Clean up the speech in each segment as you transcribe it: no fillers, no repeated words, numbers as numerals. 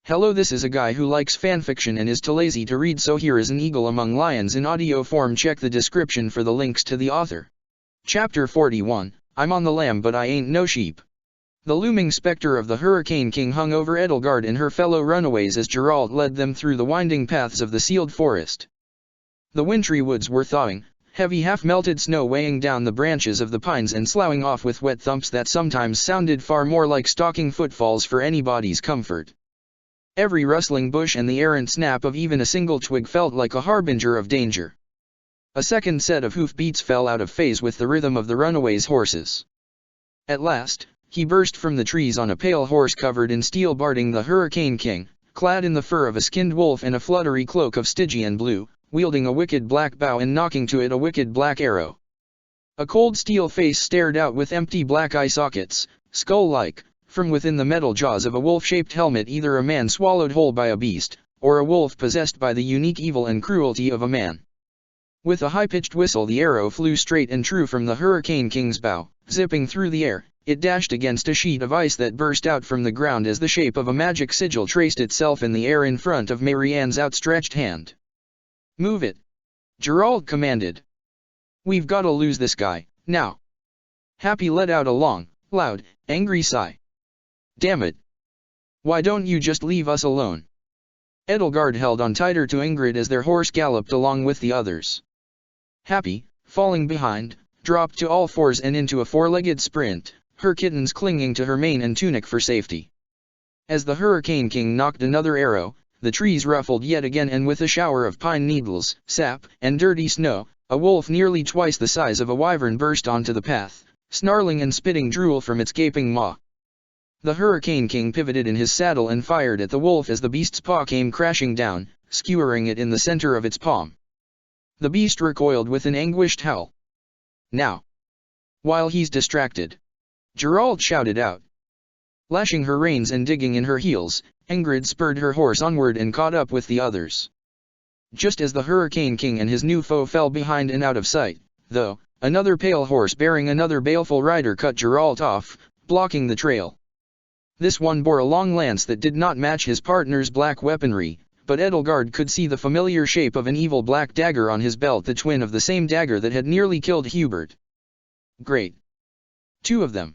Hello, this is a guy who likes fanfiction and is too lazy to read, so here is An Eagle Among Lions in audio form. Check the description for the links to the author. Chapter 41, I'm on the lam but I ain't no sheep. The looming specter of the Hurricane King hung over Edelgard and her fellow runaways as Geralt led them through the winding paths of the sealed forest. The wintry woods were thawing, heavy half-melted snow weighing down the branches of the pines and sloughing off with wet thumps that sometimes sounded far more like stalking footfalls for anybody's comfort. Every rustling bush and the errant snap of even a single twig felt like a harbinger of danger. A second set of hoofbeats fell out of phase with the rhythm of the runaways' horses. At last, he burst from the trees on a pale horse covered in steel, barding the Hurricane King, clad in the fur of a skinned wolf and a fluttery cloak of Stygian blue, wielding a wicked black bow and knocking to it a wicked black arrow. A cold steel face stared out with empty black eye sockets, skull-like, from within the metal jaws of a wolf-shaped helmet, either a man swallowed whole by a beast, or a wolf possessed by the unique evil and cruelty of a man. With a high-pitched whistle, the arrow flew straight and true from the Hurricane King's bow. Zipping through the air, it dashed against a sheet of ice that burst out from the ground as the shape of a magic sigil traced itself in the air in front of Marianne's outstretched hand. "Move it," Geralt commanded. "We've gotta lose this guy, now." Happy let out a long, loud, angry sigh. "Damn it. Why don't you just leave us alone?" Edelgard held on tighter to Ingrid as their horse galloped along with the others. Happy, falling behind, dropped to all fours and into a four-legged sprint, her kittens clinging to her mane and tunic for safety. As the Hurricane King knocked another arrow, the trees ruffled yet again, and with a shower of pine needles, sap, and dirty snow, a wolf nearly twice the size of a wyvern burst onto the path, snarling and spitting drool from its gaping maw. The Hurricane King pivoted in his saddle and fired at the wolf as the beast's paw came crashing down, skewering it in the center of its palm. The beast recoiled with an anguished howl. "Now! While he's distracted!" Geralt shouted out. Lashing her reins and digging in her heels, Ingrid spurred her horse onward and caught up with the others. Just as the Hurricane King and his new foe fell behind and out of sight, though, another pale horse bearing another baleful rider cut Geralt off, blocking the trail. This one bore a long lance that did not match his partner's black weaponry, but Edelgard could see the familiar shape of an evil black dagger on his belt, the twin of the same dagger that had nearly killed Hubert. "Great. Two of them."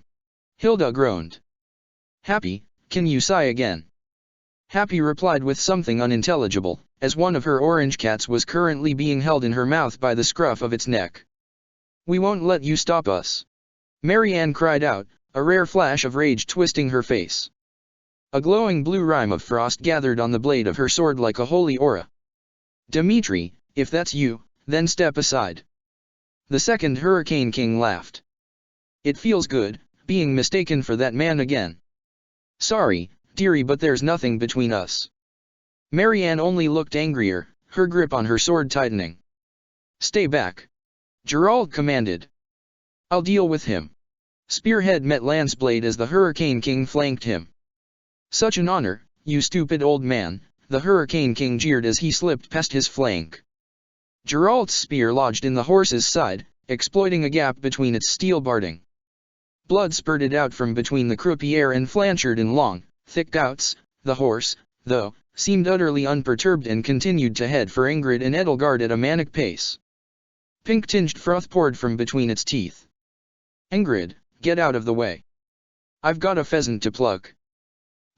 Hilda groaned. "Happy, can you sigh again?" Happy replied with something unintelligible, as one of her orange cats was currently being held in her mouth by the scruff of its neck. "We won't let you stop us," Marianne cried out, a rare flash of rage twisting her face. A glowing blue rime of frost gathered on the blade of her sword like a holy aura. "Dimitri, if that's you, then step aside." The second Hurricane King laughed. "It feels good, being mistaken for that man again." "Sorry, dearie, but there's nothing between us." Marianne only looked angrier, her grip on her sword tightening. "Stay back," Geralt commanded. "I'll deal with him." Spearhead met lanceblade as the Hurricane King flanked him. "Such an honor, you stupid old man," the Hurricane King jeered as he slipped past his flank. Geralt's spear lodged in the horse's side, exploiting a gap between its steel barding. Blood spurted out from between the croupiere and flanchered in long, thick gouts. The horse, though, seemed utterly unperturbed and continued to head for Ingrid and Edelgard at a manic pace. Pink-tinged froth poured from between its teeth. "Ingrid, get out of the way. I've got a pheasant to pluck."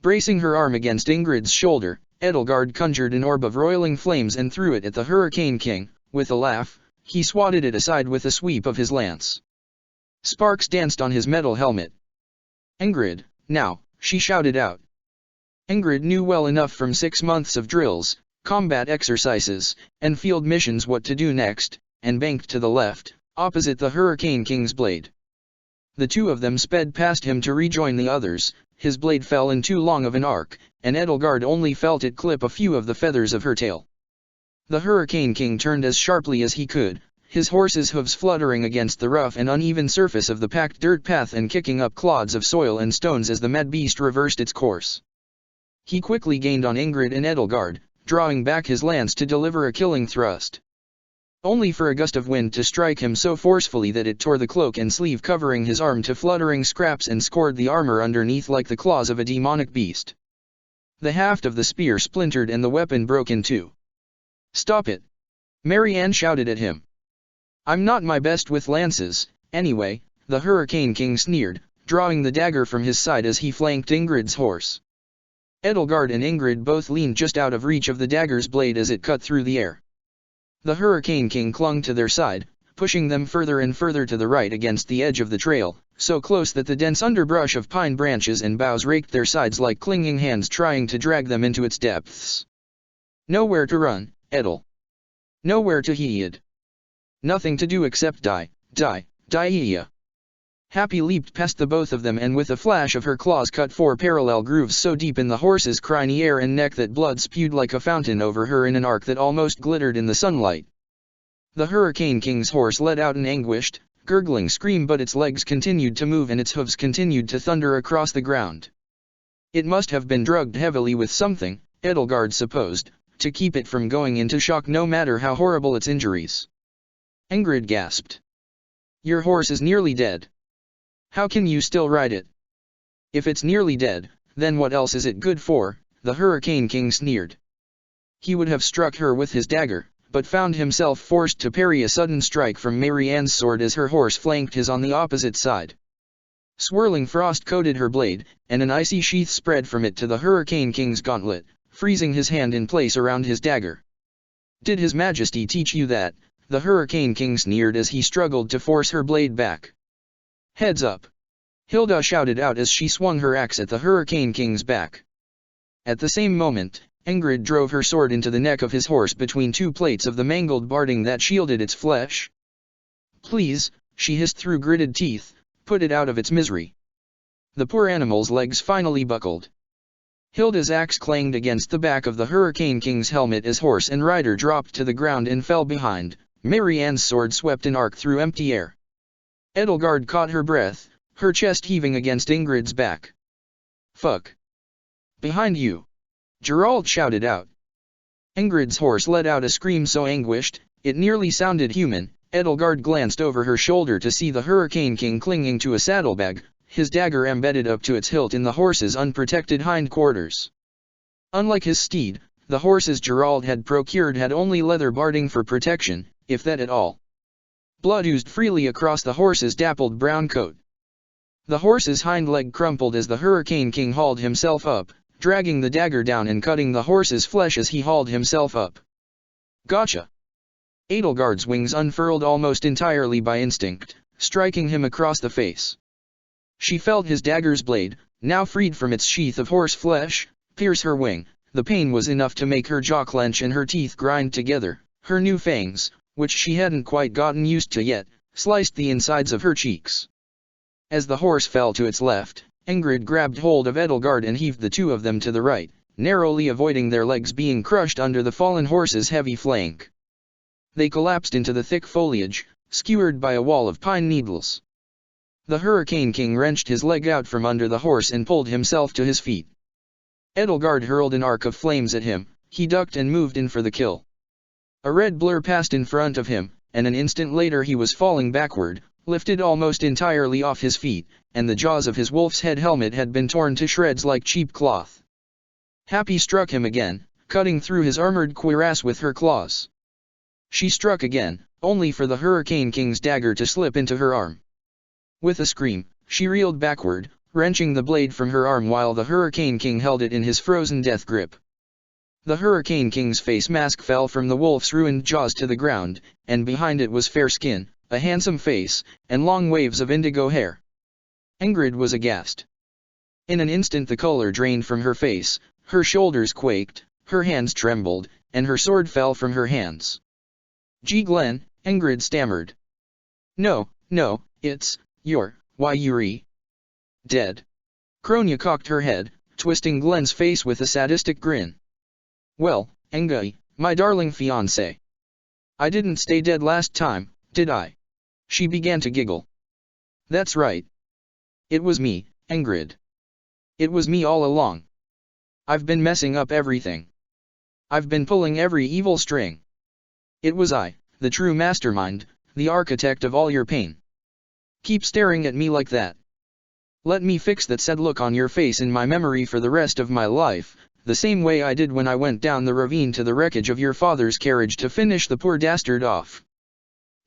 Bracing her arm against Ingrid's shoulder, Edelgard conjured an orb of roiling flames and threw it at the Hurricane King. With a laugh, he swatted it aside with a sweep of his lance. Sparks danced on his metal helmet. "Ingrid, now," she shouted out. Ingrid knew well enough from 6 months of drills, combat exercises, and field missions what to do next, and banked to the left, opposite the Hurricane King's blade. The two of them sped past him to rejoin the others. His blade fell in too long of an arc, and Edelgard only felt it clip a few of the feathers of her tail. The Hurricane King turned as sharply as he could, his horse's hooves fluttering against the rough and uneven surface of the packed dirt path and kicking up clods of soil and stones as the mad beast reversed its course. He quickly gained on Ingrid and Edelgard, drawing back his lance to deliver a killing thrust. Only for a gust of wind to strike him so forcefully that it tore the cloak and sleeve covering his arm to fluttering scraps and scored the armor underneath like the claws of a demonic beast. The haft of the spear splintered and the weapon broke in two. "Stop it!" Marianne shouted at him. "I'm not my best with lances, anyway," the Hurricane King sneered, drawing the dagger from his side as he flanked Ingrid's horse. Edelgard and Ingrid both leaned just out of reach of the dagger's blade as it cut through the air. The Hurricane King clung to their side, pushing them further and further to the right against the edge of the trail, so close that the dense underbrush of pine branches and boughs raked their sides like clinging hands trying to drag them into its depths. Nowhere to run, Edel. Nowhere to hide. Nothing to do except die. Happy leaped past the both of them and with a flash of her claws cut 4 parallel grooves so deep in the horse's criny ear and neck that blood spewed like a fountain over her in an arc that almost glittered in the sunlight. The Hurricane King's horse let out an anguished, gurgling scream, but its legs continued to move and its hooves continued to thunder across the ground. It must have been drugged heavily with something, Edelgard supposed, to keep it from going into shock no matter how horrible its injuries. Ingrid gasped. "Your horse is nearly dead. How can you still ride it?" "If it's nearly dead, then what else is it good for?" the Hurricane King sneered. He would have struck her with his dagger, but found himself forced to parry a sudden strike from Marianne's sword as her horse flanked his on the opposite side. Swirling frost coated her blade, and an icy sheath spread from it to the Hurricane King's gauntlet, freezing his hand in place around his dagger. "Did His Majesty teach you that?" the Hurricane King sneered as he struggled to force her blade back. "Heads up!" Hilda shouted out as she swung her axe at the Hurricane King's back. At the same moment, Ingrid drove her sword into the neck of his horse between 2 plates of the mangled barding that shielded its flesh. "Please," she hissed through gritted teeth, "put it out of its misery." The poor animal's legs finally buckled. Hilda's axe clanged against the back of the Hurricane King's helmet as horse and rider dropped to the ground and fell behind. Marianne's sword swept an arc through empty air. Edelgard caught her breath, her chest heaving against Ingrid's back. "Fuck! Behind you!" Geralt shouted out. Ingrid's horse let out a scream so anguished, it nearly sounded human. Edelgard glanced over her shoulder to see the Hurricane King clinging to a saddlebag, his dagger embedded up to its hilt in the horse's unprotected hindquarters. Unlike his steed, the horses Geralt had procured had only leather barding for protection, if that at all. Blood oozed freely across the horse's dappled brown coat. The horse's hind leg crumpled as the Hurricane King hauled himself up, dragging the dagger down and cutting the horse's flesh as he hauled himself up. "Gotcha!" Edelgard's wings unfurled almost entirely by instinct, striking him across the face. She felt his dagger's blade, now freed from its sheath of horse flesh, pierce her wing. The pain was enough to make her jaw clench and her teeth grind together. Her new fangs, which she hadn't quite gotten used to yet, sliced the insides of her cheeks. As the horse fell to its left, Ingrid grabbed hold of Edelgard and heaved the two of them to the right, narrowly avoiding their legs being crushed under the fallen horse's heavy flank. They collapsed into the thick foliage, skewered by a wall of pine needles. The Hurricane King wrenched his leg out from under the horse and pulled himself to his feet. Edelgard hurled an arc of flames at him. He ducked and moved in for the kill. A red blur passed in front of him, and an instant later he was falling backward, lifted almost entirely off his feet, and the jaws of his wolf's head helmet had been torn to shreds like cheap cloth. Happy struck him again, cutting through his armored cuirass with her claws. She struck again, only for the Hurricane King's dagger to slip into her arm. With a scream, she reeled backward, wrenching the blade from her arm while the Hurricane King held it in his frozen death grip. The Hurricane King's face mask fell from the wolf's ruined jaws to the ground, and behind it was fair skin, a handsome face, and long waves of indigo hair. Ingrid was aghast. In an instant the color drained from her face, her shoulders quaked, her hands trembled, and her sword fell from her hands. "Glenn," Ingrid stammered. No, you're dead." Kronya cocked her head, twisting Glenn's face with a sadistic grin. "Well, Engai, my darling fiancé. I didn't stay dead last time, did I?" She began to giggle. "That's right. It was me, Ingrid. It was me all along. I've been messing up everything. I've been pulling every evil string. It was I, the true mastermind, the architect of all your pain. Keep staring at me like that. Let me fix that sad look on your face in my memory for the rest of my life." the same way I did when I went down the ravine to the wreckage of your father's carriage to finish the poor dastard off."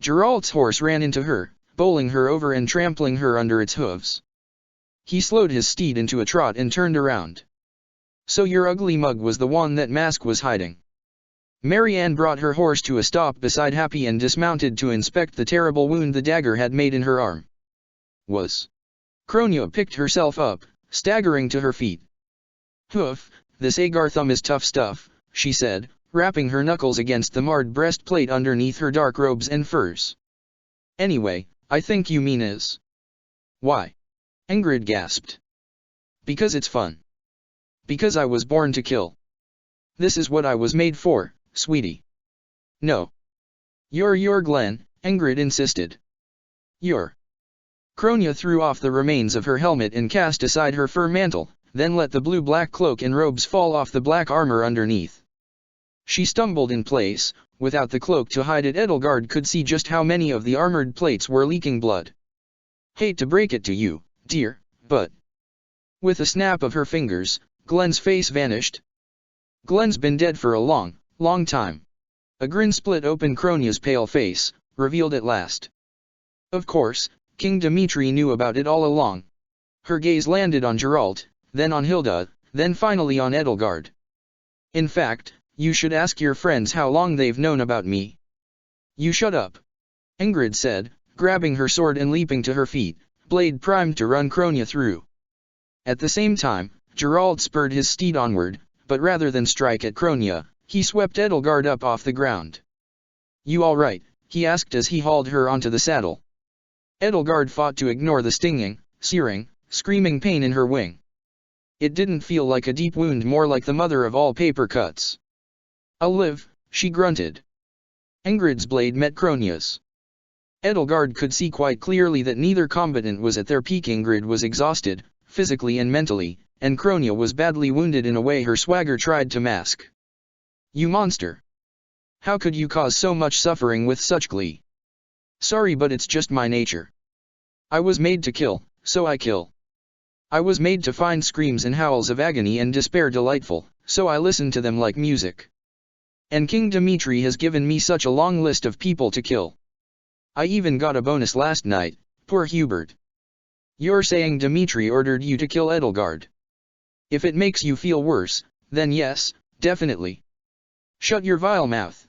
Geralt's horse ran into her, bowling her over and trampling her under its hooves. He slowed his steed into a trot and turned around. "So your ugly mug was the one that Mask was hiding." Marianne brought her horse to a stop beside Happy and dismounted to inspect the terrible wound the dagger had made in her arm. "Was." Cronia picked herself up, staggering to her feet. "Hoof, this Agarthum is tough stuff," she said, rapping her knuckles against the marred breastplate underneath her dark robes and furs. "Anyway, I think you mean is." "Why?" Ingrid gasped. "Because it's fun. Because I was born to kill. This is what I was made for, sweetie." "No. You're Glenn," Ingrid insisted. "You're." Cronia threw off the remains of her helmet and cast aside her fur mantle, then let the blue-black cloak and robes fall off the black armor underneath. She stumbled in place. Without the cloak to hide it, Edelgard could see just how many of the armored plates were leaking blood. "Hate to break it to you, dear, but..." With a snap of her fingers, Glenn's face vanished. "Glenn's been dead for a long, long time." A grin split open Cronia's pale face, revealed at last. Of course, King Dimitri knew about it all along. Her gaze landed on Geralt, then on Hilda, then finally on Edelgard. "In fact, you should ask your friends how long they've known about me." "You shut up," Ingrid said, grabbing her sword and leaping to her feet, blade primed to run Cronia through. At the same time, Geralt spurred his steed onward, but rather than strike at Cronia, he swept Edelgard up off the ground. "You all right?" he asked as he hauled her onto the saddle. Edelgard fought to ignore the stinging, searing, screaming pain in her wing. It didn't feel like a deep wound, more like the mother of all paper cuts. "I'll live," she grunted. Ingrid's blade met Cronia's. Edelgard could see quite clearly that neither combatant was at their peak. Ingrid was exhausted, physically and mentally, and Cronia was badly wounded in a way her swagger tried to mask. "You monster! How could you cause so much suffering with such glee?" "Sorry, but it's just my nature. I was made to kill, so I kill. I was made to find screams and howls of agony and despair delightful, so I listen to them like music. And King Dimitri has given me such a long list of people to kill. I even got a bonus last night, poor Hubert." "You're saying Dimitri ordered you to kill Edelgard? If it makes you feel worse, then yes, definitely. Shut your vile mouth.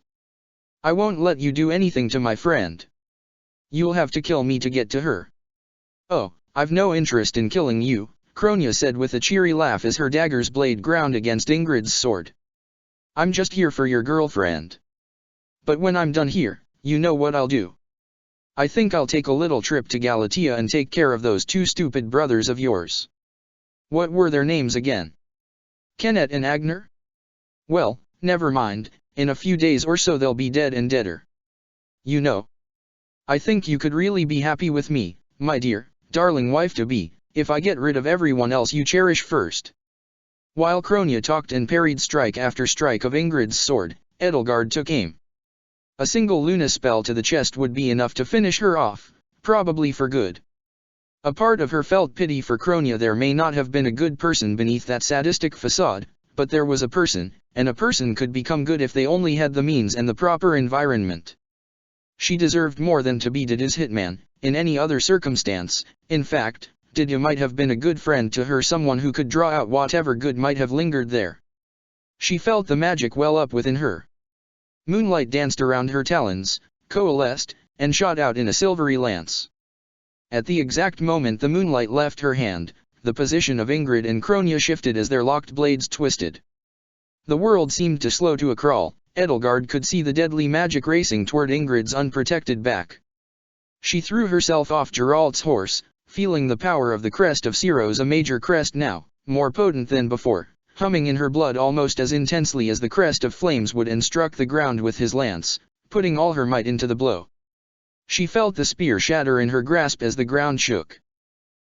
I won't let you do anything to my friend. You'll have to kill me to get to her." "Oh, I've no interest in killing you," Cronia said with a cheery laugh as her dagger's blade ground against Ingrid's sword. "I'm just here for your girlfriend. But when I'm done here, you know what I'll do. I think I'll take a little trip to Galatea and take care of those two stupid brothers of yours. What were their names again? Kenneth and Agner? Well, never mind, in a few days or so they'll be dead and deader. You know. I think you could really be happy with me, my dear, darling wife-to-be, if I get rid of everyone else you cherish first." While Cronia talked and parried strike after strike of Ingrid's sword, Edelgard took aim. A single Luna spell to the chest would be enough to finish her off, probably for good. A part of her felt pity for Cronia. There may not have been a good person beneath that sadistic facade, but there was a person, and a person could become good if they only had the means and the proper environment. She deserved more than to be Dida's hitman, in any other circumstance. In fact, Dida might have been a good friend to her, someone who could draw out whatever good might have lingered there. She felt the magic well up within her. Moonlight danced around her talons, coalesced, and shot out in a silvery lance. At the exact moment the moonlight left her hand, the position of Ingrid and Cronia shifted as their locked blades twisted. The world seemed to slow to a crawl. Edelgard could see the deadly magic racing toward Ingrid's unprotected back. She threw herself off Geralt's horse, feeling the power of the crest of Siros, a major crest now, more potent than before, humming in her blood almost as intensely as the crest of flames would, and struck the ground with his lance, putting all her might into the blow. She felt the spear shatter in her grasp as the ground shook.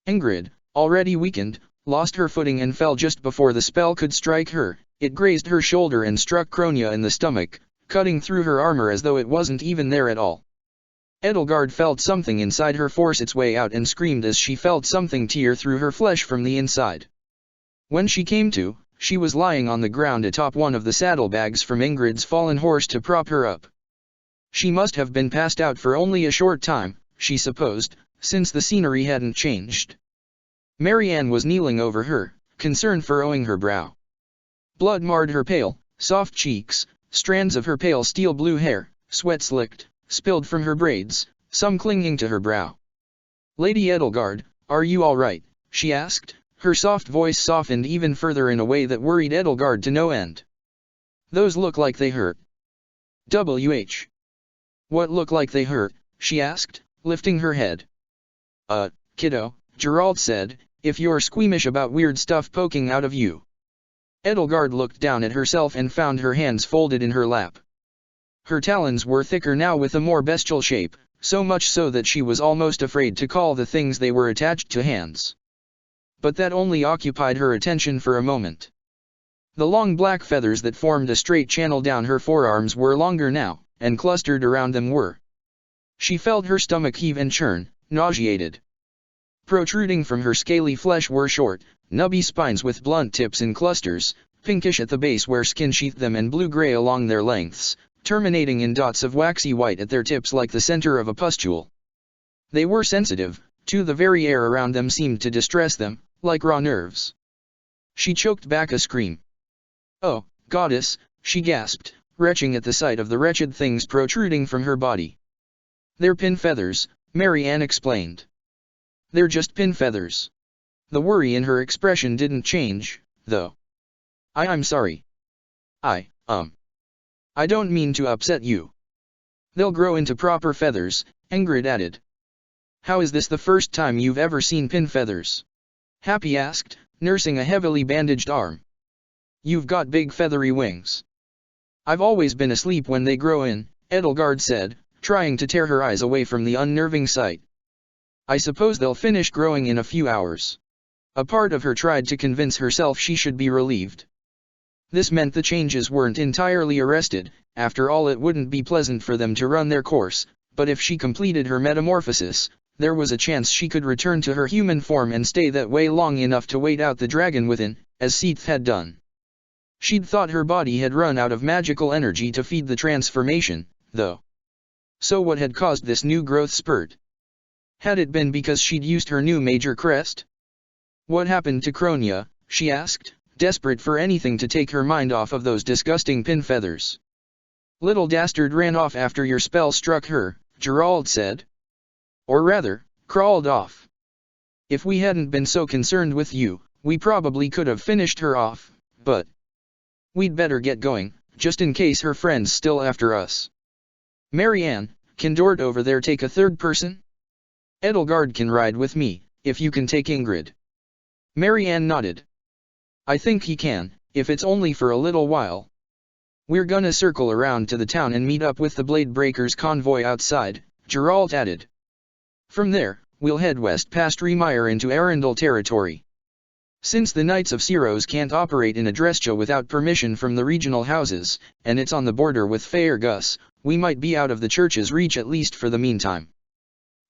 Ingrid, already weakened, lost her footing and fell just before the spell could strike her. It grazed her shoulder and struck Cronia in the stomach, cutting through her armor as though it wasn't even there at all. Edelgard felt something inside her force its way out and screamed as she felt something tear through her flesh from the inside. When she came to, She was lying on the ground atop one of the saddlebags from Ingrid's fallen horse to prop her up. She must have been passed out for only a short time, she supposed, since the scenery hadn't changed. Marianne was kneeling over her, concern furrowing her brow. Blood marred her pale, soft cheeks, strands of her pale steel blue hair, sweat slicked, spilled from her braids, some clinging to her brow. "Lady Edelgard, are you all right?" she asked, her soft voice softened even further in a way that worried Edelgard to no end. "Those look like they hurt." "WH. What look like they hurt?" she asked, lifting her head. Kiddo," Geralt said, "if you're squeamish about weird stuff poking out of you." Edelgard looked down at herself and found her hands folded in her lap. Her talons were thicker now with a more bestial shape, so much so that she was almost afraid to call the things they were attached to hands. But that only occupied her attention for a moment. The long black feathers that formed a straight channel down her forearms were longer now, and clustered around them were. She felt her stomach heave and churn, nauseated. Protruding from her scaly flesh were short, nubby spines with blunt tips in clusters, pinkish at the base where skin sheathed them and blue-gray along their lengths, terminating in dots of waxy white at their tips like the center of a pustule. They were sensitive, too. The very air around them seemed to distress them, like raw nerves. She choked back a scream. "Oh, goddess," she gasped, retching at the sight of the wretched things protruding from her body. "They're pin feathers," Marianne explained. "They're just pin feathers." The worry in her expression didn't change, though. I'm sorry. I don't mean to upset you." "They'll grow into proper feathers," Ingrid added. "How is this the first time you've ever seen pin feathers?" Happy asked, nursing a heavily bandaged arm. "You've got big feathery wings." "I've always been asleep when they grow in," Edelgard said, trying to tear her eyes away from the unnerving sight. "I suppose they'll finish growing in a few hours." A part of her tried to convince herself she should be relieved. This meant the changes weren't entirely arrested. After all, it wouldn't be pleasant for them to run their course, but if she completed her metamorphosis, there was a chance she could return to her human form and stay that way long enough to wait out the dragon within, as Seath had done. She'd thought her body had run out of magical energy to feed the transformation, though. So what had caused this new growth spurt? Had it been because she'd used her new major crest? "What happened to Kronia?" she asked, desperate for anything to take her mind off of those disgusting pin feathers. "Little dastard ran off after your spell struck her," Geralt said. "Or rather, crawled off. If we hadn't been so concerned with you, we probably could have finished her off, but we'd better get going, just in case her friend's still after us." "Marianne, can Dort over there take a third person?" "Edelgard can ride with me, if you can take Ingrid." Marianne nodded. "I think he can, if it's only for a little while. We're gonna circle around to the town and meet up with the Blade Breakers convoy outside," Geralt added. "From there, we'll head west past Remire into Arundel territory. Since the Knights of Syros can't operate in Adrestia without permission from the regional houses, and it's on the border with Faerghus, we might be out of the church's reach at least for the meantime."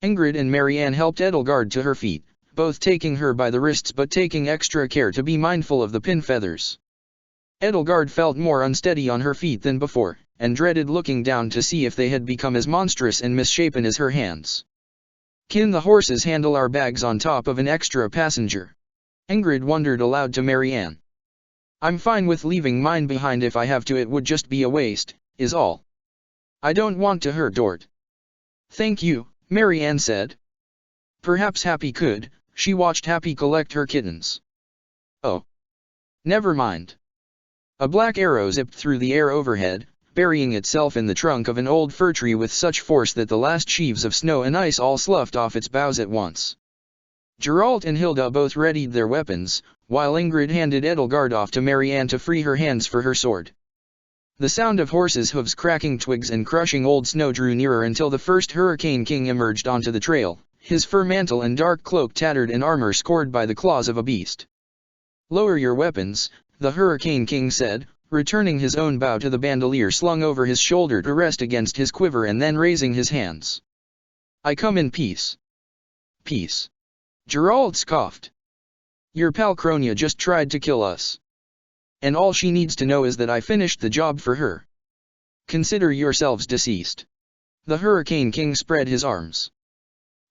Ingrid and Marianne helped Edelgard to her feet, both taking her by the wrists but taking extra care to be mindful of the pin feathers. Edelgard felt more unsteady on her feet than before, and dreaded looking down to see if they had become as monstrous and misshapen as her hands. "Can the horses handle our bags on top of an extra passenger?" Ingrid wondered aloud to Marianne. "I'm fine with leaving mine behind if I have to. It would just be a waste, is all. I don't want to hurt Dort." "Thank you," Marianne said. Perhaps Happy could. She watched Happy collect her kittens. "Oh. Never mind." A black arrow zipped through the air overhead, burying itself in the trunk of an old fir tree with such force that the last sheaves of snow and ice all sloughed off its boughs at once. Geralt and Hilda both readied their weapons, while Ingrid handed Edelgard off to Marianne to free her hands for her sword. The sound of horses' hooves cracking twigs and crushing old snow drew nearer until the first Hurricane King emerged onto the trail, his fur mantle and dark cloak tattered and armor scored by the claws of a beast. "Lower your weapons," the Hurricane King said, returning his own bow to the bandolier slung over his shoulder to rest against his quiver and then raising his hands. "I come in peace." "Peace?" Geralt scoffed. "Your pal Kronia just tried to kill us." And all she needs to know is that I finished the job for her. Consider yourselves deceased. The Hurricane King spread his arms.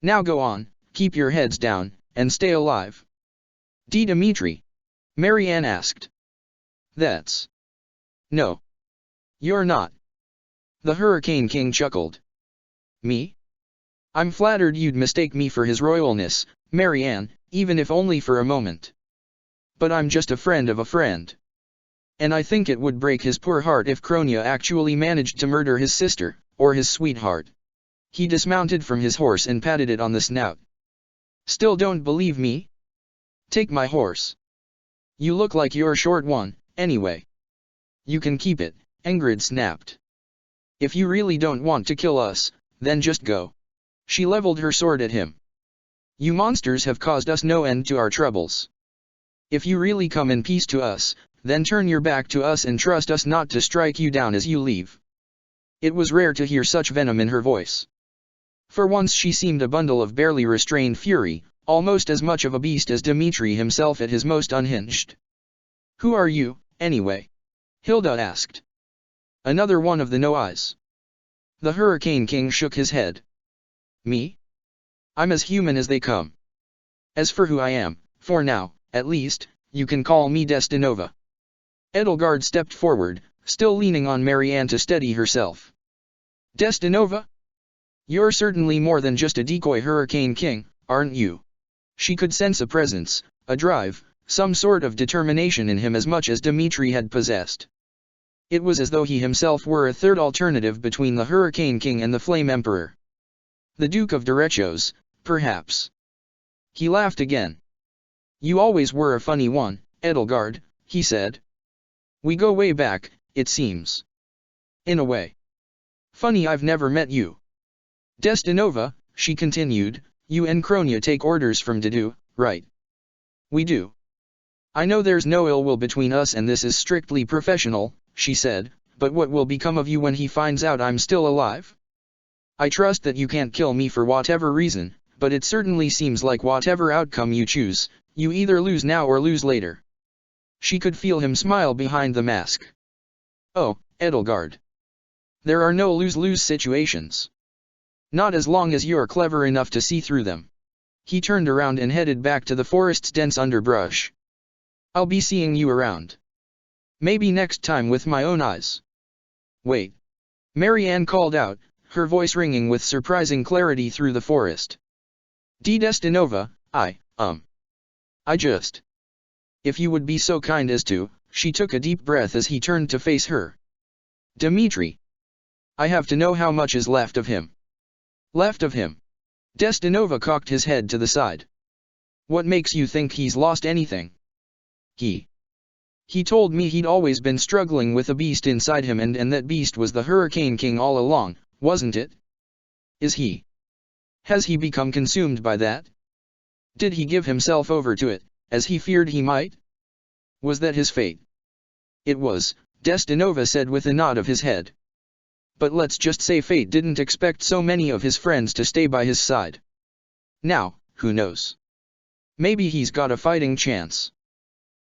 Now go on, keep your heads down, and stay alive. Dimitri? Marianne asked. That's... No. You're not. The Hurricane King chuckled. Me? I'm flattered you'd mistake me for his royalness, Marianne, even if only for a moment. But I'm just a friend of a friend. And I think it would break his poor heart if Kronia actually managed to murder his sister, or his sweetheart. He dismounted from his horse and patted it on the snout. Still don't believe me? Take my horse. You look like you're short one, anyway. You can keep it, Ingrid snapped. If you really don't want to kill us, then just go. She leveled her sword at him. You monsters have caused us no end to our troubles. If you really come in peace to us, then turn your back to us and trust us not to strike you down as you leave. It was rare to hear such venom in her voice. For once she seemed a bundle of barely restrained fury, almost as much of a beast as Dimitri himself at his most unhinged. Who are you, anyway? Hilda asked. Another one of the no-eyes. The Hurricane King shook his head. Me? I'm as human as they come. As for who I am, for now, at least, you can call me Destinova. Edelgard stepped forward, still leaning on Marianne to steady herself. Destinova? You're certainly more than just a decoy Hurricane King, aren't you? She could sense a presence, a drive, some sort of determination in him as much as Dimitri had possessed. It was as though he himself were a third alternative between the Hurricane King and the Flame Emperor. The Duke of Derechos, perhaps. He laughed again. You always were a funny one, Edelgard, he said. We go way back, it seems. In a way. Funny I've never met you. Destinova, she continued, you and Kronia take orders from Dedu, right? We do. I know there's no ill will between us and this is strictly professional, she said, but what will become of you when he finds out I'm still alive? I trust that you can't kill me for whatever reason, but it certainly seems like whatever outcome you choose, you either lose now or lose later. She could feel him smile behind the mask. Oh, Edelgard. There are no lose-lose situations. Not as long as you're clever enough to see through them. He turned around and headed back to the forest's dense underbrush. I'll be seeing you around. Maybe next time with my own eyes. Wait. Marianne called out, her voice ringing with surprising clarity through the forest. Destinova, I just... If you would be so kind as to, she took a deep breath as he turned to face her. Dimitri. I have to know how much is left of him. Left of him. Destinova cocked his head to the side. What makes you think he's lost anything? He told me he'd always been struggling with a beast inside him and that beast was the Hurricane King all along, wasn't it? Is he? Has he become consumed by that? Did he give himself over to it, as he feared he might? Was that his fate? It was, Destinova said with a nod of his head. But let's just say fate didn't expect so many of his friends to stay by his side. Now, who knows? Maybe he's got a fighting chance.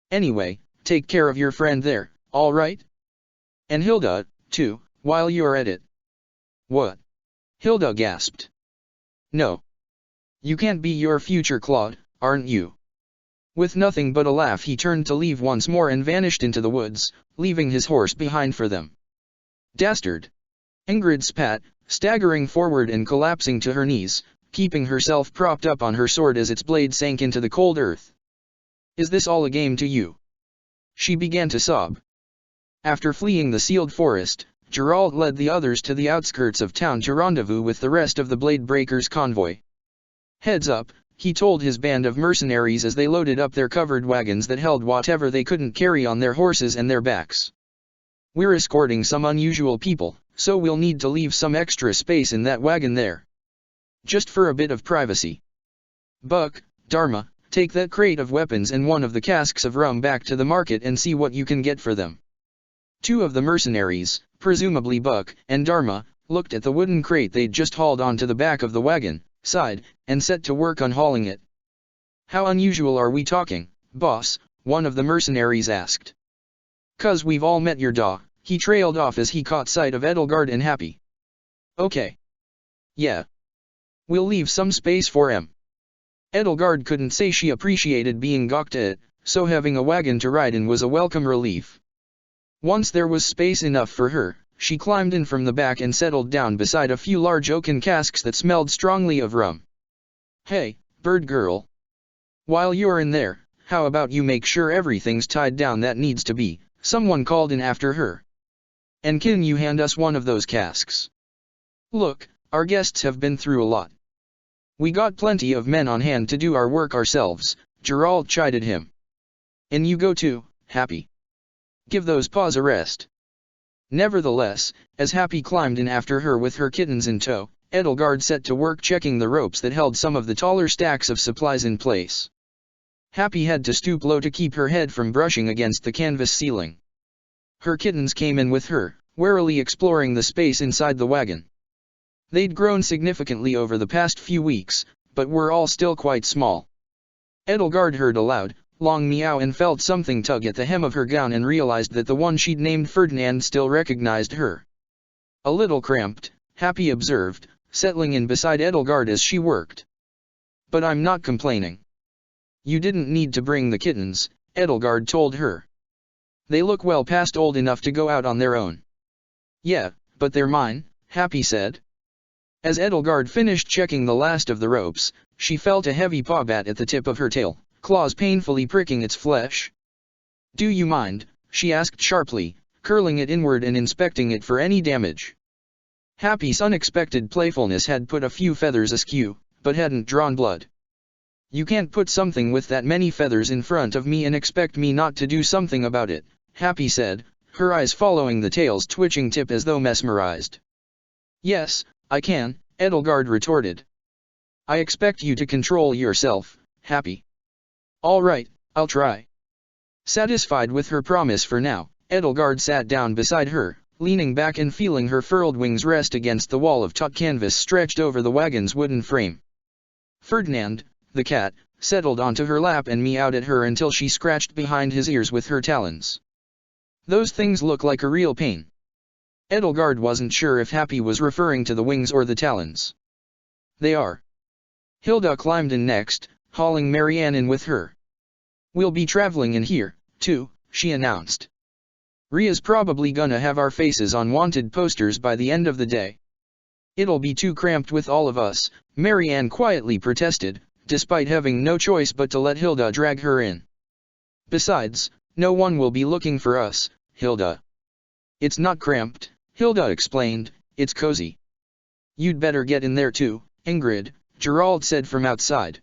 Anyway, take care of your friend there, all right? And Hilda, too, while you're at it. What? Hilda gasped. No. You can't be your future Claude, aren't you? With nothing but a laugh he turned to leave once more and vanished into the woods, leaving his horse behind for them. Dastard! Ingrid spat, staggering forward and collapsing to her knees, keeping herself propped up on her sword as its blade sank into the cold earth. Is this all a game to you? She began to sob. After fleeing the sealed forest, Geralt led the others to the outskirts of town to rendezvous with the rest of the Blade Breakers convoy. Heads up, he told his band of mercenaries as they loaded up their covered wagons that held whatever they couldn't carry on their horses and their backs. We're escorting some unusual people, so we'll need to leave some extra space in that wagon there. Just for a bit of privacy. Buck, Dharma, take that crate of weapons and one of the casks of rum back to the market and see what you can get for them. Two of the mercenaries, presumably Buck and Dharma, looked at the wooden crate they'd just hauled onto the back of the wagon, sighed, and set to work unhauling it. How unusual are we talking, boss? One of the mercenaries asked. 'Cause we've all met your daw, he trailed off as he caught sight of Edelgard and Happy. Okay. Yeah. We'll leave some space for him. Edelgard couldn't say she appreciated being gawked at, so having a wagon to ride in was a welcome relief. Once there was space enough for her, she climbed in from the back and settled down beside a few large oaken casks that smelled strongly of rum. Hey, bird girl. While you're in there, how about you make sure everything's tied down that needs to be, someone called in after her. And can you hand us one of those casks? Look, our guests have been through a lot. We got plenty of men on hand to do our work ourselves, Geralt chided him. And you go too, Happy. Give those paws a rest. Nevertheless, as Happy climbed in after her with her kittens in tow, Edelgard set to work checking the ropes that held some of the taller stacks of supplies in place. Happy had to stoop low to keep her head from brushing against the canvas ceiling. Her kittens came in with her, warily exploring the space inside the wagon. They'd grown significantly over the past few weeks, but were all still quite small. Edelgard heard a loud, long meow and felt something tug at the hem of her gown and realized that the one she'd named Ferdinand still recognized her. A little cramped, Happy observed, settling in beside Edelgard as she worked. But I'm not complaining. You didn't need to bring the kittens, Edelgard told her. They look well past old enough to go out on their own. Yeah, but they're mine, Happy said. As Edelgard finished checking the last of the ropes, she felt a heavy paw bat at the tip of her tail, claws painfully pricking its flesh. Do you mind? She asked sharply, curling it inward and inspecting it for any damage. Happy's unexpected playfulness had put a few feathers askew, but hadn't drawn blood. You can't put something with that many feathers in front of me and expect me not to do something about it, Happy said, her eyes following the tail's twitching tip as though mesmerized. Yes, I can, Edelgard retorted. I expect you to control yourself, Happy. All right, I'll try. Satisfied with her promise for now, Edelgard sat down beside her, leaning back and feeling her furled wings rest against the wall of taut canvas stretched over the wagon's wooden frame. Ferdinand, the cat, settled onto her lap and meowed at her until she scratched behind his ears with her talons. Those things look like a real pain. Edelgard wasn't sure if Happy was referring to the wings or the talons. They are. Hilda climbed in next, hauling Marianne in with her. We'll be traveling in here, too, she announced. Ria's probably gonna have our faces on wanted posters by the end of the day. It'll be too cramped with all of us, Marianne quietly protested, despite having no choice but to let Hilda drag her in. Besides, no one will be looking for us, Hilda. It's not cramped, Hilda explained, it's cozy. You'd better get in there too, Ingrid, Geralt said from outside.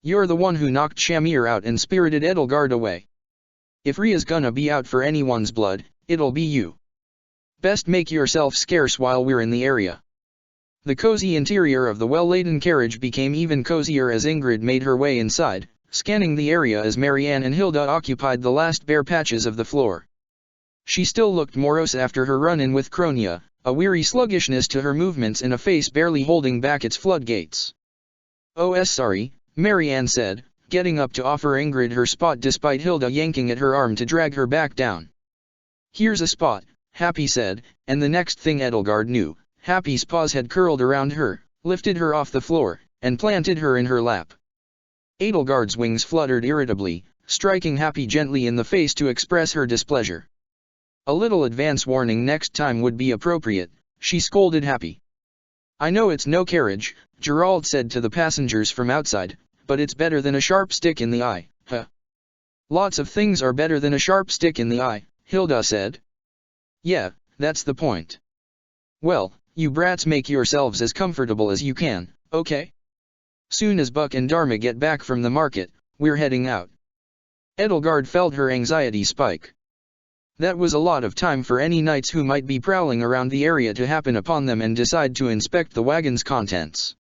You're the one who knocked Shamir out and spirited Edelgard away. If Ria's gonna be out for anyone's blood, it'll be you. Best make yourself scarce while we're in the area. The cozy interior of the well-laden carriage became even cozier as Ingrid made her way inside, scanning the area as Marianne and Hilda occupied the last bare patches of the floor. She still looked morose after her run-in with Kronia, a weary sluggishness to her movements and a face barely holding back its floodgates. "Oh, sorry," Marianne said, getting up to offer Ingrid her spot despite Hilda yanking at her arm to drag her back down. "Here's a spot," Happy said, and the next thing Edelgard knew, Happy's paws had curled around her, lifted her off the floor, and planted her in her lap. Edelgard's wings fluttered irritably, striking Happy gently in the face to express her displeasure. A little advance warning next time would be appropriate, she scolded Happy. "I know it's no carriage," Geralt said to the passengers from outside, "but it's better than a sharp stick in the eye, huh?" "Lots of things are better than a sharp stick in the eye," Hilda said. "Yeah, that's the point. Well, you brats make yourselves as comfortable as you can, okay? Soon as Buck and Dharma get back from the market, we're heading out." Edelgard felt her anxiety spike. That was a lot of time for any knights who might be prowling around the area to happen upon them and decide to inspect the wagon's contents.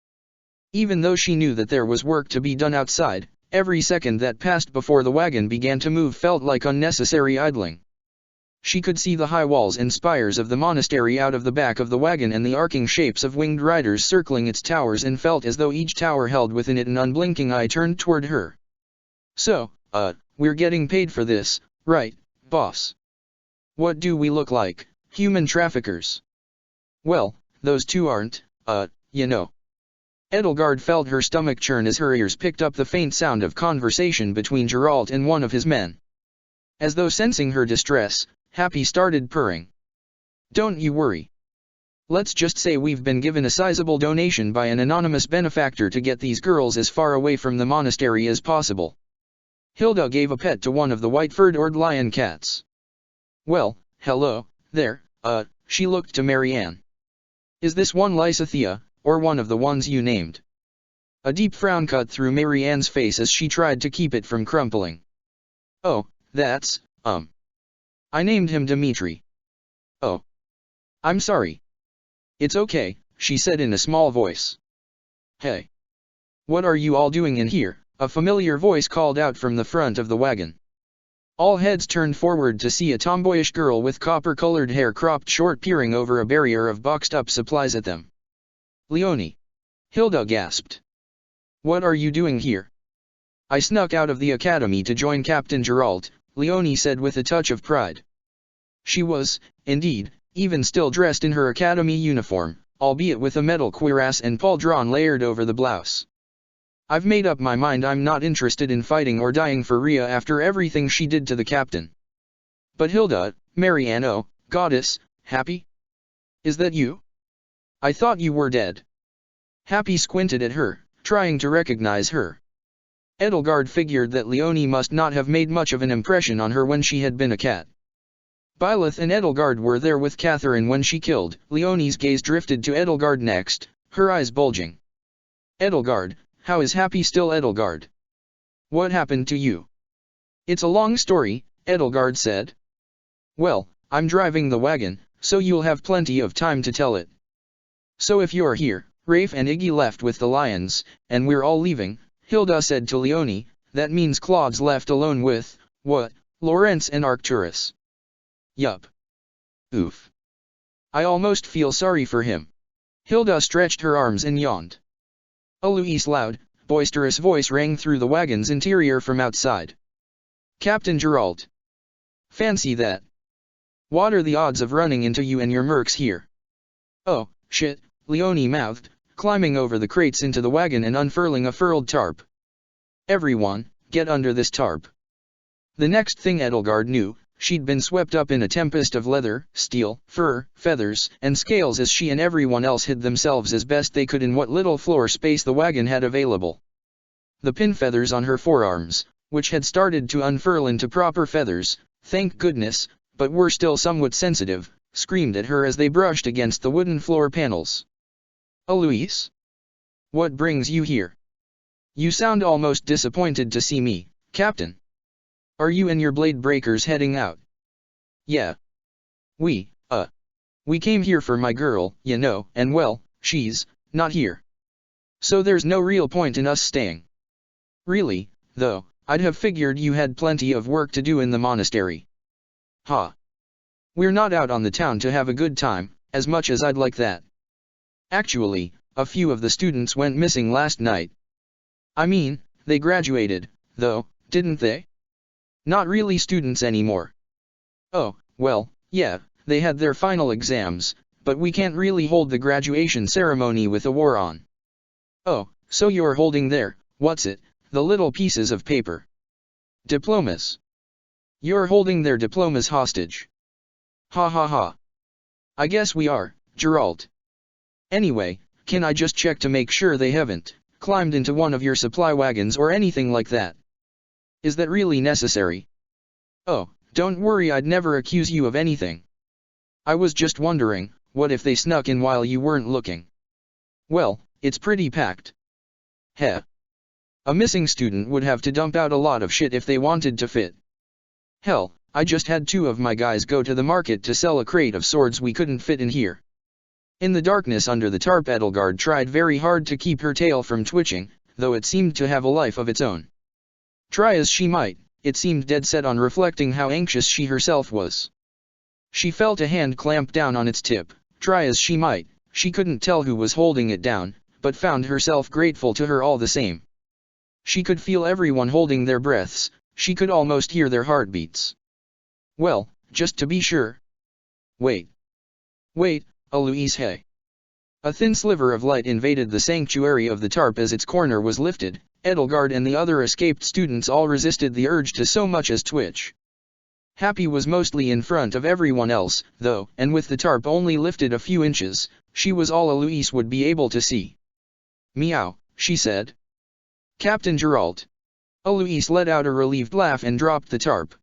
Even though she knew that there was work to be done outside, every second that passed before the wagon began to move felt like unnecessary idling. She could see the high walls and spires of the monastery out of the back of the wagon and the arcing shapes of winged riders circling its towers and felt as though each tower held within it an unblinking eye turned toward her. "So, we're getting paid for this, right, boss?" What do we look like, human traffickers? Well, those two aren't, you know. Edelgard felt her stomach churn as her ears picked up the faint sound of conversation between Geralt and one of his men. As though sensing her distress, Happy started purring. Don't you worry. Let's just say we've been given a sizable donation by an anonymous benefactor to get these girls as far away from the monastery as possible. Hilda gave a pet to one of the white-furred lion cats. Well, hello, there, she looked to Marianne. Is this one Lysithea, or one of the ones you named? A deep frown cut through Marianne's face as she tried to keep it from crumpling. Oh, that's, I named him Dimitri. Oh. I'm sorry. It's okay, she said in a small voice. Hey. What are you all doing in here? A familiar voice called out from the front of the wagon. All heads turned forward to see a tomboyish girl with copper-colored hair cropped short peering over a barrier of boxed-up supplies at them. Leonie. Hilda gasped. What are you doing here? I snuck out of the academy to join Captain Geralt, Leonie said with a touch of pride. She was, indeed, even still dressed in her academy uniform, albeit with a metal cuirass and pauldron layered over the blouse. I've made up my mind I'm not interested in fighting or dying for Rhea after everything she did to the captain. But Hilda, Marianne, oh, goddess, Happy? Is that you? I thought you were dead. Happy squinted at her, trying to recognize her. Edelgard figured that Leonie must not have made much of an impression on her when she had been a cat. Byleth and Edelgard were there with Catherine when she killed. Leonie's gaze drifted to Edelgard next, her eyes bulging. Edelgard, how is Happy still Edelgard? What happened to you? It's a long story, Edelgard said. Well, I'm driving the wagon, so you'll have plenty of time to tell it. So if you're here, Rafe and Iggy left with the lions, and we're all leaving, Hilda said to Leonie, that means Claude's left alone with, what, Lawrence and Arcturus. Yup. Oof. I almost feel sorry for him. Hilda stretched her arms and yawned. Alois' loud, boisterous voice rang through the wagon's interior from outside. Captain Geralt. Fancy that. What are the odds of running into you and your mercs here? Oh, shit, Leonie mouthed, climbing over the crates into the wagon and unfurling a furled tarp. Everyone, get under this tarp. The next thing Edelgard knew, she'd been swept up in a tempest of leather, steel, fur, feathers, and scales as she and everyone else hid themselves as best they could in what little floor space the wagon had available. The pin feathers on her forearms, which had started to unfurl into proper feathers, thank goodness, but were still somewhat sensitive, screamed at her as they brushed against the wooden floor panels. Alois? What brings you here? You sound almost disappointed to see me, Captain. Are you and your blade breakers heading out? Yeah. We came here for my girl, you know, and well, she's not here. So there's no real point in us staying. Really, though, I'd have figured you had plenty of work to do in the monastery. Ha. We're not out on the town to have a good time, as much as I'd like that. Actually, a few of the students went missing last night. I mean, they graduated, though, didn't they? Not really students anymore. Oh, well, yeah, they had their final exams, but we can't really hold the graduation ceremony with a war on. Oh, so you're holding their, what's it, the little pieces of paper? Diplomas. You're holding their diplomas hostage. Ha ha ha. I guess we are, Geralt. Anyway, can I just check to make sure they haven't climbed into one of your supply wagons or anything like that? Is that really necessary? Oh, don't worry, I'd never accuse you of anything. I was just wondering, what if they snuck in while you weren't looking? Well, it's pretty packed. Heh. A missing student would have to dump out a lot of shit if they wanted to fit. Hell, I just had 2 of my guys go to the market to sell a crate of swords we couldn't fit in here. In the darkness under the tarp, Edelgard tried very hard to keep her tail from twitching, though it seemed to have a life of its own. Try as she might, it seemed dead set on reflecting how anxious she herself was. She felt a hand clamp down on its tip. Try as she might, she couldn't tell who was holding it down, but found herself grateful to her all the same. She could feel everyone holding their breaths, she could almost hear their heartbeats. Well, just to be sure. Wait. Wait, Alois, hey. A thin sliver of light invaded the sanctuary of the tarp as its corner was lifted. Edelgard and the other escaped students all resisted the urge to so much as twitch. Happy was mostly in front of everyone else, though, and with the tarp only lifted a few inches, she was all Alois would be able to see. Meow, she said. Captain Geralt. Alois let out a relieved laugh and dropped the tarp.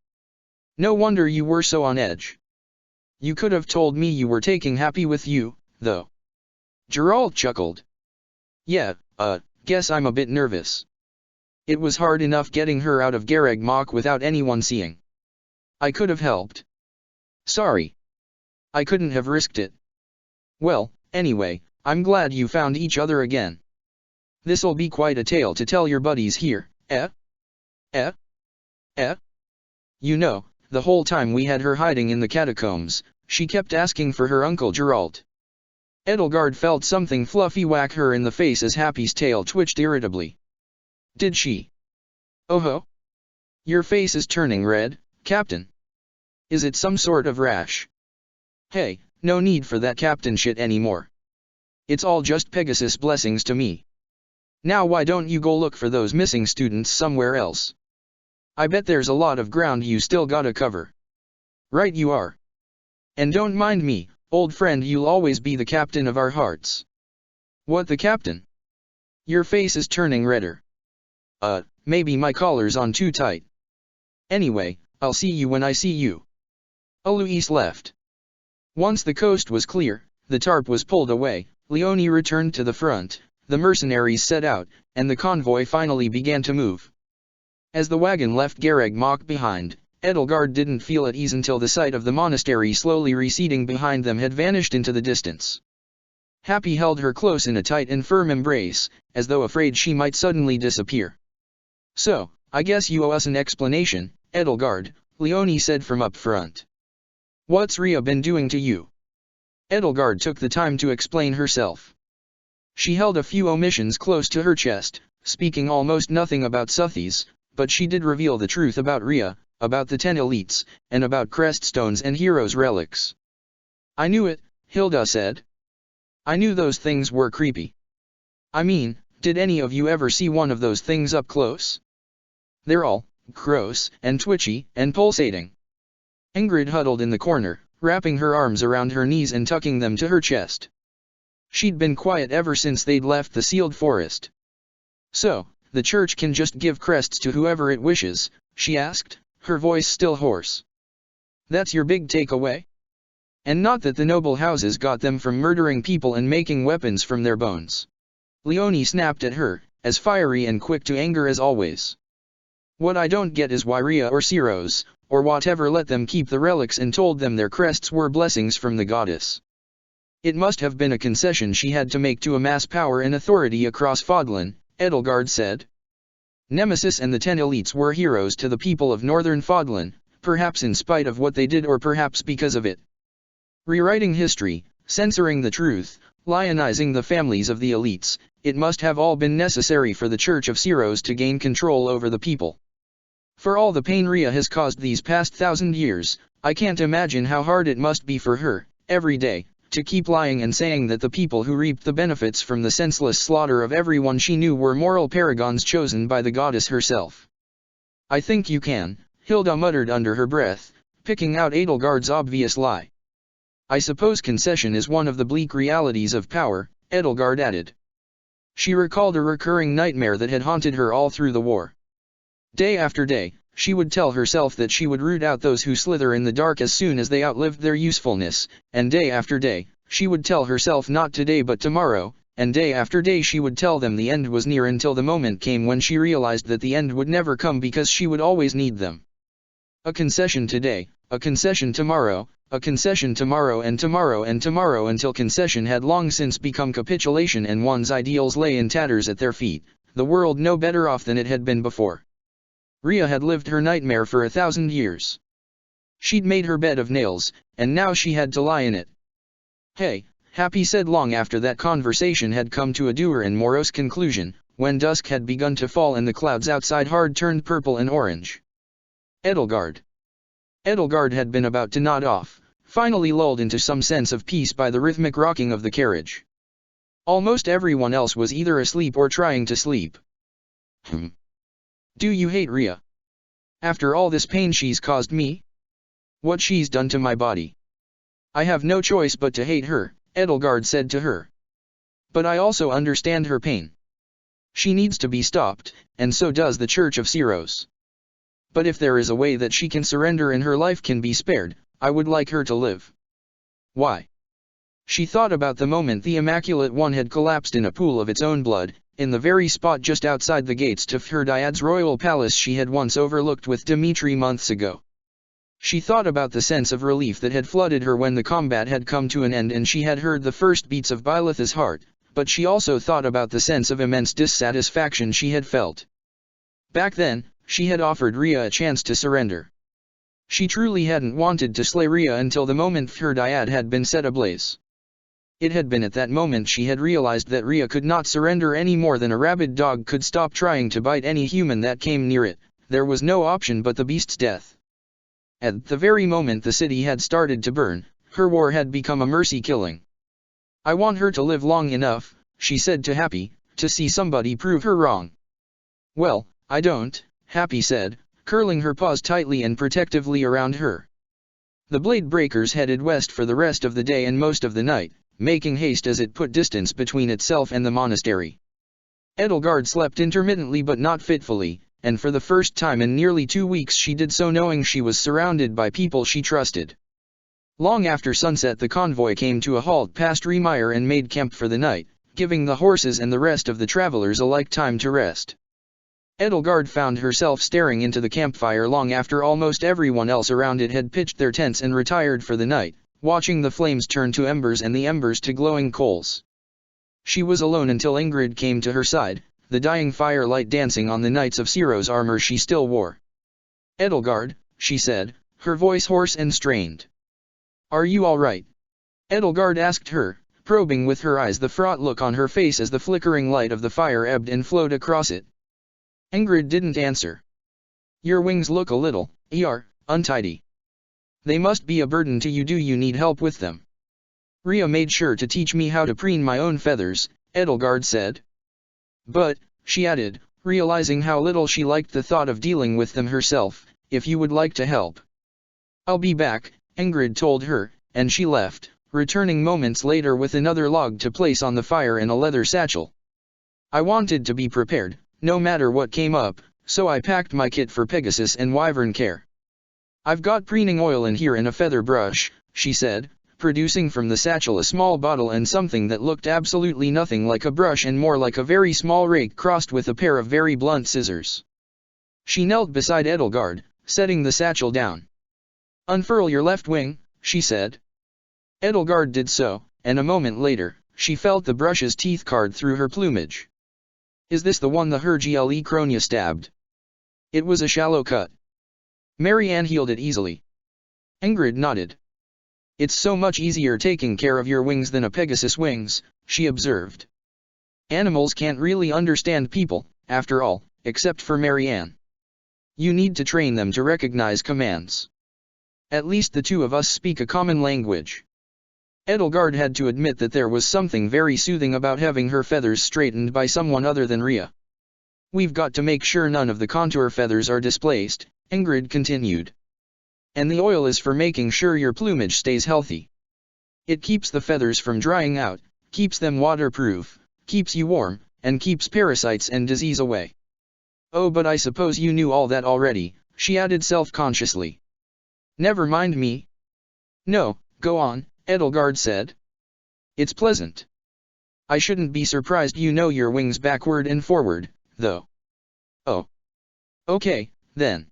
No wonder you were so on edge. You could have told me you were taking Happy with you, though. Geralt chuckled. Yeah, guess I'm a bit nervous. It was hard enough getting her out of Garreg Mach without anyone seeing. I could have helped. Sorry. I couldn't have risked it. Well, anyway, I'm glad you found each other again. This'll be quite a tale to tell your buddies here, eh? Eh? Eh? You know, the whole time we had her hiding in the catacombs, she kept asking for her Uncle Geralt. Edelgard felt something fluffy whack her in the face as Happy's tail twitched irritably. Did she? Oh-ho? Your face is turning red, Captain. Is it some sort of rash? Hey, no need for that captain shit anymore. It's all just Pegasus blessings to me. Now why don't you go look for those missing students somewhere else? I bet there's a lot of ground you still gotta cover. Right you are. And don't mind me, old friend, you'll always be the captain of our hearts. What, the captain? Your face is turning redder. Maybe my collar's on too tight. Anyway, I'll see you when I see you. Alois left. Once the coast was clear, the tarp was pulled away, Leonie returned to the front, the mercenaries set out, and the convoy finally began to move. As the wagon left Garreg Mach behind, Edelgard didn't feel at ease until the sight of the monastery slowly receding behind them had vanished into the distance. Happy held her close in a tight and firm embrace, as though afraid she might suddenly disappear. So, I guess you owe us an explanation, Edelgard, Leonie said from up front. What's Rhea been doing to you? Edelgard took the time to explain herself. She held a few omissions close to her chest, speaking almost nothing about Suthies, but she did reveal the truth about Rhea, about the 10 elites, and about Creststones and Heroes' relics. I knew it, Hilda said. I knew those things were creepy. I mean, did any of you ever see one of those things up close? They're all gross and twitchy and pulsating. Ingrid huddled in the corner, wrapping her arms around her knees and tucking them to her chest. She'd been quiet ever since they'd left the sealed forest. So, the church can just give crests to whoever it wishes, she asked, her voice still hoarse. That's your big takeaway? And not that the noble houses got them from murdering people and making weapons from their bones. Leonie snapped at her, as fiery and quick to anger as always. What I don't get is why Rhea or Siros, or whatever, let them keep the relics and told them their crests were blessings from the goddess. It must have been a concession she had to make to amass power and authority across Fodlan, Edelgard said. Nemesis and the 10 elites were heroes to the people of northern Fodlan, perhaps in spite of what they did or perhaps because of it. Rewriting history, censoring the truth, lionizing the families of the elites, it must have all been necessary for the Church of Siros to gain control over the people. For all the pain Rhea has caused these past 1,000 years, I can't imagine how hard it must be for her, every day, to keep lying and saying that the people who reaped the benefits from the senseless slaughter of everyone she knew were moral paragons chosen by the goddess herself. I think you can, Hilda muttered under her breath, picking out Edelgard's obvious lie. I suppose concession is one of the bleak realities of power, Edelgard added. She recalled a recurring nightmare that had haunted her all through the war. Day after day, she would tell herself that she would root out those who slither in the dark as soon as they outlived their usefulness, and day after day, she would tell herself not today but tomorrow, and day after day she would tell them the end was near until the moment came when she realized that the end would never come because she would always need them. A concession today, a concession tomorrow, a concession tomorrow and tomorrow and tomorrow until concession had long since become capitulation and one's ideals lay in tatters at their feet, the world no better off than it had been before. Rhea had lived her nightmare for 1,000 years. She'd made her bed of nails, and now she had to lie in it. Hey, Happy said long after that conversation had come to a dour and morose conclusion, when dusk had begun to fall and the clouds outside hard turned purple and orange. Edelgard. Edelgard had been about to nod off, finally lulled into some sense of peace by the rhythmic rocking of the carriage. Almost everyone else was either asleep or trying to sleep. Do you hate Rhea? After all this pain she's caused me? What she's done to my body? I have no choice but to hate her, Edelgard said to her. But I also understand her pain. She needs to be stopped, and so does the Church of Syros. But if there is a way that she can surrender and her life can be spared, I would like her to live. Why? She thought about the moment the Immaculate One had collapsed in a pool of its own blood, in the very spot just outside the gates to Fhirdiad's royal palace she had once overlooked with Dimitri months ago. She thought about the sense of relief that had flooded her when the combat had come to an end and she had heard the first beats of Bylitha's heart, but she also thought about the sense of immense dissatisfaction she had felt. Back then, she had offered Rhea a chance to surrender. She truly hadn't wanted to slay Rhea until the moment Fhirdiad had been set ablaze. It had been at that moment she had realized that Rhea could not surrender any more than a rabid dog could stop trying to bite any human that came near it. There was no option but the beast's death. At the very moment the city had started to burn, her war had become a mercy killing. I want her to live long enough, she said to Happy, to see somebody prove her wrong. Well, I don't, Happy said, curling her paws tightly and protectively around her. The Blade Breakers headed west for the rest of the day and most of the night, making haste as it put distance between itself and the monastery. Edelgard slept intermittently but not fitfully, and for the first time in nearly 2 weeks she did so knowing she was surrounded by people she trusted. Long after sunset the convoy came to a halt past Remire and made camp for the night, giving the horses and the rest of the travelers alike time to rest. Edelgard found herself staring into the campfire long after almost everyone else around it had pitched their tents and retired for the night, watching the flames turn to embers and the embers to glowing coals. She was alone until Ingrid came to her side, the dying firelight dancing on the Knights of Syros armor she still wore. Edelgard, she said, her voice hoarse and strained. Are you all right? Edelgard asked her, probing with her eyes the fraught look on her face as the flickering light of the fire ebbed and flowed across it. Ingrid didn't answer. Your wings look a little, untidy. They must be a burden to you. Do you need help with them? Rhea made sure to teach me how to preen my own feathers, Edelgard said. But, she added, realizing how little she liked the thought of dealing with them herself, if you would like to help. I'll be back, Ingrid told her, and she left, returning moments later with another log to place on the fire and a leather satchel. I wanted to be prepared, no matter what came up, so I packed my kit for Pegasus and Wyvern care. I've got preening oil in here and a feather brush, she said, producing from the satchel a small bottle and something that looked absolutely nothing like a brush and more like a very small rake crossed with a pair of very blunt scissors. She knelt beside Edelgard, setting the satchel down. Unfurl your left wing, she said. Edelgard did so, and a moment later, she felt the brush's teeth card through her plumage. Is this the one the Hergle Cronia stabbed? It was a shallow cut. Marianne healed it easily. Ingrid nodded. It's so much easier taking care of your wings than a Pegasus wings, she observed. Animals can't really understand people, after all, except for Marianne. You need to train them to recognize commands. At least the two of us speak a common language. Edelgard had to admit that there was something very soothing about having her feathers straightened by someone other than Rhea. We've got to make sure none of the contour feathers are displaced, Ingrid continued. And the oil is for making sure your plumage stays healthy. It keeps the feathers from drying out, keeps them waterproof, keeps you warm, and keeps parasites and disease away. Oh, but I suppose you knew all that already, she added self-consciously. Never mind me. No, go on, Edelgard said. It's pleasant. I shouldn't be surprised you know your wings backward and forward, though. Oh. Okay, then.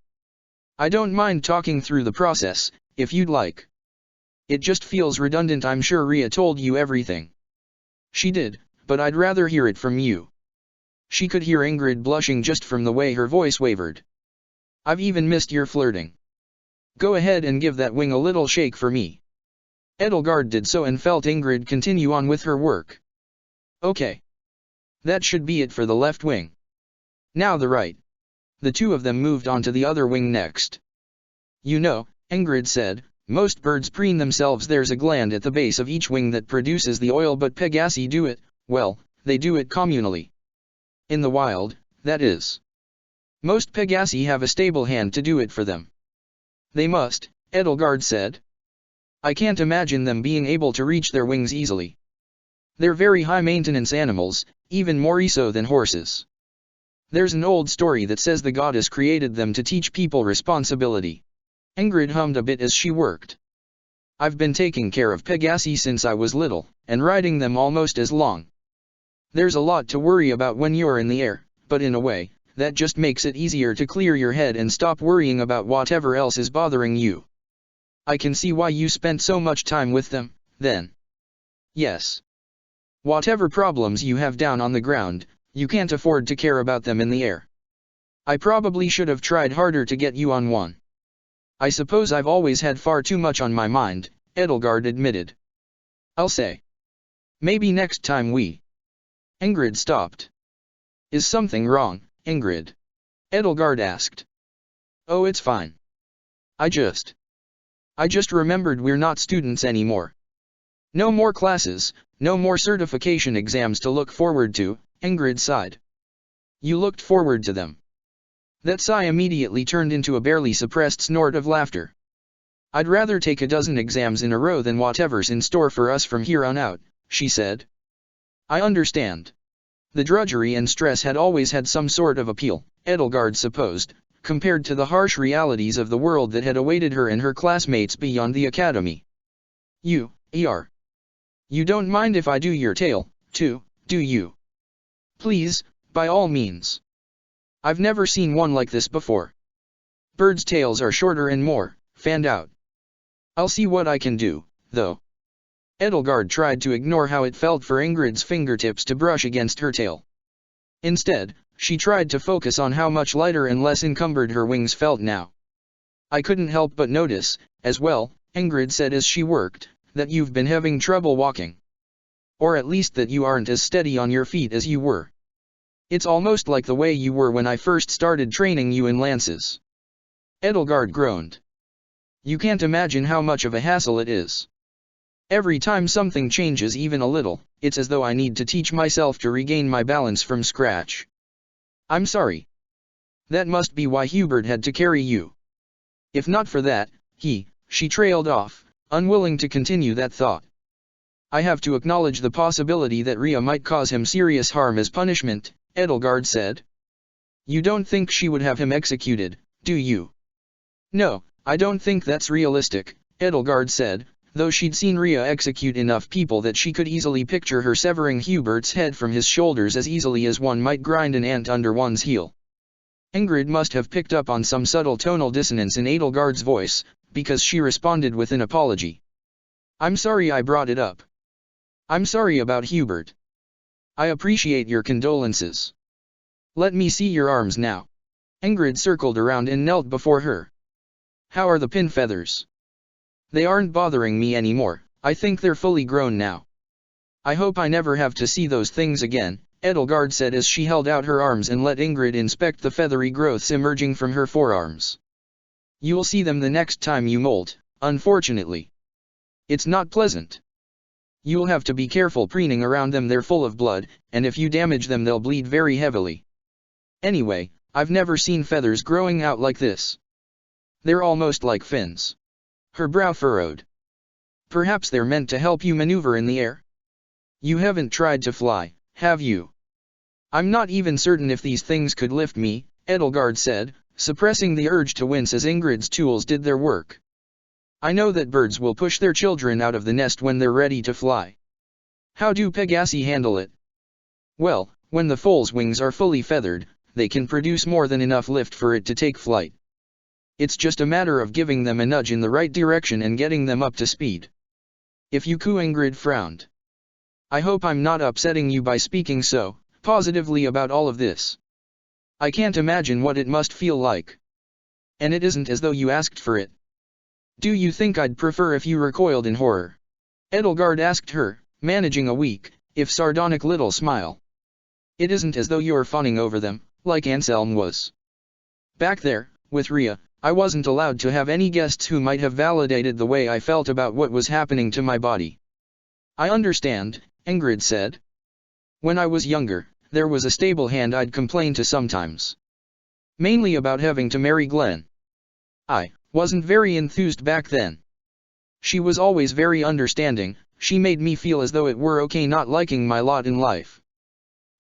I don't mind talking through the process, if you'd like. It just feels redundant. I'm sure Rhea told you everything. She did, but I'd rather hear it from you. She could hear Ingrid blushing just from the way her voice wavered. I've even missed your flirting. Go ahead and give that wing a little shake for me. Edelgard did so and felt Ingrid continue on with her work. Okay. That should be it for the left wing. Now the right. The two of them moved on to the other wing next. You know, Ingrid said, most birds preen themselves. There's a gland at the base of each wing that produces the oil, but Pegasi do it, well, they do it communally. In the wild, that is. Most Pegasi have a stable hand to do it for them. They must, Edelgard said. I can't imagine them being able to reach their wings easily. They're very high-maintenance animals, even more so than horses. There's an old story that says the goddess created them to teach people responsibility. Ingrid hummed a bit as she worked. I've been taking care of Pegasi since I was little, and riding them almost as long. There's a lot to worry about when you're in the air, but in a way, that just makes it easier to clear your head and stop worrying about whatever else is bothering you. I can see why you spent so much time with them, then. Yes. Whatever problems you have down on the ground, you can't afford to care about them in the air. I probably should have tried harder to get you on one. I suppose I've always had far too much on my mind, Edelgard admitted. I'll say. Maybe next time we. Ingrid stopped. Is something wrong, Ingrid? Edelgard asked. Oh, it's fine. I just remembered we're not students anymore. No more classes, no more certification exams to look forward to, Ingrid sighed. You looked forward to them. That sigh immediately turned into a barely suppressed snort of laughter. I'd rather take a dozen exams in a row than whatever's in store for us from here on out, she said. I understand. The drudgery and stress had always had some sort of appeal, Edelgard supposed, compared to the harsh realities of the world that had awaited her and her classmates beyond the academy. You don't mind if I do your tail, too, do you? Please, by all means. I've never seen one like this before. Birds' tails are shorter and more fanned out. I'll see what I can do, though. Edelgard tried to ignore how it felt for Ingrid's fingertips to brush against her tail. Instead, she tried to focus on how much lighter and less encumbered her wings felt now. I couldn't help but notice, as well, Ingrid said as she worked, that you've been having trouble walking. Or at least that you aren't as steady on your feet as you were. It's almost like the way you were when I first started training you in lances. Edelgard groaned. You can't imagine how much of a hassle it is. Every time something changes even a little, it's as though I need to teach myself to regain my balance from scratch. I'm sorry. That must be why Hubert had to carry you. If not for that, she trailed off, unwilling to continue that thought. I have to acknowledge the possibility that Rhea might cause him serious harm as punishment, Edelgard said. You don't think she would have him executed, do you? No, I don't think that's realistic, Edelgard said, though she'd seen Rhea execute enough people that she could easily picture her severing Hubert's head from his shoulders as easily as one might grind an ant under one's heel. Ingrid must have picked up on some subtle tonal dissonance in Edelgard's voice, because she responded with an apology. I'm sorry I brought it up. I'm sorry about Hubert. I appreciate your condolences. Let me see your arms now. Ingrid circled around and knelt before her. How are the pin feathers? They aren't bothering me anymore, I think they're fully grown now. I hope I never have to see those things again, Edelgard said as she held out her arms and let Ingrid inspect the feathery growths emerging from her forearms. You'll see them the next time you molt, unfortunately. It's not pleasant. You'll have to be careful preening around them. They're full of blood, and if you damage them they'll bleed very heavily. Anyway, I've never seen feathers growing out like this. They're almost like fins. Her brow furrowed. Perhaps they're meant to help you maneuver in the air? You haven't tried to fly, have you? I'm not even certain if these things could lift me, Edelgard said, suppressing the urge to wince as Ingrid's tools did their work. I know that birds will push their children out of the nest when they're ready to fly. How do Pegasi handle it? Well, when the foal's wings are fully feathered, they can produce more than enough lift for it to take flight. It's just a matter of giving them a nudge in the right direction and getting them up to speed. If you coo, Ingrid frowned. I hope I'm not upsetting you by speaking so positively about all of this. I can't imagine what it must feel like. And it isn't as though you asked for it. Do you think I'd prefer if you recoiled in horror? Edelgard asked her, managing a weak, if sardonic little smile. It isn't as though you're fawning over them, like Anselm was. Back there, with Rhea, I wasn't allowed to have any guests who might have validated the way I felt about what was happening to my body. I understand, Ingrid said. When I was younger, there was a stable hand I'd complain to sometimes. Mainly about having to marry Glenn. I wasn't very enthused back then. She was always very understanding, she made me feel as though it were okay not liking my lot in life.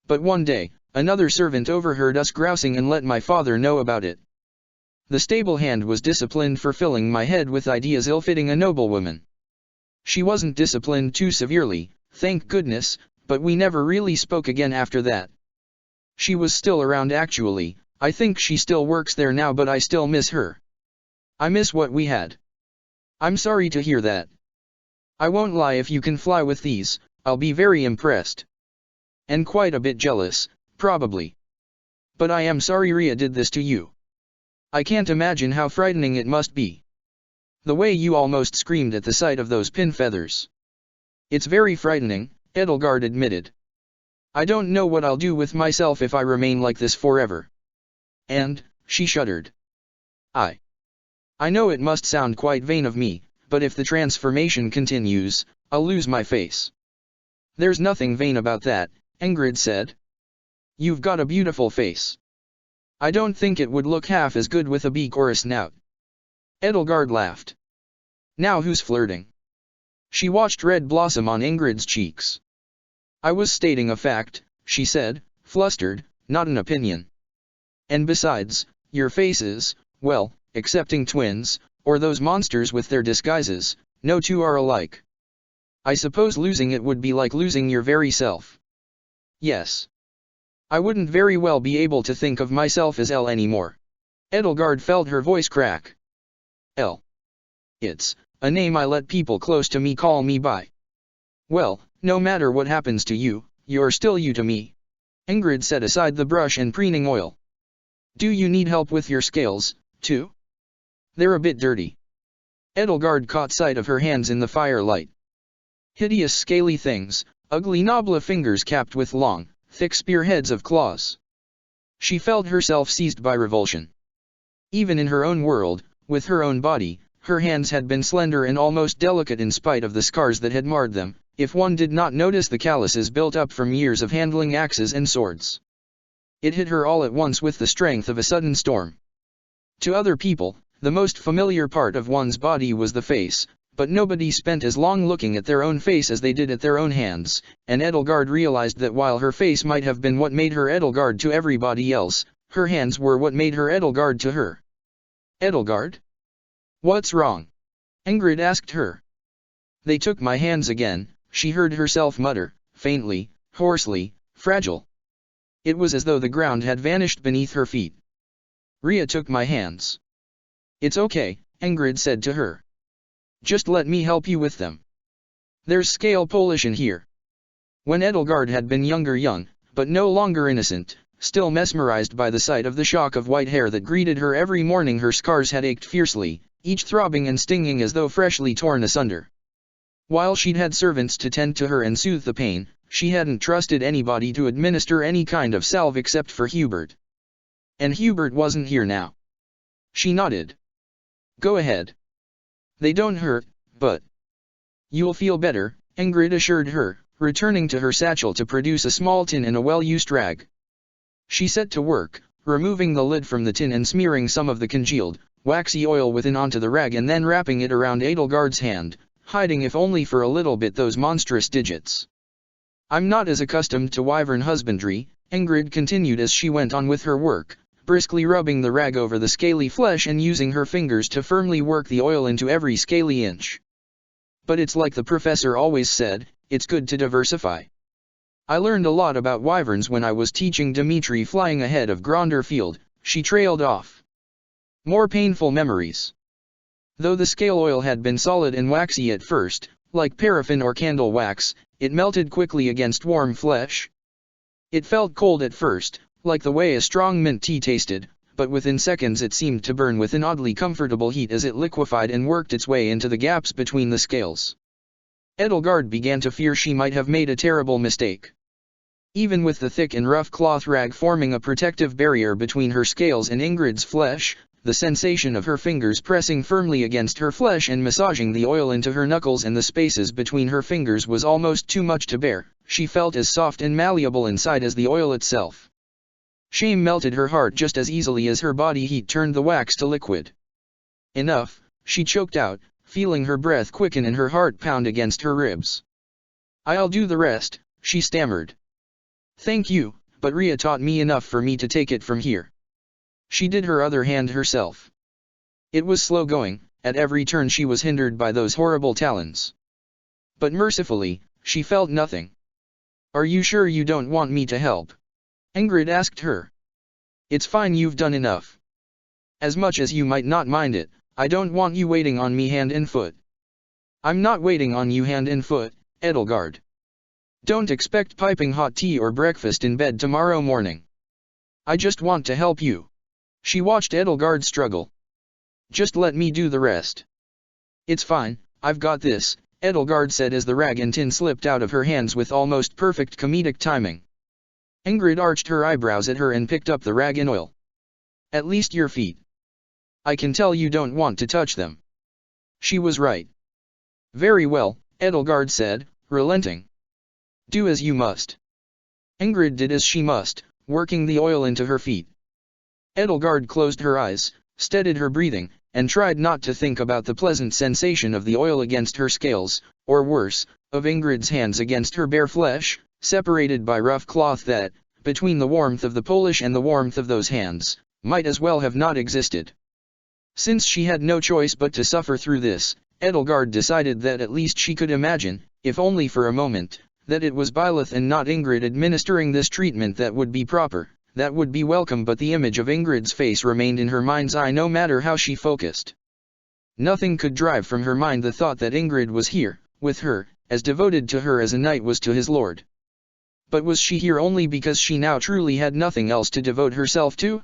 But one day, another servant overheard us grousing and let my father know about it. The stable hand was disciplined for filling my head with ideas ill-fitting a noblewoman. She wasn't disciplined too severely, thank goodness, but we never really spoke again after that. She was still around actually, I think she still works there now, but I still miss her. I miss what we had. I'm sorry to hear that. I won't lie, if you can fly with these, I'll be very impressed. And quite a bit jealous, probably. But I am sorry Rhea did this to you. I can't imagine how frightening it must be. The way you almost screamed at the sight of those pin feathers. It's very frightening, Edelgard admitted. I don't know what I'll do with myself if I remain like this forever. And, she shuddered. I know it must sound quite vain of me, but if the transformation continues, I'll lose my face. There's nothing vain about that, Ingrid said. You've got a beautiful face. I don't think it would look half as good with a beak or a snout. Edelgard laughed. Now who's flirting? She watched red blossom on Ingrid's cheeks. I was stating a fact, she said, flustered, not an opinion. And besides, your faces, well, excepting twins, or those monsters with their disguises, no two are alike. I suppose losing it would be like losing your very self. Yes. I wouldn't very well be able to think of myself as Elle anymore. Edelgard felt her voice crack. Elle. It's a name I let people close to me call me by. Well, no matter what happens to you, you're still you to me. Ingrid set aside the brush and preening oil. Do you need help with your scales, too? They're a bit dirty. Edelgard caught sight of her hands in the firelight. Hideous scaly things, ugly knobbly fingers capped with long, thick spearheads of claws. She felt herself seized by revulsion. Even in her own world, with her own body, her hands had been slender and almost delicate in spite of the scars that had marred them, if one did not notice the calluses built up from years of handling axes and swords. It hit her all at once with the strength of a sudden storm. To other people, the most familiar part of one's body was the face, but nobody spent as long looking at their own face as they did at their own hands, and Edelgard realized that while her face might have been what made her Edelgard to everybody else, her hands were what made her Edelgard to her. Edelgard? What's wrong? Ingrid asked her. They took my hands again, she heard herself mutter, faintly, hoarsely, fragile. It was as though the ground had vanished beneath her feet. Rhea took my hands. It's okay, Ingrid said to her. Just let me help you with them. There's scale polish in here. When Edelgard had been young, but no longer innocent, still mesmerized by the sight of the shock of white hair that greeted her every morning, her scars had ached fiercely, each throbbing and stinging as though freshly torn asunder. While she'd had servants to tend to her and soothe the pain, she hadn't trusted anybody to administer any kind of salve except for Hubert. And Hubert wasn't here now. She nodded. Go ahead. They don't hurt, but you'll feel better, Ingrid assured her, returning to her satchel to produce a small tin and a well-used rag. She set to work, removing the lid from the tin and smearing some of the congealed, waxy oil within onto the rag and then wrapping it around Edelgard's hand, hiding if only for a little bit those monstrous digits. I'm not as accustomed to wyvern husbandry, Ingrid continued as she went on with her work, briskly rubbing the rag over the scaly flesh and using her fingers to firmly work the oil into every scaly inch. But it's like the professor always said, it's good to diversify. I learned a lot about wyverns when I was teaching Dimitri flying ahead of Gronder Field, she trailed off. More painful memories. Though the scale oil had been solid and waxy at first, like paraffin or candle wax, it melted quickly against warm flesh. It felt cold at first, like the way a strong mint tea tasted, but within seconds it seemed to burn with an oddly comfortable heat as it liquefied and worked its way into the gaps between the scales. Edelgard began to fear she might have made a terrible mistake. Even with the thick and rough cloth rag forming a protective barrier between her scales and Ingrid's flesh, the sensation of her fingers pressing firmly against her flesh and massaging the oil into her knuckles and the spaces between her fingers was almost too much to bear. She felt as soft and malleable inside as the oil itself. Shame melted her heart just as easily as her body heat turned the wax to liquid. Enough, she choked out, feeling her breath quicken and her heart pound against her ribs. I'll do the rest, she stammered. Thank you, but Rhea taught me enough for me to take it from here. She did her other hand herself. It was slow going, at every turn she was hindered by those horrible talons. But mercifully, she felt nothing. Are you sure you don't want me to help? Ingrid asked her. It's fine, you've done enough. As much as you might not mind it, I don't want you waiting on me hand and foot. I'm not waiting on you hand and foot, Edelgard. Don't expect piping hot tea or breakfast in bed tomorrow morning. I just want to help you. She watched Edelgard struggle. Just let me do the rest. It's fine, I've got this, Edelgard said as the rag and tin slipped out of her hands with almost perfect comedic timing. Ingrid arched her eyebrows at her and picked up the rag and oil. At least your feet. I can tell you don't want to touch them. She was right. Very well, Edelgard said, relenting. Do as you must. Ingrid did as she must, working the oil into her feet. Edelgard closed her eyes, steadied her breathing, and tried not to think about the pleasant sensation of the oil against her scales, or worse, of Ingrid's hands against her bare flesh, separated by rough cloth that, between the warmth of the Polish and the warmth of those hands, might as well have not existed. Since she had no choice but to suffer through this, Edelgard decided that at least she could imagine, if only for a moment, that it was Byleth and not Ingrid administering this treatment that would be proper, that would be welcome, but the image of Ingrid's face remained in her mind's eye no matter how she focused. Nothing could drive from her mind the thought that Ingrid was here, with her, as devoted to her as a knight was to his lord. But was she here only because she now truly had nothing else to devote herself to?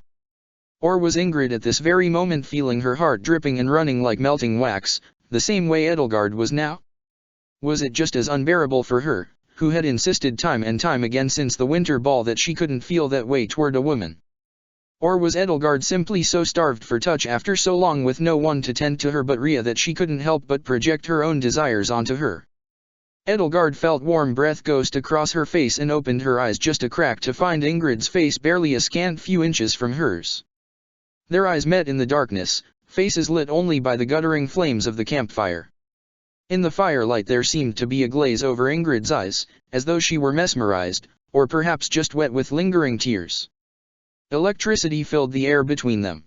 Or was Ingrid at this very moment feeling her heart dripping and running like melting wax, the same way Edelgard was now? Was it just as unbearable for her, who had insisted time and time again since the winter ball that she couldn't feel that way toward a woman? Or was Edelgard simply so starved for touch after so long with no one to tend to her but Rhea that she couldn't help but project her own desires onto her? Edelgard felt warm breath ghost across her face and opened her eyes just a crack to find Ingrid's face barely a scant few inches from hers. Their eyes met in the darkness, faces lit only by the guttering flames of the campfire. In the firelight there seemed to be a glaze over Ingrid's eyes, as though she were mesmerized, or perhaps just wet with lingering tears. Electricity filled the air between them.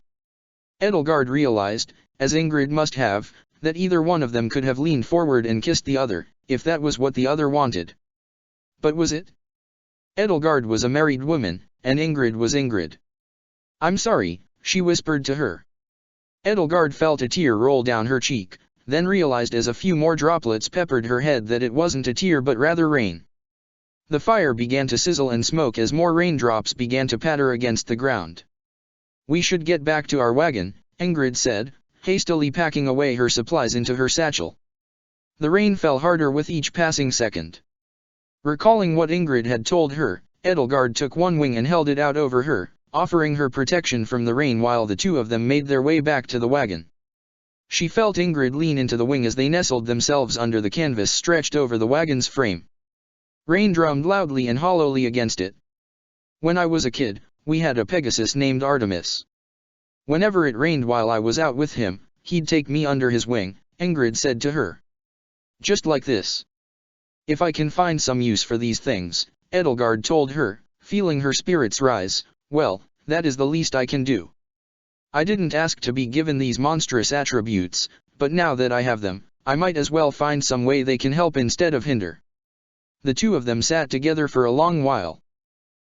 Edelgard realized, as Ingrid must have, that either one of them could have leaned forward and kissed the other, if that was what the other wanted. But was it? Edelgard was a married woman, and Ingrid was Ingrid. I'm sorry, she whispered to her. Edelgard felt a tear roll down her cheek, then realized as a few more droplets peppered her head that it wasn't a tear but rather rain. The fire began to sizzle and smoke as more raindrops began to patter against the ground. We should get back to our wagon, Ingrid said, hastily packing away her supplies into her satchel. The rain fell harder with each passing second. Recalling what Ingrid had told her, Edelgard took one wing and held it out over her, offering her protection from the rain while the two of them made their way back to the wagon. She felt Ingrid lean into the wing as they nestled themselves under the canvas stretched over the wagon's frame. Rain drummed loudly and hollowly against it. When I was a kid, we had a Pegasus named Artemis. Whenever it rained while I was out with him, he'd take me under his wing, Ingrid said to her. Just like this. If I can find some use for these things, Edelgard told her, feeling her spirits rise, well, that is the least I can do. I didn't ask to be given these monstrous attributes, but now that I have them, I might as well find some way they can help instead of hinder. The two of them sat together for a long while.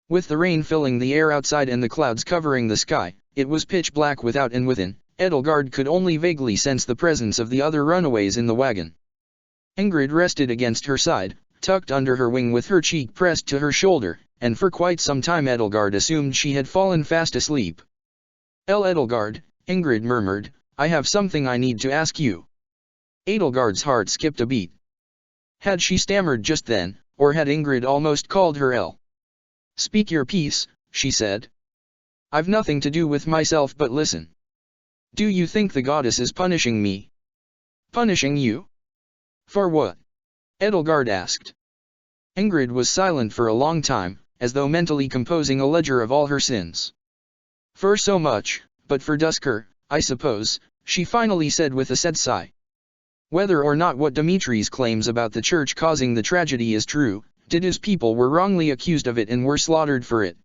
With the rain filling the air outside and the clouds covering the sky, it was pitch black without and within. Edelgard could only vaguely sense the presence of the other runaways in the wagon. Ingrid rested against her side, tucked under her wing with her cheek pressed to her shoulder, and for quite some time Edelgard assumed she had fallen fast asleep. Edelgard, Ingrid murmured, I have something I need to ask you. Edelgard's heart skipped a beat. Had she stammered just then, or had Ingrid almost called her El? Speak your piece, she said. I've nothing to do with myself but listen. Do you think the goddess is punishing me? Punishing you? For what? Edelgard asked. Ingrid was silent for a long time, as though mentally composing a ledger of all her sins. For so much, but for Duskur, I suppose, she finally said with a sad sigh. Whether or not what Dimitri's claims about the church causing the tragedy is true, Didu's people were wrongly accused of it and were slaughtered for it.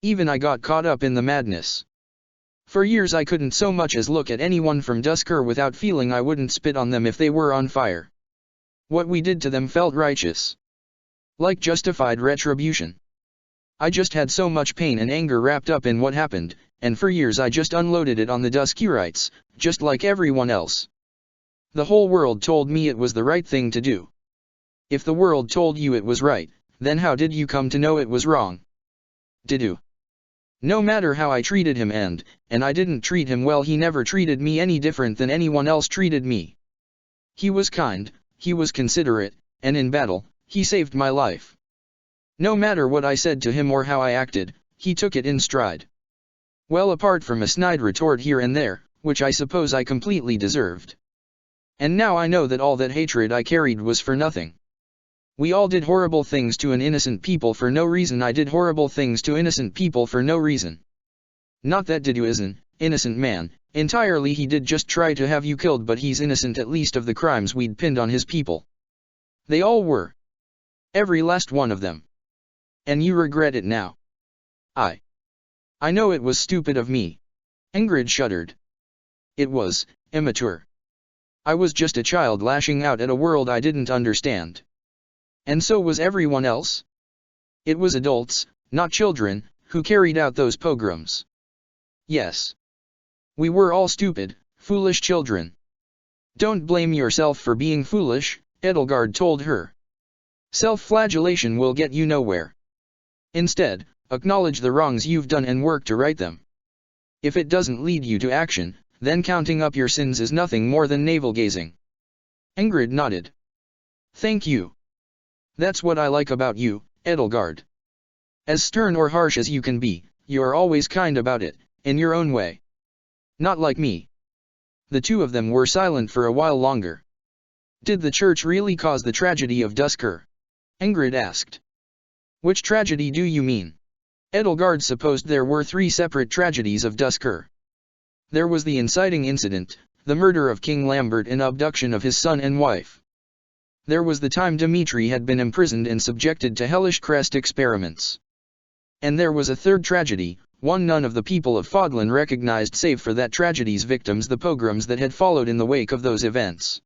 Even I got caught up in the madness. For years I couldn't so much as look at anyone from Duskur without feeling I wouldn't spit on them if they were on fire. What we did to them felt righteous. Like justified retribution. I just had so much pain and anger wrapped up in what happened, and for years I just unloaded it on the Duskurites, just like everyone else. The whole world told me it was the right thing to do. If the world told you it was right, then how did you come to know it was wrong? Didu. No matter how I treated him and I didn't treat him well, he never treated me any different than anyone else treated me. He was kind, he was considerate, and in battle, he saved my life. No matter what I said to him or how I acted, he took it in stride. Well, apart from a snide retort here and there, which I suppose I completely deserved. And now I know that all that hatred I carried was for nothing. We all did horrible things to an innocent people for no reason. I did horrible things to innocent people for no reason. Not that Didu is an innocent man, entirely. He did just try to have you killed, but he's innocent at least of the crimes we'd pinned on his people. They all were. Every last one of them. And you regret it now. I know it was stupid of me. Ingrid shuddered. It was immature. I was just a child lashing out at a world I didn't understand. And so was everyone else. It was adults, not children, who carried out those pogroms. Yes. We were all stupid, foolish children. Don't blame yourself for being foolish, Edelgard told her. Self-flagellation will get you nowhere. Instead, acknowledge the wrongs you've done and work to right them. If it doesn't lead you to action, then counting up your sins is nothing more than navel-gazing. Ingrid nodded. Thank you. That's what I like about you, Edelgard. As stern or harsh as you can be, you're always kind about it, in your own way. Not like me. The two of them were silent for a while longer. Did the church really cause the tragedy of Duskur? Ingrid asked. Which tragedy do you mean? Edelgard supposed there were 3 separate tragedies of Duskur. There was the inciting incident, the murder of King Lambert and abduction of his son and wife. There was the time Dimitri had been imprisoned and subjected to hellish crest experiments. And there was a 3rd tragedy, one none of the people of Fodlan recognized save for that tragedy's victims, the pogroms that had followed in the wake of those events.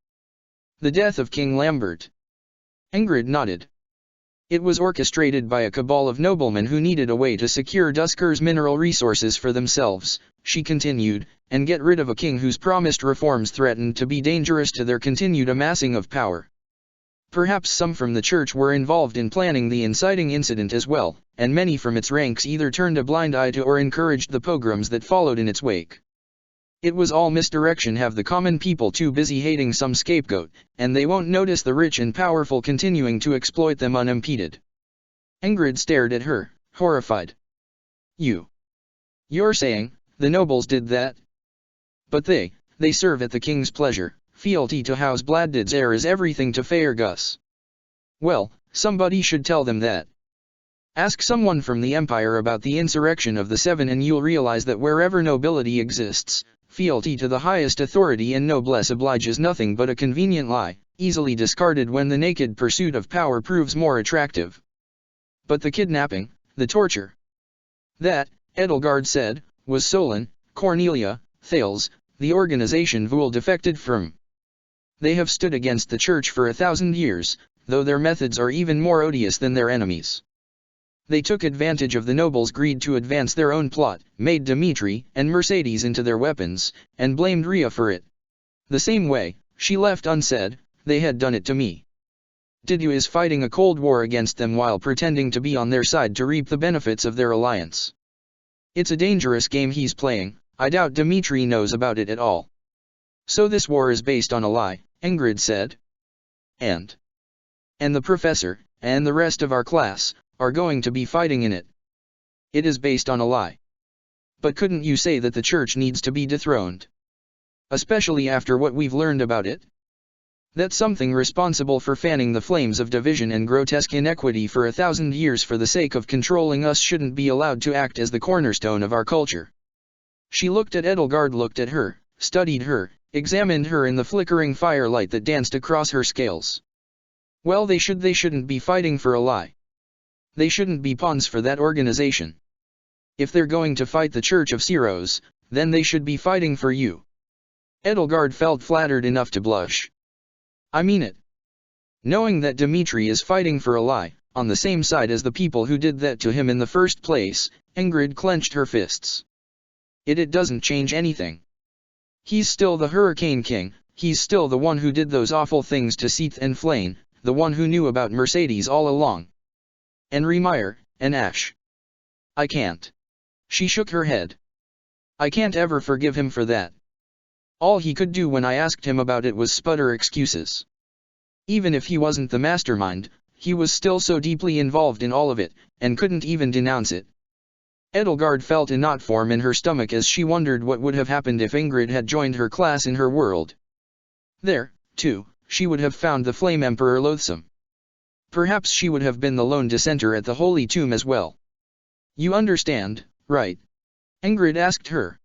The death of King Lambert. Ingrid nodded. It was orchestrated by a cabal of noblemen who needed a way to secure Duskur's mineral resources for themselves, she continued, and get rid of a king whose promised reforms threatened to be dangerous to their continued amassing of power. Perhaps some from the church were involved in planning the inciting incident as well, and many from its ranks either turned a blind eye to or encouraged the pogroms that followed in its wake. It was all misdirection. Have the common people too busy hating some scapegoat, and they won't notice the rich and powerful continuing to exploit them unimpeded. Ingrid stared at her, horrified. You're saying, the nobles did that? But they serve at the king's pleasure. Fealty to House Bladud's heir is everything to Faerghus. Well, somebody should tell them that. Ask someone from the Empire about the insurrection of the 7 and you'll realize that wherever nobility exists, fealty to the highest authority and noblesse oblige is nothing but a convenient lie, easily discarded when the naked pursuit of power proves more attractive. But the kidnapping, the torture. That, Edelgard said, was Solon, Cornelia, Thales, the organization Vul defected from. They have stood against the church for 1,000 years, though their methods are even more odious than their enemies. They took advantage of the nobles' greed to advance their own plot, made Dimitri and Mercedes into their weapons, and blamed Rhea for it. The same way, she left unsaid, they had done it to me. Didu is fighting a cold war against them while pretending to be on their side to reap the benefits of their alliance. It's a dangerous game he's playing. I doubt Dimitri knows about it at all. So this war is based on a lie, Ingrid said. And the professor, and the rest of our class, are going to be fighting in it. It is based on a lie. But couldn't you say that the church needs to be dethroned? Especially after what we've learned about it? That something responsible for fanning the flames of division and grotesque inequity for 1,000 years for the sake of controlling us shouldn't be allowed to act as the cornerstone of our culture. She looked at Edelgard, looked at her, studied her, examined her in the flickering firelight that danced across her scales. Well, they shouldn't be fighting for a lie. They shouldn't be pawns for that organization. If they're going to fight the Church of Ceros, then they should be fighting for you. Edelgard felt flattered enough to blush. I mean it. Knowing that Dimitri is fighting for a lie, on the same side as the people who did that to him in the first place, Ingrid clenched her fists. It doesn't change anything. He's still the Hurricane King, he's still the one who did those awful things to Seath and Flane, the one who knew about Mercedes all along. And Riemeyer, and Ash. I can't. She shook her head. I can't ever forgive him for that. All he could do when I asked him about it was sputter excuses. Even if he wasn't the mastermind, he was still so deeply involved in all of it, and couldn't even denounce it. Edelgard felt a knot form in her stomach as she wondered what would have happened if Ingrid had joined her class in her world. There, too, she would have found the Flame Emperor loathsome. Perhaps she would have been the lone dissenter at the Holy Tomb as well. You understand, right? Ingrid asked her.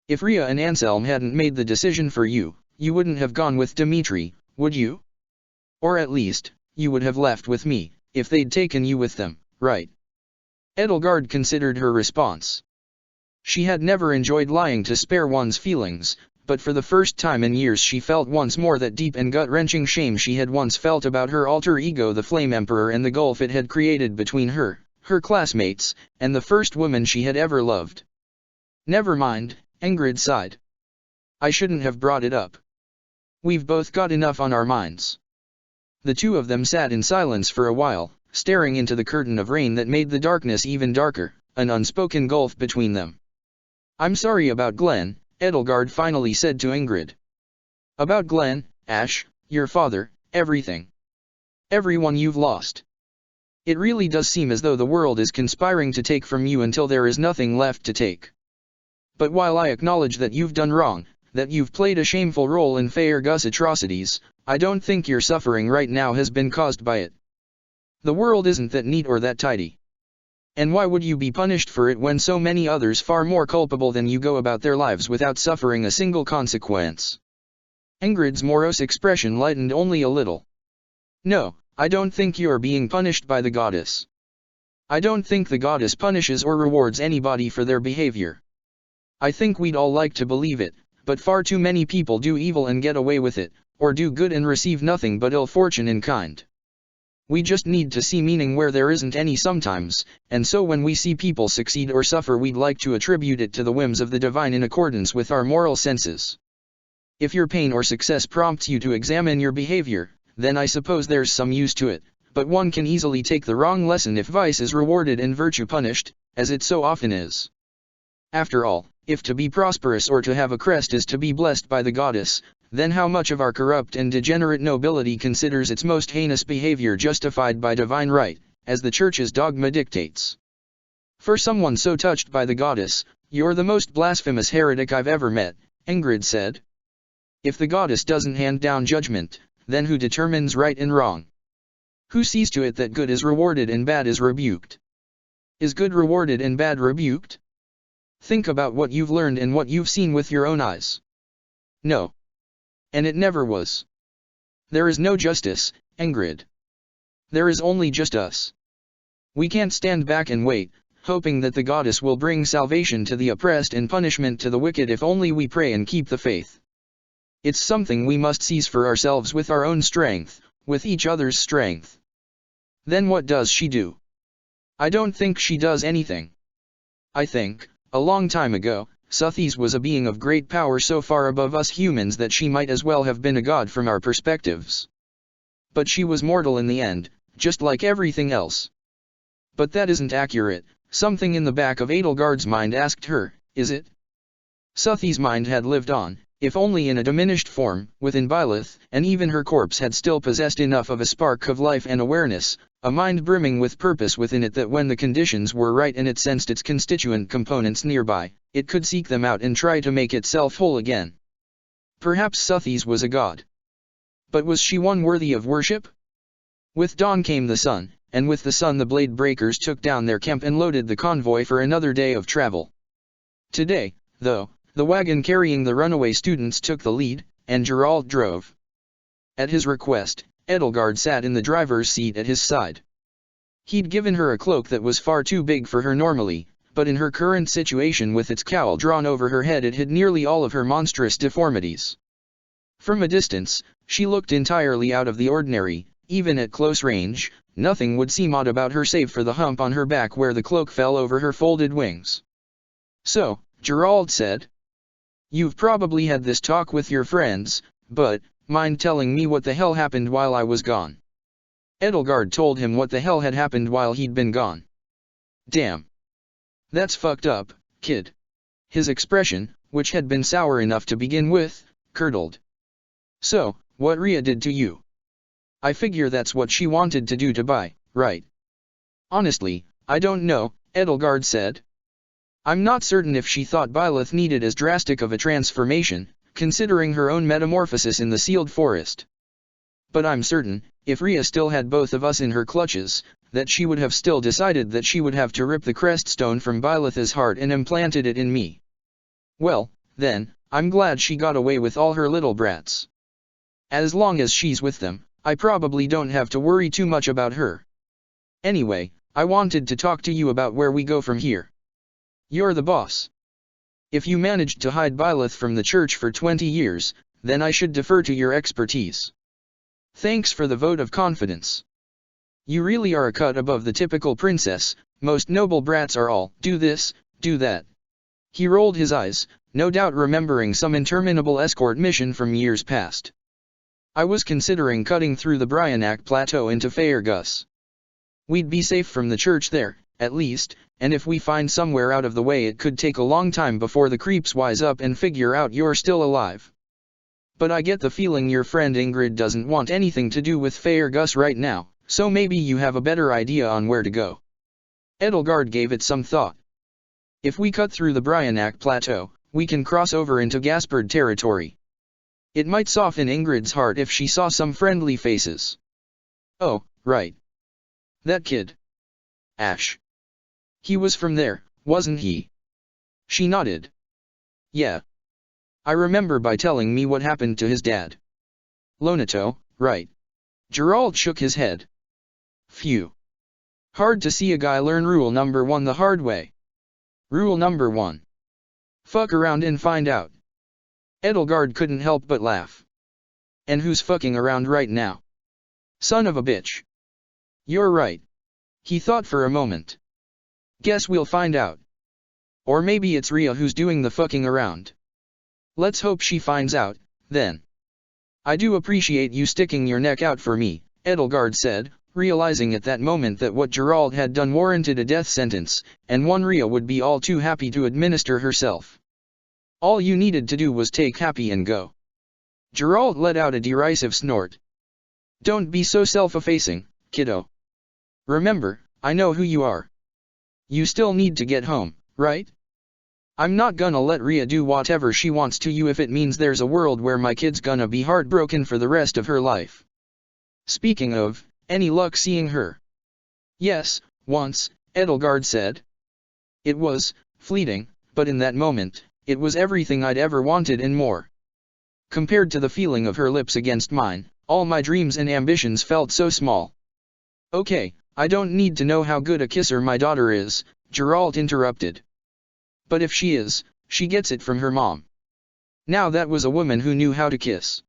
If Rhea and Anselm hadn't made the decision for you, you wouldn't have gone with Dimitri, would you? Or at least, you would have left with me, if they'd taken you with them, right? Edelgard considered her response. She had never enjoyed lying to spare one's feelings, but for the first time in years she felt once more that deep and gut-wrenching shame she had once felt about her alter ego the Flame Emperor and the gulf it had created between her, her classmates, and the first woman she had ever loved. Never mind, Ingrid sighed. I shouldn't have brought it up. We've both got enough on our minds. The two of them sat in silence for a while, staring into the curtain of rain that made the darkness even darker, an unspoken gulf between them. I'm sorry about Glenn, Edelgard finally said to Ingrid. About Glenn, Ash, your father, everything. Everyone you've lost. It really does seem as though the world is conspiring to take from you until there is nothing left to take. But while I acknowledge that you've done wrong, that you've played a shameful role in Faerghus atrocities, I don't think your suffering right now has been caused by it. The world isn't that neat or that tidy. And why would you be punished for it when so many others far more culpable than you go about their lives without suffering a single consequence? Ingrid's morose expression lightened only a little. No, I don't think you're being punished by the goddess. I don't think the goddess punishes or rewards anybody for their behavior. I think we'd all like to believe it, but far too many people do evil and get away with it, or do good and receive nothing but ill fortune in kind. We just need to see meaning where there isn't any sometimes, and so when we see people succeed or suffer we'd like to attribute it to the whims of the divine in accordance with our moral senses. If your pain or success prompts you to examine your behavior, then I suppose there's some use to it, but one can easily take the wrong lesson if vice is rewarded and virtue punished, as it so often is. After all, if to be prosperous or to have a crest is to be blessed by the goddess, then how much of our corrupt and degenerate nobility considers its most heinous behavior justified by divine right, as the Church's dogma dictates? For someone so touched by the goddess, you're the most blasphemous heretic I've ever met, Ingrid said. If the goddess doesn't hand down judgment, then who determines right and wrong? Who sees to it that good is rewarded and bad is rebuked? Is good rewarded and bad rebuked? Think about what you've learned and what you've seen with your own eyes. No. And it never was. There is no justice, Ingrid. There is only just us. We can't stand back and wait, hoping that the goddess will bring salvation to the oppressed and punishment to the wicked if only we pray and keep the faith. It's something we must seize for ourselves with our own strength, with each other's strength. Then what does she do? I don't think she does anything. I think, a long time ago, Sothis was a being of great power so far above us humans that she might as well have been a god from our perspectives. But she was mortal in the end, just like everything else. But that isn't accurate, something in the back of Edelgard's mind asked her, is it? Sothis' mind had lived on, if only in a diminished form, within Byleth, and even her corpse had still possessed enough of a spark of life and awareness, a mind brimming with purpose within it that when the conditions were right and it sensed its constituent components nearby, it could seek them out and try to make itself whole again. Perhaps Suthies was a god. But was she one worthy of worship? With dawn came the sun, and with the sun the blade breakers took down their camp and loaded the convoy for another day of travel. Today, though, the wagon carrying the runaway students took the lead, and Geralt drove. At his request, Edelgard sat in the driver's seat at his side. He'd given her a cloak that was far too big for her normally, but in her current situation with its cowl drawn over her head it hid nearly all of her monstrous deformities. From a distance, she looked entirely out of the ordinary. Even at close range, nothing would seem odd about her save for the hump on her back where the cloak fell over her folded wings. "So," Geralt said, "you've probably had this talk with your friends, but, mind telling me what the hell happened while I was gone?" Edelgard told him what the hell had happened while he'd been gone. "Damn. That's fucked up, kid." His expression, which had been sour enough to begin with, curdled. "So, what Rhea did to you? I figure that's what she wanted to do to Bai, right?" "Honestly, I don't know," Edelgard said. "I'm not certain if she thought Byleth needed as drastic of a transformation, considering her own metamorphosis in the sealed forest. But I'm certain, if Rhea still had both of us in her clutches, that she would have still decided that she would have to rip the creststone from Byleth's heart and implanted it in me. Well, then, I'm glad she got away with all her little brats. As long as she's with them, I probably don't have to worry too much about her. Anyway, I wanted to talk to you about where we go from here. You're the boss. If you managed to hide Byleth from the church for 20 years, then I should defer to your expertise. Thanks for the vote of confidence. You really are a cut above the typical princess. Most noble brats are all, do this, do that." He rolled his eyes, no doubt remembering some interminable escort mission from years past. "I was considering cutting through the Bryanak Plateau into Faerghus. We'd be safe from the church there, at least, and if we find somewhere out of the way it could take a long time before the creeps wise up and figure out you're still alive. But I get the feeling your friend Ingrid doesn't want anything to do with Faerghus right now, so maybe you have a better idea on where to go." Edelgard gave it some thought. "If we cut through the Bryanak Plateau, we can cross over into Gaspard territory. It might soften Ingrid's heart if she saw some friendly faces." "Oh, right. That kid. Ash. He was from there, wasn't he?" She nodded. "Yeah. I remember by telling me what happened to his dad." "Lonato, right." Geralt shook his head. "Phew. Hard to see a guy learn rule number 1 the hard way. Rule number 1. Fuck around and find out." Edelgard couldn't help but laugh. "And who's fucking around right now? Son of a bitch." "You're right." He thought for a moment. "Guess we'll find out. Or maybe it's Rhea who's doing the fucking around. Let's hope she finds out, then." "I do appreciate you sticking your neck out for me," Edelgard said, realizing at that moment that what Geralt had done warranted a death sentence, and one Rhea would be all too happy to administer herself. "All you needed to do was take Happy and go." Geralt let out a derisive snort. "Don't be so self-effacing, kiddo. Remember, I know who you are. You still need to get home, right? I'm not gonna let Rhea do whatever she wants to you if it means there's a world where my kid's gonna be heartbroken for the rest of her life. Speaking of, any luck seeing her?" "Yes, once," Edelgard said. "It was fleeting, but in that moment, it was everything I'd ever wanted and more. Compared to the feeling of her lips against mine, all my dreams and ambitions felt so small." "Okay, I don't need to know how good a kisser my daughter is," Geralt interrupted. "But if she is, she gets it from her mom." Now that was a woman who knew how to kiss.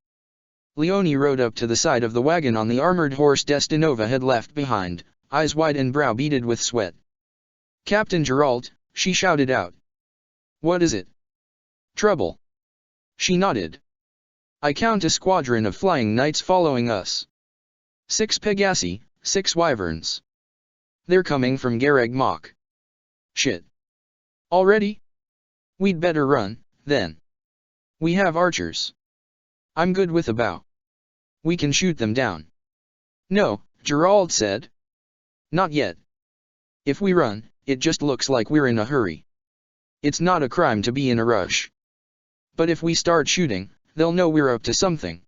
Leonie rode up to the side of the wagon on the armored horse Destinova had left behind, eyes wide and brow beaded with sweat. "Captain Geralt," she shouted out. "What is it?" "Trouble." She nodded. "I count a squadron of flying knights following us. 6 Pegasi, 6 wyverns. They're coming from Garreg Mach. Shit. Already? We'd better run, then. We have archers. I'm good with a bow. We can shoot them down." "No," Geralt said. "Not yet. If we run, it just looks like we're in a hurry. It's not a crime to be in a rush. But if we start shooting, they'll know we're up to something.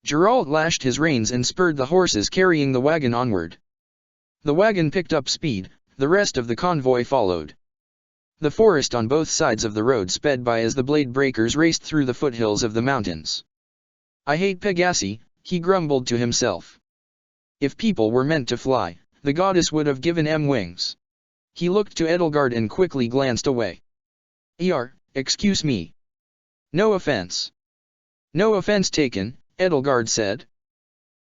Geralt lashed his reins and spurred the horses carrying the wagon onward. The wagon picked up speed, the rest of the convoy followed. The forest on both sides of the road sped by as the blade breakers raced through the foothills of the mountains. I hate Pegasi, he grumbled to himself. If people were meant to fly, the goddess would have given them wings. He looked to Edelgard and quickly glanced away. Excuse me. No offense. No offense taken, Edelgard said.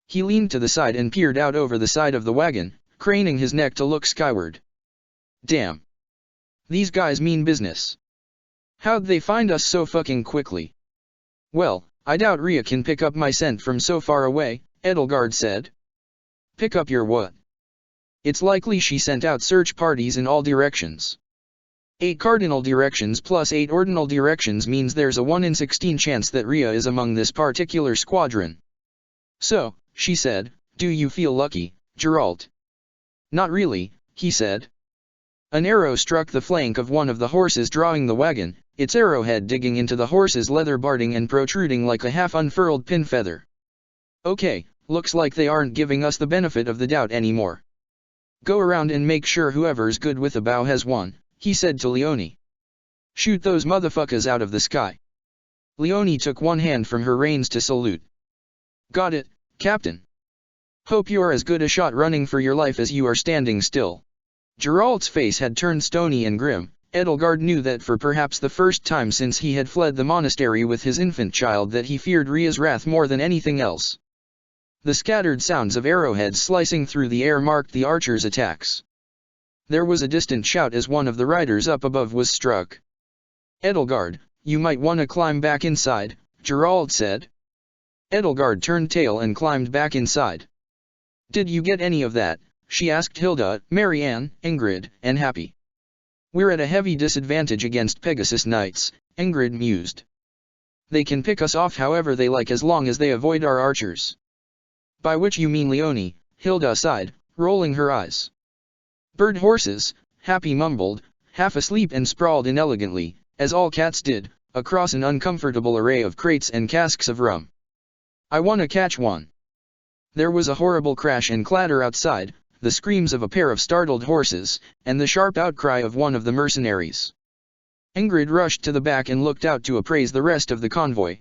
He leaned to the side and peered out over the side of the wagon, craning his neck to look skyward. Damn. These guys mean business. How'd they find us so fucking quickly? Well, I doubt Rhea can pick up my scent from so far away, Edelgard said. Pick up your what? It's likely she sent out search parties in all directions. 8 cardinal directions plus 8 ordinal directions means there's a 1 in 16 chance that Rhea is among this particular squadron. So, she said, do you feel lucky, Geralt? Not really, he said. An arrow struck the flank of one of the horses drawing the wagon, its arrowhead digging into the horse's leather barding and protruding like a half-unfurled pin feather. Okay, looks like they aren't giving us the benefit of the doubt anymore. Go around and make sure whoever's good with a bow has won, he said to Leonie. Shoot those motherfuckers out of the sky. Leonie took one hand from her reins to salute. Got it, Captain. Hope you're as good a shot running for your life as you are standing still. Geralt's face had turned stony and grim. Edelgard knew that for perhaps the first time since he had fled the monastery with his infant child that he feared Rhea's wrath more than anything else. The scattered sounds of arrowheads slicing through the air marked the archers' attacks. There was a distant shout as one of the riders up above was struck. Edelgard, you might want to climb back inside, Geralt said. Edelgard turned tail and climbed back inside. Did you get any of that? She asked Hilda, Marianne, Ingrid, and Happy. We're at a heavy disadvantage against Pegasus Knights, Ingrid mused. They can pick us off however they like as long as they avoid our archers. By which you mean Leonie, Hilda sighed, rolling her eyes. Bird horses, Happy mumbled, half asleep and sprawled inelegantly, as all cats did, across an uncomfortable array of crates and casks of rum. I wanna catch one. There was a horrible crash and clatter outside, the screams of a pair of startled horses, and the sharp outcry of one of the mercenaries. Ingrid rushed to the back and looked out to appraise the rest of the convoy.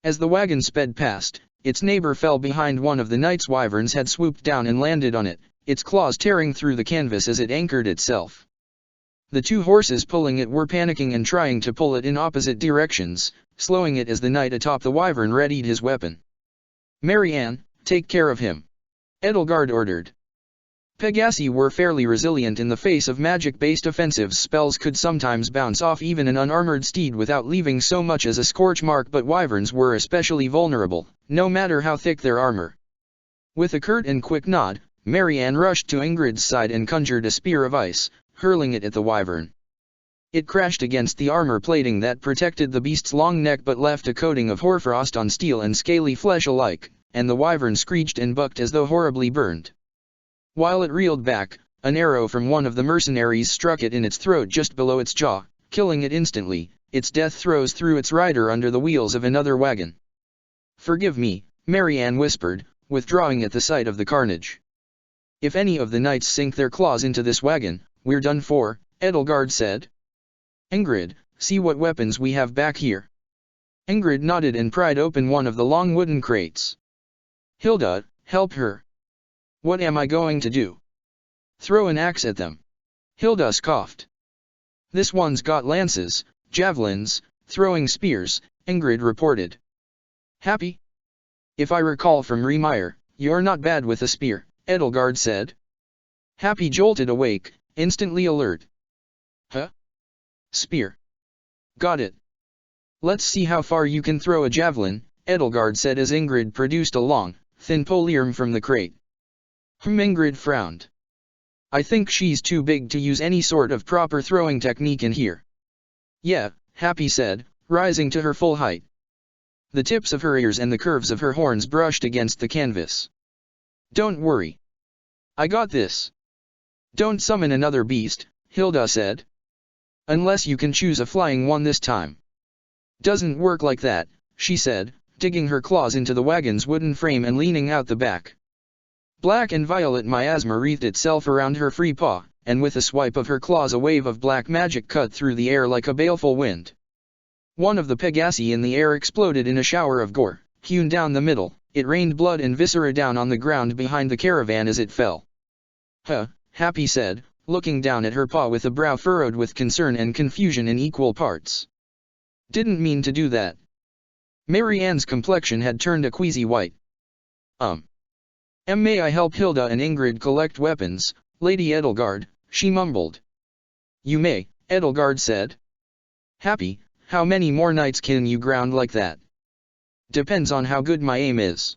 As the wagon sped past, its neighbor fell behind one of the knight's wyverns had swooped down and landed on it, its claws tearing through the canvas as it anchored itself. The 2 horses pulling it were panicking and trying to pull it in opposite directions, slowing it as the knight atop the wyvern readied his weapon. Marianne, take care of him. Edelgard ordered. Pegasi were fairly resilient in the face of magic-based offensives. Spells could sometimes bounce off even an unarmored steed without leaving so much as a scorch mark, but wyverns were especially vulnerable, no matter how thick their armor. With a curt and quick nod, Marianne rushed to Ingrid's side and conjured a spear of ice, hurling it at the wyvern. It crashed against the armor plating that protected the beast's long neck but left a coating of hoarfrost on steel and scaly flesh alike, and the wyvern screeched and bucked as though horribly burned. While it reeled back, an arrow from one of the mercenaries struck it in its throat just below its jaw, killing it instantly, its death throes through its rider under the wheels of another wagon. Forgive me, Marianne whispered, withdrawing at the sight of the carnage. If any of the knights sink their claws into this wagon, we're done for, Edelgard said. Ingrid, see what weapons we have back here. Ingrid nodded and pried open one of the long wooden crates. Hilda, help her. What am I going to do? Throw an axe at them. Hilda scoffed. This one's got lances, javelins, throwing spears, Ingrid reported. Happy? If I recall from Riemeyer, you're not bad with a spear, Edelgard said. Happy jolted awake, instantly alert. Huh? Spear. Got it. Let's see how far you can throw a javelin, Edelgard said as Ingrid produced a long, thin polearm from the crate. Ingrid frowned. I think she's too big to use any sort of proper throwing technique in here. Yeah, Happy said, rising to her full height. The tips of her ears and the curves of her horns brushed against the canvas. Don't worry. I got this. Don't summon another beast, Hilda said. Unless you can choose a flying one this time. Doesn't work like that, she said, digging her claws into the wagon's wooden frame and leaning out the back. Black and violet miasma wreathed itself around her free paw, and with a swipe of her claws a wave of black magic cut through the air like a baleful wind. One of the Pegasi in the air exploded in a shower of gore, hewn down the middle. It rained blood and viscera down on the ground behind the caravan as it fell. Huh, Happy said, looking down at her paw with a brow furrowed with concern and confusion in equal parts. Didn't mean to do that. Marianne's complexion had turned a queasy white. May I help Hilda and Ingrid collect weapons, Lady Edelgard, she mumbled. You may, Edelgard said. Happy, how many more nights can you ground like that? Depends on how good my aim is.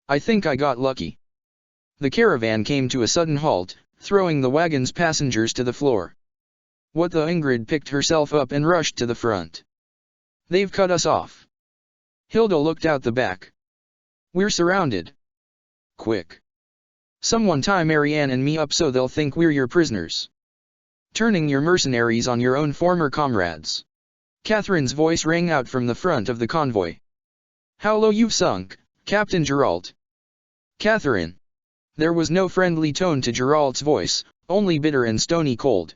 I think I got lucky. The caravan came to a sudden halt, throwing the wagon's passengers to the floor. What the Ingrid picked herself up and rushed to the front. They've cut us off. Hilda looked out the back. We're surrounded. Quick. Someone tie Marianne and me up so they'll think we're your prisoners. Turning your mercenaries on your own former comrades. Catherine's voice rang out from the front of the convoy. How low you've sunk, Captain Geralt. Catherine. There was no friendly tone to Geralt's voice, only bitter and stony cold.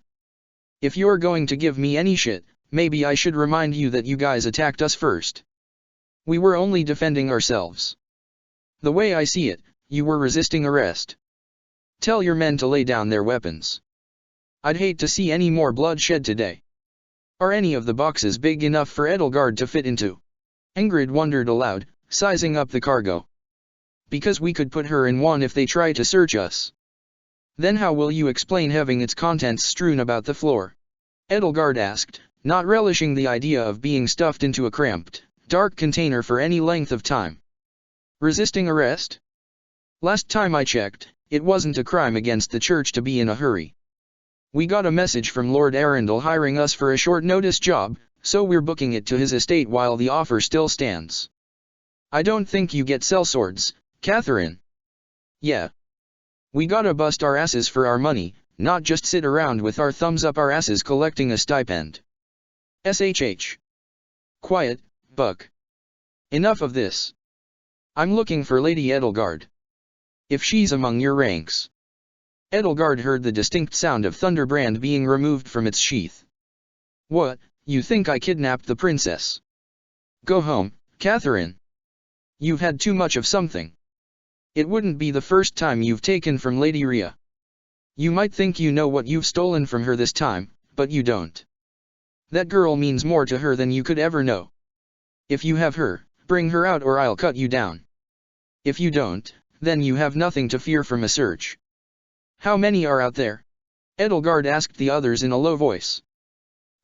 If you're going to give me any shit, maybe I should remind you that you guys attacked us first. We were only defending ourselves. The way I see it, you were resisting arrest. Tell your men to lay down their weapons. I'd hate to see any more blood shed today. Are any of the boxes big enough for Edelgard to fit into? Ingrid wondered aloud, sizing up the cargo. Because we could put her in one if they try to search us. Then how will you explain having its contents strewn about the floor? Edelgard asked, not relishing the idea of being stuffed into a cramped, dark container for any length of time. Resisting arrest? Last time I checked, it wasn't a crime against the church to be in a hurry. We got a message from Lord Arundel hiring us for a short notice job, so we're booking it to his estate while the offer still stands. I don't think you get sellswords, Catherine. Yeah. We gotta bust our asses for our money, not just sit around with our thumbs up our asses collecting a stipend. SHH. Quiet, Buck. Enough of this. I'm looking for Lady Edelgard. If she's among your ranks. Edelgard heard the distinct sound of Thunderbrand being removed from its sheath. What, you think I kidnapped the princess? Go home, Catherine. You've had too much of something. It wouldn't be the first time you've taken from Lady Rhea. You might think you know what you've stolen from her this time, but you don't. That girl means more to her than you could ever know. If you have her, bring her out or I'll cut you down. If you don't, then you have nothing to fear from a search. How many are out there? Edelgard asked the others in a low voice.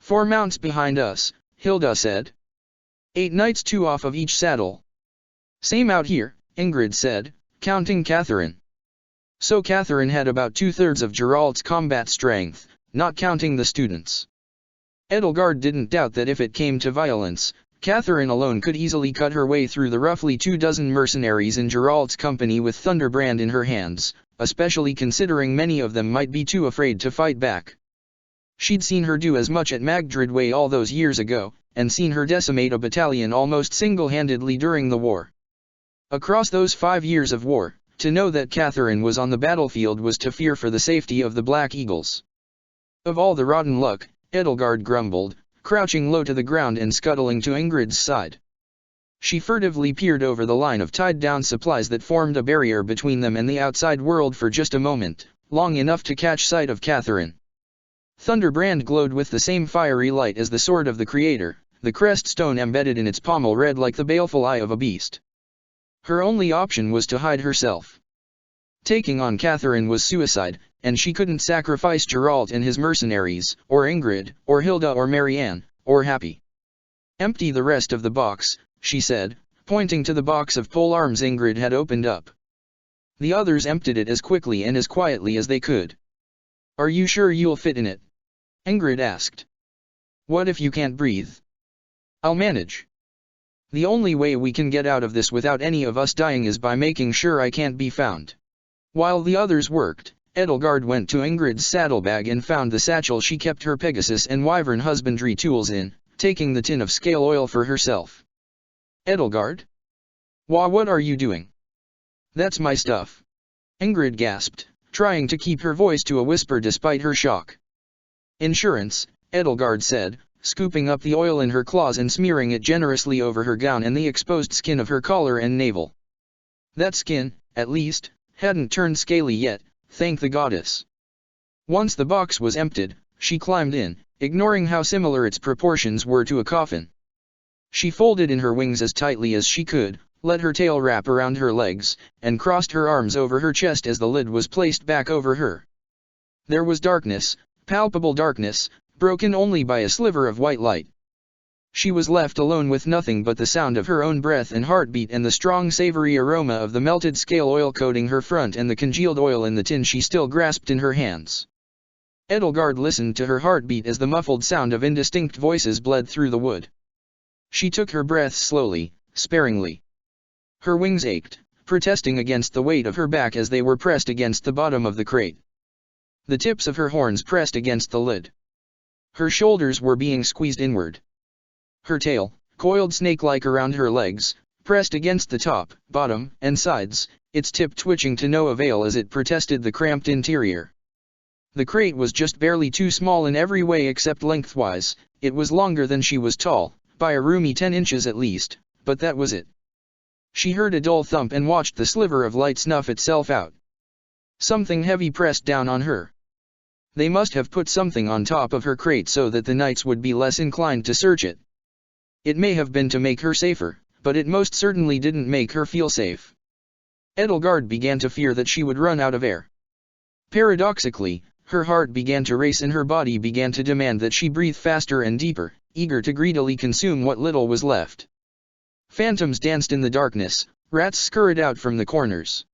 4 mounts behind us, Hilda said. 8 knights 2 off of each saddle. Same out here, Ingrid said, counting Catherine. So Catherine had about 2/3 of Geralt's combat strength, not counting the students. Edelgard didn't doubt that if it came to violence, Catherine alone could easily cut her way through the roughly 24 mercenaries in Geralt's company with Thunderbrand in her hands, especially considering many of them might be too afraid to fight back. She'd seen her do as much at Magdred Way all those years ago, and seen her decimate a battalion almost single-handedly during the war. Across those 5 years of war, to know that Catherine was on the battlefield was to fear for the safety of the Black Eagles. Of all the rotten luck, Edelgard grumbled, crouching low to the ground and scuttling to Ingrid's side. She furtively peered over the line of tied-down supplies that formed a barrier between them and the outside world for just a moment, long enough to catch sight of Catherine. Thunderbrand glowed with the same fiery light as the sword of the Creator, the crest stone embedded in its pommel red like the baleful eye of a beast. Her only option was to hide herself. Taking on Catherine was suicide, and she couldn't sacrifice Geralt and his mercenaries, or Ingrid, or Hilda or Marianne, or Happy. Empty the rest of the box, she said, pointing to the box of pole arms Ingrid had opened up. The others emptied it as quickly and as quietly as they could. Are you sure you'll fit in it? Ingrid asked. What if you can't breathe? I'll manage. The only way we can get out of this without any of us dying is by making sure I can't be found. While the others worked, Edelgard went to Ingrid's saddlebag and found the satchel she kept her Pegasus and Wyvern husbandry tools in, taking the tin of scale oil for herself. Edelgard? Wah, what are you doing? That's my stuff. Ingrid gasped, trying to keep her voice to a whisper despite her shock. Insurance, Edelgard said, scooping up the oil in her claws and smearing it generously over her gown and the exposed skin of her collar and navel. That skin, at least, hadn't turned scaly yet, thank the goddess. Once the box was emptied, she climbed in, ignoring how similar its proportions were to a coffin. She folded in her wings as tightly as she could, let her tail wrap around her legs, and crossed her arms over her chest as the lid was placed back over her. There was darkness, palpable darkness, broken only by a sliver of white light. She was left alone with nothing but the sound of her own breath and heartbeat and the strong savory aroma of the melted scale oil coating her front and the congealed oil in the tin she still grasped in her hands. Edelgard listened to her heartbeat as the muffled sound of indistinct voices bled through the wood. She took her breath slowly, sparingly. Her wings ached, protesting against the weight of her back as they were pressed against the bottom of the crate. The tips of her horns pressed against the lid. Her shoulders were being squeezed inward. Her tail, coiled snake-like around her legs, pressed against the top, bottom, and sides, its tip twitching to no avail as it protested the cramped interior. The crate was just barely too small in every way except lengthwise. It was longer than she was tall, by a roomy 10 inches at least, but that was it. She heard a dull thump and watched the sliver of light snuff itself out. Something heavy pressed down on her. They must have put something on top of her crate so that the knights would be less inclined to search it. It may have been to make her safer, but it most certainly didn't make her feel safe. Edelgard began to fear that she would run out of air. Paradoxically, her heart began to race and her body began to demand that she breathe faster and deeper, eager to greedily consume what little was left. Phantoms danced in the darkness, rats scurried out from the corners.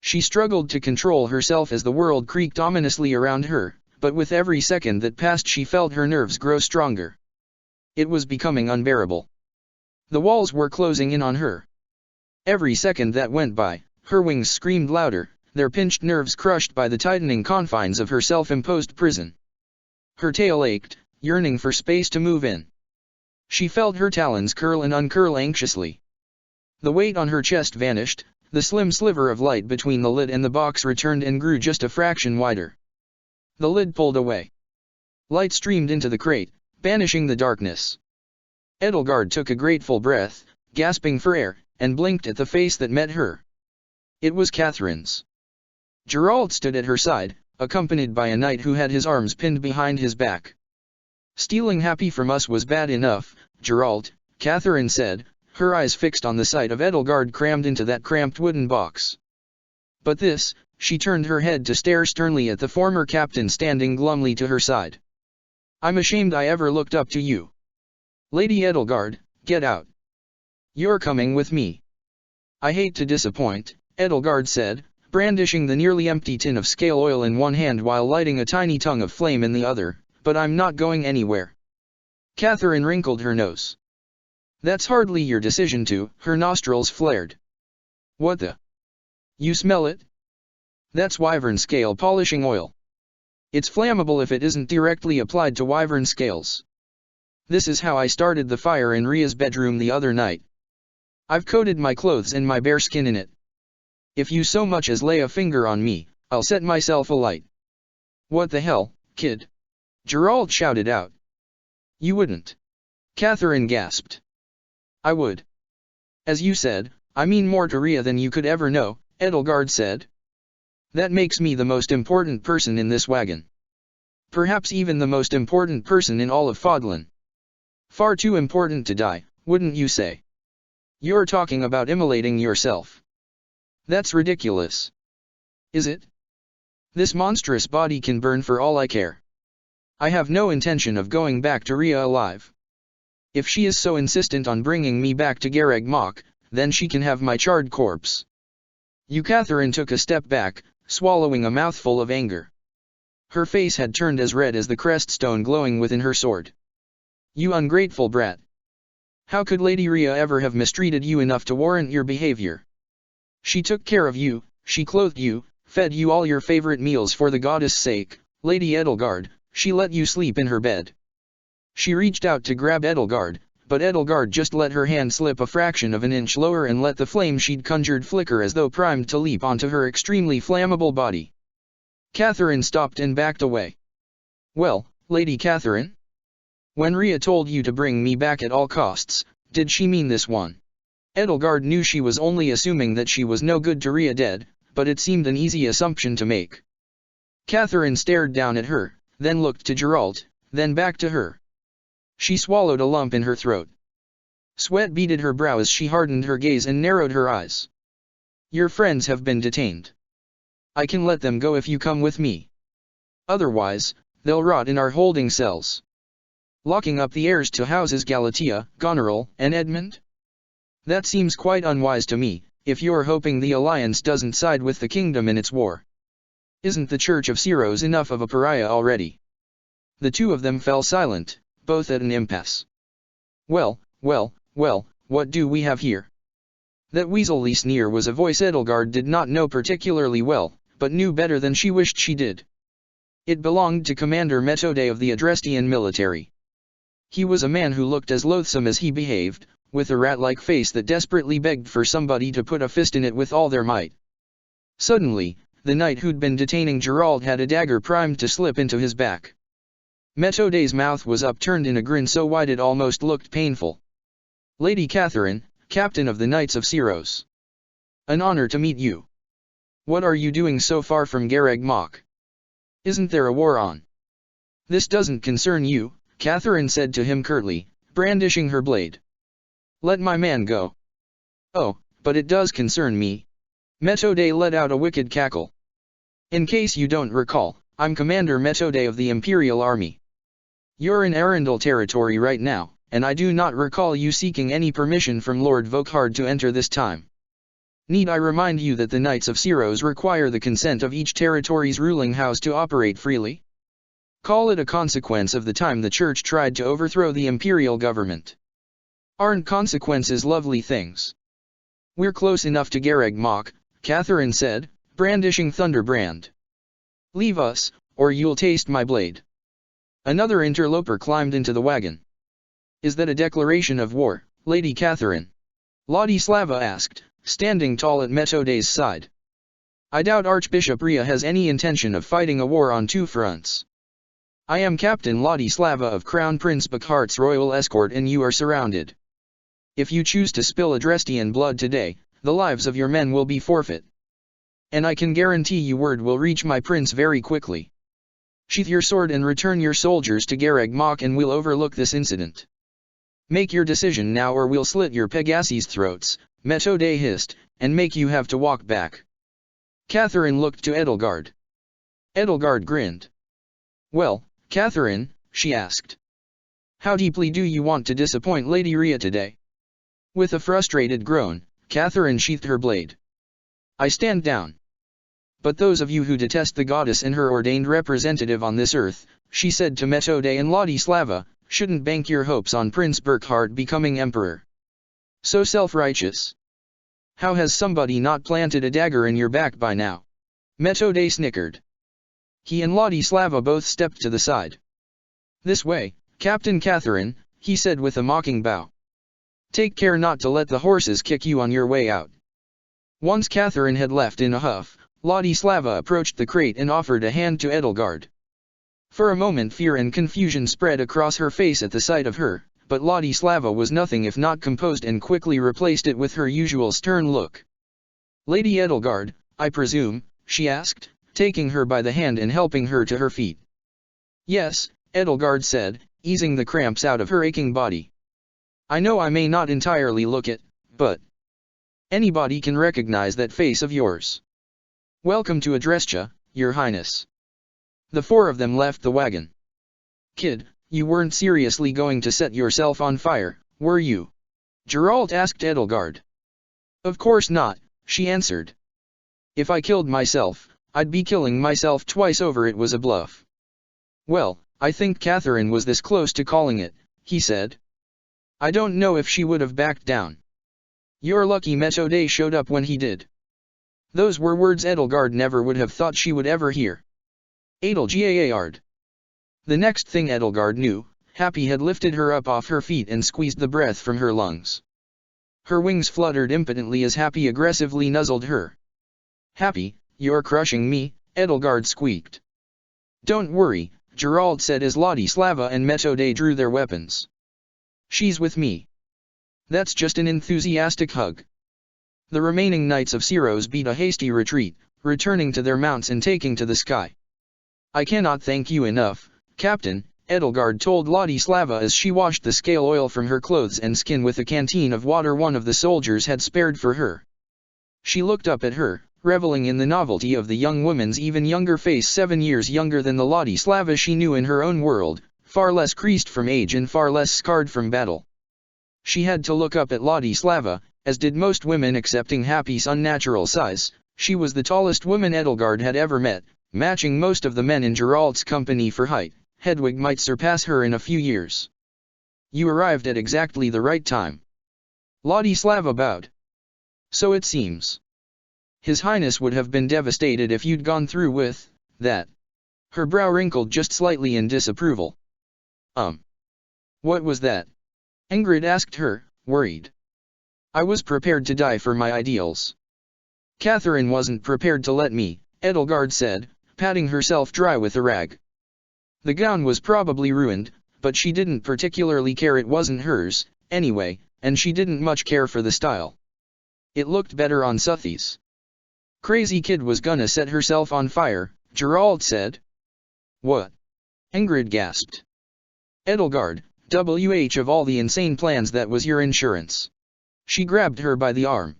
She struggled to control herself as the world creaked ominously around her, but with every second that passed she felt her nerves grow stronger. It was becoming unbearable. The walls were closing in on her. Every second that went by, her wings screamed louder, their pinched nerves crushed by the tightening confines of her self-imposed prison. Her tail ached, yearning for space to move in. She felt her talons curl and uncurl anxiously. The weight on her chest vanished, the slim sliver of light between the lid and the box returned and grew just a fraction wider. The lid pulled away. Light streamed into the crate, banishing the darkness. Edelgard took a grateful breath, gasping for air, and blinked at the face that met her. It was Catherine's. Geralt stood at her side, accompanied by a knight who had his arms pinned behind his back. "Stealing happy from us was bad enough, Geralt," Catherine said, her eyes fixed on the sight of Edelgard crammed into that cramped wooden box. "But this," she turned her head to stare sternly at the former captain standing glumly to her side. "I'm ashamed I ever looked up to you. Lady Edelgard, get out. You're coming with me." "I hate to disappoint," Edelgard said, brandishing the nearly empty tin of scale oil in one hand while lighting a tiny tongue of flame in the other, "but I'm not going anywhere." Catherine wrinkled her nose. "That's hardly your decision to," her nostrils flared. "What the? You smell it? That's wyvern scale polishing oil. It's flammable if it isn't directly applied to wyvern scales. This is how I started the fire in Ria's bedroom the other night. I've coated my clothes and my bare skin in it. If you so much as lay a finger on me, I'll set myself alight." "What the hell, kid?" Geralt shouted out. "You wouldn't." Catherine gasped. "I would. As you said, I mean more to Ria than you could ever know," Edelgard said. "That makes me the most important person in this wagon. Perhaps even the most important person in all of Fodlan. Far too important to die, wouldn't you say? You're talking about immolating yourself. That's ridiculous. Is it? This monstrous body can burn for all I care. I have no intention of going back to Ria alive. If she is so insistent on bringing me back to Garreg Mach, then she can have my charred corpse." Catherine took a step back, swallowing a mouthful of anger. Her face had turned as red as the crest stone glowing within her sword. "You ungrateful brat. How could Lady Ria ever have mistreated you enough to warrant your behavior? She took care of you, she clothed you, fed you all your favorite meals for the goddess' sake, Lady Edelgard, she let you sleep in her bed. She reached out to grab Edelgard, but Edelgard just let her hand slip a fraction of an inch lower and let the flame she'd conjured flicker as though primed to leap onto her extremely flammable body. Catherine stopped and backed away. "Well, Lady Catherine? When Rhea told you to bring me back at all costs, did she mean this one?" Edelgard knew she was only assuming that she was no good to Rhea dead, but it seemed an easy assumption to make. Catherine stared down at her, then looked to Geralt, then back to her. She swallowed a lump in her throat. Sweat beaded her brow as she hardened her gaze and narrowed her eyes. "Your friends have been detained. I can let them go if you come with me. Otherwise, they'll rot in our holding cells. Locking up the heirs to houses Galatea, Goneril, and Edmund? That seems quite unwise to me, if you're hoping the Alliance doesn't side with the kingdom in its war. Isn't the Church of Syros enough of a pariah already?" The two of them fell silent, both at an impasse. Well, what do we have here?" That weaselly sneer was a voice Edelgard did not know particularly well, but knew better than she wished she did. It belonged to Commander Metode of the Adrestian military. He was a man who looked as loathsome as he behaved, with a rat-like face that desperately begged for somebody to put a fist in it with all their might. Suddenly, the knight who'd been detaining Geralt had a dagger primed to slip into his back. Metode's mouth was upturned in a grin so wide it almost looked painful. "Lady Catherine, Captain of the Knights of Syros. An honor to meet you. What are you doing so far from Garreg Mach? Isn't there a war on?" "This doesn't concern you," Catherine said to him curtly, brandishing her blade. "Let my man go." "Oh, but it does concern me." Metode let out a wicked cackle. "In case you don't recall, I'm Commander Metode of the Imperial Army. You're in Arundel territory right now, and I do not recall you seeking any permission from Lord Vokhard to enter this time. Need I remind you that the Knights of Syros require the consent of each territory's ruling house to operate freely? Call it a consequence of the time the Church tried to overthrow the imperial government. Aren't consequences lovely things? We're close enough to Garreg Mach," Catherine said, brandishing Thunderbrand. "Leave us, or you'll taste my blade." Another interloper climbed into the wagon. "Is that a declaration of war, Lady Catherine?" Ladislava asked, standing tall at Metode's side. "I doubt Archbishop Rhea has any intention of fighting a war on two fronts. I am Captain Ladislava of Crown Prince Bokhart's royal escort and you are surrounded. If you choose to spill Adrestian blood today, the lives of your men will be forfeit. And I can guarantee you word will reach my prince very quickly. Sheath your sword and return your soldiers to Garreg Mach and we'll overlook this incident. Make your decision now or we'll slit your Pegasis' throats," Metode hissed, "and make you have to walk back." Catherine looked to Edelgard. Edelgard grinned. "Well, Catherine," she asked. "How deeply do you want to disappoint Lady Rhea today?" With a frustrated groan, Catherine sheathed her blade. "I stand down. But those of you who detest the goddess and her ordained representative on this earth," she said to Metode and Ladislava, "shouldn't bank your hopes on Prince Burkhard becoming emperor. So self-righteous. How has somebody not planted a dagger in your back by now?" Metode snickered. He and Ladislava both stepped to the side. "This way, Captain Catherine," he said with a mocking bow. "Take care not to let the horses kick you on your way out." Once Catherine had left in a huff, Ladislava approached the crate and offered a hand to Edelgard. For a moment fear and confusion spread across her face at the sight of her, but Ladislava was nothing if not composed and quickly replaced it with her usual stern look. "Lady Edelgard, I presume?" she asked, taking her by the hand and helping her to her feet. "Yes," Edelgard said, easing the cramps out of her aching body. "I know I may not entirely look it, but anybody can recognize that face of yours. Welcome to Adrestia, Your Highness." The four of them left the wagon. "Kid, you weren't seriously going to set yourself on fire, were you?" Geralt asked Edelgard. "Of course not," she answered. "If I killed myself, I'd be killing myself twice over. It was a bluff." "Well, I think Catherine was this close to calling it," he said. "I don't know if she would have backed down. You're lucky Metode showed up when he did." Those were words Edelgard never would have thought she would ever hear. Edelgard. The next thing Edelgard knew, Happy had lifted her up off her feet and squeezed the breath from her lungs. Her wings fluttered impotently as Happy aggressively nuzzled her. "Happy, you're crushing me," Edelgard squeaked. "Don't worry," Geralt said as Ladislava and Metode drew their weapons. "She's with me." "That's just an enthusiastic hug." The remaining knights of Siros beat a hasty retreat, returning to their mounts and taking to the sky. "I cannot thank you enough, Captain," Edelgard told Ladislava as she washed the scale oil from her clothes and skin with a canteen of water one of the soldiers had spared for her. She looked up at her, reveling in the novelty of the young woman's even younger face, 7 years younger than the Ladislava she knew in her own world, far less creased from age and far less scarred from battle. She had to look up at Ladislava, as did most women excepting Happy's unnatural size. She was the tallest woman Edelgard had ever met, matching most of the men in Geralt's company for height. Hedwig might surpass her in a few years. "You arrived at exactly the right time." Ladislava bowed. "So it seems. His Highness would have been devastated if you'd gone through with that." Her brow wrinkled just slightly in disapproval. What was that?" Ingrid asked her, worried. "I was prepared to die for my ideals." "Catherine wasn't prepared to let me," Edelgard said, patting herself dry with a rag. "The gown was probably ruined, but she didn't particularly care. It wasn't hers, anyway, and she didn't much care for the style. It looked better on Suthi's." "Crazy kid was gonna set herself on fire," Geralt said. "What?" Ingrid gasped. "Edelgard, of all the insane plans, that was your insurance." She grabbed her by the arm.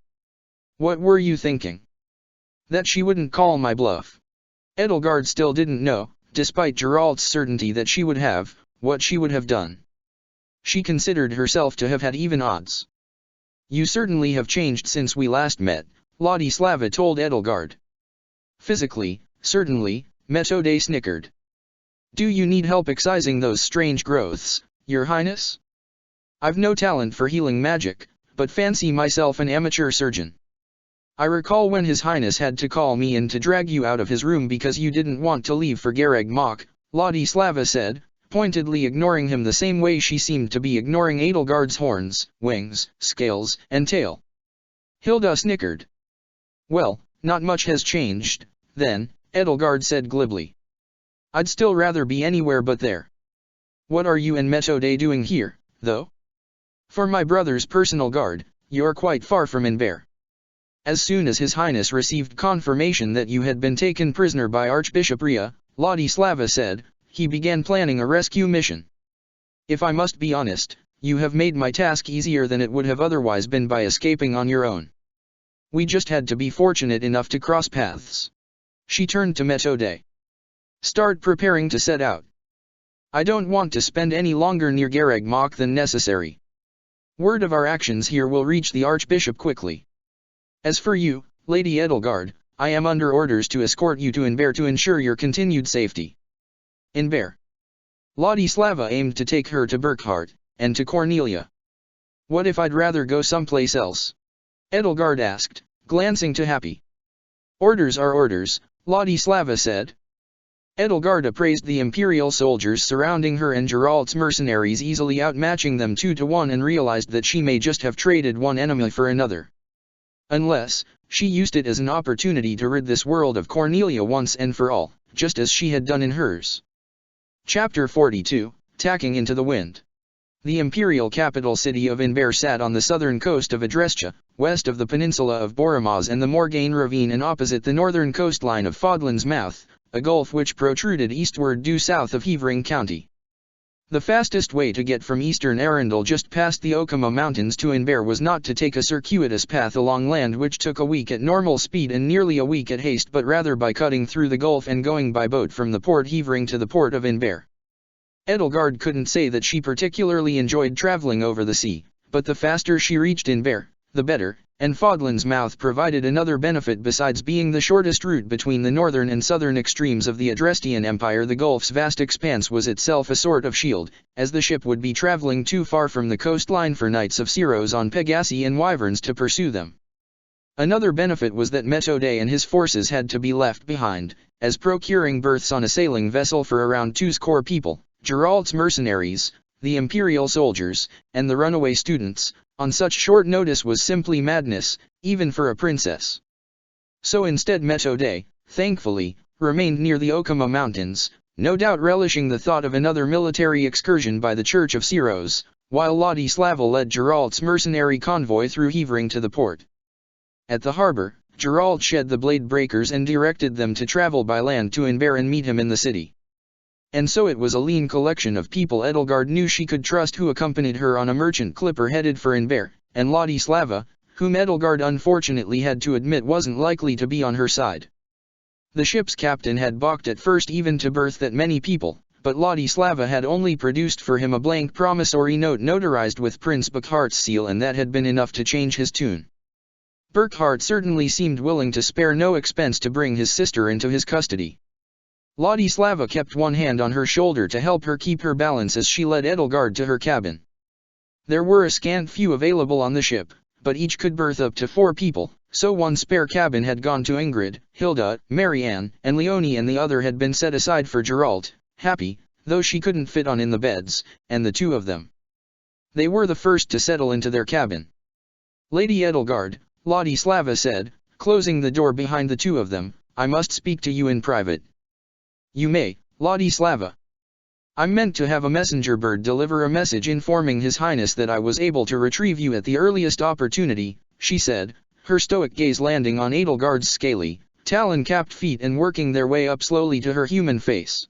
"What were you thinking?" "That she wouldn't call my bluff." Edelgard still didn't know, despite Geralt's certainty that she would have, what she would have done. She considered herself to have had even odds. "You certainly have changed since we last met," Ladislava told Edelgard. "Physically, certainly," Metode snickered. "Do you need help excising those strange growths, Your Highness?" "I've no talent for healing magic, but fancy myself an amateur surgeon. I recall when His Highness had to call me in to drag you out of his room because you didn't want to leave for Garreg Mach," Ladislava said, pointedly ignoring him the same way she seemed to be ignoring Edelgard's horns, wings, scales, and tail. Hilda snickered. "Well, not much has changed, then," Edelgard said glibly. "I'd still rather be anywhere but there." "What are you and Metode doing here, though?" "For my brother's personal guard, you're quite far from Inver. As soon as His Highness received confirmation that you had been taken prisoner by Archbishop Ria," Ladislava said, "he began planning a rescue mission. If I must be honest, you have made my task easier than it would have otherwise been by escaping on your own. We just had to be fortunate enough to cross paths." She turned to Metode. "Start preparing to set out. I don't want to spend any longer near Garreg Mach than necessary. Word of our actions here will reach the Archbishop quickly. As for you, Lady Edelgard, I am under orders to escort you to Inver to ensure your continued safety." "Inver?" Ladislava aimed to take her to Burkhart, and to Cornelia. "What if I'd rather go someplace else?" Edelgard asked, glancing to Happy. "Orders are orders," Ladislava said. Edelgard appraised the Imperial soldiers surrounding her and Geralt's mercenaries easily outmatching them 2-to-1 and realized that she may just have traded one enemy for another. Unless, she used it as an opportunity to rid this world of Cornelia once and for all, just as she had done in hers. Chapter 42, Tacking into the Wind. The imperial capital city of Inver sat on the southern coast of Adrestia, west of the peninsula of Boromaz and the Morgaine ravine and opposite the northern coastline of Fodlan's Mouth, a gulf which protruded eastward due south of Heavering County. The fastest way to get from eastern Arundel just past the Okama Mountains to Inver was not to take a circuitous path along land which took a week at normal speed and nearly a week at haste, but rather by cutting through the gulf and going by boat from the Port Heavering to the port of Inver. Edelgard couldn't say that she particularly enjoyed traveling over the sea, but the faster she reached Inver, the better, and Fodlan's Mouth provided another benefit besides being the shortest route between the northern and southern extremes of the Adrestian Empire. The Gulf's vast expanse was itself a sort of shield, as the ship would be traveling too far from the coastline for knights of Siros on Pegasi and Wyverns to pursue them. Another benefit was that Metode and his forces had to be left behind, as procuring berths on a sailing vessel for around 2 score people, Geralt's mercenaries, the imperial soldiers, and the runaway students, on such short notice was simply madness, even for a princess. So instead Metode, thankfully, remained near the Okama Mountains, no doubt relishing the thought of another military excursion by the Church of Syros, while Ladislava led Geralt's mercenary convoy through Hevering to the port. At the harbor, Geralt shed the blade breakers and directed them to travel by land to Inver and meet him in the city. And so it was a lean collection of people Edelgard knew she could trust who accompanied her on a merchant clipper headed for Inver, and Ladislava, whom Edelgard unfortunately had to admit wasn't likely to be on her side. The ship's captain had balked at first even to berth that many people, but Ladislava had only produced for him a blank promissory note notarized with Prince Burkhart's seal, and that had been enough to change his tune. Burkhart certainly seemed willing to spare no expense to bring his sister into his custody. Ladislava kept one hand on her shoulder to help her keep her balance as she led Edelgard to her cabin. There were a scant few available on the ship, but each could berth up to 4 people, so one spare cabin had gone to Ingrid, Hilda, Marianne, and Leonie, and the other had been set aside for Geralt, Happy, though she couldn't fit on in the beds, and the 2 of them. They were the first to settle into their cabin. Lady Edelgard, Ladislava said, closing the door behind the 2 of them, I must speak to you in private. You may, Ladislava. I'm meant to have a messenger bird deliver a message informing His Highness that I was able to retrieve you at the earliest opportunity, she said, her stoic gaze landing on Edelgard's scaly, talon-capped feet and working their way up slowly to her human face.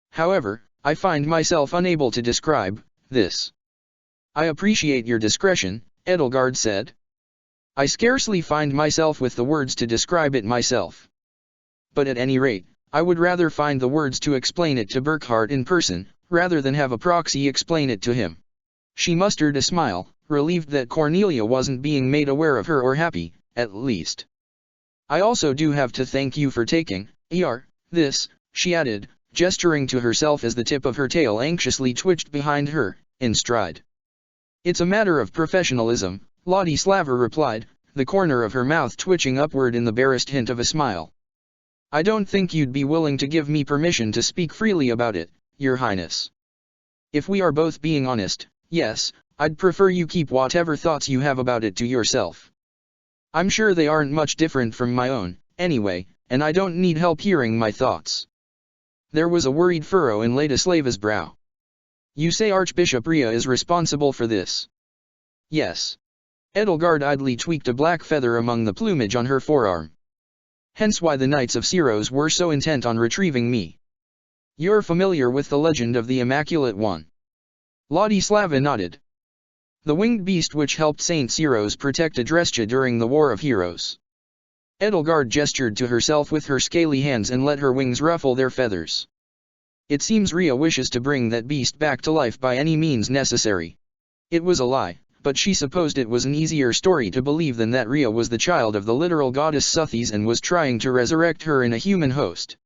However, I find myself unable to describe this. I appreciate your discretion, Edelgard said. I scarcely find myself with the words to describe it myself. But at any rate, I would rather find the words to explain it to Burkhart in person, rather than have a proxy explain it to him. She mustered a smile, relieved that Cornelia wasn't being made aware of her, or Happy, at least. I also do have to thank you for taking, this, she added, gesturing to herself as the tip of her tail anxiously twitched behind her, in stride. It's a matter of professionalism, Ladislava replied, the corner of her mouth twitching upward in the barest hint of a smile. I don't think you'd be willing to give me permission to speak freely about it, Your Highness. If we are both being honest, yes, I'd prefer you keep whatever thoughts you have about it to yourself. I'm sure they aren't much different from my own, anyway, and I don't need help hearing my thoughts. There was a worried furrow in Ladislava's brow. You say Archbishop Rhea is responsible for this? Yes. Edelgard idly tweaked a black feather among the plumage on her forearm. Hence why the Knights of Syros were so intent on retrieving me. You're familiar with the legend of the Immaculate One? Ladislava nodded. The winged beast which helped Saint Syros protect Adrestia during the War of Heroes. Edelgard gestured to herself with her scaly hands and let her wings ruffle their feathers. It seems Rhea wishes to bring that beast back to life by any means necessary. It was a lie, but she supposed it was an easier story to believe than that Rhea was the child of the literal goddess Suthes and was trying to resurrect her in a human host.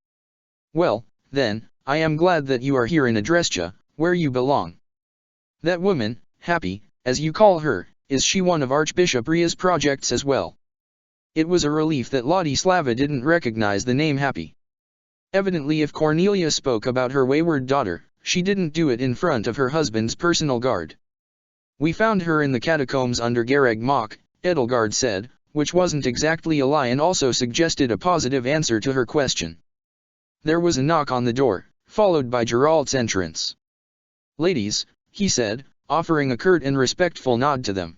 Well, then, I am glad that you are here in Adrestia, where you belong. That woman, Happy, as you call her, is she one of Archbishop Rhea's projects as well? It was a relief that Ladislava didn't recognize the name Happy. Evidently if Cornelia spoke about her wayward daughter, she didn't do it in front of her husband's personal guard. We found her in the catacombs under Gareg Mach, Edelgard said, which wasn't exactly a lie and also suggested a positive answer to her question. There was a knock on the door, followed by Geralt's entrance. Ladies, he said, offering a curt and respectful nod to them.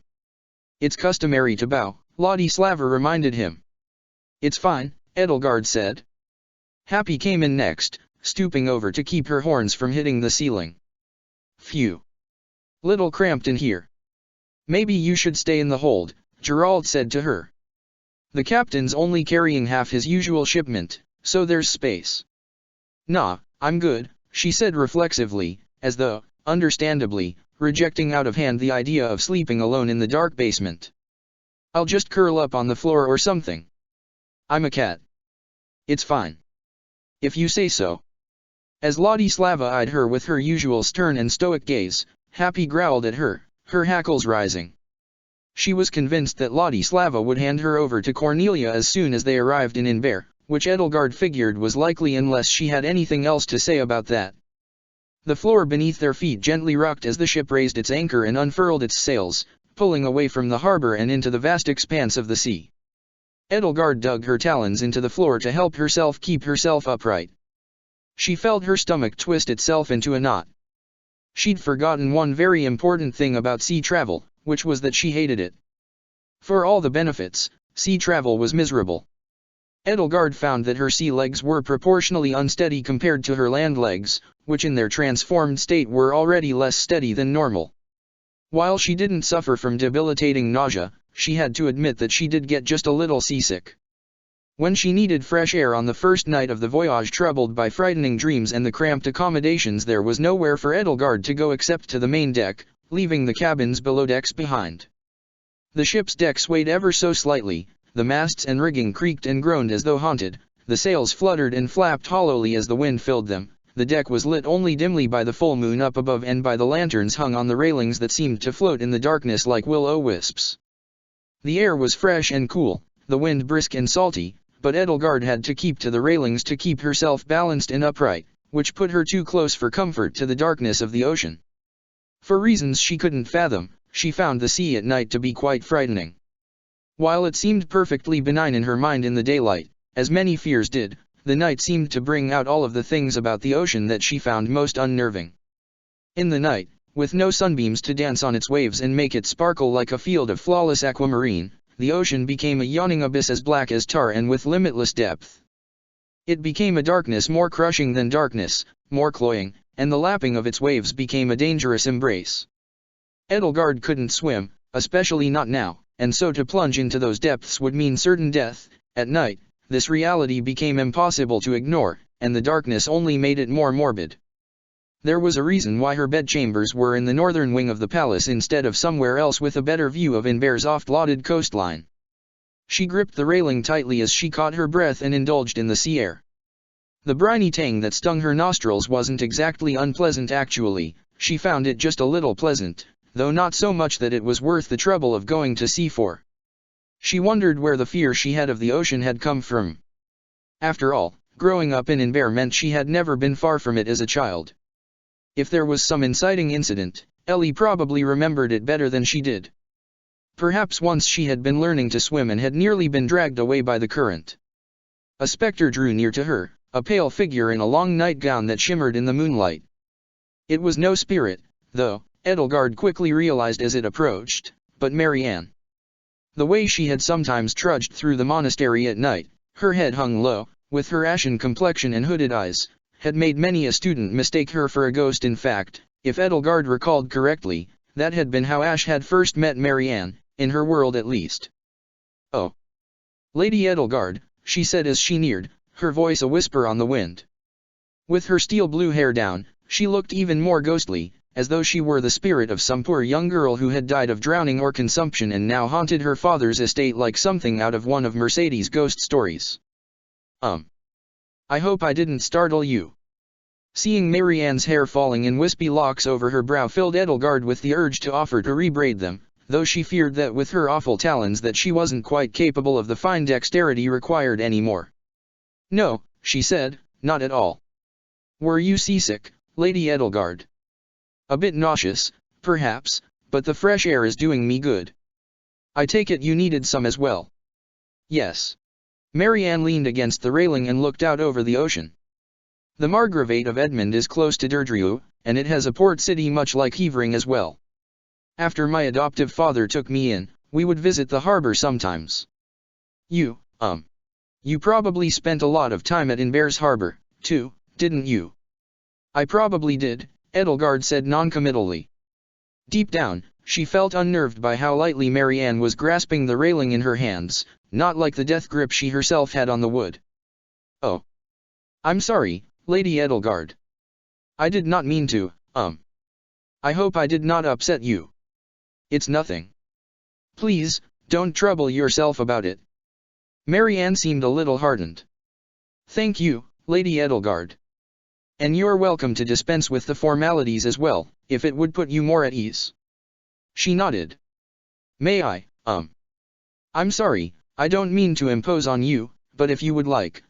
It's customary to bow, Ladislava reminded him. It's fine, Edelgard said. Happy came in next, stooping over to keep her horns from hitting the ceiling. Phew. Little cramped in here. Maybe you should stay in the hold, Geralt said to her. The captain's only carrying half his usual shipment, so there's space. Nah, I'm good, she said reflexively, as though, understandably, rejecting out of hand the idea of sleeping alone in the dark basement. I'll just curl up on the floor or something. I'm a cat. It's fine. If you say so. As Ladislava eyed her with her usual stern and stoic gaze, Happy growled at her, her hackles rising. She was convinced that Ladislava would hand her over to Cornelia as soon as they arrived in Inver, which Edelgard figured was likely unless she had anything else to say about that. The floor beneath their feet gently rocked as the ship raised its anchor and unfurled its sails, pulling away from the harbor and into the vast expanse of the sea. Edelgard dug her talons into the floor to help herself keep herself upright. She felt her stomach twist itself into a knot. She'd forgotten one very important thing about sea travel, which was that she hated it. For all the benefits, sea travel was miserable. Edelgard found that her sea legs were proportionally unsteady compared to her land legs, which in their transformed state were already less steady than normal. While she didn't suffer from debilitating nausea, she had to admit that she did get just a little seasick. When she needed fresh air on the first night of the voyage, troubled by frightening dreams and the cramped accommodations, there was nowhere for Edelgard to go except to the main deck, leaving the cabins below decks behind. The ship's deck swayed ever so slightly, the masts and rigging creaked and groaned as though haunted, the sails fluttered and flapped hollowly as the wind filled them. The deck was lit only dimly by the full moon up above and by the lanterns hung on the railings that seemed to float in the darkness like will-o-wisps. The air was fresh and cool, the wind brisk and salty, but Edelgard had to keep to the railings to keep herself balanced and upright, which put her too close for comfort to the darkness of the ocean. For reasons she couldn't fathom, she found the sea at night to be quite frightening. While it seemed perfectly benign in her mind in the daylight, as many fears did, the night seemed to bring out all of the things about the ocean that she found most unnerving. In the night, with no sunbeams to dance on its waves and make it sparkle like a field of flawless aquamarine, the ocean became a yawning abyss as black as tar and with limitless depth. It became a darkness more crushing than darkness, more cloying, and the lapping of its waves became a dangerous embrace. Edelgard couldn't swim, especially not now, and so to plunge into those depths would mean certain death. At night, this reality became impossible to ignore, and the darkness only made it more morbid. There was a reason why her bedchambers were in the northern wing of the palace instead of somewhere else with a better view of Inver's oft-lauded coastline. She gripped the railing tightly as she caught her breath and indulged in the sea air. The briny tang that stung her nostrils wasn't exactly unpleasant actually, she found it just a little pleasant, though not so much that it was worth the trouble of going to sea for. She wondered where the fear she had of the ocean had come from. After all, growing up in Inver meant she had never been far from it as a child. If there was some inciting incident, Ellie probably remembered it better than she did. Perhaps once she had been learning to swim and had nearly been dragged away by the current. A specter drew near to her, a pale figure in a long nightgown that shimmered in the moonlight. It was no spirit, though, Edelgard quickly realized as it approached, but Marianne. The way she had sometimes trudged through the monastery at night, her head hung low, with her ashen complexion and hooded eyes, had made many a student mistake her for a ghost. In fact, if Edelgard recalled correctly, that had been how Ash had first met Marianne, in her world at least. "Oh, Lady Edelgard," she said as she neared, her voice a whisper on the wind. With her steel blue hair down, she looked even more ghostly, as though she were the spirit of some poor young girl who had died of drowning or consumption and now haunted her father's estate like something out of one of Mercedes' ghost stories. I hope I didn't startle you." Seeing Marianne's hair falling in wispy locks over her brow filled Edelgard with the urge to offer to rebraid them, though she feared that with her awful talons that she wasn't quite capable of the fine dexterity required anymore. "No," she said, "not at all." "Were you seasick, Lady Edelgard?" "A bit nauseous, perhaps, but the fresh air is doing me good." "I take it you needed some as well." "Yes." Marianne leaned against the railing and looked out over the ocean. "The Margravate of Edmund is close to Derdrieu, and it has a port city much like Hevering as well. After my adoptive father took me in, we would visit the harbor sometimes." You probably spent a lot of time at Inver's harbor, too, didn't you?" "I probably did," Edelgard said noncommittally. Deep down, she felt unnerved by how lightly Marianne was grasping the railing in her hands, not like the death grip she herself had on the wood. "Oh. I'm sorry, Lady Edelgard. I did not mean to, I hope I did not upset you." "It's nothing. Please, don't trouble yourself about it." Marianne seemed a little hardened. "Thank you, Lady Edelgard. And you're welcome to dispense with the formalities as well, if it would put you more at ease." She nodded. "May I, I'm sorry, I don't mean to impose on you, but if you would like,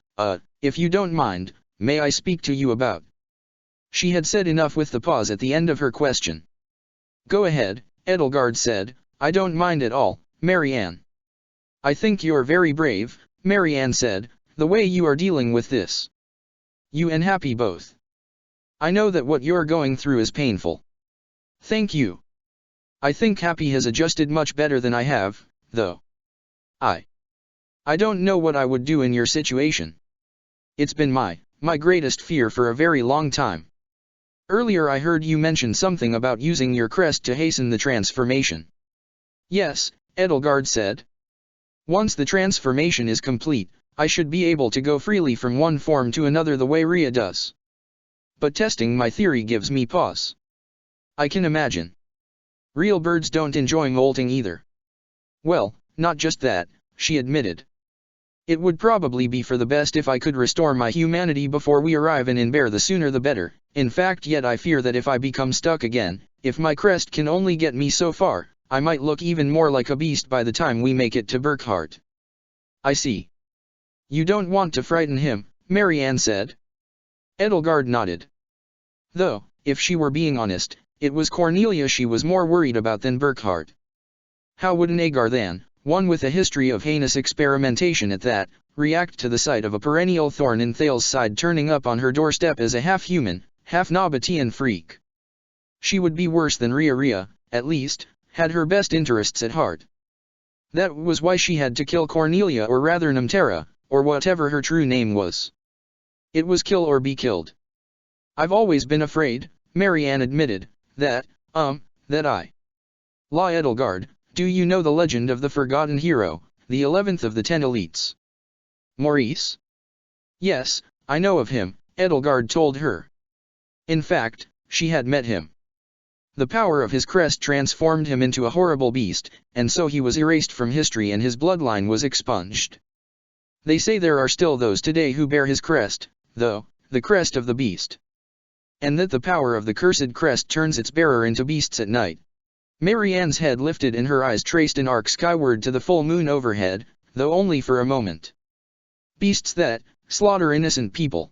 if you don't mind, may I speak to you about..." She had said enough with the pause at the end of her question. Go ahead, Edelgard said, I don't mind at all, Marianne. I think you're very brave, Marianne said, the way you are dealing with this. You and Happy both. I know that what you're going through is painful. Thank you. I think Happy has adjusted much better than I have, though. I don't know what I would do in your situation. It's been my greatest fear for a very long time. Earlier I heard you mention something about using your crest to hasten the transformation. Yes, Edelgard said. Once the transformation is complete, I should be able to go freely from one form to another the way Rhea does. But testing my theory gives me pause. I can imagine. Real birds don't enjoy molting either. Well, not just that, she admitted. It would probably be for the best if I could restore my humanity before we arrive in Inbear, the sooner the better. In fact, yet I fear that if I become stuck again, if my crest can only get me so far, I might look even more like a beast by the time we make it to Burkhart. I see. You don't want to frighten him, Marianne said. Edelgard nodded. Though, if she were being honest, it was Cornelia she was more worried about than Burkhart. How would an Agar then, one with a history of heinous experimentation at that, react to the sight of a perennial thorn in Thal's side turning up on her doorstep as a half-human, half-Nabatean freak? She would be worse than Rhea, at least, had her best interests at heart. That was why she had to kill Cornelia, or rather Namtera, or whatever her true name was. It was kill or be killed. I've always been afraid, Marianne admitted, that I. La Edelgard, do you know the legend of the forgotten hero, the 11th of the 10 elites? Maurice? Yes, I know of him, Edelgard told her. In fact, she had met him. The power of his crest transformed him into a horrible beast, and so he was erased from history and his bloodline was expunged. They say there are still those today who bear his crest, though, the crest of the beast. And that the power of the cursed crest turns its bearer into beasts at night. Marianne's head lifted and her eyes traced an arc skyward to the full moon overhead, though only for a moment. Beasts that slaughter innocent people.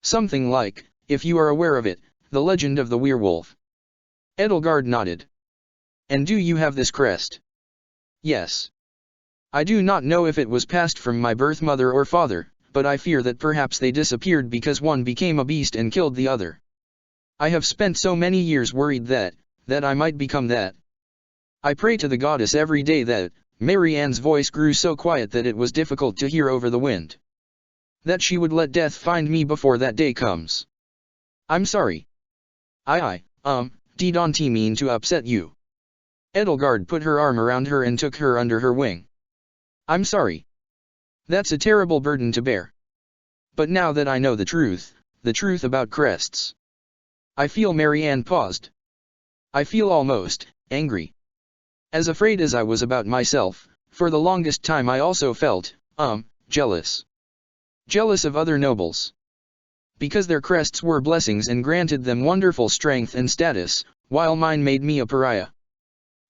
Something like, if you are aware of it, the legend of the werewolf. Edelgard nodded. And do you have this crest? Yes. I do not know if it was passed from my birth mother or father, but I fear that perhaps they disappeared because one became a beast and killed the other. I have spent so many years worried that I might become that. I pray to the goddess every day that, Marianne's voice grew so quiet that it was difficult to hear over the wind. That she would let death find me before that day comes. I'm sorry. Don't mean to upset you. Edelgard put her arm around her and took her under her wing. I'm sorry. That's a terrible burden to bear. But now that I know the truth about crests. I feel. Marianne paused. I feel almost angry. As afraid as I was about myself, for the longest time I also felt, jealous. Jealous of other nobles. Because their crests were blessings and granted them wonderful strength and status, while mine made me a pariah.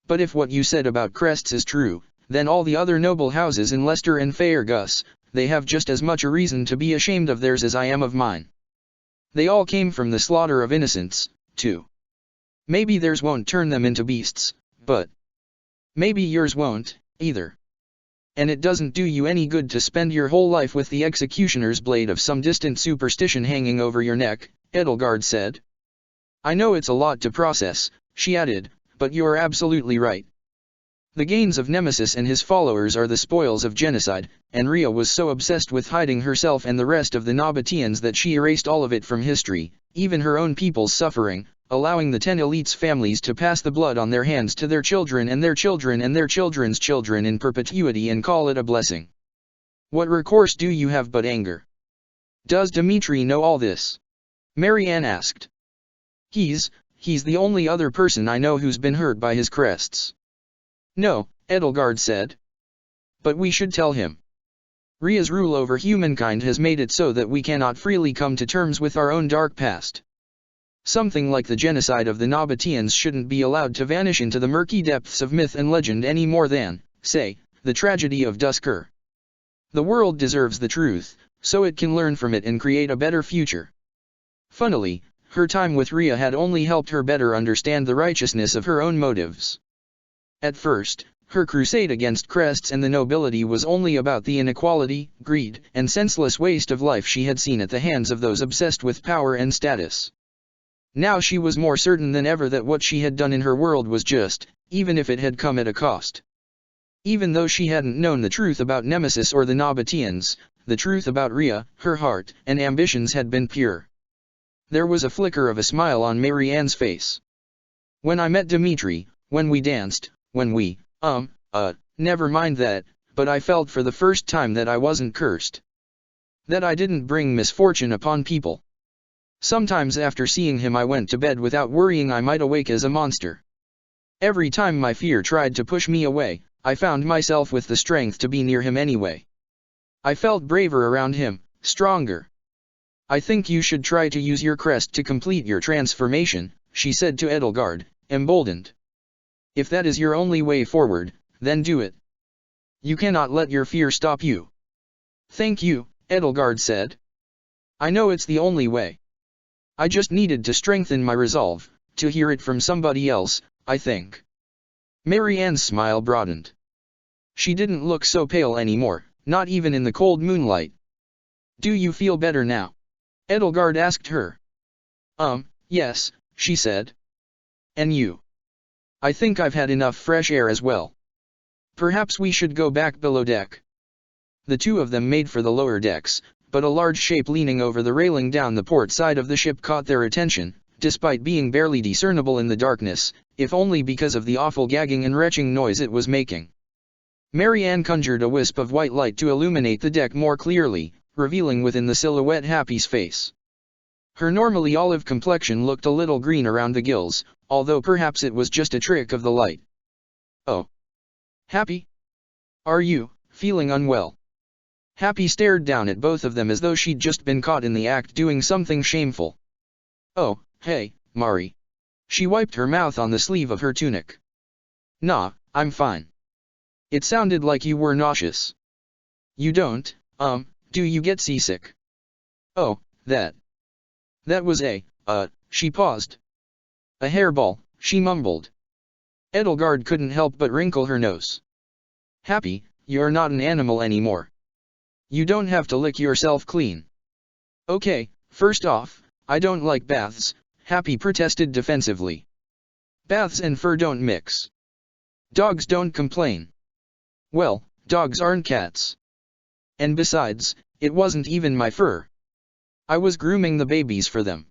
But if what you said about crests is true, then all the other noble houses in Leicester and Faergus, they have just as much a reason to be ashamed of theirs as I am of mine. They all came from the slaughter of innocents, too. Maybe theirs won't turn them into beasts, but maybe yours won't, either. And it doesn't do you any good to spend your whole life with the executioner's blade of some distant superstition hanging over your neck, Edelgard said. I know it's a lot to process, she added, but you're absolutely right. The gains of Nemesis and his followers are the spoils of genocide, and Rhea was so obsessed with hiding herself and the rest of the Nabateans that she erased all of it from history, even her own people's suffering, allowing the 10 elites' families to pass the blood on their hands to their children and their children and their children's children in perpetuity and call it a blessing. What recourse do you have but anger? Does Dimitri know all this? Marianne asked. He's the only other person I know who's been hurt by his crests. No, Edelgard said. But we should tell him. Rhea's rule over humankind has made it so that we cannot freely come to terms with our own dark past. Something like the genocide of the Nabateans shouldn't be allowed to vanish into the murky depths of myth and legend any more than, say, the tragedy of Duskur. The world deserves the truth, so it can learn from it and create a better future. Funnily, her time with Rhea had only helped her better understand the righteousness of her own motives. At first, her crusade against crests and the nobility was only about the inequality, greed, and senseless waste of life she had seen at the hands of those obsessed with power and status. Now she was more certain than ever that what she had done in her world was just, even if it had come at a cost. Even though she hadn't known the truth about Nemesis or the Nabateans, the truth about Rhea, her heart and ambitions had been pure. There was a flicker of a smile on Marianne's face. When I met Dimitri, when we danced, when we, never mind that, but I felt for the first time that I wasn't cursed. That I didn't bring misfortune upon people. Sometimes after seeing him I went to bed without worrying I might awake as a monster. Every time my fear tried to push me away, I found myself with the strength to be near him anyway. I felt braver around him, stronger. I think you should try to use your crest to complete your transformation, she said to Edelgard, emboldened. If that is your only way forward, then do it. You cannot let your fear stop you. Thank you, Edelgard said. I know it's the only way. I just needed to strengthen my resolve, to hear it from somebody else, I think. Marianne's smile broadened. She didn't look so pale anymore, not even in the cold moonlight. Do you feel better now? Edelgard asked her. Yes, she said. And you? I think I've had enough fresh air as well. Perhaps we should go back below deck. The two of them made for the lower decks, but a large shape leaning over the railing down the port side of the ship caught their attention, despite being barely discernible in the darkness, if only because of the awful gagging and retching noise it was making. Marianne conjured a wisp of white light to illuminate the deck more clearly, revealing within the silhouette Happy's face. Her normally olive complexion looked a little green around the gills, although perhaps it was just a trick of the light. Oh. Happy? Are you feeling unwell? Happy stared down at both of them as though she'd just been caught in the act doing something shameful. Oh, hey, Mari. She wiped her mouth on the sleeve of her tunic. Nah, I'm fine. It sounded like you were nauseous. You don't, do you get seasick? Oh, that was she paused. A hairball, she mumbled. Edelgard couldn't help but wrinkle her nose. Happy, you're not an animal anymore. You don't have to lick yourself clean. Okay, first off, I don't like baths, Happy protested defensively. Baths and fur don't mix. Dogs don't complain. Well, dogs aren't cats. And besides, it wasn't even my fur. I was grooming the babies for them.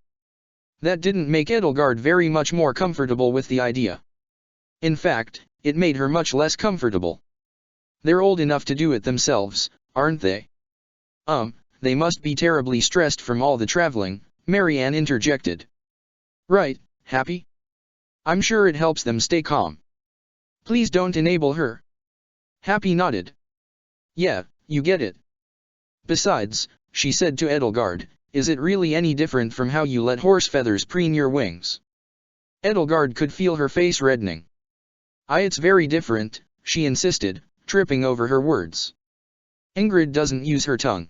That didn't make Edelgard very much more comfortable with the idea. In fact, it made her much less comfortable. They're old enough to do it themselves, aren't they? They must be terribly stressed from all the traveling, Marianne interjected. Right, Happy? I'm sure it helps them stay calm. Please don't enable her. Happy nodded. Yeah, you get it. Besides, she said to Edelgard, is it really any different from how you let horse feathers preen your wings? Edelgard could feel her face reddening. It's very different, she insisted, tripping over her words. Ingrid doesn't use her tongue.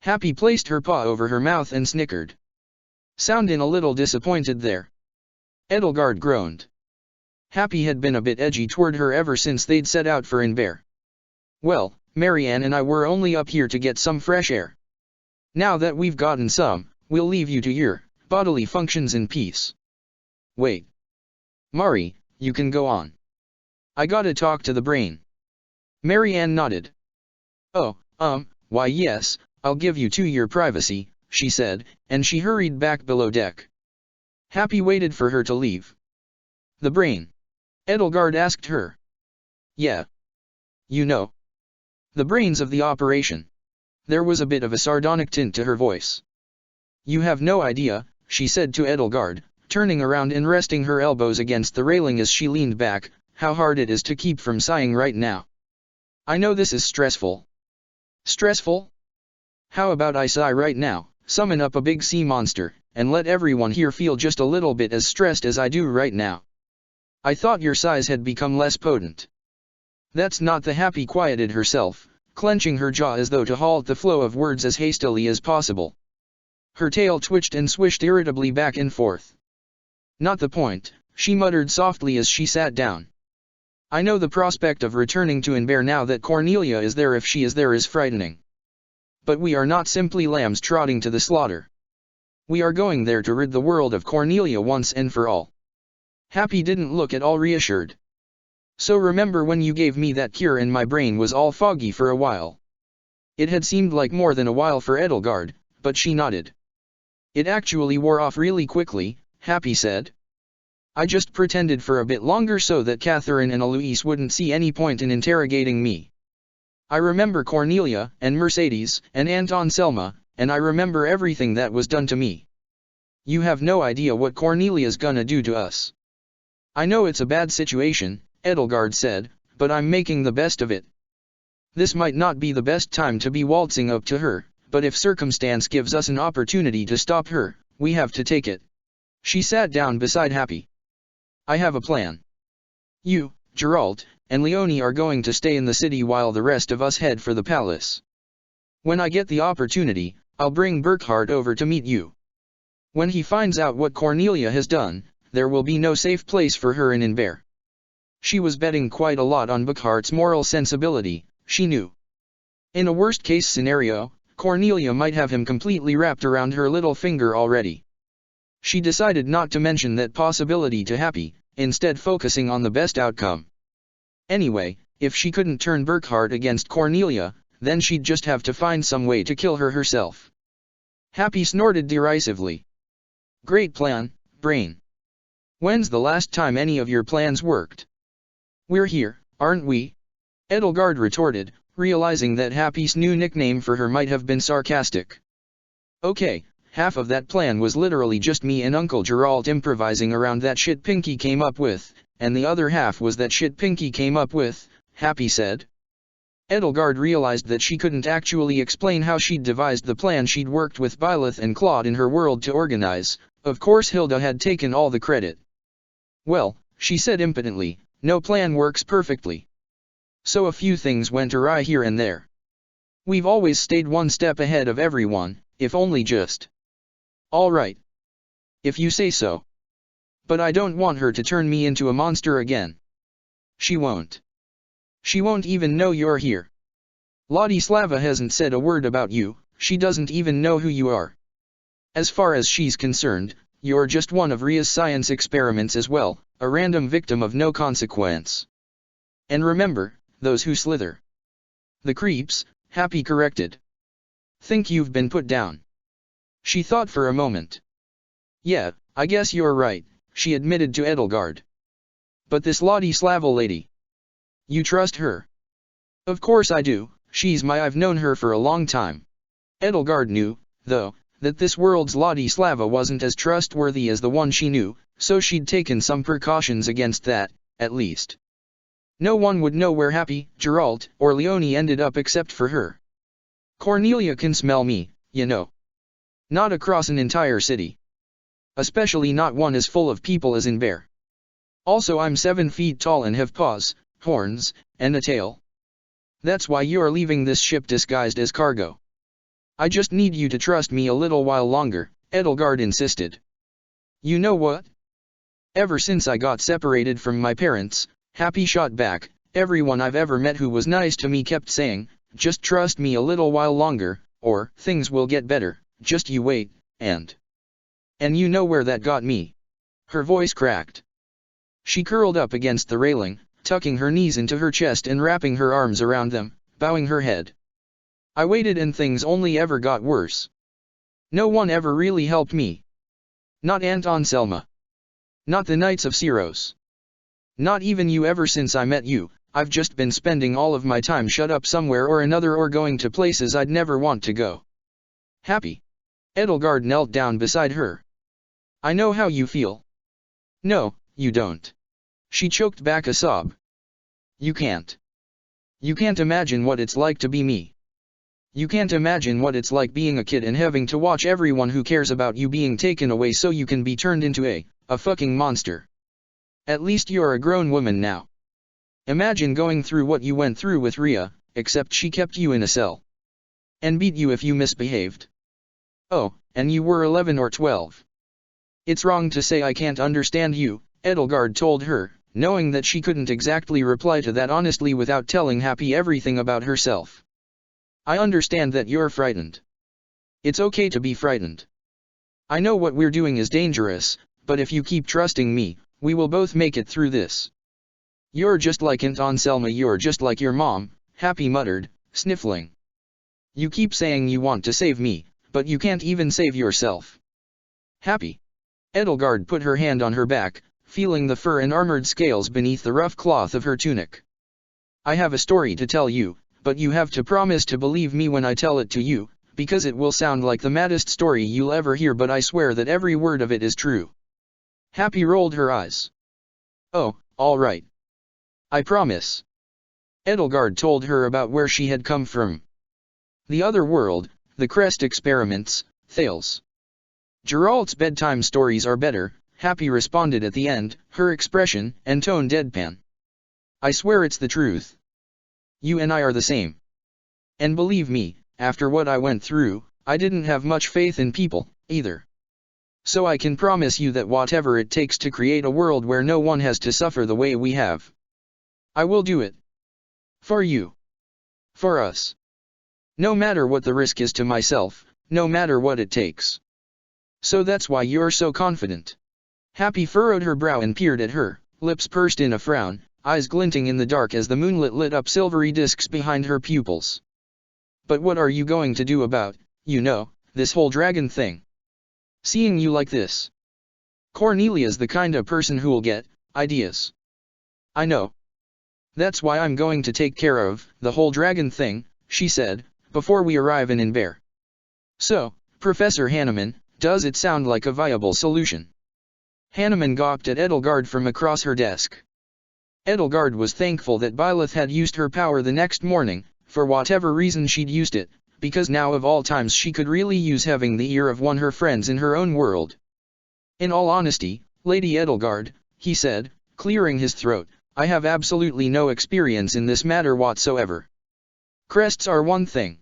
Happy placed her paw over her mouth and snickered. Soundin' a little disappointed there. Edelgard groaned. Happy had been a bit edgy toward her ever since they'd set out for Inver. Well, Marianne and I were only up here to get some fresh air. Now that we've gotten some, we'll leave you to your bodily functions in peace. Wait. Mari, you can go on. I gotta talk to the brain. Marianne nodded. Oh, why yes, I'll give you your privacy, she said, and she hurried back below deck. Happy waited for her to leave. The brain? Edelgard asked her. Yeah. You know. The brains of the operation. There was a bit of a sardonic tint to her voice. You have no idea, she said to Edelgard, turning around and resting her elbows against the railing as she leaned back, how hard it is to keep from sighing right now. I know this is stressful. Stressful? How about I sigh right now, summon up a big sea monster, and let everyone here feel just a little bit as stressed as I do right now. I thought your sighs had become less potent. That's not the Happy quieted herself, clenching her jaw as though to halt the flow of words as hastily as possible. Her tail twitched and swished irritably back and forth. Not the point, she muttered softly as she sat down. I know the prospect of returning to Inver now that Cornelia is there, if she is there, is frightening. But we are not simply lambs trotting to the slaughter. We are going there to rid the world of Cornelia once and for all. Happy didn't look at all reassured. So remember when you gave me that cure and my brain was all foggy for a while? It had seemed like more than a while for Edelgard, but she nodded. It actually wore off really quickly, Happy said. I just pretended for a bit longer so that Catherine and Eloise wouldn't see any point in interrogating me. I remember Cornelia, and Mercedes, and Aunt Anselma, and I remember everything that was done to me. You have no idea what Cornelia's gonna do to us. I know it's a bad situation, Edelgard said, but I'm making the best of it. This might not be the best time to be waltzing up to her, but if circumstance gives us an opportunity to stop her, we have to take it. She sat down beside Happy. I have a plan. You, Geralt, and Leonie are going to stay in the city while the rest of us head for the palace. When I get the opportunity, I'll bring Burkhard over to meet you. When he finds out what Cornelia has done, there will be no safe place for her in Inver. She was betting quite a lot on Burkhard's moral sensibility, she knew. In a worst-case scenario, Cornelia might have him completely wrapped around her little finger already. She decided not to mention that possibility to Happy, instead focusing on the best outcome. Anyway, if she couldn't turn Burkhard against Cornelia, then she'd just have to find some way to kill her herself. Happy snorted derisively. Great plan, Brain. When's the last time any of your plans worked? We're here, aren't we? Edelgard retorted, realizing that Happy's new nickname for her might have been sarcastic. Okay, half of that plan was literally just me and Uncle Geralt improvising around that shit Pinky came up with, and the other half was that shit Pinky came up with, Happy said. Edelgard realized that she couldn't actually explain how she'd devised the plan she'd worked with Byleth and Claude in her world to organize. Of course Hilda had taken all the credit. Well, she said impotently, no plan works perfectly. So a few things went awry here and there. We've always stayed one step ahead of everyone, if only just. All right. If you say so. But I don't want her to turn me into a monster again. She won't. She won't even know you're here. Ladislava hasn't said a word about you, she doesn't even know who you are. As far as she's concerned, you're just one of Ria's science experiments as well, a random victim of no consequence. And remember, those who slither. The creeps, Happy corrected. Think you've been put down. She thought for a moment. Yeah, I guess you're right, she admitted to Edelgard. But this Ladislava lady. You trust her? Of course I do, I've known her for a long time. Edelgard knew, though, that this world's Ladislava wasn't as trustworthy as the one she knew, so she'd taken some precautions against that, at least. No one would know where Happy, Geralt, or Leonie ended up except for her. Cornelia can smell me, you know. Not across an entire city. Especially not one as full of people as Inver. Also I'm 7 feet tall and have paws, horns, and a tail. That's why you're leaving this ship disguised as cargo. I just need you to trust me a little while longer, Edelgard insisted. You know what? Ever since I got separated from my parents, Happy shot back, everyone I've ever met who was nice to me kept saying, just trust me a little while longer, or things will get better, just you wait, and you know where that got me. Her voice cracked. She curled up against the railing, tucking her knees into her chest and wrapping her arms around them, bowing her head. I waited and things only ever got worse. No one ever really helped me. Not Aunt Anselma. Not the Knights of Syros. Not even you. Ever since I met you, I've just been spending all of my time shut up somewhere or another or going to places I'd never want to go. Happy. Edelgard knelt down beside her. I know how you feel. No, you don't. She choked back a sob. You can't. You can't imagine what it's like to be me. You can't imagine what it's like being a kid and having to watch everyone who cares about you being taken away so you can be turned into a fucking monster. At least you're a grown woman now. Imagine going through what you went through with Ria, except she kept you in a cell. And beat you if you misbehaved. Oh, and you were 11 or 12. It's wrong to say I can't understand you, Edelgard told her, knowing that she couldn't exactly reply to that honestly without telling Happy everything about herself. I understand that you're frightened. It's okay to be frightened. I know what we're doing is dangerous, but if you keep trusting me, we will both make it through this. You're just like Aunt Anselma, you're just like your mom, Happy muttered, sniffling. You keep saying you want to save me, but you can't even save yourself. Happy. Edelgard put her hand on her back, feeling the fur and armored scales beneath the rough cloth of her tunic. I have a story to tell you, but you have to promise to believe me when I tell it to you, because it will sound like the maddest story you'll ever hear, but I swear that every word of it is true. Happy rolled her eyes. Oh, all right. I promise. Edelgard told her about where she had come from. The other world, the Crest experiments, Thales. Geralt's bedtime stories are better, Happy responded at the end, her expression and tone deadpan. I swear it's the truth. You and I are the same. And believe me, after what I went through, I didn't have much faith in people, either. So I can promise you that whatever it takes to create a world where no one has to suffer the way we have, I will do it. For you. For us. No matter what the risk is to myself, no matter what it takes. So that's why you're so confident. Happy furrowed her brow and peered at her, lips pursed in a frown, eyes glinting in the dark as the moonlit lit up silvery discs behind her pupils. But what are you going to do about, this whole dragon thing? Seeing you like this. Cornelia's the kind of person who'll get ideas. I know. That's why I'm going to take care of the whole dragon thing, she said, before we arrive in Inver. So, Professor Hanneman, does it sound like a viable solution? Hanneman gawked at Edelgard from across her desk. Edelgard was thankful that Byleth had used her power the next morning, for whatever reason she'd used it, because now of all times she could really use having the ear of one of her friends in her own world. In all honesty, Lady Edelgard, he said, clearing his throat, I have absolutely no experience in this matter whatsoever. Crests are one thing.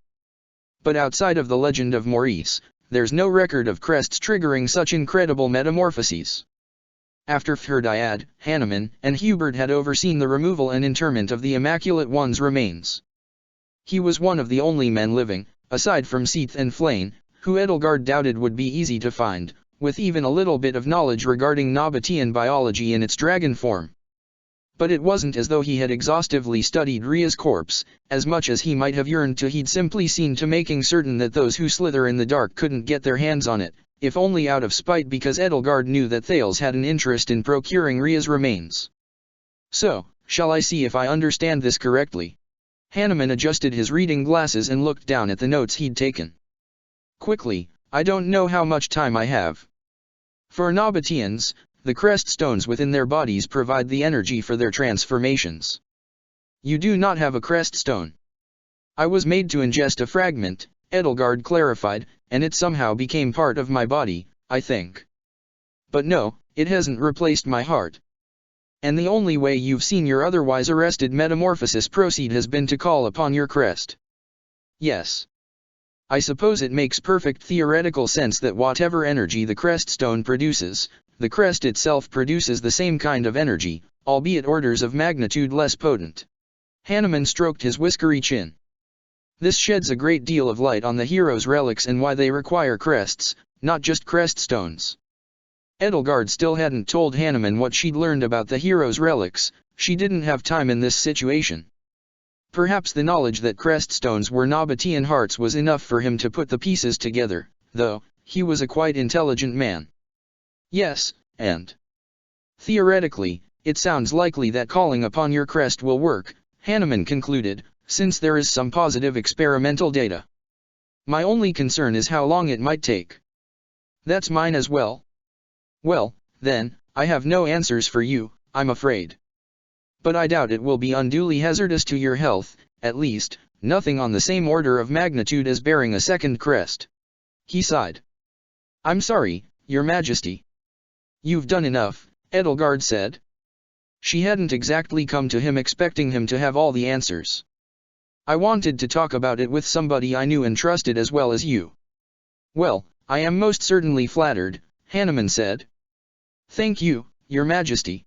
But outside of the legend of Maurice, there's no record of crests triggering such incredible metamorphoses. After Ferdinand, Hanneman, and Hubert had overseen the removal and interment of the Immaculate One's remains. He was one of the only men living, aside from Seath and Flayn, who Edelgard doubted would be easy to find, with even a little bit of knowledge regarding Nabatean biology in its dragon form. But it wasn't as though he had exhaustively studied Rhea's corpse, as much as he might have yearned to. He'd simply seen to making certain that those who slither in the dark couldn't get their hands on it, if only out of spite because Edelgard knew that Thales had an interest in procuring Rhea's remains. So, shall I see if I understand this correctly? Hanneman adjusted his reading glasses and looked down at the notes he'd taken. Quickly, I don't know how much time I have. For Nabateans, the crest stones within their bodies provide the energy for their transformations. You do not have a crest stone. I was made to ingest a fragment, Edelgard clarified, and it somehow became part of my body, I think. But no, it hasn't replaced my heart. And the only way you've seen your otherwise arrested metamorphosis proceed has been to call upon your crest. Yes. I suppose it makes perfect theoretical sense that whatever energy the crest stone produces, the crest itself produces the same kind of energy, albeit orders of magnitude less potent. Hanneman stroked his whiskery chin. This sheds a great deal of light on the hero's relics and why they require crests, not just crest stones. Edelgard still hadn't told Hanneman what she'd learned about the hero's relics. She didn't have time in this situation. Perhaps the knowledge that crest stones were Nabatean hearts was enough for him to put the pieces together, though, he was a quite intelligent man. Yes, and theoretically, it sounds likely that calling upon your crest will work, Hanneman concluded, since there is some positive experimental data. My only concern is how long it might take. That's mine as well. Well, then, I have no answers for you, I'm afraid. But I doubt it will be unduly hazardous to your health, at least, nothing on the same order of magnitude as bearing a second crest. He sighed. I'm sorry, Your Majesty. You've done enough, Edelgard said. She hadn't exactly come to him expecting him to have all the answers. I wanted to talk about it with somebody I knew and trusted as well as you. Well, I am most certainly flattered, Hanuman said. Thank you, Your Majesty.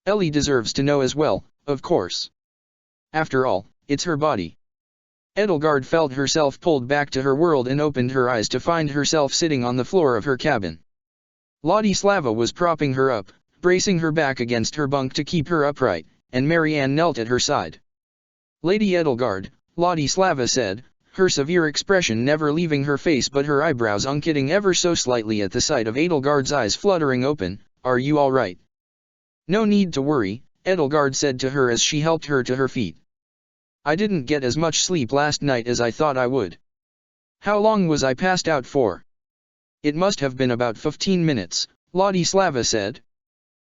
Ellie deserves to know as well, of course. After all, it's her body. Edelgard felt herself pulled back to her world and opened her eyes to find herself sitting on the floor of her cabin. Ladislava was propping her up, bracing her back against her bunk to keep her upright, and Marianne knelt at her side. Lady Edelgard, Ladislava said, her severe expression never leaving her face but her eyebrows unkitting ever so slightly at the sight of Edelgard's eyes fluttering open, are you all right? No need to worry, Edelgard said to her as she helped her to her feet. I didn't get as much sleep last night as I thought I would. How long was I passed out for? It must have been about 15 minutes, Ladislava said.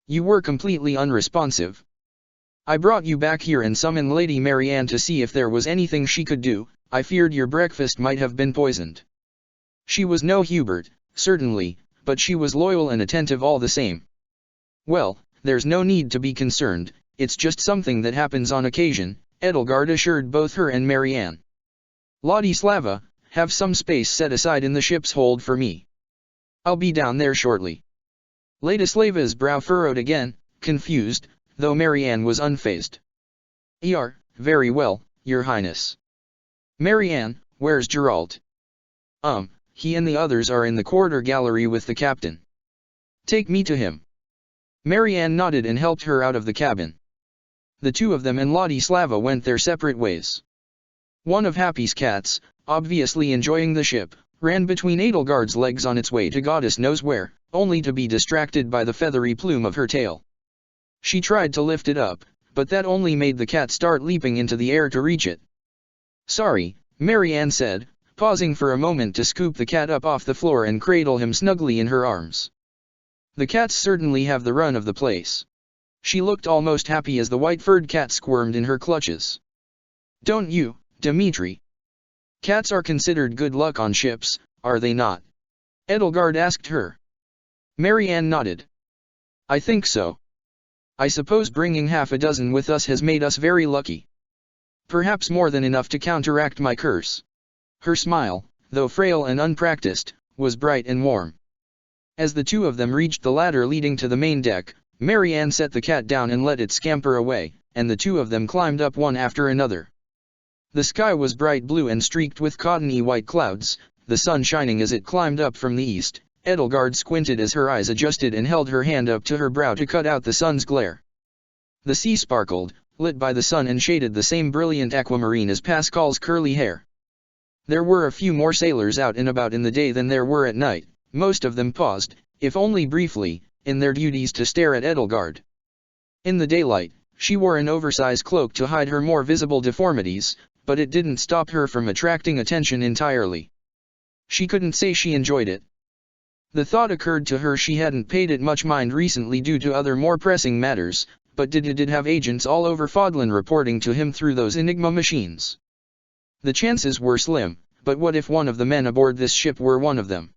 You were completely unresponsive. I brought you back here and summoned Lady Marianne to see if there was anything she could do. I feared your breakfast might have been poisoned. She was no Hubert, certainly, but she was loyal and attentive all the same. Well, there's no need to be concerned, it's just something that happens on occasion, Edelgard assured both her and Marianne. Ladislava, have some space set aside in the ship's hold for me. I'll be down there shortly. Ladislava's brow furrowed again, confused, though Marianne was unfazed. Very well, Your Highness. Marianne, where's Geralt? He and the others are in the quarter gallery with the captain. Take me to him. Marianne nodded and helped her out of the cabin. The two of them and Ladislava went their separate ways. One of Happy's cats, obviously enjoying the ship, ran between Edelgard's legs on its way to goddess knows where, only to be distracted by the feathery plume of her tail. She tried to lift it up, but that only made the cat start leaping into the air to reach it. Sorry, Marianne said, pausing for a moment to scoop the cat up off the floor and cradle him snugly in her arms. The cats certainly have the run of the place. She looked almost happy as the white-furred cat squirmed in her clutches. Don't you, Dimitri? Cats are considered good luck on ships, are they not? Edelgard asked her. Marianne nodded. I think so. I suppose bringing half a dozen with us has made us very lucky. Perhaps more than enough to counteract my curse. Her smile, though frail and unpracticed, was bright and warm. As the two of them reached the ladder leading to the main deck, Marianne set the cat down and let it scamper away, and the two of them climbed up one after another. The sky was bright blue and streaked with cottony white clouds, the sun shining as it climbed up from the east. Edelgard squinted as her eyes adjusted and held her hand up to her brow to cut out the sun's glare. The sea sparkled, lit by the sun and shaded the same brilliant aquamarine as Pascal's curly hair. There were a few more sailors out and about in the day than there were at night. Most of them paused, if only briefly, in their duties to stare at Edelgard. In the daylight, she wore an oversized cloak to hide her more visible deformities, but it didn't stop her from attracting attention entirely. She couldn't say she enjoyed it. The thought occurred to her she hadn't paid it much mind recently due to other more pressing matters, but did have agents all over Fodlan reporting to him through those Enigma machines. The chances were slim, but what if one of the men aboard this ship were one of them?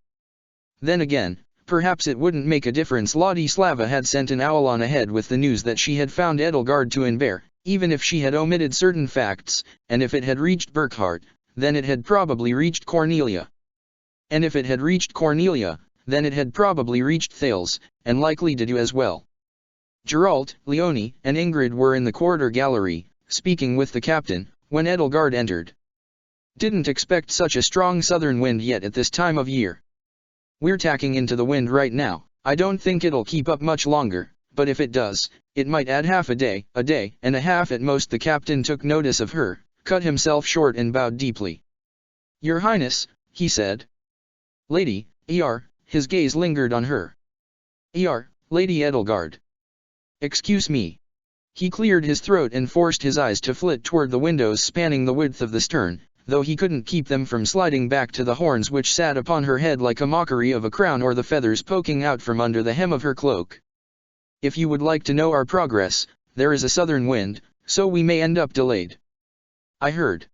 Then again, perhaps it wouldn't make a difference. Ladislava had sent an owl on ahead with the news that she had found Edelgard to Inver, even if she had omitted certain facts, and if it had reached Burkhardt, then it had probably reached Cornelia. And if it had reached Cornelia, then it had probably reached Thales, and likely to do as well. Geralt, Leonie, and Ingrid were in the quarter gallery, speaking with the captain, when Edelgard entered. Didn't expect such a strong southern wind yet at this time of year. We're tacking into the wind right now. I don't think it'll keep up much longer, but if it does, it might add half a day and a half at most. The captain took notice of her, cut himself short and bowed deeply. Your Highness, he said. Lady, his gaze lingered on her. Lady Edelgard. Excuse me. He cleared his throat and forced his eyes to flit toward the windows spanning the width of the stern, though he couldn't keep them from sliding back to the horns which sat upon her head like a mockery of a crown or the feathers poking out from under the hem of her cloak. If you would like to know our progress, there is a southern wind, so we may end up delayed. I heard.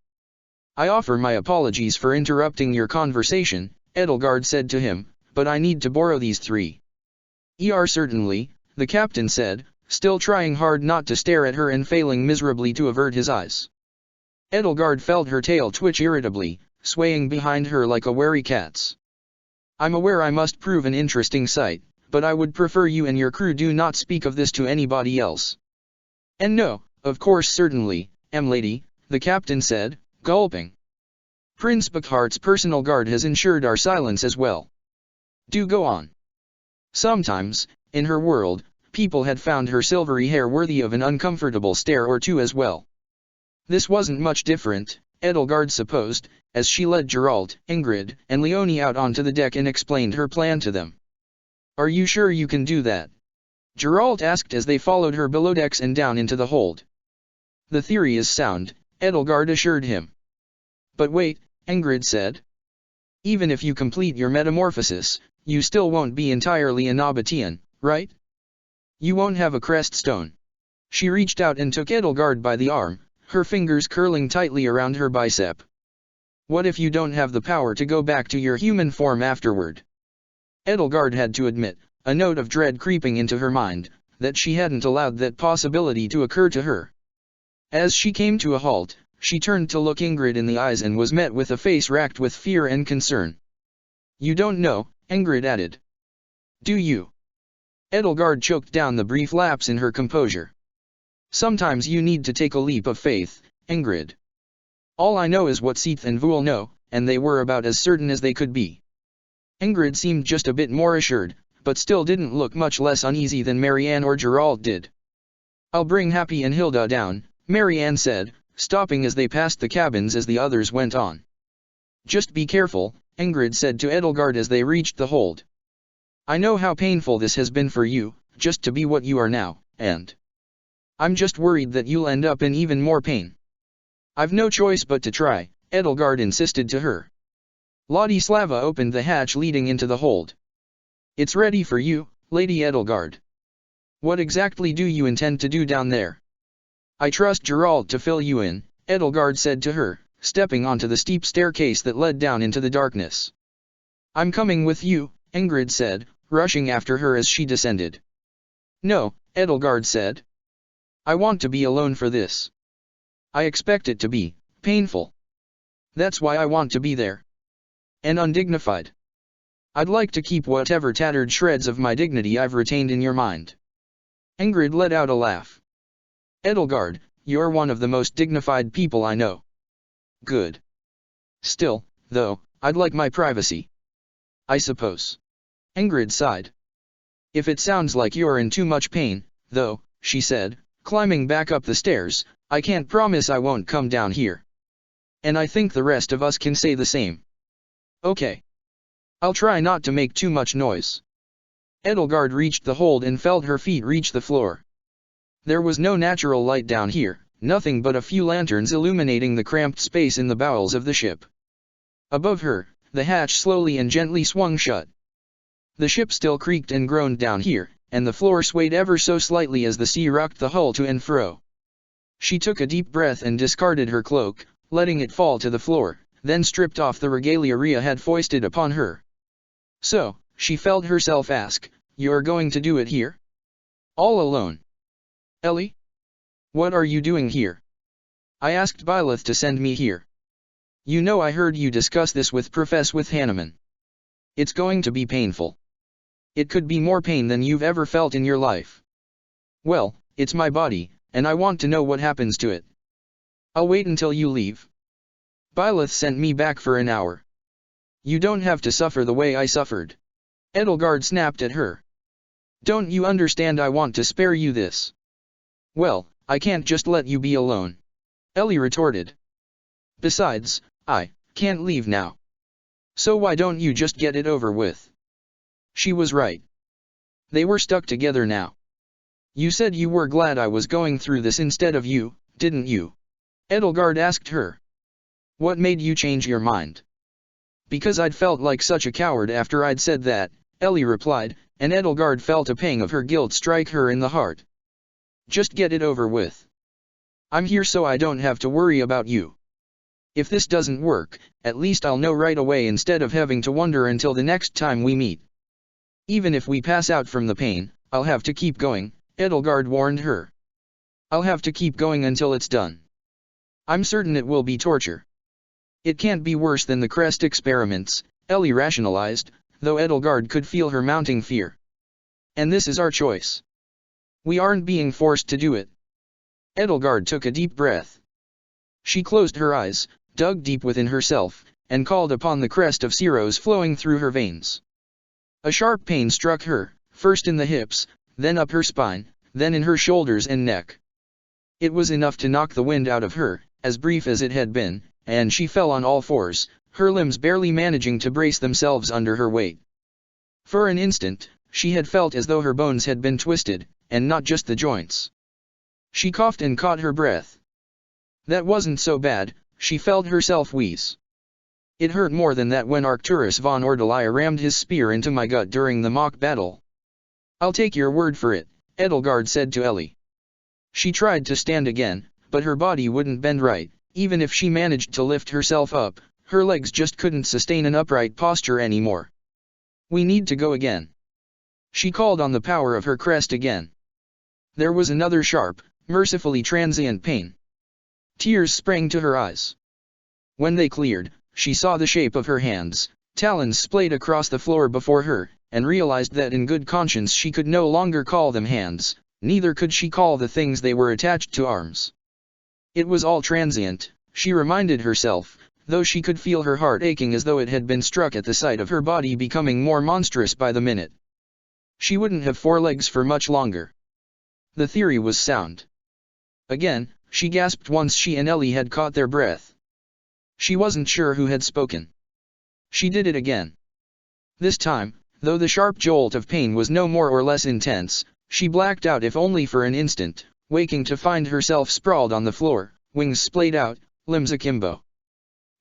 I offer my apologies for interrupting your conversation, Edelgard said to him, but I need to borrow these three. Certainly, the captain said, still trying hard not to stare at her and failing miserably to avert his eyes. Edelgard felt her tail twitch irritably, swaying behind her like a wary cat's. I'm aware I must prove an interesting sight, but I would prefer you and your crew do not speak of this to anybody else. And no, of course certainly, m'lady, the captain said, gulping. Prince Buckheart's personal guard has ensured our silence as well. Do go on. Sometimes, in her world, people had found her silvery hair worthy of an uncomfortable stare or two as well. This wasn't much different, Edelgard supposed, as she led Geralt, Ingrid, and Leonie out onto the deck and explained her plan to them. Are you sure you can do that? Geralt asked as they followed her below decks and down into the hold. The theory is sound, Edelgard assured him. But wait, Ingrid said. Even if you complete your metamorphosis, you still won't be entirely a Nabatean, right? You won't have a crest stone. She reached out and took Edelgard by the arm, her fingers curling tightly around her bicep. What if you don't have the power to go back to your human form afterward? Edelgard had to admit, a note of dread creeping into her mind, that she hadn't allowed that possibility to occur to her. As she came to a halt, she turned to look Ingrid in the eyes and was met with a face racked with fear and concern. You don't know, Ingrid added. Do you? Edelgard choked down the brief lapse in her composure. Sometimes you need to take a leap of faith, Ingrid. All I know is what Seath and Vul know, and they were about as certain as they could be. Ingrid seemed just a bit more assured, but still didn't look much less uneasy than Marianne or Geralt did. I'll bring Happy and Hilda down, Marianne said, stopping as they passed the cabins as the others went on. Just be careful, Ingrid said to Edelgard as they reached the hold. I know how painful this has been for you, just to be what you are now, and I'm just worried that you'll end up in even more pain. I've no choice but to try, Edelgard insisted to her. Ladislava opened the hatch leading into the hold. It's ready for you, Lady Edelgard. What exactly do you intend to do down there? I trust Geralt to fill you in, Edelgard said to her, stepping onto the steep staircase that led down into the darkness. I'm coming with you, Ingrid said, rushing after her as she descended. No, Edelgard said. I want to be alone for this. I expect it to be painful. That's why I want to be there. And undignified. I'd like to keep whatever tattered shreds of my dignity I've retained in your mind. Ingrid let out a laugh. Edelgard, you're one of the most dignified people I know. Good. Still, though, I'd like my privacy. I suppose. Ingrid sighed. If it sounds like you're in too much pain, though, she said, climbing back up the stairs, I can't promise I won't come down here. And I think the rest of us can say the same. Okay. I'll try not to make too much noise. Edelgard reached the hold and felt her feet reach the floor. There was no natural light down here, nothing but a few lanterns illuminating the cramped space in the bowels of the ship. Above her, the hatch slowly and gently swung shut. The ship still creaked and groaned down here, and the floor swayed ever so slightly as the sea rocked the hull to and fro. She took a deep breath and discarded her cloak, letting it fall to the floor, then stripped off the regalia Rhea had foisted upon her. So, she felt herself ask, you're going to do it here? All alone? Ellie? What are you doing here? I asked Byleth to send me here. You know I heard you discuss this with Professor Hanneman. It's going to be painful. It could be more pain than you've ever felt in your life. Well, it's my body, and I want to know what happens to it. I'll wait until you leave. Byleth sent me back for an hour. You don't have to suffer the way I suffered. Edelgard snapped at her. Don't you understand I want to spare you this? Well, I can't just let you be alone. Ellie retorted. Besides, I can't leave now. So why don't you just get it over with? She was right. They were stuck together now. You said you were glad I was going through this instead of you, didn't you? Edelgard asked her. What made you change your mind? Because I'd felt like such a coward after I'd said that, Ellie replied, and Edelgard felt a pang of her guilt strike her in the heart. Just get it over with. I'm here so I don't have to worry about you. If this doesn't work, at least I'll know right away instead of having to wonder until the next time we meet. Even if we pass out from the pain, I'll have to keep going, Edelgard warned her. I'll have to keep going until it's done. I'm certain it will be torture. It can't be worse than the Crest experiments, Ellie rationalized, though Edelgard could feel her mounting fear. And this is our choice. We aren't being forced to do it. Edelgard took a deep breath. She closed her eyes, dug deep within herself, and called upon the crest of Ceros flowing through her veins. A sharp pain struck her, first in the hips, then up her spine, then in her shoulders and neck. It was enough to knock the wind out of her, as brief as it had been, and she fell on all fours, her limbs barely managing to brace themselves under her weight. For an instant, she had felt as though her bones had been twisted, and not just the joints. She coughed and caught her breath. That wasn't so bad, she felt herself wheeze. It hurt more than that when Arcturus von Ordelia rammed his spear into my gut during the mock battle. I'll take your word for it, Edelgard said to Ellie. She tried to stand again, but her body wouldn't bend right. Even if she managed to lift herself up, her legs just couldn't sustain an upright posture anymore. We need to go again. She called on the power of her crest again. There was another sharp, mercifully transient pain. Tears sprang to her eyes. When they cleared, she saw the shape of her hands, talons splayed across the floor before her, and realized that in good conscience she could no longer call them hands, neither could she call the things they were attached to arms. It was all transient, she reminded herself, though she could feel her heart aching as though it had been struck at the sight of her body becoming more monstrous by the minute. She wouldn't have 4 legs for much longer. The theory was sound. Again, she gasped once she and Ellie had caught their breath. She wasn't sure who had spoken. She did it again. This time, though the sharp jolt of pain was no more or less intense, she blacked out if only for an instant, waking to find herself sprawled on the floor, wings splayed out, limbs akimbo.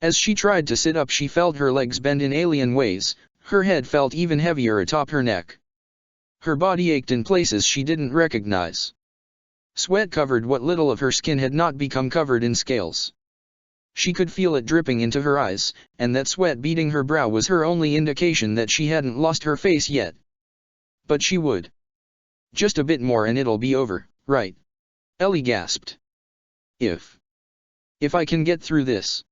As she tried to sit up she felt her legs bend in alien ways, her head felt even heavier atop her neck. Her body ached in places she didn't recognize. Sweat covered what little of her skin had not become covered in scales. She could feel it dripping into her eyes, and that sweat beading her brow was her only indication that she hadn't lost her face yet. But she would. Just a bit more and it'll be over, right? Ellie gasped. If I can get through this.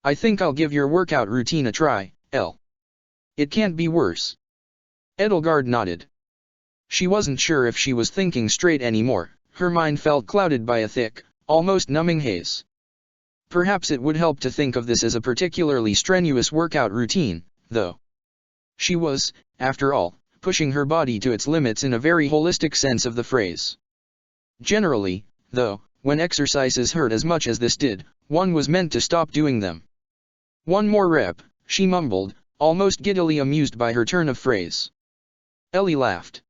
I think I'll give your workout routine a try, Elle. It can't be worse. Edelgard nodded. She wasn't sure if she was thinking straight anymore, her mind felt clouded by a thick, almost numbing haze. Perhaps it would help to think of this as a particularly strenuous workout routine, though. She was, after all, pushing her body to its limits in a very holistic sense of the phrase. Generally, though, when exercises hurt as much as this did, one was meant to stop doing them. 1 more rep, she mumbled, almost giddily amused by her turn of phrase. Ellie laughed.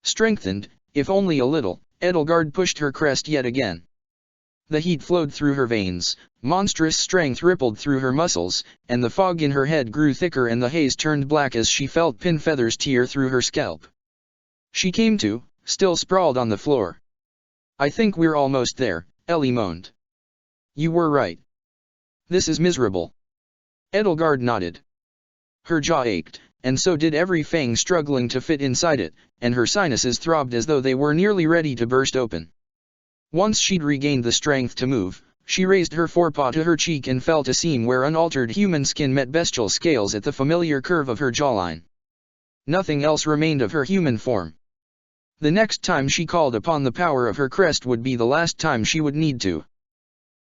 Strengthened, if only a little, Edelgard pushed her crest yet again. The heat flowed through her veins, monstrous strength rippled through her muscles, and the fog in her head grew thicker and the haze turned black as she felt pin feathers tear through her scalp. She came to, still sprawled on the floor. I think we're almost there, Ellie moaned. You were right. This is miserable. Edelgard nodded. Her jaw ached, and so did every fang struggling to fit inside it, and her sinuses throbbed as though they were nearly ready to burst open. Once she'd regained the strength to move, she raised her forepaw to her cheek and felt a seam where unaltered human skin met bestial scales at the familiar curve of her jawline. Nothing else remained of her human form. The next time she called upon the power of her crest would be the last time she would need to.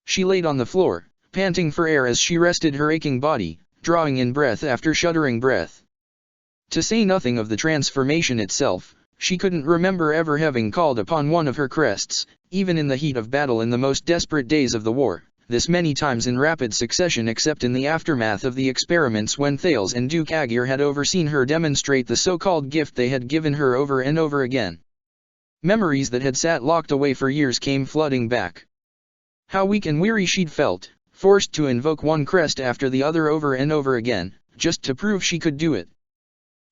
She laid on the floor, panting for air as she rested her aching body, drawing in breath after shuddering breath. To say nothing of the transformation itself, she couldn't remember ever having called upon one of her crests, even in the heat of battle in the most desperate days of the war, this many times in rapid succession except in the aftermath of the experiments when Thales and Duke Aegir had overseen her demonstrate the so-called gift they had given her over and over again. Memories that had sat locked away for years came flooding back. How weak and weary she'd felt, forced to invoke one crest after the other over and over again, just to prove she could do it.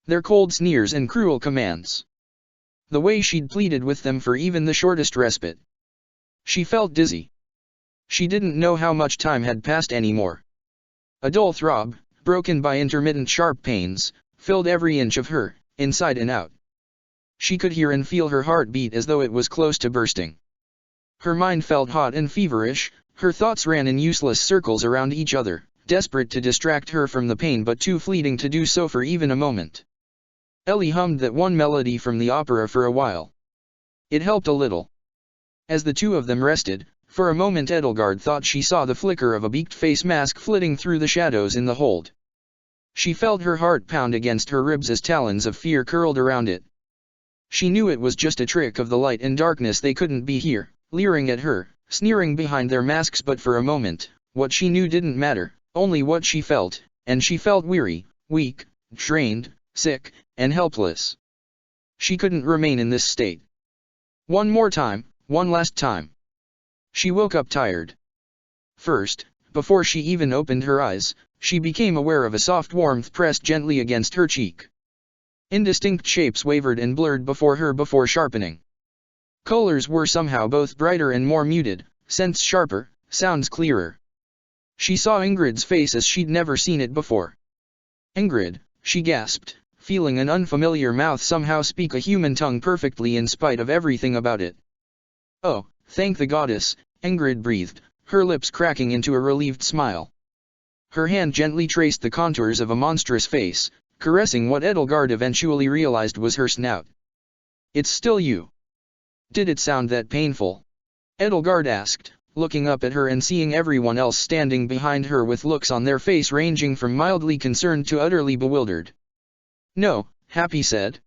Their cold sneers and cruel commands. The way she'd pleaded with them for even the shortest respite. She felt dizzy. She didn't know how much time had passed anymore. A dull throb, broken by intermittent sharp pains, filled every inch of her, inside and out. She could hear and feel her heart beat as though it was close to bursting. Her mind felt hot and feverish, her thoughts ran in useless circles around each other, desperate to distract her from the pain but too fleeting to do so for even a moment. Ellie hummed that one melody from the opera for a while. It helped a little. As the two of them rested, for a moment Edelgard thought she saw the flicker of a beaked face mask flitting through the shadows in the hold. She felt her heart pound against her ribs as talons of fear curled around it. She knew it was just a trick of the light and darkness. They couldn't be here, leering at her, sneering behind their masks, but for a moment, what she knew didn't matter, only what she felt, and she felt weary, weak, drained, sick, and helpless. She couldn't remain in this state. One more time, one last time. She woke up tired. First, before she even opened her eyes, she became aware of a soft warmth pressed gently against her cheek. Indistinct shapes wavered and blurred before her before sharpening. Colors were somehow both brighter and more muted, scents sharper, sounds clearer. She saw Ingrid's face as she'd never seen it before. "Ingrid," she gasped, feeling an unfamiliar mouth somehow speak a human tongue perfectly in spite of everything about it. "Oh, thank the goddess," Ingrid breathed, her lips cracking into a relieved smile. Her hand gently traced the contours of a monstrous face, caressing what Edelgard eventually realized was her snout. "It's still you. Did it sound that painful?" Edelgard asked, looking up at her and seeing everyone else standing behind her with looks on their face ranging from mildly concerned to utterly bewildered. "No," Happy said.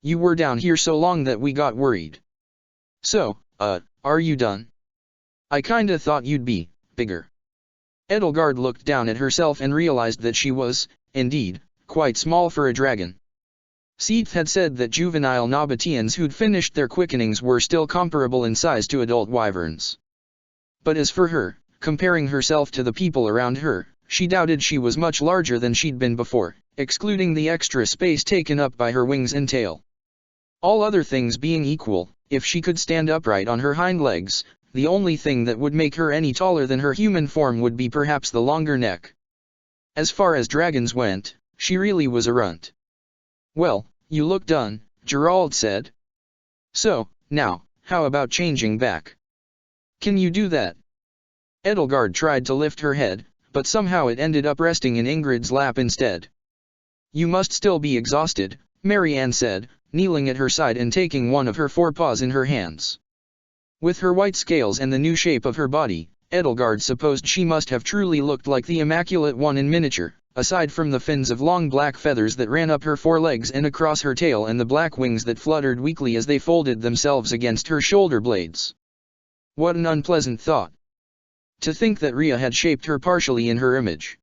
"You were down here so long that we got worried. So, are you done? I kinda thought you'd be bigger." Edelgard looked down at herself and realized that she was, indeed, quite small for a dragon. Seath had said that juvenile Nabateans who'd finished their quickenings were still comparable in size to adult wyverns. But as for her, comparing herself to the people around her, she doubted she was much larger than she'd been before, excluding the extra space taken up by her wings and tail. All other things being equal, if she could stand upright on her hind legs, the only thing that would make her any taller than her human form would be perhaps the longer neck. As far as dragons went, she really was a runt. "Well, you look done," Gerald said. "So, now, how about changing back? Can you do that?" Edelgard tried to lift her head, but somehow it ended up resting in Ingrid's lap instead. "You must still be exhausted," Marianne said, kneeling at her side and taking one of her forepaws in her hands. With her white scales and the new shape of her body, Edelgard supposed she must have truly looked like the Immaculate One in miniature, aside from the fins of long black feathers that ran up her forelegs and across her tail and the black wings that fluttered weakly as they folded themselves against her shoulder blades. What an unpleasant thought. To think that Rhea had shaped her partially in her image.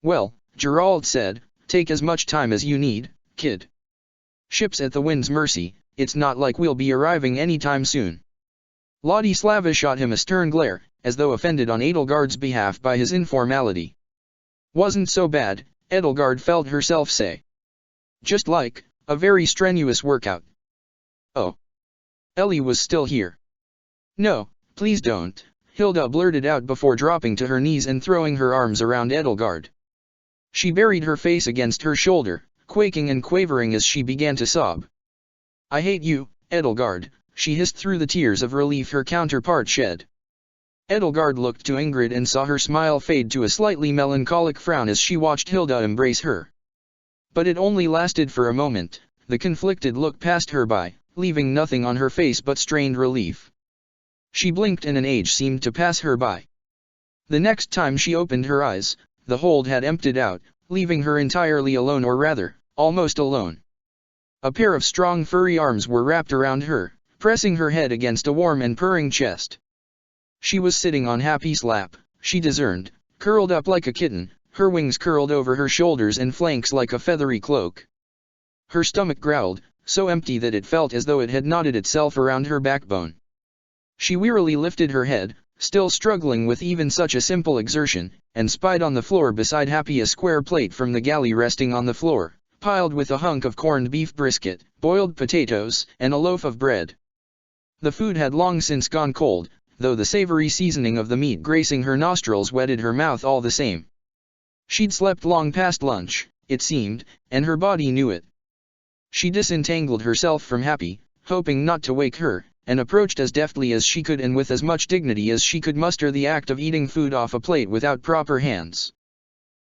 "Well," Gerald said, "take as much time as you need, kid. Ship's at the wind's mercy, it's not like we'll be arriving anytime soon." Ladislava shot him a stern glare, as though offended on Edelgard's behalf by his informality. "Wasn't so bad," Edelgard felt herself say. "Just like a very strenuous workout." "Oh. Ellie was still here." "No, please don't," Hilda blurted out before dropping to her knees and throwing her arms around Edelgard. She buried her face against her shoulder, quaking and quavering as she began to sob. "I hate you, Edelgard," she hissed through the tears of relief her counterpart shed. Edelgard looked to Ingrid and saw her smile fade to a slightly melancholic frown as she watched Hilda embrace her. But it only lasted for a moment. The conflicted look passed her by, leaving nothing on her face but strained relief. She blinked and an age seemed to pass her by. The next time she opened her eyes, the hold had emptied out, leaving her entirely alone, or rather, almost alone. A pair of strong furry arms were wrapped around her, pressing her head against a warm and purring chest. She was sitting on Happy's lap, she discerned, curled up like a kitten, her wings curled over her shoulders and flanks like a feathery cloak. Her stomach growled, so empty that it felt as though it had knotted itself around her backbone. She wearily lifted her head, still struggling with even such a simple exertion, and spied on the floor beside Happy a square plate from the galley resting on the floor, piled with a hunk of corned beef brisket, boiled potatoes, and a loaf of bread. The food had long since gone cold, though the savory seasoning of the meat gracing her nostrils wetted her mouth all the same. She'd slept long past lunch, it seemed, and her body knew it. She disentangled herself from Happy, hoping not to wake her, and approached as deftly as she could and with as much dignity as she could muster the act of eating food off a plate without proper hands.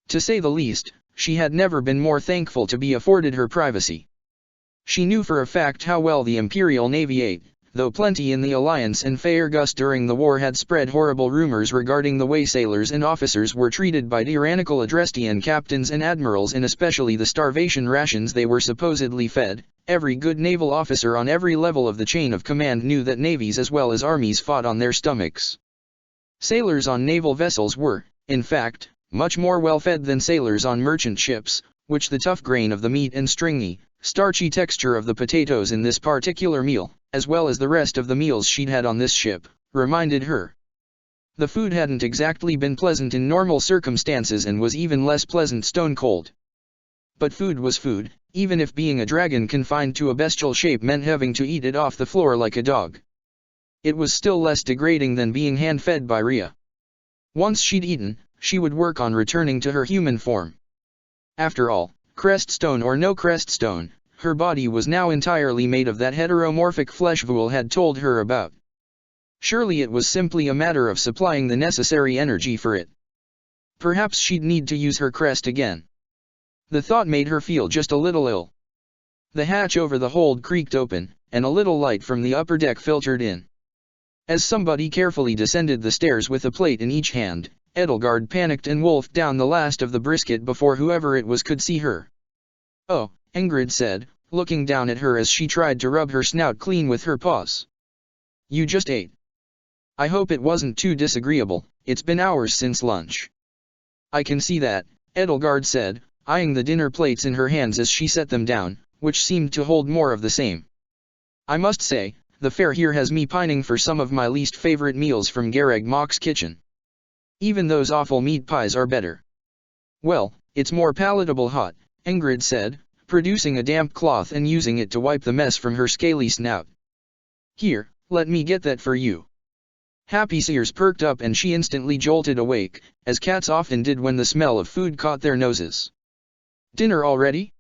To say the least, she had never been more thankful to be afforded her privacy. She knew for a fact how well the Imperial Navy ate, though plenty in the Alliance and Faerghus during the war had spread horrible rumors regarding the way sailors and officers were treated by tyrannical Adrestian captains and admirals, and especially the starvation rations they were supposedly fed. Every good naval officer on every level of the chain of command knew that navies as well as armies fought on their stomachs. Sailors on naval vessels were, in fact, much more well-fed than sailors on merchant ships, which the tough grain of the meat and stringy, starchy texture of the potatoes in this particular meal, as well as the rest of the meals she'd had on this ship, reminded her. The food hadn't exactly been pleasant in normal circumstances and was even less pleasant stone cold. But food was food, even if being a dragon confined to a bestial shape meant having to eat it off the floor like a dog. It was still less degrading than being hand-fed by Rhea. Once she'd eaten, she would work on returning to her human form. After all, creststone or no creststone, her body was now entirely made of that heteromorphic flesh Vool had told her about. Surely it was simply a matter of supplying the necessary energy for it. Perhaps she'd need to use her crest again. The thought made her feel just a little ill. The hatch over the hold creaked open, and a little light from the upper deck filtered in. As somebody carefully descended the stairs with a plate in each hand, Edelgard panicked and wolfed down the last of the brisket before whoever it was could see her. "Oh," Ingrid said, looking down at her as she tried to rub her snout clean with her paws. "You just ate. I hope it wasn't too disagreeable, it's been hours since lunch." "I can see that," Edelgard said, eyeing the dinner plates in her hands as she set them down, which seemed to hold more of the same. "I must say, the fare here has me pining for some of my least favorite meals from Garreg Mach's kitchen. Even those awful meat pies are better." "Well, it's more palatable hot," Ingrid said, producing a damp cloth and using it to wipe the mess from her scaly snout. "Here, let me get that for you." Happy's ears perked up and she instantly jolted awake, as cats often did when the smell of food caught their noses. "Dinner already?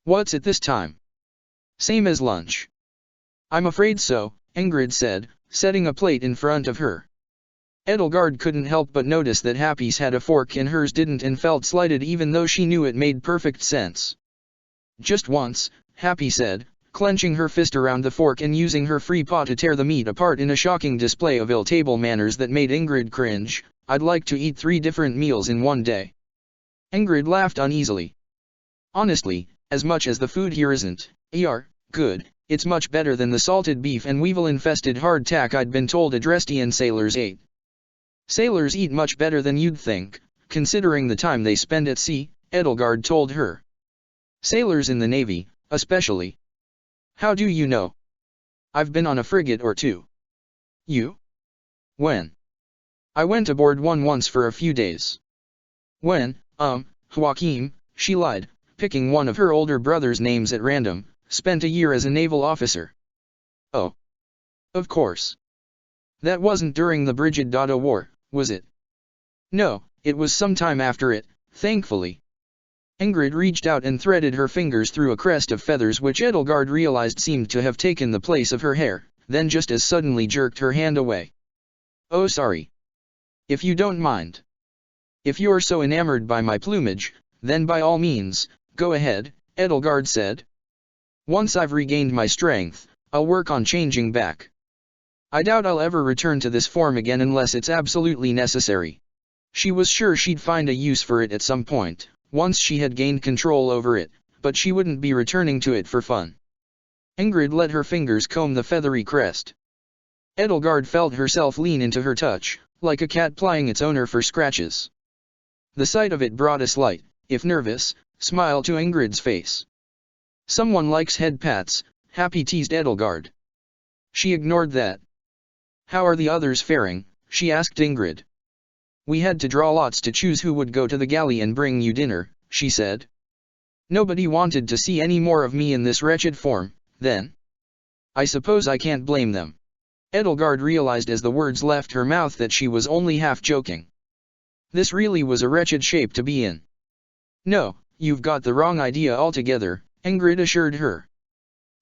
What's it this time?" "Same as lunch." "I'm afraid so," Ingrid said, setting a plate in front of her. Edelgard couldn't help but notice that Happy's had a fork and hers didn't, and felt slighted even though she knew it made perfect sense. "Just once," Happy said, clenching her fist around the fork and using her free paw to tear the meat apart in a shocking display of ill table manners that made Ingrid cringe. "I'd like to eat 3 different meals in one day." Ingrid laughed uneasily. "Honestly, as much as the food here isn't good, it's much better than the salted beef and weevil-infested hardtack I'd been told Adrestian sailors ate." "Sailors eat much better than you'd think, considering the time they spend at sea," Edelgard told her. "Sailors in the Navy, especially." "How do you know?" "I've been on a frigate or two." "You? When?" "I went aboard one once for a few days." "When, Joachim," she lied, picking one of her older brother's names at random, "spent a year as a naval officer." "Oh. Of course. That wasn't during the Brigid-Dada War, was it?" "No, it was some time after it, thankfully." Ingrid reached out and threaded her fingers through a crest of feathers which Edelgard realized seemed to have taken the place of her hair, then just as suddenly jerked her hand away. "Oh, sorry. If you don't mind. If you're so enamored by my plumage, then by all means, go ahead," Edelgard said. "Once I've regained my strength, I'll work on changing back. I doubt I'll ever return to this form again unless it's absolutely necessary." She was sure she'd find a use for it at some point, once she had gained control over it, but she wouldn't be returning to it for fun. Ingrid let her fingers comb the feathery crest. Edelgard felt herself lean into her touch, like a cat plying its owner for scratches. The sight of it brought a slight, if nervous, smile to Ingrid's face. "Someone likes head pats," Happy teased Edelgard. She ignored that. "How are the others faring?" she asked Ingrid. "We had to draw lots to choose who would go to the galley and bring you dinner," she said. "Nobody wanted to see any more of me in this wretched form, then. I suppose I can't blame them." Edelgard realized as the words left her mouth that she was only half joking. This really was a wretched shape to be in. "No, you've got the wrong idea altogether," Ingrid assured her.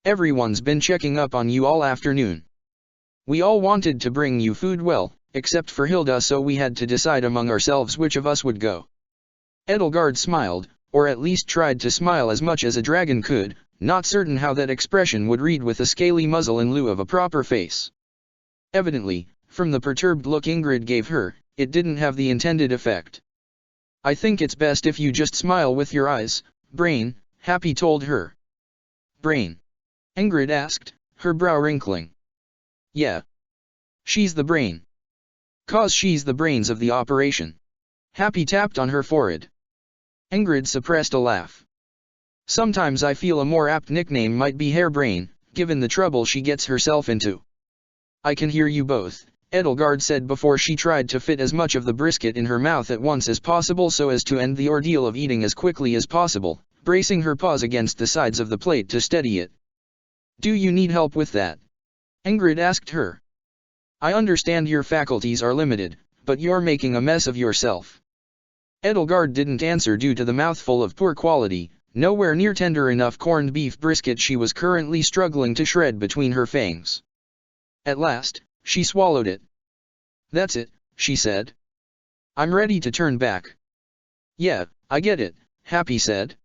"Everyone's been checking up on you all afternoon. We all wanted to bring you food, well, except for Hilda, so we had to decide among ourselves which of us would go." Edelgard smiled, or at least tried to smile as much as a dragon could, not certain how that expression would read with a scaly muzzle in lieu of a proper face. Evidently, from the perturbed look Ingrid gave her, it didn't have the intended effect. "I think it's best if you just smile with your eyes, Brain," Happy told her. "Brain?" Ingrid asked, her brow wrinkling. "Yeah. She's the brain. 'Cause she's the brains of the operation." Happy tapped on her forehead. Ingrid suppressed a laugh. "Sometimes I feel a more apt nickname might be Hairbrain, given the trouble she gets herself into." "I can hear you both," Edelgard said before she tried to fit as much of the brisket in her mouth at once as possible so as to end the ordeal of eating as quickly as possible, bracing her paws against the sides of the plate to steady it. "Do you need help with that?" Ingrid asked her. "I understand your faculties are limited, but you're making a mess of yourself." Edelgard didn't answer due to the mouthful of poor quality, nowhere near tender enough corned beef brisket she was currently struggling to shred between her fangs. At last, she swallowed it. "That's it," she said. "I'm ready to turn back." "Yeah, I get it," Happy said.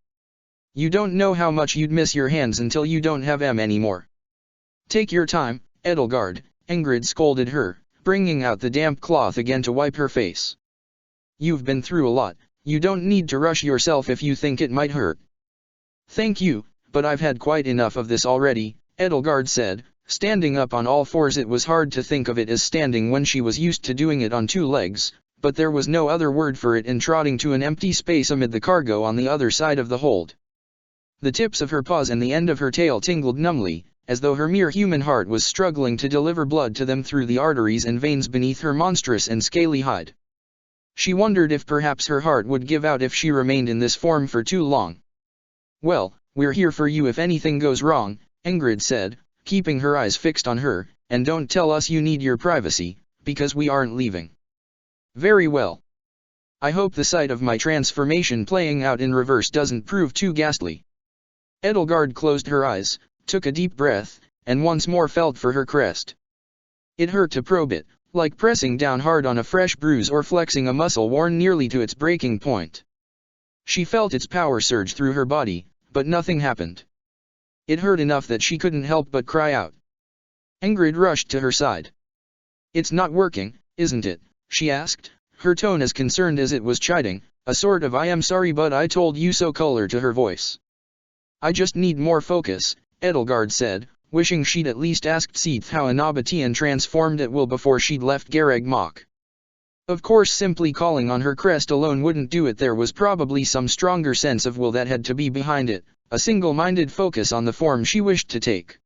"You don't know how much you'd miss your hands until you don't have them anymore." "Take your time, Edelgard," Ingrid scolded her, bringing out the damp cloth again to wipe her face. "You've been through a lot, you don't need to rush yourself if you think it might hurt." "Thank you, but I've had quite enough of this already," Edelgard said, standing up on all fours. It was hard to think of it as standing when she was used to doing it on two legs, but there was no other word for it in trotting to an empty space amid the cargo on the other side of the hold. The tips of her paws and the end of her tail tingled numbly, as though her mere human heart was struggling to deliver blood to them through the arteries and veins beneath her monstrous and scaly hide. She wondered if perhaps her heart would give out if she remained in this form for too long. "Well, we're here for you if anything goes wrong," Ingrid said, keeping her eyes fixed on her, "and don't tell us you need your privacy, because we aren't leaving." "Very well. I hope the sight of my transformation playing out in reverse doesn't prove too ghastly." Edelgard closed her eyes, took a deep breath, and once more felt for her crest. It hurt to probe it, like pressing down hard on a fresh bruise or flexing a muscle worn nearly to its breaking point. She felt its power surge through her body, but nothing happened. It hurt enough that she couldn't help but cry out. Ingrid rushed to her side. "It's not working, isn't it?" she asked, her tone as concerned as it was chiding, a sort of "I am sorry but I told you so" color to her voice. "I just need more focus," Edelgard said, wishing she'd at least asked Seath how a Nabatean transformed at will before she'd left Garreg Mach. Of course simply calling on her crest alone wouldn't do it. There was probably some stronger sense of will that had to be behind it, a single-minded focus on the form she wished to take.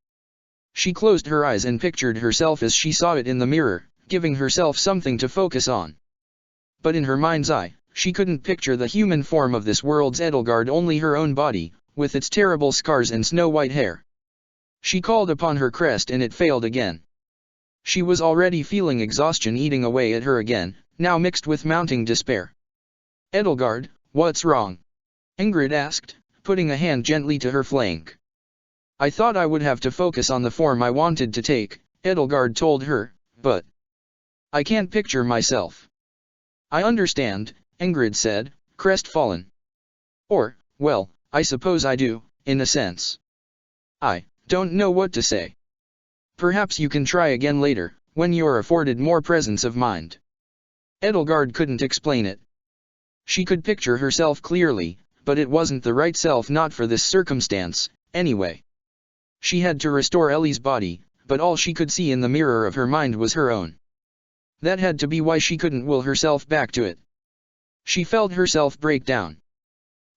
She closed her eyes and pictured herself as she saw it in the mirror, giving herself something to focus on. But in her mind's eye, she couldn't picture the human form of this world's Edelgard, only her own body, with its terrible scars and snow-white hair. She called upon her crest and it failed again. She was already feeling exhaustion eating away at her again, now mixed with mounting despair. "Edelgard, what's wrong?" Ingrid asked, putting a hand gently to her flank. "I thought I would have to focus on the form I wanted to take," Edelgard told her, "but I can't picture myself." "I understand," Ingrid said, crestfallen. "Or, well, I suppose I do, in a sense. I don't know what to say. Perhaps you can try again later, when you're afforded more presence of mind." Edelgard couldn't explain it. She could picture herself clearly, but it wasn't the right self, not for this circumstance, anyway. She had to restore Ellie's body, but all she could see in the mirror of her mind was her own. That had to be why she couldn't will herself back to it. She felt herself break down.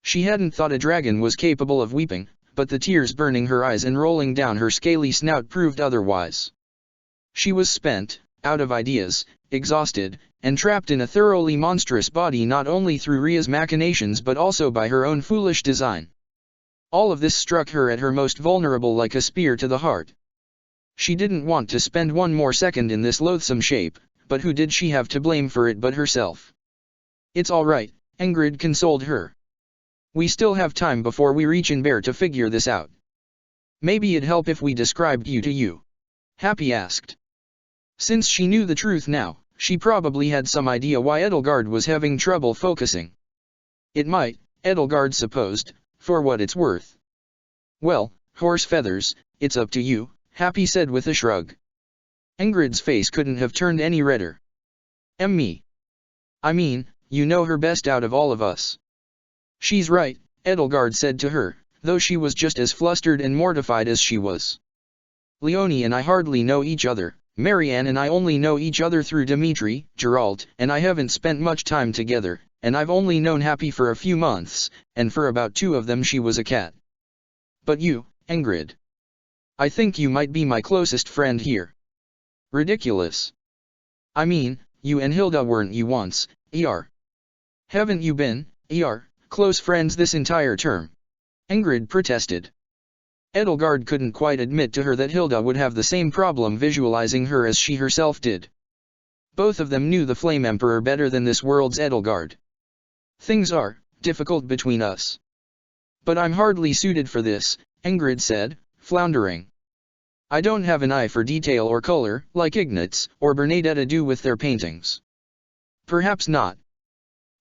She hadn't thought a dragon was capable of weeping, but the tears burning her eyes and rolling down her scaly snout proved otherwise. She was spent, out of ideas, exhausted, and trapped in a thoroughly monstrous body, not only through Ria's machinations but also by her own foolish design. All of this struck her at her most vulnerable like a spear to the heart. She didn't want to spend one more second in this loathsome shape, but who did she have to blame for it but herself? "It's all right," Ingrid consoled her. "We still have time before we reach Inber to figure this out." "Maybe it'd help if we described you to you?" Happy asked. Since she knew the truth now, she probably had some idea why Edelgard was having trouble focusing. It might, Edelgard supposed, for what it's worth. Well, horse feathers, it's up to you, Happy said with a shrug. Ingrid's face couldn't have turned any redder. Me. I mean, you know her best out of all of us. She's right, Edelgard said to her, though she was just as flustered and mortified as she was. Leonie and I hardly know each other, Marianne and I only know each other through Dimitri, Geralt, and I haven't spent much time together, and I've only known Happy for a few months, and for about 2 of them she was a cat. But you, Ingrid. I think you might be my closest friend here. Ridiculous. I mean, you and Hilda weren't you once, Haven't you been, close friends this entire term? Ingrid protested. Edelgard couldn't quite admit to her that Hilda would have the same problem visualizing her as she herself did. Both of them knew the Flame Emperor better than this world's Edelgard. Things are difficult between us. But I'm hardly suited for this, Ingrid said, floundering. I don't have an eye for detail or color, like Ignatz or Bernadetta do with their paintings. Perhaps not.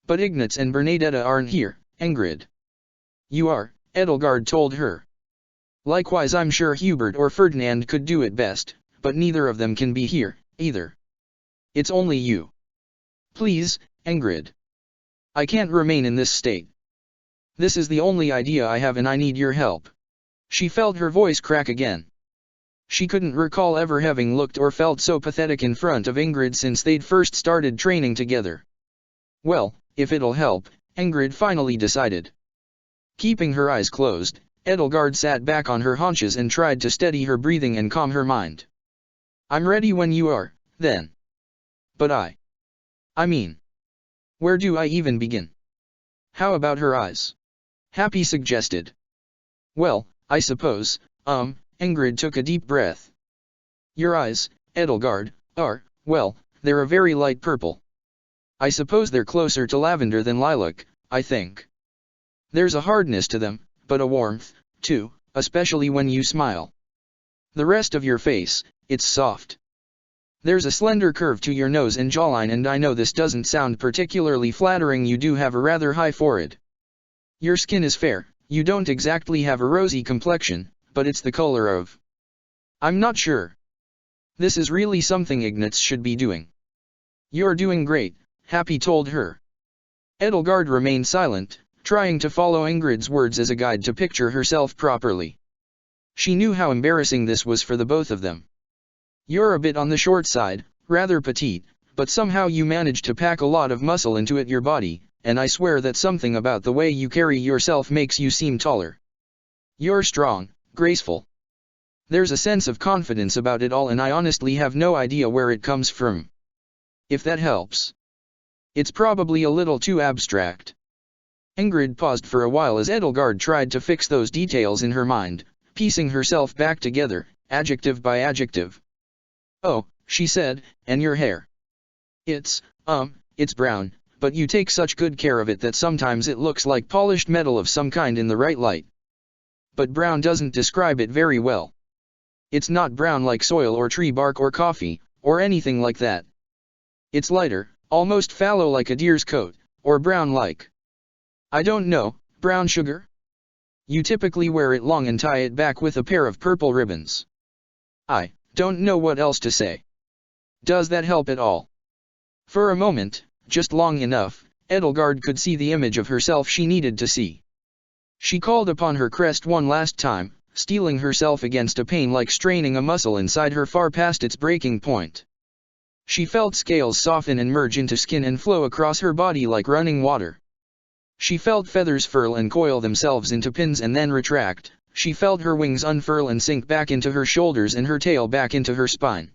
But Ignatz and Bernadetta aren't here, Ingrid. You are, Edelgard told her. Likewise I'm sure Hubert or Ferdinand could do it best, but neither of them can be here, either. It's only you. Please, Ingrid. I can't remain in this state. This is the only idea I have and I need your help. She felt her voice crack again. She couldn't recall ever having looked or felt so pathetic in front of Ingrid since they'd first started training together. Well, if it'll help, Ingrid finally decided. Keeping her eyes closed, Edelgard sat back on her haunches and tried to steady her breathing and calm her mind. I'm ready when you are, then. But I mean, where do I even begin? How about her eyes? Happy suggested. Well, I suppose, Ingrid took a deep breath. Your eyes, Edelgard, are, well, they're a very light purple. I suppose they're closer to lavender than lilac, I think. There's a hardness to them, but a warmth, too, especially when you smile. The rest of your face, it's soft. There's a slender curve to your nose and jawline, and I know this doesn't sound particularly flattering, you do have a rather high forehead. Your skin is fair, you don't exactly have a rosy complexion, but it's the color of... I'm not sure. This is really something Ignatz should be doing. You're doing great, Happy told her. Edelgard remained silent, trying to follow Ingrid's words as a guide to picture herself properly. She knew how embarrassing this was for the both of them. You're a bit on the short side, rather petite, but somehow you manage to pack a lot of muscle into your body, and I swear that something about the way you carry yourself makes you seem taller. You're strong, graceful. There's a sense of confidence about it all, and I honestly have no idea where it comes from. If that helps. It's probably a little too abstract. Ingrid paused for a while as Edelgard tried to fix those details in her mind, piecing herself back together, adjective by adjective. Oh, she said, and your hair? It's brown, but you take such good care of it that sometimes it looks like polished metal of some kind in the right light. But brown doesn't describe it very well. It's not brown like soil or tree bark or coffee, or anything like that. It's lighter, almost fallow like a deer's coat, or brown like... I don't know, brown sugar? You typically wear it long and tie it back with a pair of purple ribbons. I don't know what else to say. Does that help at all? For a moment, just long enough, Edelgard could see the image of herself she needed to see. She called upon her crest one last time, steeling herself against a pain like straining a muscle inside her far past its breaking point. She felt scales soften and merge into skin and flow across her body like running water. She felt feathers furl and coil themselves into pins and then retract. She felt her wings unfurl and sink back into her shoulders and her tail back into her spine.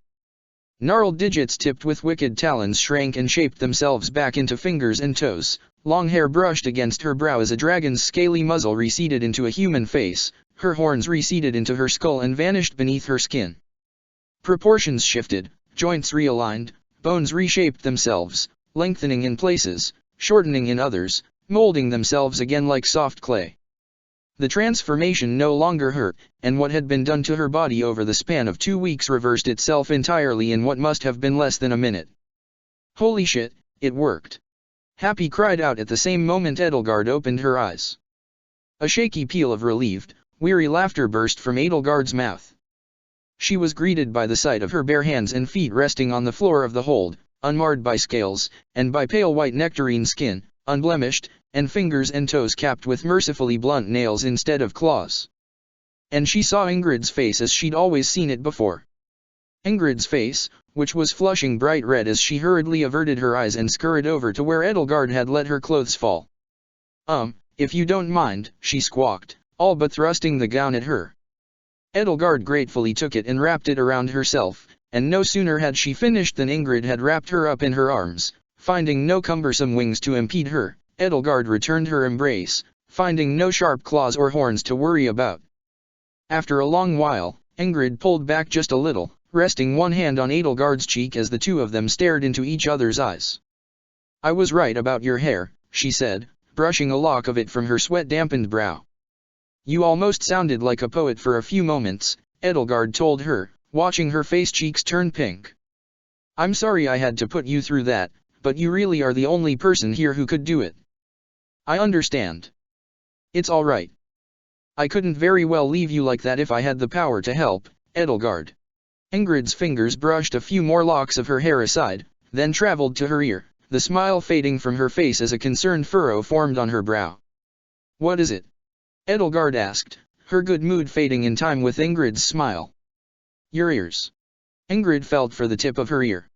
Gnarled digits tipped with wicked talons shrank and shaped themselves back into fingers and toes. Long hair brushed against her brow as a dragon's scaly muzzle receded into a human face. Her horns receded into her skull and vanished beneath her skin. Proportions shifted, joints realigned, bones reshaped themselves, lengthening in places, shortening in others, molding themselves again like soft clay. The transformation no longer hurt, and what had been done to her body over the span of 2 weeks reversed itself entirely in what must have been less than a minute. Holy shit, it worked. Happy cried out at the same moment Edelgard opened her eyes. A shaky peal of relieved, weary laughter burst from Edelgard's mouth. She was greeted by the sight of her bare hands and feet resting on the floor of the hold, unmarred by scales, and by pale white nectarine skin, unblemished, and fingers and toes capped with mercifully blunt nails instead of claws. And she saw Ingrid's face as she'd always seen it before. Ingrid's face, which was flushing bright red as she hurriedly averted her eyes and scurried over to where Edelgard had let her clothes fall. If you don't mind," she squawked, all but thrusting the gown at her. Edelgard gratefully took it and wrapped it around herself, and no sooner had she finished than Ingrid had wrapped her up in her arms. Finding no cumbersome wings to impede her, Edelgard returned her embrace, finding no sharp claws or horns to worry about. After a long while, Ingrid pulled back just a little, resting one hand on Edelgard's cheek as the two of them stared into each other's eyes. "I was right about your hair," she said, brushing a lock of it from her sweat-dampened brow. "You almost sounded like a poet for a few moments," Edelgard told her, watching her face cheeks turn pink. "I'm sorry I had to put you through that, but you really are the only person here who could do it." "I understand. It's all right. I couldn't very well leave you like that if I had the power to help, Edelgard." Ingrid's fingers brushed a few more locks of her hair aside, then traveled to her ear, the smile fading from her face as a concerned furrow formed on her brow. "What is it?" Edelgard asked, her good mood fading in time with Ingrid's smile. "Your ears." Ingrid felt for the tip of her ear.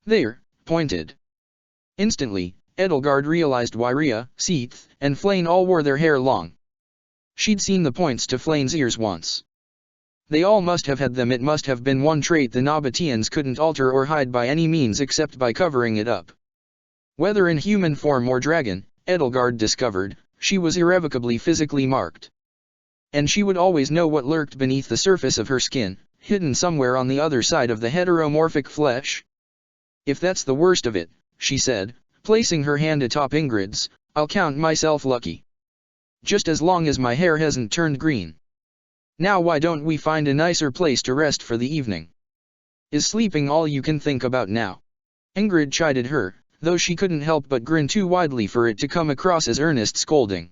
"There," pointed. Instantly, Edelgard realized why Rhea, Seath, and Flayn all wore their hair long. She'd seen the points to Flayn's ears once. They all must have had them. It must have been one trait the Nabateans couldn't alter or hide by any means except by covering it up. Whether in human form or dragon, Edelgard discovered, she was irrevocably physically marked. And she would always know what lurked beneath the surface of her skin, hidden somewhere on the other side of the heteromorphic flesh. "If that's the worst of it," she said, placing her hand atop Ingrid's, "I'll count myself lucky. Just as long as my hair hasn't turned green. Now why don't we find a nicer place to rest for the evening? Is sleeping all you can think about now?" Ingrid chided her, though she couldn't help but grin too widely for it to come across as earnest scolding.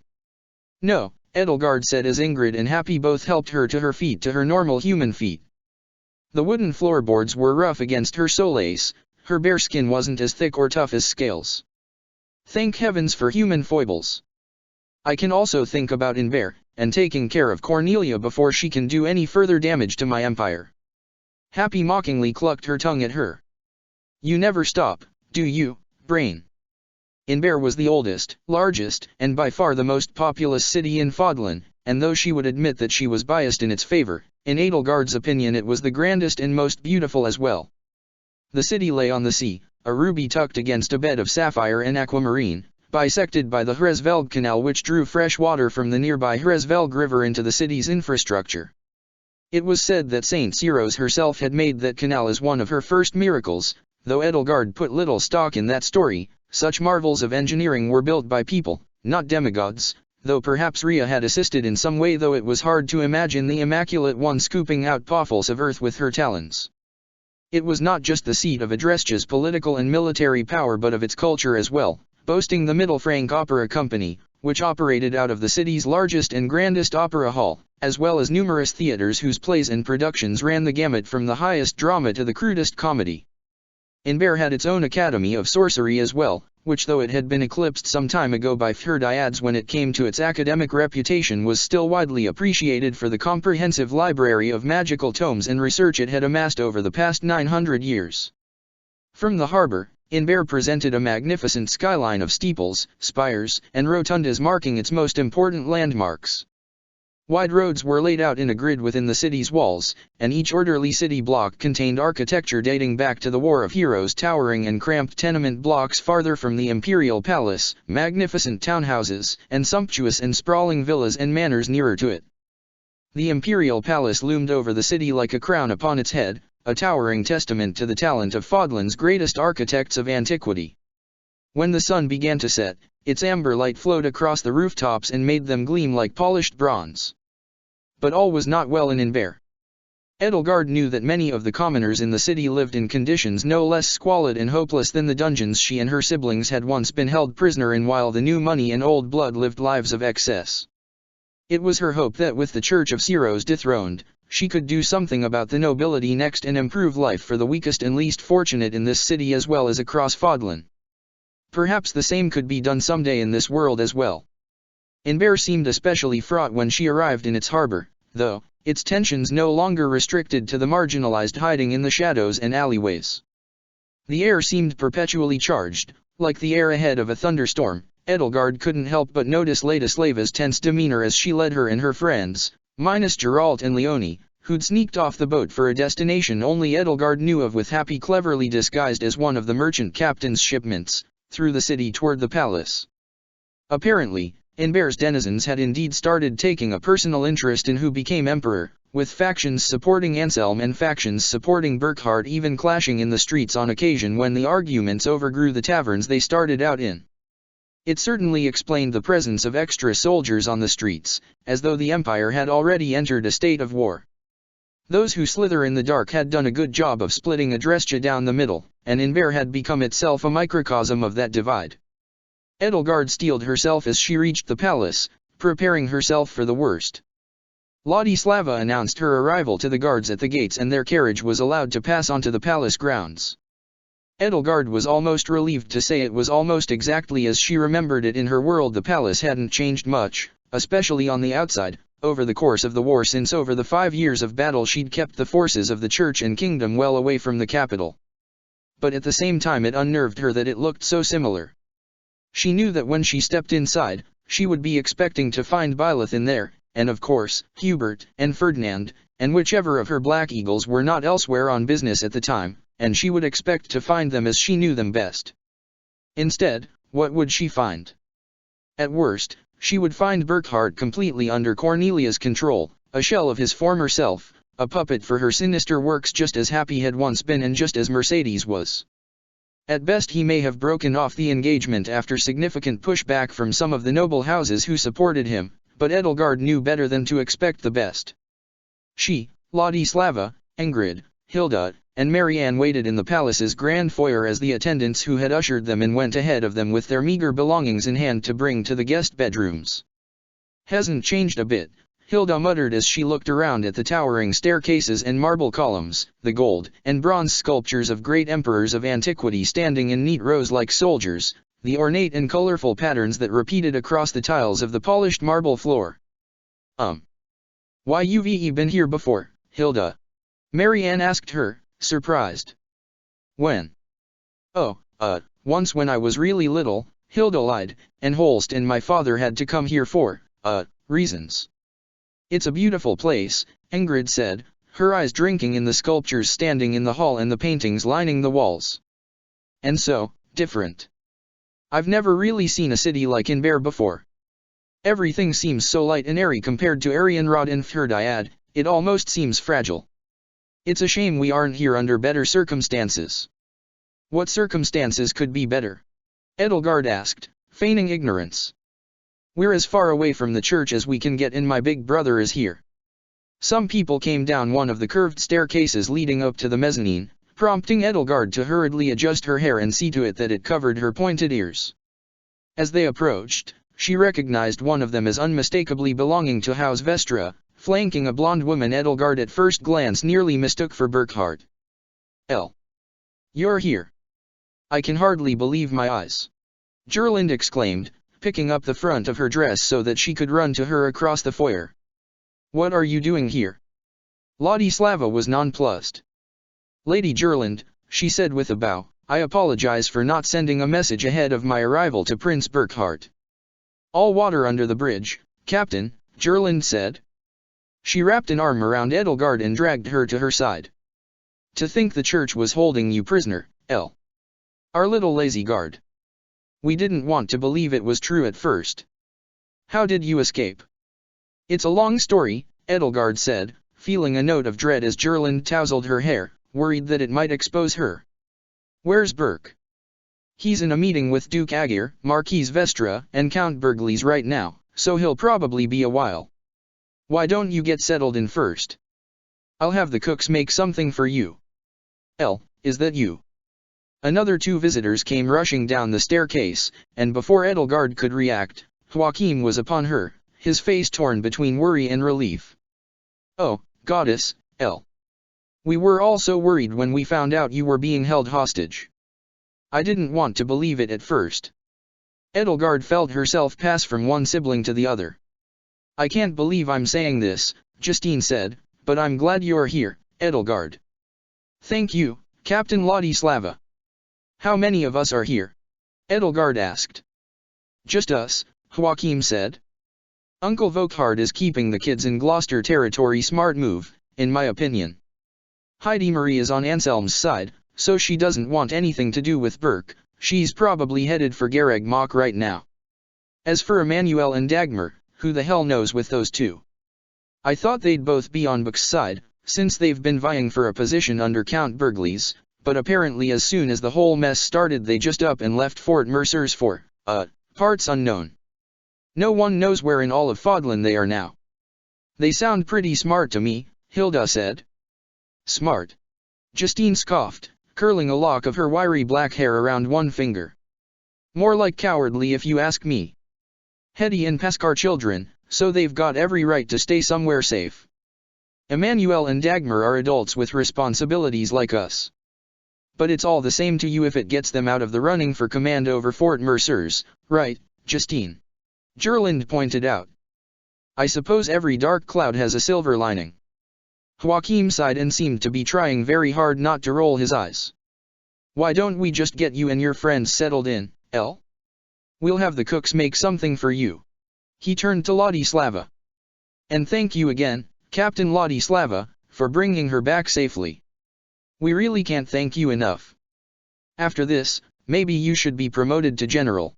"No," Edelgard said as Ingrid and Happy both helped her to her feet, to her normal human feet. The wooden floorboards were rough against her solace, her bare skin wasn't as thick or tough as scales. "Thank heavens for human foibles. I can also think about Inver, and taking care of Cornelia before she can do any further damage to my empire." Happy mockingly clucked her tongue at her. "You never stop, do you, brain?" Inver was the oldest, largest, and by far the most populous city in Fodlan, and though she would admit that she was biased in its favor, in Edelgard's opinion it was the grandest and most beautiful as well. The city lay on the sea, a ruby tucked against a bed of sapphire and aquamarine, bisected by the Hresvelg Canal which drew fresh water from the nearby Hresvelg River into the city's infrastructure. It was said that Saint Cyros herself had made that canal as one of her first miracles, though Edelgard put little stock in that story. Such marvels of engineering were built by people, not demigods, though perhaps Rhea had assisted in some way, though it was hard to imagine the Immaculate One scooping out potholes of earth with her talons. It was not just the seat of Adresja's political and military power but of its culture as well, boasting the Middle Frank Opera Company, which operated out of the city's largest and grandest opera hall, as well as numerous theaters whose plays and productions ran the gamut from the highest drama to the crudest comedy. Inver had its own academy of sorcery as well, which though it had been eclipsed some time ago by Fhir-Dyads when it came to its academic reputation was still widely appreciated for the comprehensive library of magical tomes and research it had amassed over the past 900 years. From the harbor, Inver presented a magnificent skyline of steeples, spires, and rotundas marking its most important landmarks. Wide roads were laid out in a grid within the city's walls, and each orderly city block contained architecture dating back to the War of Heroes, towering and cramped tenement blocks farther from the Imperial Palace, magnificent townhouses, and sumptuous and sprawling villas and manors nearer to it. The Imperial Palace loomed over the city like a crown upon its head, a towering testament to the talent of Fodlan's greatest architects of antiquity. When the sun began to set, its amber light flowed across the rooftops and made them gleam like polished bronze. But all was not well in Inver. Edelgard knew that many of the commoners in the city lived in conditions no less squalid and hopeless than the dungeons she and her siblings had once been held prisoner in, while the new money and old blood lived lives of excess. It was her hope that with the Church of Ceros dethroned, she could do something about the nobility next and improve life for the weakest and least fortunate in this city as well as across Fodlan. Perhaps the same could be done someday in this world as well. Inver seemed especially fraught when she arrived in its harbor, though, its tensions no longer restricted to the marginalized hiding in the shadows and alleyways. The air seemed perpetually charged, like the air ahead of a thunderstorm. Edelgard couldn't help but notice Ladyslave's tense demeanor as she led her and her friends, minus Geralt and Leonie, who'd sneaked off the boat for a destination only Edelgard knew of, with Happy cleverly disguised as one of the merchant captain's shipments, through the city toward the palace. Apparently, Inver's denizens had indeed started taking a personal interest in who became emperor, with factions supporting Anselm and factions supporting Burkhard even clashing in the streets on occasion when the arguments overgrew the taverns they started out in. It certainly explained the presence of extra soldiers on the streets, as though the Empire had already entered a state of war. Those who slither in the dark had done a good job of splitting Adrestia down the middle, and Inver had become itself a microcosm of that divide. Edelgard steeled herself as she reached the palace, preparing herself for the worst. Ladislava announced her arrival to the guards at the gates and their carriage was allowed to pass onto the palace grounds. Edelgard was almost relieved to say it was almost exactly as she remembered it in her world. The palace hadn't changed much, especially on the outside, over the course of the war, since over the 5 years of battle she'd kept the forces of the church and kingdom well away from the capital. But at the same time it unnerved her that it looked so similar. She knew that when she stepped inside, she would be expecting to find Byleth in there, and of course, Hubert, and Ferdinand, and whichever of her Black Eagles were not elsewhere on business at the time, and she would expect to find them as she knew them best. Instead, what would she find? At worst, she would find Burkhard completely under Cornelia's control, a shell of his former self, a puppet for her sinister works, just as Happy had once been and just as Mercedes was. At best he may have broken off the engagement after significant pushback from some of the noble houses who supported him, but Edelgard knew better than to expect the best. She, Ladislava, Ingrid, Hilda, and Marianne waited in the palace's grand foyer as the attendants who had ushered them in went ahead of them with their meager belongings in hand to bring to the guest bedrooms. "Hasn't changed a bit," Hilda muttered as she looked around at the towering staircases and marble columns, the gold and bronze sculptures of great emperors of antiquity standing in neat rows like soldiers, the ornate and colorful patterns that repeated across the tiles of the polished marble floor. Why, you've been here before, Hilda?" Marianne asked her, surprised. "When?" "Oh, once when I was really little," Hilda lied, "and Holst and my father had to come here for, reasons." "It's a beautiful place," Ingrid said, her eyes drinking in the sculptures standing in the hall and the paintings lining the walls. "And so, different. I've never really seen a city like Inver before. Everything seems so light and airy compared to Arianrod and Fhirdiad, it almost seems fragile. It's a shame we aren't here under better circumstances." "What circumstances could be better?" Edelgard asked, feigning ignorance. "We're as far away from the church as we can get and my big brother is here." Some people came down one of the curved staircases leading up to the mezzanine, prompting Edelgard to hurriedly adjust her hair and see to it that it covered her pointed ears. As they approached, she recognized one of them as unmistakably belonging to House Vestra, flanking a blonde woman Edelgard at first glance nearly mistook for Burkhard. "You're here. I can hardly believe my eyes," Gerland exclaimed, picking up the front of her dress so that she could run to her across the foyer. "What are you doing here?" Ladislava was nonplussed. "Lady Gerland," she said with a bow, "I apologize for not sending a message ahead of my arrival to Prince Burkhard." "All water under the bridge, Captain," Gerland said. She wrapped an arm around Edelgard and dragged her to her side. "To think the church was holding you prisoner, our little lazy guard. We didn't want to believe it was true at first. How did you escape?" "It's a long story," Edelgard said, feeling a note of dread as Gerland tousled her hair, worried that it might expose her. "Where's Burke?" "He's in a meeting with Duke Agir, Marquise Vestra, and Count Bergliez right now, so he'll probably be a while." "Why don't you get settled in first?" I'll have the cooks make something for you. Elle, is that you? Another two visitors came rushing down the staircase, and before Edelgard could react, Joachim was upon her, his face torn between worry and relief. Oh, goddess, Elle. We were all so worried when we found out you were being held hostage. I didn't want to believe it at first. Edelgard felt herself pass from one sibling to the other. I can't believe I'm saying this, Justine said, but I'm glad you're here, Edelgard. Thank you, Captain Ladislava. How many of us are here? Edelgard asked. Just us, Joachim said. Uncle Volkhard is keeping the kids in Gloucester territory. Smart move, in my opinion. Heidi Marie is on Anselm's side, so she doesn't want anything to do with Burke. She's probably headed for Garreg Mach right now. As for Emmanuel and Dagmar, who the hell knows with those two? I thought they'd both be on Buck's side, since they've been vying for a position under Count Burgles, but apparently as soon as the whole mess started they just up and left Fort Mercers for, parts unknown. No one knows where in all of Fodlan they are now. They sound pretty smart to me, Hilda said. Smart? Justine scoffed, curling a lock of her wiry black hair around one finger. More like cowardly if you ask me. Hetty and Pesk are children, so they've got every right to stay somewhere safe. Emmanuel and Dagmar are adults with responsibilities like us. But it's all the same to you if it gets them out of the running for command over Fort Mercers, right, Justine? Gerland pointed out. I suppose every dark cloud has a silver lining. Joachim sighed and seemed to be trying very hard not to roll his eyes. Why don't we just get you and your friends settled in, Elle? We'll have the cooks make something for you. He turned to Ladislava. And thank you again, Captain Ladislava, for bringing her back safely. We really can't thank you enough. After this, maybe you should be promoted to general.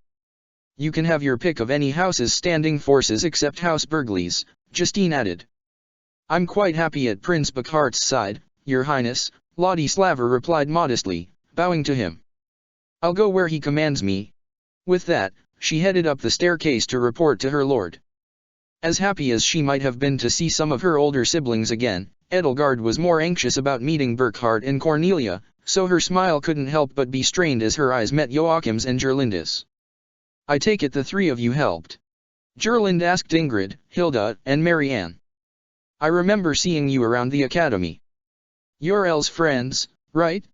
You can have your pick of any house's standing forces except House Burgles, Justine added. I'm quite happy at Prince Buckhart's side, Your Highness, Ladislava replied modestly, bowing to him. I'll go where he commands me. With that, she headed up the staircase to report to her lord. As happy as she might have been to see some of her older siblings again, Edelgard was more anxious about meeting Burkhard and Cornelia, so her smile couldn't help but be strained as her eyes met Joachim's and Gerlinda's. I take it the three of you helped? Gerlind asked Ingrid, Hilda, and Marianne. I remember seeing you around the academy. You're Elle's friends, right?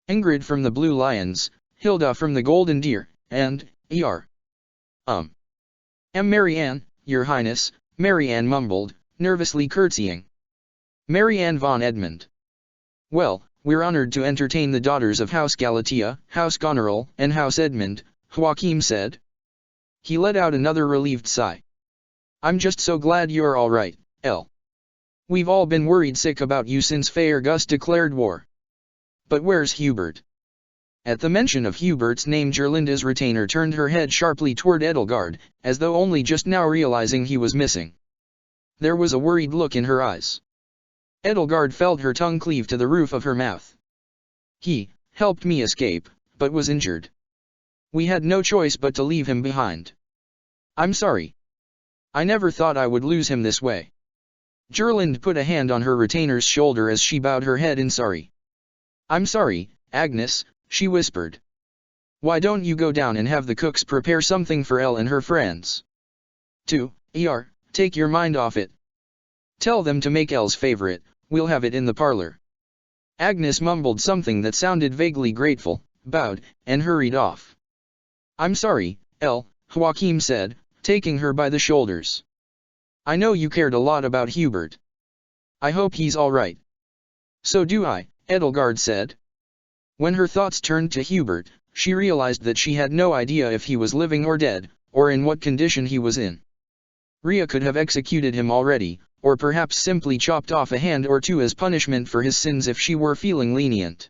Ingrid from the Blue Lions, Hilda from the Golden Deer, and, E.R. Marianne, Your Highness, Marianne mumbled, nervously curtsying. Marianne von Edmund. Well, we're honored to entertain the daughters of House Galatea, House Goneril, and House Edmund, Joachim said. He let out another relieved sigh. I'm just so glad you're all right, Elle. We've all been worried sick about you since Faergus declared war. But where's Hubert? At the mention of Hubert's name Gerlinda's retainer turned her head sharply toward Edelgard, as though only just now realizing he was missing. There was a worried look in her eyes. Edelgard felt her tongue cleave to the roof of her mouth. He helped me escape, but was injured. We had no choice but to leave him behind. I'm sorry. I never thought I would lose him this way. Gerlind put a hand on her retainer's shoulder as she bowed her head in sorry. I'm sorry, Agnes, she whispered. Why don't you go down and have the cooks prepare something for Elle and her friends? 2. Take your mind off it. Tell them to make Elle's favorite, we'll have it in the parlor. Agnes mumbled something that sounded vaguely grateful, bowed, and hurried off. I'm sorry, Elle, Joachim said, taking her by the shoulders. I know you cared a lot about Hubert. I hope he's all right. So do I, Edelgard said. When her thoughts turned to Hubert, she realized that she had no idea if he was living or dead, or in what condition he was in. Rhea could have executed him already, or perhaps simply chopped off a hand or two as punishment for his sins if she were feeling lenient.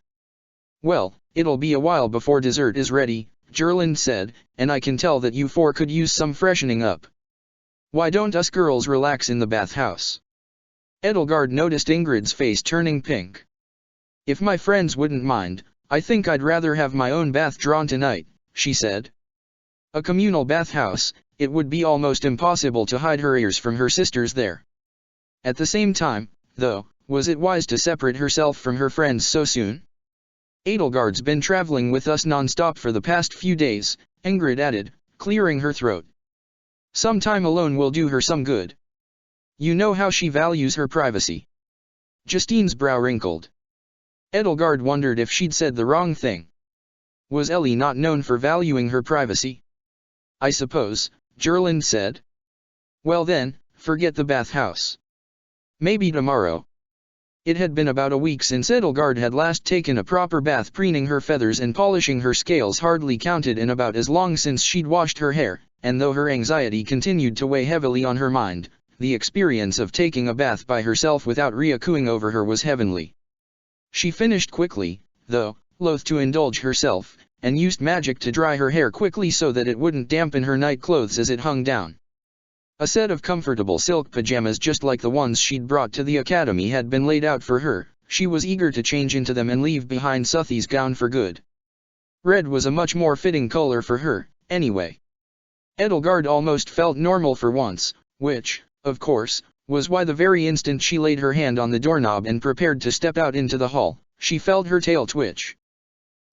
Well, it'll be a while before dessert is ready, Gerlind said, and I can tell that you four could use some freshening up. Why don't us girls relax in the bathhouse? Edelgard noticed Ingrid's face turning pink. If my friends wouldn't mind, I think I'd rather have my own bath drawn tonight, she said. A communal bathhouse, it would be almost impossible to hide her ears from her sisters there. At the same time, though, was it wise to separate herself from her friends so soon? Edelgard's been traveling with us non-stop for the past few days, Ingrid added, clearing her throat. Some time alone will do her some good. You know how she values her privacy. Justine's brow wrinkled. Edelgard wondered if she'd said the wrong thing. Was Ellie not known for valuing her privacy? I suppose, Gerland said. Well then, forget the bathhouse. Maybe tomorrow. It had been about a week since Edelgard had last taken a proper bath. Preening her feathers and polishing her scales hardly counted in about as long since she'd washed her hair, and though her anxiety continued to weigh heavily on her mind, the experience of taking a bath by herself without Rhea cooing over her was heavenly. She finished quickly, though, loath to indulge herself, and used magic to dry her hair quickly so that it wouldn't dampen her night clothes as it hung down. A set of comfortable silk pajamas just like the ones she'd brought to the academy had been laid out for her. She was eager to change into them and leave behind Suthy's gown for good. Red was a much more fitting color for her, anyway. Edelgard almost felt normal for once, which, of course, was why the very instant she laid her hand on the doorknob and prepared to step out into the hall, she felt her tail twitch.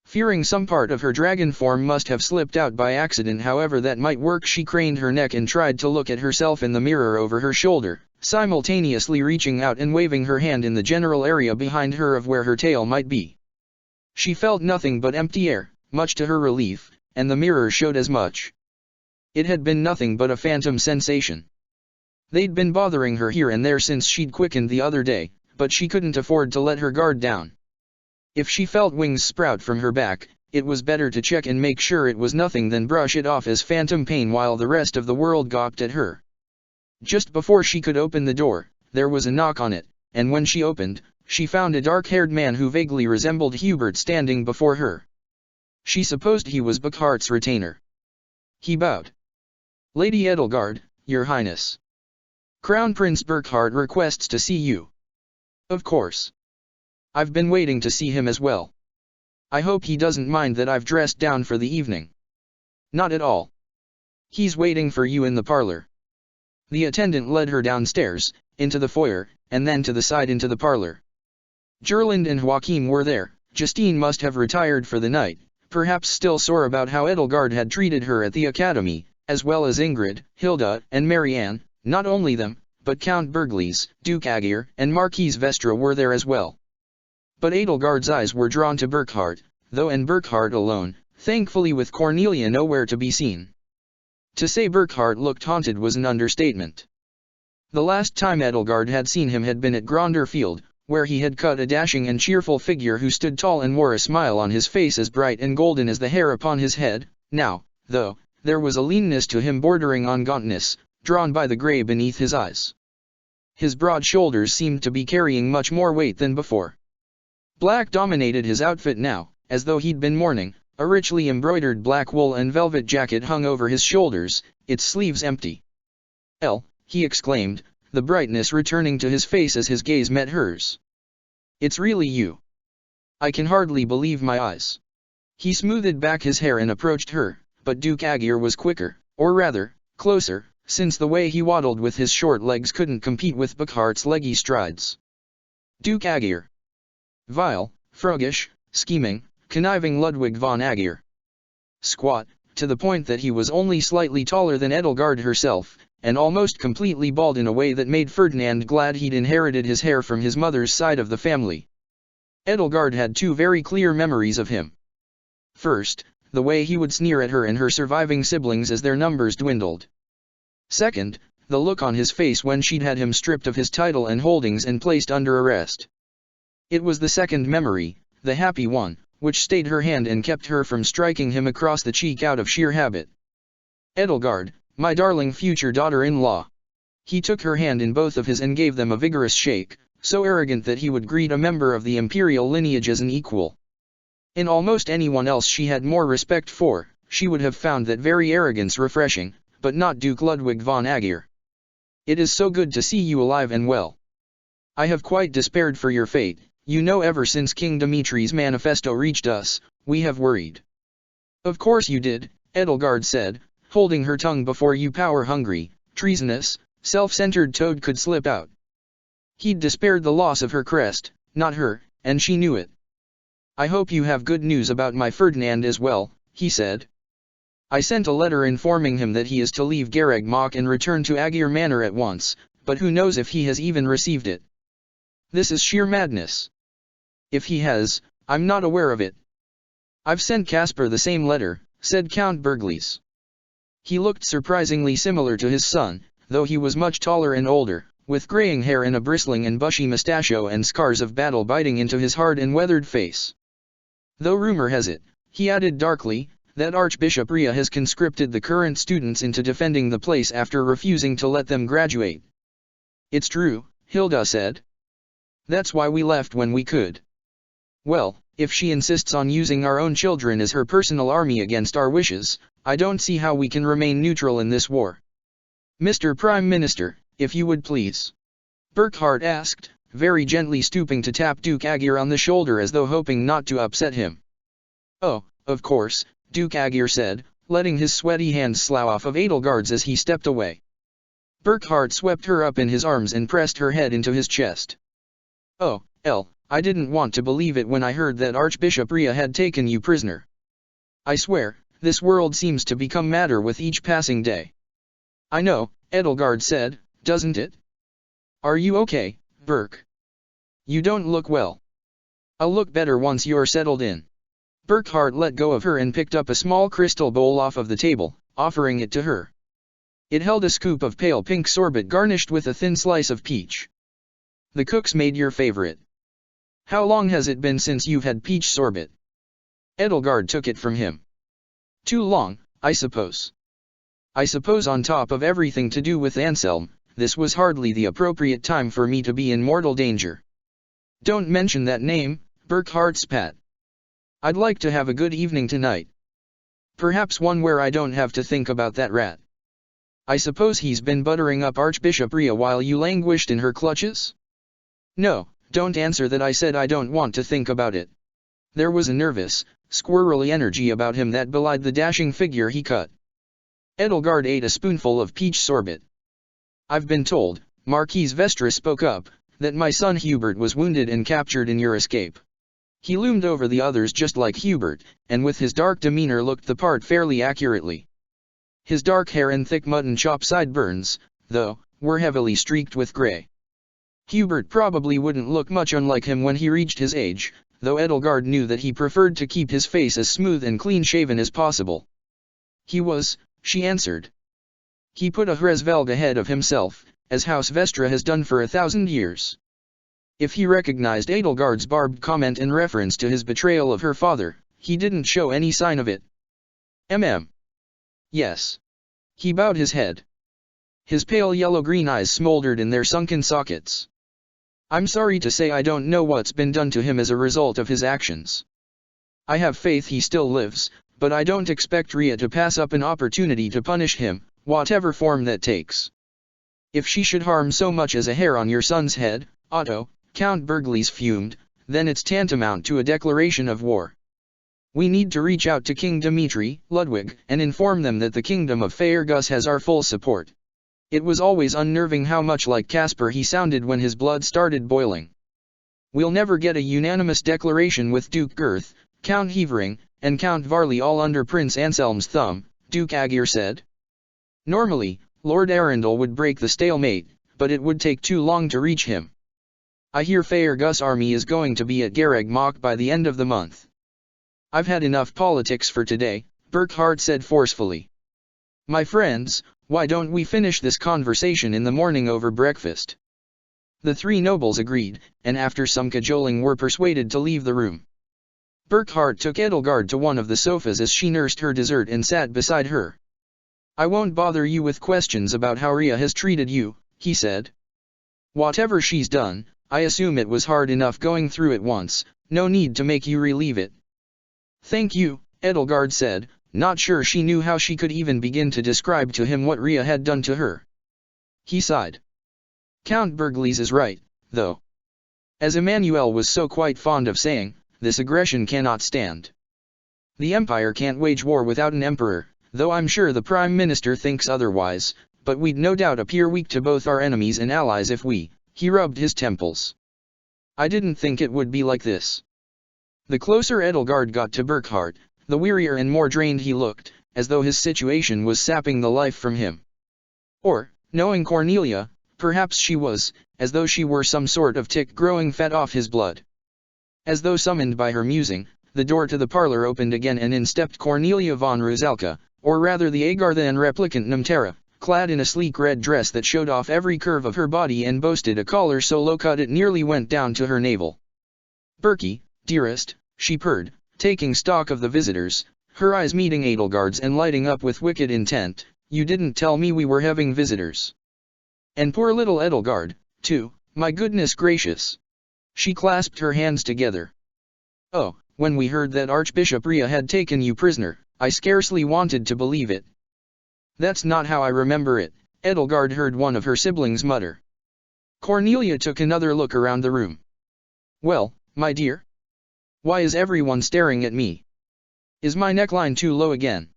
Fearing some part of her dragon form must have slipped out by accident, however that might work, she craned her neck and tried to look at herself in the mirror over her shoulder, simultaneously reaching out and waving her hand in the general area behind her of where her tail might be. She felt nothing but empty air, much to her relief, and the mirror showed as much. It had been nothing but a phantom sensation. They'd been bothering her here and there since she'd quickened the other day, but she couldn't afford to let her guard down. If she felt wings sprout from her back, it was better to check and make sure it was nothing than brush it off as phantom pain while the rest of the world gawped at her. Just before she could open the door, there was a knock on it, and when she opened, she found a dark-haired man who vaguely resembled Hubert standing before her. She supposed he was Burkhart's retainer. He bowed. Lady Edelgard, Your Highness. Crown Prince Burkhart requests to see you. Of course. I've been waiting to see him as well. I hope he doesn't mind that I've dressed down for the evening. Not at all. He's waiting for you in the parlor. The attendant led her downstairs, into the foyer, and then to the side into the parlor. Gerland and Joachim were there. Justine must have retired for the night, perhaps still sore about how Edelgard had treated her at the academy, as well as Ingrid, Hilda, and Marianne. Not only them, but Count Bergliez, Duke Aegir, and Marquise Vestra were there as well. But Edelgard's eyes were drawn to Burkhart, though, and Burkhart alone, thankfully, with Cornelia nowhere to be seen. To say Burkhart looked haunted was an understatement. The last time Edelgard had seen him had been at Gronder Field, where he had cut a dashing and cheerful figure who stood tall and wore a smile on his face as bright and golden as the hair upon his head. Now, though, there was a leanness to him bordering on gauntness, drawn by the grey beneath his eyes. His broad shoulders seemed to be carrying much more weight than before. Black dominated his outfit now, as though he'd been mourning. A richly embroidered black wool and velvet jacket hung over his shoulders, its sleeves empty. He exclaimed, the brightness returning to his face as his gaze met hers. It's really you. I can hardly believe my eyes. He smoothed back his hair and approached her, but Duke Aegir was quicker, or rather, closer, since the way he waddled with his short legs couldn't compete with Burkhart's leggy strides. Duke Aegir. Vile, froggish, scheming, conniving Ludwig von Aegir. Squat, to the point that he was only slightly taller than Edelgard herself, and almost completely bald in a way that made Ferdinand glad he'd inherited his hair from his mother's side of the family. Edelgard had two very clear memories of him. First, the way he would sneer at her and her surviving siblings as their numbers dwindled. Second, the look on his face when she'd had him stripped of his title and holdings and placed under arrest. It was the second memory, the happy one, which stayed her hand and kept her from striking him across the cheek out of sheer habit. Edelgard, my darling future daughter-in-law. He took her hand in both of his and gave them a vigorous shake, so arrogant that he would greet a member of the imperial lineage as an equal. In almost anyone else she had more respect for, she would have found that very arrogance refreshing, but not Duke Ludwig von Aegir. It is so good to see you alive and well. I have quite despaired for your fate. You know, ever since King Dimitri's manifesto reached us, we have worried. Of course you did, Edelgard said, holding her tongue before you power-hungry, treasonous, self-centered toad could slip out. He'd despaired the loss of her crest, not her, and she knew it. "I hope you have good news about my Ferdinand as well," he said. "I sent a letter informing him that he is to leave Garreg Mach and return to Aegir Manor at once, but who knows if he has even received it. This is sheer madness. If he has, I'm not aware of it." "I've sent Caspar the same letter," said Count Bergliez. He looked surprisingly similar to his son, though he was much taller and older, with graying hair and a bristling and bushy mustachio and scars of battle biting into his hard and weathered face. "Though rumor has it," he added darkly, "that Archbishop Ria has conscripted the current students into defending the place after refusing to let them graduate." "It's true," Hilda said. "That's why we left when we could." "Well, if she insists on using our own children as her personal army against our wishes, I don't see how we can remain neutral in this war." "Mr. Prime Minister, if you would please," Burckhardt asked, very gently stooping to tap Duke Aegir on the shoulder as though hoping not to upset him. "Oh, of course," Duke Aegir said, letting his sweaty hands slough off of Edelgard's as he stepped away. Burckhardt swept her up in his arms and pressed her head into his chest. "Oh, Elle, I didn't want to believe it when I heard that Archbishop Ria had taken you prisoner. I swear, this world seems to become madder with each passing day." "I know," Edelgard said, "doesn't it? Are you okay, Burke? You don't look well." "I'll look better once you're settled in." Burckhardt let go of her and picked up a small crystal bowl off of the table, offering it to her. It held a scoop of pale pink sorbet garnished with a thin slice of peach. "The cook's made your favorite. How long has it been since you've had peach sorbet?" Edelgard took it from him. "Too long, I suppose. I suppose on top of everything to do with Anselm, this was hardly the appropriate time for me to be in mortal danger." "Don't mention that name," Burckhardt spat. "I'd like to have a good evening tonight. Perhaps one where I don't have to think about that rat. I suppose he's been buttering up Archbishop Ria while you languished in her clutches?" "No, don't answer that. I said I don't want to think about it." There was a nervous, squirrely energy about him that belied the dashing figure he cut. Edelgard ate a spoonful of peach sorbet. "I've been told," Marquise Vestra spoke up, "that my son Hubert was wounded and captured in your escape." He loomed over the others just like Hubert, and with his dark demeanor looked the part fairly accurately. His dark hair and thick mutton chop sideburns, though, were heavily streaked with grey. Hubert probably wouldn't look much unlike him when he reached his age, though Edelgard knew that he preferred to keep his face as smooth and clean-shaven as possible. "He was," she answered. "He put a Hresvelg ahead of himself, as House Vestra has done for 1,000 years." If he recognized Edelgard's barbed comment in reference to his betrayal of her father, he didn't show any sign of it. Yes." He bowed his head. His pale yellow-green eyes smoldered in their sunken sockets. "I'm sorry to say I don't know what's been done to him as a result of his actions. I have faith he still lives, but I don't expect Ria to pass up an opportunity to punish him, whatever form that takes. If she should harm so much as a hair on your son's head, Otto," Count Bergliez fumed, "then it's tantamount to a declaration of war. We need to reach out to King Dmitri, Ludwig, and inform them that the Kingdom of Faerghus has our full support." It was always unnerving how much like Caspar he sounded when his blood started boiling. "We'll never get a unanimous declaration with Duke Girth, Count Hevering, and Count Varley all under Prince Anselm's thumb," Duke Aegir said. "Normally, Lord Arundel would break the stalemate, but it would take too long to reach him. I hear Faerghus' army is going to be at Garreg Mach by the end of the month." "I've had enough politics for today," Burckhardt said forcefully. "My friends, why don't we finish this conversation in the morning over breakfast?" The three nobles agreed, and after some cajoling were persuaded to leave the room. Burckhardt took Edelgard to one of the sofas as she nursed her dessert and sat beside her. "I won't bother you with questions about how Ria has treated you," he said. "Whatever she's done, I assume it was hard enough going through it once, no need to make you relieve it." "Thank you," Edelgard said, not sure she knew how she could even begin to describe to him what Ria had done to her. He sighed. "Count Bergliez is right, though. As Emmanuel was so quite fond of saying, this aggression cannot stand. The Empire can't wage war without an emperor, though I'm sure the Prime Minister thinks otherwise, but we'd no doubt appear weak to both our enemies and allies if we," He rubbed his temples. I didn't think it would be like this. The closer Edelgard got to Burckhardt, the wearier and more drained he looked, as though his situation was sapping the life from him. Or, knowing Cornelia, perhaps she was, as though she were some sort of tick growing fat off his blood. As though summoned by her musing, the door to the parlor opened again and in stepped Cornelia von Rusalka, or rather the Agartha and replicant Nemtera, clad in a sleek red dress that showed off every curve of her body and boasted a collar so low-cut it nearly went down to her navel. "Berkey, dearest," she purred, taking stock of the visitors, her eyes meeting Edelgard's and lighting up with wicked intent, "you didn't tell me we were having visitors. And poor little Edelgard, too, my goodness gracious." She clasped her hands together. "Oh, when we heard that Archbishop Ria had taken you prisoner, I scarcely wanted to believe it." "That's not how I remember it," Edelgard heard one of her siblings mutter. Cornelia took another look around the room. "Well, my dear? Why is everyone staring at me? Is my neckline too low again?"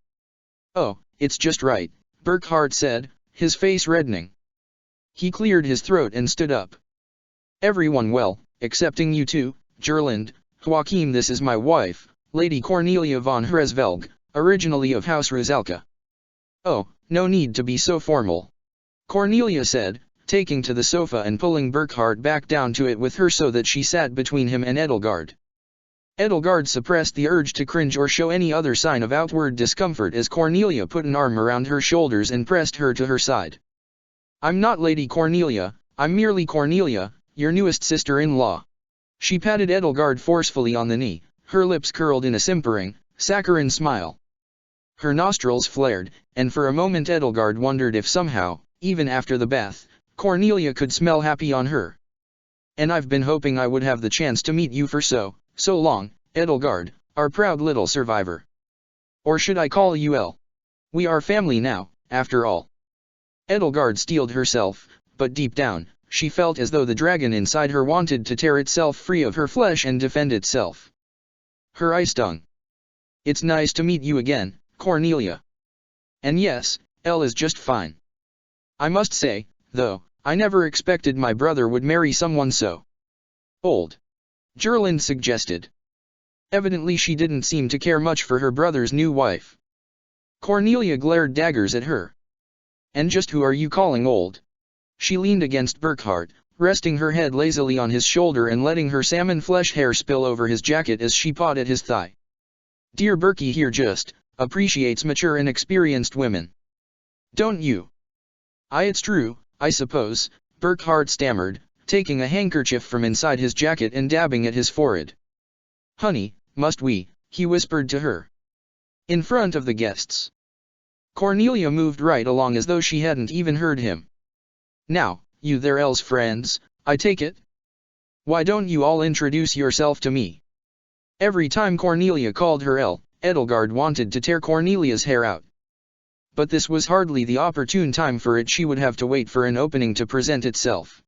"Oh, it's just right," Burckhardt said, his face reddening. He cleared his throat and stood up. "Everyone well, excepting you two, Gerlinde, Joachim. This is my wife, Lady Cornelia von Hresvelg, originally of House Rusalka." "Oh, no need to be so formal," Cornelia said, taking to the sofa and pulling Burckhardt back down to it with her so that she sat between him and Edelgard. Edelgard suppressed the urge to cringe or show any other sign of outward discomfort as Cornelia put an arm around her shoulders and pressed her to her side. "I'm not Lady Cornelia, I'm merely Cornelia, your newest sister-in-law." She patted Edelgard forcefully on the knee, her lips curled in a simpering, saccharine smile. Her nostrils flared, and for a moment Edelgard wondered if somehow, even after the bath, Cornelia could smell happy on her. "And I've been hoping I would have the chance to meet you for so long, Edelgard, our proud little survivor. Or should I call you El? We are family now, after all." Edelgard steeled herself, but deep down, she felt as though the dragon inside her wanted to tear itself free of her flesh and defend itself. Her eye stung. "It's nice to meet you again, Cornelia. And yes, Elle is just fine. I must say, though, I never expected my brother would marry someone so old," Gerlinde suggested. Evidently she didn't seem to care much for her brother's new wife. Cornelia glared daggers at her. "And just who are you calling old?" She leaned against Burckhardt, resting her head lazily on his shoulder and letting her salmon flesh hair spill over his jacket as she pawed at his thigh. "Dear Berkey here just appreciates mature and experienced women. Don't you?" It's true, I suppose," Burckhardt stammered, taking a handkerchief from inside his jacket and dabbing at his forehead. "Honey, must we?" he whispered to her. In front of the guests. Cornelia moved right along as though she hadn't even heard him. "Now, you there Elle's friends, I take it? Why don't you all introduce yourself to me?" Every time Cornelia called her Elle, Edelgard wanted to tear Cornelia's hair out. But this was hardly the opportune time for it. She would have to wait for an opening to present itself.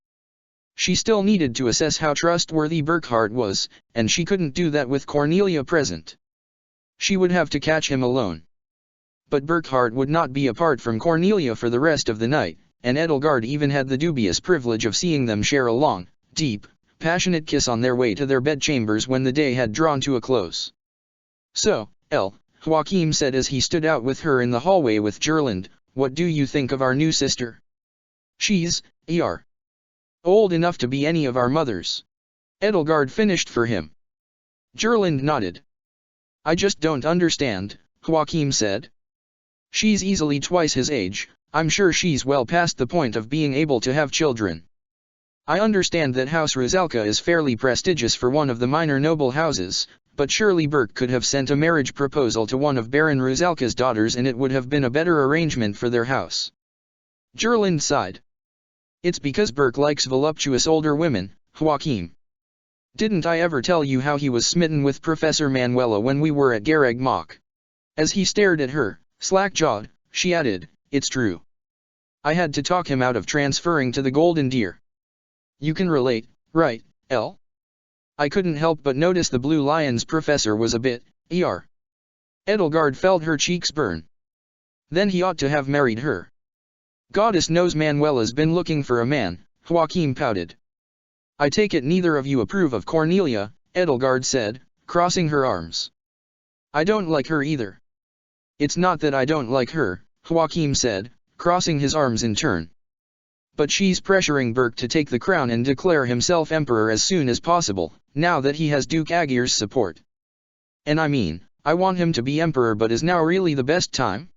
She still needed to assess how trustworthy Burckhardt was, and she couldn't do that with Cornelia present. She would have to catch him alone. But Burckhardt would not be apart from Cornelia for the rest of the night, and Edelgard even had the dubious privilege of seeing them share a long, deep, passionate kiss on their way to their bedchambers when the day had drawn to a close. "So, Elle," Joachim said as he stood out with her in the hallway with Gerlinde, "what do you think of our new sister? She's old enough to be any of our mothers." Edelgard finished for him. Gerlinde nodded. "I just don't understand," Joachim said. "She's easily twice his age. I'm sure she's well past the point of being able to have children. I understand that House Rusalka is fairly prestigious for one of the minor noble houses, but surely Burke could have sent a marriage proposal to one of Baron Rusalka's daughters and it would have been a better arrangement for their house." Gerlinde sighed. "It's because Burke likes voluptuous older women, Joachim. Didn't I ever tell you how he was smitten with Professor Manuela when we were at Garreg Mach?" As he stared at her, slack-jawed, she added, "It's true. I had to talk him out of transferring to the Golden Deer." "You can relate, right, Elle?" "I couldn't help but notice the Blue Lion's professor was a bit, Edelgard felt her cheeks burn. "Then he ought to have married her." "Goddess knows Manuela's been looking for a man," Joachim pouted. I take it neither of you approve of Cornelia, Edelgard said, crossing her arms. I don't like her either. It's not that I don't like her, Joachim said, crossing his arms in turn. But she's pressuring Berk to take the crown and declare himself emperor as soon as possible, now that he has Duke Agir's support. And I mean, I want him to be emperor, but is now really the best time?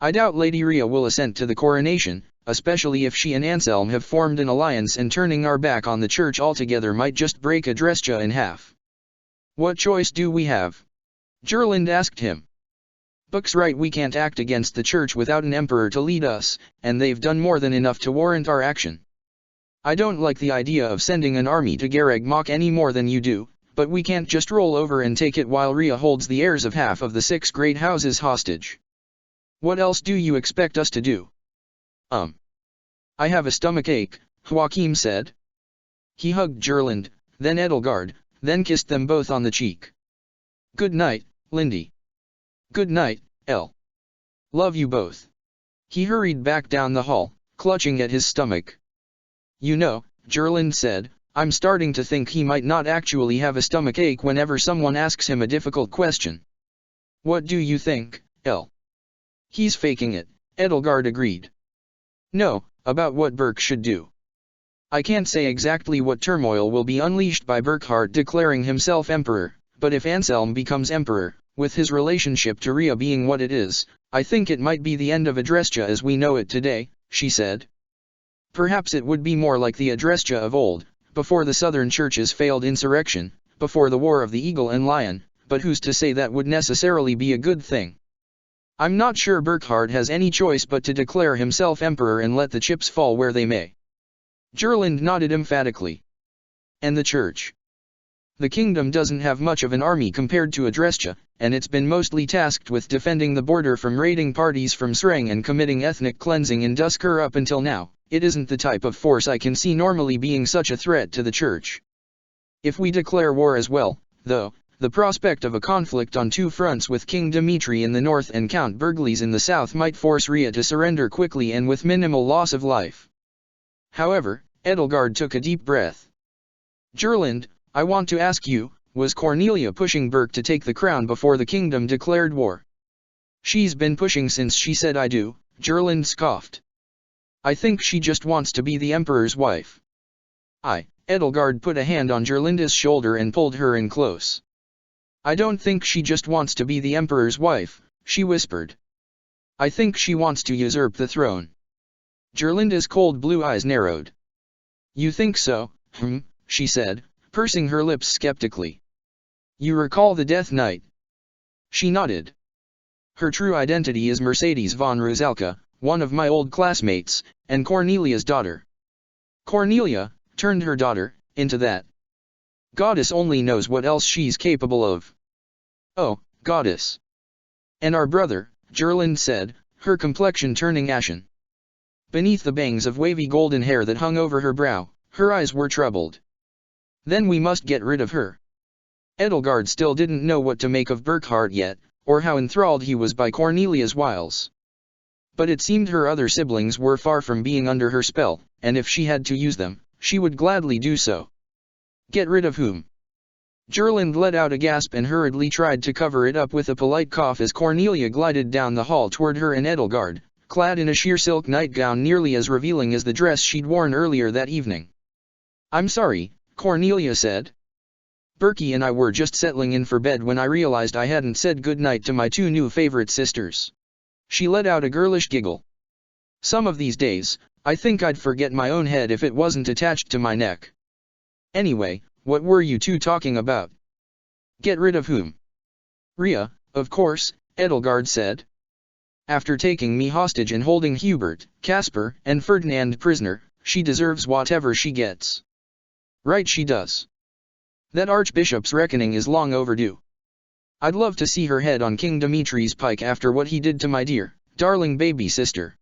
I doubt Lady Rhea will assent to the coronation, especially if she and Anselm have formed an alliance, and turning our back on the church altogether might just break Adrestia in half. What choice do we have? Gerland asked him. Book's right, we can't act against the church without an emperor to lead us, and they've done more than enough to warrant our action. I don't like the idea of sending an army to Garreg Mach any more than you do, but we can't just roll over and take it while Rhea holds the heirs of half of the 6 great houses hostage. What else do you expect us to do? I have a stomachache, Joachim said. He hugged Gerland, then Edelgard, then kissed them both on the cheek. Good night, Lindy. Good night, Elle. Love you both. He hurried back down the hall, clutching at his stomach. You know, Gerland said, I'm starting to think he might not actually have a stomachache whenever someone asks him a difficult question. What do you think, Elle? He's faking it, Edelgard agreed. No, about what Berk should do. I can't say exactly what turmoil will be unleashed by Burkhard declaring himself emperor, but if Anselm becomes emperor, with his relationship to Rhea being what it is, I think it might be the end of Adrestia as we know it today, she said. Perhaps it would be more like the Adrestia of old, before the southern church's failed insurrection, before the War of the Eagle and Lion, but who's to say that would necessarily be a good thing? I'm not sure Burkhard has any choice but to declare himself emperor and let the chips fall where they may. Gerland nodded emphatically. And the church? The kingdom doesn't have much of an army compared to Adrestia, and it's been mostly tasked with defending the border from raiding parties from Sreng and committing ethnic cleansing in Duskur up until now. It isn't the type of force I can see normally being such a threat to the church. If we declare war as well, though, the prospect of a conflict on 2 fronts with King Dimitri in the north and Count Berglis in the south might force Rhea to surrender quickly and with minimal loss of life. However, Edelgard took a deep breath. Gerland, I want to ask you, was Cornelia pushing Berk to take the crown before the kingdom declared war? She's been pushing since she said I do, Gerland scoffed. I think she just wants to be the emperor's wife. Edelgard put a hand on Gerlinda's shoulder and pulled her in close. I don't think she just wants to be the emperor's wife, she whispered. I think she wants to usurp the throne. Gerlinda's cold blue eyes narrowed. You think so, she said, pursing her lips skeptically. You recall the Death Knight? She nodded. Her true identity is Mercedes von Rusalka, one of my old classmates, and Cornelia's daughter. Cornelia turned her daughter into that. Goddess only knows what else she's capable of. Oh, goddess. And our brother, Gerland said, her complexion turning ashen. Beneath the bangs of wavy golden hair that hung over her brow, her eyes were troubled. Then we must get rid of her. Edelgard still didn't know what to make of Burkhard yet, or how enthralled he was by Cornelia's wiles. But it seemed her other siblings were far from being under her spell, and if she had to use them, she would gladly do so. Get rid of whom? Gerland let out a gasp and hurriedly tried to cover it up with a polite cough as Cornelia glided down the hall toward her and Edelgard, clad in a sheer silk nightgown nearly as revealing as the dress she'd worn earlier that evening. I'm sorry, Cornelia said. Berkey and I were just settling in for bed when I realized I hadn't said goodnight to my 2 new favorite sisters. She let out a girlish giggle. Some of these days, I think I'd forget my own head if it wasn't attached to my neck. Anyway, what were you 2 talking about? Get rid of whom? Rhea, of course, Edelgard said. After taking me hostage and holding Hubert, Caspar, and Ferdinand prisoner, she deserves whatever she gets. Right, she does. That archbishop's reckoning is long overdue. I'd love to see her head on King Dimitri's pike after what he did to my dear, darling baby sister.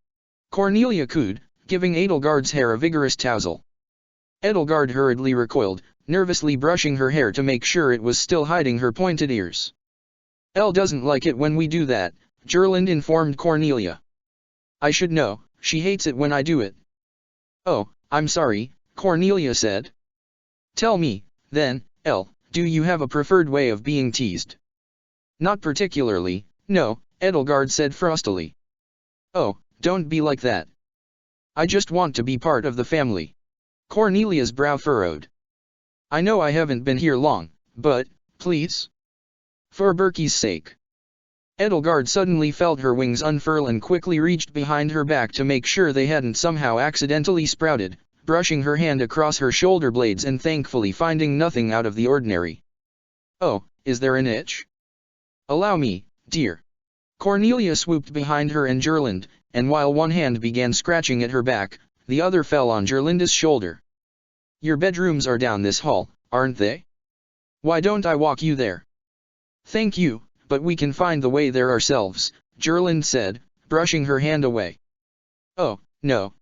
Cornelia cooed, giving Edelgard's hair a vigorous tousle. Edelgard hurriedly recoiled, nervously brushing her hair to make sure it was still hiding her pointed ears. Elle doesn't like it when we do that, Gerland informed Cornelia. I should know, she hates it when I do it. Oh, I'm sorry, Cornelia said. Tell me, then, do you have a preferred way of being teased? Not particularly, no, Edelgard said frostily. Oh, don't be like that. I just want to be part of the family. Cornelia's brow furrowed. I know I haven't been here long, but, please? For Berkey's sake. Edelgard suddenly felt her wings unfurl and quickly reached behind her back to make sure they hadn't somehow accidentally sprouted, brushing her hand across her shoulder blades and thankfully finding nothing out of the ordinary. Oh, is there an itch? Allow me, dear. Cornelia swooped behind her and Gerlinde, and while one hand began scratching at her back, the other fell on Gerlinde's shoulder. Your bedrooms are down this hall, aren't they? Why don't I walk you there? Thank you, but we can find the way there ourselves, Gerlinde said, brushing her hand away. Oh, no,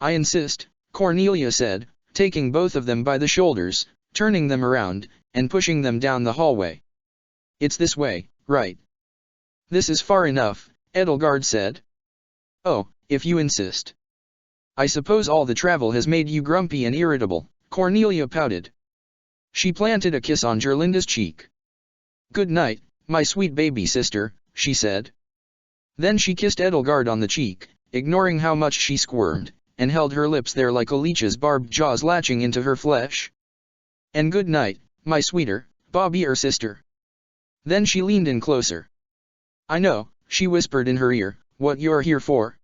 I insist, Cornelia said, taking both of them by the shoulders, turning them around, and pushing them down the hallway. It's this way, right? This is far enough, Edelgard said. Oh, if you insist. I suppose all the travel has made you grumpy and irritable, Cornelia pouted. She planted a kiss on Gerlinde's cheek. Good night, my sweet baby sister, she said. Then she kissed Edelgard on the cheek, ignoring how much she squirmed, and held her lips there like a leech's barbed jaws latching into her flesh. And good night, my sweeter, Bobby sister. Then she leaned in closer. I know, she whispered in her ear, what you're here for.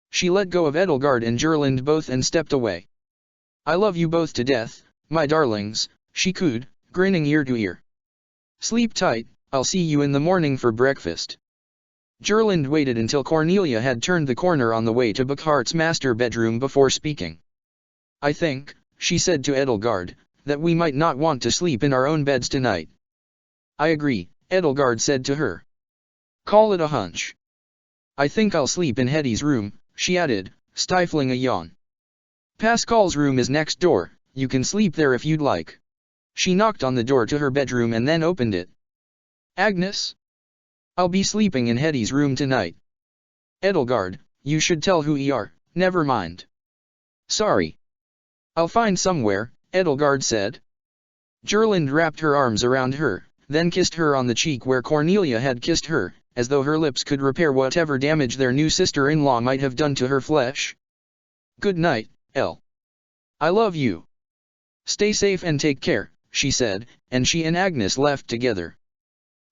She let go of Edelgard and Gerlinde both and stepped away. I love you both to death, my darlings, she cooed, grinning ear to ear. Sleep tight, I'll see you in the morning for breakfast. Gerlinde waited until Cornelia had turned the corner on the way to Buckhart's master bedroom before speaking. I think, she said to Edelgard, that we might not want to sleep in our own beds tonight. I agree, Edelgard said to her. Call it a hunch. I think I'll sleep in Hetty's room, she added, stifling a yawn. Pascal's room is next door, you can sleep there if you'd like. She knocked on the door to her bedroom and then opened it. Agnes? I'll be sleeping in Hetty's room tonight. Edelgard, you should tell who you are, never mind. Sorry. I'll find somewhere, Edelgard said. Gerlinde wrapped her arms around her, then kissed her on the cheek where Cornelia had kissed her, as though her lips could repair whatever damage their new sister-in-law might have done to her flesh. Good night, Elle. I love you. Stay safe and take care, she said, and she and Agnes left together.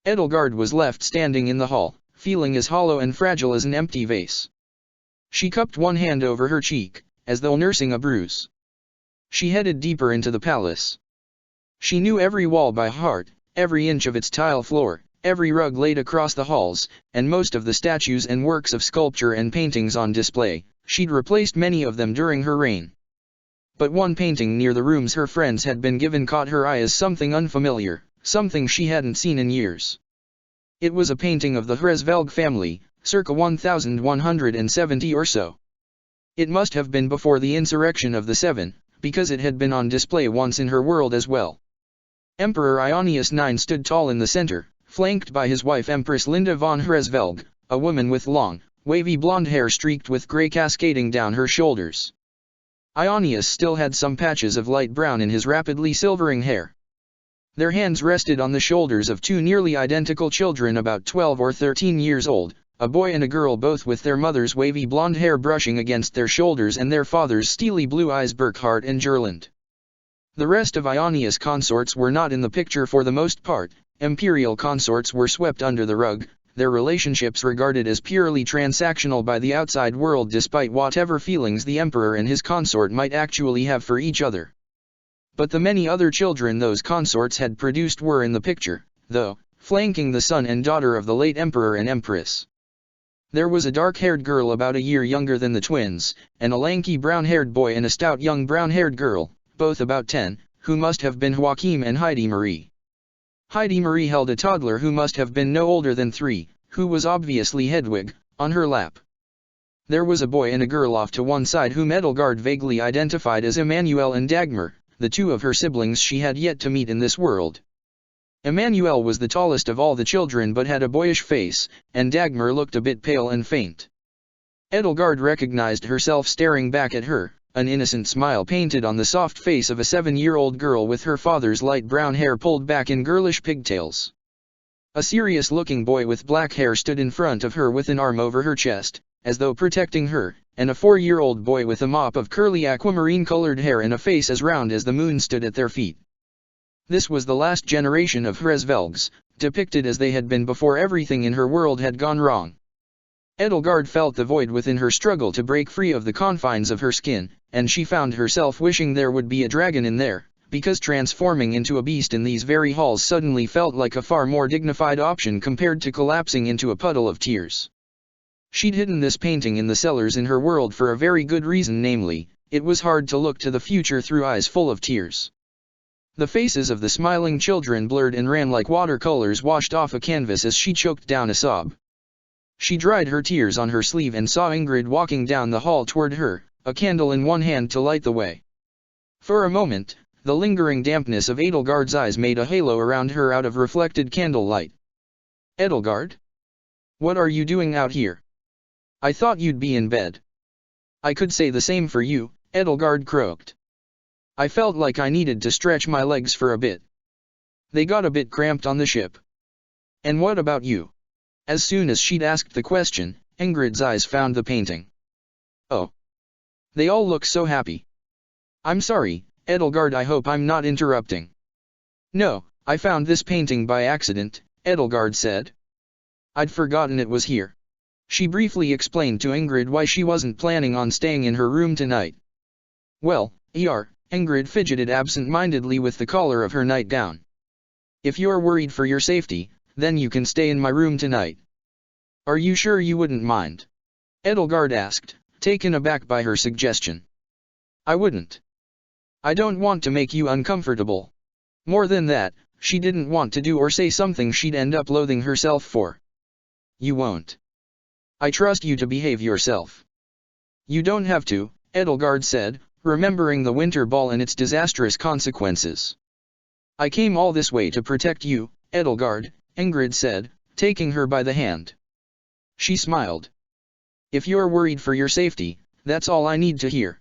Edelgard was left standing in the hall, feeling as hollow and fragile as an empty vase. She cupped one hand over her cheek, as though nursing a bruise. She headed deeper into the palace. She knew every wall by heart, every inch of its tile floor, every rug laid across the halls, and most of the statues and works of sculpture and paintings on display. She'd replaced many of them during her reign. But one painting near the rooms her friends had been given caught her eye as something unfamiliar, something she hadn't seen in years. It was a painting of the Hresvelg family, circa 1170 or so. It must have been before the insurrection of the Seven, because it had been on display once in her world as well. Emperor Ionius IX stood tall in the center, flanked by his wife Empress Linda von Hresvelg, a woman with long, wavy blonde hair streaked with gray cascading down her shoulders. Ionius still had some patches of light brown in his rapidly silvering hair. Their hands rested on the shoulders of two nearly identical children about 12 or 13 years old, a boy and a girl, both with their mother's wavy blonde hair brushing against their shoulders and their father's steely blue eyes, Burkhard and Gerlinde. The rest of Ionius' consorts were not in the picture for the most part. Imperial consorts were swept under the rug, their relationships regarded as purely transactional by the outside world despite whatever feelings the emperor and his consort might actually have for each other. But the many other children those consorts had produced were in the picture, though, flanking the son and daughter of the late emperor and empress. There was a dark-haired girl about a year younger than the twins, and a lanky brown-haired boy and a stout young brown-haired girl, both about 10, who must have been Joachim and Heidi Marie. Heidi Marie held a toddler who must have been no older than 3, who was obviously Hedwig, on her lap. There was a boy and a girl off to one side whom Edelgard vaguely identified as Emmanuel and Dagmar, the two of her siblings she had yet to meet in this world. Emmanuel was the tallest of all the children but had a boyish face, and Dagmar looked a bit pale and faint. Edelgard recognized herself staring back at her, An innocent smile painted on the soft face of a 7-year-old girl with her father's light brown hair pulled back in girlish pigtails. A serious-looking boy with black hair stood in front of her with an arm over her chest, as though protecting her, and a 4-year-old boy with a mop of curly aquamarine-colored hair and a face as round as the moon stood at their feet. This was the last generation of Hresvelgs, depicted as they had been before everything in her world had gone wrong. Edelgard felt the void within her struggle to break free of the confines of her skin, and she found herself wishing there would be a dragon in there, because transforming into a beast in these very halls suddenly felt like a far more dignified option compared to collapsing into a puddle of tears. She'd hidden this painting in the cellars in her world for a very good reason, namely, it was hard to look to the future through eyes full of tears. The faces of the smiling children blurred and ran like watercolors washed off a canvas as she choked down a sob. She dried her tears on her sleeve and saw Ingrid walking down the hall toward her, a candle in one hand to light the way. For a moment, the lingering dampness of Edelgard's eyes made a halo around her out of reflected candlelight. "Edelgard? What are you doing out here? I thought you'd be in bed." "I could say the same for you," Edelgard croaked. "I felt like I needed to stretch my legs for a bit. They got a bit cramped on the ship." "And what about you?" As soon as she'd asked the question, Ingrid's eyes found the painting. "Oh. They all look so happy." "I'm sorry, Edelgard, I hope I'm not interrupting." "No, I found this painting by accident," Edelgard said. "I'd forgotten it was here." She briefly explained to Ingrid why she wasn't planning on staying in her room tonight. "Well, Ingrid fidgeted absent-mindedly with the collar of her nightgown. "If you're worried for your safety, then you can stay in my room tonight." "Are you sure you wouldn't mind?" Edelgard asked, taken aback by her suggestion. "I wouldn't. I don't want to make you uncomfortable." More than that, she didn't want to do or say something she'd end up loathing herself for. "You won't. I trust you to behave yourself." "You don't have to," Edelgard said, remembering the winter ball and its disastrous consequences. "I came all this way to protect you, Edelgard," Ingrid said, taking her by the hand. She smiled. "If you're worried for your safety, that's all I need to hear.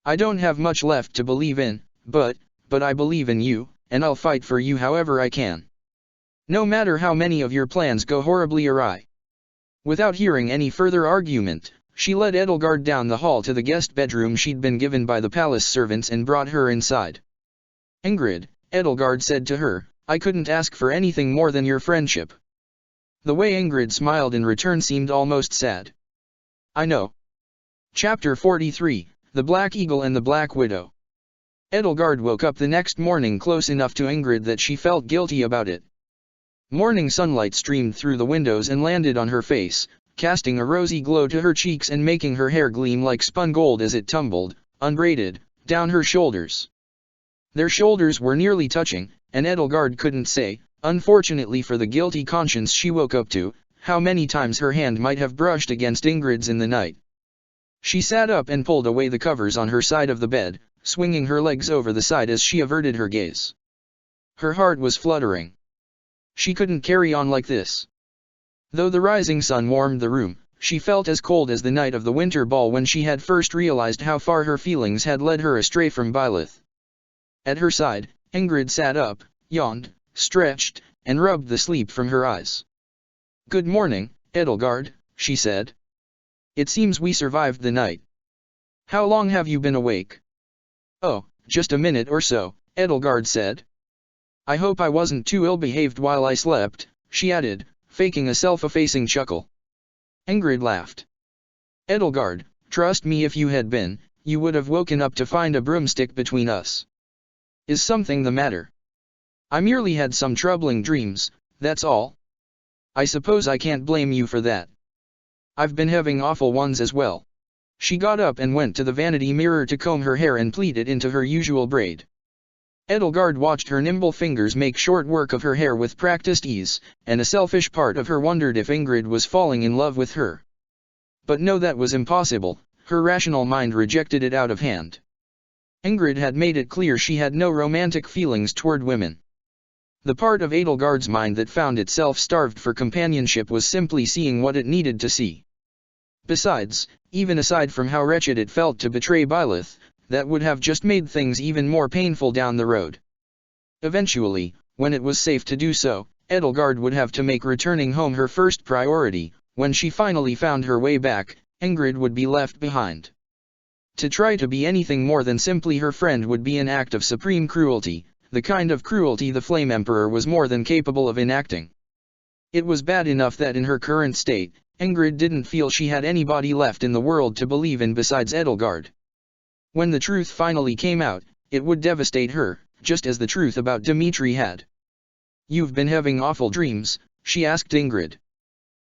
I don't have much left to believe in, but I believe in you, and I'll fight for you however I can. No matter how many of your plans go horribly awry." Without hearing any further argument, she led Edelgard down the hall to the guest bedroom she'd been given by the palace servants and brought her inside. "Ingrid," Edelgard said to her, "I couldn't ask for anything more than your friendship." The way Ingrid smiled in return seemed almost sad. "I know." Chapter 43, The Black Eagle and the Black Widow. Edelgard woke up the next morning close enough to Ingrid that she felt guilty about it. Morning sunlight streamed through the windows and landed on her face, casting a rosy glow to her cheeks and making her hair gleam like spun gold as it tumbled, unbraided, down her shoulders. Their shoulders were nearly touching, and Edelgard couldn't say, unfortunately for the guilty conscience she woke up to, how many times her hand might have brushed against Ingrid's in the night. She sat up and pulled away the covers on her side of the bed, swinging her legs over the side as she averted her gaze. Her heart was fluttering. She couldn't carry on like this. Though the rising sun warmed the room, she felt as cold as the night of the winter ball when she had first realized how far her feelings had led her astray from Byleth. At her side, Ingrid sat up, yawned, stretched, and rubbed the sleep from her eyes. "Good morning, Edelgard," she said. "It seems we survived the night. How long have you been awake?" "Oh, just a minute or so," Edelgard said. "I hope I wasn't too ill-behaved while I slept," she added, faking a self-effacing chuckle. Ingrid laughed. "Edelgard, trust me, if you had been, you would have woken up to find a broomstick between us." "Is something the matter?" "I merely had some troubling dreams, that's all. I suppose I can't blame you for that. I've been having awful ones as well." She got up and went to the vanity mirror to comb her hair and pleat it into her usual braid. Edelgard watched her nimble fingers make short work of her hair with practiced ease, and a selfish part of her wondered if Ingrid was falling in love with her. But no, that was impossible. Her rational mind rejected it out of hand. Ingrid had made it clear she had no romantic feelings toward women. The part of Edelgard's mind that found itself starved for companionship was simply seeing what it needed to see. Besides, even aside from how wretched it felt to betray Byleth, that would have just made things even more painful down the road. Eventually, when it was safe to do so, Edelgard would have to make returning home her first priority. When she finally found her way back, Ingrid would be left behind. To try to be anything more than simply her friend would be an act of supreme cruelty, the kind of cruelty the Flame Emperor was more than capable of enacting. It was bad enough that in her current state, Ingrid didn't feel she had anybody left in the world to believe in besides Edelgard. When the truth finally came out, it would devastate her, just as the truth about Dimitri had. "You've been having awful dreams?" she asked Ingrid.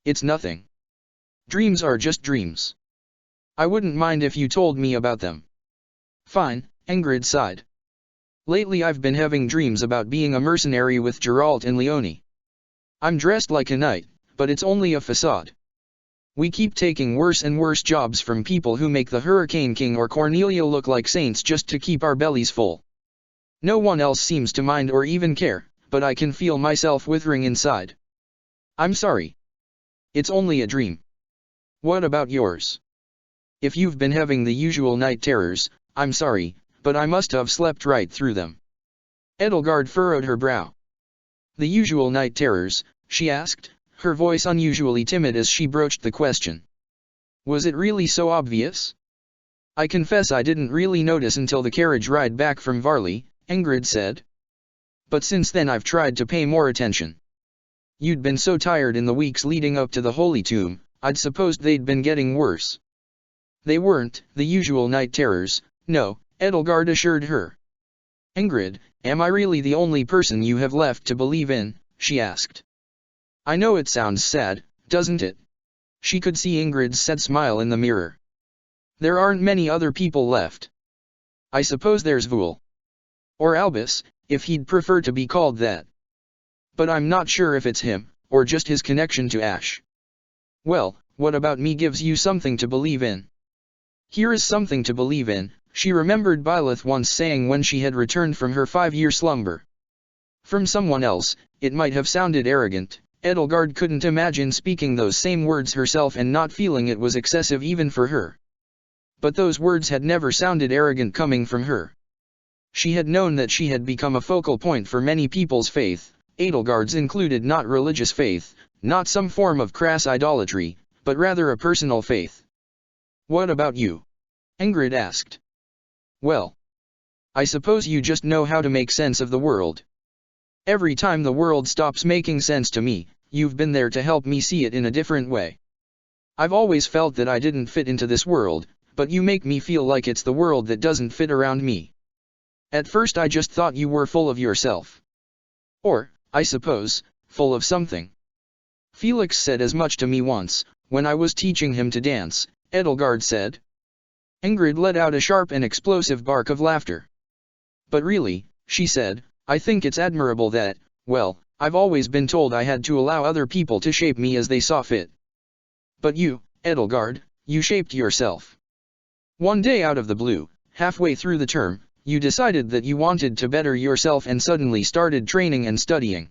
"It's nothing. Dreams are just dreams. I wouldn't mind if you told me about them." "Fine," Ingrid sighed. "Lately I've been having dreams about being a mercenary with Geralt and Leonie. I'm dressed like a knight, but it's only a facade. We keep taking worse and worse jobs from people who make the Hurricane King or Cornelia look like saints just to keep our bellies full. No one else seems to mind or even care, but I can feel myself withering inside. I'm sorry. It's only a dream. What about yours? If you've been having the usual night terrors, I'm sorry, but I must have slept right through them." Edelgard furrowed her brow. "The usual night terrors?" she asked, her voice unusually timid as she broached the question. "Was it really so obvious?" "I confess I didn't really notice until the carriage ride back from Varley," Ingrid said. "But since then I've tried to pay more attention. You'd been so tired in the weeks leading up to the Holy Tomb, I'd supposed they'd been getting worse." "They weren't the usual night terrors, no," Edelgard assured her. "Ingrid, am I really the only person you have left to believe in?" she asked. "I know it sounds sad, doesn't it?" She could see Ingrid's sad smile in the mirror. "There aren't many other people left. I suppose there's Vul. Or Albus, if he'd prefer to be called that. But I'm not sure if it's him, or just his connection to Ash." "Well, what about me gives you something to believe in?" Here is something to believe in, she remembered Byleth once saying when she had returned from her 5-year slumber. From someone else, it might have sounded arrogant. Edelgard couldn't imagine speaking those same words herself and not feeling it was excessive even for her. But those words had never sounded arrogant coming from her. She had known that she had become a focal point for many people's faith, Edelgard's included, not religious faith, not some form of crass idolatry, but rather a personal faith. "What about you?" Ingrid asked. "Well, I suppose you just know how to make sense of the world. Every time the world stops making sense to me, you've been there to help me see it in a different way. I've always felt that I didn't fit into this world, but you make me feel like it's the world that doesn't fit around me. At first I just thought you were full of yourself. Or, I suppose, full of something. Felix said as much to me once, when I was teaching him to dance," Edelgard said. Ingrid let out a sharp and explosive bark of laughter. "But really," she said, "I think it's admirable that, well, I've always been told I had to allow other people to shape me as they saw fit. But you, Edelgard, you shaped yourself. One day out of the blue, halfway through the term, you decided that you wanted to better yourself and suddenly started training and studying.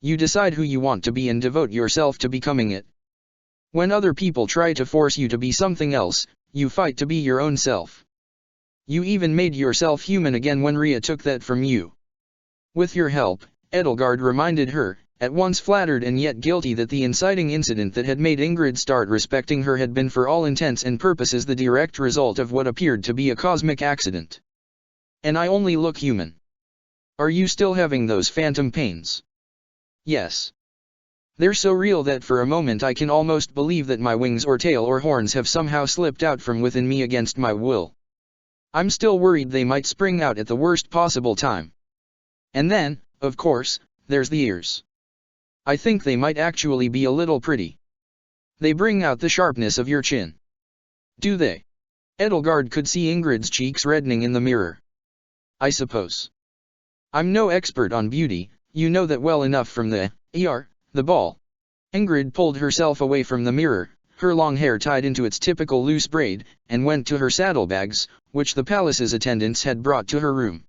You decide who you want to be and devote yourself to becoming it. When other people try to force you to be something else, you fight to be your own self. You even made yourself human again when Rhea took that from you. With your help," Edelgard reminded her, at once flattered and yet guilty that the inciting incident that had made Ingrid start respecting her had been for all intents and purposes the direct result of what appeared to be a cosmic accident. "And I only look human. Are you still having those phantom pains?" "Yes. They're so real that for a moment I can almost believe that my wings or tail or horns have somehow slipped out from within me against my will. I'm still worried they might spring out at the worst possible time. And then, of course, there's the ears. I think they might actually be a little pretty. They bring out the sharpness of your chin." "Do they?" Edelgard could see Ingrid's cheeks reddening in the mirror. "I suppose. I'm no expert on beauty, you know that well enough from the ball." Ingrid pulled herself away from the mirror, her long hair tied into its typical loose braid, and went to her saddlebags, which the palace's attendants had brought to her room.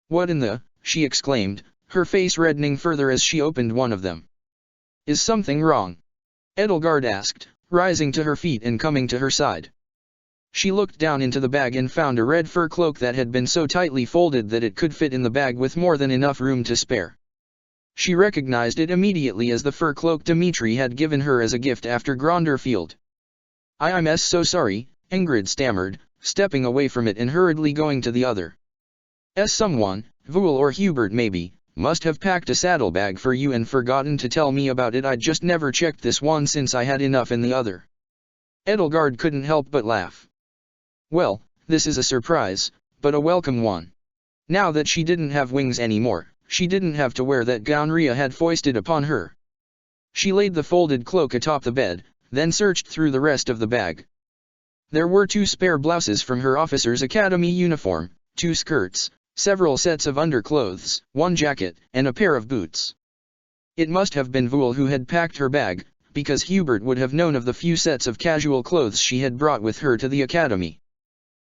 "What in the—" she exclaimed, her face reddening further as she opened one of them. "Is something wrong?" Edelgard asked, rising to her feet and coming to her side. She looked down into the bag and found a red fur cloak that had been so tightly folded that it could fit in the bag with more than enough room to spare. She recognized it immediately as the fur cloak Dimitri had given her as a gift after Gronderfield. I'm so sorry, Ingrid stammered, stepping away from it and hurriedly going to the other. Someone, Voul or Hubert maybe, must have packed a saddlebag for you and forgotten to tell me about it. I'd just never checked this one since I had enough in the other. Edelgard couldn't help but laugh. Well, this is a surprise, but a welcome one. Now that she didn't have wings anymore, she didn't have to wear that gown Ria had foisted upon her. She laid the folded cloak atop the bed, then searched through the rest of the bag. There were 2 spare blouses from her officer's academy uniform, 2 skirts, several sets of underclothes, 1 jacket, and a pair of boots. It must have been Voul who had packed her bag, because Hubert would have known of the few sets of casual clothes she had brought with her to the academy.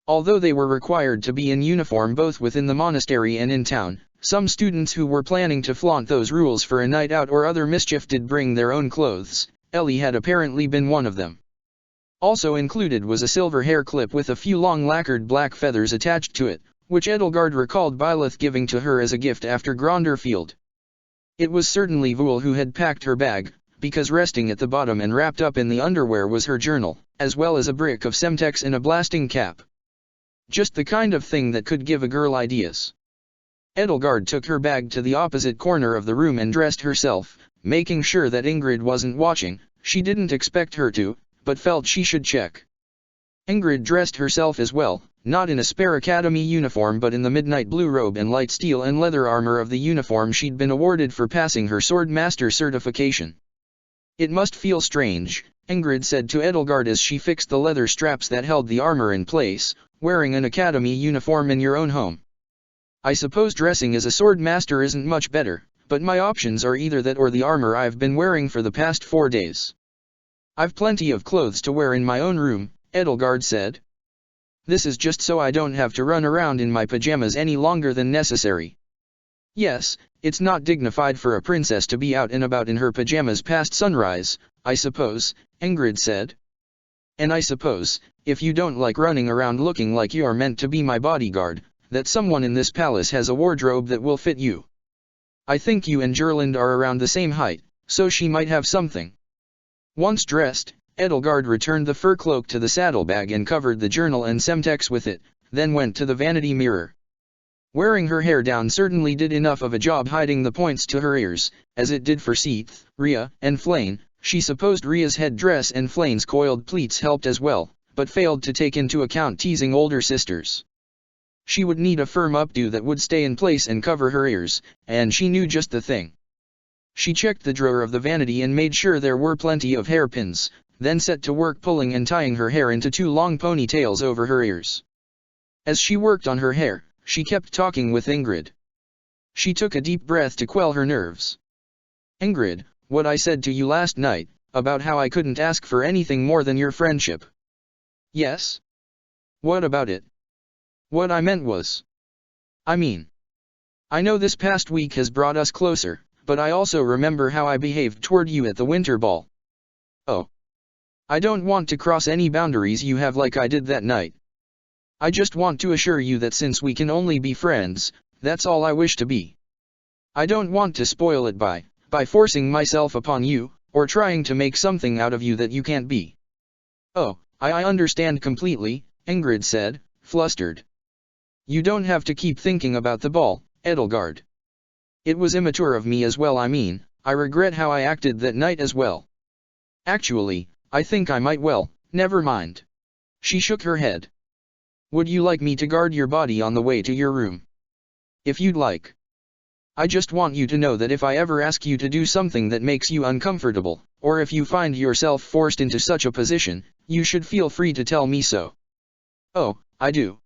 Although they were required to be in uniform both within the monastery and in town, some students who were planning to flaunt those rules for a night out or other mischief did bring their own clothes. Ellie had apparently been one of them. Also included was a silver hair clip with a few long lacquered black feathers attached to it, which Edelgard recalled Byleth giving to her as a gift after Gronderfield. It was certainly Voul who had packed her bag, because resting at the bottom and wrapped up in the underwear was her journal, as well as a brick of Semtex and a blasting cap. Just the kind of thing that could give a girl ideas. Edelgard took her bag to the opposite corner of the room and dressed herself, making sure that Ingrid wasn't watching. She didn't expect her to, but felt she should check. Ingrid dressed herself as well, not in a spare academy uniform but in the midnight blue robe and light steel and leather armor of the uniform she'd been awarded for passing her sword master certification. It must feel strange, Ingrid said to Edelgard as she fixed the leather straps that held the armor in place, wearing an academy uniform in your own home. I suppose dressing as a sword master isn't much better, but my options are either that or the armor I've been wearing for the past 4 days. I've plenty of clothes to wear in my own room, Edelgard said. This is just so I don't have to run around in my pajamas any longer than necessary. Yes, it's not dignified for a princess to be out and about in her pajamas past sunrise, I suppose, Ingrid said. And I suppose, if you don't like running around looking like you're meant to be my bodyguard, that someone in this palace has a wardrobe that will fit you. I think you and Gerland are around the same height, so she might have something. Once dressed, Edelgard returned the fur cloak to the saddlebag and covered the journal and Semtex with it, then went to the vanity mirror. Wearing her hair down certainly did enough of a job hiding the points to her ears, as it did for Seath, Ria, and Flayn. She supposed Ria's headdress and Flayn's coiled pleats helped as well, but failed to take into account teasing older sisters. She would need a firm updo that would stay in place and cover her ears, and she knew just the thing. She checked the drawer of the vanity and made sure there were plenty of hairpins, then set to work pulling and tying her hair into 2 long ponytails over her ears. As she worked on her hair, she kept talking with Ingrid. She took a deep breath to quell her nerves. Ingrid, what I said to you last night, about how I couldn't ask for anything more than your friendship. Yes? What about it? What I meant was... I know this past week has brought us closer, but I also remember how I behaved toward you at the winter ball. Oh. I don't want to cross any boundaries you have like I did that night. I just want to assure you that since we can only be friends, that's all I wish to be. I don't want to spoil it by forcing myself upon you, or trying to make something out of you that you can't be. Oh, I understand completely, Ingrid said, flustered. You don't have to keep thinking about the ball, Edelgard. It was immature of me as well. I regret how I acted that night as well. Actually, I think I might never mind. She shook her head. Would you like me to guard your body on the way to your room? If you'd like. I just want you to know that if I ever ask you to do something that makes you uncomfortable, or if you find yourself forced into such a position, you should feel free to tell me so. Oh, I do.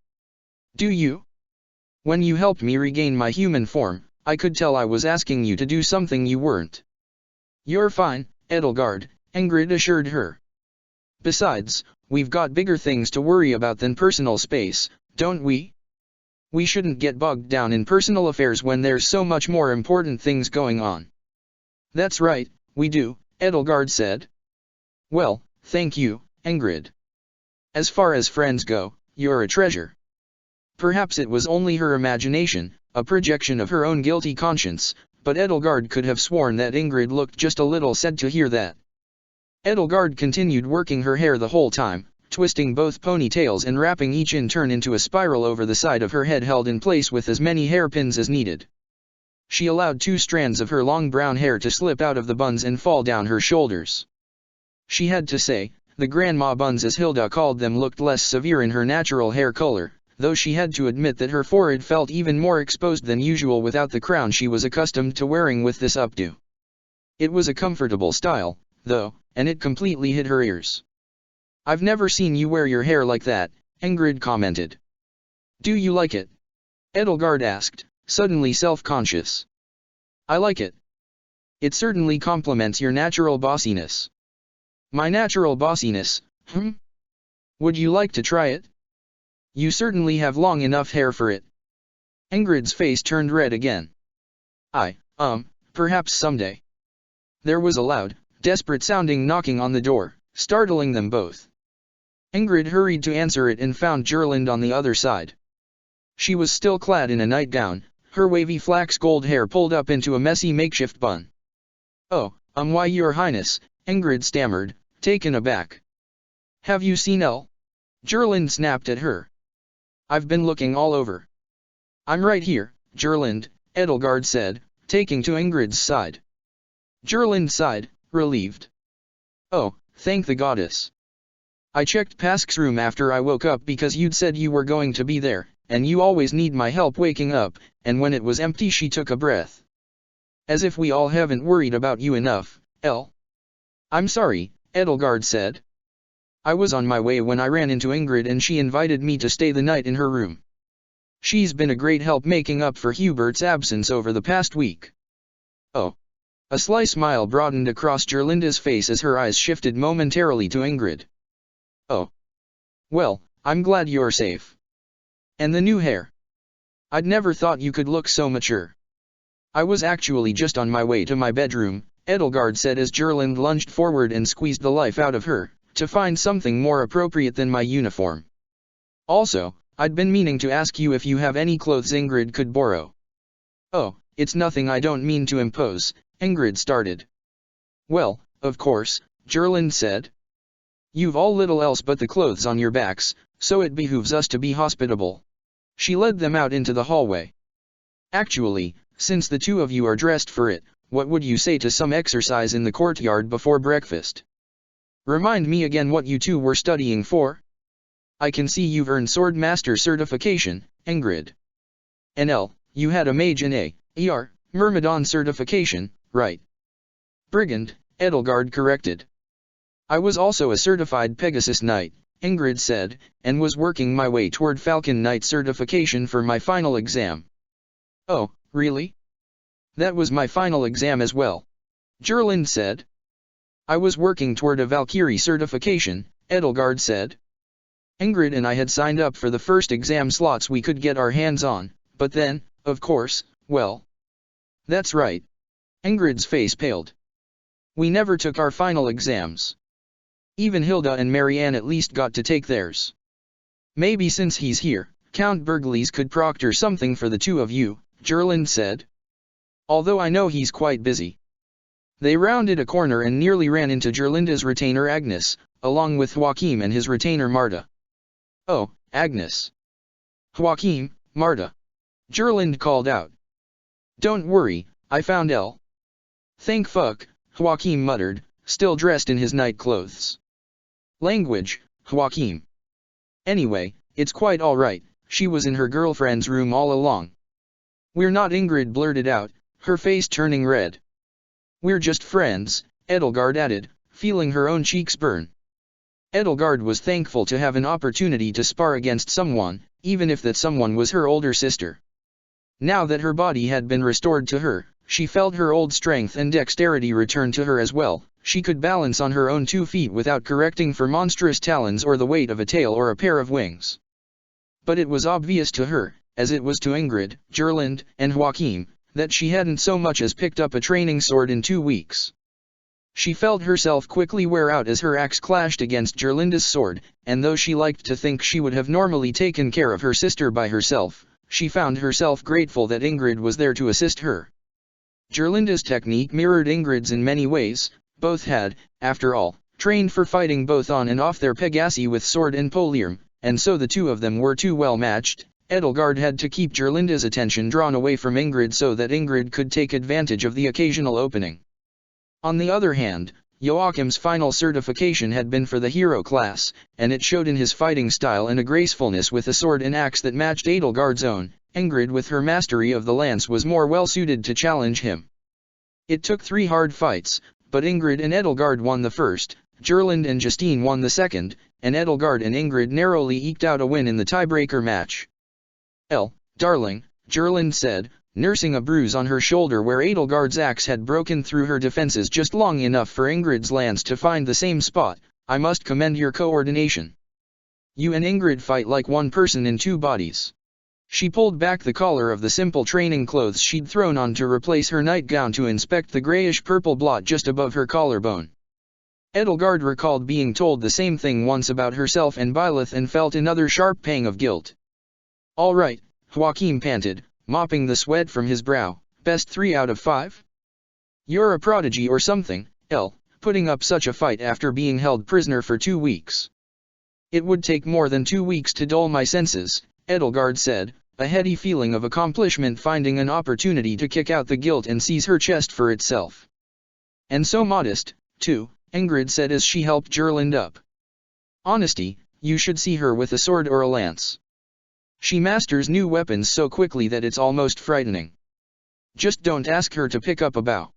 Do you? When you helped me regain my human form, I could tell I was asking you to do something you weren't. You're fine, Edelgard, Ingrid assured her. Besides, we've got bigger things to worry about than personal space, don't we? We shouldn't get bogged down in personal affairs when there's so much more important things going on. That's right, we do, Edelgard said. Well, thank you, Ingrid. As far as friends go, you're a treasure. Perhaps it was only her imagination, a projection of her own guilty conscience, but Edelgard could have sworn that Ingrid looked just a little sad to hear that. Edelgard continued working her hair the whole time, twisting both ponytails and wrapping each in turn into a spiral over the side of her head held in place with as many hairpins as needed. She allowed 2 strands of her long brown hair to slip out of the buns and fall down her shoulders. She had to say, the grandma buns as Hilda called them looked less severe in her natural hair color, though she had to admit that her forehead felt even more exposed than usual without the crown she was accustomed to wearing with this updo. It was a comfortable style, though, and it completely hid her ears. I've never seen you wear your hair like that, Ingrid commented. Do you like it? Edelgard asked, suddenly self-conscious. I like it. It certainly complements your natural bossiness. My natural bossiness, Would you like to try it? You certainly have long enough hair for it. Ingrid's face turned red again. Perhaps someday. There was a loud, desperate-sounding knocking on the door, startling them both. Ingrid hurried to answer it and found Gerlinde on the other side. She was still clad in a nightgown, her wavy flax gold hair pulled up into a messy makeshift bun. Oh, why your highness, Ingrid stammered, taken aback. Have you seen Elle? Gerlinde snapped at her. I've been looking all over. I'm right here, Gerlinde, Edelgard said, taking to Ingrid's side. Gerlinde sighed, relieved. Oh, thank the goddess. I checked Pask's room after I woke up because you'd said you were going to be there, and you always need my help waking up, and when it was empty she took a breath. As if we all haven't worried about you enough, Elle. I'm sorry, Edelgard said. I was on my way when I ran into Ingrid and she invited me to stay the night in her room. She's been a great help making up for Hubert's absence over the past week. Oh. A sly smile broadened across Gerlinde's face as her eyes shifted momentarily to Ingrid. Oh. Well, I'm glad you're safe. And the new hair. I'd never thought you could look so mature. I was actually just on my way to my bedroom, Edelgard said as Gerlinde lunged forward and squeezed the life out of her, to find something more appropriate than my uniform. Also, I'd been meaning to ask you if you have any clothes Ingrid could borrow. Oh, it's nothing, I don't mean to impose, Ingrid started. Well, of course, Gerlinde said. You've all little else but the clothes on your backs, so it behooves us to be hospitable. She led them out into the hallway. Actually, since the 2 of you are dressed for it, what would you say to some exercise in the courtyard before breakfast? Remind me again what you 2 were studying for? I can see you've earned Sword Master certification, Ingrid. And Elle, you had a Mage and Myrmidon certification, right? Brigand, Edelgard corrected. I was also a certified Pegasus Knight, Ingrid said, and was working my way toward Falcon Knight certification for my final exam. Oh, really? That was my final exam as well. Gerlinde said. I was working toward a Valkyrie certification, Edelgard said. Ingrid and I had signed up for the first exam slots we could get our hands on, but then, of course, well. That's right. Ingrid's face paled. We never took our final exams. Even Hilda and Marianne at least got to take theirs. Maybe since he's here, Count Berglis could proctor something for the 2 of you, Gerlinde said. Although I know he's quite busy. They rounded a corner and nearly ran into Gerlinde's retainer Agnes, along with Joachim and his retainer Marta. Oh, Agnes. Joachim, Marta. Gerlinde called out. Don't worry, I found Elle. Thank fuck, Joachim muttered, still dressed in his night clothes. Language, Joachim. Anyway, it's quite alright, she was in her girlfriend's room all along. We're not, Ingrid blurted out, her face turning red. We're just friends, Edelgard added, feeling her own cheeks burn. Edelgard was thankful to have an opportunity to spar against someone, even if that someone was her older sister. Now that her body had been restored to her, she felt her old strength and dexterity return to her as well. She could balance on her own 2 feet without correcting for monstrous talons or the weight of a tail or a pair of wings. But it was obvious to her, as it was to Ingrid, Gerlinde, and Joachim, that she hadn't so much as picked up a training sword in 2 weeks. She felt herself quickly wear out as her axe clashed against Gerlinda's sword, and though she liked to think she would have normally taken care of her sister by herself, she found herself grateful that Ingrid was there to assist her. Gerlinda's technique mirrored Ingrid's in many ways. Both had, after all, trained for fighting both on and off their Pegasi with sword and poliarm, and so the two of them were too well matched. Edelgard had to keep Gerlinda's attention drawn away from Ingrid so that Ingrid could take advantage of the occasional opening. On the other hand, Joachim's final certification had been for the hero class, and it showed in his fighting style and a gracefulness with a sword and axe that matched Edelgard's own. Ingrid with her mastery of the lance was more well suited to challenge him. It took 3 hard fights, but Ingrid and Edelgard won the first, Gerlind and Justine won the second, and Edelgard and Ingrid narrowly eked out a win in the tiebreaker match. Darling, Gerlind said, nursing a bruise on her shoulder where Edelgard's axe had broken through her defenses just long enough for Ingrid's lance to find the same spot. I must commend your coordination. You and Ingrid fight like one person in 2 bodies. She pulled back the collar of the simple training clothes she'd thrown on to replace her nightgown to inspect the grayish-purple blot just above her collarbone. Edelgard recalled being told the same thing once about herself and Byleth and felt another sharp pang of guilt. All right, Joachim panted, mopping the sweat from his brow. Best 3 out of 5? You're a prodigy or something, putting up such a fight after being held prisoner for 2 weeks. It would take more than 2 weeks to dull my senses, Edelgard said, a heady feeling of accomplishment finding an opportunity to kick out the guilt and seize her chest for itself. And so modest, too, Ingrid said as she helped Gerlind up. Honesty, you should see her with a sword or a lance. She masters new weapons so quickly that it's almost frightening. Just don't ask her to pick up a bow.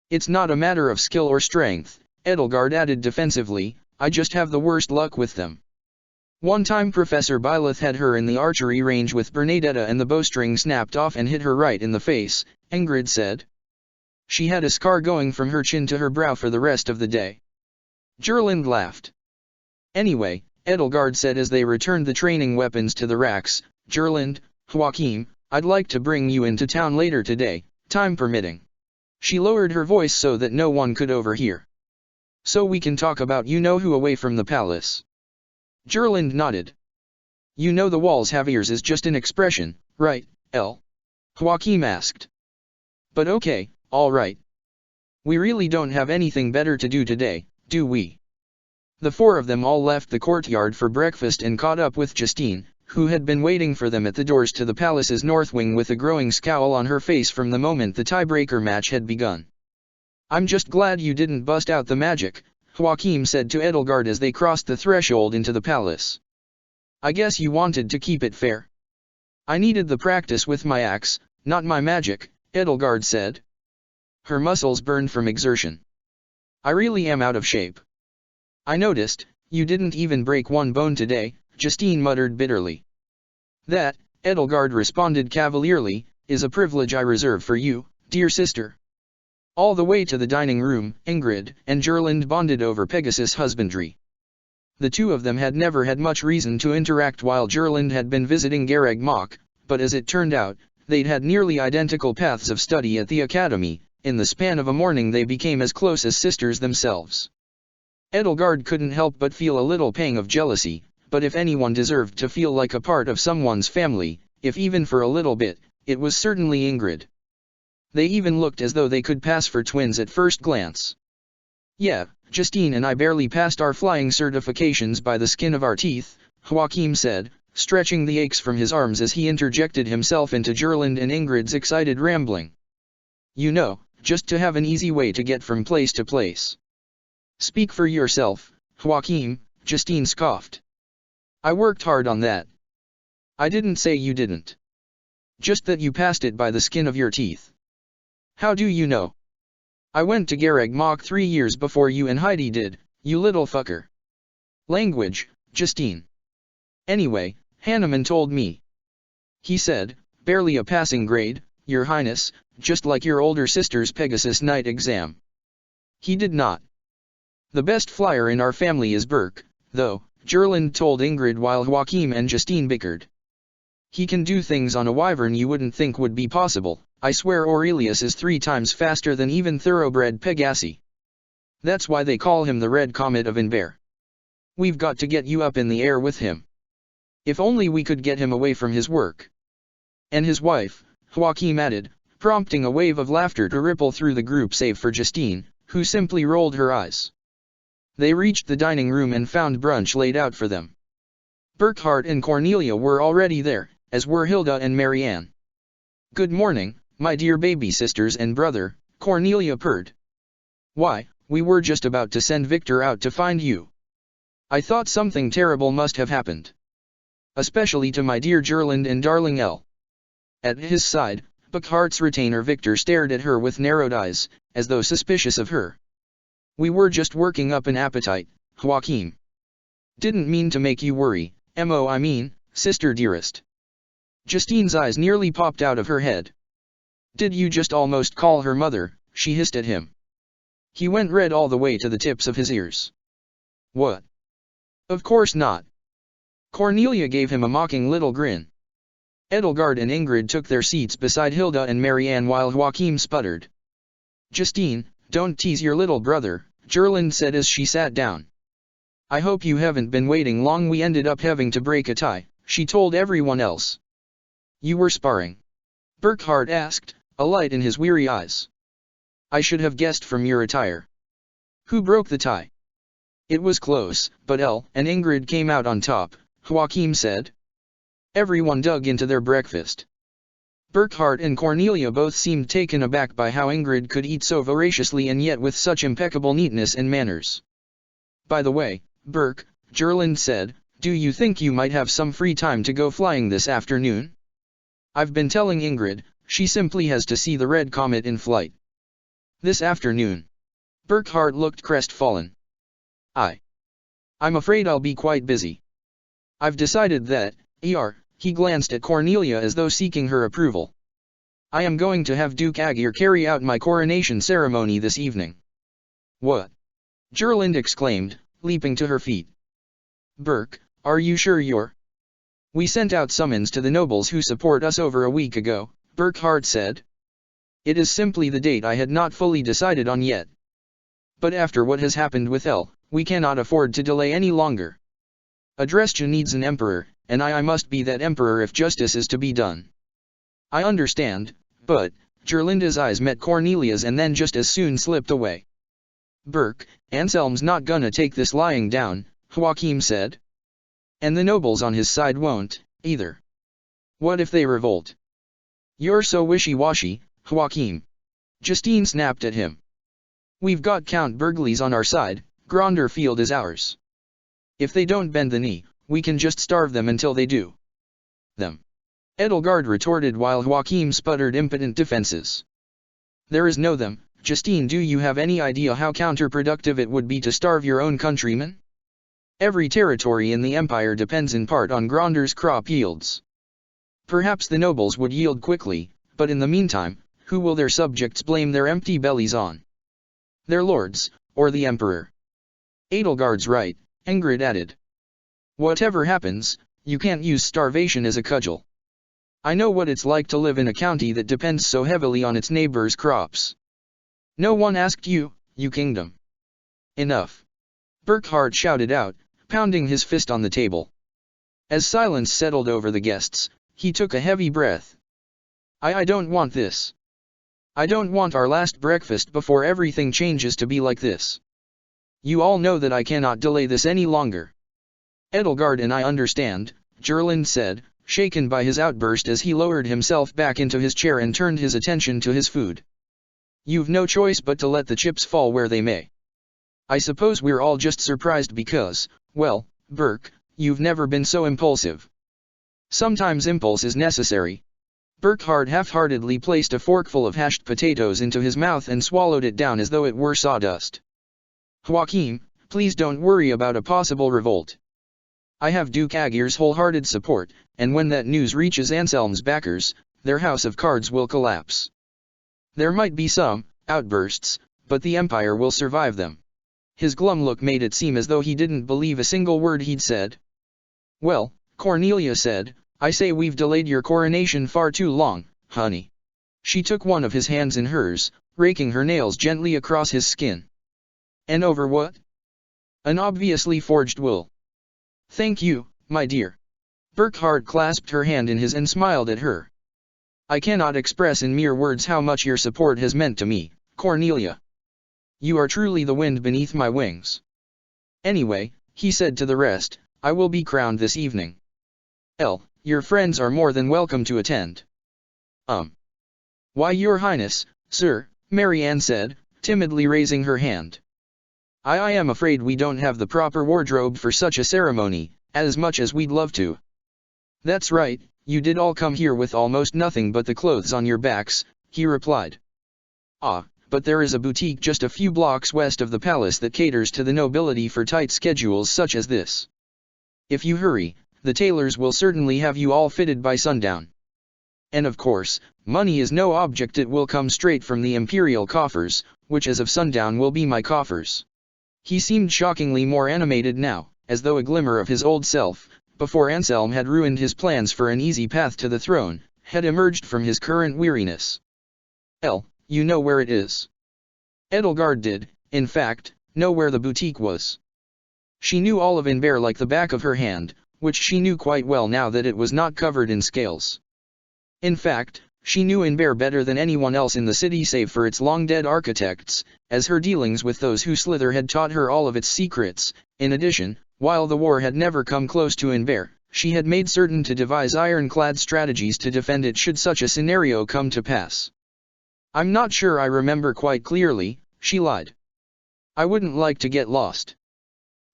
It's not a matter of skill or strength, Edelgard added defensively, I just have the worst luck with them. One time Professor Byleth had her in the archery range with Bernadetta and the bowstring snapped off and hit her right in the face, Ingrid said. She had a scar going from her chin to her brow for the rest of the day. Gerlind laughed. Anyway, Edelgard said as they returned the training weapons to the racks, Gerlind, Joachim, I'd like to bring you into town later today, time permitting. She lowered her voice so that no one could overhear. So we can talk about you-know-who away from the palace. Gerlind nodded. You know the walls have ears is just an expression, right, Joachim asked. But okay, all right. We really don't have anything better to do today, do we? The 4 of them all left the courtyard for breakfast and caught up with Justine, who had been waiting for them at the doors to the palace's north wing with a growing scowl on her face from the moment the tiebreaker match had begun. I'm just glad you didn't bust out the magic, Joachim said to Edelgard as they crossed the threshold into the palace. I guess you wanted to keep it fair. I needed the practice with my axe, not my magic, Edelgard said. Her muscles burned from exertion. I really am out of shape. I noticed, you didn't even break one bone today, Justine muttered bitterly. That, Edelgard responded cavalierly, is a privilege I reserve for you, dear sister. All the way to the dining room, Ingrid and Gerlind bonded over Pegasus husbandry. The 2 of them had never had much reason to interact while Gerlind had been visiting Garreg Mach, but as it turned out, they'd had nearly identical paths of study at the academy. In the span of a morning they became as close as sisters themselves. Edelgard couldn't help but feel a little pang of jealousy, but if anyone deserved to feel like a part of someone's family, if even for a little bit, it was certainly Ingrid. They even looked as though they could pass for twins at first glance. Yeah, Justine and I barely passed our flying certifications by the skin of our teeth, Joachim said, stretching the aches from his arms as he interjected himself into Gerlind and Ingrid's excited rambling. You know, just to have an easy way to get from place to place. Speak for yourself, Joachim, Justine scoffed. I worked hard on that. I didn't say you didn't. Just that you passed it by the skin of your teeth. How do you know? I went to Garreg Mach 3 years before you and Heidi did, you little fucker. Language, Justine. Anyway, Hanneman told me. He said, barely a passing grade, Your Highness, just like your older sister's Pegasus night exam. He did not. The best flyer in our family is Burke, though, Gerlind told Ingrid while Joachim and Justine bickered. He can do things on a wyvern you wouldn't think would be possible. I swear Aurelius is 3 times faster than even thoroughbred Pegasi. That's why they call him the Red Comet of Inber. We've got to get you up in the air with him. If only we could get him away from his work. And his wife, Joachim added, prompting a wave of laughter to ripple through the group save for Justine, who simply rolled her eyes. They reached the dining room and found brunch laid out for them. Burkhard and Cornelia were already there, as were Hilda and Marianne. "Good morning, my dear baby sisters and brother," Cornelia purred. "Why, we were just about to send Victor out to find you. I thought something terrible must have happened. Especially to my dear Gerland and darling Elle." At his side, Burkhardt's retainer Victor stared at her with narrowed eyes, as though suspicious of her. "We were just working up an appetite, Joachim. Didn't mean to make you worry, I mean, sister dearest." Justine's eyes nearly popped out of her head. "Did you just almost call her mother?" she hissed at him. He went red all the way to the tips of his ears. "What? Of course not." Cornelia gave him a mocking little grin. Edelgard and Ingrid took their seats beside Hilda and Marianne while Joachim sputtered. "Justine, don't tease your little brother," Gerland said as she sat down. "I hope you haven't been waiting long. We ended up having to break a tie," she told everyone else. "You were sparring?" Burkhard asked, a light in his weary eyes. "I should have guessed from your attire. Who broke the tie?" "It was close, but Elle and Ingrid came out on top," Joachim said. Everyone dug into their breakfast. Burkhard and Cornelia both seemed taken aback by how Ingrid could eat so voraciously and yet with such impeccable neatness and manners. "By the way, Burk," Gerland said, "do you think you might have some free time to go flying this afternoon? I've been telling Ingrid, she simply has to see the Red Comet in flight." "This afternoon?" Burkhard looked crestfallen. I'm afraid I'll be quite busy. I've decided that, he glanced at Cornelia as though seeking her approval. "I am going to have Duke Agir carry out my coronation ceremony this evening." "What?" Gerland exclaimed, leaping to her feet. "Burk, are you sure you're—" "We sent out summons to the nobles who support us over a week ago," Burkhard said. "It is simply the date I had not fully decided on yet. But after what has happened with Elle, we cannot afford to delay any longer. Adrestia needs an emperor, and I must be that emperor if justice is to be done." "I understand, but—" Gerlinda's eyes met Cornelia's and then just as soon slipped away. "Burk, Anselm's not gonna take this lying down," Joachim said. "And the nobles on his side won't, either. What if they revolt?" "You're so wishy-washy, Joachim." Justine snapped at him. "We've got Count Berglis on our side, Gronderfield is ours. If they don't bend the knee, we can just starve them until they do." "Them?" Edelgard retorted while Joachim sputtered impotent defenses. "There is no them." "Justine, do you have any idea how counterproductive it would be to starve your own countrymen? Every territory in the empire depends in part on Gronder's crop yields. Perhaps the nobles would yield quickly, but in the meantime, who will their subjects blame their empty bellies on? Their lords, or the emperor?" "Edelgard's right," Ingrid added. "Whatever happens, you can't use starvation as a cudgel. I know what it's like to live in a county that depends so heavily on its neighbors' crops. No one asked you, you kingdom." "Enough!" Burkhard shouted out, pounding his fist on the table. As silence settled over the guests, he took a heavy breath. I don't want this. I don't want our last breakfast before everything changes to be like this. You all know that I cannot delay this any longer." "Edelgard and I understand," Gerland said, shaken by his outburst as he lowered himself back into his chair and turned his attention to his food. "You've no choice but to let the chips fall where they may. I suppose we're all just surprised because, well, Burk, you've never been so impulsive. Sometimes impulse is necessary." Burkhard half-heartedly placed a forkful of hashed potatoes into his mouth and swallowed it down as though it were sawdust. "Joachim, please don't worry about a possible revolt. I have Duke Agir's wholehearted support, and when that news reaches Anselm's backers, their house of cards will collapse. There might be some outbursts, but the Empire will survive them." His glum look made it seem as though he didn't believe a single word he'd said. "Well," Cornelia said, "I say we've delayed your coronation far too long, honey." She took one of his hands in hers, raking her nails gently across his skin. And over what? An obviously forged will. Thank you, my dear. Burkhardt clasped her hand in his and smiled at her. I cannot express in mere words how much your support has meant to me, Cornelia. You are truly the wind beneath my wings. Anyway, he said to the rest, I will be crowned this evening. Your friends are more than welcome to attend. Why, your highness, sir, Marianne said, timidly raising her hand. I am afraid we don't have the proper wardrobe for such a ceremony, as much as we'd love to. That's right, you did all come here with almost nothing but the clothes on your backs, he replied. But there is a boutique just a few blocks west of the palace that caters to the nobility for tight schedules such as this. If you hurry, the tailors will certainly have you all fitted by sundown. And of course, money is no object, it will come straight from the imperial coffers, which as of sundown will be my coffers. He seemed shockingly more animated now, as though a glimmer of his old self, before Anselm had ruined his plans for an easy path to the throne, had emerged from his current weariness. You know where it is. Edelgard did, in fact, know where the boutique was. She knew all of Inver like the back of her hand, which she knew quite well now that it was not covered in scales. In fact, she knew Inver better than anyone else in the city save for its long-dead architects, as her dealings with those who slither had taught her all of its secrets. In addition, while the war had never come close to Inver, she had made certain to devise ironclad strategies to defend it should such a scenario come to pass. I'm not sure I remember quite clearly, she lied. I wouldn't like to get lost.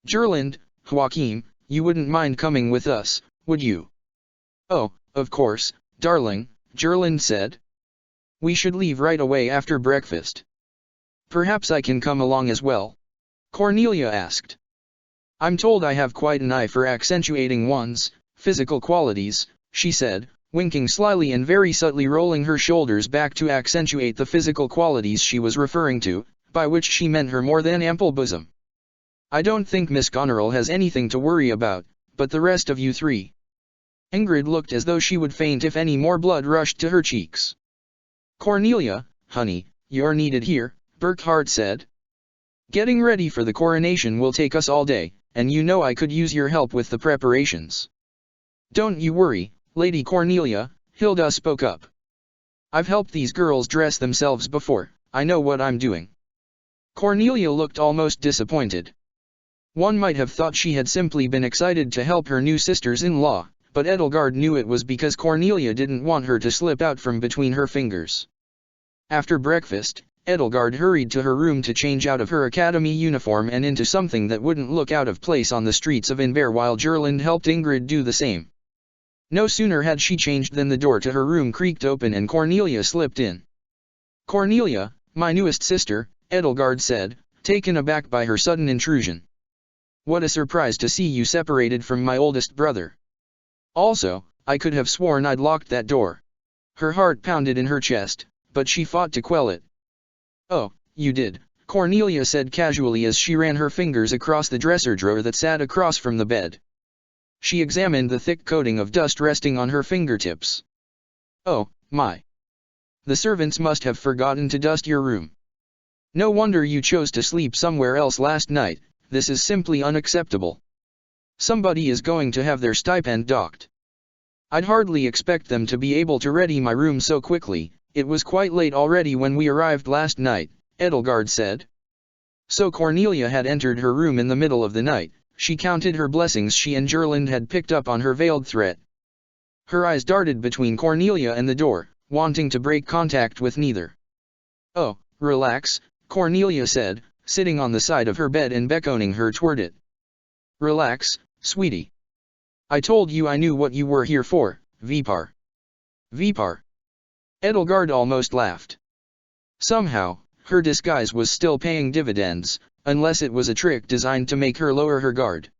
Gerland, Joachim, you wouldn't mind coming with us, would you? Oh, of course, darling, Gerland said. We should leave right away after breakfast. Perhaps I can come along as well? Cornelia asked. I'm told I have quite an eye for accentuating one's physical qualities, she said, winking slyly and very subtly rolling her shoulders back to accentuate the physical qualities she was referring to, by which she meant her more than ample bosom. I don't think Miss Goneril has anything to worry about, but the rest of you three. Ingrid looked as though she would faint if any more blood rushed to her cheeks. Cornelia, honey, you're needed here, Burkhardt said. Getting ready for the coronation will take us all day, and you know I could use your help with the preparations. Don't you worry, Lady Cornelia, Hilda spoke up. I've helped these girls dress themselves before, I know what I'm doing. Cornelia looked almost disappointed. One might have thought she had simply been excited to help her new sisters-in-law, but Edelgard knew it was because Cornelia didn't want her to slip out from between her fingers. After breakfast, Edelgard hurried to her room to change out of her academy uniform and into something that wouldn't look out of place on the streets of Inver, while Gerland helped Ingrid do the same. No sooner had she changed than the door to her room creaked open and Cornelia slipped in. Cornelia, my newest sister, Edelgard said, taken aback by her sudden intrusion. What a surprise to see you separated from my oldest brother. Also, I could have sworn I'd locked that door. Her heart pounded in her chest, but she fought to quell it. Oh, you did, Cornelia said casually as she ran her fingers across the dresser drawer that sat across from the bed. She examined the thick coating of dust resting on her fingertips. Oh, my. The servants must have forgotten to dust your room. No wonder you chose to sleep somewhere else last night, this is simply unacceptable. Somebody is going to have their stipend docked. I'd hardly expect them to be able to ready my room so quickly, it was quite late already when we arrived last night, Edelgard said. So Cornelia had entered her room in the middle of the night. She counted her blessings she and Gerland had picked up on her veiled threat. Her eyes darted between Cornelia and the door, wanting to break contact with neither. Oh, relax, Cornelia said, sitting on the side of her bed and beckoning her toward it. Relax, sweetie. I told you I knew what you were here for, Vipar. Vipar. Edelgard almost laughed. Somehow, her disguise was still paying dividends, unless it was a trick designed to make her lower her guard.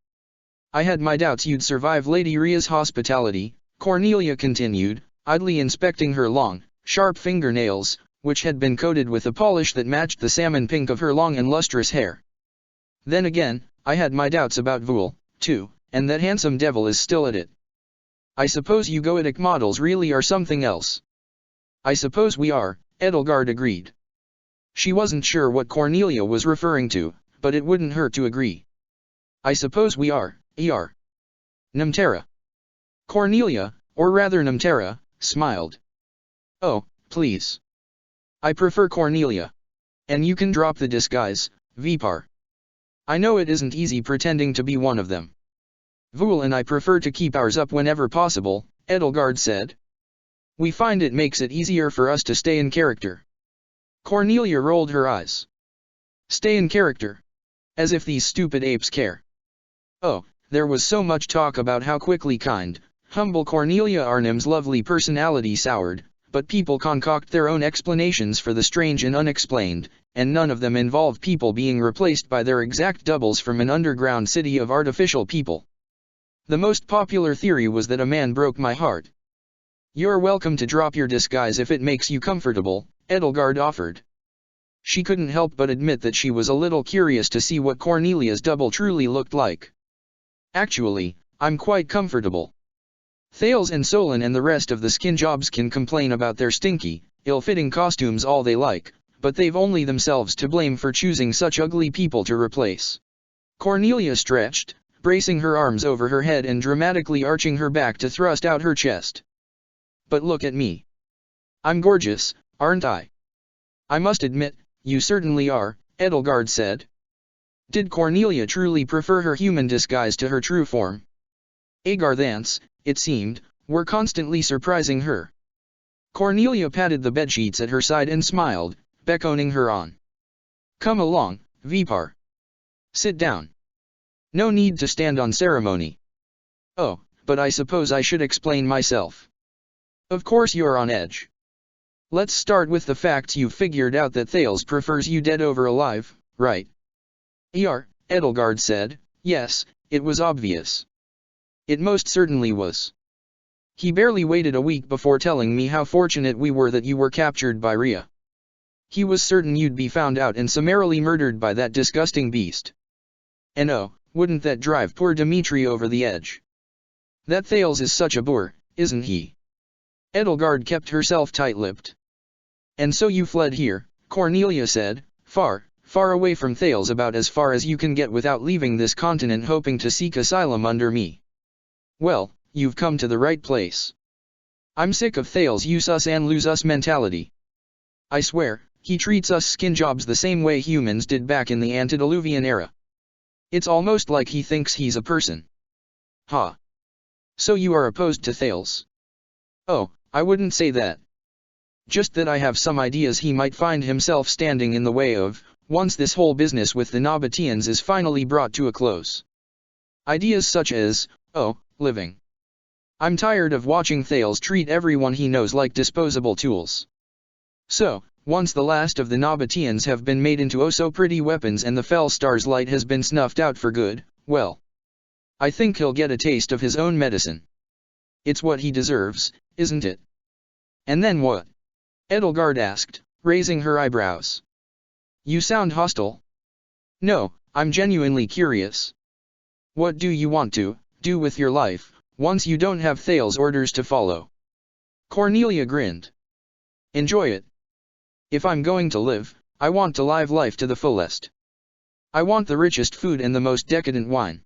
I had my doubts you'd survive Lady Ria's hospitality, Cornelia continued, idly inspecting her long, sharp fingernails, which had been coated with a polish that matched the salmon pink of her long and lustrous hair. Then again, I had my doubts about Voul, too, and that handsome devil is still at it. I suppose you Goetic models really are something else. I suppose we are, Edelgard agreed. She wasn't sure what Cornelia was referring to, but it wouldn't hurt to agree. I suppose we are, Nemtera. Cornelia, or rather Nemtera, smiled. Oh, please. I prefer Cornelia. And you can drop the disguise, Vipar. I know it isn't easy pretending to be one of them. Vul and I prefer to keep ours up whenever possible, Edelgard said. We find it makes it easier for us to stay in character. Cornelia rolled her eyes. Stay in character? As if these stupid apes care. Oh, there was so much talk about how quickly kind, humble Cornelia Arnhem's lovely personality soured, but people concoct their own explanations for the strange and unexplained, and none of them involve people being replaced by their exact doubles from an underground city of artificial people. The most popular theory was that a man broke my heart. You're welcome to drop your disguise if it makes you comfortable, Edelgard offered. She couldn't help but admit that she was a little curious to see what Cornelia's double truly looked like. Actually, I'm quite comfortable. Thales and Solon and the rest of the skin jobs can complain about their stinky, ill-fitting costumes all they like, but they've only themselves to blame for choosing such ugly people to replace. Cornelia stretched, bracing her arms over her head and dramatically arching her back to thrust out her chest. But look at me. I'm gorgeous, aren't I? I must admit, you certainly are, Edelgard said. Did Cornelia truly prefer her human disguise to her true form? Agarthants, it seemed, were constantly surprising her. Cornelia patted the bedsheets at her side and smiled, beckoning her on. Come along, Vipar. Sit down. No need to stand on ceremony. Oh, but I suppose I should explain myself. Of course you're on edge. Let's start with the facts. You've figured out that Thales prefers you dead over alive, right? Edelgard said. Yes, it was obvious. It most certainly was. He barely waited a week before telling me how fortunate we were that you were captured by Rhea. He was certain you'd be found out and summarily murdered by that disgusting beast. And oh, wouldn't that drive poor Dimitri over the edge? That Thales is such a boor, isn't he? Edelgard kept herself tight-lipped. And so you fled here, Cornelia said, far away from Thales, about as far as you can get without leaving this continent, hoping to seek asylum under me. Well, you've come to the right place. I'm sick of Thales' use us and lose us mentality. I swear, he treats us skin jobs the same way humans did back in the antediluvian era. It's almost like he thinks he's a person. Ha! So you are opposed to Thales? Oh, I wouldn't say that. Just that I have some ideas he might find himself standing in the way of, once this whole business with the Nabateans is finally brought to a close. Ideas such as, living. I'm tired of watching Thales treat everyone he knows like disposable tools. So, once the last of the Nabateans have been made into oh-so-pretty weapons and the Fell Star's light has been snuffed out for good, well, I think he'll get a taste of his own medicine. It's what he deserves, isn't it? And then what? Edelgard asked, raising her eyebrows. You sound hostile. No, I'm genuinely curious. What do you want to do with your life, once you don't have Thales' orders to follow? Cornelia grinned. Enjoy it. If I'm going to live, I want to live life to the fullest. I want the richest food and the most decadent wine.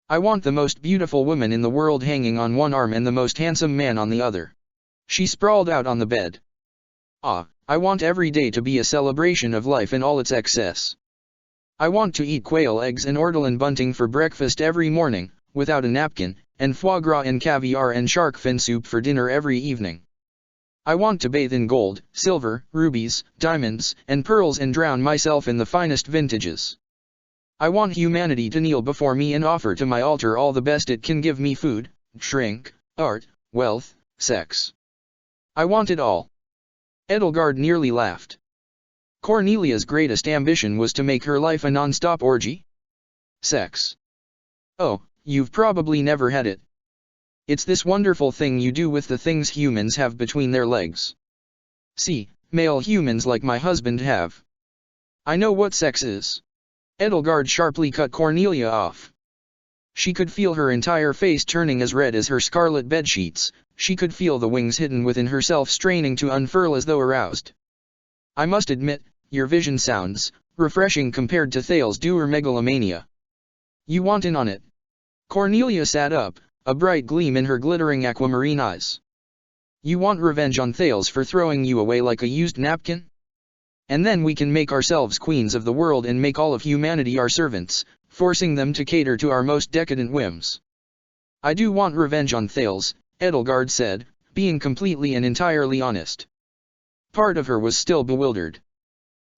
I want the most beautiful woman in the world hanging on one arm and the most handsome man on the other. She sprawled out on the bed. I want every day to be a celebration of life in all its excess. I want to eat quail eggs and ortolan bunting for breakfast every morning, without a napkin, and foie gras and caviar and shark fin soup for dinner every evening. I want to bathe in gold, silver, rubies, diamonds, and pearls and drown myself in the finest vintages. I want humanity to kneel before me and offer to my altar all the best it can give me: food, drink, art, wealth, sex. I want it all. Edelgard nearly laughed. Cornelia's greatest ambition was to make her life a non-stop orgy? Sex. Oh, you've probably never had it. It's this wonderful thing you do with the things humans have between their legs. See, male humans like my husband have. I know what sex is. Edelgard sharply cut Cornelia off. She could feel her entire face turning as red as her scarlet bedsheets. She could feel the wings hidden within herself straining to unfurl as though aroused. I must admit, your vision sounds refreshing compared to Thales' dour megalomania. You want in on it? Cornelia sat up, a bright gleam in her glittering aquamarine eyes. You want revenge on Thales for throwing you away like a used napkin? And then we can make ourselves queens of the world and make all of humanity our servants, forcing them to cater to our most decadent whims. I do want revenge on Thales, Edelgard said, being completely and entirely honest. Part of her was still bewildered.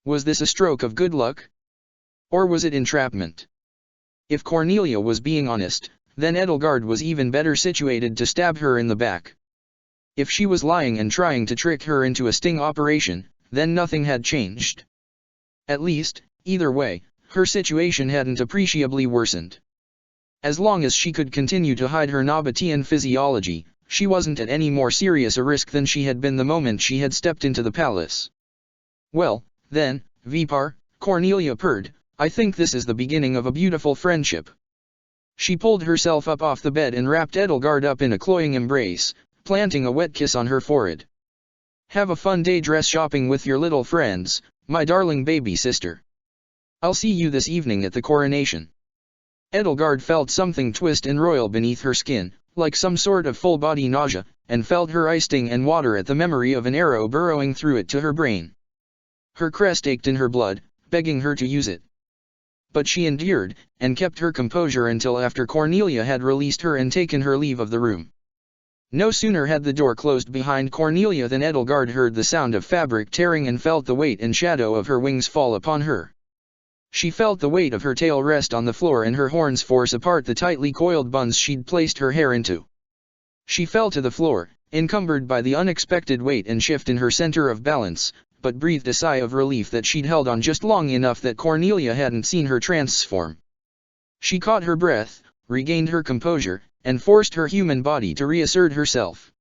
Was this a stroke of good luck? Or was it entrapment? If Cornelia was being honest, then Edelgard was even better situated to stab her in the back. If she was lying and trying to trick her into a sting operation, then nothing had changed. At least, either way, her situation hadn't appreciably worsened. As long as she could continue to hide her Nabatean physiology, she wasn't at any more serious a risk than she had been the moment she had stepped into the palace. Well, then, Vipar, Cornelia purred, I think this is the beginning of a beautiful friendship. She pulled herself up off the bed and wrapped Edelgard up in a cloying embrace, planting a wet kiss on her forehead. Have a fun day dress shopping with your little friends, my darling baby sister. I'll see you this evening at the coronation. Edelgard felt something twist and roil beneath her skin, like some sort of full-body nausea, and felt her eye sting and water at the memory of an arrow burrowing through it to her brain. Her crest ached in her blood, begging her to use it. But she endured, and kept her composure until after Cornelia had released her and taken her leave of the room. No sooner had the door closed behind Cornelia than Edelgard heard the sound of fabric tearing and felt the weight and shadow of her wings fall upon her. She felt the weight of her tail rest on the floor and her horns force apart the tightly coiled buns she'd placed her hair into. She fell to the floor, encumbered by the unexpected weight and shift in her center of balance, but breathed a sigh of relief that she'd held on just long enough that Cornelia hadn't seen her transform. She caught her breath, regained her composure, and forced her human body to reassert herself.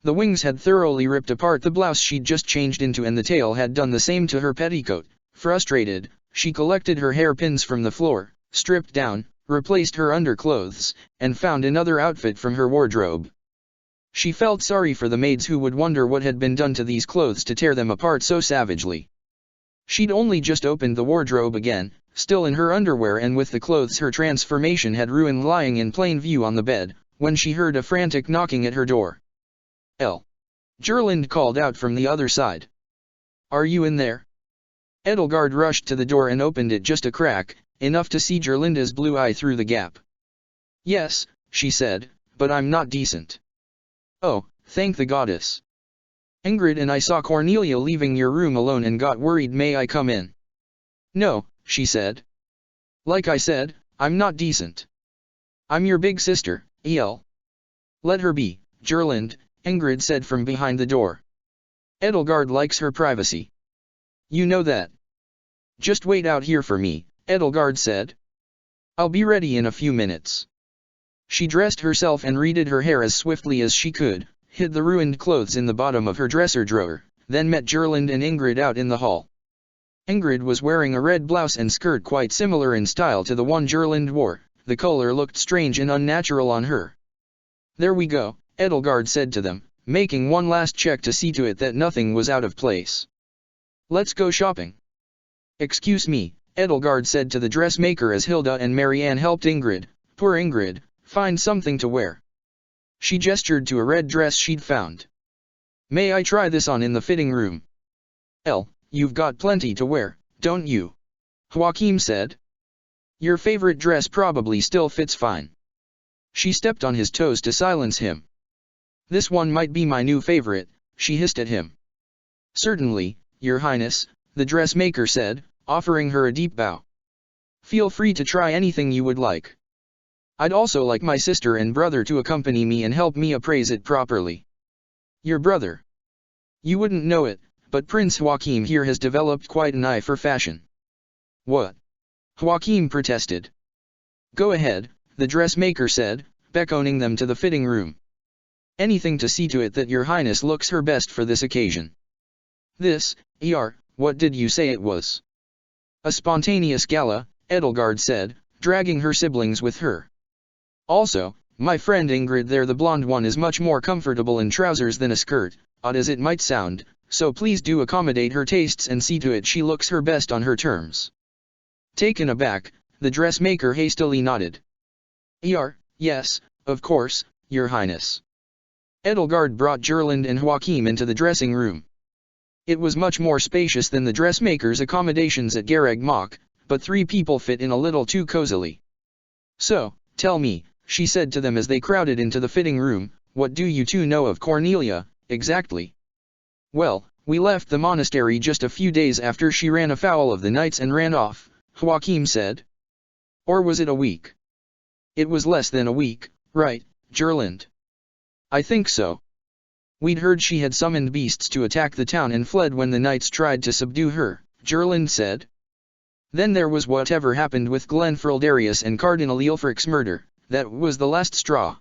The wings had thoroughly ripped apart the blouse she'd just changed into and the tail had done the same to her petticoat. Frustrated, she collected her hairpins from the floor, stripped down, replaced her underclothes, and found another outfit from her wardrobe. She felt sorry for the maids who would wonder what had been done to these clothes to tear them apart so savagely. She'd only just opened the wardrobe again, still in her underwear and with the clothes her transformation had ruined lying in plain view on the bed, when she heard a frantic knocking at her door. Gerlinde called out from the other side. Are you in there? Edelgard rushed to the door and opened it just a crack, enough to see Gerlinde's blue eye through the gap. Yes, she said, but I'm not decent. Oh, thank the goddess. Ingrid and I saw Cornelia leaving your room alone and got worried. May I come in? No, she said. Like I said, I'm not decent. I'm your big sister, El. Let her be, Gerlinde, Ingrid said from behind the door. Edelgard likes her privacy. You know that. Just wait out here for me, Edelgard said. I'll be ready in a few minutes. She dressed herself and redid her hair as swiftly as she could, hid the ruined clothes in the bottom of her dresser drawer, then met Gerlinde and Ingrid out in the hall. Ingrid was wearing a red blouse and skirt quite similar in style to the one Gerlinde wore. The color looked strange and unnatural on her. There we go, Edelgard said to them, making one last check to see to it that nothing was out of place. Let's go shopping. Excuse me, Edelgard said to the dressmaker as Hilda and Marianne helped Ingrid, poor Ingrid, find something to wear. She gestured to a red dress she'd found. May I try this on in the fitting room? You've got plenty to wear, don't you? Joachim said. Your favorite dress probably still fits fine. She stepped on his toes to silence him. This one might be my new favorite, she hissed at him. Certainly, Your Highness, the dressmaker said, offering her a deep bow. Feel free to try anything you would like. I'd also like my sister and brother to accompany me and help me appraise it properly. Your brother? You wouldn't know it, but Prince Joachim here has developed quite an eye for fashion. What? Joachim protested. Go ahead, the dressmaker said, beckoning them to the fitting room. Anything to see to it that Your Highness looks her best for this occasion. This, what did you say it was? A spontaneous gala, Edelgard said, dragging her siblings with her. Also, my friend Ingrid there, the blonde one, is much more comfortable in trousers than a skirt. Odd as it might sound, so please do accommodate her tastes and see to it she looks her best on her terms." Taken aback, the dressmaker hastily nodded. Yes, of course, Your Highness." Edelgard brought Gerland and Joachim into the dressing room. It was much more spacious than the dressmaker's accommodations at Garreg Mach, but 3 people fit in a little too cozily. "So, tell me," she said to them as they crowded into the fitting room, "what do you two know of Cornelia, exactly?" "Well, we left the monastery just a few days after she ran afoul of the knights and ran off," Joachim said. "Or was it a week?" "It was less than a week, right, Gerland?" "I think so. We'd heard she had summoned beasts to attack the town and fled when the knights tried to subdue her," Gerland said. "Then there was whatever happened with Glen Frildarius and Cardinal Ealfric's murder, that was the last straw.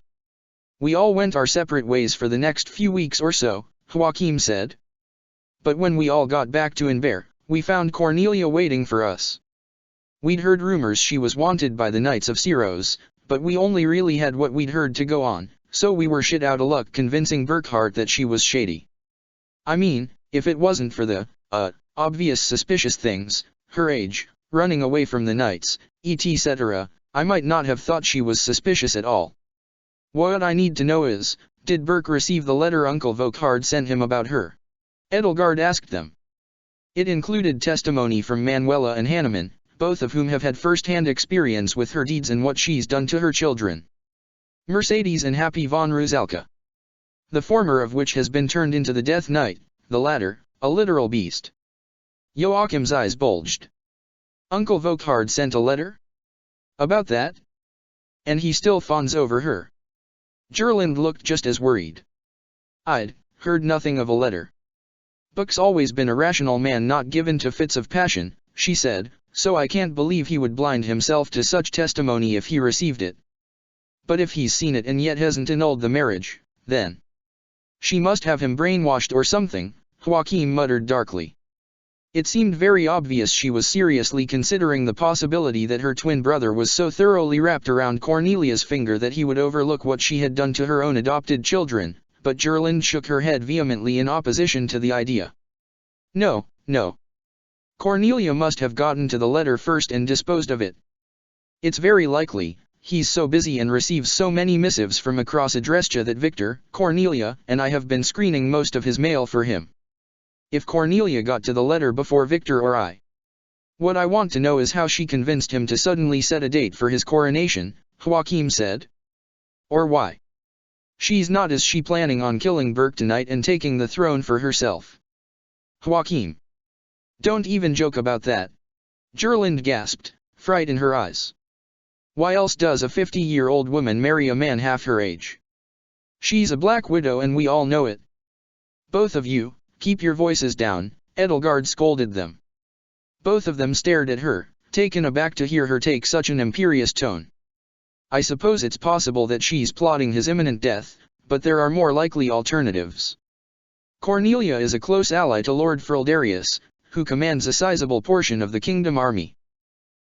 We all went our separate ways for the next few weeks or so," Joachim said. "But when we all got back to Inver, we found Cornelia waiting for us. We'd heard rumors she was wanted by the Knights of Syros, but we only really had what we'd heard to go on, so we were shit out of luck convincing Burkhart that she was shady. I mean, if it wasn't for the, obvious suspicious things, her age, running away from the Knights, etc., I might not have thought she was suspicious at all. What I need to know is, did Burke receive the letter Uncle Vokhard sent him about her?" Edelgard asked them. It included testimony from Manuela and Hanneman, both of whom have had first-hand experience with her deeds and what she's done to her children. Mercedes and Happy von Rusalka. The former of which has been turned into the Death Knight, the latter, a literal beast. Joachim's eyes bulged. "Uncle Vokhard sent a letter? About that? And he still fawns over her?" Gerland looked just as worried. "I'd heard nothing of a letter. Buck's always been a rational man not given to fits of passion," she said, "so I can't believe he would blind himself to such testimony if he received it. But if he's seen it and yet hasn't annulled the marriage, then she must have him brainwashed or something," Joachim muttered darkly. It seemed very obvious she was seriously considering the possibility that her twin brother was so thoroughly wrapped around Cornelia's finger that he would overlook what she had done to her own adopted children, but Gerland shook her head vehemently in opposition to the idea. No. Cornelia must have gotten to the letter first and disposed of it. It's very likely, he's so busy and receives so many missives from across Adrestia that Victor, Cornelia, and I have been screening most of his mail for him. If Cornelia got to the letter before Victor or I. What I want to know is how she convinced him to suddenly set a date for his coronation," Joachim said. "Or why she's not is she planning on killing Burke tonight and taking the throne for herself?" "Joachim, don't even joke about that," Gerland gasped, fright in her eyes. "Why else does a 50-year-old woman marry a man half her age? She's a black widow and we all know it." "Both of you, keep your voices down," Edelgard scolded them. Both of them stared at her, taken aback to hear her take such an imperious tone. "I suppose it's possible that she's plotting his imminent death, but there are more likely alternatives. Cornelia is a close ally to Lord Frildarius, who commands a sizable portion of the kingdom army.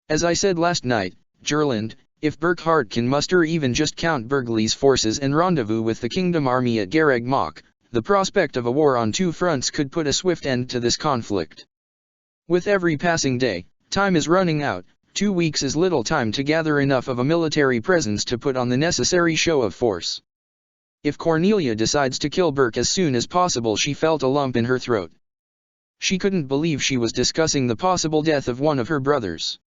As I said last night, Gerland, if Burkhart can muster even just Count Burgley's forces and rendezvous with the kingdom army at Garreg Mach, the prospect of a war on 2 fronts could put a swift end to this conflict. With every passing day, time is running out. 2 weeks is little time to gather enough of a military presence to put on the necessary show of force. If Cornelia decides to kill Burke as soon as possible," she felt a lump in her throat. She couldn't believe she was discussing the possible death of one of her brothers.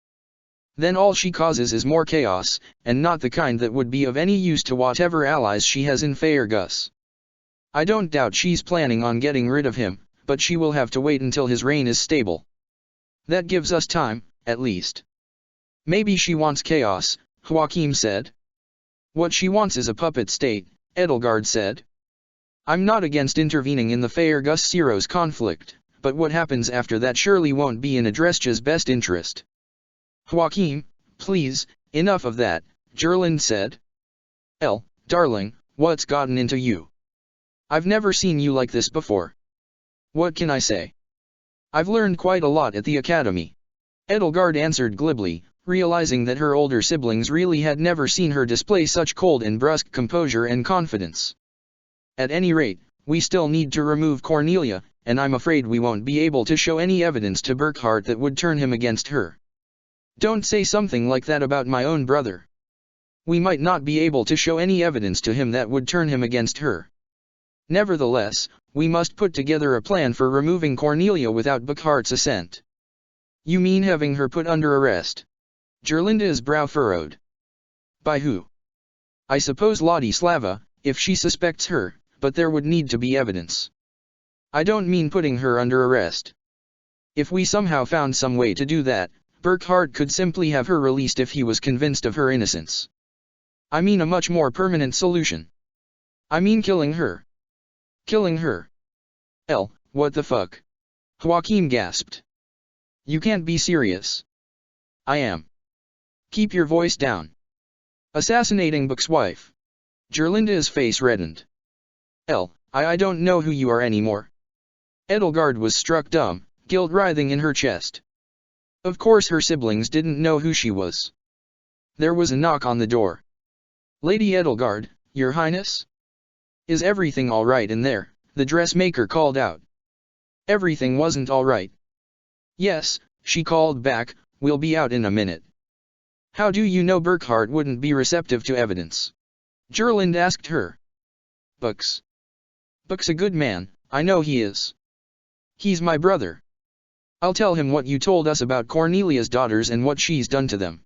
Then all she causes is more chaos, and not the kind that would be of any use to whatever allies she has in Faerghus. I don't doubt she's planning on getting rid of him, but she will have to wait until his reign is stable. That gives us time, at least. Maybe she wants chaos, Joachim said. What she wants is a puppet state, Edelgard said. I'm not against intervening in the Faerghus-Syros conflict, but what happens after that surely won't be in Adrestia's best interest. Joachim, please, enough of that, Gerland said. Darling, what's gotten into you? I've never seen you like this before. What can I say? I've learned quite a lot at the academy. Edelgard answered glibly, realizing that her older siblings really had never seen her display such cold and brusque composure and confidence. At any rate, we still need to remove Cornelia, and I'm afraid we won't be able to show any evidence to Burkhart that would turn him against her. Don't say something like that about my own brother. We might not be able to show any evidence to him that would turn him against her. Nevertheless, we must put together a plan for removing Cornelia without Burkhart's assent. You mean having her put under arrest? Gerlinda's brow furrowed. By who? I suppose Ladislava, if she suspects her, but there would need to be evidence. I don't mean putting her under arrest. If we somehow found some way to do that, Burkhart could simply have her released if he was convinced of her innocence. I mean a much more permanent solution. I mean killing her. Killing her. What the fuck? Joachim gasped. You can't be serious. I am. Keep your voice down. Assassinating Buck's wife. Gerlinda's face reddened. I don't know who you are anymore. Edelgard was struck dumb, guilt writhing in her chest. Of course her siblings didn't know who she was. There was a knock on the door. Lady Edelgard, Your Highness? Is everything all right in there? The dressmaker called out. Everything wasn't all right. Yes, she called back, we'll be out in a minute. How do you know Burkhart wouldn't be receptive to evidence? Gerlind asked her. Buck's a good man, I know he is. He's my brother. I'll tell him what you told us about Cornelia's daughters and what she's done to them.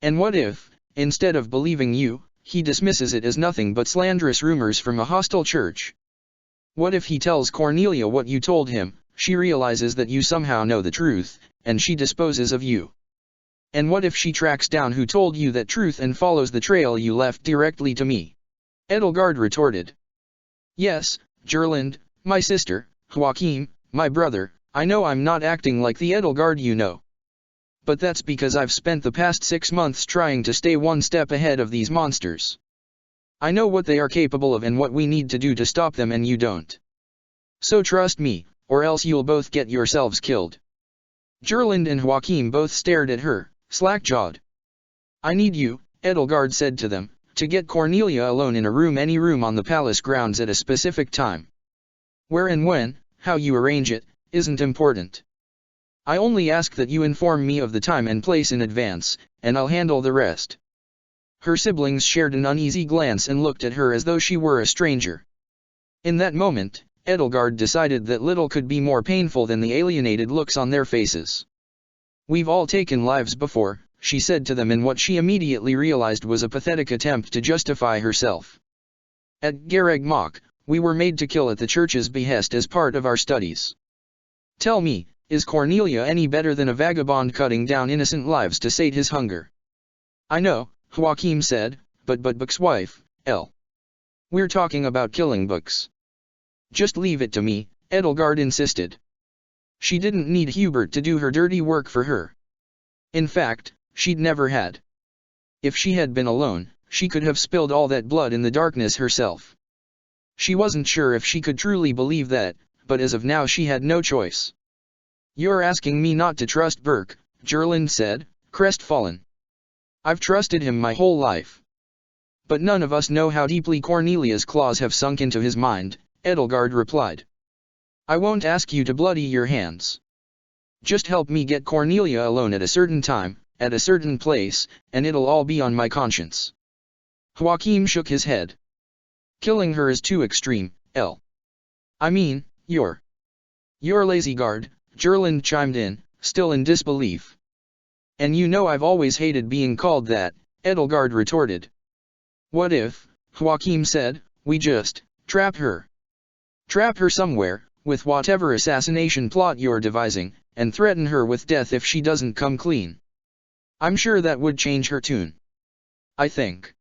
And what if, instead of believing you, he dismisses it as nothing but slanderous rumors from a hostile church? What if he tells Cornelia what you told him, she realizes that you somehow know the truth, and she disposes of you? And what if she tracks down who told you that truth and follows the trail you left directly to me? Edelgard retorted. Yes, Gerlind, my sister, Joachim, my brother, I know I'm not acting like the Edelgard you know. But that's because I've spent the past 6 months trying to stay one step ahead of these monsters. I know what they are capable of and what we need to do to stop them, and you don't. So trust me, or else you'll both get yourselves killed. Gerlind and Joachim both stared at her, slack-jawed. I need you, Edelgard said to them, to get Cornelia alone in a room, any room on the palace grounds at a specific time. Where and when, how you arrange it, isn't important. I only ask that you inform me of the time and place in advance, and I'll handle the rest. Her siblings shared an uneasy glance and looked at her as though she were a stranger. In that moment, Edelgard decided that little could be more painful than the alienated looks on their faces. We've all taken lives before, she said to them in what she immediately realized was a pathetic attempt to justify herself. At Gareg Mach, we were made to kill at the church's behest as part of our studies. Tell me, is Cornelia any better than a vagabond cutting down innocent lives to sate his hunger? I know, Joachim said, but Buck's wife, We're talking about killing Buck's. Just leave it to me, Edelgard insisted. She didn't need Hubert to do her dirty work for her. In fact, she'd never had. If she had been alone, she could have spilled all that blood in the darkness herself. She wasn't sure if she could truly believe that, but as of now she had no choice. You're asking me not to trust Burke, Gerlind said, crestfallen. I've trusted him my whole life. But none of us know how deeply Cornelia's claws have sunk into his mind, Edelgard replied. I won't ask you to bloody your hands. Just help me get Cornelia alone at a certain time, at a certain place, and it'll all be on my conscience. Joachim shook his head. Killing her is too extreme, I mean, you're Lazygard, Gerlind chimed in, still in disbelief. And you know I've always hated being called that, Edelgard retorted. What if, Joachim said, we just trap her? Trap her somewhere, with whatever assassination plot you're devising, and threaten her with death if she doesn't come clean. I'm sure that would change her tune. I think.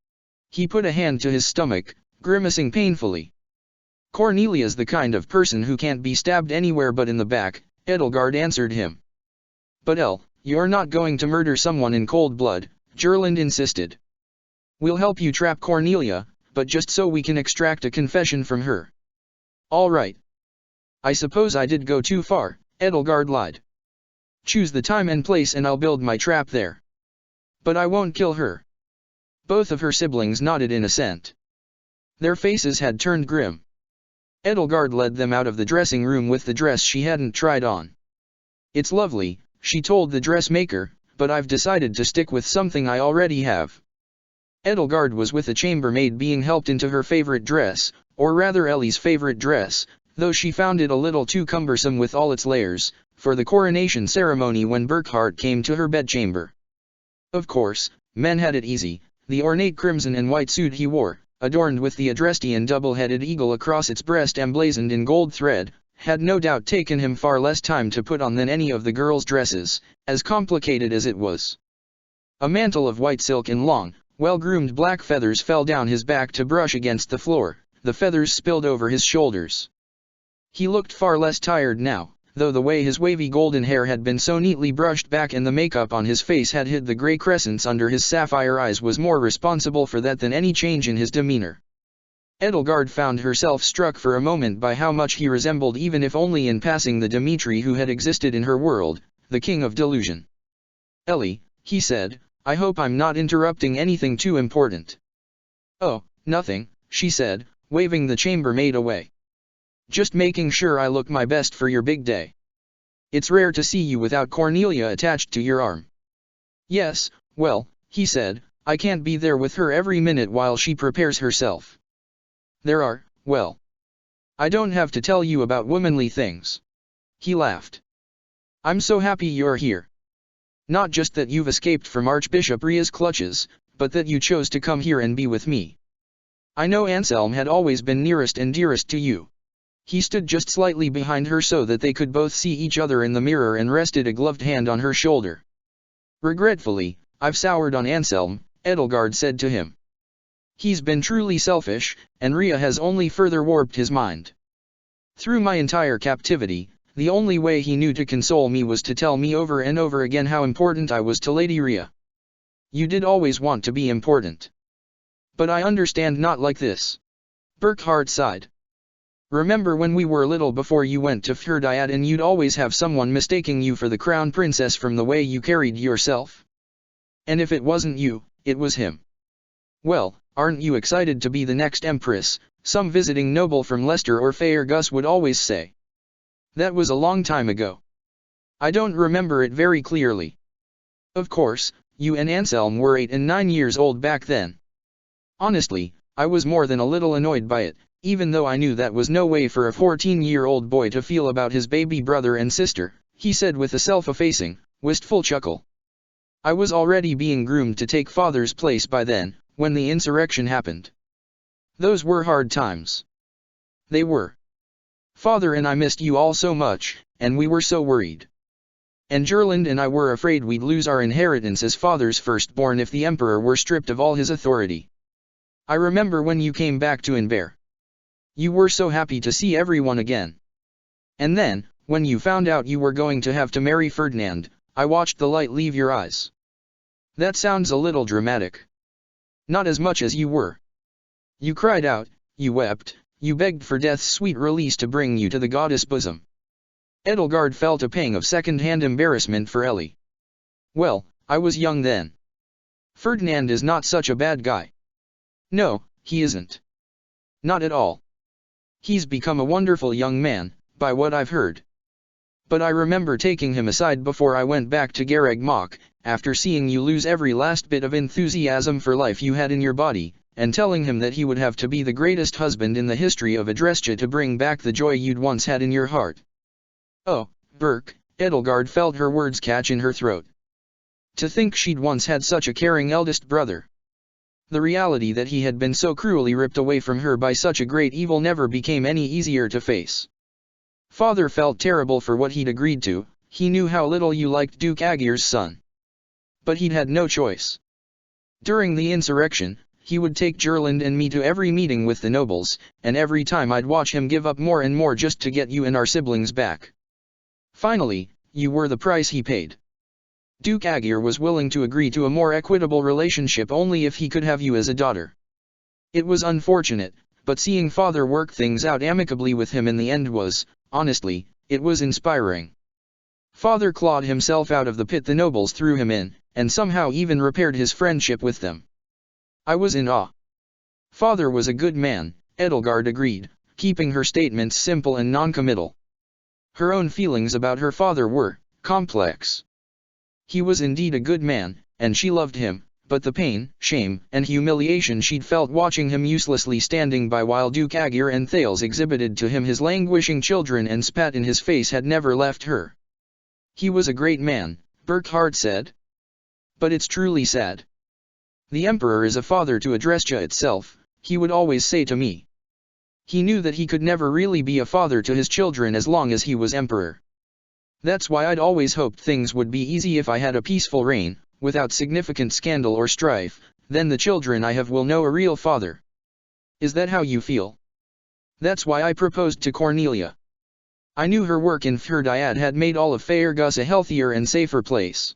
He put a hand to his stomach, grimacing painfully. Cornelia's the kind of person who can't be stabbed anywhere but in the back, Edelgard answered him. But you're not going to murder someone in cold blood, Gerlind insisted. We'll help you trap Cornelia, but just so we can extract a confession from her. All right. I suppose I did go too far, Edelgard lied. Choose the time and place and I'll build my trap there. But I won't kill her. Both of her siblings nodded in assent. Their faces had turned grim. Edelgard led them out of the dressing room with the dress she hadn't tried on. "It's lovely," she told the dressmaker, "but I've decided to stick with something I already have." Edelgard was with a chambermaid being helped into her favorite dress, or rather Ellie's favorite dress, though she found it a little too cumbersome with all its layers, for the coronation ceremony when Burkhart came to her bedchamber. Of course, men had it easy. The ornate crimson and white suit he wore, adorned with the Adrestian double-headed eagle across its breast emblazoned in gold thread, had no doubt taken him far less time to put on than any of the girls' dresses, as complicated as it was. A mantle of white silk and long, well-groomed black feathers fell down his back to brush against the floor, the feathers spilled over his shoulders. He looked far less tired now, though the way his wavy golden hair had been so neatly brushed back and the makeup on his face had hid the grey crescents under his sapphire eyes was more responsible for that than any change in his demeanor. Edelgard found herself struck for a moment by how much he resembled, even if only in passing, the Dimitri who had existed in her world, the king of delusion. "Ellie," he said, "I hope I'm not interrupting anything too important." "Oh, nothing," she said, waving the chambermaid away. "Just making sure I look my best for your big day. It's rare to see you without Cornelia attached to your arm." "Yes, well," he said, "I can't be there with her every minute while she prepares herself. Well, I don't have to tell you about womanly things." He laughed. "I'm so happy you're here. Not just that you've escaped from Archbishop Ria's clutches, but that you chose to come here and be with me. I know Anselm had always been nearest and dearest to you." He stood just slightly behind her so that they could both see each other in the mirror and rested a gloved hand on her shoulder. "Regretfully, I've soured on Anselm," Edelgard said to him. "He's been truly selfish, and Ria has only further warped his mind. Through my entire captivity, the only way he knew to console me was to tell me over and over again how important I was to Lady Ria. You did always want to be important. But I understand not like this." Burkhart sighed. "Remember when we were little before you went to Fhirdiad and you'd always have someone mistaking you for the crown princess from the way you carried yourself? And if it wasn't you, it was him. Well, aren't you excited to be the next empress?" some visiting noble from Leicester or Fairgus would always say. "That was a long time ago. I don't remember it very clearly. Of course, you and Anselm were 8 and 9 years old back then. Honestly, I was more than a little annoyed by it, even though I knew that was no way for a 14-year-old boy to feel about his baby brother and sister," he said with a self-effacing, wistful chuckle. "I was already being groomed to take father's place by then, when the insurrection happened. Those were hard times. They were. Father and I missed you all so much, and we were so worried. And Gerland and I were afraid we'd lose our inheritance as father's firstborn if the emperor were stripped of all his authority. I remember when you came back to Inver. You were so happy to see everyone again. And then, when you found out you were going to have to marry Ferdinand, I watched the light leave your eyes. That sounds a little dramatic. Not as much as you were. You cried out, you wept, you begged for death's sweet release to bring you to the goddess' bosom." Edelgard felt a pang of second-hand embarrassment for Ellie. "Well, I was young then. Ferdinand is not such a bad guy." "No, he isn't. Not at all. He's become a wonderful young man, by what I've heard. But I remember taking him aside before I went back to Garreg Mach, after seeing you lose every last bit of enthusiasm for life you had in your body, and telling him that he would have to be the greatest husband in the history of Adrestia to bring back the joy you'd once had in your heart." "Oh, Burke," Edelgard felt her words catch in her throat. To think she'd once had such a caring eldest brother. The reality that he had been so cruelly ripped away from her by such a great evil never became any easier to face. Father felt terrible for what he'd agreed to. He knew how little you liked Duke Agir's son. But he'd had no choice. During the insurrection, he would take Gerland and me to every meeting with the nobles, and every time I'd watch him give up more and more just to get you and our siblings back. Finally, you were the price he paid. Duke Agir was willing to agree to a more equitable relationship only if he could have you as a daughter. It was unfortunate, but seeing father work things out amicably with him in the end was, honestly, it was inspiring. Father clawed himself out of the pit the nobles threw him in, and somehow even repaired his friendship with them. I was in awe. Father was a good man, Edelgard agreed, keeping her statements simple and non-committal. Her own feelings about her father were complex. He was indeed a good man, and she loved him, but the pain, shame, and humiliation she'd felt watching him uselessly standing by while Duke Aegir and Thales exhibited to him his languishing children and spat in his face had never left her. He was a great man, Burckhardt said. But it's truly sad. The Emperor is a father to Adrestia itself, he would always say to me. He knew that he could never really be a father to his children as long as he was Emperor. That's why I'd always hoped things would be easy if I had a peaceful reign, without significant scandal or strife, then the children I have will know a real father. Is that how you feel? That's why I proposed to Cornelia. I knew her work in Fhirdiad had made all of Faerghus a healthier and safer place.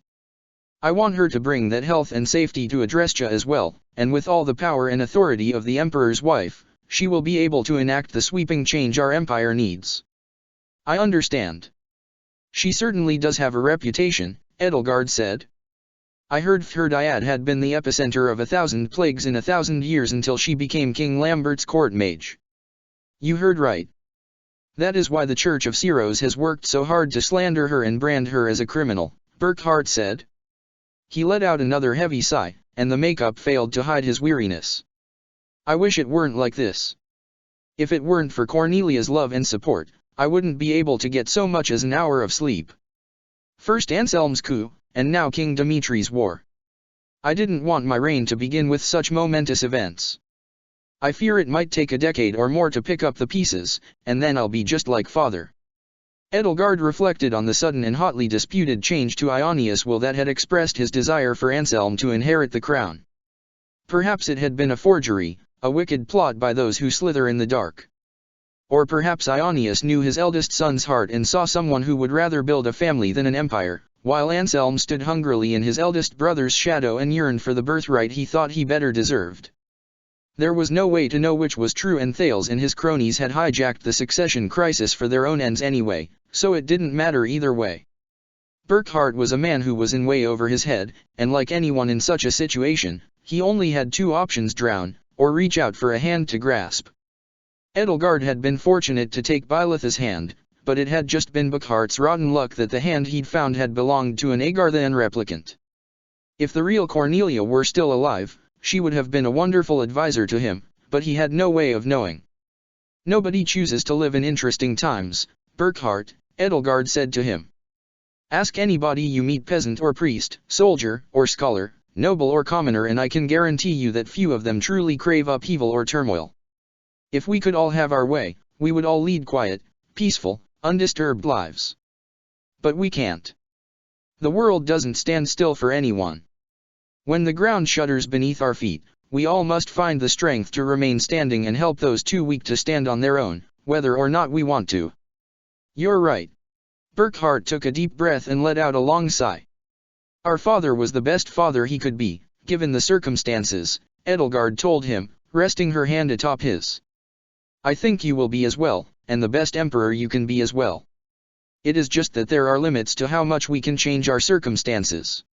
I want her to bring that health and safety to Adrestia as well, and with all the power and authority of the Emperor's wife, she will be able to enact the sweeping change our empire needs. I understand. She certainly does have a reputation, Edelgard said. I heard Fhirdiad had been the epicenter of 1,000 plagues in 1,000 years until she became King Lambert's court mage. You heard right. That is why the Church of Ceros has worked so hard to slander her and brand her as a criminal, Burckhardt said. He let out another heavy sigh, and the makeup failed to hide his weariness. I wish it weren't like this. If it weren't for Cornelia's love and support, I wouldn't be able to get so much as an hour of sleep. First Anselm's coup, and now King Dimitri's war. I didn't want my reign to begin with such momentous events. I fear it might take a decade or more to pick up the pieces, and then I'll be just like father. Edelgard reflected on the sudden and hotly disputed change to Ionius will that had expressed his desire for Anselm to inherit the crown. Perhaps it had been a forgery, a wicked plot by those who slither in the dark. Or perhaps Ionius knew his eldest son's heart and saw someone who would rather build a family than an empire, while Anselm stood hungrily in his eldest brother's shadow and yearned for the birthright he thought he better deserved. There was no way to know which was true, and Thales and his cronies had hijacked the succession crisis for their own ends anyway, so it didn't matter either way. Burckhardt was a man who was in way over his head, and like anyone in such a situation, he only had two options: drown, or reach out for a hand to grasp. Edelgard had been fortunate to take Bylith's hand, but it had just been Burckhardt's rotten luck that the hand he'd found had belonged to an Agarthan replicant. If the real Cornelia were still alive, she would have been a wonderful advisor to him, but he had no way of knowing. Nobody chooses to live in interesting times, Burckhardt, Edelgard said to him. Ask anybody you meet, peasant or priest, soldier or scholar, noble or commoner, and I can guarantee you that few of them truly crave upheaval or turmoil. If we could all have our way, we would all lead quiet, peaceful, undisturbed lives. But we can't. The world doesn't stand still for anyone. When the ground shudders beneath our feet, we all must find the strength to remain standing and help those too weak to stand on their own, whether or not we want to. You're right. Burckhardt took a deep breath and let out a long sigh. Our father was the best father he could be, given the circumstances, Edelgard told him, resting her hand atop his. I think you will be as well, and the best emperor you can be as well. It is just that there are limits to how much we can change our circumstances.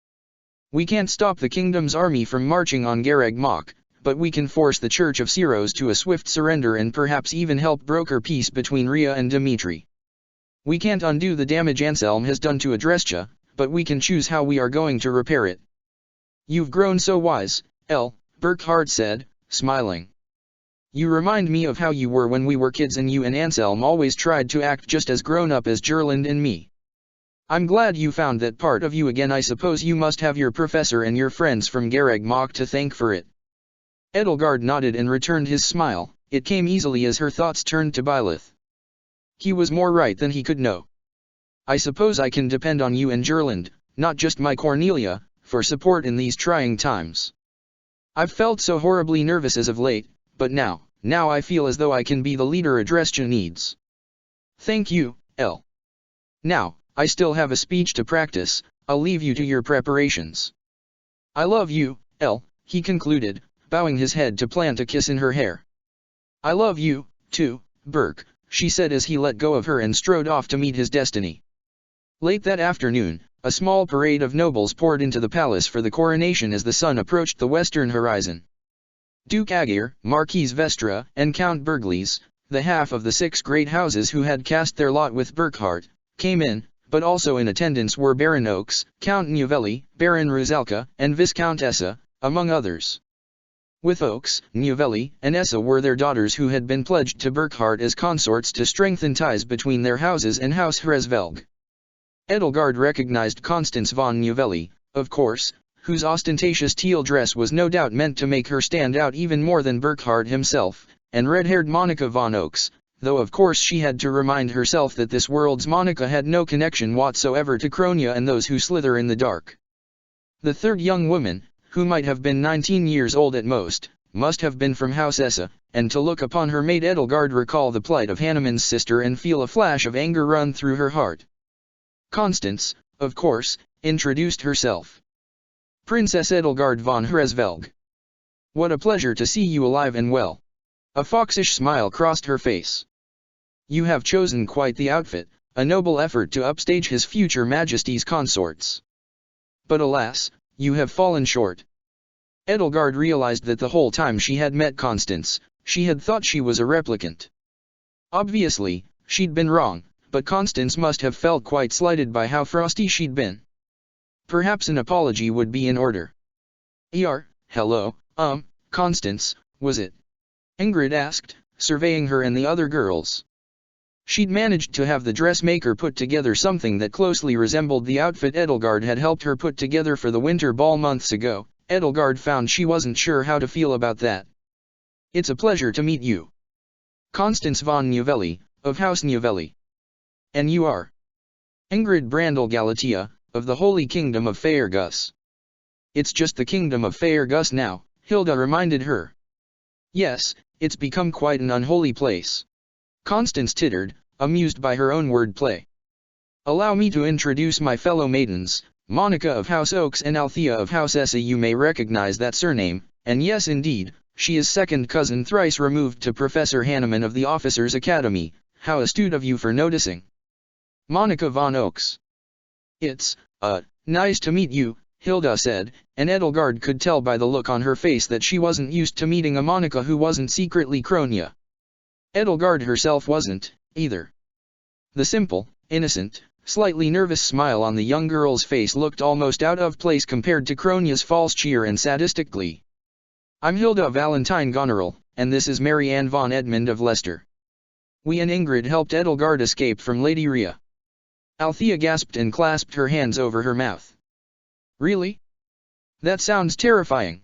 We can't stop the kingdom's army from marching on Gareg Mach, but we can force the Church of Ceros to a swift surrender and perhaps even help broker peace between Rhea and Dimitri. We can't undo the damage Anselm has done to Adrestia, but we can choose how we are going to repair it. You've grown so wise, El, Burckhardt said, smiling. You remind me of how you were when we were kids and you and Anselm always tried to act just as grown-up as Gerland and me. I'm glad you found that part of you again. I suppose you must have your professor and your friends from Gareg Mach to thank for it. Edelgard nodded and returned his smile. It came easily as her thoughts turned to Bylith. He was more right than he could know. I suppose I can depend on you and Gerland, not just my Cornelia, for support in these trying times. I've felt so horribly nervous as of late, but now I feel as though I can be the leader Adrestia needs. Thank you, El. Now, I still have a speech to practice. I'll leave you to your preparations. I love you, El, he concluded, bowing his head to plant a kiss in her hair. I love you, too, Burke, she said as he let go of her and strode off to meet his destiny. Late that afternoon, a small parade of nobles poured into the palace for the coronation as the sun approached the western horizon. Duke Aegir, Marquise Vestra, and Count Berglis, the half of the 6 great houses who had cast their lot with Burckhardt, came in, but also in attendance were Baron Oaks, Count Novelli, Baron Rusalka, and Viscountessa, among others. With Oaks, Novelli, and Essa were their daughters who had been pledged to Burckhardt as consorts to strengthen ties between their houses and House Hresvelg. Edelgard recognized Constance von Novelli, of course, whose ostentatious teal dress was no doubt meant to make her stand out even more than Burckhardt himself, and red-haired Monica von Oaks, though of course she had to remind herself that this world's Monica had no connection whatsoever to Kronia and those who slither in the dark. The third young woman, who might have been 19 years old at most, must have been from House Essa, and to look upon her made Edelgard recall the plight of Hanneman's sister and feel a flash of anger run through her heart. Constance, of course, introduced herself. Princess Edelgard von Hresvelg. What a pleasure to see you alive and well. A foxish smile crossed her face. You have chosen quite the outfit, a noble effort to upstage his future majesty's consorts. But alas, you have fallen short. Edelgard realized that the whole time she had met Constance, she had thought she was a replicant. Obviously, she'd been wrong, but Constance must have felt quite slighted by how frosty she'd been. Perhaps an apology would be in order. Hello, Constance, was it? Ingrid asked, surveying her and the other girls. She'd managed to have the dressmaker put together something that closely resembled the outfit Edelgard had helped her put together for the winter ball months ago. Edelgard found she wasn't sure how to feel about that. It's a pleasure to meet you. Constance von Novelli, of House Novelli. And you are? Ingrid Brandel Galatea, of the Holy Kingdom of Faerghus. It's just the Kingdom of Faerghus now, Hilda reminded her. Yes, it's become quite an unholy place. Constance tittered, amused by her own wordplay. Allow me to introduce my fellow maidens, Monica of House Oaks and Althea of House Essa. You may recognize that surname, and yes indeed, she is second cousin thrice removed to Professor Hanneman of the Officers' Academy. How astute of you for noticing. Monica von Oaks. It's, nice to meet you, Hilda said, and Edelgard could tell by the look on her face that she wasn't used to meeting a Monica who wasn't secretly Kronia. Edelgard herself wasn't, either. The simple, innocent, slightly nervous smile on the young girl's face looked almost out of place compared to Kronia's false cheer and sadistic glee. I'm Hilda Valentine Goneril, and this is Mary Ann von Edmund of Leicester. We and Ingrid helped Edelgard escape from Lady Rhea. Althea gasped and clasped her hands over her mouth. Really? That sounds terrifying.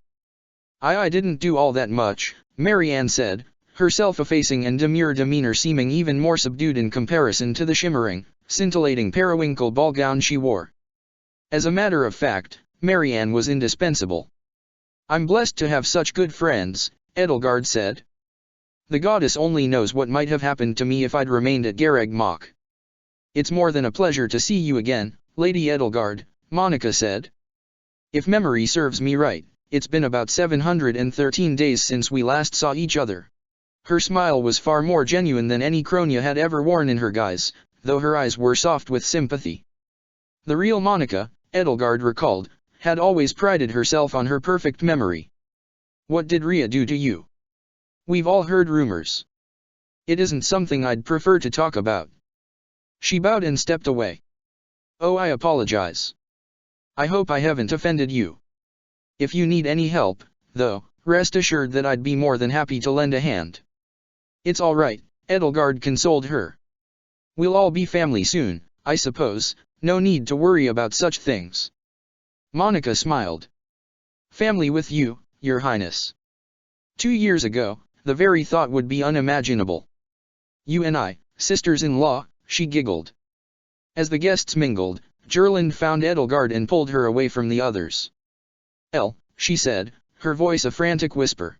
I didn't do all that much, Mary Ann said, her self-effacing and demure demeanor seeming even more subdued in comparison to the shimmering, scintillating periwinkle ball gown she wore. As a matter of fact, Mary Ann was indispensable. I'm blessed to have such good friends, Edelgard said. The goddess only knows what might have happened to me if I'd remained at Garreg Mach. It's more than a pleasure to see you again, Lady Edelgard, Monica said. If memory serves me right, it's been about 713 days since we last saw each other. Her smile was far more genuine than any Kronia had ever worn in her guise, though her eyes were soft with sympathy. The real Monica, Edelgard recalled, had always prided herself on her perfect memory. What did Rhea do to you? We've all heard rumors. It isn't something I'd prefer to talk about. She bowed and stepped away. Oh, I apologize. I hope I haven't offended you. If you need any help, though, rest assured that I'd be more than happy to lend a hand. It's all right, Edelgard consoled her. We'll all be family soon, I suppose, no need to worry about such things. Monica smiled. Family with you, Your Highness. 2 years ago, the very thought would be unimaginable. You and I, sisters-in-law, she giggled. As the guests mingled, Gerland found Edelgard and pulled her away from the others. She said, her voice a frantic whisper.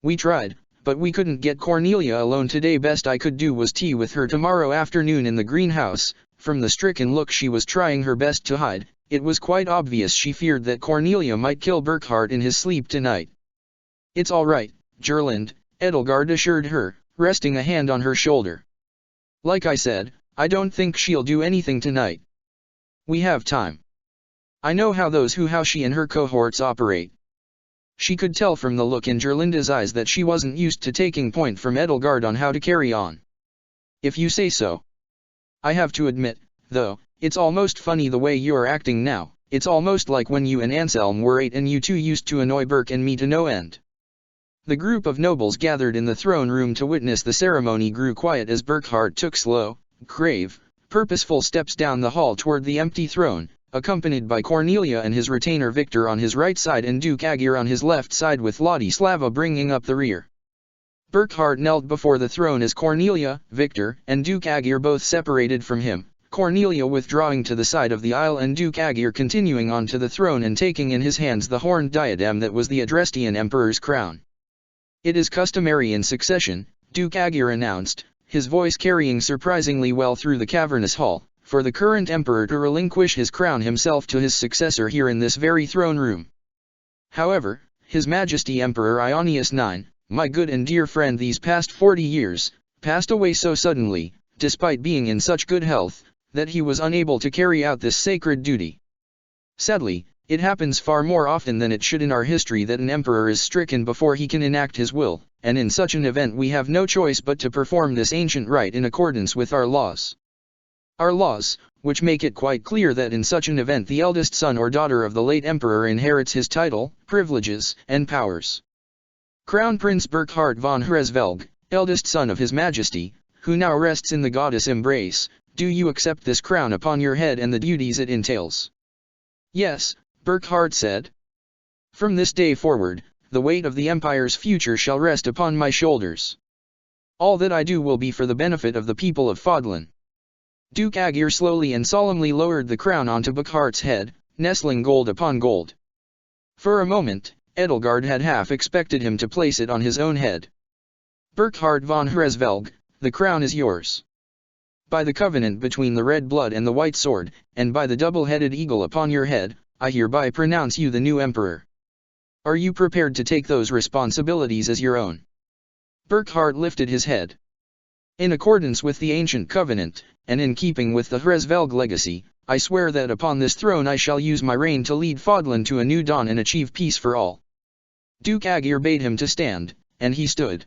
We tried, but we couldn't get Cornelia alone today. Best I could do was tea with her tomorrow afternoon in the greenhouse. From the stricken look she was trying her best to hide, it was quite obvious she feared that Cornelia might kill Burckhardt in his sleep tonight. It's all right, Gerland, Edelgard assured her, resting a hand on her shoulder. Like I said, I don't think she'll do anything tonight. We have time. I know how those how she and her cohorts operate. She could tell from the look in Gerlinda's eyes that she wasn't used to taking point from Edelgard on how to carry on. If you say so. I have to admit, though, it's almost funny the way you're acting now. It's almost like when you and Anselm were 8 and you two used to annoy Burke and me to no end. The group of nobles gathered in the throne room to witness the ceremony grew quiet as Burkhard took slow, grave, purposeful steps down the hall toward the empty throne, accompanied by Cornelia and his retainer Victor on his right side and Duke Agir on his left side with Ladislava bringing up the rear. Burkhard knelt before the throne as Cornelia, Victor, and Duke Agir both separated from him, Cornelia withdrawing to the side of the aisle and Duke Agir continuing onto the throne and taking in his hands the horned diadem that was the Adrestian Emperor's crown. It is customary in succession, Duke Agir announced, his voice carrying surprisingly well through the cavernous hall, for the current emperor to relinquish his crown himself to his successor here in this very throne room. However, His Majesty Emperor Ionius IX, my good and dear friend these past 40 years, passed away so suddenly, despite being in such good health, that he was unable to carry out this sacred duty. Sadly, it happens far more often than it should in our history that an emperor is stricken before he can enact his will, and in such an event we have no choice but to perform this ancient rite in accordance with our laws. Our laws, which make it quite clear that in such an event the eldest son or daughter of the late emperor inherits his title, privileges, and powers. Crown Prince Burkhard von Hresvelg, eldest son of His Majesty, who now rests in the goddess embrace, do you accept this crown upon your head and the duties it entails? Yes, Burkhard said. From this day forward, the weight of the empire's future shall rest upon my shoulders. All that I do will be for the benefit of the people of Fodlan. Duke Agir slowly and solemnly lowered the crown onto Burkhard's head, nestling gold upon gold. For a moment, Edelgard had half expected him to place it on his own head. Burkhard von Hresvelg, the crown is yours. By the covenant between the red blood and the white sword, and by the double-headed eagle upon your head, I hereby pronounce you the new emperor. Are you prepared to take those responsibilities as your own? Burkhard lifted his head. In accordance with the ancient covenant, and in keeping with the Hresvelg legacy, I swear that upon this throne I shall use my reign to lead Fodlan to a new dawn and achieve peace for all. Duke Agir bade him to stand, and he stood.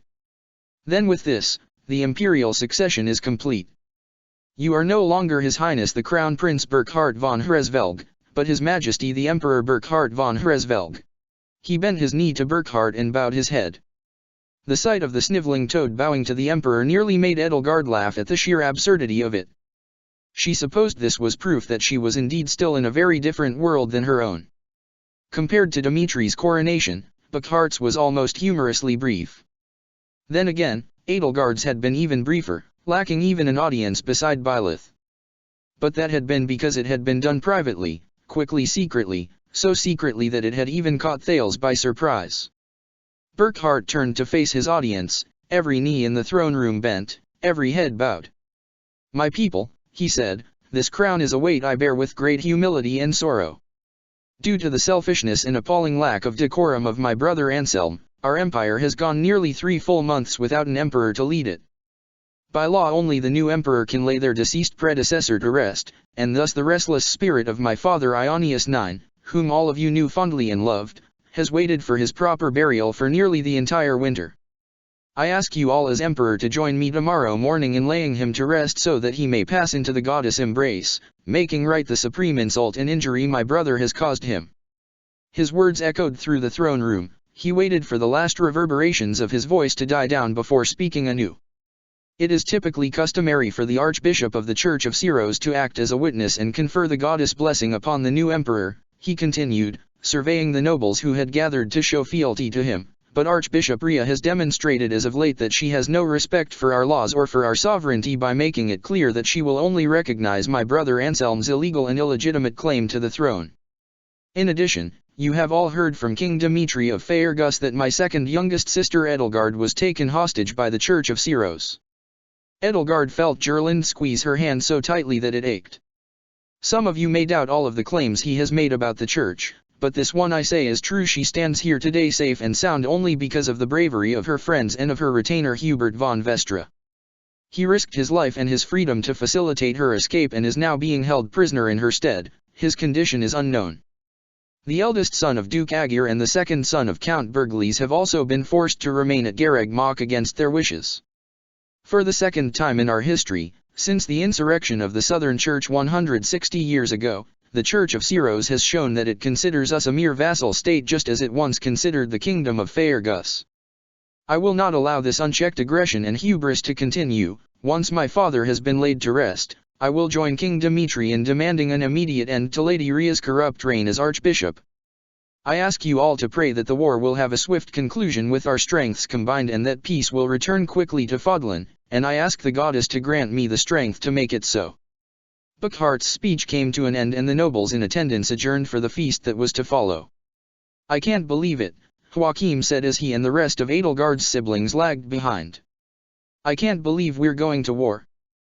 Then with this, the imperial succession is complete. You are no longer His Highness the Crown Prince Burkhard von Hresvelg, but His Majesty the Emperor Burkhard von Hresvelg. He bent his knee to Burkhard and bowed his head. The sight of the sniveling toad bowing to the Emperor nearly made Edelgard laugh at the sheer absurdity of it. She supposed this was proof that she was indeed still in a very different world than her own. Compared to Dimitri's coronation, Burkhard's was almost humorously brief. Then again, Edelgard's had been even briefer, lacking even an audience beside Byleth. But that had been because it had been done privately, quickly, secretly, so secretly that it had even caught Thales by surprise. Burkhard turned to face his audience, every knee in the throne room bent, every head bowed. My people, he said, this crown is a weight I bear with great humility and sorrow. Due to the selfishness and appalling lack of decorum of my brother Anselm, our empire has gone nearly 3 full months without an emperor to lead it. By law only the new emperor can lay their deceased predecessor to rest, and thus the restless spirit of my father Ionius IX, whom all of you knew fondly and loved, has waited for his proper burial for nearly the entire winter. I ask you all as emperor to join me tomorrow morning in laying him to rest so that he may pass into the goddess embrace, making right the supreme insult and injury my brother has caused him. His words echoed through the throne room. He waited for the last reverberations of his voice to die down before speaking anew. It is typically customary for the Archbishop of the Church of Syros to act as a witness and confer the goddess blessing upon the new emperor, he continued, surveying the nobles who had gathered to show fealty to him, but Archbishop Rhea has demonstrated as of late that she has no respect for our laws or for our sovereignty by making it clear that she will only recognize my brother Anselm's illegal and illegitimate claim to the throne. In addition, you have all heard from King Dimitri of Faergus that my second youngest sister Edelgard was taken hostage by the Church of Syros. Edelgard felt Gerlind squeeze her hand so tightly that it ached. Some of you may doubt all of the claims he has made about the church, but this one I say is true. She stands here today safe and sound only because of the bravery of her friends and of her retainer Hubert von Vestra. He risked his life and his freedom to facilitate her escape and is now being held prisoner in her stead. His condition is unknown. The eldest son of Duke Agir and the second son of Count Berglis have also been forced to remain at Gareg Mach against their wishes. For the second time in our history, since the insurrection of the Southern Church 160 years ago, the Church of Syros has shown that it considers us a mere vassal state just as it once considered the kingdom of Faergus. I will not allow this unchecked aggression and hubris to continue. Once my father has been laid to rest, I will join King Dmitri in demanding an immediate end to Lady Ria's corrupt reign as Archbishop. I ask you all to pray that the war will have a swift conclusion with our strengths combined and that peace will return quickly to Fodlan, and I ask the goddess to grant me the strength to make it so. Burkhart's speech came to an end and the nobles in attendance adjourned for the feast that was to follow. I can't believe it, Joachim said as he and the rest of Edelgard's siblings lagged behind. I can't believe we're going to war.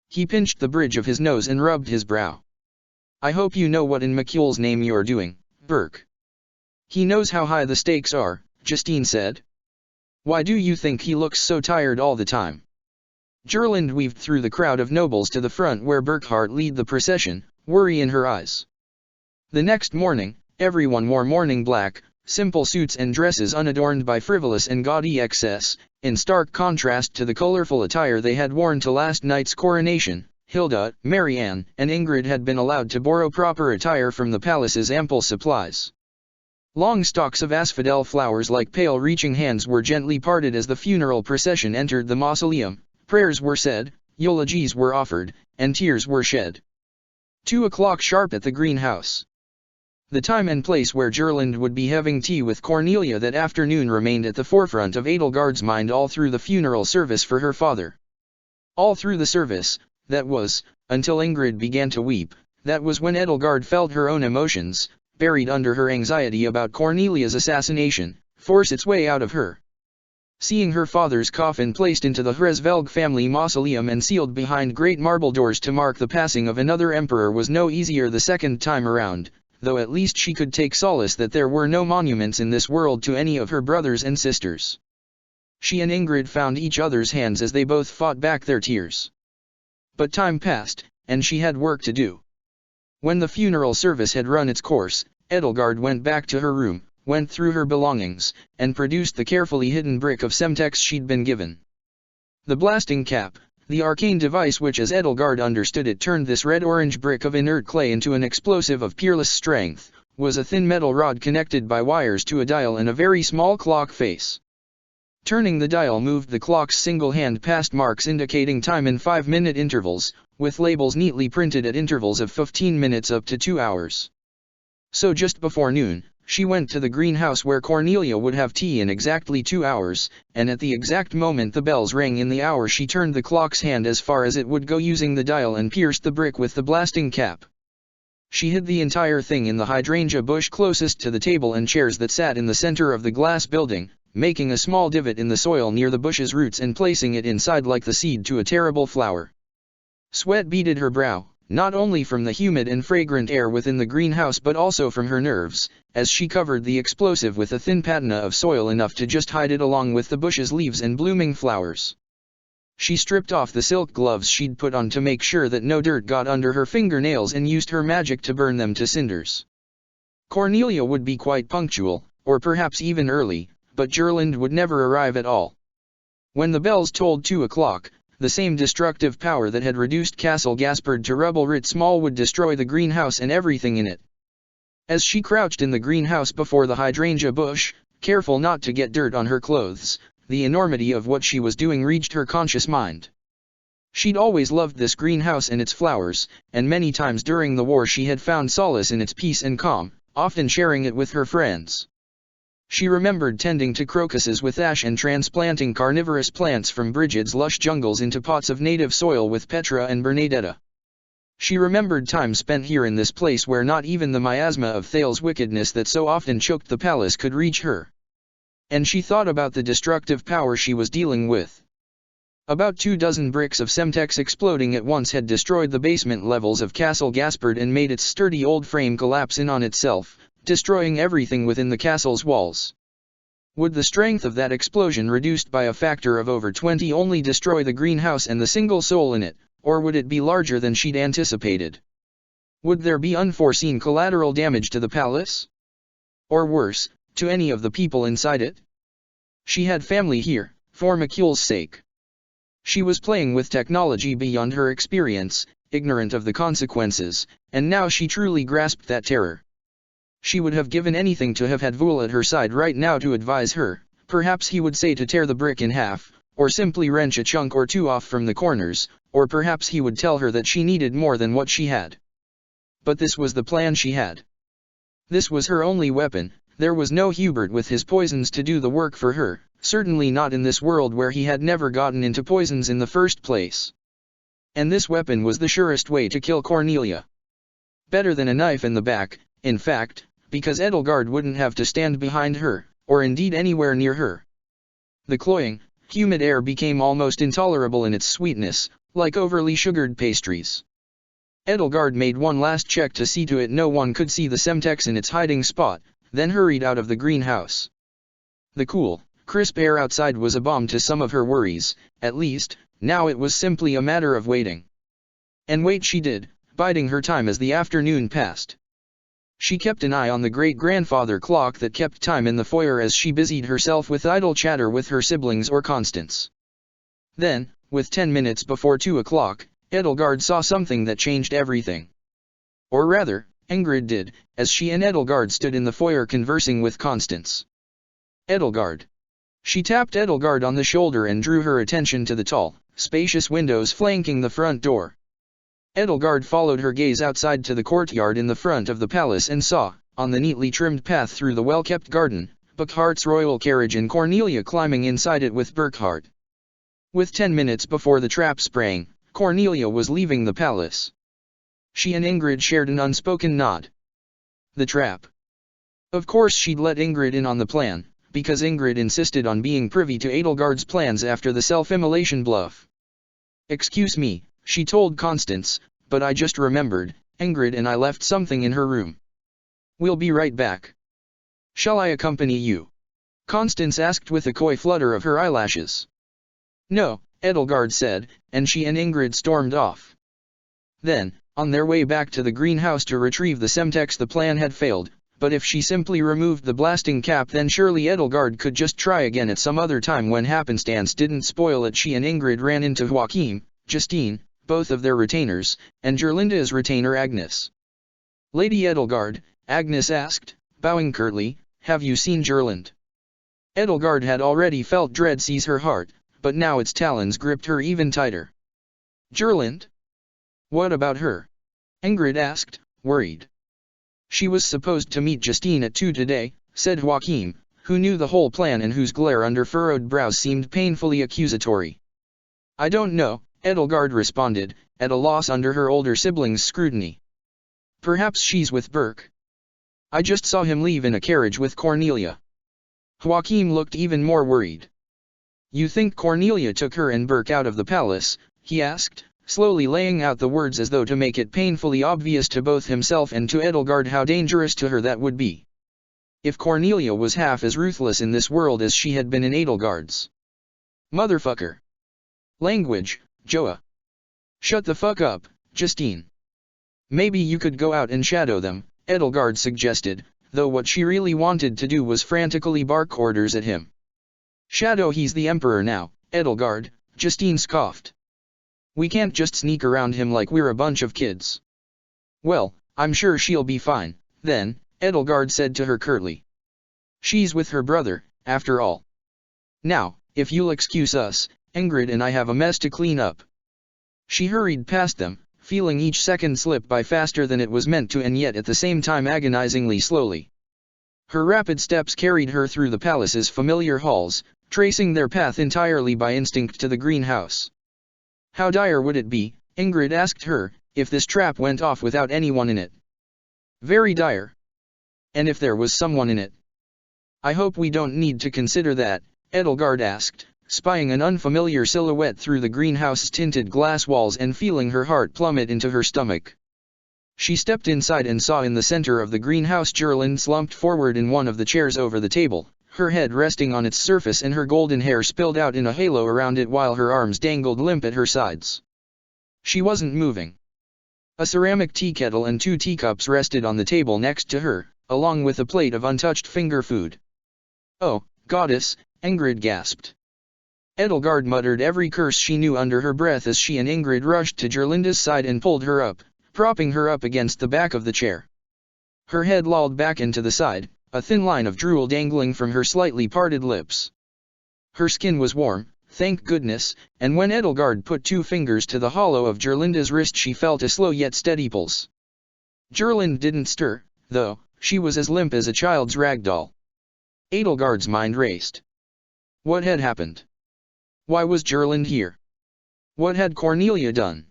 He pinched the bridge of his nose and rubbed his brow. I hope you know what in Mikul's name you're doing, Burke. He knows how high the stakes are, Justine said. Why do you think he looks so tired all the time? Gerland weaved through the crowd of nobles to the front where Burkhart led the procession, worry in her eyes. The next morning, everyone wore morning black, simple suits and dresses unadorned by frivolous and gaudy excess, in stark contrast to the colorful attire they had worn to last night's coronation. Hilda, Marianne, and Ingrid had been allowed to borrow proper attire from the palace's ample supplies. Long stalks of asphodel flowers like pale reaching hands were gently parted as the funeral procession entered the mausoleum, prayers were said, eulogies were offered, and tears were shed. 2 o'clock sharp at the greenhouse. The time and place where Gerland would be having tea with Cornelia that afternoon remained at the forefront of Edelgard's mind all through the funeral service for her father. All through the service, that was, until Ingrid began to weep, that was when Edelgard felt her own emotions, buried under her anxiety about Cornelia's assassination, force its way out of her. Seeing her father's coffin placed into the Hresvelg family mausoleum and sealed behind great marble doors to mark the passing of another emperor was no easier the second time around, though at least she could take solace that there were no monuments in this world to any of her brothers and sisters. She and Ingrid found each other's hands as they both fought back their tears. But time passed, and she had work to do. When the funeral service had run its course, Edelgard went back to her room, went through her belongings, and produced the carefully hidden brick of Semtex she'd been given. The blasting cap, the arcane device which as Edelgard understood it turned this red-orange brick of inert clay into an explosive of peerless strength, was a thin metal rod connected by wires to a dial and a very small clock face. Turning the dial moved the clock's single hand past marks indicating time in 5-minute intervals, with labels neatly printed at intervals of 15 minutes up to 2 hours. So just before noon, she went to the greenhouse where Cornelia would have tea in exactly 2 hours, and at the exact moment the bells rang in the hour she turned the clock's hand as far as it would go using the dial and pierced the brick with the blasting cap. She hid the entire thing in the hydrangea bush closest to the table and chairs that sat in the center of the glass building, making a small divot in the soil near the bush's roots and placing it inside like the seed to a terrible flower. Sweat beaded her brow, not only from the humid and fragrant air within the greenhouse but also from her nerves, as she covered the explosive with a thin patina of soil enough to just hide it along with the bush's leaves and blooming flowers. She stripped off the silk gloves she'd put on to make sure that no dirt got under her fingernails and used her magic to burn them to cinders. Cornelia would be quite punctual, or perhaps even early, but Gerland would never arrive at all. When the bells tolled 2 o'clock, the same destructive power that had reduced Castle Gaspard to rubble writ small would destroy the greenhouse and everything in it. As she crouched in the greenhouse before the hydrangea bush, careful not to get dirt on her clothes, the enormity of what she was doing reached her conscious mind. She'd always loved this greenhouse and its flowers, and many times during the war she had found solace in its peace and calm, often sharing it with her friends. She remembered tending to crocuses with ash and transplanting carnivorous plants from Brigid's lush jungles into pots of native soil with Petra and Bernadetta. She remembered time spent here in this place where not even the miasma of Thal's wickedness that so often choked the palace could reach her. And she thought about the destructive power she was dealing with. About 24 bricks of Semtex exploding at once had destroyed the basement levels of Castle Gaspard and made its sturdy old frame collapse in on itself, destroying everything within the castle's walls. Would the strength of that explosion reduced by a factor of over 20 only destroy the greenhouse and the single soul in it, or would it be larger than she'd anticipated? Would there be unforeseen collateral damage to the palace? or worse, to any of the people inside it? She had family here, for Macule's sake. She was playing with technology beyond her experience, ignorant of the consequences, and now she truly grasped that terror. She would have given anything to have had Vul at her side right now to advise her. Perhaps he would say to tear the brick in half, or simply wrench a chunk or two off from the corners, or perhaps he would tell her that she needed more than what she had. But this was the plan she had. This was her only weapon. There was no Hubert with his poisons to do the work for her, certainly not in this world where he had never gotten into poisons in the first place. And this weapon was the surest way to kill Cornelia. Better than a knife in the back, in fact, because Edelgard wouldn't have to stand behind her, or indeed anywhere near her. The cloying, humid air became almost intolerable in its sweetness, like overly sugared pastries. Edelgard made one last check to see to it no one could see the Semtex in its hiding spot, then hurried out of the greenhouse. The cool, crisp air outside was a balm to some of her worries. At least, now it was simply a matter of waiting. And wait she did, biding her time as the afternoon passed. She kept an eye on the great-grandfather clock that kept time in the foyer as she busied herself with idle chatter with her siblings or Constance. Then, with 10 minutes before 2 o'clock, Edelgard saw something that changed everything. Or rather, Ingrid did, as she and Edelgard stood in the foyer conversing with Constance. Edelgard. She tapped Edelgard on the shoulder and drew her attention to the tall, spacious windows flanking the front door. Edelgard followed her gaze outside to the courtyard in the front of the palace and saw, on the neatly trimmed path through the well-kept garden, Burkhart's royal carriage and Cornelia climbing inside it with Burkhart. With 10 minutes before the trap sprang, Cornelia was leaving the palace. She and Ingrid shared an unspoken nod. The trap. Of course she'd let Ingrid in on the plan, because Ingrid insisted on being privy to Edelgard's plans after the self-immolation bluff. "Excuse me," she told Constance, "but I just remembered, Ingrid and I left something in her room. We'll be right back." "Shall I accompany you?" Constance asked with a coy flutter of her eyelashes. "No," Edelgard said, and she and Ingrid stormed off. Then, on their way back to the greenhouse to retrieve the Semtex, the plan had failed, but if she simply removed the blasting cap then surely Edelgard could just try again at some other time when happenstance didn't spoil it. She and Ingrid ran into Joachim, Justine, both of their retainers, and Gerlinda's retainer Agnes. "Lady Edelgard," Agnes asked, bowing curtly, "have you seen Gerlind?" Edelgard had already felt dread seize her heart, but now its talons gripped her even tighter. "Gerlind? What about her?" Ingrid asked, worried. "She was supposed to meet Justine at 2 today," said Joachim, who knew the whole plan and whose glare under furrowed brows seemed painfully accusatory. "I don't know," Edelgard responded, at a loss under her older sibling's scrutiny. "Perhaps she's with Burke. I just saw him leave in a carriage with Cornelia." Joachim looked even more worried. "You think Cornelia took her and Burke out of the palace?" he asked, slowly laying out the words as though to make it painfully obvious to both himself and to Edelgard how dangerous to her that would be. If Cornelia was half as ruthless in this world as she had been in Edelgard's. "Motherfucker. Language, Joa. Shut the fuck up, Justine." "Maybe you could go out and shadow them," Edelgard suggested, though what she really wanted to do was frantically bark orders at him. "Shadow? He's the emperor now, Edelgard," Justine scoffed. "We can't just sneak around him like we're a bunch of kids." "Well, I'm sure she'll be fine, then," Edelgard said to her curtly. "She's with her brother, after all. Now, if you'll excuse us, Ingrid and I have a mess to clean up." She hurried past them, feeling each second slip by faster than it was meant to and yet at the same time agonizingly slowly. Her rapid steps carried her through the palace's familiar halls, tracing their path entirely by instinct to the greenhouse. How dire would it be, Ingrid asked her, if this trap went off without anyone in it? Very dire. And if there was someone in it? I hope we don't need to consider that, Edelgard asked, spying an unfamiliar silhouette through the greenhouse's tinted glass walls and feeling her heart plummet into her stomach. She stepped inside and saw in the center of the greenhouse Gerlind slumped forward in one of the chairs over the table, her head resting on its surface and her golden hair spilled out in a halo around it while her arms dangled limp at her sides. She wasn't moving. A ceramic tea kettle and 2 teacups rested on the table next to her, along with a plate of untouched finger food. "Oh, goddess," Ingrid gasped. Edelgard muttered every curse she knew under her breath as she and Ingrid rushed to Gerlinda's side and pulled her up, propping her up against the back of the chair. Her head lolled back into the side, a thin line of drool dangling from her slightly parted lips. Her skin was warm, thank goodness, and when Edelgard put 2 fingers to the hollow of Gerlinda's wrist she felt a slow yet steady pulse. Gerlinde didn't stir, though. She was as limp as a child's rag doll. Edelgard's mind raced. What had happened? Why was Gerlinde here? What had Cornelia done?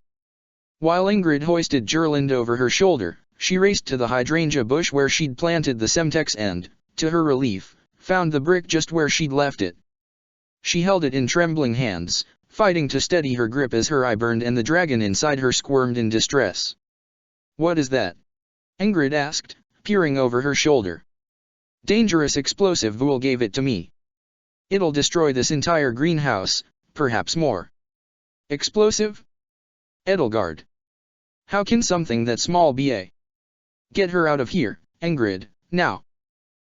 While Ingrid hoisted Gerlinde over her shoulder, she raced to the hydrangea bush where she'd planted the Semtex and, to her relief, found the brick just where she'd left it. She held it in trembling hands, fighting to steady her grip as her eye burned and the dragon inside her squirmed in distress. "What is that?" Ingrid asked, peering over her shoulder. "Dangerous explosive. Vul gave it to me. It'll destroy this entire greenhouse, perhaps more." "Explosive? Edelgard. How can something that small be a—" "Get her out of here, Ingrid, now."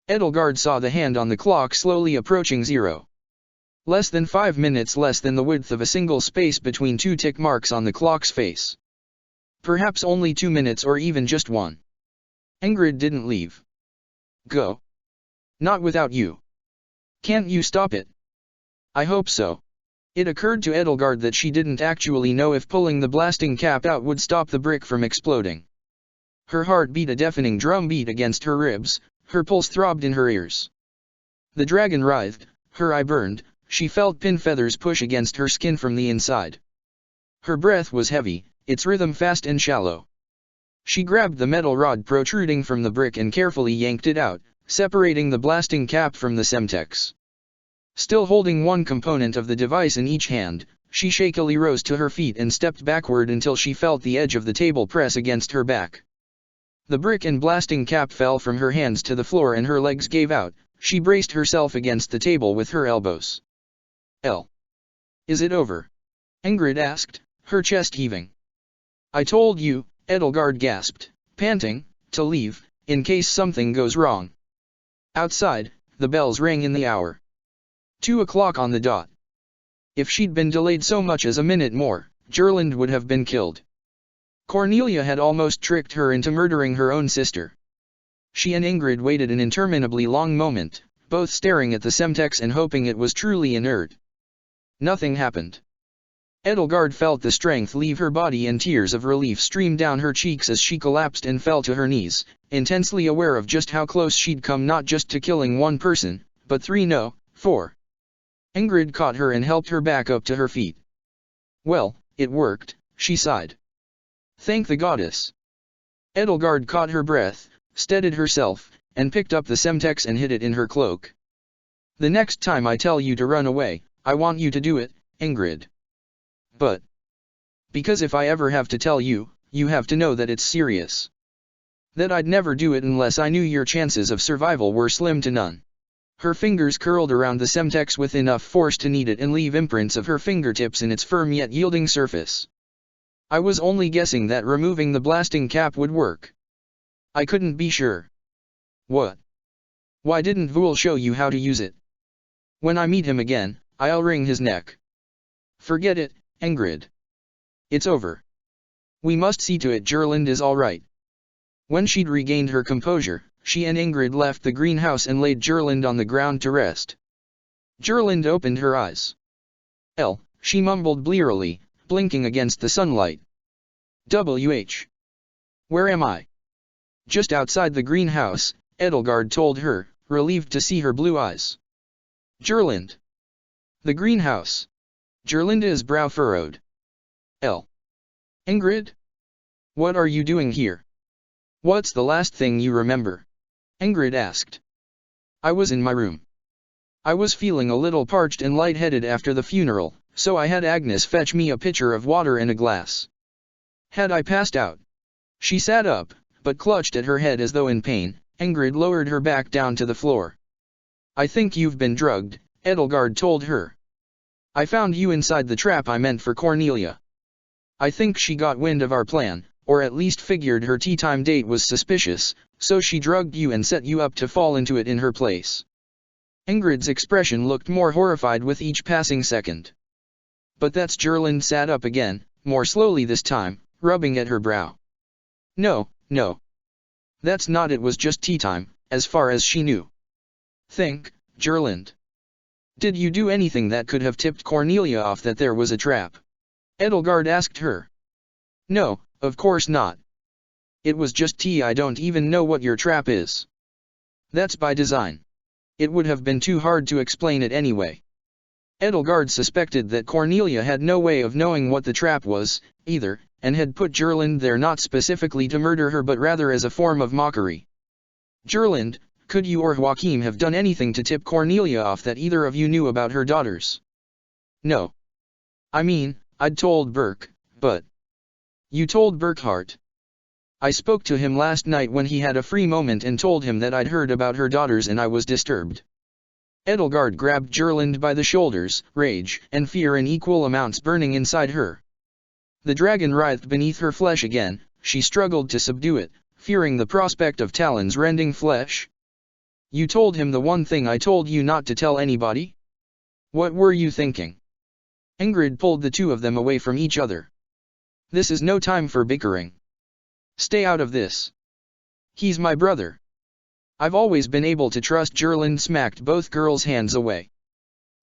Edelgard saw the hand on the clock slowly approaching 0. Less than 5 minutes, less than the width of a single space between 2 tick marks on the clock's face. Perhaps only 2 minutes or even just 1. Ingrid didn't leave. "Go. Not without you. Can't you stop it?" "I hope so." It occurred to Edelgard that she didn't actually know if pulling the blasting cap out would stop the brick from exploding. Her heart beat a deafening drumbeat against her ribs, her pulse throbbed in her ears. The dragon writhed, her eye burned, she felt pin feathers push against her skin from the inside. Her breath was heavy, its rhythm fast and shallow. She grabbed the metal rod protruding from the brick and carefully yanked it out, separating the blasting cap from the Semtex. Still holding one component of the device in each hand, she shakily rose to her feet and stepped backward until she felt the edge of the table press against her back. The brick and blasting cap fell from her hands to the floor and her legs gave out. She braced herself against the table with her elbows. Is it over?" Ingrid asked, her chest heaving. "I told you," Edelgard gasped, panting, "to leave, in case something goes wrong." Outside, the bells rang in the hour. 2 o'clock on the dot. If she'd been delayed so much as a minute more, Gerlinde would have been killed. Cornelia had almost tricked her into murdering her own sister. She and Ingrid waited an interminably long moment, both staring at the Semtex and hoping it was truly inert. Nothing happened. Edelgard felt the strength leave her body and tears of relief streamed down her cheeks as she collapsed and fell to her knees, intensely aware of just how close she'd come, not just to killing 1 person, but 3, no, 4. Ingrid caught her and helped her back up to her feet. "Well, it worked," she sighed. "Thank the goddess." Edelgard caught her breath, steadied herself, and picked up the Semtex and hid it in her cloak. "The next time I tell you to run away, I want you to do it, Ingrid. But because if I ever have to tell you, you have to know that it's serious. That I'd never do it unless I knew your chances of survival were slim to none." Her fingers curled around the Semtex with enough force to knead it and leave imprints of her fingertips in its firm yet yielding surface. "I was only guessing that removing the blasting cap would work. I couldn't be sure." "What? Why didn't Vul show you how to use it?" "When I meet him again, I'll wring his neck." "Forget it, Ingrid. It's over. We must see to it Gerlinde is all right." When she'd regained her composure, she and Ingrid left the greenhouse and laid Gerlinde on the ground to rest. Gerlinde opened her eyes. She mumbled blearily, blinking against the sunlight. Where am I?" "Just outside the greenhouse," Edelgard told her, relieved to see her blue eyes. "Gerlinde." "The greenhouse." Gerlinda's brow furrowed. "Ingrid? What are you doing here? What's the last thing you remember?" Ingrid asked. "I was in my room. I was feeling a little parched and lightheaded after the funeral, so I had Agnes fetch me a pitcher of water and a glass. Had I passed out?" She sat up, but clutched at her head as though in pain. Ingrid lowered her back down to the floor. "I think you've been drugged," Edelgard told her. "I found you inside the trap I meant for Cornelia. I think she got wind of our plan, or at least figured her tea time date was suspicious, so she drugged you and set you up to fall into it in her place. Ingrid's expression looked more horrified with each passing second. But that's Gerlinde sat up again, more slowly this time, rubbing at her brow. No, no. That's not it, was just tea time, as far as she knew. Think, Gerlinde. Did you do anything that could have tipped Cornelia off that there was a trap? Edelgard asked her. No, of course not. It was just tea. I don't even know what your trap is. That's by design. It would have been too hard to explain it anyway. Edelgard suspected that Cornelia had no way of knowing what the trap was, either, and had put Gerlinde there not specifically to murder her but rather as a form of mockery. Gerlinde, could you or Joachim have done anything to tip Cornelia off that either of you knew about her daughters? No. I mean, I'd told Burke, but... You told Burkhart. I spoke to him last night when he had a free moment and told him that I'd heard about her daughters and I was disturbed. Edelgard grabbed Gerlinde by the shoulders, rage and fear in equal amounts burning inside her. The dragon writhed beneath her flesh again. She struggled to subdue it, fearing the prospect of talons rending flesh. You told him the one thing I told you not to tell anybody? What were you thinking? Ingrid pulled the two of them away from each other. This is no time for bickering. Stay out of this. He's my brother. I've always been able to trust. Gerlinde smacked both girls' hands away.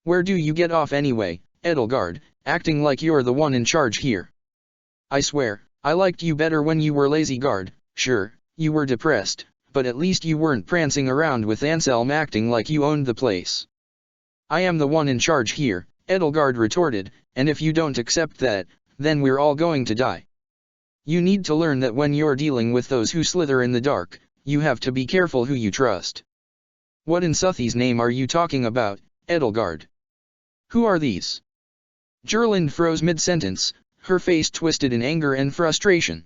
Where do you get off anyway, Edelgard, acting like you're the one in charge here? I swear, I liked you better when you were lazy guard. Sure, you were depressed, but at least you weren't prancing around with Anselm acting like you owned the place. I am the one in charge here, Edelgard retorted, and if you don't accept that, then we're all going to die. You need to learn that when you're dealing with those who slither in the dark, you have to be careful who you trust. What in Suthy's name are you talking about, Edelgard? Who are these? Gerlinde froze mid-sentence, her face twisted in anger and frustration.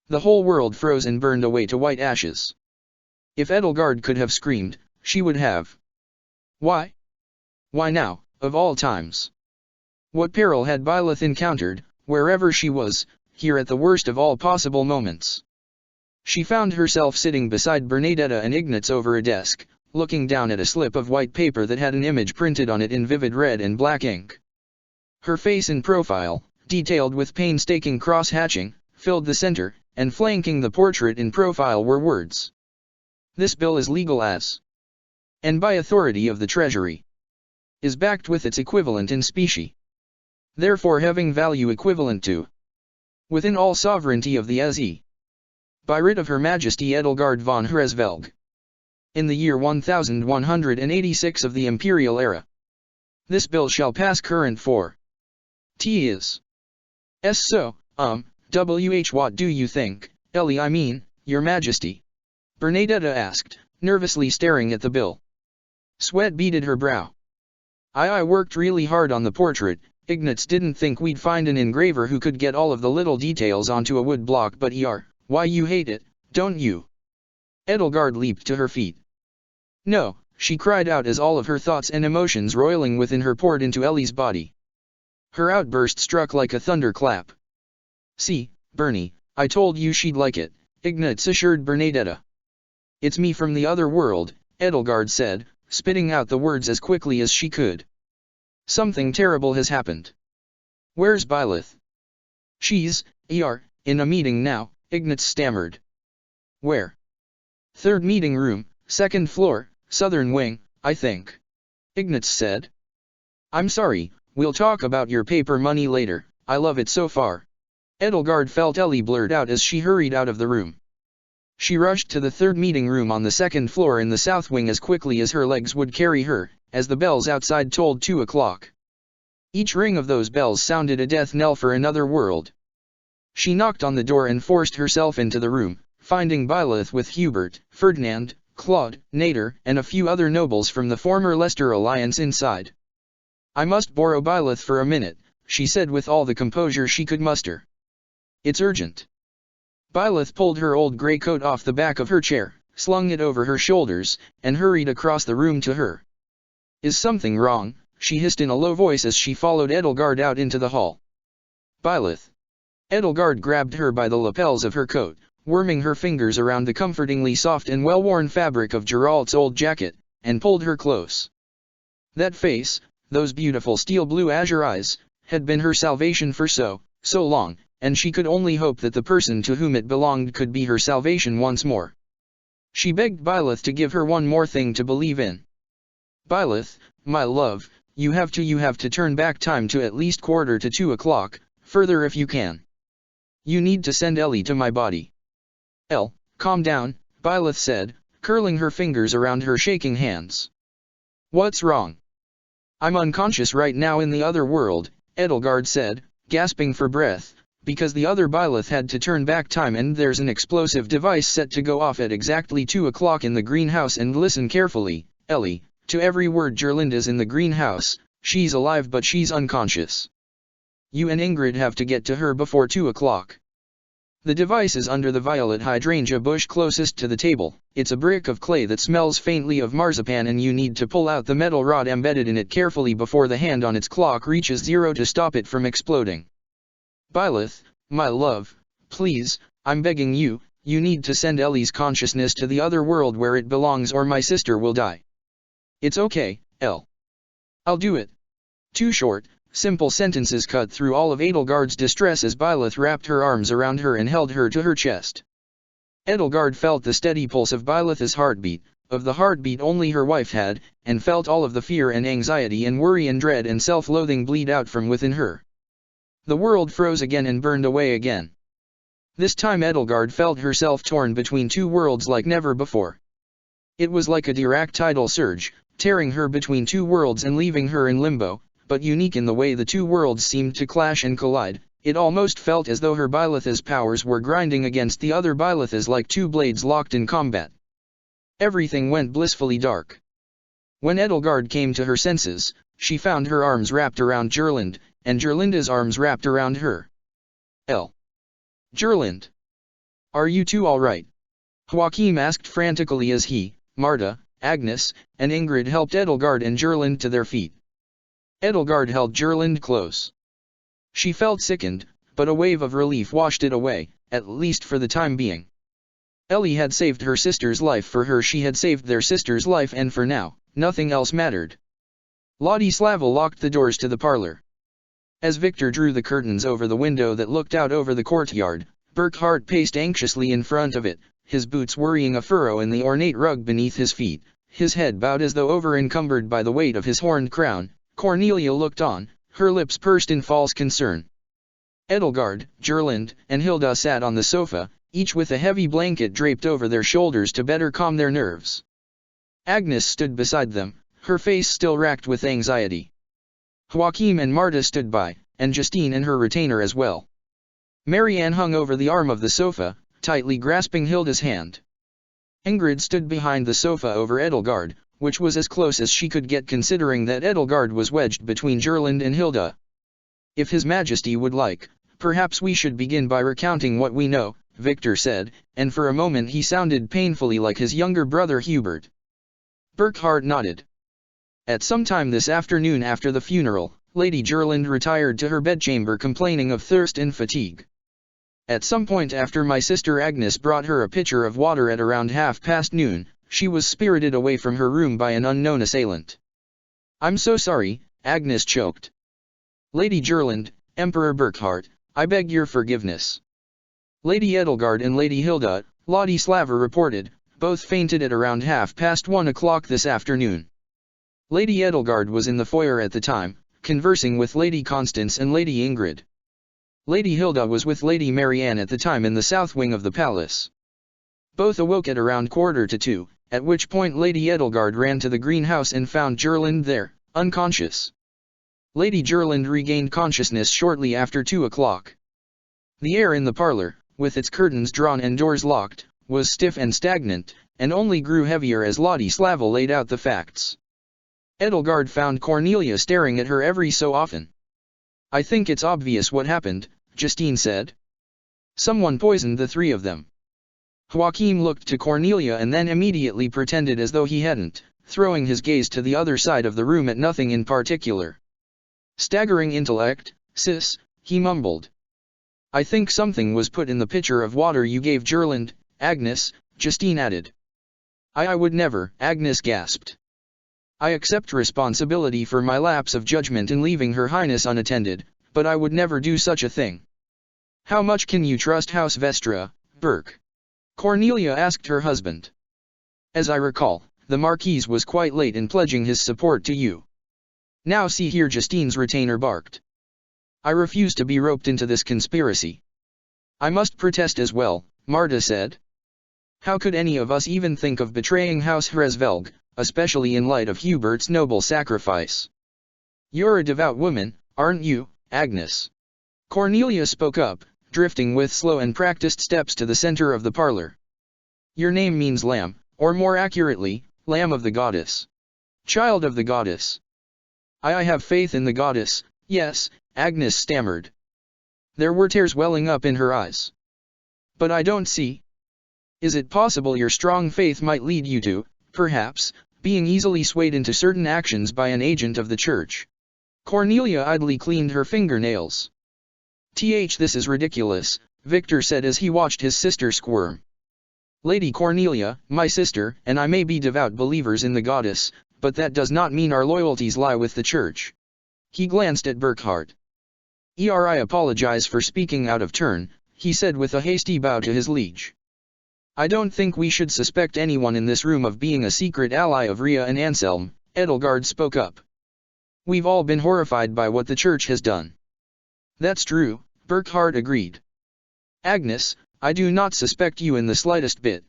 The whole world froze and burned away to white ashes. If Edelgard could have screamed, she would have. Why? Why now, of all times? What peril had Byleth encountered, wherever she was, here at the worst of all possible moments? She found herself sitting beside Bernadetta and Ignatz over a desk, looking down at a slip of white paper that had an image printed on it in vivid red and black ink. Her face in profile, detailed with painstaking cross-hatching, filled the center, and flanking the portrait in profile were words. This bill is legal as, and by authority of the Treasury, is backed with its equivalent in specie, therefore having value equivalent to, within all sovereignty of the SE, by writ of Her Majesty Edelgard von Hresvelg, in the year 1186 of the imperial era. This bill shall pass current for. T is. So, wh what do you think, Ellie, I mean, Your Majesty? Bernadetta asked, nervously staring at the bill. Sweat beaded her brow. I worked really hard on the portrait. Ignatz didn't think we'd find an engraver who could get all of the little details onto a wood block, but why you hate it, don't you? Edelgard leaped to her feet. No, she cried out as all of her thoughts and emotions roiling within her poured into Ellie's body. Her outburst struck like a thunderclap. See, Bernie, I told you she'd like it, Ignatz assured Bernadetta. It's me from the other world, Edelgard said, spitting out the words as quickly as she could. Something terrible has happened. Where's Byleth? She's, in a meeting now, Ignatz stammered. Where? Third meeting room, second floor, southern wing, I think. Ignatz said. I'm sorry, we'll talk about your paper money later, I love it so far. Edelgard felt Ellie blurt out as she hurried out of the room. She rushed to the third meeting room on the second floor in the south wing as quickly as her legs would carry her, as the bells outside tolled 2 o'clock. Each ring of those bells sounded a death knell for another world. She knocked on the door and forced herself into the room, finding Byleth with Hubert, Ferdinand, Claude, Nader, and a few other nobles from the former Leicester alliance inside. I must borrow Byleth for a minute, she said with all the composure she could muster. It's urgent. Byleth pulled her old grey coat off the back of her chair, slung it over her shoulders, and hurried across the room to her. Is something wrong? She hissed in a low voice as she followed Edelgard out into the hall. Byleth. Edelgard grabbed her by the lapels of her coat, worming her fingers around the comfortingly soft and well-worn fabric of Geralt's old jacket, and pulled her close. That face, those beautiful steel blue azure eyes, had been her salvation for so long, and she could only hope that the person to whom it belonged could be her salvation once more. She begged Byleth to give her one more thing to believe in. "Byleth, my love, you have to turn back time to at least 1:45, further if you can. You need to send Ellie to my body." Calm down," Byleth said, curling her fingers around her shaking hands. "What's wrong?" "I'm unconscious right now in the other world," Edelgard said, gasping for breath, because the other Byleth had to turn back time and there's an explosive device set to go off at exactly 2:00 in the greenhouse. And listen carefully, Ellie, to every word. Gerlinda's in the greenhouse, she's alive but she's unconscious. You and Ingrid have to get to her before 2:00. The device is under the violet hydrangea bush closest to the table. It's a brick of clay that smells faintly of marzipan, and you need to pull out the metal rod embedded in it carefully before the hand on its clock reaches 0 to stop it from exploding. Byleth, my love, please, I'm begging you, you need to send Ellie's consciousness to the other world where it belongs or my sister will die." "It's okay, Elle. I'll do it." Two short, simple sentences cut through all of Edelgard's distress as Byleth wrapped her arms around her and held her to her chest. Edelgard felt the steady pulse of Byleth's heartbeat, of the heartbeat only her wife had, and felt all of the fear and anxiety and worry and dread and self-loathing bleed out from within her. The world froze again and burned away again. This time Edelgard felt herself torn between two worlds like never before. It was like a Dirac tidal surge, tearing her between two worlds and leaving her in limbo, but unique in the way the two worlds seemed to clash and collide. It almost felt as though her Byleth's powers were grinding against the other Byleth's like two blades locked in combat. Everything went blissfully dark. When Edelgard came to her senses, she found her arms wrapped around Gerlind, and Gerlinda's arms wrapped around her. "Gerlind, are you two all right?" Joachim asked frantically as he, Marta, Agnes, and Ingrid helped Edelgard and Gerlind to their feet. Edelgard held Gerlind close. She felt sickened, but a wave of relief washed it away, at least for the time being. Ellie had saved her sister's life. For her, she had saved their sister's life, and for now, nothing else mattered. Ladislava locked the doors to the parlor. As Victor drew the curtains over the window that looked out over the courtyard, Burkhard paced anxiously in front of it, his boots worrying a furrow in the ornate rug beneath his feet, his head bowed as though over-encumbered by the weight of his horned crown. Cornelia looked on, her lips pursed in false concern. Edelgard, Gerlind, and Hilda sat on the sofa, each with a heavy blanket draped over their shoulders to better calm their nerves. Agnes stood beside them, her face still racked with anxiety. Joachim and Marta stood by, and Justine and her retainer as well. Marianne hung over the arm of the sofa, tightly grasping Hilda's hand. Ingrid stood behind the sofa over Edelgard, which was as close as she could get considering that Edelgard was wedged between Gerlind and Hilda. "If His Majesty would like, perhaps we should begin by recounting what we know," Victor said, and for a moment he sounded painfully like his younger brother Hubert. Burkhard nodded. At some time this afternoon after the funeral, Lady Gerlind retired to her bedchamber complaining of thirst and fatigue. At some point after my sister Agnes brought her a pitcher of water at around noon, she was spirited away from her room by an unknown assailant. "I'm so sorry," Agnes choked. "Lady Gerlind, Emperor Burkhard, I beg your forgiveness." Lady Edelgard and Lady Hilda, Ladislava reported, both fainted at around 1:30 this afternoon. Lady Edelgard was in the foyer at the time, conversing with Lady Constance and Lady Ingrid. Lady Hilda was with Lady Marianne at the time in the south wing of the palace. Both awoke at around 1:45, at which point Lady Edelgard ran to the greenhouse and found Gerlind there, unconscious. Lady Gerlind regained consciousness shortly after 2:00. The air in the parlor, with its curtains drawn and doors locked, was stiff and stagnant, and only grew heavier as Ladislava laid out the facts. Edelgard found Cornelia staring at her every so often. "I think it's obvious what happened," Justine said. "Someone poisoned the three of them." Joachim looked to Cornelia and then immediately pretended as though he hadn't, throwing his gaze to the other side of the room at nothing in particular. "Staggering intellect, sis," he mumbled. I think something was put in the pitcher of water you gave Gerland, Agnes, Justine added. I would never, Agnes gasped. I accept responsibility for my lapse of judgment in leaving Her Highness unattended, but I would never do such a thing. How much can you trust House Vestra, Burke? Cornelia asked her husband. As I recall, the Marquis was quite late in pledging his support to you. Now see here, Justine's retainer barked. I refuse to be roped into this conspiracy. I must protest as well, Marta said. How could any of us even think of betraying House Hresvelg, especially in light of Hubert's noble sacrifice? You're a devout woman, aren't you, Agnes? Cornelia spoke up, drifting with slow and practiced steps to the center of the parlor. Your name means lamb, or more accurately, lamb of the goddess. Child of the goddess. I have faith in the goddess, yes, Agnes stammered. There were tears welling up in her eyes. But I don't see. Is it possible your strong faith might lead you to, perhaps, being easily swayed into certain actions by an agent of the church? Cornelia idly cleaned her fingernails. This is ridiculous, Victor said as he watched his sister squirm. Lady Cornelia, my sister, and I may be devout believers in the goddess, but that does not mean our loyalties lie with the church. He glanced at Burkhardt. I apologize for speaking out of turn, he said with a hasty bow to his liege. I don't think we should suspect anyone in this room of being a secret ally of Rhea and Anselm, Edelgard spoke up. We've all been horrified by what the church has done. That's true, Burkhardt agreed. Agnes, I do not suspect you in the slightest bit.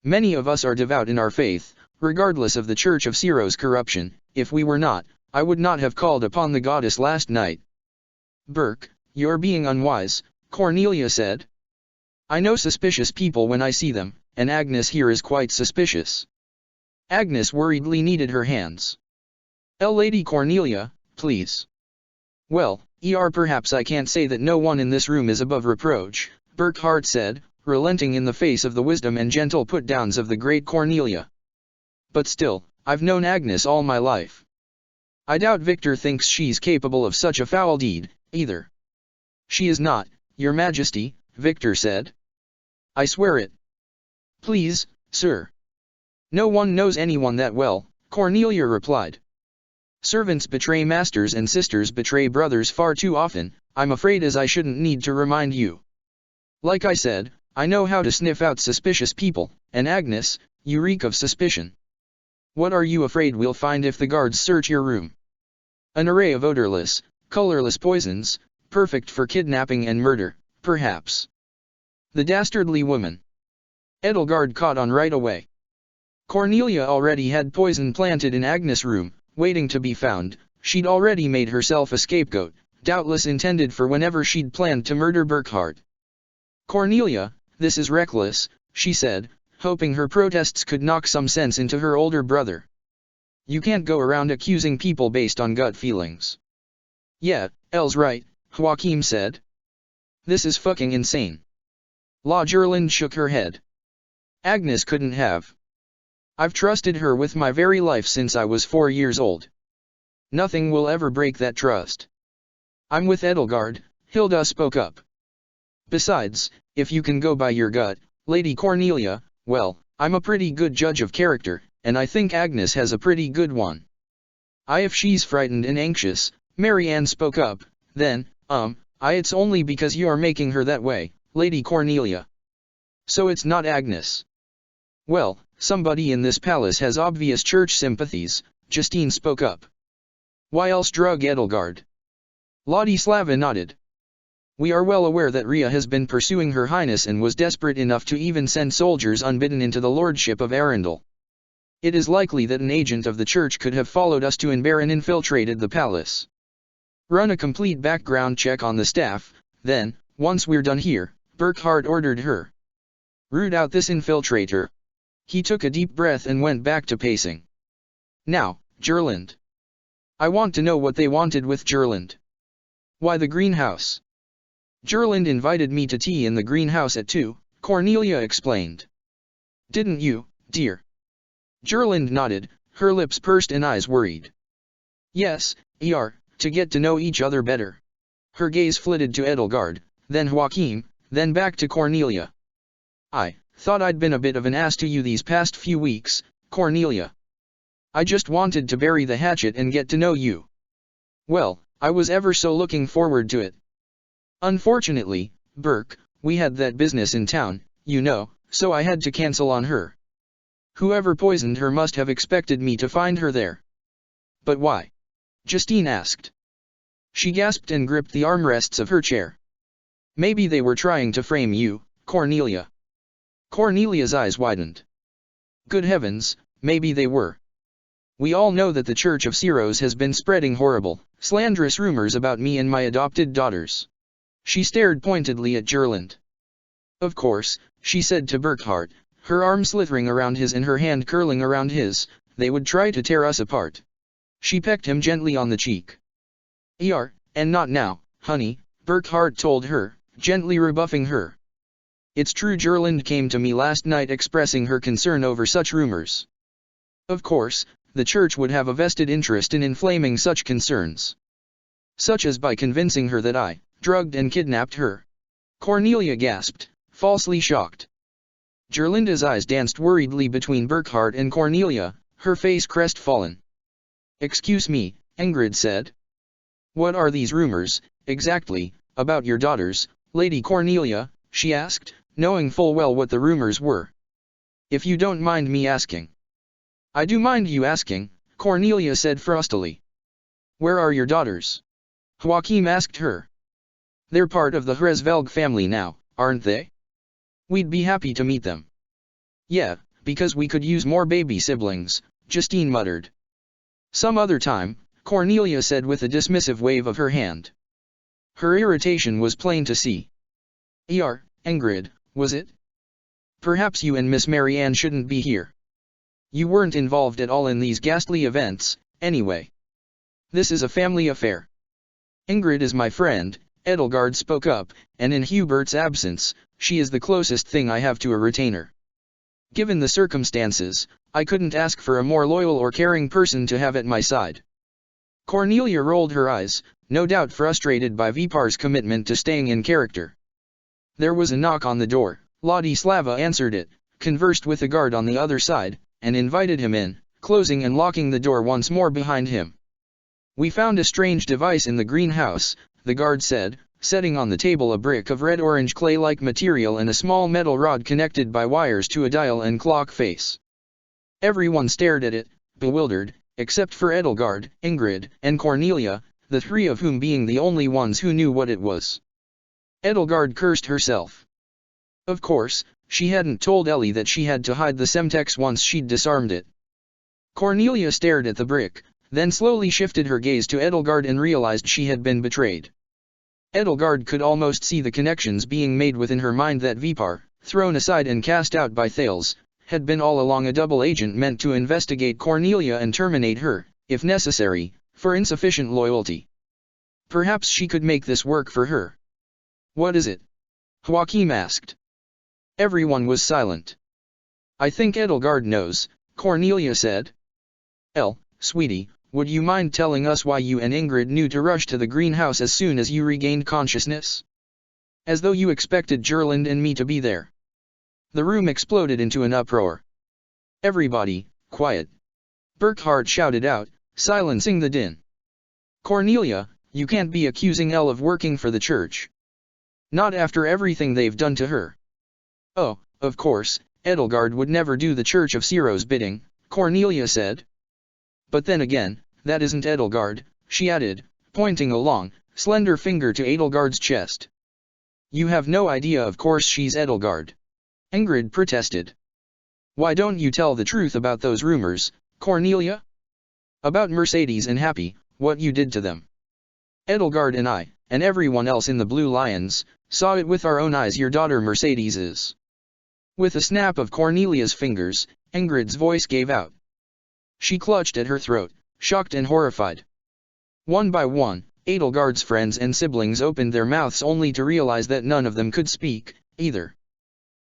Many of us are devout in our faith, regardless of the Church of Ciro's corruption. If we were not, I would not have called upon the goddess last night. Burke, you're being unwise, Cornelia said. I know suspicious people when I see them, and Agnes here is quite suspicious. Agnes worriedly kneaded her hands. Lady Cornelia, please. Well, perhaps I can't say that no one in this room is above reproach, Burkhardt said, relenting in the face of the wisdom and gentle put-downs of the great Cornelia. But still, I've known Agnes all my life. I doubt Victor thinks she's capable of such a foul deed, either. She is not, Your Majesty, Victor said. I swear it. Please, sir. No one knows anyone that well, Cornelia replied. Servants betray masters and sisters betray brothers far too often, I'm afraid, as I shouldn't need to remind you. Like I said, I know how to sniff out suspicious people, and Agnes, you reek of suspicion. What are you afraid we'll find if the guards search your room? An array of odorless, colorless poisons, perfect for kidnapping and murder, perhaps. The dastardly woman. Edelgard caught on right away. Cornelia already had poison planted in Agnes' room, waiting to be found. She'd already made herself a scapegoat, doubtless intended for whenever she'd planned to murder Burkhardt. Cornelia, this is reckless, she said, hoping her protests could knock some sense into her older brother. You can't go around accusing people based on gut feelings. Yeah, Elle's right, Joachim said. This is fucking insane. La Gerland shook her head. Agnes couldn't have. I've trusted her with my very life since I was 4 years old. Nothing will ever break that trust. I'm with Edelgard, Hilda spoke up. Besides, if you can go by your gut, Lady Cornelia, well, I'm a pretty good judge of character, and I think Agnes has a pretty good one. If she's frightened and anxious, Mary Ann spoke up, then, it's only because you're making her that way, Lady Cornelia. So it's not Agnes. Well, somebody in this palace has obvious church sympathies, Justine spoke up. Why else drug Edelgard? Ladislava nodded. We are well aware that Rhea has been pursuing Her Highness and was desperate enough to even send soldiers unbidden into the lordship of Arundel. It is likely that an agent of the church could have followed us to Inbar and infiltrated the palace. Run a complete background check on the staff, then, once we're done here, Burkhardt ordered her. Root out this infiltrator. He took a deep breath and went back to pacing. Now, Gerland. I want to know what they wanted with Gerland. Why the greenhouse? Gerland invited me to tea in the greenhouse at 2, Cornelia explained. Didn't you, dear? Gerland nodded, her lips pursed and eyes worried. Yes, to get to know each other better. Her gaze flitted to Edelgard, then Joachim, then back to Cornelia. I thought I'd been a bit of an ass to you these past few weeks, Cornelia. I just wanted to bury the hatchet and get to know you. Well, I was ever so looking forward to it. Unfortunately, Burke, we had that business in town, you know, so I had to cancel on her. Whoever poisoned her must have expected me to find her there. But why? Justine asked. She gasped and gripped the armrests of her chair. Maybe they were trying to frame you, Cornelia. Cornelia's eyes widened. Good heavens, maybe they were. We all know that the Church of Syros has been spreading horrible, slanderous rumors about me and my adopted daughters. She stared pointedly at Gerland. Of course, she said to Burkhardt, her arm slithering around his and her hand curling around his, they would try to tear us apart. She pecked him gently on the cheek. And not now, honey, Burkhardt told her, gently rebuffing her. It's true, Gerland came to me last night expressing her concern over such rumors. Of course, the church would have a vested interest in inflaming such concerns. Such as by convincing her that I drugged and kidnapped her. Cornelia gasped, falsely shocked. Gerlinda's eyes danced worriedly between Burkhardt and Cornelia, her face crestfallen. Excuse me, Ingrid said. What are these rumors, exactly, about your daughters, Lady Cornelia? She asked, knowing full well what the rumors were. If you don't mind me asking. I do mind you asking, Cornelia said frostily. Where are your daughters? Joachim asked her. They're part of the Hresvelg family now, aren't they? We'd be happy to meet them. Yeah, because we could use more baby siblings, Justine muttered. Some other time, Cornelia said with a dismissive wave of her hand. Her irritation was plain to see. Ingrid, was it? Perhaps you and Miss Marianne shouldn't be here. You weren't involved at all in these ghastly events, anyway. This is a family affair. Ingrid is my friend, Edelgard spoke up, and in Hubert's absence, she is the closest thing I have to a retainer. Given the circumstances, I couldn't ask for a more loyal or caring person to have at my side. Cornelia rolled her eyes, no doubt frustrated by Vipar's commitment to staying in character. There was a knock on the door. Ladislava answered it, conversed with a guard on the other side, and invited him in, closing and locking the door once more behind him. We found a strange device in the greenhouse, the guard said, setting on the table a brick of red-orange clay-like material and a small metal rod connected by wires to a dial and clock face. Everyone stared at it, bewildered, except for Edelgard, Ingrid, and Cornelia, the three of whom being the only ones who knew what it was. Edelgard cursed herself. Of course, she hadn't told Ellie that she had to hide the Semtex once she'd disarmed it. Cornelia stared at the brick, then slowly shifted her gaze to Edelgard and realized she had been betrayed. Edelgard could almost see the connections being made within her mind that Vipar, thrown aside and cast out by Thales, had been all along a double agent meant to investigate Cornelia and terminate her, if necessary, for insufficient loyalty. Perhaps she could make this work for her. What is it? Joachim asked. Everyone was silent. I think Edelgard knows, Cornelia said. Sweetie, would you mind telling us why you and Ingrid knew to rush to the greenhouse as soon as you regained consciousness? As though you expected Gerland and me to be there. The room exploded into an uproar. Everybody, quiet. Burkhardt shouted out, silencing the din. Cornelia, you can't be accusing Elle of working for the church. Not after everything they've done to her. Oh, of course, Edelgard would never do the Church of Syros bidding, Cornelia said. But then again, that isn't Edelgard, she added, pointing a long, slender finger to Edelgard's chest. You have no idea, of course she's Edelgard. Ingrid protested. Why don't you tell the truth about those rumors, Cornelia? About Mercedes and Happy, what you did to them. Edelgard and I, and everyone else in the Blue Lions, saw it with our own eyes. Your daughter Mercedes is. With a snap of Cornelia's fingers, Ingrid's voice gave out. She clutched at her throat, shocked and horrified. One by one, Edelgard's friends and siblings opened their mouths only to realize that none of them could speak, either.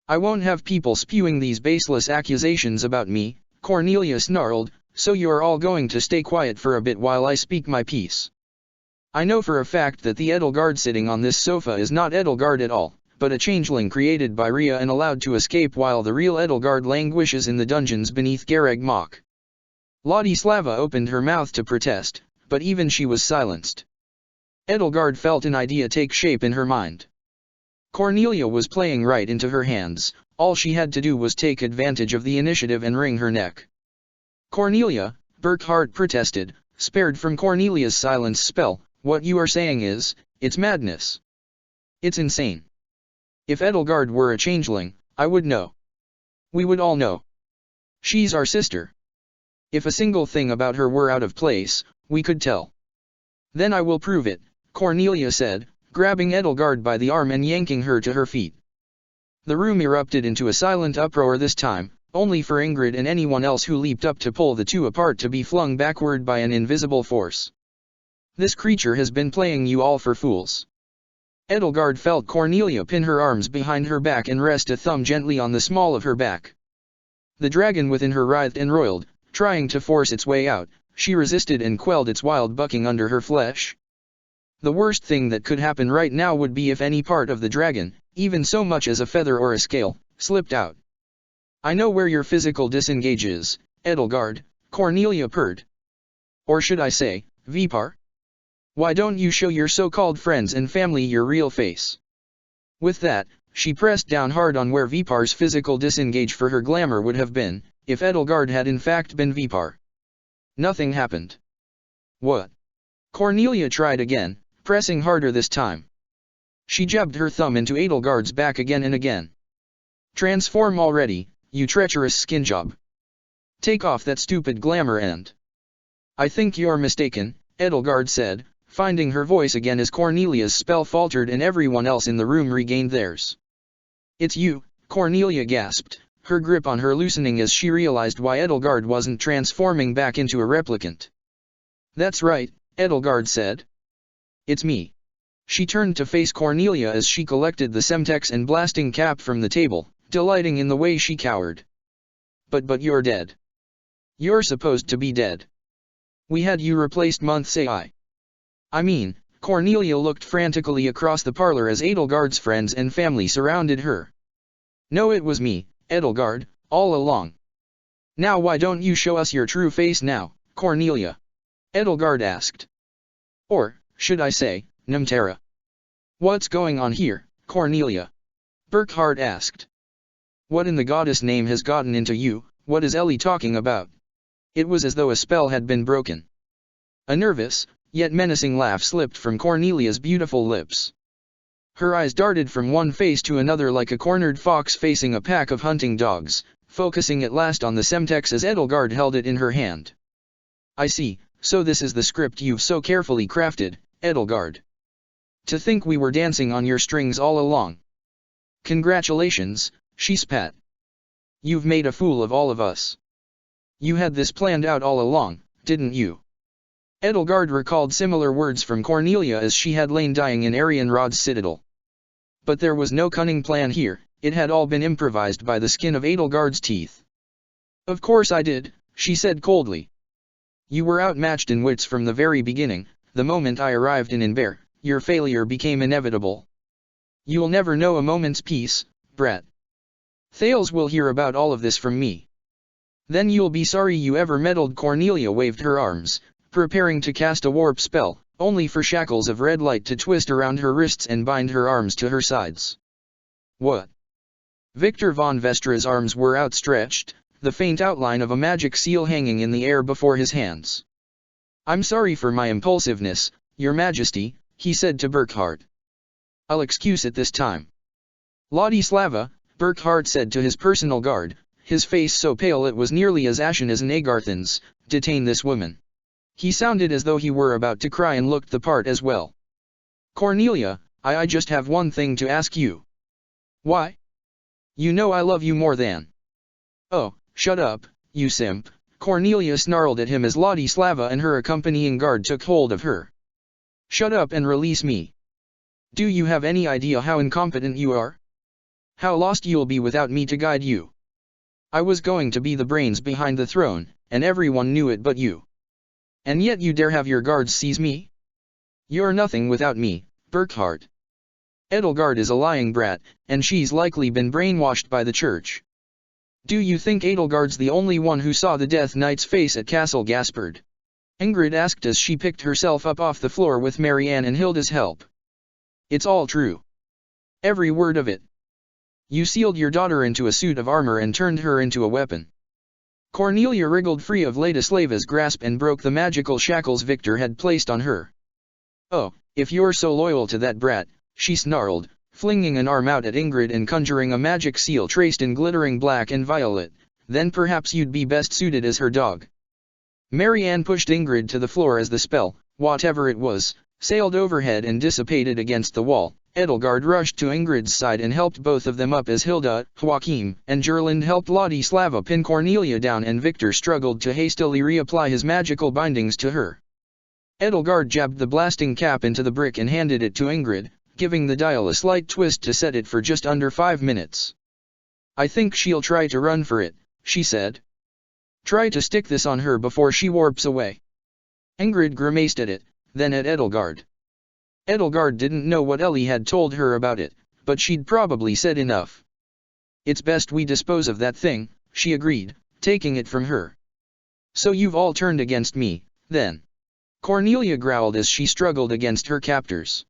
I won't have people spewing these baseless accusations about me, Cornelia snarled, so you are all going to stay quiet for a bit while I speak my piece. I know for a fact that the Edelgard sitting on this sofa is not Edelgard at all, but a changeling created by Rhea and allowed to escape while the real Edelgard languishes in the dungeons beneath Garag Mach. Ladislava opened her mouth to protest, but even she was silenced. Edelgard felt an idea take shape in her mind. Cornelia was playing right into her hands, all she had to do was take advantage of the initiative and wring her neck. Cornelia, Burkhart protested, spared from Cornelia's silence spell. What you are saying is, it's madness. It's insane. If Edelgard were a changeling, I would know. We would all know. She's our sister. If a single thing about her were out of place, we could tell. Then I will prove it, Cornelia said, grabbing Edelgard by the arm and yanking her to her feet. The room erupted into a silent uproar this time, only for Ingrid and anyone else who leaped up to pull the two apart to be flung backward by an invisible force. This creature has been playing you all for fools. Edelgard felt Cornelia pin her arms behind her back and rest a thumb gently on the small of her back. The dragon within her writhed and roiled, trying to force its way out. She resisted and quelled its wild bucking under her flesh. The worst thing that could happen right now would be if any part of the dragon, even so much as a feather or a scale, slipped out. I know where your physical disengage is, Edelgard, Cornelia purred. Or should I say, Vipar? Why don't you show your so-called friends and family your real face? With that, she pressed down hard on where Vipar's physical disengage for her glamour would have been, if Edelgard had in fact been Vipar. Nothing happened. What? Cornelia tried again, pressing harder this time. She jabbed her thumb into Edelgard's back again and again. Transform already, you treacherous skinjob. Take off that stupid glamour and... I think you're mistaken, Edelgard said, finding her voice again as Cornelia's spell faltered and everyone else in the room regained theirs. It's you, Cornelia gasped, her grip on her loosening as she realized why Edelgard wasn't transforming back into a replicant. That's right, Edelgard said. It's me. She turned to face Cornelia as she collected the Semtex and blasting cap from the table, delighting in the way she cowered. But you're dead. You're supposed to be dead. We had you replaced months ago. I mean, Cornelia looked frantically across the parlor as Edelgard's friends and family surrounded her. No, it was me, Edelgard, all along. Now why don't you show us your true face now, Cornelia? Edelgard asked. Or, should I say, Nemtera? What's going on here, Cornelia? Burkhart asked. What in the goddess name has gotten into you? What is Ellie talking about? It was as though a spell had been broken. A nervous, yet menacing laugh slipped from Cornelia's beautiful lips. Her eyes darted from one face to another like a cornered fox facing a pack of hunting dogs, focusing at last on the Semtex as Edelgard held it in her hand. I see, so this is the script you've so carefully crafted, Edelgard. To think we were dancing on your strings all along. Congratulations, she spat. You've made a fool of all of us. You had this planned out all along, didn't you? Edelgard recalled similar words from Cornelia as she had lain dying in Arianrod's citadel. But there was no cunning plan here, it had all been improvised by the skin of Edelgard's teeth. Of course I did, she said coldly. You were outmatched in wits from the very beginning. The moment I arrived in Inver, your failure became inevitable. You'll never know a moment's peace, brat. Thales will hear about all of this from me. Then you'll be sorry you ever meddled. Cornelia waved her arms, preparing to cast a warp spell, only for shackles of red light to twist around her wrists and bind her arms to her sides. What? Victor von Vestra's arms were outstretched, the faint outline of a magic seal hanging in the air before his hands. I'm sorry for my impulsiveness, Your Majesty, he said to Burkhart. I'll excuse it this time. Ladislava, Burkhart said to his personal guard, his face so pale it was nearly as ashen as an Agarthan's, detain this woman. He sounded as though he were about to cry and looked the part as well. Cornelia, I just have one thing to ask you. Why? You know I love you more than. Oh, shut up, you simp, Cornelia snarled at him as Ladislava and her accompanying guard took hold of her. Shut up and release me. Do you have any idea how incompetent you are? How lost you'll be without me to guide you? I was going to be the brains behind the throne, and everyone knew it but you. And yet you dare have your guards seize me? You're nothing without me, Burkhard. Edelgard is a lying brat, and she's likely been brainwashed by the church. Do you think Edelgard's the only one who saw the Death Knight's face at Castle Gaspard? Ingrid asked as she picked herself up off the floor with Marianne and Hilda's help. It's all true. Every word of it. You sealed your daughter into a suit of armor and turned her into a weapon. Cornelia wriggled free of Ladislava's grasp and broke the magical shackles Victor had placed on her. Oh, if you're so loyal to that brat, she snarled, flinging an arm out at Ingrid and conjuring a magic seal traced in glittering black and violet, then perhaps you'd be best suited as her dog. Marianne pushed Ingrid to the floor as the spell, whatever it was, sailed overhead and dissipated against the wall. Edelgard rushed to Ingrid's side and helped both of them up as Hilda, Joachim, and Gerlinde helped Ladislava pin Cornelia down and Victor struggled to hastily reapply his magical bindings to her. Edelgard jabbed the blasting cap into the brick and handed it to Ingrid, giving the dial a slight twist to set it for just under 5 minutes. I think she'll try to run for it, she said. Try to stick this on her before she warps away. Ingrid grimaced at it, then at Edelgard. Edelgard didn't know what Ellie had told her about it, but she'd probably said enough. It's best we dispose of that thing, she agreed, taking it from her. So you've all turned against me, then? Cornelia growled as she struggled against her captors.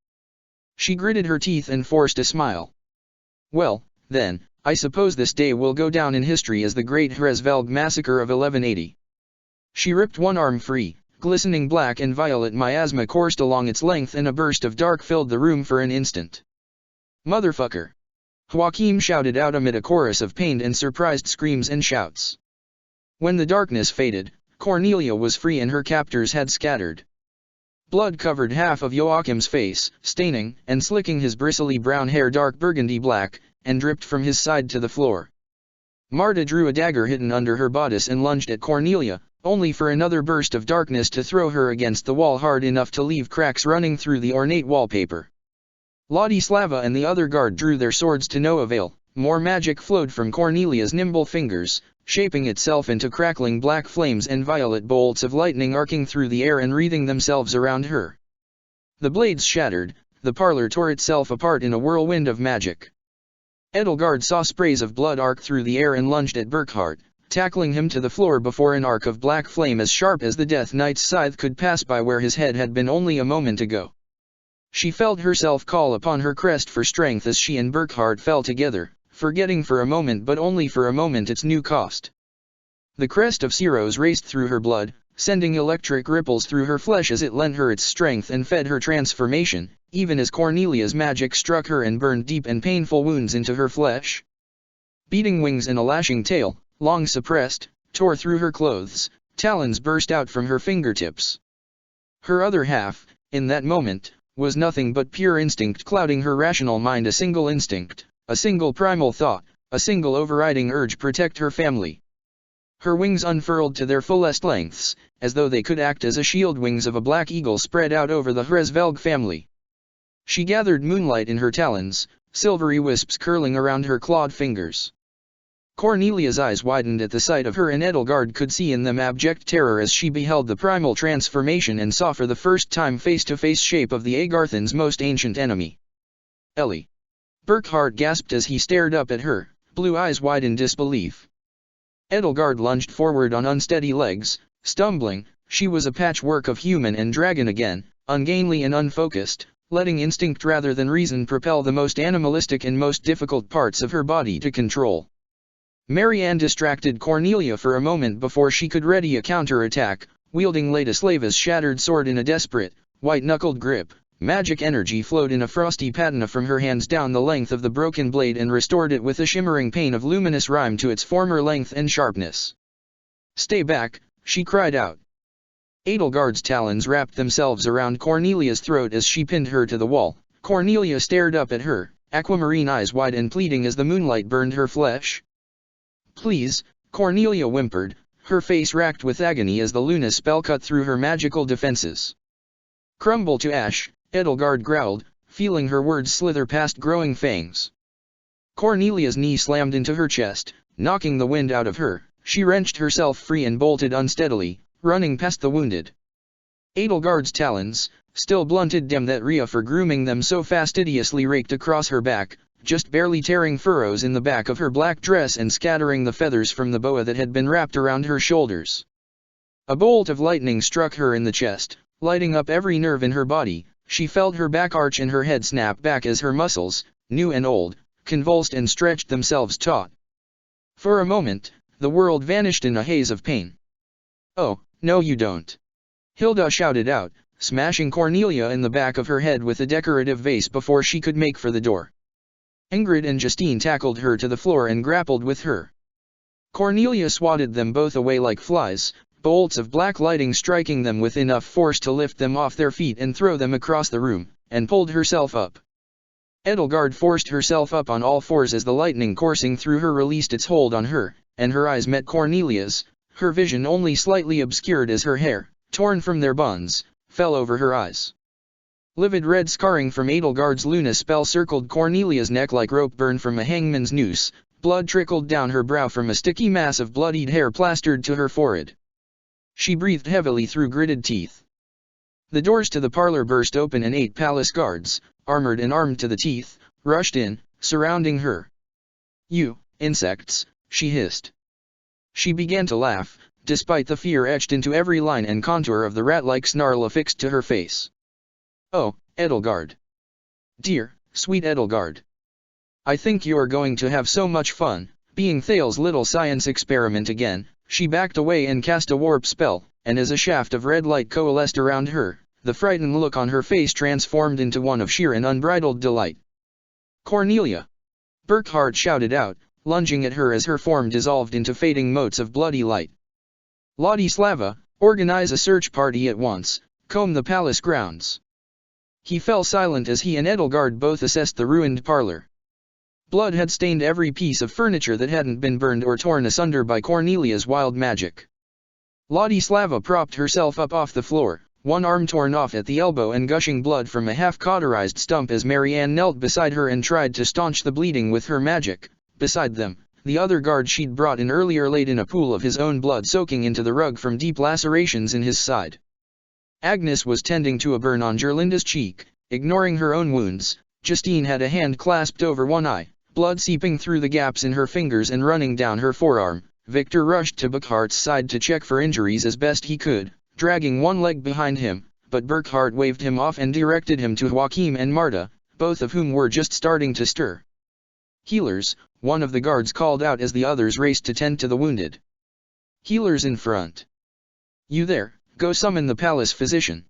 She gritted her teeth and forced a smile. Well, then, I suppose this day will go down in history as the Great Hresvelg Massacre of 1180. She ripped one arm free. Glistening black and violet miasma coursed along its length and a burst of dark filled the room for an instant. Motherfucker! Joachim shouted out amid a chorus of pained and surprised screams and shouts. When the darkness faded, Cornelia was free and her captors had scattered. Blood covered half of Joachim's face, staining and slicking his bristly brown hair dark burgundy black, and dripped from his side to the floor. Marta drew a dagger hidden under her bodice and lunged at Cornelia, only for another burst of darkness to throw her against the wall hard enough to leave cracks running through the ornate wallpaper. Ladislava and the other guard drew their swords to no avail. More magic flowed from Cornelia's nimble fingers, shaping itself into crackling black flames and violet bolts of lightning arcing through the air and wreathing themselves around her. The blades shattered, the parlor tore itself apart in a whirlwind of magic. Edelgard saw sprays of blood arc through the air and lunged at Burkhard, tackling him to the floor before an arc of black flame as sharp as the Death Knight's scythe could pass by where his head had been only a moment ago. She felt herself call upon her crest for strength as she and Burkhard fell together, forgetting for a moment but only for a moment its new cost. The crest of Ceros raced through her blood, sending electric ripples through her flesh as it lent her its strength and fed her transformation, even as Cornelia's magic struck her and burned deep and painful wounds into her flesh. Beating wings and a lashing tail, long suppressed, tore through her clothes, talons burst out from her fingertips. Her other half, in that moment, was nothing but pure instinct clouding her rational mind, a single instinct, a single primal thought, a single overriding urge: protect her family. Her wings unfurled to their fullest lengths, as though they could act as a shield. Wings of a black eagle spread out over the Hresvelg family. She gathered moonlight in her talons, silvery wisps curling around her clawed fingers. Cornelia's eyes widened at the sight of her, and Edelgard could see in them abject terror as she beheld the primal transformation and saw for the first time face-to-face shape of the Agarthans' most ancient enemy. Ellie. Burkhard gasped as he stared up at her, blue eyes wide in disbelief. Edelgard lunged forward on unsteady legs, stumbling. She was a patchwork of human and dragon again, ungainly and unfocused, letting instinct rather than reason propel the most animalistic and most difficult parts of her body to control. Marianne distracted Cornelia for a moment before she could ready a counter-attack, wielding Ladislava's shattered sword in a desperate, white-knuckled grip. Magic energy flowed in a frosty patina from her hands down the length of the broken blade and restored it with a shimmering pane of luminous rime to its former length and sharpness. "Stay back," she cried out. Edelgard's talons wrapped themselves around Cornelia's throat as she pinned her to the wall. Cornelia stared up at her, aquamarine eyes wide and pleading as the moonlight burned her flesh. "Please," Cornelia whimpered, her face racked with agony as the Luna spell cut through her magical defenses. "Crumble to ash," Edelgard growled, feeling her words slither past growing fangs. Cornelia's knee slammed into her chest, knocking the wind out of her. She wrenched herself free and bolted unsteadily, running past the wounded. Edelgard's talons, still blunted that Rhea for grooming them so fastidiously, raked across her back, just barely tearing furrows in the back of her black dress and scattering the feathers from the boa that had been wrapped around her shoulders. A bolt of lightning struck her in the chest, lighting up every nerve in her body. She felt her back arch and her head snap back as her muscles, new and old, convulsed and stretched themselves taut. For a moment, the world vanished in a haze of pain. "Oh, no you don't!" Hilda shouted out, smashing Cornelia in the back of her head with a decorative vase before she could make for the door. Ingrid and Justine tackled her to the floor and grappled with her. Cornelia swatted them both away like flies, bolts of black lighting striking them with enough force to lift them off their feet and throw them across the room, and pulled herself up. Edelgard forced herself up on all fours as the lightning coursing through her released its hold on her, and her eyes met Cornelia's, her vision only slightly obscured as her hair, torn from their buns, fell over her eyes. Livid red scarring from Edelgard's Luna spell circled Cornelia's neck like rope burn from a hangman's noose, blood trickled down her brow from a sticky mass of bloodied hair plastered to her forehead. She breathed heavily through gritted teeth. The doors to the parlor burst open and 8 palace guards, armored and armed to the teeth, rushed in, surrounding her. "You, insects," she hissed. She began to laugh, despite the fear etched into every line and contour of the rat-like snarl affixed to her face. "Oh, Edelgard. Dear, sweet Edelgard. I think you're going to have so much fun, being Thal's little science experiment again." She backed away and cast a warp spell, and as a shaft of red light coalesced around her, the frightened look on her face transformed into one of sheer and unbridled delight. "Cornelia!" Burkhard shouted out, lunging at her as her form dissolved into fading motes of bloody light. "Ladislava, organize a search party at once, comb the palace grounds." He fell silent as he and Edelgard both assessed the ruined parlor. Blood had stained every piece of furniture that hadn't been burned or torn asunder by Cornelia's wild magic. Ladislava propped herself up off the floor, one arm torn off at the elbow and gushing blood from a half-cauterized stump as Marianne knelt beside her and tried to staunch the bleeding with her magic. Beside them, the other guard she'd brought in earlier laid in a pool of his own blood soaking into the rug from deep lacerations in his side. Agnes was tending to a burn on Gerlinda's cheek, ignoring her own wounds. Justine had a hand clasped over one eye, blood seeping through the gaps in her fingers and running down her forearm. Victor rushed to Burkhardt's side to check for injuries as best he could, dragging one leg behind him, but Burkhardt waved him off and directed him to Joachim and Marta, both of whom were just starting to stir. "Healers," one of the guards called out as the others raced to tend to the wounded. "Healers in front. You there, go summon the palace physician."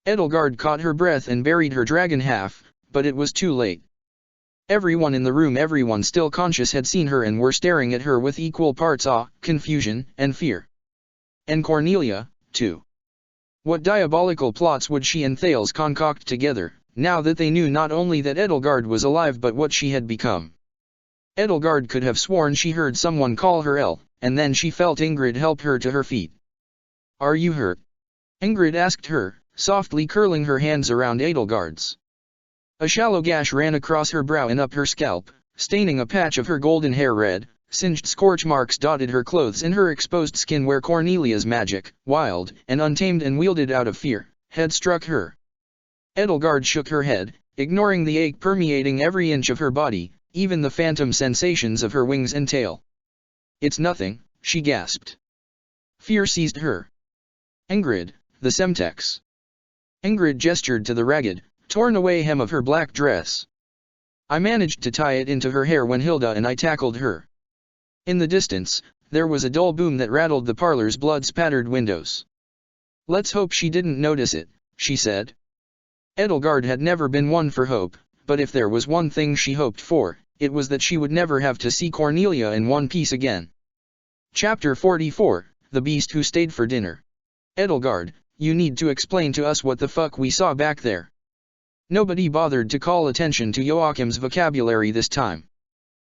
Edelgard caught her breath and buried her dragon half, but it was too late. Everyone in the room, everyone still conscious, had seen her and were staring at her with equal parts awe, confusion, and fear. And Cornelia, too. What diabolical plots would she and Thales concoct together, now that they knew not only that Edelgard was alive but what she had become? Edelgard could have sworn she heard someone call her El, and then she felt Ingrid help her to her feet. "Are you hurt?" Ingrid asked her, softly curling her hands around Edelgard's. A shallow gash ran across her brow and up her scalp, staining a patch of her golden hair red. Singed scorch marks dotted her clothes and her exposed skin where Cornelia's magic, wild and untamed and wielded out of fear, had struck her. Edelgard shook her head, ignoring the ache permeating every inch of her body, even the phantom sensations of her wings and tail. "It's nothing," she gasped. Fear seized her. "Ingrid, the Semtex." Ingrid gestured to the ragged, torn-away hem of her black dress. "I managed to tie it into her hair when Hilda and I tackled her." In the distance, there was a dull boom that rattled the parlor's blood-spattered windows. "Let's hope she didn't notice it," she said. Edelgard had never been one for hope, but if there was one thing she hoped for, it was that she would never have to see Cornelia in one piece again. Chapter 44, The Beast Who Stayed for Dinner. "Edelgard, you need to explain to us what the fuck we saw back there." Nobody bothered to call attention to Joachim's vocabulary this time.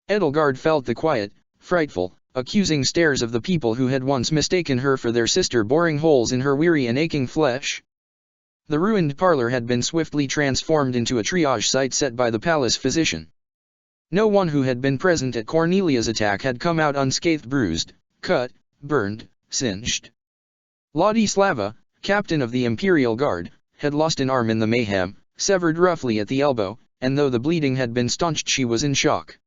Edelgard felt the quiet, frightful, accusing stares of the people who had once mistaken her for their sister boring holes in her weary and aching flesh. The ruined parlor had been swiftly transformed into a triage site set by the palace physician. No one who had been present at Cornelia's attack had come out unscathed, bruised, cut, burned, singed. Ladislava, captain of the Imperial Guard, had lost an arm in the mayhem, severed roughly at the elbow, and though the bleeding had been staunched she was in shock.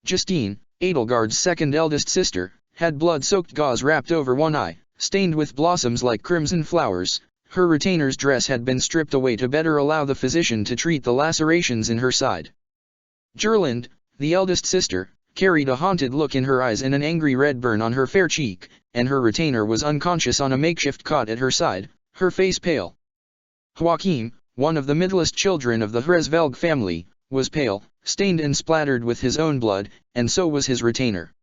Justine, Edelgard's second eldest sister, had blood-soaked gauze wrapped over one eye, stained with blossoms like crimson flowers. Her retainer's dress had been stripped away to better allow the physician to treat the lacerations in her side. Gerlinde, the eldest sister, carried a haunted look in her eyes and an angry red burn on her fair cheek, and her retainer was unconscious on a makeshift cot at her side, her face pale. Joachim, one of the middlest children of the Hresvelg family, was pale, stained and splattered with his own blood, and so was his retainer.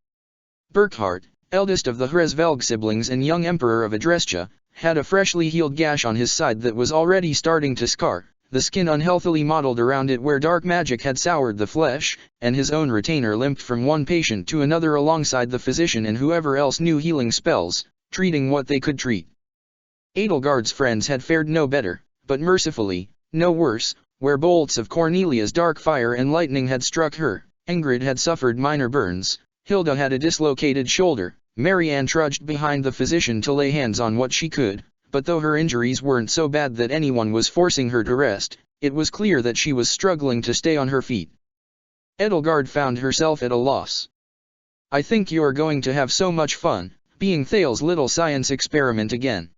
Burkhard, eldest of the Hresvelg siblings and young emperor of Adrestia, had a freshly healed gash on his side that was already starting to scar, the skin unhealthily mottled around it where dark magic had soured the flesh, and his own retainer limped from one patient to another alongside the physician and whoever else knew healing spells, treating what they could treat. Edelgard's friends had fared no better, but mercifully, no worse, where bolts of Cornelia's dark fire and lightning had struck her. Ingrid had suffered minor burns, Hilda had a dislocated shoulder, Marianne trudged behind the physician to lay hands on what she could, but though her injuries weren't so bad that anyone was forcing her to rest, it was clear that she was struggling to stay on her feet. Edelgard found herself at a loss. "I think you're going to have so much fun, being Thales's little science experiment again."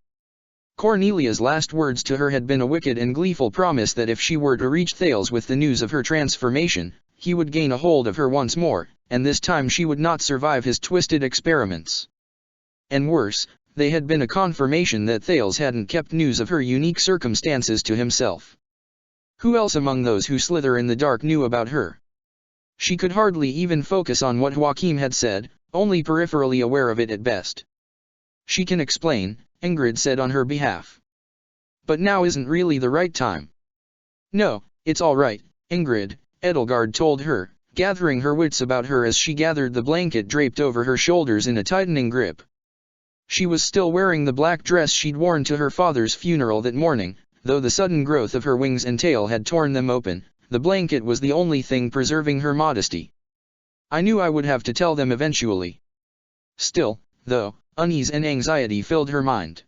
Cornelia's last words to her had been a wicked and gleeful promise that if she were to reach Thales with the news of her transformation, he would gain a hold of her once more, and this time she would not survive his twisted experiments. And worse, they had been a confirmation that Thales hadn't kept news of her unique circumstances to himself. Who else among those who slither in the dark knew about her? She could hardly even focus on what Joachim had said, only peripherally aware of it at best. "She can explain," Ingrid said on her behalf. "But now isn't really the right time." "No, it's all right, Ingrid," Edelgard told her, gathering her wits about her as she gathered the blanket draped over her shoulders in a tightening grip. She was still wearing the black dress she'd worn to her father's funeral that morning, though the sudden growth of her wings and tail had torn them open. The blanket was the only thing preserving her modesty. "I knew I would have to tell them eventually." Still, though, unease and anxiety filled her mind.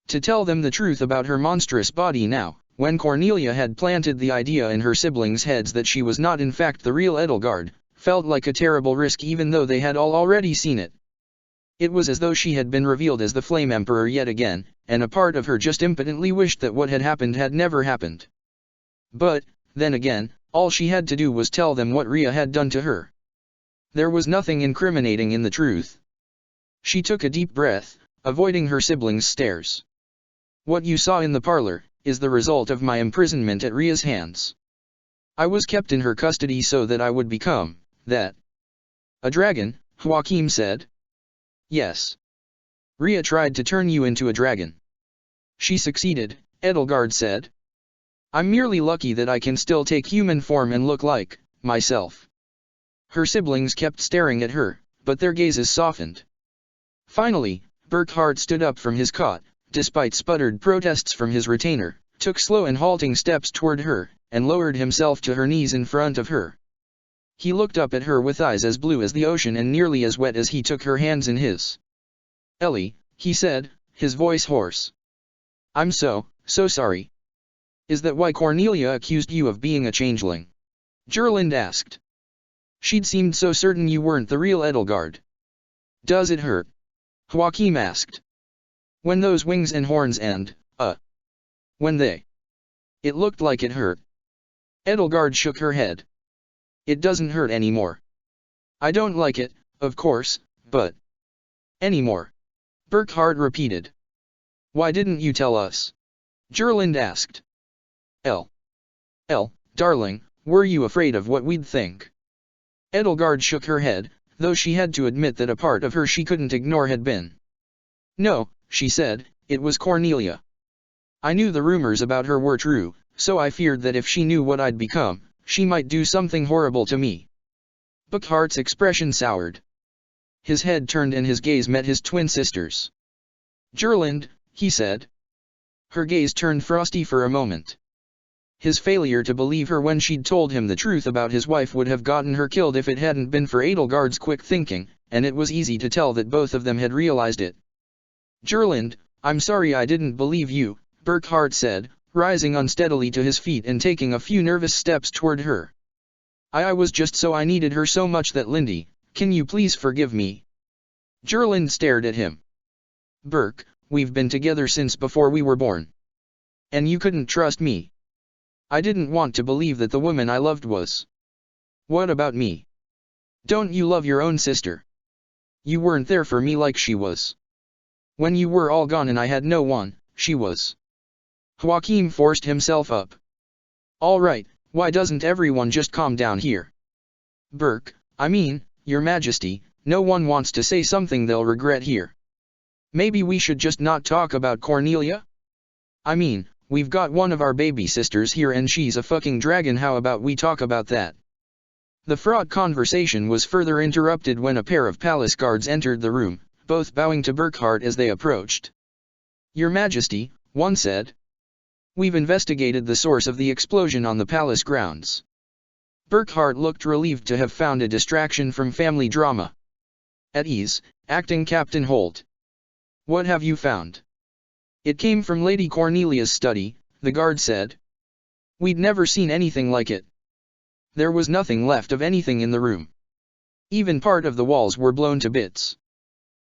To tell them the truth about her monstrous body now, when Cornelia had planted the idea in her siblings' heads that she was not in fact the real Edelgard, felt like a terrible risk even though they had all already seen it. It was as though she had been revealed as the Flame Emperor yet again, and a part of her just impotently wished that what had happened had never happened. But, then again, all she had to do was tell them what Rhea had done to her. There was nothing incriminating in the truth. She took a deep breath, avoiding her siblings' stares. "What you saw in the parlor is the result of my imprisonment at Rhea's hands. I was kept in her custody so that I would become that." "A dragon," Joachim said. "Yes. Rhea tried to turn you into a dragon." "She succeeded," Edelgard said. "I'm merely lucky that I can still take human form and look like myself." Her siblings kept staring at her, but their gazes softened. Finally, Burkhard stood up from his cot, despite sputtered protests from his retainer, took slow and halting steps toward her, and lowered himself to her knees in front of her. He looked up at her with eyes as blue as the ocean and nearly as wet as he took her hands in his. "Ellie," he said, his voice hoarse. "I'm so sorry." "Is that why Cornelia accused you of being a changeling?" Gerlinde asked. "She'd seemed so certain you weren't the real Edelgard." "Does it hurt?" Joachim asked. "When those wings and horns and, when they..." "It looked like it hurt." Edelgard shook her head. "It doesn't hurt anymore. I don't like it, of course, but..." "Anymore," Burkhard repeated. "Why didn't you tell us?" Gerlinde asked. Elle, darling, were you afraid of what we'd think?" Edelgard shook her head, though she had to admit that a part of her she couldn't ignore had been. "No," she said, "it was Cornelia. I knew the rumors about her were true, so I feared that if she knew what I'd become, she might do something horrible to me." Burkhard's expression soured. His head turned and his gaze met his twin sister's. "Gerlinde," he said. Her gaze turned frosty for a moment. His failure to believe her when she'd told him the truth about his wife would have gotten her killed if it hadn't been for Edelgard's quick thinking, and it was easy to tell that both of them had realized it. "Gerlinde, I'm sorry I didn't believe you, Burkhardt said, rising unsteadily to his feet and taking a few nervous steps toward her. I was just so I needed her so much that Lindy, can you please forgive me? Gerland stared at him. Burke, we've been together since before we were born. And you couldn't trust me. I didn't want to believe that the woman I loved was. What about me? Don't you love your own sister? You weren't there for me like she was. When you were all gone and I had no one, she was. Joachim forced himself up. All right, why doesn't everyone just calm down here? Burke, I mean, Your Majesty, no one wants to say something they'll regret here. Maybe we should just not talk about Cornelia? I mean, we've got one of our baby sisters here and she's a fucking dragon. How about we talk about that? The fraught conversation was further interrupted when a pair of palace guards entered the room, both bowing to Burkhardt as they approached. Your Majesty, one said. We've investigated the source of the explosion on the palace grounds. Burkhardt looked relieved to have found a distraction from family drama. At ease, acting Captain Holt. What have you found? It came from Lady Cornelia's study, the guard said. We'd never seen anything like it. There was nothing left of anything in the room. Even part of the walls were blown to bits.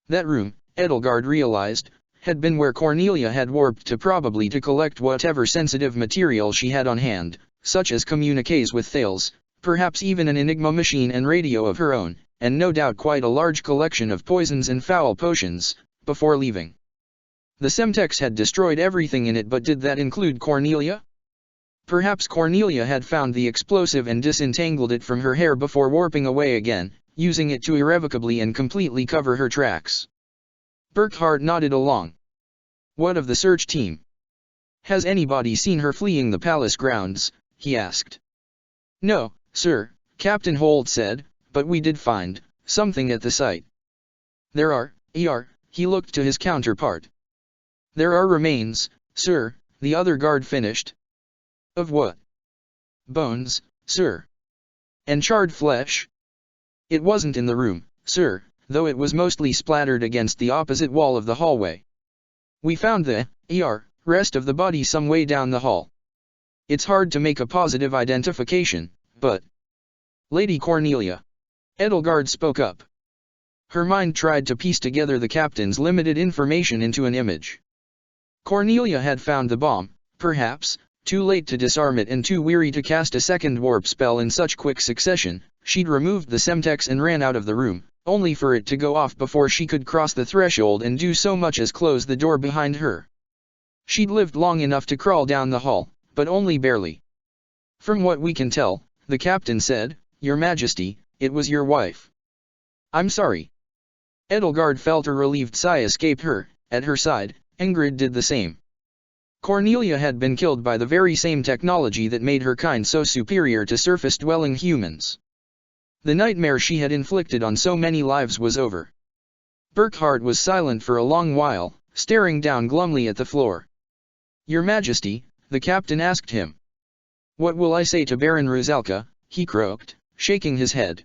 That room, Edelgard realized, had been where Cornelia had warped to, probably to collect whatever sensitive material she had on hand, such as communiques with Thales, perhaps even an Enigma machine and radio of her own, and no doubt quite a large collection of poisons and foul potions, before leaving. The Semtex had destroyed everything in it, but did that include Cornelia? Perhaps Cornelia had found the explosive and disentangled it from her hair before warping away again, using it to irrevocably and completely cover her tracks. Burkhardt nodded along. What of the search team? Has anybody seen her fleeing the palace grounds? He asked. No, sir, Captain Holt said, but we did find something at the site. There are, he looked to his counterpart. There are remains, sir, the other guard finished. Of what? Bones, sir. And charred flesh? It wasn't in the room, sir, though it was mostly splattered against the opposite wall of the hallway. We found the rest of the body some way down the hall. It's hard to make a positive identification, but... Lady Cornelia. Edelgard spoke up. Her mind tried to piece together the captain's limited information into an image. Cornelia had found the bomb, perhaps, too late to disarm it and too weary to cast a second warp spell in such quick succession. She'd removed the Semtex and ran out of the room, only for it to go off before she could cross the threshold and do so much as close the door behind her. She'd lived long enough to crawl down the hall, but only barely. From what we can tell, the captain said, Your Majesty, it was your wife. I'm sorry. Edelgard felt a relieved sigh escape her. At her side, Ingrid did the same. Cornelia had been killed by the very same technology that made her kind so superior to surface-dwelling humans. The nightmare she had inflicted on so many lives was over. Burkhardt was silent for a long while, staring down glumly at the floor. Your Majesty, the captain asked him. What will I say to Baron Rusalka? He croaked, shaking his head.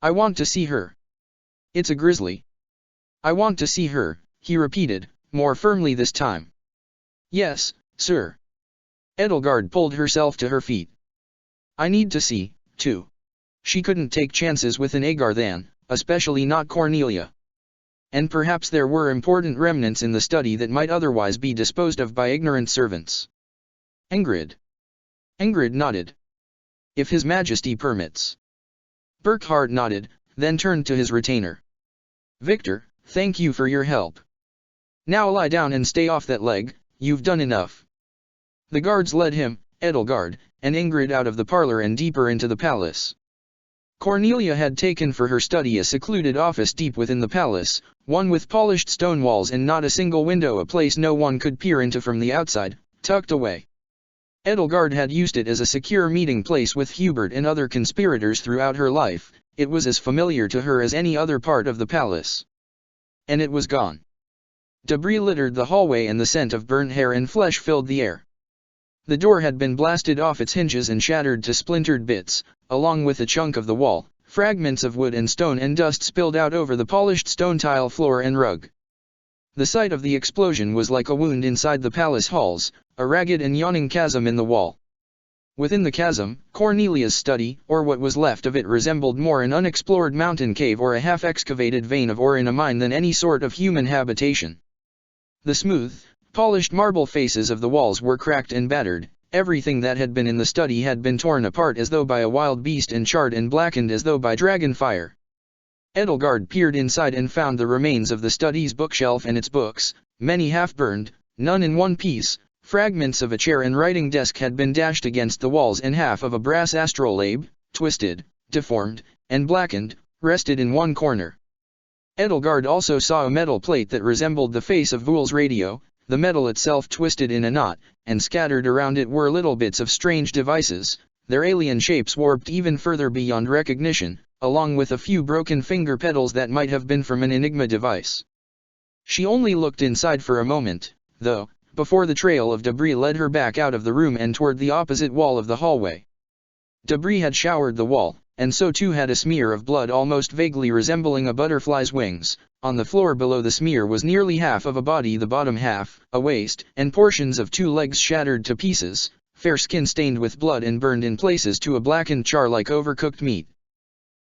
I want to see her. It's a grizzly. I want to see her, he repeated, more firmly this time. Yes, sir. Edelgard pulled herself to her feet. I need to see, too. She couldn't take chances with an Agar then, especially not Cornelia. And perhaps there were important remnants in the study that might otherwise be disposed of by ignorant servants. Ingrid. Ingrid nodded. If His Majesty permits. Burkhardt nodded, then turned to his retainer. Victor, thank you for your help. Now lie down and stay off that leg, you've done enough. The guards led him, Edelgard, and Ingrid out of the parlor and deeper into the palace. Cornelia had taken for her study a secluded office deep within the palace, one with polished stone walls and not a single window, a place no one could peer into from the outside, tucked away. Edelgard had used it as a secure meeting place with Hubert and other conspirators throughout her life. It was as familiar to her as any other part of the palace. And it was gone. Debris littered the hallway and the scent of burnt hair and flesh filled the air. The door had been blasted off its hinges and shattered to splintered bits, along with a chunk of the wall. Fragments of wood and stone and dust spilled out over the polished stone tile floor and rug. The site of the explosion was like a wound inside the palace halls, a ragged and yawning chasm in the wall. Within the chasm, Cornelia's study, or what was left of it, resembled more an unexplored mountain cave or a half-excavated vein of ore in a mine than any sort of human habitation. The smooth, polished marble faces of the walls were cracked and battered, everything that had been in the study had been torn apart as though by a wild beast and charred and blackened as though by dragon fire. Edelgard peered inside and found the remains of the study's bookshelf and its books, many half-burned, none in one piece. Fragments of a chair and writing desk had been dashed against the walls, and half of a brass astrolabe, twisted, deformed, and blackened, rested in one corner. Edelgard also saw a metal plate that resembled the face of Voul's radio, the metal itself twisted in a knot, and scattered around it were little bits of strange devices, their alien shapes warped even further beyond recognition, along with a few broken finger pedals that might have been from an Enigma device. She only looked inside for a moment, though, before the trail of debris led her back out of the room and toward the opposite wall of the hallway. Debris had showered the wall, and so too had a smear of blood almost vaguely resembling a butterfly's wings. On the floor below the smear was nearly half of a body, the bottom half, a waist, and portions of 2 legs shattered to pieces, fair skin stained with blood and burned in places to a blackened char like overcooked meat.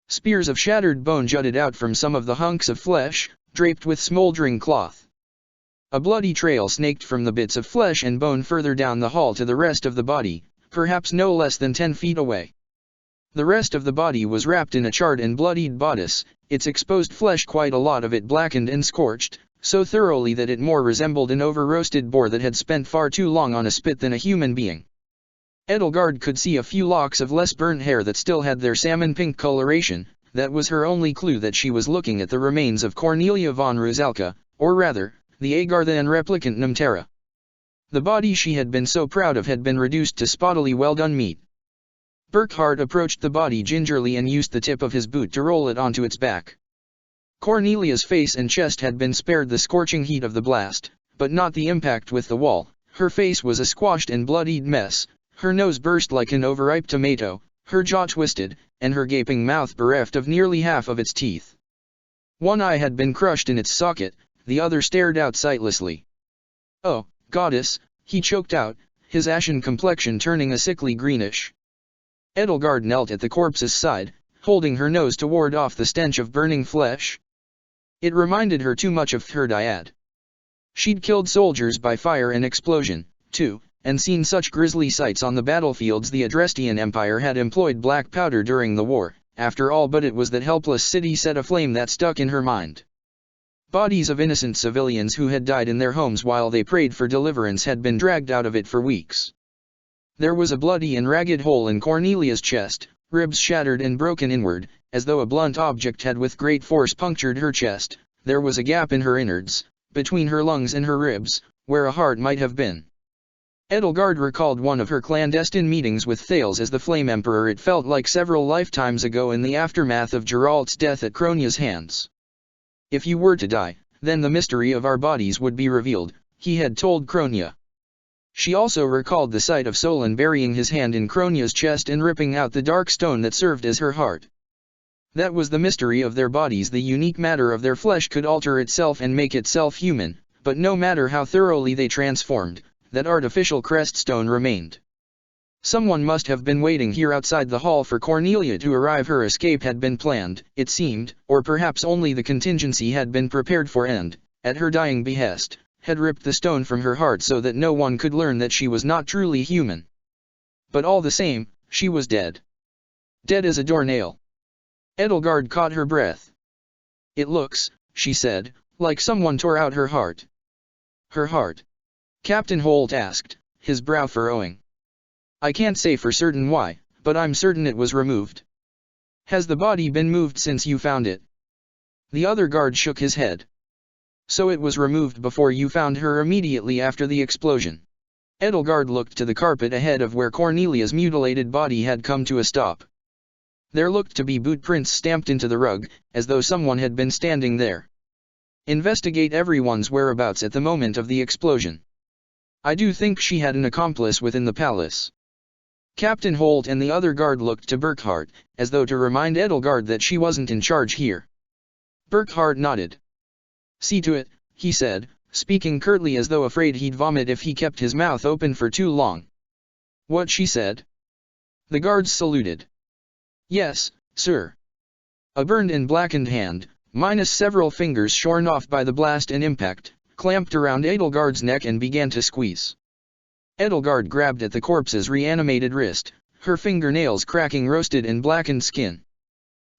Spears of shattered bone jutted out from some of the hunks of flesh, draped with smoldering cloth. A bloody trail snaked from the bits of flesh and bone further down the hall to the rest of the body, perhaps no less than 10 feet away. The rest of the body was wrapped in a charred and bloodied bodice, its exposed flesh, quite a lot of it blackened and scorched, so thoroughly that it more resembled an over-roasted boar that had spent far too long on a spit than a human being. Edelgard could see a few locks of less burnt hair that still had their salmon-pink coloration. That was her only clue that she was looking at the remains of Cornelia von Rusalka, or rather, the Agartha and replicant Nemtera. The body she had been so proud of had been reduced to spottily well-done meat. Burckhardt approached the body gingerly and used the tip of his boot to roll it onto its back. Cornelia's face and chest had been spared the scorching heat of the blast, but not the impact with the wall. Her face was a squashed and bloodied mess, her nose burst like an overripe tomato, her jaw twisted, and her gaping mouth bereft of nearly half of its teeth. One eye had been crushed in its socket, the other stared out sightlessly. "Oh, goddess," he choked out, his ashen complexion turning a sickly greenish. Edelgard knelt at the corpse's side, holding her nose to ward off the stench of burning flesh. It reminded her too much of Thirdyad. She'd killed soldiers by fire and explosion, too, and seen such grisly sights on the battlefields. The Adrestian Empire had employed black powder during the war, after all, but it was that helpless city set aflame that stuck in her mind. Bodies of innocent civilians who had died in their homes while they prayed for deliverance had been dragged out of it for weeks. There was a bloody and ragged hole in Cornelia's chest, ribs shattered and broken inward, as though a blunt object had with great force punctured her chest. There was a gap in her innards, between her lungs and her ribs, where a heart might have been. Edelgard recalled one of her clandestine meetings with Thales as the Flame Emperor. It felt like several lifetimes ago, in the aftermath of Geralt's death at Cronia's hands. "If you were to die, then the mystery of our bodies would be revealed," he had told Cronia. She also recalled the sight of Solon burying his hand in Cronia's chest and ripping out the dark stone that served as her heart. That was the mystery of their bodies. The unique matter of their flesh could alter itself and make itself human, but no matter how thoroughly they transformed, that artificial crest stone remained. Someone must have been waiting here outside the hall for Cornelia to arrive. Her escape had been planned, it seemed, or perhaps only the contingency had been prepared for and, at her dying behest, had ripped the stone from her heart so that no one could learn that she was not truly human. But all the same, she was dead. Dead as a doornail. Edelgard caught her breath. "It looks," she said, "like someone tore out her heart." "Her heart?" Captain Holt asked, his brow furrowing. "I can't say for certain why, but I'm certain it was removed." "Has the body been moved since you found it?" The other guard shook his head. "So it was removed before you found her, immediately after the explosion?" Edelgard looked to the carpet ahead of where Cornelia's mutilated body had come to a stop. There looked to be boot prints stamped into the rug, as though someone had been standing there. "Investigate everyone's whereabouts at the moment of the explosion. I do think she had an accomplice within the palace." Captain Holt and the other guard looked to Burckhardt, as though to remind Edelgard that she wasn't in charge here. Burckhardt nodded. "See to it," he said, speaking curtly as though afraid he'd vomit if he kept his mouth open for too long. "What she said?" The guards saluted. "Yes, sir." A burned and blackened hand, minus several fingers shorn off by the blast and impact, clamped around Edelgard's neck and began to squeeze. Edelgard grabbed at the corpse's reanimated wrist, her fingernails cracking roasted and blackened skin.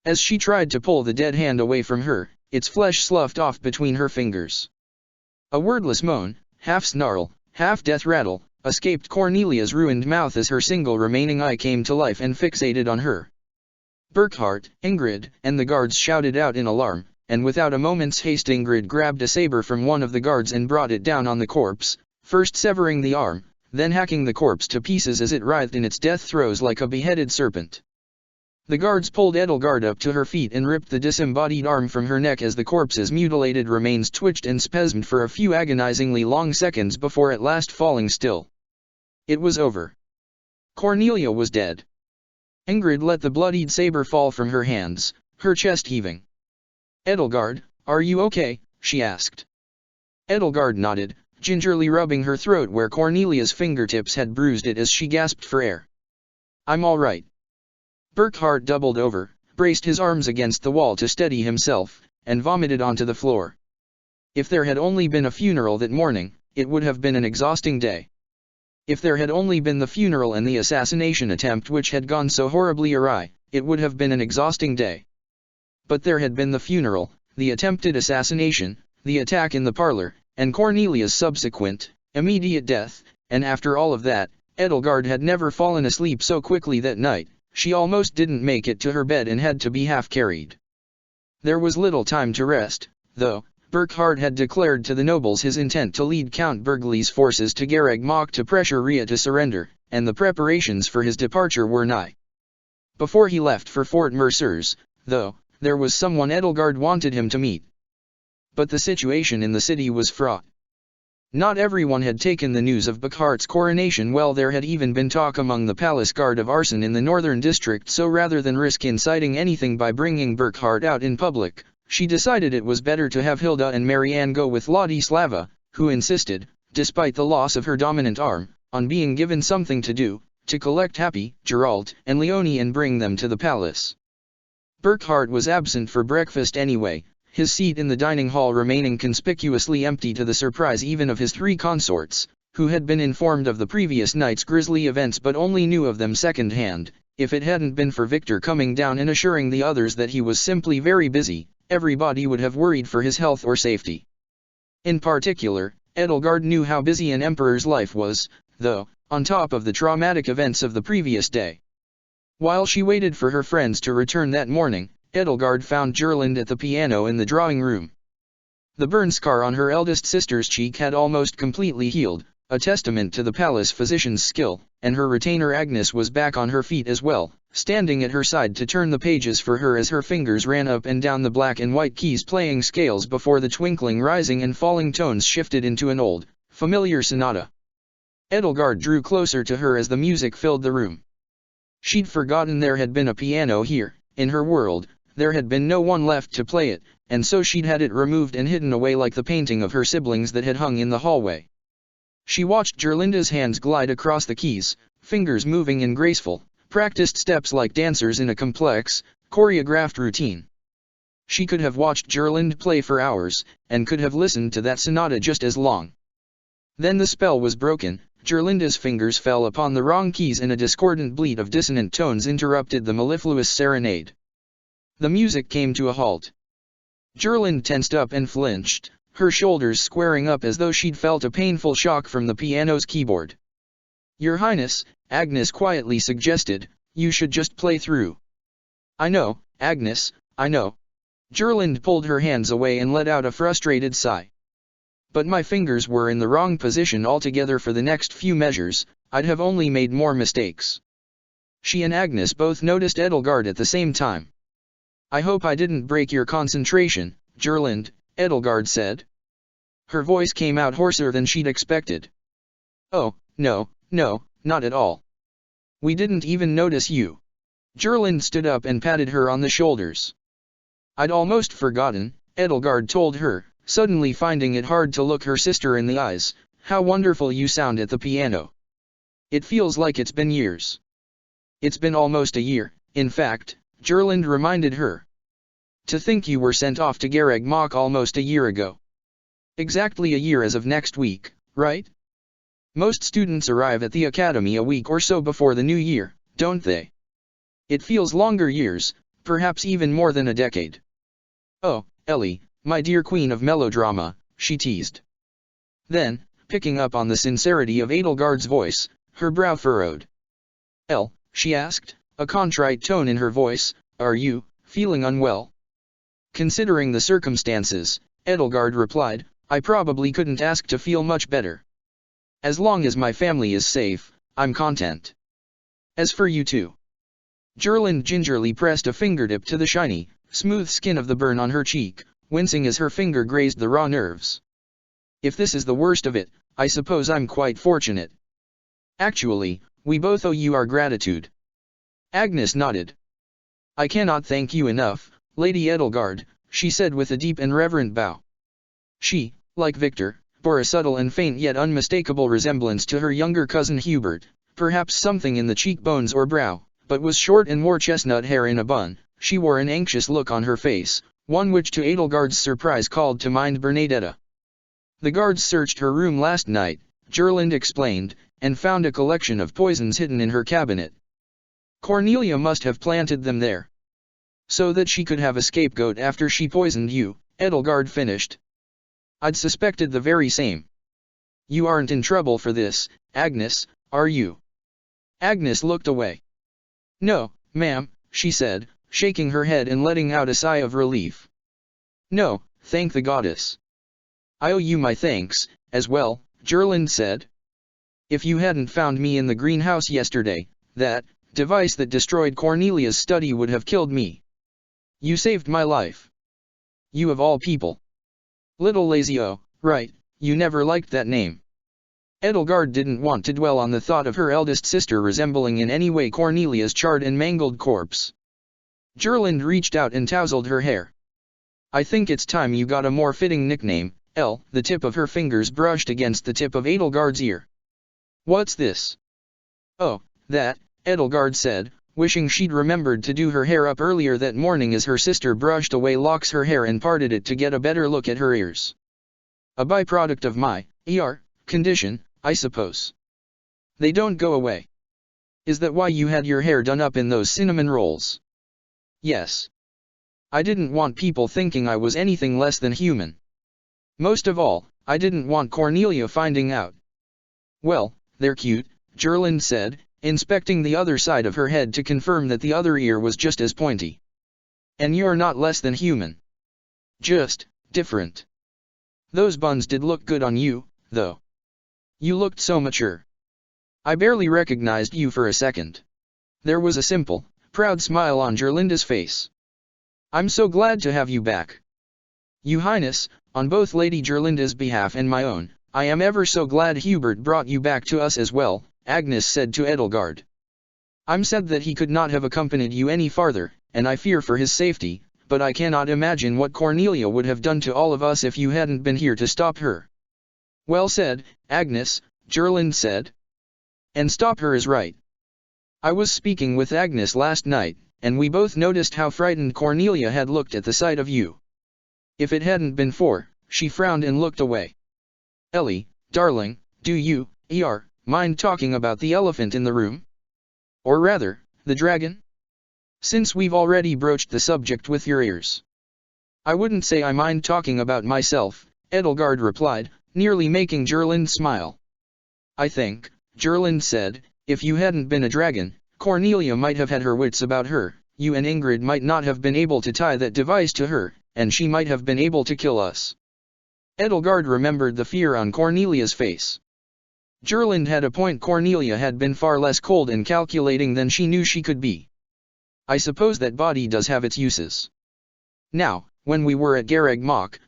As she tried to pull the dead hand away from her, its flesh sloughed off between her fingers. A wordless moan, half snarl, half death rattle, escaped Cornelia's ruined mouth as her single remaining eye came to life and fixated on her. Burkhard, Ingrid, and the guards shouted out in alarm, and without a moment's haste Ingrid grabbed a saber from one of the guards and brought it down on the corpse, first severing the arm, then hacking the corpse to pieces as it writhed in its death throes like a beheaded serpent. The guards pulled Edelgard up to her feet and ripped the disembodied arm from her neck as the corpse's mutilated remains twitched and spasmed for a few agonizingly long seconds before at last falling still. It was over. Cornelia was dead. Ingrid let the bloodied saber fall from her hands, her chest heaving. "Edelgard, are you okay?" she asked. Edelgard nodded, gingerly rubbing her throat where Cornelia's fingertips had bruised it as she gasped for air. "I'm all right." Burkhard doubled over, braced his arms against the wall to steady himself, and vomited onto the floor. If there had only been a funeral that morning, it would have been an exhausting day. If there had only been the funeral and the assassination attempt which had gone so horribly awry, it would have been an exhausting day. But there had been the funeral, the attempted assassination, the attack in the parlor, and Cornelia's subsequent, immediate death, and after all of that, Edelgard had never fallen asleep so quickly that night, she almost didn't make it to her bed and had to be half-carried. There was little time to rest, though. Burkhard had declared to the nobles his intent to lead Count Bergli's forces to Garreg Mach to pressure Ria to surrender, and the preparations for his departure were nigh. Before he left for Fort Mercers, though, there was someone Edelgard wanted him to meet. But the situation in the city was fraught. Not everyone had taken the news of Burkhardt's coronation well. There had even been talk among the palace guard of arson in the northern district, so rather than risk inciting anything by bringing Burkhard out in public, she decided it was better to have Hilda and Marianne go with Ladislava, who insisted, despite the loss of her dominant arm, on being given something to do, to collect Happy, Geralt, and Leonie and bring them to the palace. Burkhard was absent for breakfast anyway, his seat in the dining hall remaining conspicuously empty to the surprise even of his three consorts, who had been informed of the previous night's grisly events but only knew of them second-hand. If it hadn't been for Victor coming down and assuring the others that he was simply very busy, everybody would have worried for his health or safety. In particular, Edelgard knew how busy an emperor's life was, though, on top of the traumatic events of the previous day. While she waited for her friends to return that morning, Edelgard found Gerlinde at the piano in the drawing room. The burn scar on her eldest sister's cheek had almost completely healed, a testament to the palace physician's skill, and her retainer Agnes was back on her feet as well, standing at her side to turn the pages for her as her fingers ran up and down the black and white keys playing scales before the twinkling rising and falling tones shifted into an old, familiar sonata. Edelgard drew closer to her as the music filled the room. She'd forgotten there had been a piano here. In her world, there had been no one left to play it, and so she'd had it removed and hidden away like the painting of her siblings that had hung in the hallway. She watched Gerlinda's hands glide across the keys, fingers moving in graceful, practiced steps like dancers in a complex, choreographed routine. She could have watched Gerlinde play for hours, and could have listened to that sonata just as long. Then the spell was broken. Gerlinda's fingers fell upon the wrong keys and a discordant bleat of dissonant tones interrupted the mellifluous serenade. The music came to a halt. Gerlinde tensed up and flinched, her shoulders squaring up as though she'd felt a painful shock from the piano's keyboard. "Your Highness," Agnes quietly suggested, "you should just play through." "I know, Agnes, I know." Gerlinde pulled her hands away and let out a frustrated sigh. "But my fingers were in the wrong position altogether for the next few measures, I'd have only made more mistakes." She and Agnes both noticed Edelgard at the same time. "I hope I didn't break your concentration, Gerlinde," Edelgard said. Her voice came out hoarser than she'd expected. "Oh, no, not at all. We didn't even notice you." Gerlinde stood up and patted her on the shoulders. "I'd almost forgotten," Edelgard told her, suddenly finding it hard to look her sister in the eyes. How wonderful you sound at the piano. It feels like it's been years. It's been almost a year, in fact, Gerland reminded her. To think you were sent off to Garreg Mach almost a year ago. Exactly a year as of next week, right? Most students arrive at the academy a week or so before the new year, don't they? It feels longer years, perhaps even more than a decade. Oh, Ellie, my dear queen of melodrama, she teased. Then, picking up on the sincerity of Edelgard's voice, her brow furrowed. Elle, she asked, a contrite tone in her voice, are you feeling unwell? Considering the circumstances, Edelgard replied, I probably couldn't ask to feel much better. As long as my family is safe, I'm content. As for you two. Gerland gingerly pressed a fingertip to the shiny, smooth skin of the burn on her cheek, wincing as her finger grazed the raw nerves. If this is the worst of it, I suppose I'm quite fortunate. Actually, we both owe you our gratitude. Agnes nodded. I cannot thank you enough, Lady Edelgard, she said with a deep and reverent bow. She, like Victor, bore a subtle and faint yet unmistakable resemblance to her younger cousin Hubert, perhaps something in the cheekbones or brow, but was short and wore chestnut hair in a bun. She wore an anxious look on her face, one which to Edelgard's surprise called to mind Bernadetta. The guards searched her room last night, Gerland explained, and found a collection of poisons hidden in her cabinet. Cornelia must have planted them there. So that she could have a scapegoat after she poisoned you, Edelgard finished. I'd suspected the very same. You aren't in trouble for this, Agnes, are you? Agnes looked away. No, ma'am, she said, shaking her head and letting out a sigh of relief. No, thank the goddess. I owe you my thanks, as well, Gerland said. If you hadn't found me in the greenhouse yesterday, that device that destroyed Cornelia's study would have killed me. You saved my life. You of all people. Little Lazio, right, you never liked that name. Edelgard didn't want to dwell on the thought of her eldest sister resembling in any way Cornelia's charred and mangled corpse. Gerland reached out and tousled her hair. I think it's time you got a more fitting nickname, Elle. The tip of her fingers brushed against the tip of Edelgard's ear. What's this? Oh, that, Edelgard said, wishing she'd remembered to do her hair up earlier that morning as her sister brushed away locks her hair and parted it to get a better look at her ears. A byproduct of my condition, I suppose. They don't go away. Is that why you had your hair done up in those cinnamon rolls? Yes. I didn't want people thinking I was anything less than human. Most of all, I didn't want Cornelia finding out. Well, they're cute, Gerland said, inspecting the other side of her head to confirm that the other ear was just as pointy. And you're not less than human. Just different. Those buns did look good on you, though. You looked so mature. I barely recognized you for a second. There was a simple, proud smile on Gerlinda's face. I'm so glad to have you back. Your Highness, on both Lady Gerlinda's behalf and my own, I am ever so glad Hubert brought you back to us as well, Agnes said to Edelgard. I'm sad that he could not have accompanied you any farther, and I fear for his safety, but I cannot imagine what Cornelia would have done to all of us if you hadn't been here to stop her. Well said, Agnes, Gerland said. And stop her is right. I was speaking with Agnes last night, and we both noticed how frightened Cornelia had looked at the sight of you. If it hadn't been for, she frowned and looked away. Ellie, darling, do you, mind talking about the elephant in the room? Or rather, the dragon? Since we've already broached the subject with your ears. I wouldn't say I mind talking about myself, Edelgard replied, nearly making Gerland smile. I think, Gerland said, if you hadn't been a dragon, Cornelia might have had her wits about her, you and Ingrid might not have been able to tie that device to her, and she might have been able to kill us. Edelgard remembered the fear on Cornelia's face. Gerland had a point. Cornelia had been far less cold and calculating than she knew she could be. I suppose that body does have its uses. Now, when we were at Garreg Mach,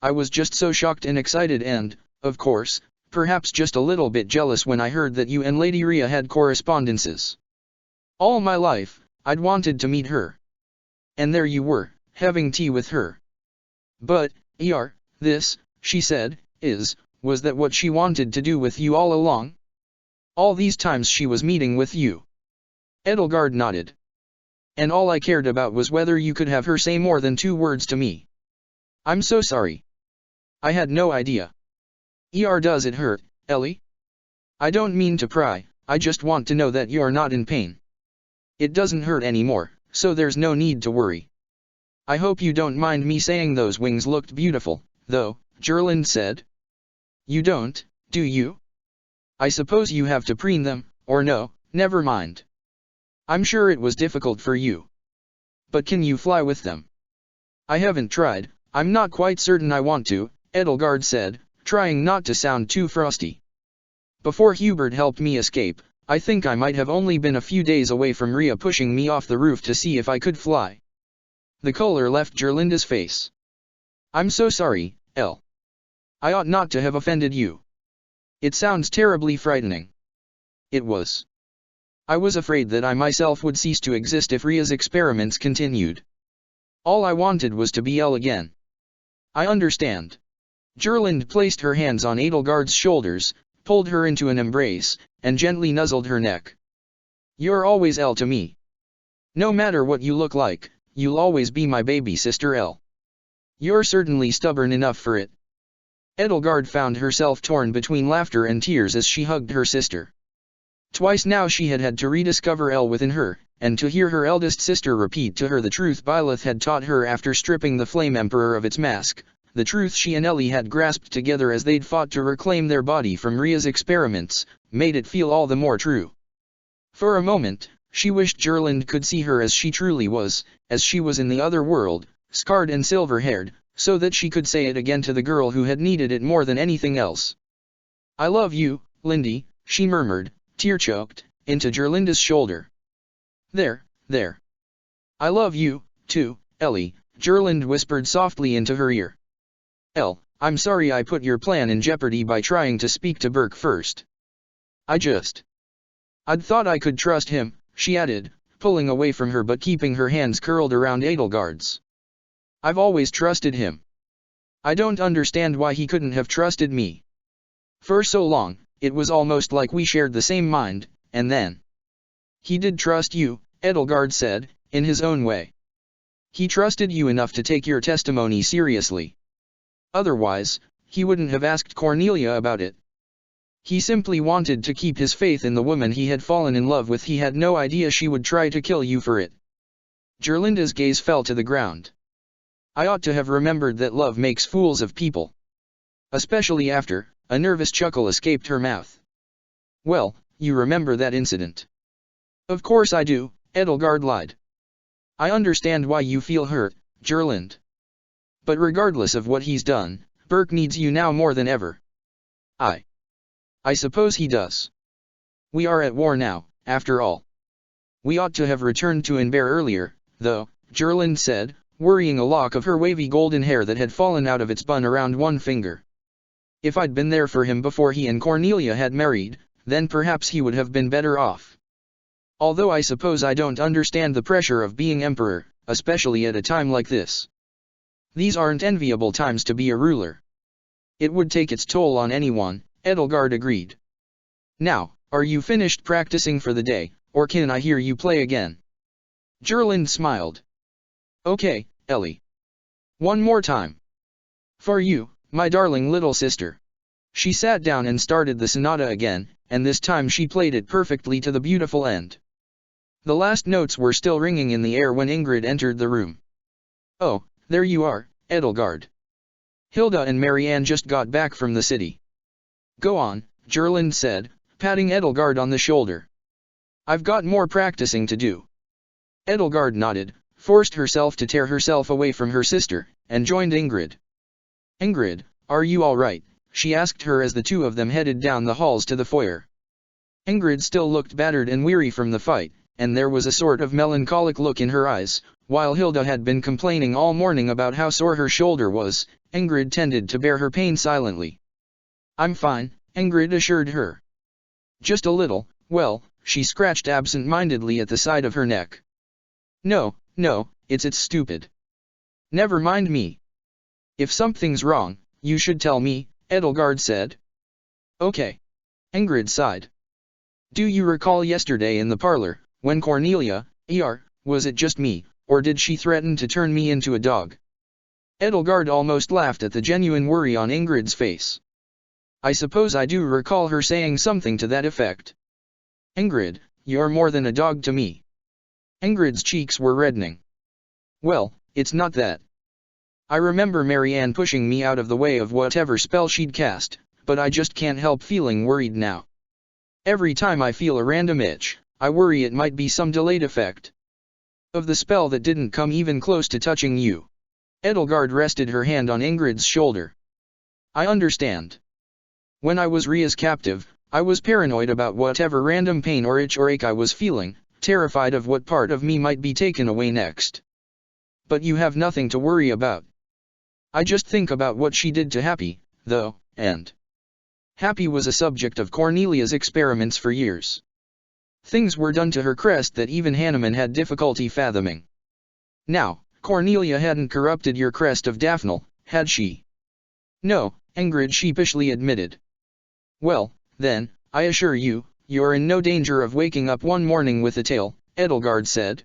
I was just so shocked and excited and, of course, perhaps just a little bit jealous when I heard that you and Lady Rhea had correspondences. All my life, I'd wanted to meet her. And there you were, having tea with her. But, this, she said, was that what she wanted to do with you all along? All these times she was meeting with you. Edelgard nodded. And all I cared about was whether you could have her say more than 2 words to me. I'm so sorry. I had no idea. Does it hurt, Ellie? I don't mean to pry, I just want to know that you're not in pain. It doesn't hurt anymore, so there's no need to worry. I hope you don't mind me saying those wings looked beautiful, though, Gerland said. You don't, do you? I suppose you have to preen them, or no, never mind. I'm sure it was difficult for you. But can you fly with them? I haven't tried, I'm not quite certain I want to, Edelgard said, trying not to sound too frosty. Before Hubert helped me escape, I think I might have only been a few days away from Rhea pushing me off the roof to see if I could fly. The color left Gerlinda's face. I'm so sorry, Elle. I ought not to have offended you. It sounds terribly frightening. It was. I was afraid that I myself would cease to exist if Rhea's experiments continued. All I wanted was to be Elle again. I understand. Gerlind placed her hands on Edelgard's shoulders, pulled her into an embrace, and gently nuzzled her neck. You're always Elle to me. No matter what you look like, you'll always be my baby sister Elle. You're certainly stubborn enough for it. Edelgard found herself torn between laughter and tears as she hugged her sister. Twice now she had had to rediscover Elle within her, and to hear her eldest sister repeat to her the truth Byleth had taught her after stripping the Flame Emperor of its mask, the truth she and Ellie had grasped together as they'd fought to reclaim their body from Rhea's experiments, made it feel all the more true. For a moment, she wished Gerland could see her as she truly was, as she was in the other world, scarred and silver-haired, so that she could say it again to the girl who had needed it more than anything else. I love you, Lindy, she murmured, tear-choked, into Gerlinda's shoulder. There. I love you, too, Ellie, Gerland whispered softly into her ear. Elle, I'm sorry I put your plan in jeopardy by trying to speak to Burke first. I'd thought I could trust him, she added, pulling away from her but keeping her hands curled around Edelgard's. I've always trusted him. I don't understand why he couldn't have trusted me. For so long, it was almost like we shared the same mind, and then. He did trust you, Edelgard said, in his own way. He trusted you enough to take your testimony seriously. Otherwise, he wouldn't have asked Cornelia about it. He simply wanted to keep his faith in the woman he had fallen in love with. He had no idea she would try to kill you for it. Gerlinda's gaze fell to the ground. I ought to have remembered that love makes fools of people. Especially after, a nervous chuckle escaped her mouth. Well, you remember that incident. Of course I do, Edelgard lied. I understand why you feel hurt, Gerlind. But regardless of what he's done, Burke needs you now more than ever. I suppose he does. We are at war now, after all. We ought to have returned to Inver earlier, though, Gerlind said, worrying a lock of her wavy golden hair that had fallen out of its bun around one finger. If I'd been there for him before he and Cornelia had married, then perhaps he would have been better off. Although I suppose I don't understand the pressure of being emperor, especially at a time like this. These aren't enviable times to be a ruler. It would take its toll on anyone, Edelgard agreed. Now, are you finished practicing for the day, or can I hear you play again? Gerlind smiled. Okay, Ellie. One more time. For you, my darling little sister. She sat down and started the sonata again, and this time she played it perfectly to the beautiful end. The last notes were still ringing in the air when Ingrid entered the room. Oh, there you are, Edelgard. Hilda and Marianne just got back from the city. Go on, Gerlind said, patting Edelgard on the shoulder. I've got more practicing to do. Edelgard nodded, forced herself to tear herself away from her sister, and joined Ingrid. Ingrid, are you all right? She asked her as the two of them headed down the halls to the foyer. Ingrid still looked battered and weary from the fight, and there was a sort of melancholic look in her eyes. While Hilda had been complaining all morning about how sore her shoulder was, Ingrid tended to bear her pain silently. I'm fine, Ingrid assured her. Just a little, well, she scratched absent-mindedly at the side of her neck. No, it's stupid. Never mind me. If something's wrong, you should tell me, Edelgard said. Okay. Ingrid sighed. Do you recall yesterday in the parlor, when Cornelia, was it just me, or did she threaten to turn me into a dog? Edelgard almost laughed at the genuine worry on Ingrid's face. I suppose I do recall her saying something to that effect. Ingrid, you're more than a dog to me. Ingrid's cheeks were reddening. Well, it's not that. I remember Marianne pushing me out of the way of whatever spell she'd cast, but I just can't help feeling worried now. Every time I feel a random itch, I worry it might be some delayed effect of the spell that didn't come even close to touching you. Edelgard rested her hand on Ingrid's shoulder. I understand. When I was Ria's captive, I was paranoid about whatever random pain or itch or ache I was feeling, terrified of what part of me might be taken away next. But you have nothing to worry about. I just think about what she did to Happy, though, and Happy was a subject of Cornelia's experiments for years. Things were done to her crest that even Hanuman had difficulty fathoming. Now, Cornelia hadn't corrupted your crest of Daphne, had she? No, Ingrid sheepishly admitted. Well, then, I assure you, you're in no danger of waking up one morning with a tail, Edelgard said.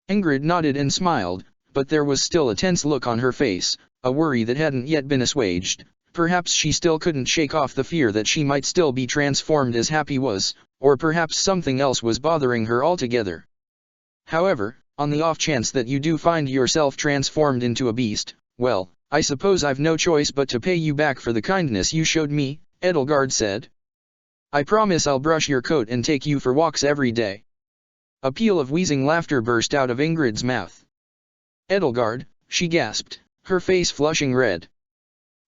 Ingrid nodded and smiled, but there was still a tense look on her face, a worry that hadn't yet been assuaged. Perhaps she still couldn't shake off the fear that she might still be transformed as Happy was, or perhaps something else was bothering her altogether. However, on the off chance that you do find yourself transformed into a beast, well, I suppose I've no choice but to pay you back for the kindness you showed me, Edelgard said. I promise I'll brush your coat and take you for walks every day. A peal of wheezing laughter burst out of Ingrid's mouth. Edelgard, she gasped, her face flushing red.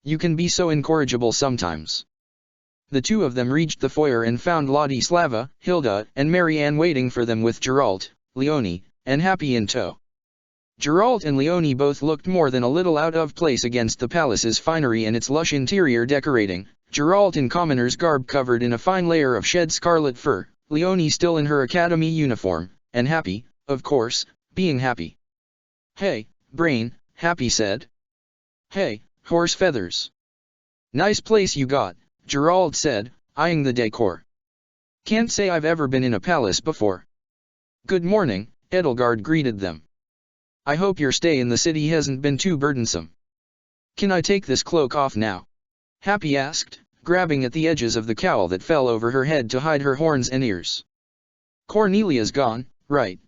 You can be so incorrigible sometimes. The two of them reached the foyer and found Ladislava, Hilda, and Marianne waiting for them with Geralt, Leonie, and Happy in tow. Geralt and Leonie both looked more than a little out of place against the palace's finery and its lush interior decorating, Geralt in commoner's garb covered in a fine layer of shed scarlet fur, Leonie still in her academy uniform, and Happy, of course, being Happy. Hey, Brain, Happy said. Hey, horse feathers. Nice place you got, Geralt said, eyeing the decor. Can't say I've ever been in a palace before. Good morning, Edelgard greeted them. I hope your stay in the city hasn't been too burdensome. Can I take this cloak off now? Happy asked, grabbing at the edges of the cowl that fell over her head to hide her horns and ears. Cornelia's gone, right?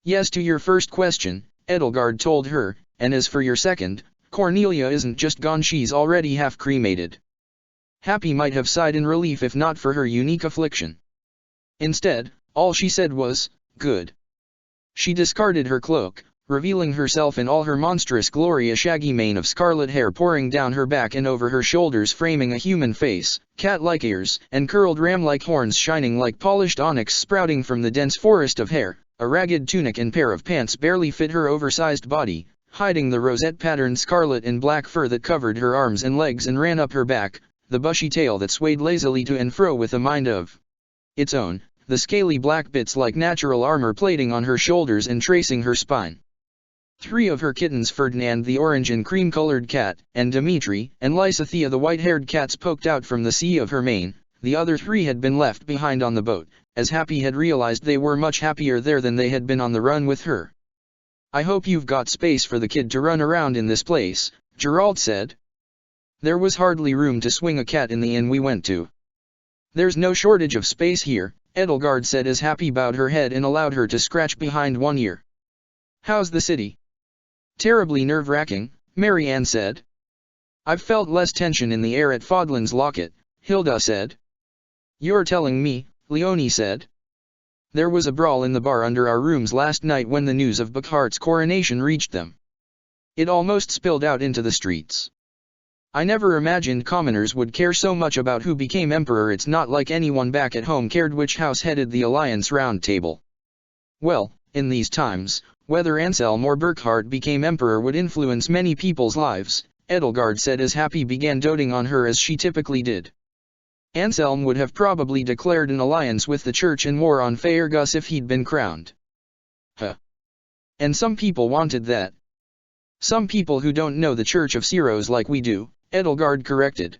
Yes to your first question, Edelgard told her, and as for your second, Cornelia isn't just gone, she's already half cremated. Happy might have sighed in relief if not for her unique affliction. Instead, all she said was, good. She discarded her cloak, revealing herself in all her monstrous glory, a shaggy mane of scarlet hair pouring down her back and over her shoulders framing a human face, cat-like ears, and curled ram-like horns shining like polished onyx sprouting from the dense forest of hair. A ragged tunic and pair of pants barely fit her oversized body, hiding the rosette-patterned scarlet and black fur that covered her arms and legs and ran up her back, the bushy tail that swayed lazily to and fro with a mind of its own, the scaly black bits like natural armor plating on her shoulders and tracing her spine. Three of her kittens, Ferdinand the orange and cream-colored cat, and Dimitri and Lysithea the white-haired cats, poked out from the sea of her mane. The other three had been left behind on the boat, as Happy had realized they were much happier there than they had been on the run with her. I hope you've got space for the kid to run around in this place, Geralt said. There was hardly room to swing a cat in the inn we went to. There's no shortage of space here, Edelgard said as Happy bowed her head and allowed her to scratch behind one ear. How's the city? Terribly nerve-wracking, Marianne said. I've felt less tension in the air at Fodlan's Locket, Hilda said. You're telling me, Leonie said. There was a brawl in the bar under our rooms last night when the news of Buckhart's coronation reached them. It almost spilled out into the streets. I never imagined commoners would care so much about who became emperor. It's not like anyone back at home cared which house headed the Alliance Round Table. Well, in these times, whether Anselm or Burkhart became emperor would influence many people's lives, Edelgard said as Happy began doting on her as she typically did. Anselm would have probably declared an alliance with the church and war on Faerghus if he'd been crowned. Huh. And some people wanted that. Some people who don't know the Church of Ceros like we do, Edelgard corrected.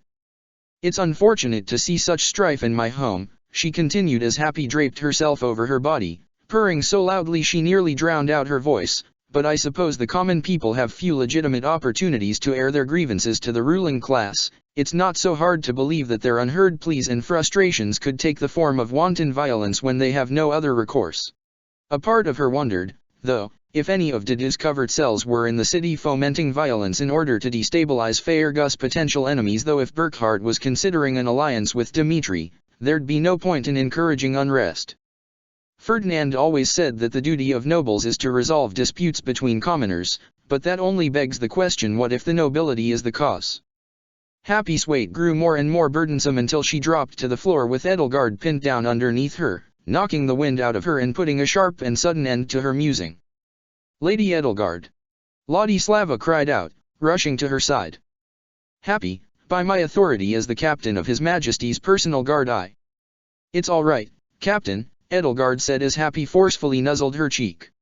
It's unfortunate to see such strife in my home, she continued as Happy draped herself over her body, purring so loudly she nearly drowned out her voice, but I suppose the common people have few legitimate opportunities to air their grievances to the ruling class. It's not so hard to believe that their unheard pleas and frustrations could take the form of wanton violence when they have no other recourse. A part of her wondered, though, if any of Dede's covert cells were in the city fomenting violence in order to destabilize Faerghus' potential enemies, though if Burkhardt was considering an alliance with Dimitri, there'd be no point in encouraging unrest. Ferdinand always said that the duty of nobles is to resolve disputes between commoners, but that only begs the question, what if the nobility is the cause? Happy's weight grew more and more burdensome until she dropped to the floor with Edelgard pinned down underneath her, knocking the wind out of her and putting a sharp and sudden end to her musing. Lady Edelgard! Ladislava cried out, rushing to her side. Happy, by my authority as the captain of His Majesty's personal guard, I. It's all right, Captain, Edelgard said as Happy forcefully nuzzled her cheek.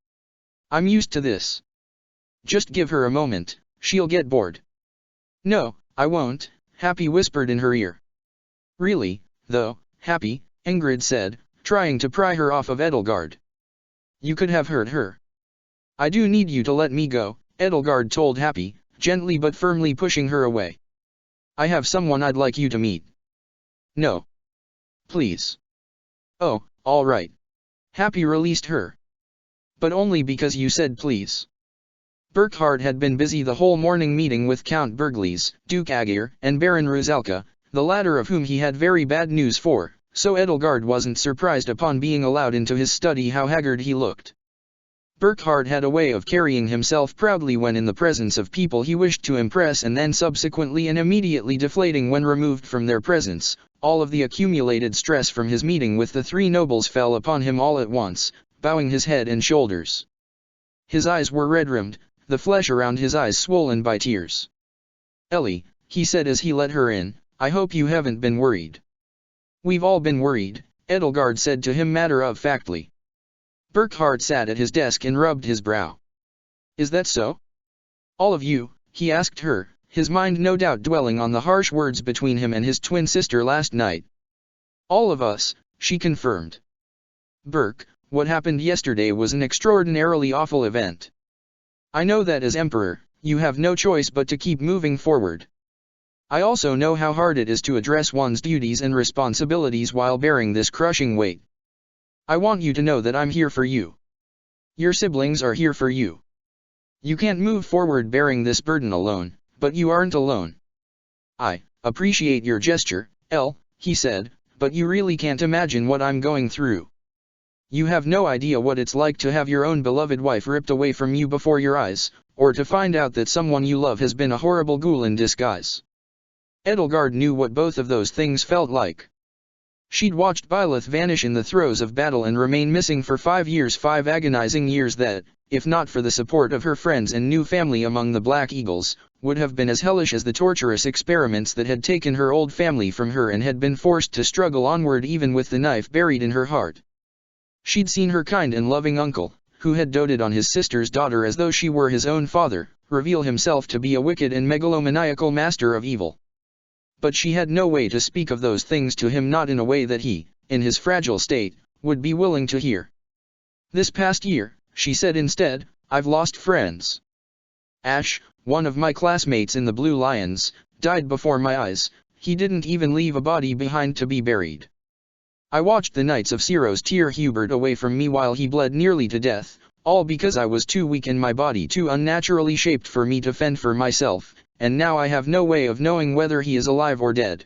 I'm used to this. Just give her a moment, she'll get bored. No, I won't, Happy whispered in her ear. Really, though, Happy, Ingrid said, trying to pry her off of Edelgard. You could have hurt her. I do need you to let me go, Edelgard told Happy, gently but firmly pushing her away. I have someone I'd like you to meet. No. Please. Oh, all right. Happy released her. But only because you said please. Burkhardt had been busy the whole morning meeting with Count Bergliez, Duke Agir, and Baron Ruzelka, the latter of whom he had very bad news for, so Edelgard wasn't surprised upon being allowed into his study how haggard he looked. Burkhardt had a way of carrying himself proudly when in the presence of people he wished to impress, and then subsequently and immediately deflating when removed from their presence. All of the accumulated stress from his meeting with the three nobles fell upon him all at once, bowing his head and shoulders. His eyes were red-rimmed, the flesh around his eyes swollen by tears. Ellie, he said as he let her in, I hope you haven't been worried. We've all been worried, Edelgard said to him matter-of-factly. Burkhardt sat at his desk and rubbed his brow. Is that so? All of you, he asked her, his mind no doubt dwelling on the harsh words between him and his twin sister last night. All of us, she confirmed. Burke, what happened yesterday was an extraordinarily awful event. I know that as Emperor, you have no choice but to keep moving forward. I also know how hard it is to address one's duties and responsibilities while bearing this crushing weight. I want you to know that I'm here for you. Your siblings are here for you. You can't move forward bearing this burden alone, but you aren't alone. I appreciate your gesture, Elle, he said, but you really can't imagine what I'm going through. You have no idea what it's like to have your own beloved wife ripped away from you before your eyes, or to find out that someone you love has been a horrible ghoul in disguise. Edelgard knew what both of those things felt like. She'd watched Byleth vanish in the throes of battle and remain missing for 5 years, 5 agonizing years that, if not for the support of her friends and new family among the Black Eagles, would have been as hellish as the torturous experiments that had taken her old family from her and had been forced to struggle onward even with the knife buried in her heart. She'd seen her kind and loving uncle, who had doted on his sister's daughter as though she were his own father, reveal himself to be a wicked and megalomaniacal master of evil. But she had no way to speak of those things to him, not in a way that he, in his fragile state, would be willing to hear. This past year, she said instead, I've lost friends. Ash, one of my classmates in the Blue Lions, died before my eyes. He didn't even leave a body behind to be buried. I watched the Knights of Ceros tear Hubert away from me while he bled nearly to death, all because I was too weak in my body, too unnaturally shaped for me to fend for myself, and now I have no way of knowing whether he is alive or dead.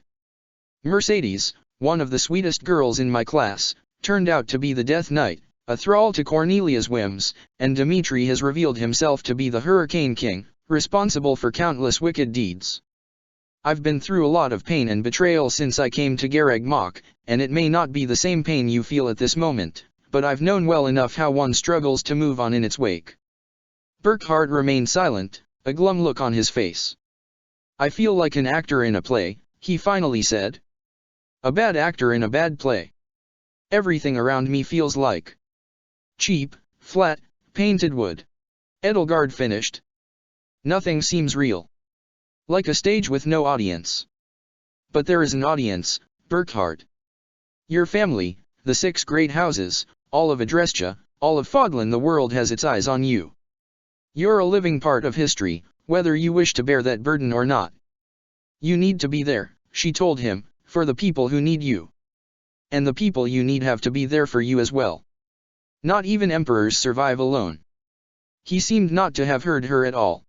Mercedes, one of the sweetest girls in my class, turned out to be the Death Knight, a thrall to Cornelia's whims, and Dimitri has revealed himself to be the Hurricane King, responsible for countless wicked deeds. I've been through a lot of pain and betrayal since I came to Garreg Mach, and it may not be the same pain you feel at this moment, but I've known well enough how one struggles to move on in its wake. Burkhardt remained silent, a glum look on his face. I feel like an actor in a play, he finally said. A bad actor in a bad play. Everything around me feels like cheap, flat, painted wood. Edelgard finished. Nothing seems real. Like a stage with no audience. But there is an audience, Burckhardt. Your family, the 6 great houses, all of Adrestia, all of Fodlan, the world has its eyes on you. You're a living part of history, whether you wish to bear that burden or not. You need to be there, she told him, for the people who need you. And the people you need have to be there for you as well. Not even emperors survive alone. He seemed not to have heard her at all.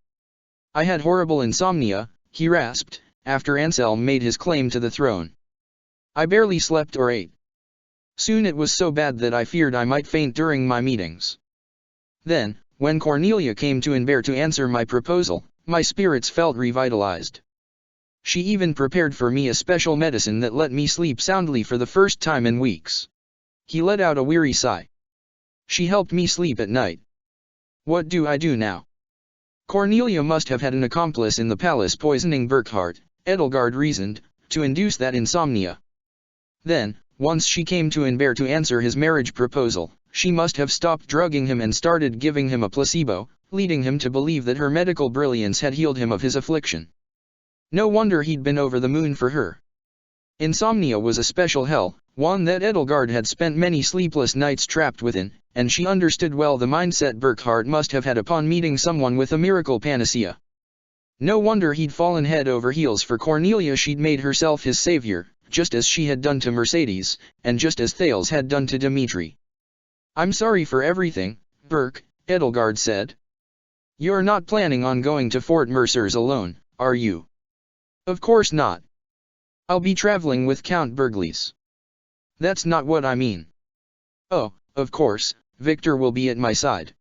I had horrible insomnia, he rasped, after Anselm made his claim to the throne. I barely slept or ate. Soon it was so bad that I feared I might faint during my meetings. Then, when Cornelia came to Inver to answer my proposal, my spirits felt revitalized. She even prepared for me a special medicine that let me sleep soundly for the first time in weeks. He let out a weary sigh. She helped me sleep at night. What do I do now? Cornelia must have had an accomplice in the palace poisoning Burckhardt, Edelgard reasoned, to induce that insomnia. Then, once she came to Inver to answer his marriage proposal, she must have stopped drugging him and started giving him a placebo, leading him to believe that her medical brilliance had healed him of his affliction. No wonder he'd been over the moon for her. Insomnia was a special hell, one that Edelgard had spent many sleepless nights trapped within, and she understood well the mindset Burckhardt must have had upon meeting someone with a miracle panacea. No wonder he'd fallen head over heels for Cornelia. She'd made herself his savior, just as she had done to Mercedes, and just as Thales had done to Dimitri. I'm sorry for everything, Burke, Edelgard said. You're not planning on going to Fort Mercers alone, are you? Of course not. I'll be traveling with Count Bergliez. That's not what I mean. Oh, of course, Victor will be at my side.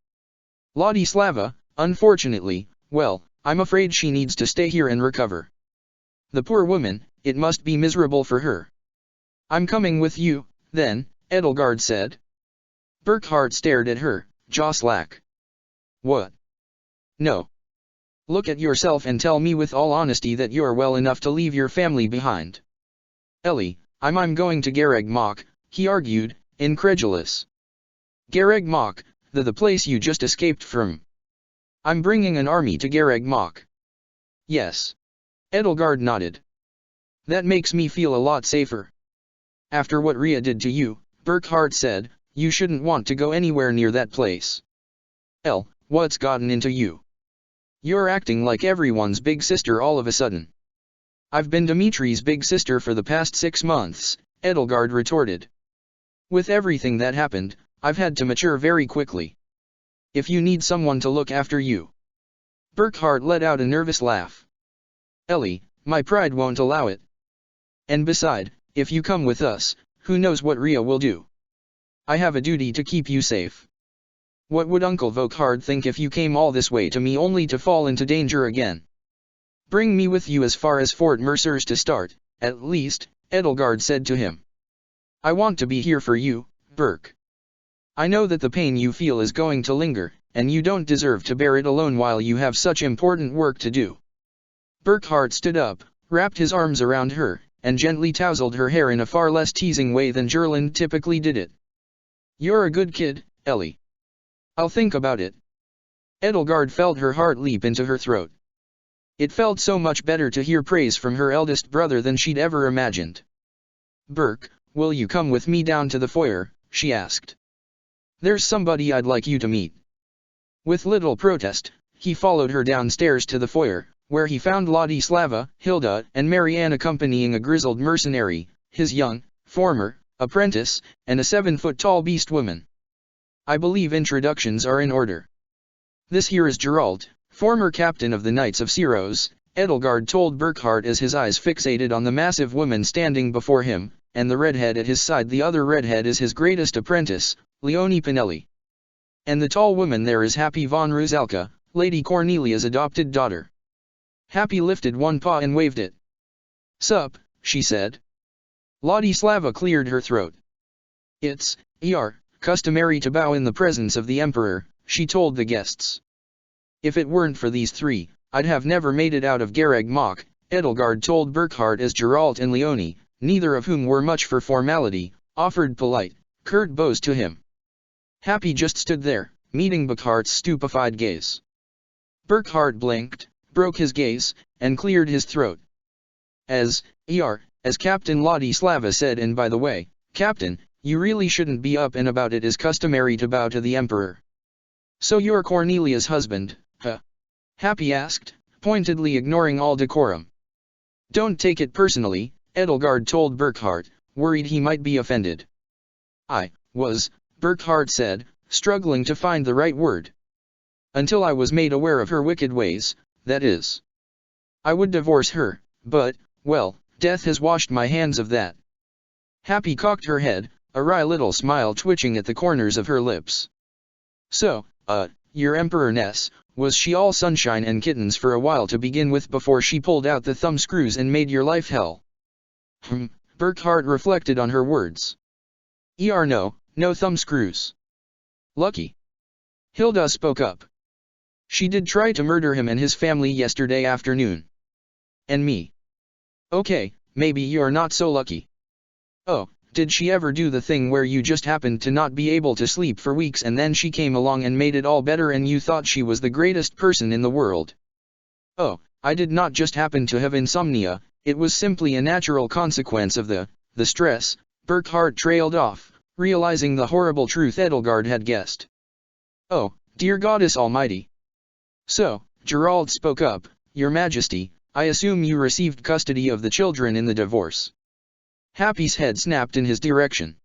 Ladislava, unfortunately, well, I'm afraid she needs to stay here and recover. The poor woman, it must be miserable for her. I'm coming with you, then, Edelgard said. Burckhardt stared at her, jaw slack. What? No. Look at yourself and tell me with all honesty that you're well enough to leave your family behind. Ellie, I'm going to Garreg Mach, he argued, incredulous. Garreg Mach, the place you just escaped from. I'm bringing an army to Garreg Mach. Yes. Edelgard nodded. That makes me feel a lot safer. After what Ria did to you, Burckhardt said, you shouldn't want to go anywhere near that place. What's gotten into you? You're acting like everyone's big sister all of a sudden. I've been Dimitri's big sister for the past 6 months, Edelgard retorted. With everything that happened, I've had to mature very quickly. If you need someone to look after you. Burckhardt let out a nervous laugh. Ellie, my pride won't allow it. And beside, if you come with us, who knows what Ria will do. I have a duty to keep you safe. What would Uncle Vokhard think if you came all this way to me only to fall into danger again? Bring me with you as far as Fort Mercers to start, at least, Edelgard said to him. I want to be here for you, Burke. I know that the pain you feel is going to linger, and you don't deserve to bear it alone while you have such important work to do. Burckhardt stood up, wrapped his arms around her, and gently tousled her hair in a far less teasing way than Gerland typically did it. You're a good kid, Ellie. I'll think about it. Edelgard felt her heart leap into her throat. It felt so much better to hear praise from her eldest brother than she'd ever imagined. Burke, will you come with me down to the foyer, she asked. There's somebody I'd like you to meet. With little protest, he followed her downstairs to the foyer, where he found Ladislava, Hilda, and Marianne accompanying a grizzled mercenary, his young, former, apprentice, and a 7-foot-tall beast woman. I believe introductions are in order. This here is Geralt, former captain of the Knights of Syros, Edelgard told Burckhardt as his eyes fixated on the massive woman standing before him, and the redhead at his side. The other redhead is his greatest apprentice, Leonie Pinelli. And the tall woman there is Happy von Rusalka, Lady Cornelia's adopted daughter. Happy lifted one paw and waved it. Sup, she said. Ladislava cleared her throat. It's customary to bow in the presence of the Emperor, she told the guests. If it weren't for these 3, I'd have never made it out of Garreg Mach, Edelgard told Burckhardt as Geralt and Leonie, neither of whom were much for formality, offered polite, curt bows to him. Happy just stood there, meeting Burckhardt's stupefied gaze. Burckhardt blinked, broke his gaze, and cleared his throat. As Captain Ladislava said, and by the way, Captain, you really shouldn't be up and about. It is customary to bow to the Emperor. So you're Cornelia's husband, huh? Happy asked, pointedly ignoring all decorum. Don't take it personally, Edelgard told Burckhardt, worried he might be offended. I was, Burckhardt said, struggling to find the right word. Until I was made aware of her wicked ways, that is. I would divorce her, but, well, death has washed my hands of that. Happy cocked her head, a wry little smile twitching at the corners of her lips. So, your Emperorness, was she all sunshine and kittens for a while to begin with before she pulled out the thumbscrews and made your life hell? Burckhardt reflected on her words. No thumbscrews. Lucky. Hilda spoke up. She did try to murder him and his family yesterday afternoon. And me. Okay, maybe you're not so lucky. Oh, did she ever do the thing where you just happened to not be able to sleep for weeks and then she came along and made it all better and you thought she was the greatest person in the world? Oh, I did not just happen to have insomnia, it was simply a natural consequence of the stress. Burckhardt trailed off, realizing the horrible truth Edelgard had guessed. Oh, dear Goddess Almighty. So, Gerald spoke up, Your Majesty, I assume you received custody of the children in the divorce. Happy's head snapped in his direction.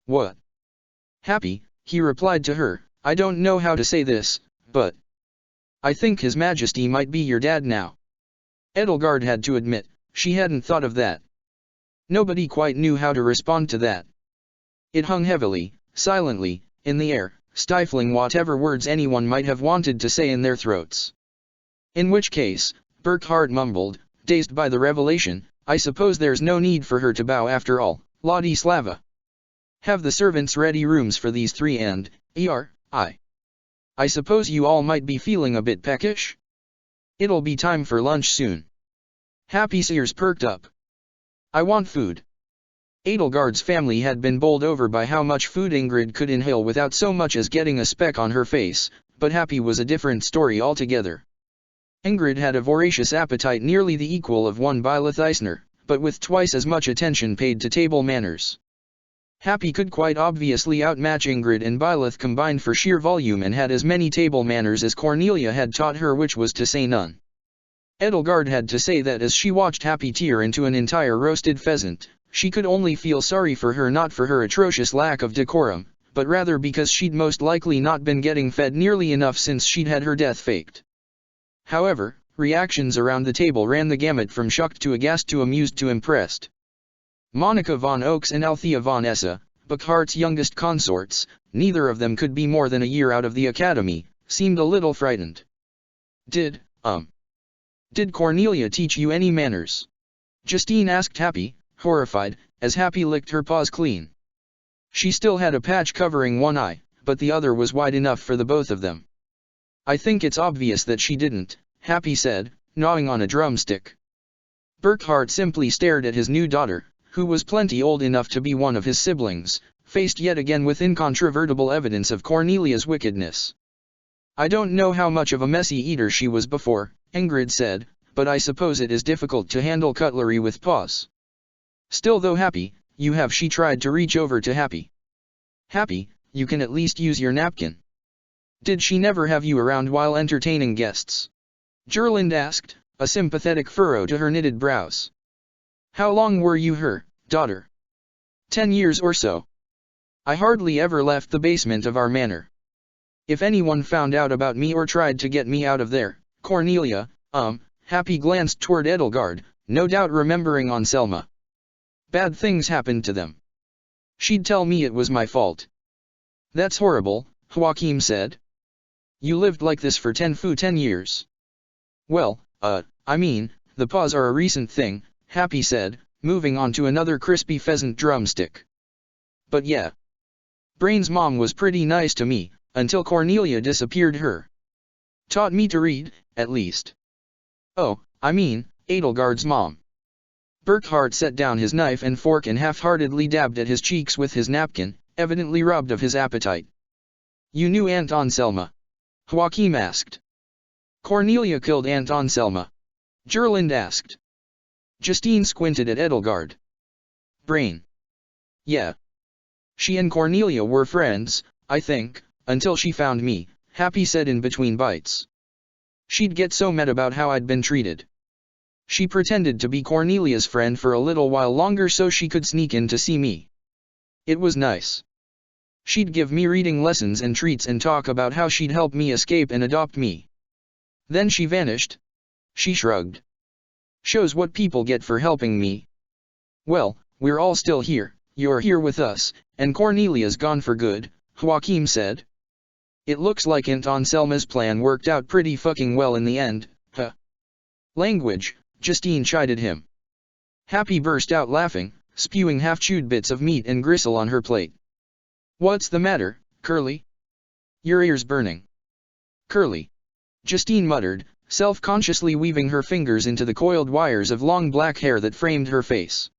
What? Happy, he replied to her, I don't know how to say this, but I think His Majesty might be your dad now. Edelgard had to admit, she hadn't thought of that. Nobody quite knew how to respond to that. It hung heavily, silently, in the air, stifling whatever words anyone might have wanted to say in their throats. In which case, Burckhardt mumbled, dazed by the revelation, I suppose there's no need for her to bow after all, Ladislava. Have the servants ready rooms for these three and, I suppose you all might be feeling a bit peckish? It'll be time for lunch soon. Happy's ears perked up. I want food. Edelgard's family had been bowled over by how much food Ingrid could inhale without so much as getting a speck on her face, but Happy was a different story altogether. Ingrid had a voracious appetite nearly the equal of one Byleth Eisner, but with twice as much attention paid to table manners. Happy could quite obviously outmatch Ingrid and Byleth combined for sheer volume and had as many table manners as Cornelia had taught her, which was to say none. Edelgard had to say that as she watched Happy tear into an entire roasted pheasant, she could only feel sorry for her, not for her atrocious lack of decorum, but rather because she'd most likely not been getting fed nearly enough since she'd had her death faked. However, reactions around the table ran the gamut from shocked to aghast to amused to impressed. Monica von Oaks and Althea von Essa, Burckhardt's youngest consorts, neither of them could be more than a year out of the academy, seemed a little frightened. Did Cornelia teach you any manners? Justine asked Happy, horrified, as Happy licked her paws clean. She still had a patch covering one eye, but the other was wide enough for the both of them. I think it's obvious that she didn't, Happy said, gnawing on a drumstick. Burckhardt simply stared at his new daughter, who was plenty old enough to be one of his siblings, faced yet again with incontrovertible evidence of Cornelia's wickedness. I don't know how much of a messy eater she was before, Ingrid said, but I suppose it is difficult to handle cutlery with paws. Still though Happy, she tried to reach over to Happy. Happy, you can at least use your napkin. Did she never have you around while entertaining guests? Gerlinde asked, a sympathetic furrow to her knitted brows. How long were you her daughter? 10 years or so. I hardly ever left the basement of our manor. If anyone found out about me or tried to get me out of there, Cornelia, Happy glanced toward Edelgard, no doubt remembering on Selma. Bad things happened to them. She'd tell me it was my fault. That's horrible, Joachim said. You lived like this for 10 years. Well, the paws are a recent thing, Happy said, moving on to another crispy pheasant drumstick. But yeah. Brain's mom was pretty nice to me, until Cornelia disappeared. Her taught me to read, at least. Oh, Edelgard's mom. Burckhardt set down his knife and fork and half-heartedly dabbed at his cheeks with his napkin, evidently robbed of his appetite. You knew Aunt Anselma? Joachim asked. Cornelia killed Aunt Anselma? Gerlinde asked. Justine squinted at Edelgard. Brain. Yeah. She and Cornelia were friends, I think, until she found me, Happy said in between bites. She'd get so mad about how I'd been treated. She pretended to be Cornelia's friend for a little while longer so she could sneak in to see me. It was nice. She'd give me reading lessons and treats and talk about how she'd help me escape and adopt me. Then she vanished. She shrugged. Shows what people get for helping me. Well, we're all still here, you're here with us, and Cornelia's gone for good, Joachim said. It looks like Aunt Anselma's plan worked out pretty fucking well in the end, huh? Language, Justine chided him. Happy burst out laughing, spewing half-chewed bits of meat and gristle on her plate. What's the matter, Curly? Your ear's burning. Curly. Justine muttered, self-consciously weaving her fingers into the coiled wires of long black hair that framed her face.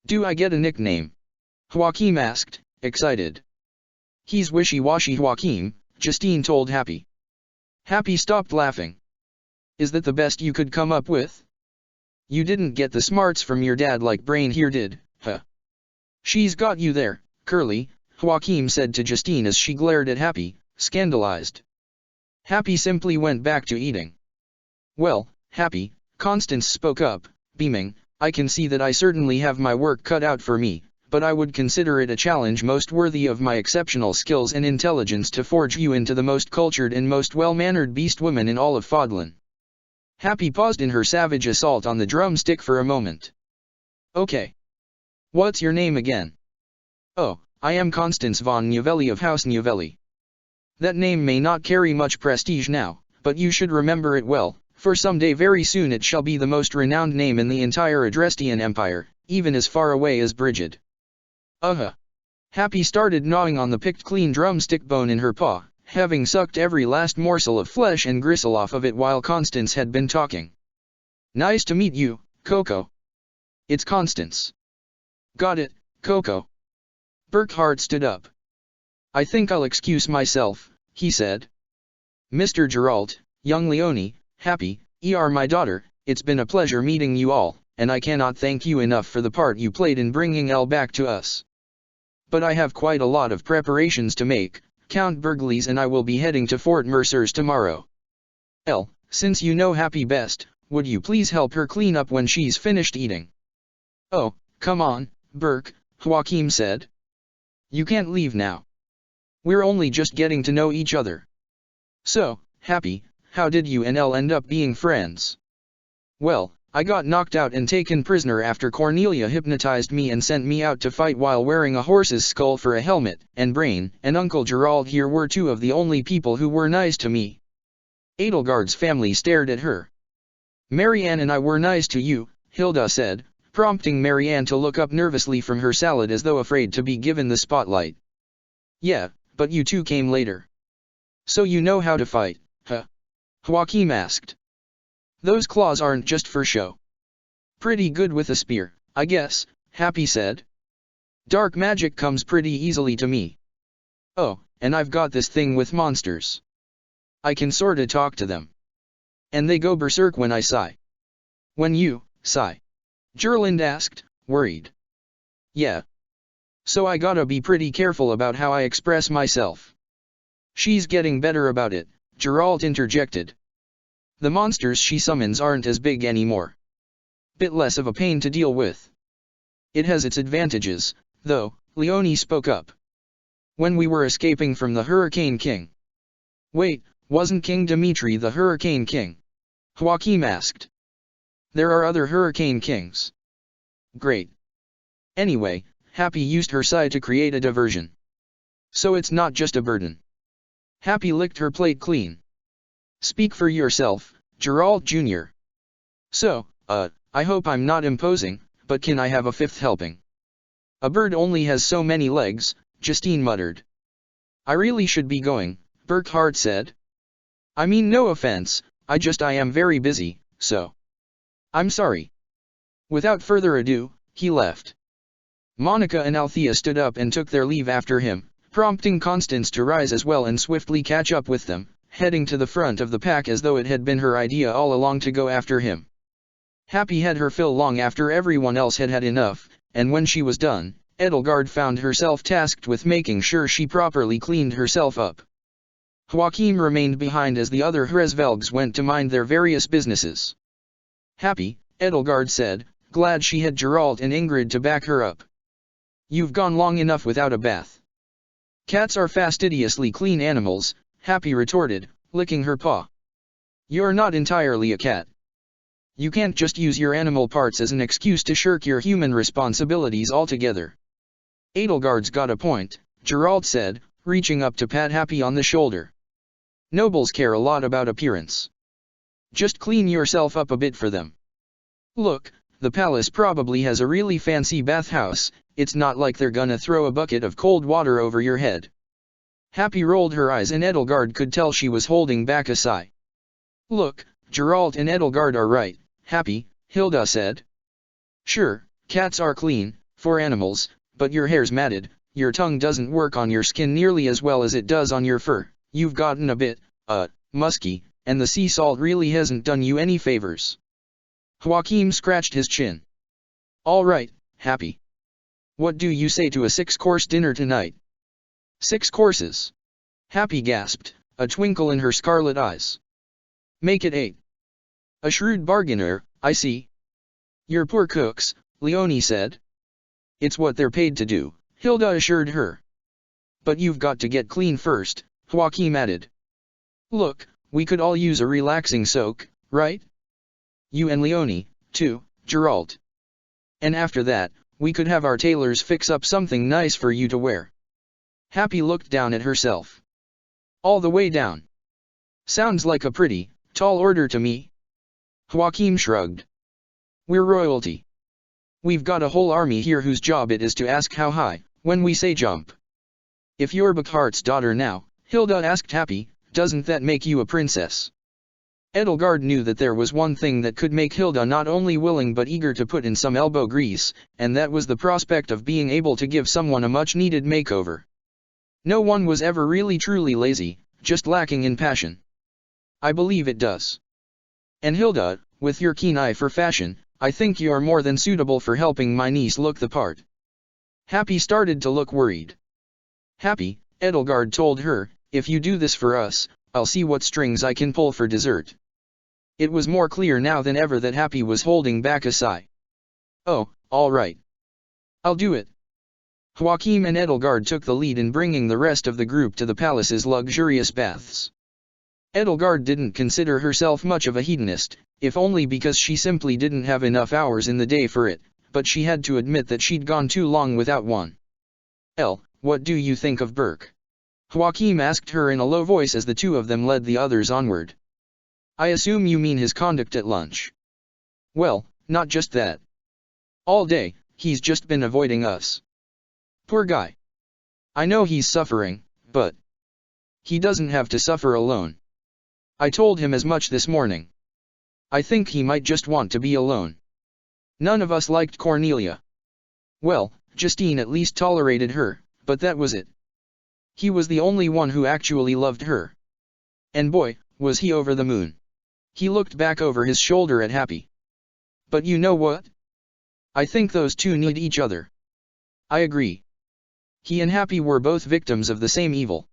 Do I get a nickname? Joachim asked, excited. He's wishy-washy Joachim, Justine told Happy. Happy stopped laughing. Is that the best you could come up with? You didn't get the smarts from your dad like Brain here did, huh? She's got you there, Curly, Joachim said to Justine as she glared at Happy, scandalized. Happy simply went back to eating. Well, Happy, Constance spoke up, beaming, I can see that I certainly have my work cut out for me, but I would consider it a challenge most worthy of my exceptional skills and intelligence to forge you into the most cultured and most well-mannered beast woman in all of Fodlan. Happy paused in her savage assault on the drumstick for a moment. Okay. What's your name again? Oh, I am Constance von Novelli of House Novelli. That name may not carry much prestige now, but you should remember it well, for someday very soon it shall be the most renowned name in the entire Adrestian Empire, even as far away as Brigid. Happy started gnawing on the picked clean drumstick bone in her paw, having sucked every last morsel of flesh and gristle off of it while Constance had been talking. Nice to meet you, Coco. It's Constance. Got it, Coco. Burkhart stood up. I think I'll excuse myself, he said. Mr. Geralt, young Leonie, Happy, my daughter, it's been a pleasure meeting you all, and I cannot thank you enough for the part you played in bringing Elle back to us. But I have quite a lot of preparations to make. Count Burgles and I will be heading to Fort Mercers tomorrow. Elle, since you know Happy best, would you please help her clean up when she's finished eating? Oh, come on, Burke, Joachim said. You can't leave now. We're only just getting to know each other. So, Happy, how did you and Elle end up being friends? Well, I got knocked out and taken prisoner after Cornelia hypnotized me and sent me out to fight while wearing a horse's skull for a helmet, and Brain and Uncle Gerald here were two of the only people who were nice to me. Edelgard's family stared at her. Marianne and I were nice to you, Hilda said, prompting Marianne to look up nervously from her salad as though afraid to be given the spotlight. Yeah, but you two came later. So you know how to fight, huh? Joachim asked. Those claws aren't just for show. Pretty good with a spear, I guess, Happy said. Dark magic comes pretty easily to me. Oh, and I've got this thing with monsters. I can sorta talk to them. And they go berserk when I sigh. When you sigh? Gerlinde asked, worried. Yeah. So I gotta be pretty careful about how I express myself. She's getting better about it, Geralt interjected. The monsters she summons aren't as big anymore. Bit less of a pain to deal with. It has its advantages, though, Leonie spoke up. When we were escaping from the Hurricane King. Wait, wasn't King Dimitri the Hurricane King? Joachim asked. There are other Hurricane Kings. Great. Anyway, Happy used her sigh to create a diversion. So it's not just a burden. Happy licked her plate clean. Speak for yourself, Geralt Jr. So, I hope I'm not imposing, but can I have a fifth helping? A bird only has so many legs, Justine muttered. I really should be going, Burkhart said. I mean no offense, I am very busy, so. I'm sorry. Without further ado, he left. Monica and Althea stood up and took their leave after him, prompting Constance to rise as well and swiftly catch up with them, heading to the front of the pack as though it had been her idea all along to go after him. Happy had her fill long after everyone else had had enough, and when she was done, Edelgard found herself tasked with making sure she properly cleaned herself up. Joachim remained behind as the other Hresvelgs went to mind their various businesses. Happy, Edelgard said, glad she had Geralt and Ingrid to back her up. You've gone long enough without a bath. Cats are fastidiously clean animals, Happy retorted, licking her paw. You're not entirely a cat. You can't just use your animal parts as an excuse to shirk your human responsibilities altogether. Edelgard's got a point, Geralt said, reaching up to pat Happy on the shoulder. Nobles care a lot about appearance. Just clean yourself up a bit for them. Look, the palace probably has a really fancy bathhouse, it's not like they're gonna throw a bucket of cold water over your head. Happy rolled her eyes and Edelgard could tell she was holding back a sigh. Look, Geralt and Edelgard are right, Happy, Hilda said. Sure, cats are clean, for animals, but your hair's matted, your tongue doesn't work on your skin nearly as well as it does on your fur, you've gotten a bit, musky, and the sea salt really hasn't done you any favors. Joachim scratched his chin. All right, Happy. What do you say to a 6-course dinner tonight? 6 courses. Happy gasped, a twinkle in her scarlet eyes. Make it 8. A shrewd bargainer, I see. You're poor cooks, Leonie said. It's what they're paid to do, Hilda assured her. But you've got to get clean first, Joachim added. Look, we could all use a relaxing soak, right? You and Leonie, too, Geralt. And after that, we could have our tailors fix up something nice for you to wear. Happy looked down at herself. All the way down. Sounds like a pretty, tall order to me. Joachim shrugged. We're royalty. We've got a whole army here whose job it is to ask how high, when we say jump. If you're Burkhart's daughter now, Hilda asked Happy, doesn't that make you a princess? Edelgard knew that there was one thing that could make Hilda not only willing but eager to put in some elbow grease, and that was the prospect of being able to give someone a much-needed makeover. No one was ever really truly lazy, just lacking in passion. I believe it does. And Hilda, with your keen eye for fashion, I think you're more than suitable for helping my niece look the part. Happy started to look worried. Happy, Edelgard told her, if you do this for us, I'll see what strings I can pull for dessert. It was more clear now than ever that Happy was holding back a sigh. Oh, all right. I'll do it. Joachim and Edelgard took the lead in bringing the rest of the group to the palace's luxurious baths. Edelgard didn't consider herself much of a hedonist, if only because she simply didn't have enough hours in the day for it, but she had to admit that she'd gone too long without one. What do you think of Burke? Joachim asked her in a low voice as the two of them led the others onward. I assume you mean his conduct at lunch. Well, not just that. All day, he's just been avoiding us. Poor guy. I know he's suffering, but he doesn't have to suffer alone. I told him as much this morning. I think he might just want to be alone. None of us liked Cornelia. Well, Justine at least tolerated her, but that was it. He was the only one who actually loved her. And boy, was he over the moon. He looked back over his shoulder at Happy. But you know what? I think those two need each other. I agree. He and Happy were both victims of the same evil.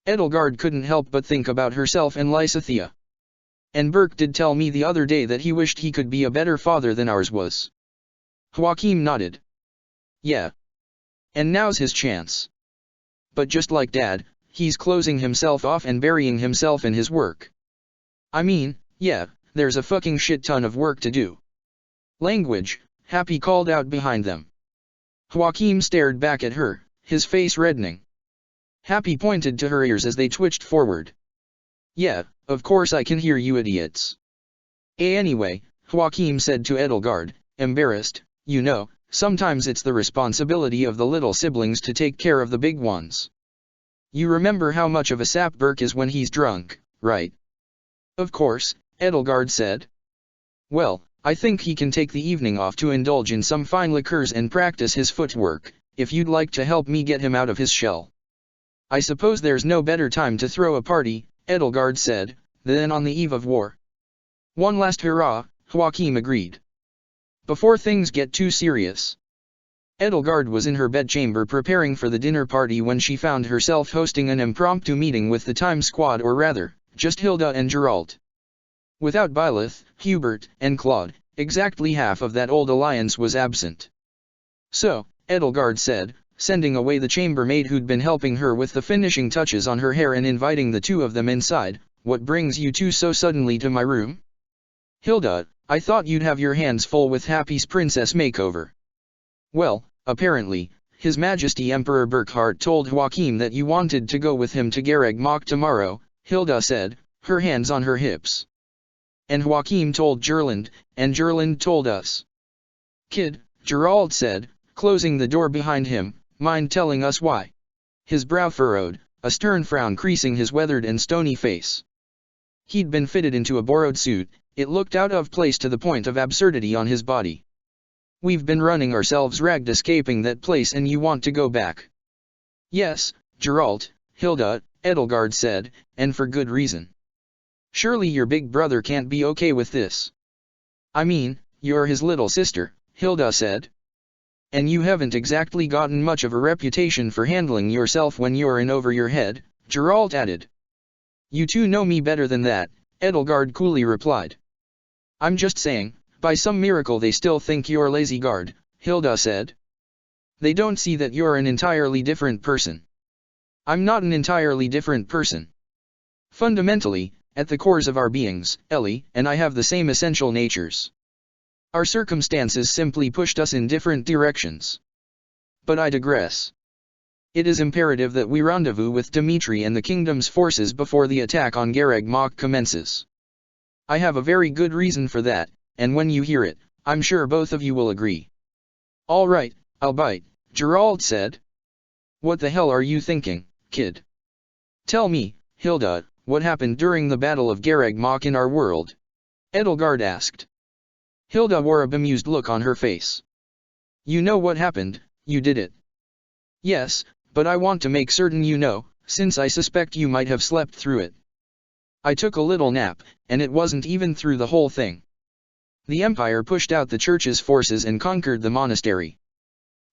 Edelgard couldn't help but think about herself and Lysithea. And Burke did tell me the other day that he wished he could be a better father than ours was. Joachim nodded. Yeah. And now's his chance. But just like Dad, he's closing himself off and burying himself in his work. I mean, yeah, there's a fucking shit ton of work to do. Language, Happy called out behind them. Joachim stared back at her, his face reddening. Happy pointed to her ears as they twitched forward. Yeah, of course I can hear you idiots. Anyway, Joachim said to Edelgard, embarrassed, you know, sometimes it's the responsibility of the little siblings to take care of the big ones. You remember how much of a sap Burke is when he's drunk, right? Of course, Edelgard said. Well, I think he can take the evening off to indulge in some fine liqueurs and practice his footwork, if you'd like to help me get him out of his shell. I suppose there's no better time to throw a party, Edelgard said, then on the eve of war. One last hurrah, Joachim agreed. Before things get too serious. Edelgard was in her bedchamber preparing for the dinner party when she found herself hosting an impromptu meeting with the Time Squad, or rather, just Hilda and Geralt. Without Byleth, Hubert, and Claude, exactly half of that old alliance was absent. So, Edelgard said, sending away the chambermaid who'd been helping her with the finishing touches on her hair and inviting the two of them inside, "What brings you two so suddenly to my room? Hilda, I thought you'd have your hands full with Happy's princess makeover." "Well, apparently, His Majesty Emperor Burkhard told Joachim that you wanted to go with him to Garreg Mach tomorrow," Hilda said, her hands on her hips. "And Joachim told Gerland, and Gerland told us." "Kid," Gerald said, closing the door behind him, "mind telling us why?" His brow furrowed, a stern frown creasing his weathered and stony face. He'd been fitted into a borrowed suit, it looked out of place to the point of absurdity on his body. "We've been running ourselves ragged escaping that place and you want to go back?" "Yes, Geralt," Hilda, Edelgard said, "and for good reason. Surely your big brother can't be okay with this." "I mean, you're his little sister," Hilda said. "And you haven't exactly gotten much of a reputation for handling yourself when you're in over your head," Geralt added. "You two know me better than that," Edelgard coolly replied. "I'm just saying, by some miracle they still think you're lazy guard," Hilda said. "They don't see that you're an entirely different person." "I'm not an entirely different person. Fundamentally, at the cores of our beings, Ellie and I have the same essential natures. Our circumstances simply pushed us in different directions. But I digress. It is imperative that we rendezvous with Dimitri and the kingdom's forces before the attack on Garreg Mach commences. I have a very good reason for that, and when you hear it, I'm sure both of you will agree." "All right, I'll bite," Geralt said. "What the hell are you thinking, kid? Tell me, Hilda, what happened during the Battle of Garreg Mach in our world?" Edelgard asked. Hilda wore a bemused look on her face. "You know what happened, you did it." "Yes, but I want to make certain you know, since I suspect you might have slept through it. I took a little nap, and it wasn't even through the whole thing. The Empire pushed out the Church's forces and conquered the monastery.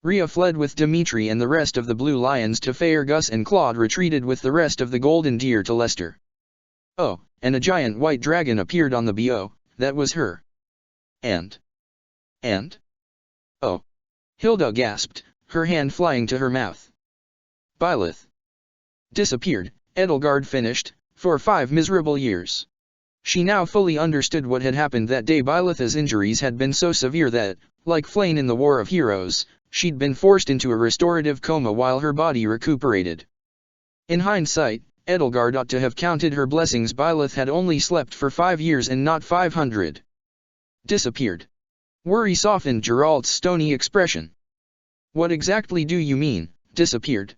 Rhea fled with Dimitri and the rest of the Blue Lions to Faerghus, and Claude retreated with the rest of the Golden Deer to Leicester. Oh, and a giant white dragon appeared on the BO, that was her. And? Oh. Hilda gasped, her hand flying to her mouth. Byleth disappeared, Edelgard finished, for 5 miserable years. She now fully understood what had happened that day. Byleth's injuries had been so severe that, like Flayn in the War of Heroes, she'd been forced into a restorative coma while her body recuperated. In hindsight, Edelgard ought to have counted her blessings. Byleth had only slept for 5 years and not 500. Disappeared. Worry softened Geralt's stony expression. "What exactly do you mean, disappeared?"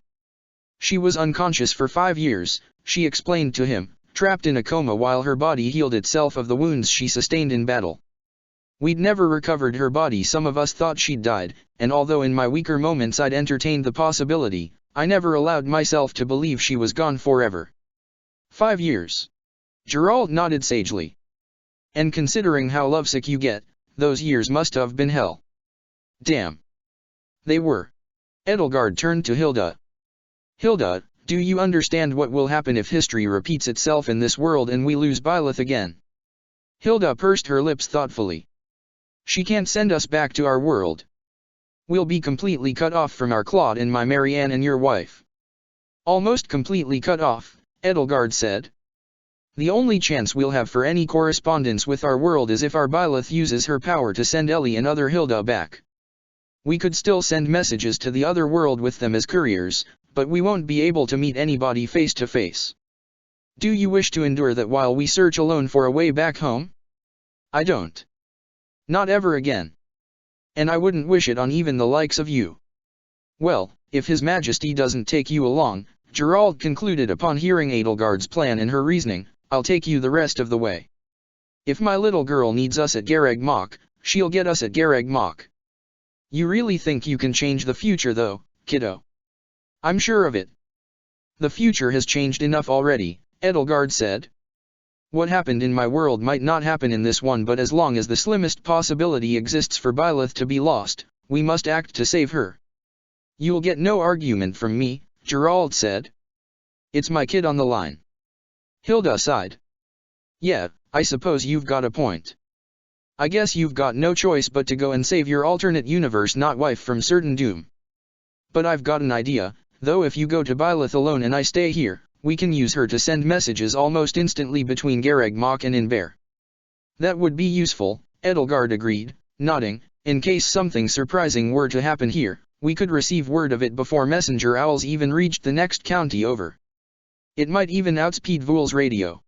"She was unconscious for 5 years, she explained to him, trapped in a coma while her body healed itself of the wounds she sustained in battle. We'd never recovered her body. Some of us thought she'd died, and although in my weaker moments I'd entertained the possibility, I never allowed myself to believe she was gone forever." 5 years. Geralt nodded sagely. "And considering how lovesick you get, those years must have been hell." "Damn. They were." Edelgard turned to Hilda. "Hilda, do you understand what will happen if history repeats itself in this world and we lose Byleth again?" Hilda pursed her lips thoughtfully. "She can't send us back to our world. We'll be completely cut off from our Claude and my Marianne and your wife." "Almost completely cut off," Edelgard said. "The only chance we'll have for any correspondence with our world is if our Byleth uses her power to send Ellie and other Hilda back. We could still send messages to the other world with them as couriers, but we won't be able to meet anybody face to face. Do you wish to endure that while we search alone for a way back home?" "I don't. Not ever again. And I wouldn't wish it on even the likes of you." "Well, if His Majesty doesn't take you along," Geralt concluded upon hearing Edelgard's plan and her reasoning, "I'll take you the rest of the way. If my little girl needs us at Garreg Mach, she'll get us at Garreg Mach. You really think you can change the future though, kiddo?" "I'm sure of it. The future has changed enough already," Edelgard said. What happened in my world might not happen in this one, but as long as the slimmest possibility exists for Byleth to be lost, we must act to save her. You'll get no argument from me, Gerald said. It's my kid on the line. Hilda sighed. Yeah, I suppose you've got a point. I guess you've got no choice but to go and save your alternate universe not wife from certain doom. But I've got an idea, though. If you go to Byleth alone and I stay here, we can use her to send messages almost instantly between Garreg Mach and Inver. That would be useful, Edelgard agreed, nodding. In case something surprising were to happen here, we could receive word of it before messenger owls even reached the next county over. It might even outspeed Vool's radio.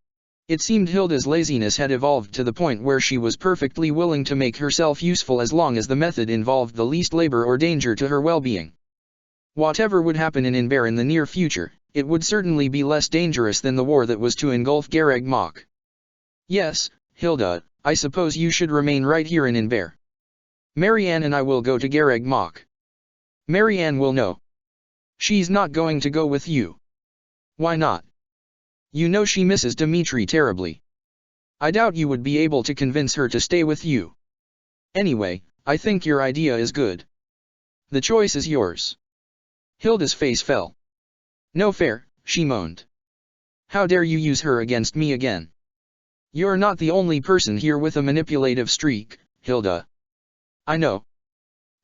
It seemed Hilda's laziness had evolved to the point where she was perfectly willing to make herself useful as long as the method involved the least labor or danger to her well-being. Whatever would happen in Inver in the near future, it would certainly be less dangerous than the war that was to engulf Garreg Mach. Yes, Hilda, I suppose you should remain right here in Inver. Marianne and I will go to Garreg Mach. Marianne will know. She's not going to go with you. Why not? You know she misses Dimitri terribly. I doubt you would be able to convince her to stay with you. Anyway, I think your idea is good. The choice is yours. Hilda's face fell. No fair, she moaned. How dare you use her against me again? You're not the only person here with a manipulative streak, Hilda. I know.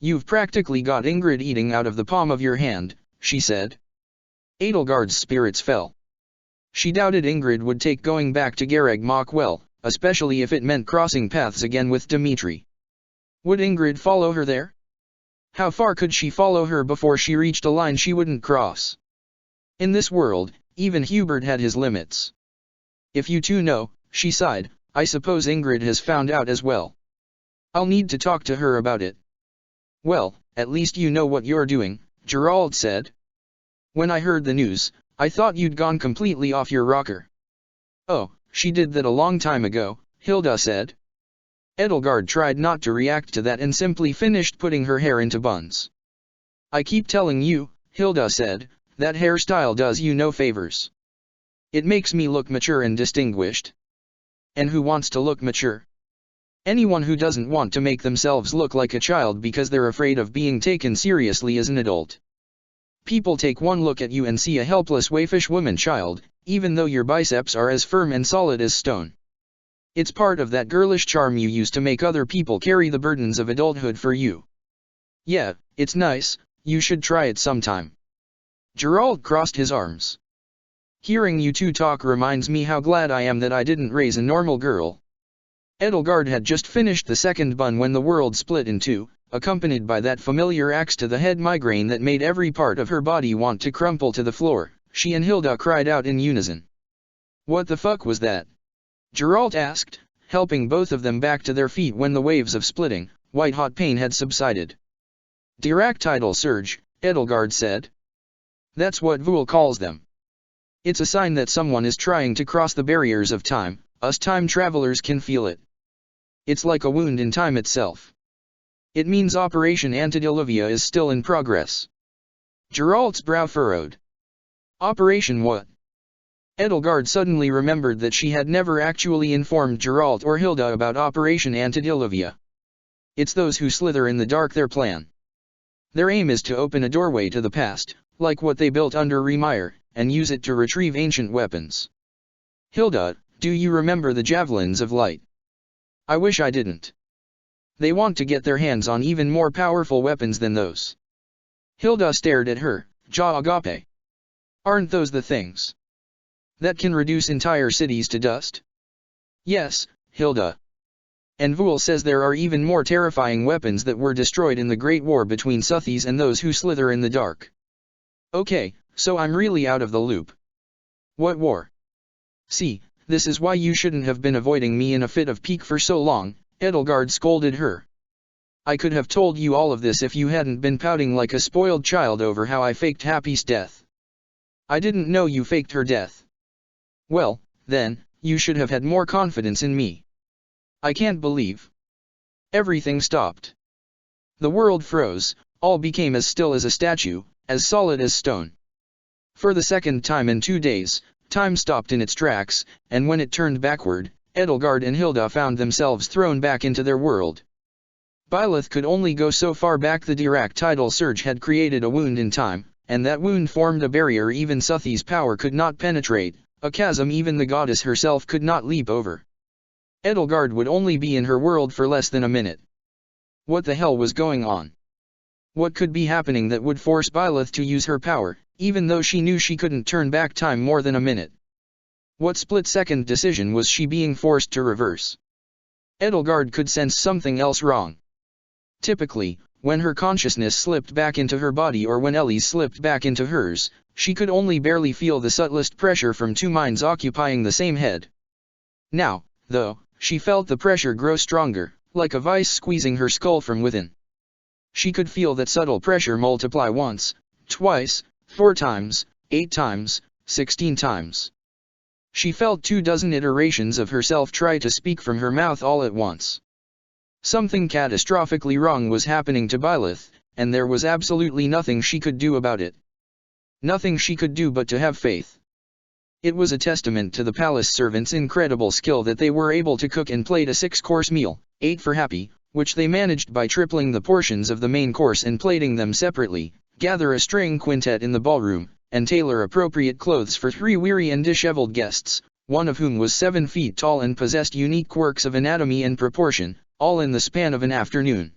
You've practically got Ingrid eating out of the palm of your hand, she said. Edelgard's spirits fell. She doubted Ingrid would take going back to Garreg Mach well, especially if it meant crossing paths again with Dimitri. Would Ingrid follow her there? How far could she follow her before she reached a line she wouldn't cross? In this world, even Hubert had his limits. If you two know, she sighed, I suppose Ingrid has found out as well. I'll need to talk to her about it. Well, at least you know what you're doing, Gerald said. When I heard the news, I thought you'd gone completely off your rocker. Oh, she did that a long time ago, Hilda said. Edelgard tried not to react to that and simply finished putting her hair into buns. I keep telling you, Hilda said, that hairstyle does you no favors. It makes me look mature and distinguished. And who wants to look mature? Anyone who doesn't want to make themselves look like a child because they're afraid of being taken seriously as an adult. People take one look at you and see a helpless waifish woman child, even though your biceps are as firm and solid as stone. It's part of that girlish charm you use to make other people carry the burdens of adulthood for you. Yeah, it's nice, you should try it sometime. Gerald crossed his arms. Hearing you two talk reminds me how glad I am that I didn't raise a normal girl. Edelgard had just finished the second bun when the world split in two, accompanied by that familiar axe to the head migraine that made every part of her body want to crumple to the floor. She and Hilda cried out in unison. What the fuck was that? Geralt asked, helping both of them back to their feet when the waves of splitting, white-hot pain had subsided. Diractidal surge, Edelgard said. That's what Vool calls them. It's a sign that someone is trying to cross the barriers of time. Us time travelers can feel it. It's like a wound in time itself. It means Operation Antediluvian is still in progress. Geralt's brow furrowed. Operation what? Edelgard suddenly remembered that she had never actually informed Geralt or Hilda about Operation Antediluvian. It's those who slither in the dark their plan. Their aim is to open a doorway to the past, like what they built under Remire, and use it to retrieve ancient weapons. Hilda, do you remember the Javelins of Light? I wish I didn't. They want to get their hands on even more powerful weapons than those. Hilda stared at her, jaw agape. Aren't those the things that can reduce entire cities to dust? Yes, Hilda. And Vool says there are even more terrifying weapons that were destroyed in the Great War between Suthies and those who slither in the dark. Okay, so I'm really out of the loop. What war? See, this is why you shouldn't have been avoiding me in a fit of pique for so long, Edelgard scolded her. I could have told you all of this if you hadn't been pouting like a spoiled child over how I faked Happy's death. I didn't know you faked her death. Well, then, you should have had more confidence in me. I can't believe. Everything stopped. The world froze, all became as still as a statue, as solid as stone. For the second time in 2 days, Time stopped in its tracks, and when it turned backward, Edelgard and Hilda found themselves thrown back into their world. Byleth could only go so far back. The Dirac tidal surge had created a wound in time, and that wound formed a barrier even Suthi's power could not penetrate, a chasm even the goddess herself could not leap over. Edelgard would only be in her world for less than a minute. What the hell was going on? What could be happening that would force Byleth to use her power, even though she knew she couldn't turn back time more than a minute? What split-second decision was she being forced to reverse? Edelgard could sense something else wrong. Typically, when her consciousness slipped back into her body or when Ellie's slipped back into hers, she could only barely feel the subtlest pressure from two minds occupying the same head. Now, though, she felt the pressure grow stronger, like a vice squeezing her skull from within. She could feel that subtle pressure multiply once, twice, 4 times, 8 times, 16 times. She felt 24 iterations of herself try to speak from her mouth all at once. Something catastrophically wrong was happening to Byleth, and there was absolutely nothing she could do about it. Nothing she could do but to have faith. It was a testament to the palace servants' incredible skill that they were able to cook and plate a 6-course meal, 8 for Happy, which they managed by tripling the portions of the main course and plating them separately, gather a string quintet in the ballroom, and tailor appropriate clothes for 3 weary and disheveled guests, one of whom was 7 feet tall and possessed unique quirks of anatomy and proportion, all in the span of an afternoon.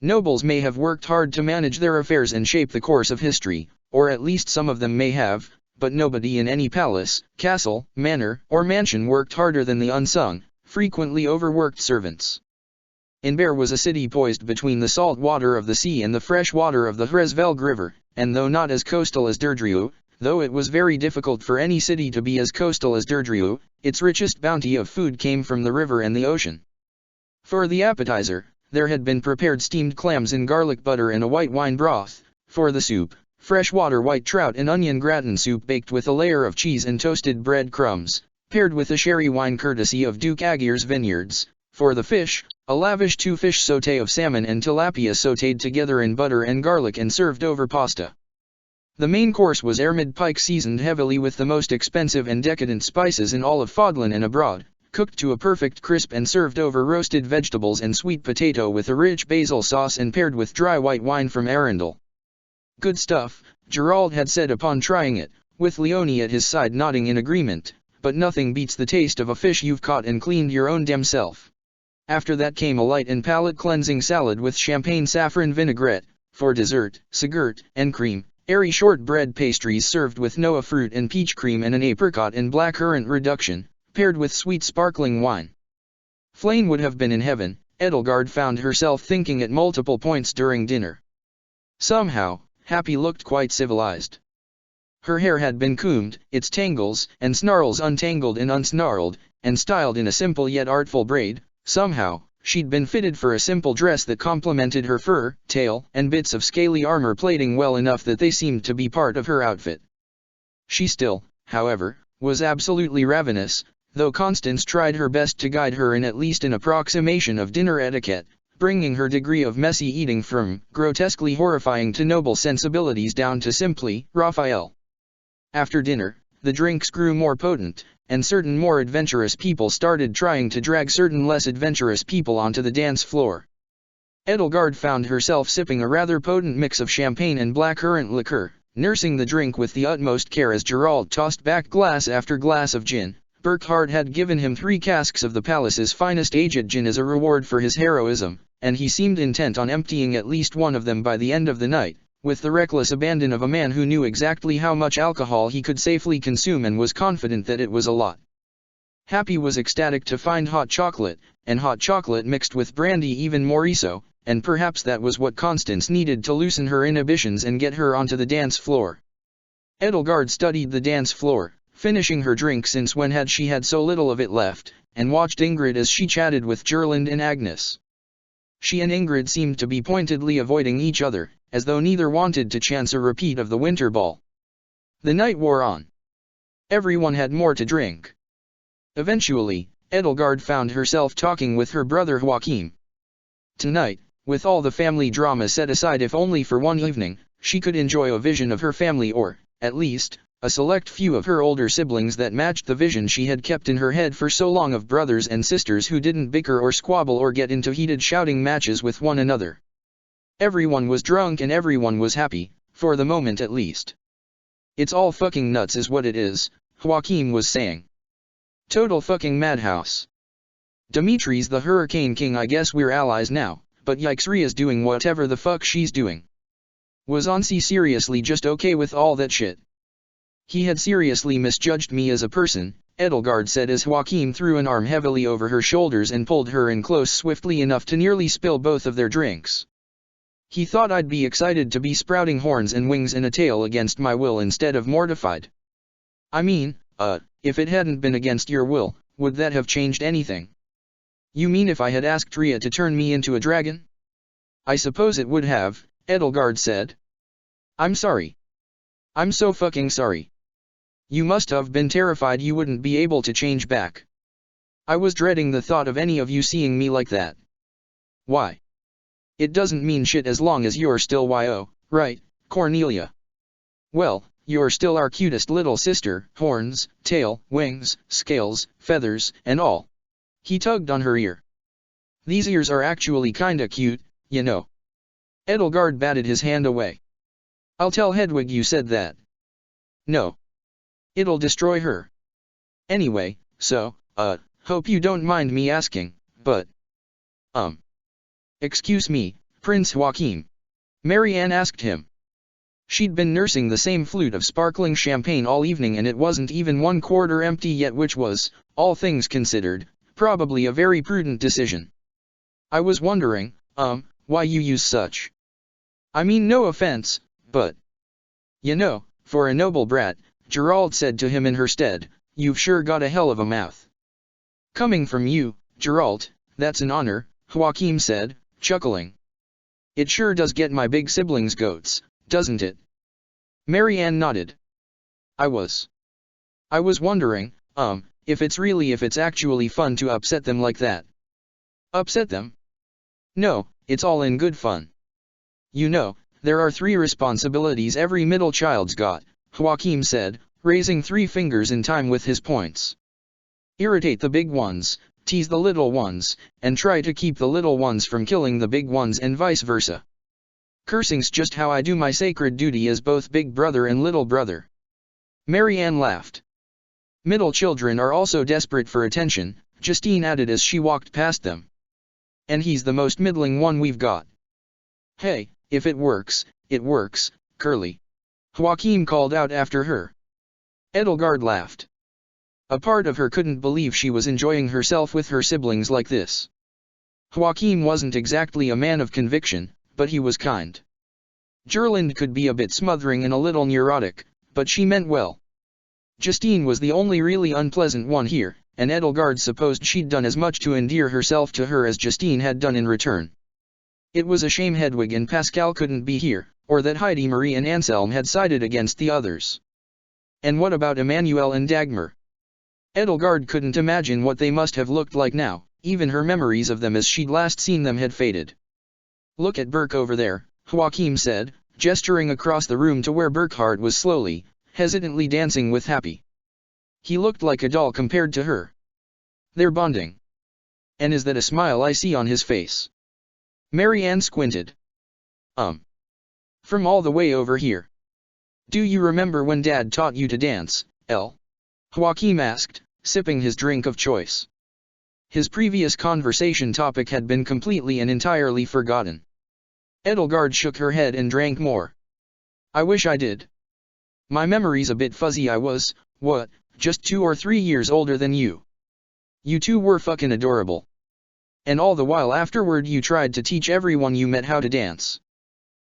Nobles may have worked hard to manage their affairs and shape the course of history, or at least some of them may have, but nobody in any palace, castle, manor, or mansion worked harder than the unsung, frequently overworked servants. Inber was a city poised between the salt water of the sea and the fresh water of the Hresvelg River, and though not as coastal as Derdriu, though it was very difficult for any city to be as coastal as Derdriu, its richest bounty of food came from the river and the ocean. For the appetizer, there had been prepared steamed clams in garlic butter and a white wine broth. For the soup, freshwater white trout and onion gratin soup baked with a layer of cheese and toasted bread crumbs, paired with a sherry wine courtesy of Duke Agir's vineyards. For the fish, a lavish 2-fish sauté of salmon and tilapia sautéed together in butter and garlic and served over pasta. The main course was Ermid pike seasoned heavily with the most expensive and decadent spices in all of Fodlan and abroad, cooked to a perfect crisp and served over roasted vegetables and sweet potato with a rich basil sauce and paired with dry white wine from Arundel. Good stuff, Gerald had said upon trying it, with Leonie at his side nodding in agreement, but nothing beats the taste of a fish you've caught and cleaned your own damn self. After that came a light and palate-cleansing salad with champagne saffron vinaigrette, for dessert, sigurt and cream, airy shortbread pastries served with Noah fruit and peach cream and an apricot and blackcurrant reduction, paired with sweet sparkling wine. Flane would have been in heaven, Edelgard found herself thinking at multiple points during dinner. Somehow, Happy looked quite civilized. Her hair had been combed, its tangles and snarls untangled and unsnarled, and styled in a simple yet artful braid. Somehow, she'd been fitted for a simple dress that complemented her fur, tail, and bits of scaly armor plating well enough that they seemed to be part of her outfit. She still, however, was absolutely ravenous, though Constance tried her best to guide her in at least an approximation of dinner etiquette, bringing her degree of messy eating from grotesquely horrifying to noble sensibilities down to simply Raphael. After dinner, the drinks grew more potent, and certain more adventurous people started trying to drag certain less adventurous people onto the dance floor. Edelgard found herself sipping a rather potent mix of champagne and blackcurrant liqueur, nursing the drink with the utmost care as Gerald tossed back glass after glass of gin. Burkhard had given him 3 casks of the palace's finest aged gin as a reward for his heroism, and he seemed intent on emptying at least one of them by the end of the night, with the reckless abandon of a man who knew exactly how much alcohol he could safely consume and was confident that it was a lot. Happy was ecstatic to find hot chocolate, and hot chocolate mixed with brandy even more so, and perhaps that was what Constance needed to loosen her inhibitions and get her onto the dance floor. Edelgard studied the dance floor, finishing her drink since when had she had so little of it left, and watched Ingrid as she chatted with Gerland and Agnes. She and Ingrid seemed to be pointedly avoiding each other, as though neither wanted to chance a repeat of the winter ball. The night wore on. Everyone had more to drink. Eventually, Edelgard found herself talking with her brother Joachim. Tonight, with all the family drama set aside if only for one evening, she could enjoy a vision of her family or, at least, A select few of her older siblings that matched the vision she had kept in her head for so long of brothers and sisters who didn't bicker or squabble or get into heated shouting matches with one another. Everyone was drunk and everyone was happy, for the moment at least. It's all fucking nuts is what it is, Joachim was saying. Total fucking madhouse. Dimitri's the Hurricane King. I guess we're allies now, but yikes, Ria's doing whatever the fuck she's doing. Was Ansi seriously just okay with all that shit? He had seriously misjudged me as a person, Edelgard said as Joachim threw an arm heavily over her shoulders and pulled her in close swiftly enough to nearly spill both of their drinks. He thought I'd be excited to be sprouting horns and wings and a tail against my will instead of mortified. I mean, if it hadn't been against your will, would that have changed anything? You mean if I had asked Ria to turn me into a dragon? I suppose it would have, Edelgard said. I'm sorry. I'm so fucking sorry. You must have been terrified you wouldn't be able to change back. I was dreading the thought of any of you seeing me like that. Why? It doesn't mean shit as long as you're still YO, right, Cornelia? Well, you're still our cutest little sister, horns, tail, wings, scales, feathers, and all. He tugged on her ear. These ears are actually kinda cute, you know. Edelgard batted his hand away. I'll tell Hedwig you said that. No. It'll destroy her. Anyway, so, hope you don't mind me asking, but... Excuse me, Prince Joachim. Marianne asked him. She'd been nursing the same flute of sparkling champagne all evening and it wasn't even 1/4 empty yet, which was, all things considered, probably a very prudent decision. I was wondering, why you use such. I mean no offense, but... You know, for a noble brat, Gerald said to him in her stead, you've sure got a hell of a mouth. Coming from you, Gerald, that's an honor, Joachim said, chuckling. It sure does get my big siblings goats, doesn't it? Marianne nodded. I was wondering, if it's actually fun to upset them like that. Upset them? No, it's all in good fun. You know, there are 3 responsibilities every middle child's got, Joachim said, raising 3 fingers in time with his points. Irritate the big ones, tease the little ones, and try to keep the little ones from killing the big ones and vice versa. Cursing's just how I do my sacred duty as both big brother and little brother. Marianne laughed. Middle children are also desperate for attention, Justine added as she walked past them. And he's the most middling one we've got. Hey, if it works, Curly. Joachim called out after her. Edelgard laughed. A part of her couldn't believe she was enjoying herself with her siblings like this. Joachim wasn't exactly a man of conviction, but he was kind. Gerland could be a bit smothering and a little neurotic, but she meant well. Justine was the only really unpleasant one here, and Edelgard supposed she'd done as much to endear herself to her as Justine had done in return. It was a shame Hedwig and Pascal couldn't be here, or that Heidi Marie and Anselm had sided against the others. And what about Emmanuel and Dagmar? Edelgard couldn't imagine what they must have looked like now, even her memories of them as she'd last seen them had faded. Look at Burke over there, Joachim said, gesturing across the room to where Burkhard was slowly, hesitantly dancing with Happy. He looked like a doll compared to her. They're bonding. And is that a smile I see on his face? Marianne squinted. From all the way over here. Do you remember when Dad taught you to dance, Elle? Joachim asked, sipping his drink of choice. His previous conversation topic had been completely and entirely forgotten. Edelgard shook her head and drank more. I wish I did. My memory's a bit fuzzy. I was, just 2 or 3 years older than you. You two were fucking adorable. And all the while afterward you tried to teach everyone you met how to dance.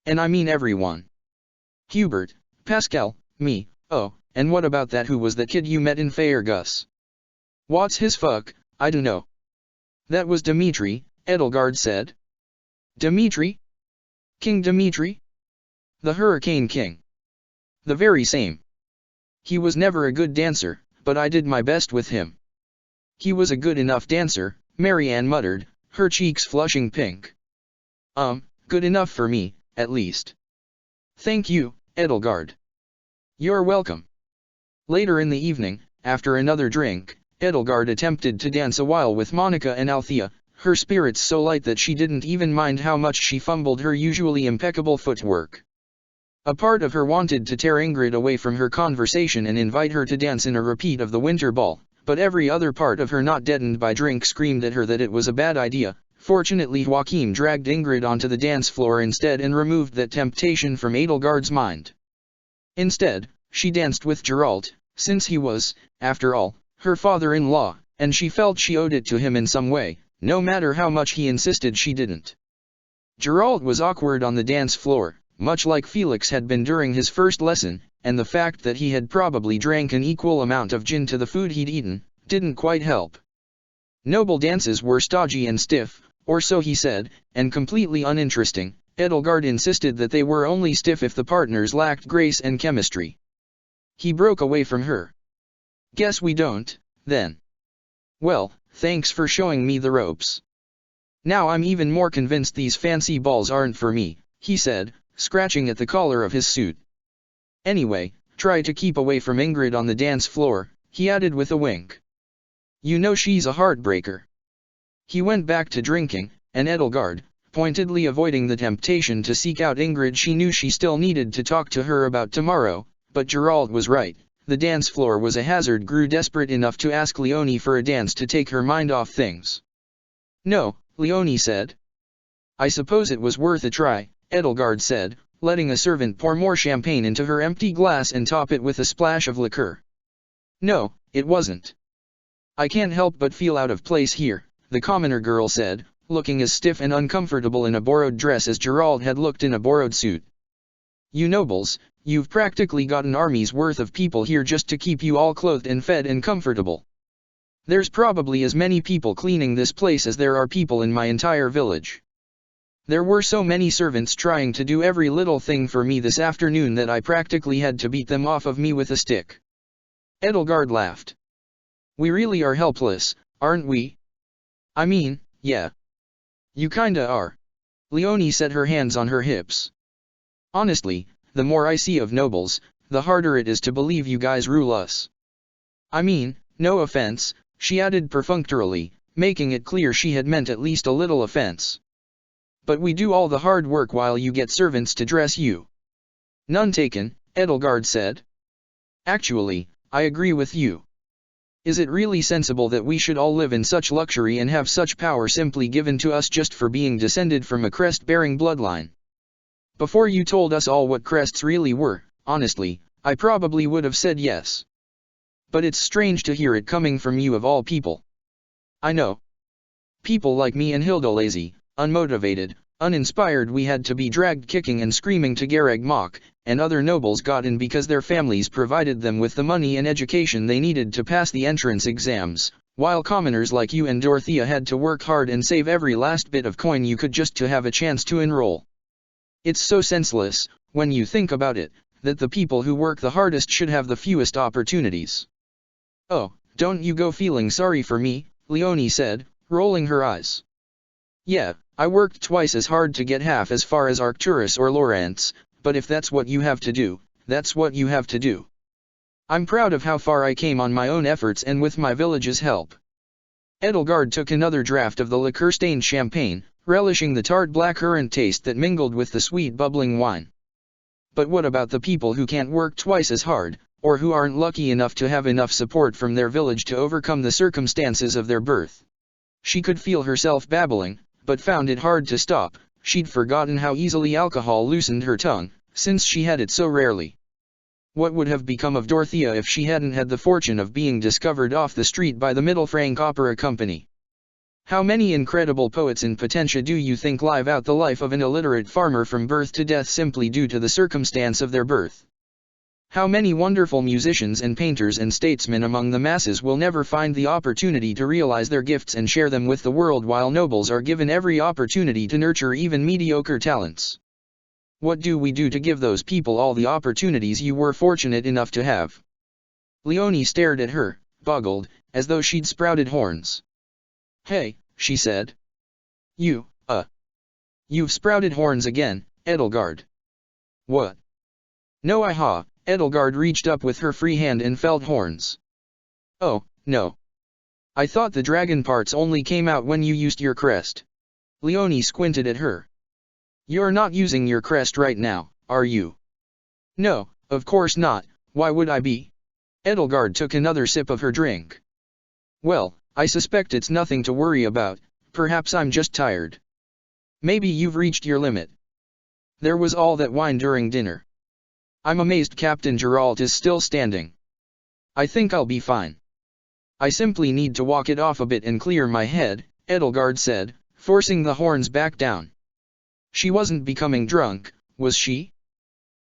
And I mean everyone. Hubert, Pascal, me, and what about that who was the kid you met in Faergus? What's his fuck, I dunno. That was Dimitri, Edelgard said. Dimitri? King Dimitri? The Hurricane King. The very same. He was never a good dancer, but I did my best with him. He was a good enough dancer, Marianne muttered, her cheeks flushing pink. Good enough for me, at least. Thank you, Edelgard. You're welcome. Later in the evening, after another drink, Edelgard attempted to dance a while with Monica and Althea, her spirits so light that she didn't even mind how much she fumbled her usually impeccable footwork. A part of her wanted to tear Ingrid away from her conversation and invite her to dance in a repeat of the winter ball, but every other part of her not deadened by drink screamed at her that it was a bad idea. Fortunately, Joachim dragged Ingrid onto the dance floor instead and removed that temptation from Edelgard's mind. Instead, she danced with Geralt, since he was, after all, her father-in-law, and she felt she owed it to him in some way, no matter how much he insisted she didn't. Geralt was awkward on the dance floor, much like Felix had been during his first lesson, and the fact that he had probably drank an equal amount of gin to the food he'd eaten, didn't quite help. Noble dances were stodgy and stiff, or so he said, and completely uninteresting. Edelgard insisted that they were only stiff if the partners lacked grace and chemistry. He broke away from her. "Guess we don't, then. Well, thanks for showing me the ropes. Now I'm even more convinced these fancy balls aren't for me," he said, scratching at the collar of his suit. "Anyway, try to keep away from Ingrid on the dance floor," he added with a wink. "You know she's a heartbreaker." He went back to drinking, and Edelgard, pointedly avoiding the temptation to seek out Ingrid, she knew she still needed to talk to her about tomorrow, but Geralt was right. The dance floor was a hazard. Grew desperate enough to ask Leonie for a dance to take her mind off things. "No," Leonie said. "I suppose it was worth a try," Edelgard said, letting a servant pour more champagne into her empty glass and top it with a splash of liqueur. "No, it wasn't. I can't help but feel out of place here," the commoner girl said, looking as stiff and uncomfortable in a borrowed dress as Geralt had looked in a borrowed suit. "You nobles, you've practically got an army's worth of people here just to keep you all clothed and fed and comfortable. There's probably as many people cleaning this place as there are people in my entire village. There were so many servants trying to do every little thing for me this afternoon that I practically had to beat them off of me with a stick." Edelgard laughed. "We really are helpless, aren't we? I mean, yeah. You kinda are." Leonie set her hands on her hips. "Honestly, the more I see of nobles, the harder it is to believe you guys rule us. I mean, no offense," she added perfunctorily, making it clear she had meant at least a little offense. "But we do all the hard work while you get servants to dress you." "None taken," Edelgard said. "Actually, I agree with you. Is it really sensible that we should all live in such luxury and have such power simply given to us just for being descended from a crest-bearing bloodline? Before you told us all what crests really were, honestly, I probably would have said yes. But it's strange to hear it coming from you of all people. I know. People like me and Hilda, lazy, unmotivated, uninspired, we had to be dragged kicking and screaming to Garreg Mach, and other nobles got in because their families provided them with the money and education they needed to pass the entrance exams, while commoners like you and Dorothea had to work hard and save every last bit of coin you could just to have a chance to enroll. It's so senseless, when you think about it, that the people who work the hardest should have the fewest opportunities." "Oh, don't you go feeling sorry for me," Leonie said, rolling her eyes. "Yeah, I worked twice as hard to get half as far as Arcturus or Lawrence, but if that's what you have to do, that's what you have to do. I'm proud of how far I came on my own efforts and with my village's help." Edelgard took another draught of the liqueur-stained champagne, relishing the tart blackcurrant taste that mingled with the sweet bubbling wine. "But what about the people who can't work twice as hard, or who aren't lucky enough to have enough support from their village to overcome the circumstances of their birth?" She could feel herself babbling, but found it hard to stop. She'd forgotten how easily alcohol loosened her tongue, since she had it so rarely. What would have become of Dorothea if she hadn't had the fortune of being discovered off the street by the Middle Frank Opera Company? How many incredible poets in Potentia do you think live out the life of an illiterate farmer from birth to death simply due to the circumstance of their birth? How many wonderful musicians and painters and statesmen among the masses will never find the opportunity to realize their gifts and share them with the world, while nobles are given every opportunity to nurture even mediocre talents? What do we do to give those people all the opportunities you were fortunate enough to have?" Leonie stared at her, boggled, as though she'd sprouted horns. "Hey," she said. You've sprouted horns again, Edelgard." "What?" "No, Edelgard reached up with her free hand and felt horns. Oh, no. I thought the dragon parts only came out when you used your crest. Leonie squinted at her. You're not using your crest right now, are you? No, of course not, why would I be? Edelgard took another sip of her drink. Well, I suspect it's nothing to worry about, perhaps I'm just tired. Maybe you've reached your limit. There was all that wine during dinner. I'm amazed Captain Geralt is still standing. I think I'll be fine. I simply need to walk it off a bit and clear my head, Edelgard said, forcing the horns back down. She wasn't becoming drunk, was she?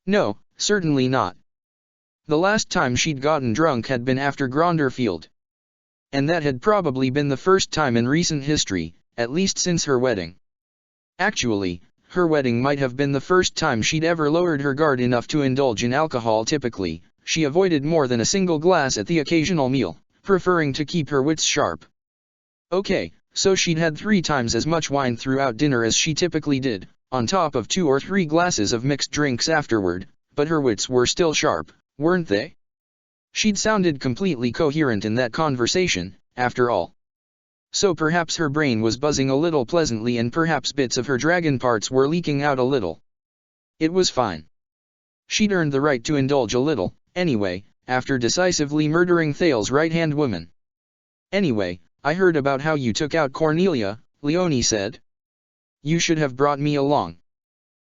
No, certainly not. The last time she'd gotten drunk had been after Gronderfield. And that had probably been the first time in recent history, at least since her wedding. Actually, her wedding might have been the first time she'd ever lowered her guard enough to indulge in alcohol. Typically, she avoided more than a single glass at the occasional meal, preferring to keep her wits sharp. Okay, so she'd had 3 times as much wine throughout dinner as she typically did, on top of 2 or 3 glasses of mixed drinks afterward, but her wits were still sharp, weren't they? She'd sounded completely coherent in that conversation, after all. So perhaps her brain was buzzing a little pleasantly and perhaps bits of her dragon parts were leaking out a little. It was fine. She'd earned the right to indulge a little, anyway, after decisively murdering Thal's right-hand woman. Anyway, I heard about how you took out Cornelia, Leonie said. You should have brought me along.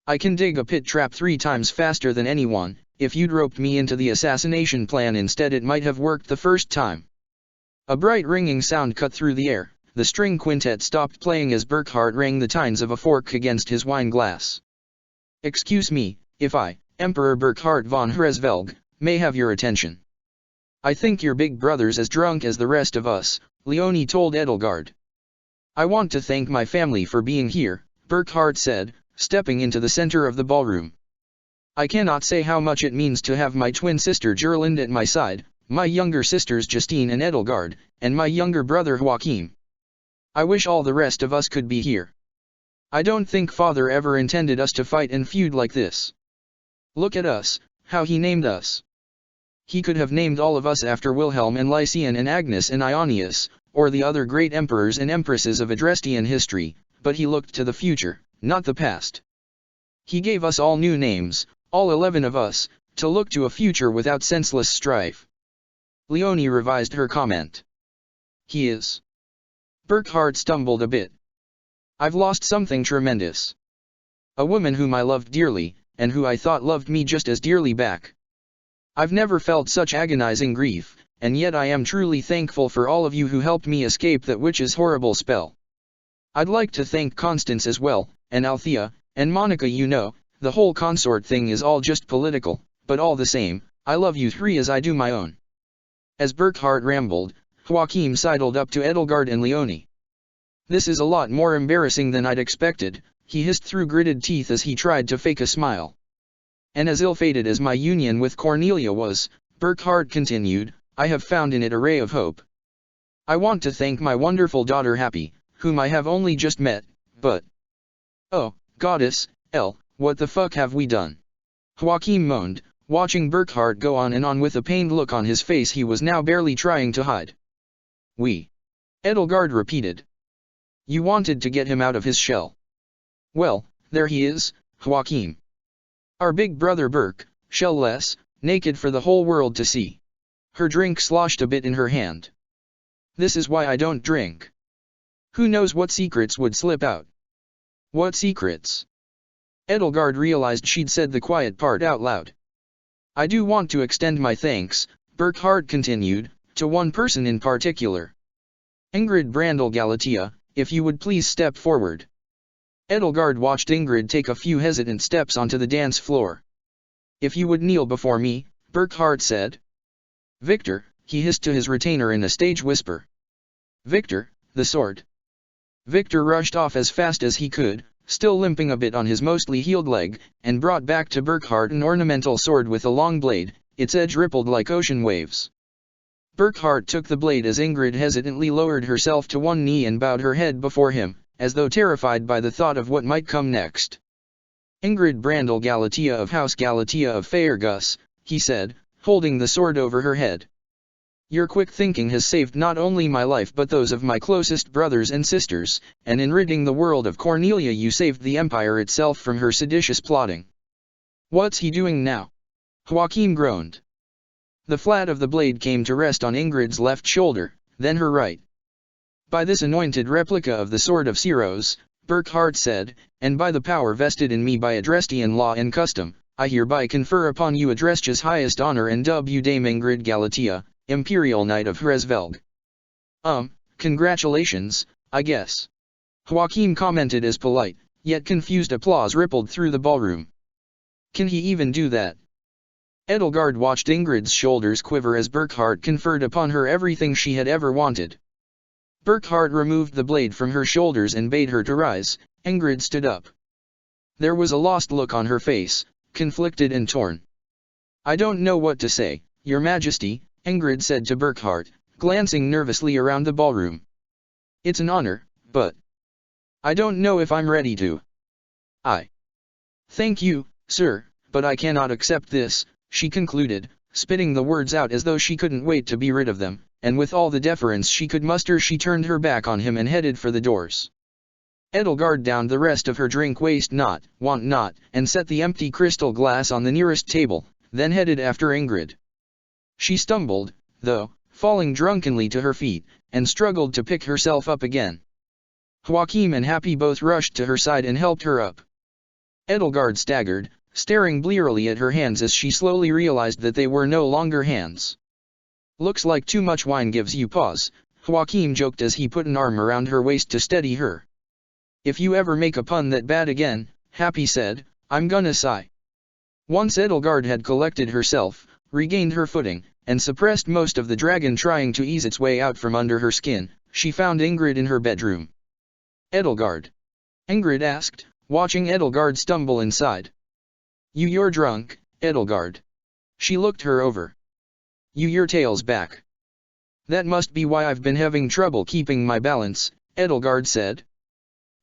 I can dig a pit trap 3 times faster than anyone. If you'd roped me into the assassination plan instead, it might have worked the first time. A bright ringing sound cut through the air. The string quintet stopped playing as Burkhard rang the tines of a fork against his wine glass. Excuse me, if I, Emperor Burkhard von Hresvelg, may have your attention. I think your big brother's as drunk as the rest of us, Leonie told Edelgard. I want to thank my family for being here, Burkhard said, stepping into the center of the ballroom. I cannot say how much it means to have my twin sister Gerlinde at my side, my younger sisters Justine and Edelgard, and my younger brother Joachim. I wish all the rest of us could be here. I don't think Father ever intended us to fight and feud like this. Look at us, how he named us. He could have named all of us after Wilhelm and Lycian and Agnes and Ionius, or the other great emperors and empresses of Adrestian history, but he looked to the future, not the past. He gave us all new names, all 11 of us, to look to a future without senseless strife. Leonie revised her comment. He is. Burkhard stumbled a bit. I've lost something tremendous. A woman whom I loved dearly, and who I thought loved me just as dearly back. I've never felt such agonizing grief, and yet I am truly thankful for all of you who helped me escape that witch's horrible spell. I'd like to thank Constance as well, and Althea, and Monica. You know, the whole consort thing is all just political, but all the same, I love you 3 as I do my own. As Burkhard rambled, Joachim sidled up to Edelgard and Leonie. This is a lot more embarrassing than I'd expected, he hissed through gritted teeth as he tried to fake a smile. And as ill-fated as my union with Cornelia was, Burkhard continued, I have found in it a ray of hope. I want to thank my wonderful daughter Happy, whom I have only just met, but... Oh, goddess, what the fuck have we done? Joachim moaned, watching Burkhard go on and on with a pained look on his face he was now barely trying to hide. We. Edelgard repeated. You wanted to get him out of his shell. Well, there he is, Joachim. Our big brother Burke, shell-less, naked for the whole world to see. Her drink sloshed a bit in her hand. This is why I don't drink. Who knows what secrets would slip out? What secrets? Edelgard realized she'd said the quiet part out loud. I do want to extend my thanks, Burkhard continued, to one person in particular. Ingrid Brandel Galatea, if you would please step forward. Edelgard watched Ingrid take a few hesitant steps onto the dance floor. If you would kneel before me, Burkhard said. Victor, he hissed to his retainer in a stage whisper. Victor, the sword. Victor rushed off as fast as he could, still limping a bit on his mostly healed leg, and brought back to Burkhard an ornamental sword with a long blade, its edge rippled like ocean waves. Burkhard took the blade as Ingrid hesitantly lowered herself to one knee and bowed her head before him, as though terrified by the thought of what might come next. Ingrid Brandel Galatea of House Galatea of Faergus, he said, holding the sword over her head. Your quick thinking has saved not only my life but those of my closest brothers and sisters, and in ridding the world of Cornelia you saved the empire itself from her seditious plotting. What's he doing now? Joachim groaned. The flat of the blade came to rest on Ingrid's left shoulder, then her right. By this anointed replica of the sword of Siros, Burckhardt said, and by the power vested in me by Adrestian law and custom, I hereby confer upon you Adrestia's highest honor and dub you Dame Ingrid Galatea, Imperial Knight of Hresvelg. Congratulations, I guess. Joachim commented as polite, yet confused applause rippled through the ballroom. Can he even do that? Edelgard watched Ingrid's shoulders quiver as Burckhardt conferred upon her everything she had ever wanted. Burckhardt removed the blade from her shoulders and bade her to rise. Ingrid stood up. There was a lost look on her face, conflicted and torn. I don't know what to say, Your Majesty, Ingrid said to Burckhardt, glancing nervously around the ballroom. It's an honor, but I don't know if I'm ready to. Thank you, sir, but I cannot accept this, she concluded, spitting the words out as though she couldn't wait to be rid of them, and with all the deference she could muster she turned her back on him and headed for the doors. Edelgard downed the rest of her drink want not, and set the empty crystal glass on the nearest table, then headed after Ingrid. She stumbled, though, falling drunkenly to her feet, and struggled to pick herself up again. Joachim and Happy both rushed to her side and helped her up. Edelgard staggered, staring blearily at her hands as she slowly realized that they were no longer hands. Looks like too much wine gives you pause, Joachim joked as he put an arm around her waist to steady her. If you ever make a pun that bad again, Happy said, I'm gonna sigh. Once Edelgard had collected herself, regained her footing, and suppressed most of the dragon trying to ease its way out from under her skin, she found Ingrid in her bedroom. Edelgard? Ingrid asked, watching Edelgard stumble inside. You're drunk, Edelgard. She looked her over. Your tail's back. That must be why I've been having trouble keeping my balance, Edelgard said.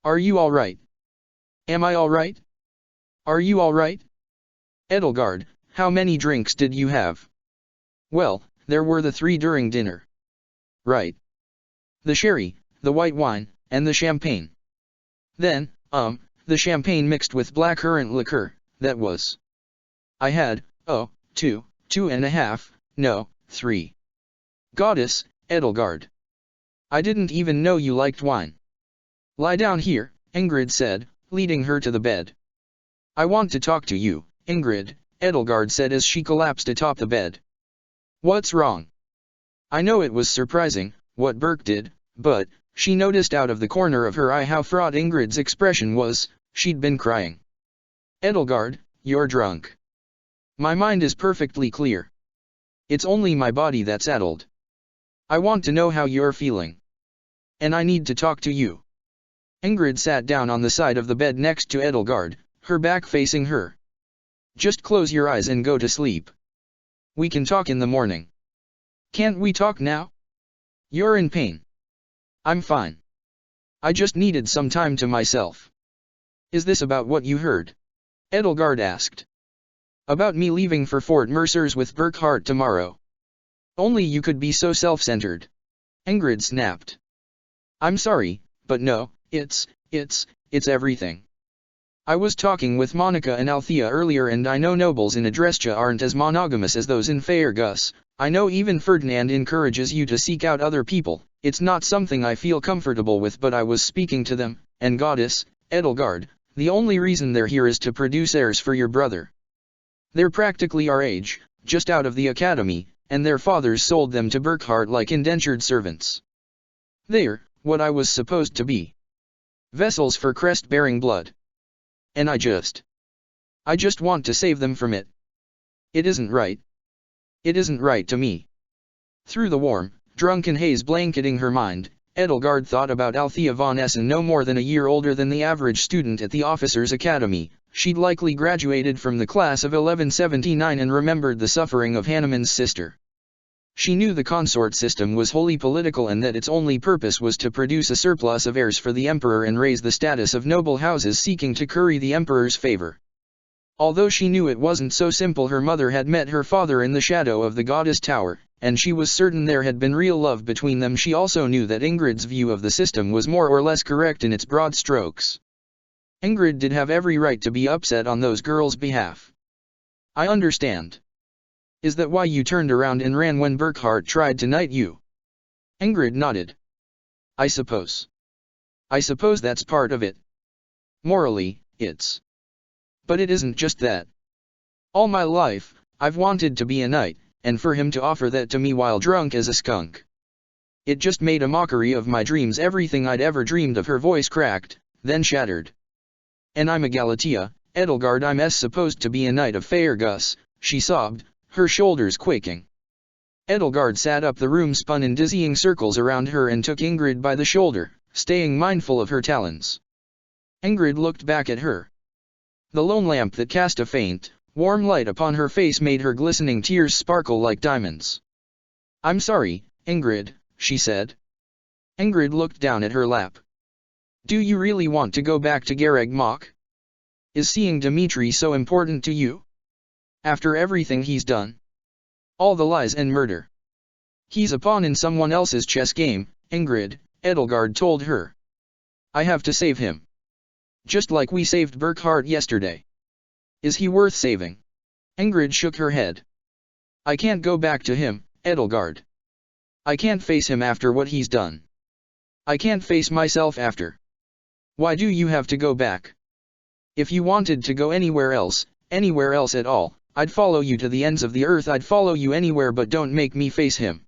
Are you all right? Am I all right? Are you all right? Edelgard, how many drinks did you have? Well, there were the 3 during dinner. Right. The sherry, the white wine, and the champagne. Then, the champagne mixed with blackcurrant liqueur, that was. I had, 2.5, no, 3. Goddess, Edelgard. I didn't even know you liked wine. Lie down here, Ingrid said, leading her to the bed. I want to talk to you, Ingrid, Edelgard said as she collapsed atop the bed. What's wrong? I know it was surprising, what Burke did, but, she noticed out of the corner of her eye how fraught Ingrid's expression was. She'd been crying. Edelgard, you're drunk. My mind is perfectly clear. It's only my body that's addled. I want to know how you're feeling. And I need to talk to you. Ingrid sat down on the side of the bed next to Edelgard, her back facing her. Just close your eyes and go to sleep. We can talk in the morning. Can't we talk now? You're in pain. I'm fine. I just needed some time to myself. Is this about what you heard? Edelgard asked. About me leaving for Fort Mercer's with Burckhardt tomorrow. Only you could be so self-centered. Ingrid snapped. I'm sorry, but no, it's everything. I was talking with Monica and Althea earlier and I know nobles in Adrestia aren't as monogamous as those in Faergus. I know even Ferdinand encourages you to seek out other people. It's not something I feel comfortable with, but I was speaking to them, and Goddess, Edelgard, the only reason they're here is to produce heirs for your brother. They're practically our age, just out of the academy, and their fathers sold them to Burckhardt like indentured servants. They're what I was supposed to be. Vessels for crest-bearing blood. And I just want to save them from it. It isn't right. It isn't right to me. Through the warm, drunken haze blanketing her mind, Edelgard thought about Althea von Essen, no more than a year older than the average student at the officers' academy. She'd likely graduated from the class of 1179 and remembered the suffering of Hanuman's sister. She knew the consort system was wholly political and that its only purpose was to produce a surplus of heirs for the emperor and raise the status of noble houses seeking to curry the emperor's favor. Although she knew it wasn't so simple, her mother had met her father in the shadow of the goddess tower, and she was certain there had been real love between them. She also knew that Ingrid's view of the system was more or less correct in its broad strokes. Ingrid did have every right to be upset on those girls' behalf. I understand. Is that why you turned around and ran when Burkhart tried to knight you? Ingrid nodded. I suppose that's part of it. Morally, it's. But it isn't just that. All my life, I've wanted to be a knight, and for him to offer that to me while drunk as a skunk. It just made a mockery of my dreams, everything I'd ever dreamed of. Her voice cracked, then shattered. And I'm a Galatea, Edelgard. I'm supposed to be a knight of Faerghus, she sobbed, her shoulders quaking. Edelgard sat up. The room spun in dizzying circles around her and took Ingrid by the shoulder, staying mindful of her talons. Ingrid looked back at her. The lone lamp that cast a faint, warm light upon her face made her glistening tears sparkle like diamonds. I'm sorry, Ingrid, she said. Ingrid looked down at her lap. Do you really want to go back to Garreg Mach? Is seeing Dimitri so important to you? After everything he's done? All the lies and murder. He's a pawn in someone else's chess game, Ingrid, Edelgard told her. I have to save him. Just like we saved Burkhart yesterday. Is he worth saving? Ingrid shook her head. I can't go back to him, Edelgard. I can't face him after what he's done. I can't face myself after. Why do you have to go back? If you wanted to go anywhere else at all, I'd follow you to the ends of the earth. I'd follow you anywhere, but don't make me face him.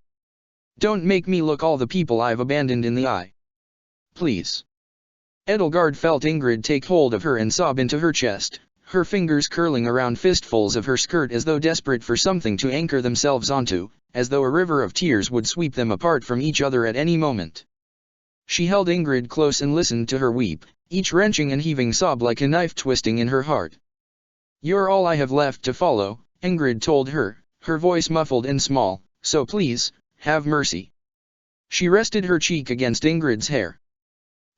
Don't make me look all the people I've abandoned in the eye. Please. Edelgard felt Ingrid take hold of her and sob into her chest, her fingers curling around fistfuls of her skirt as though desperate for something to anchor themselves onto, as though a river of tears would sweep them apart from each other at any moment. She held Ingrid close and listened to her weep, each wrenching and heaving sob like a knife twisting in her heart. You're all I have left to follow, Ingrid told her, her voice muffled and small, so please, have mercy. She rested her cheek against Ingrid's hair.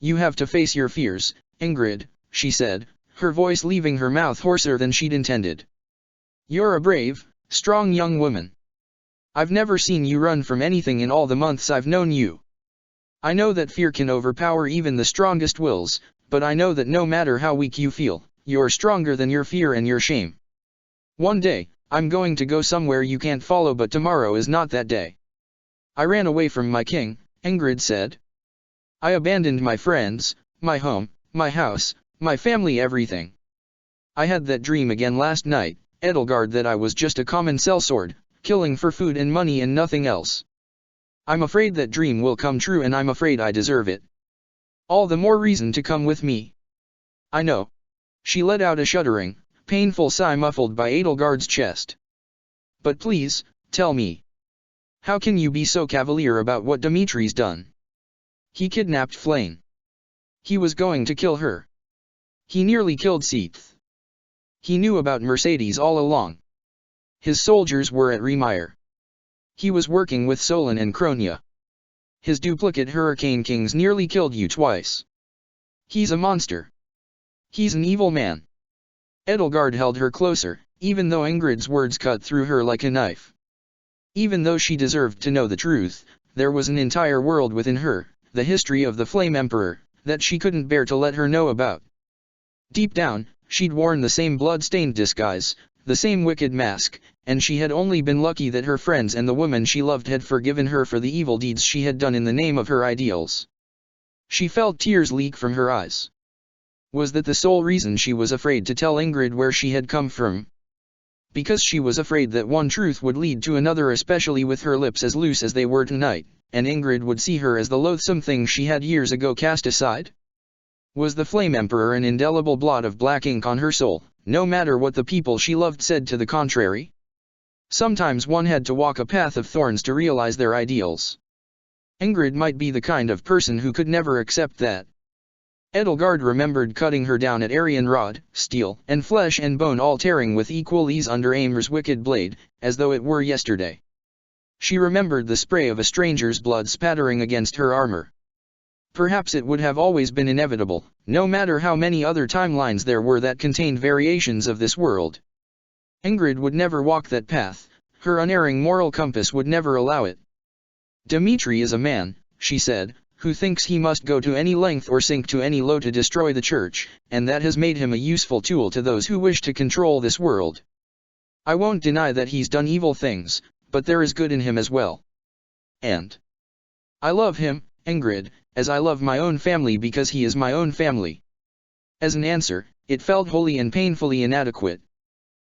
You have to face your fears, Ingrid, she said, her voice leaving her mouth hoarser than she'd intended. You're a brave, strong young woman. I've never seen you run from anything in all the months I've known you. I know that fear can overpower even the strongest wills, but I know that no matter how weak you feel, you're stronger than your fear and your shame. One day, I'm going to go somewhere you can't follow, but tomorrow is not that day. I ran away from my king, Ingrid said. I abandoned my friends, my home, my house, my family, everything. I had that dream again last night, Edelgard, that I was just a common sellsword, killing for food and money and nothing else. I'm afraid that dream will come true, and I'm afraid I deserve it. All the more reason to come with me. I know. She let out a shuddering, painful sigh muffled by Edelgard's chest. But please, tell me. How can you be so cavalier about what Dimitri's done? He kidnapped Flayn. He was going to kill her. He nearly killed Seath. He knew about Mercedes all along. His soldiers were at Remire. He was working with Solon and Cronia. His duplicate Hurricane Kings nearly killed you twice. He's a monster. He's an evil man. Edelgard held her closer, even though Ingrid's words cut through her like a knife. Even though she deserved to know the truth, there was an entire world within her, the history of the Flame Emperor, that she couldn't bear to let her know about. Deep down, she'd worn the same blood-stained disguise, the same wicked mask, and she had only been lucky that her friends and the woman she loved had forgiven her for the evil deeds she had done in the name of her ideals. She felt tears leak from her eyes. Was that the sole reason she was afraid to tell Ingrid where she had come from? Because she was afraid that one truth would lead to another, especially with her lips as loose as they were tonight, and Ingrid would see her as the loathsome thing she had years ago cast aside? Was the Flame Emperor an indelible blot of black ink on her soul, no matter what the people she loved said to the contrary? Sometimes one had to walk a path of thorns to realize their ideals. Ingrid might be the kind of person who could never accept that. Edelgard remembered cutting her down at Arianrod, steel and flesh and bone all tearing with equal ease under Amir's wicked blade, as though it were yesterday. She remembered the spray of a stranger's blood spattering against her armor. Perhaps it would have always been inevitable, no matter how many other timelines there were that contained variations of this world. Ingrid would never walk that path, her unerring moral compass would never allow it. Dmitri is a man, she said, who thinks he must go to any length or sink to any low to destroy the church, and that has made him a useful tool to those who wish to control this world. I won't deny that he's done evil things, but there is good in him as well. And I love him, Ingrid, as I love my own family because he is my own family. As an answer, it felt wholly and painfully inadequate.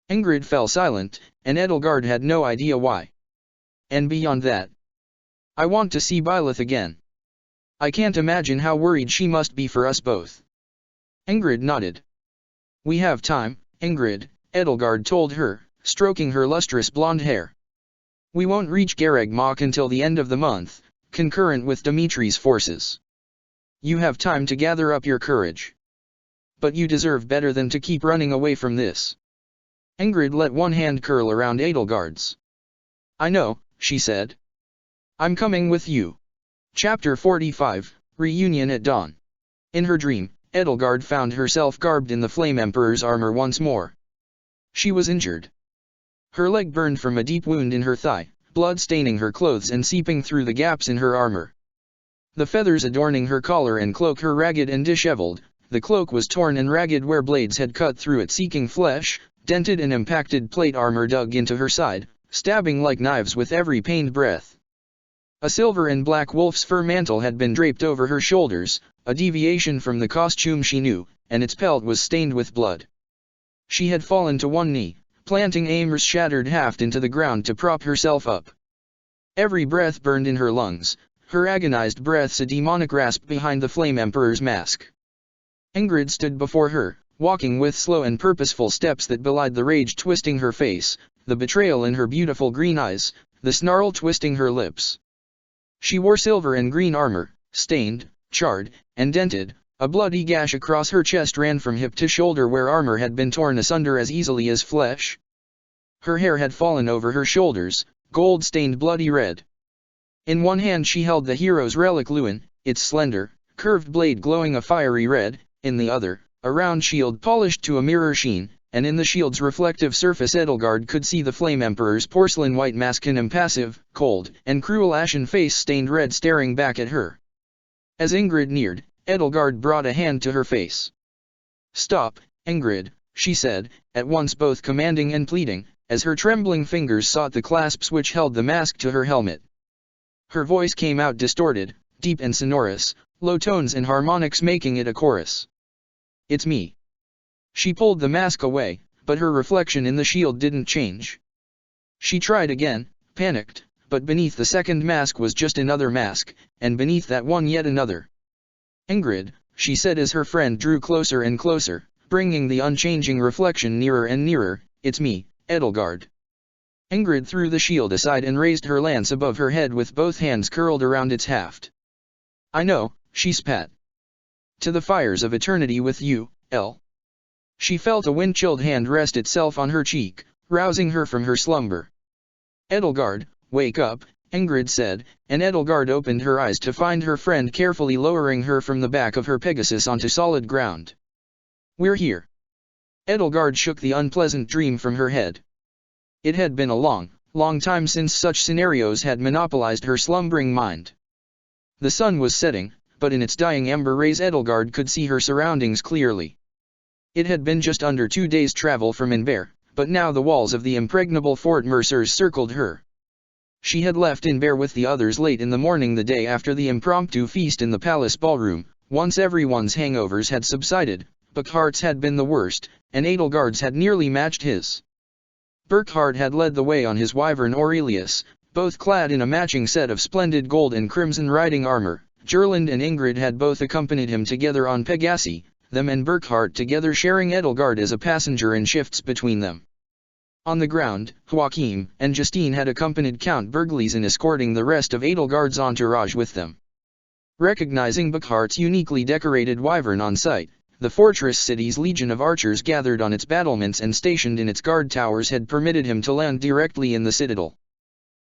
Ingrid fell silent, and Edelgard had no idea why. And beyond that, I want to see Byleth again. I can't imagine how worried she must be for us both. Ingrid nodded. We have time, Ingrid, Edelgard told her, stroking her lustrous blonde hair. We won't reach Gareg Mach until the end of the month, concurrent with Dimitri's forces. You have time to gather up your courage. But you deserve better than to keep running away from this. Ingrid let one hand curl around Edelgard's. I know, she said. I'm coming with you. Chapter 45, Reunion at Dawn. In her dream, Edelgard found herself garbed in the Flame Emperor's armor once more. She was injured. Her leg burned from a deep wound in her thigh, blood staining her clothes and seeping through the gaps in her armor. The feathers adorning her collar and cloak were ragged and disheveled, the cloak was torn and ragged where blades had cut through it seeking flesh, dented and impacted plate armor dug into her side, stabbing like knives with every pained breath. A silver and black wolf's fur mantle had been draped over her shoulders, a deviation from the costume she knew, and its pelt was stained with blood. She had fallen to one knee, planting Amir's shattered haft into the ground to prop herself up. Every breath burned in her lungs, her agonized breaths a demonic rasp behind the Flame Emperor's mask. Ingrid stood before her, walking with slow and purposeful steps that belied the rage twisting her face, the betrayal in her beautiful green eyes, the snarl twisting her lips. She wore silver and green armor, stained, charred, and dented. A bloody gash across her chest ran from hip to shoulder where armor had been torn asunder as easily as flesh. Her hair had fallen over her shoulders, gold-stained bloody red. In one hand she held the hero's relic Lewin, its slender, curved blade glowing a fiery red, in the other, a round shield polished to a mirror sheen, and in the shield's reflective surface Edelgard could see the Flame Emperor's porcelain white mask, an impassive, cold, and cruel ashen face stained red staring back at her. As Ingrid neared, Edelgard brought a hand to her face. Stop, Ingrid, she said, at once both commanding and pleading, as her trembling fingers sought the clasps which held the mask to her helmet. Her voice came out distorted, deep and sonorous, low tones and harmonics making it a chorus. It's me. She pulled the mask away, but her reflection in the shield didn't change. She tried again, panicked, but beneath the second mask was just another mask, and beneath that one yet another. Ingrid, she said as her friend drew closer and closer, bringing the unchanging reflection nearer and nearer, it's me, Edelgard. Ingrid threw the shield aside and raised her lance above her head with both hands curled around its haft. I know, she spat. To the fires of eternity with you, El. She felt a wind-chilled hand rest itself on her cheek, rousing her from her slumber. Edelgard, wake up, Ingrid said, and Edelgard opened her eyes to find her friend carefully lowering her from the back of her Pegasus onto solid ground. We're here. Edelgard shook the unpleasant dream from her head. It had been a long, long time since such scenarios had monopolized her slumbering mind. The sun was setting, but in its dying ember rays Edelgard could see her surroundings clearly. It had been just under 2 days' travel from Inver, but now the walls of the impregnable Fort Mercers circled her. She had left Inver with the others late in the morning the day after the impromptu feast in the palace ballroom. Once everyone's hangovers had subsided, Burkhart's had been the worst, and Edelgard's had nearly matched his. Burkhart had led the way on his wyvern Aurelius, both clad in a matching set of splendid gold and crimson riding armor. Gerland and Ingrid had both accompanied him together on Pegasi, them and Burkhart together sharing Edelgard as a passenger in shifts between them. On the ground, Joachim and Justine had accompanied Count Berglis in escorting the rest of Edelgard's entourage with them. Recognizing Burkhart's uniquely decorated wyvern on sight, the fortress city's legion of archers gathered on its battlements and stationed in its guard towers had permitted him to land directly in the citadel.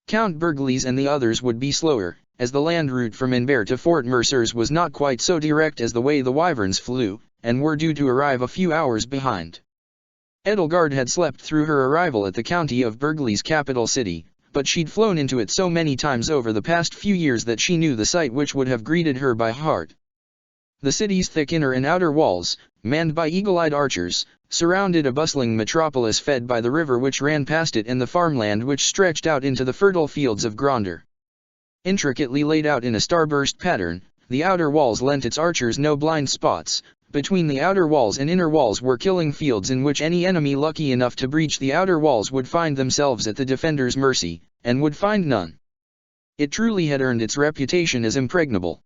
Count Berglis and the others would be slower, as the land route from Inver to Fort Mercers was not quite so direct as the way the wyverns flew, and were due to arrive a few hours behind. Edelgard had slept through her arrival at the county of Burgly's capital city, but she'd flown into it so many times over the past few years that she knew the sight which would have greeted her by heart. The city's thick inner and outer walls, manned by eagle-eyed archers, surrounded a bustling metropolis fed by the river which ran past it and the farmland which stretched out into the fertile fields of Gronder. Intricately laid out in a starburst pattern, the outer walls lent its archers no blind spots. Between the outer walls and inner walls were killing fields in which any enemy lucky enough to breach the outer walls would find themselves at the defenders' mercy, and would find none. It truly had earned its reputation as impregnable.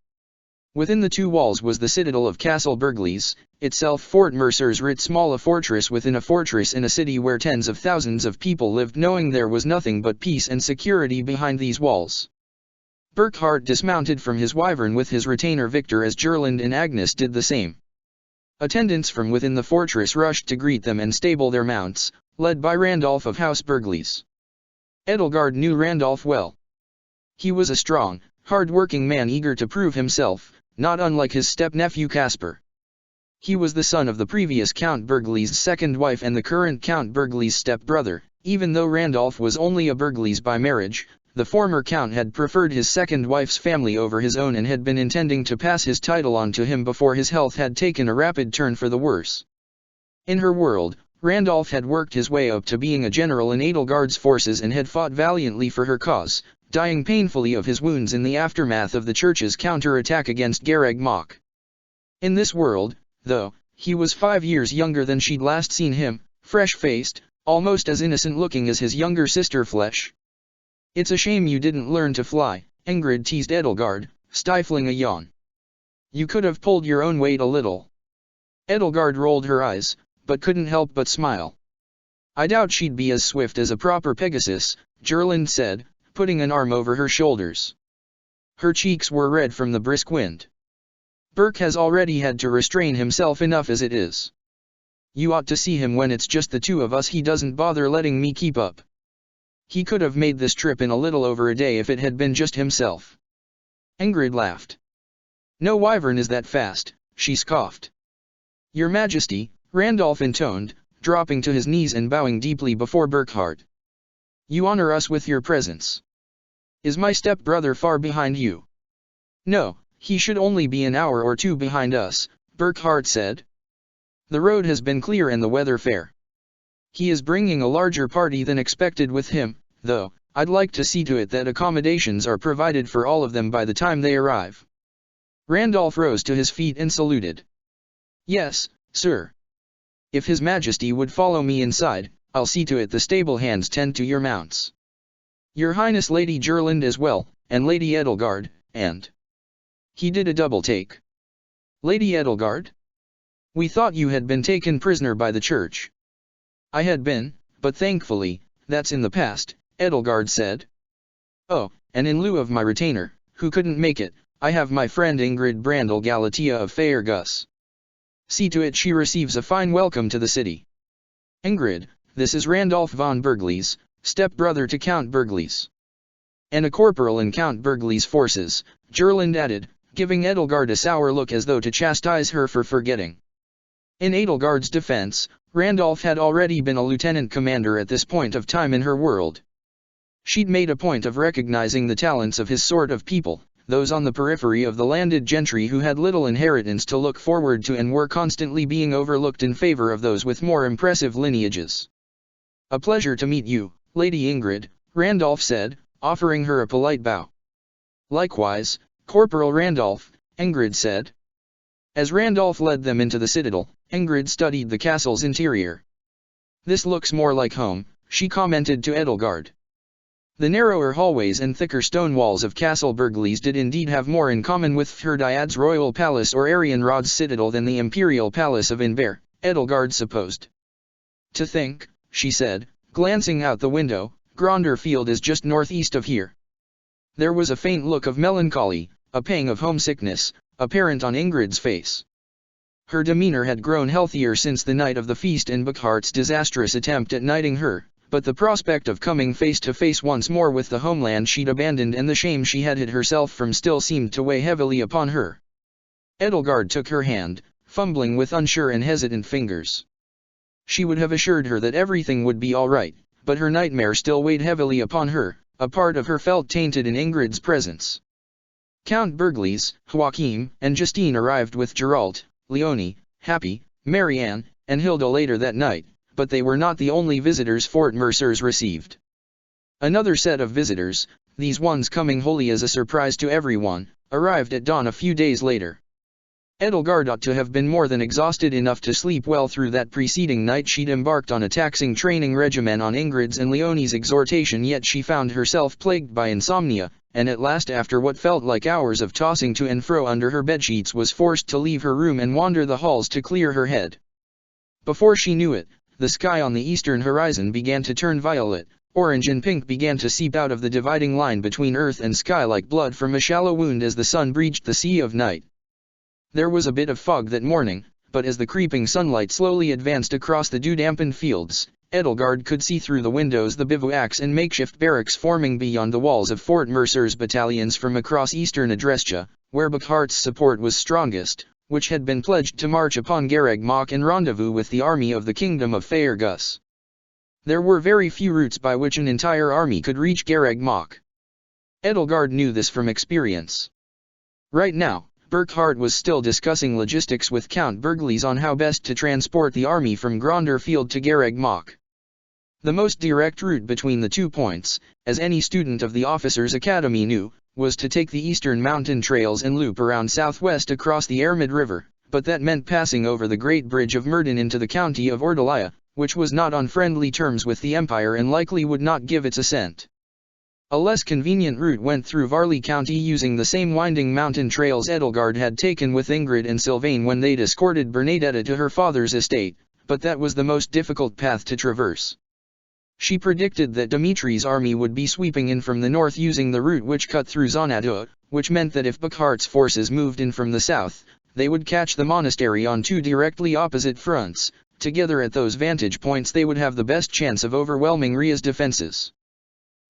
Within the two walls was the citadel of Castle Burgly's, itself Fort Mercers writ small, a fortress within a fortress in a city where tens of thousands of people lived, knowing there was nothing but peace and security behind these walls. Burkhart dismounted from his wyvern with his retainer Victor as Gerland and Agnes did the same. Attendants from within the fortress rushed to greet them and stable their mounts, led by Randolph of House Burgly's. Edelgard knew Randolph well. He was a strong, hard-working man eager to prove himself, not unlike his step-nephew Caspar. He was the son of the previous Count Burgly's second wife and the current Count Burgly's step-brother. Even though Randolph was only a Burgly's by marriage, the former count had preferred his second wife's family over his own and had been intending to pass his title on to him before his health had taken a rapid turn for the worse. In her world, Randolph had worked his way up to being a general in Edelgard's forces and had fought valiantly for her cause, dying painfully of his wounds in the aftermath of the church's counter-attack against Gareg Mach. In this world, though, he was 5 years younger than she'd last seen him, fresh-faced, almost as innocent-looking as his younger sister Flesh. "It's a shame you didn't learn to fly," Ingrid teased Edelgard, stifling a yawn. "You could have pulled your own weight a little." Edelgard rolled her eyes, but couldn't help but smile. "I doubt she'd be as swift as a proper Pegasus," Gerland said, putting an arm over her shoulders. Her cheeks were red from the brisk wind. "Burke has already had to restrain himself enough as it is. You ought to see him when it's just the two of us. He doesn't bother letting me keep up. He could have made this trip in a little over a day if it had been just himself." Ingrid laughed. "No wyvern is that fast," she scoffed. "Your Majesty," Randolph intoned, dropping to his knees and bowing deeply before Burkhart. "You honor us with your presence. Is my step-brother far behind you?" "No, he should only be an hour or two behind us," Burkhart said. "The road has been clear and the weather fair. He is bringing a larger party than expected with him, though. I'd like to see to it that accommodations are provided for all of them by the time they arrive." Randolph rose to his feet and saluted. "Yes, sir. If His Majesty would follow me inside, I'll see to it the stable hands tend to your mounts. Your Highness Lady Gerland as well, and Lady Edelgard, and—" He did a double take. "Lady Edelgard? We thought you had been taken prisoner by the church." "I had been, but thankfully, that's in the past," Edelgard said. "Oh, and in lieu of my retainer, who couldn't make it, I have my friend Ingrid Brandel Galatea of Faergus. See to it she receives a fine welcome to the city. Ingrid, this is Randolph von Burgly's, step-brother to Count Burgly's. And a corporal in Count Burgly's forces," Gerland added, giving Edelgard a sour look as though to chastise her for forgetting. In Edelgard's defense, Randolph had already been a lieutenant commander at this point of time in her world. She'd made a point of recognizing the talents of his sort of people, those on the periphery of the landed gentry who had little inheritance to look forward to and were constantly being overlooked in favor of those with more impressive lineages. "A pleasure to meet you, Lady Ingrid," Randolph said, offering her a polite bow. "Likewise, Corporal Randolph," Ingrid said. As Randolph led them into the citadel, Ingrid studied the castle's interior. "This looks more like home," she commented to Edelgard. The narrower hallways and thicker stone walls of Castle Burgly's did indeed have more in common with Fhirdiad's royal palace or Arianrod's citadel than the imperial palace of Inver, Edelgard supposed. "To think," she said, glancing out the window, "Gronder Field is just northeast of here." There was a faint look of melancholy, a pang of homesickness, apparent on Ingrid's face. Her demeanor had grown healthier since the night of the feast and Burkhart's disastrous attempt at knighting her, but the prospect of coming face to face once more with the homeland she'd abandoned and the shame she had hid herself from still seemed to weigh heavily upon her. Edelgard took her hand, fumbling with unsure and hesitant fingers. She would have assured her that everything would be all right, but her nightmare still weighed heavily upon her. A part of her felt tainted in Ingrid's presence. Count Bergliez, Joachim, and Justine arrived with Geralt, Leonie, Happy, Marianne, and Hilda later that night, but they were not the only visitors Fort Mercers received. Another set of visitors, these ones coming wholly as a surprise to everyone, arrived at dawn a few days later. Edelgard ought to have been more than exhausted enough to sleep well through that preceding night. She'd embarked on a taxing training regimen on Ingrid's and Leonie's exhortation, yet she found herself plagued by insomnia, and at last, after what felt like hours of tossing to and fro under her bedsheets, was forced to leave her room and wander the halls to clear her head. Before she knew it, the sky on the eastern horizon began to turn violet. Orange and pink began to seep out of the dividing line between earth and sky like blood from a shallow wound as the sun breached the sea of night. There was a bit of fog that morning, but as the creeping sunlight slowly advanced across the dew-dampened fields, Edelgard could see through the windows the bivouacs and makeshift barracks forming beyond the walls of Fort Mercer's battalions from across eastern Adrestia, where Burkhart's support was strongest, which had been pledged to march upon Garreg Mach and rendezvous with the army of the Kingdom of Faerghus. There were very few routes by which an entire army could reach Garreg Mach. Edelgard knew this from experience. Right now, Burkhart was still discussing logistics with Count Bergliez on how best to transport the army from Gronder Field to Garreg Mach. The most direct route between the 2 points, as any student of the Officers' Academy knew, was to take the eastern mountain trails and loop around southwest across the Ermid River, but that meant passing over the Great Bridge of Murden into the county of Ordelia, which was not on friendly terms with the Empire and likely would not give its assent. A less convenient route went through Varley County using the same winding mountain trails Edelgard had taken with Ingrid and Sylvain when they'd escorted Bernadetta to her father's estate, but that was the most difficult path to traverse. She predicted that Dimitri's army would be sweeping in from the north using the route which cut through Zonadua, which meant that if Burkhart's forces moved in from the south, they would catch the monastery on 2 directly opposite fronts. Together at those vantage points they would have the best chance of overwhelming Ria's defenses.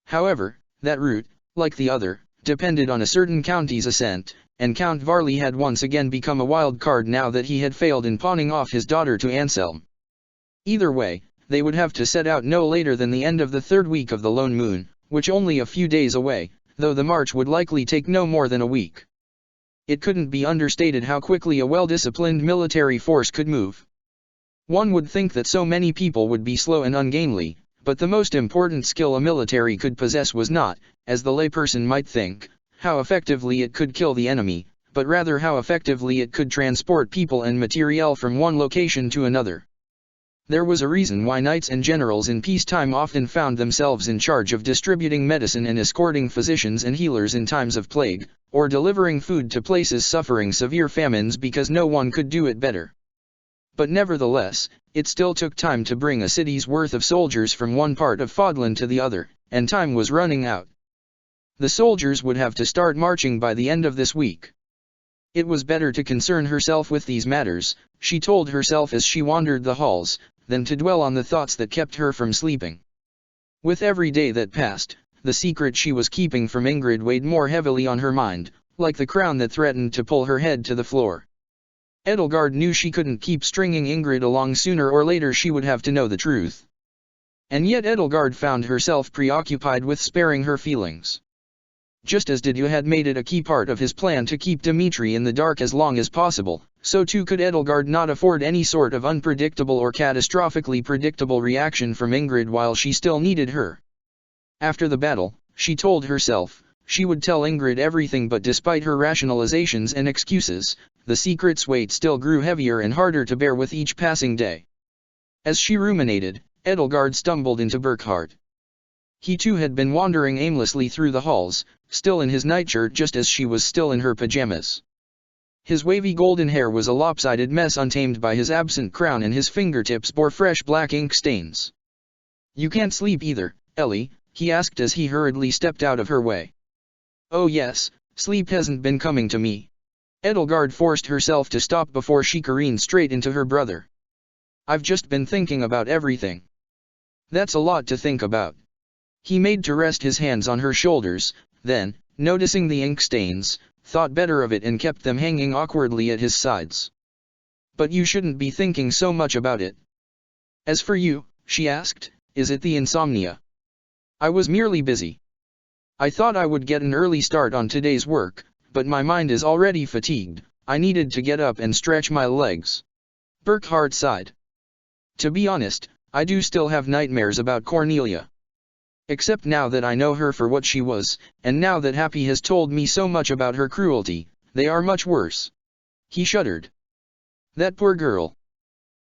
However, that route, like the other, depended on a certain county's assent, and Count Varley had once again become a wild card now that he had failed in pawning off his daughter to Anselm. Either way, they would have to set out no later than the end of the 3rd week of the Lone Moon, which only a few days away, though the march would likely take no more than a week. It couldn't be understated how quickly a well-disciplined military force could move. One would think that so many people would be slow and ungainly, but the most important skill a military could possess was not, as the layperson might think, how effectively it could kill the enemy, but rather how effectively it could transport people and materiel from one location to another. There was a reason why knights and generals in peacetime often found themselves in charge of distributing medicine and escorting physicians and healers in times of plague, or delivering food to places suffering severe famines because no one could do it better. But nevertheless, it still took time to bring a city's worth of soldiers from one part of Fodland to the other, and time was running out. The soldiers would have to start marching by the end of this week. It was better to concern herself with these matters, she told herself as she wandered the halls, than to dwell on the thoughts that kept her from sleeping. With every day that passed, the secret she was keeping from Ingrid weighed more heavily on her mind, like the crown that threatened to pull her head to the floor. Edelgard knew she couldn't keep stringing Ingrid along. Sooner or later she would have to know the truth. And yet Edelgard found herself preoccupied with sparing her feelings. Just as Didier had made it a key part of his plan to keep Dimitri in the dark as long as possible, so too could Edelgard not afford any sort of unpredictable or catastrophically predictable reaction from Ingrid while she still needed her. After the battle, she told herself, she would tell Ingrid everything, but despite her rationalizations and excuses, the secret's weight still grew heavier and harder to bear with each passing day. As she ruminated, Edelgard stumbled into Burkhart. He too had been wandering aimlessly through the halls, still in his nightshirt just as she was still in her pajamas. His wavy golden hair was a lopsided mess untamed by his absent crown, and his fingertips bore fresh black ink stains. "You can't sleep either, Ellie?" he asked as he hurriedly stepped out of her way. "Oh yes, sleep hasn't been coming to me." Edelgard forced herself to stop before she careened straight into her brother. "I've just been thinking about everything." That's a lot to think about. He made to rest his hands on her shoulders, then, noticing the ink stains, thought better of it and kept them hanging awkwardly at his sides. But you shouldn't be thinking so much about it. As for you, she asked, is it the insomnia? I was merely busy. I thought I would get an early start on today's work, but my mind is already fatigued. I needed to get up and stretch my legs. Burkhardt sighed. To be honest, I do still have nightmares about Cornelia. Except now that I know her for what she was, and now that Happy has told me so much about her cruelty, they are much worse. He shuddered. That poor girl.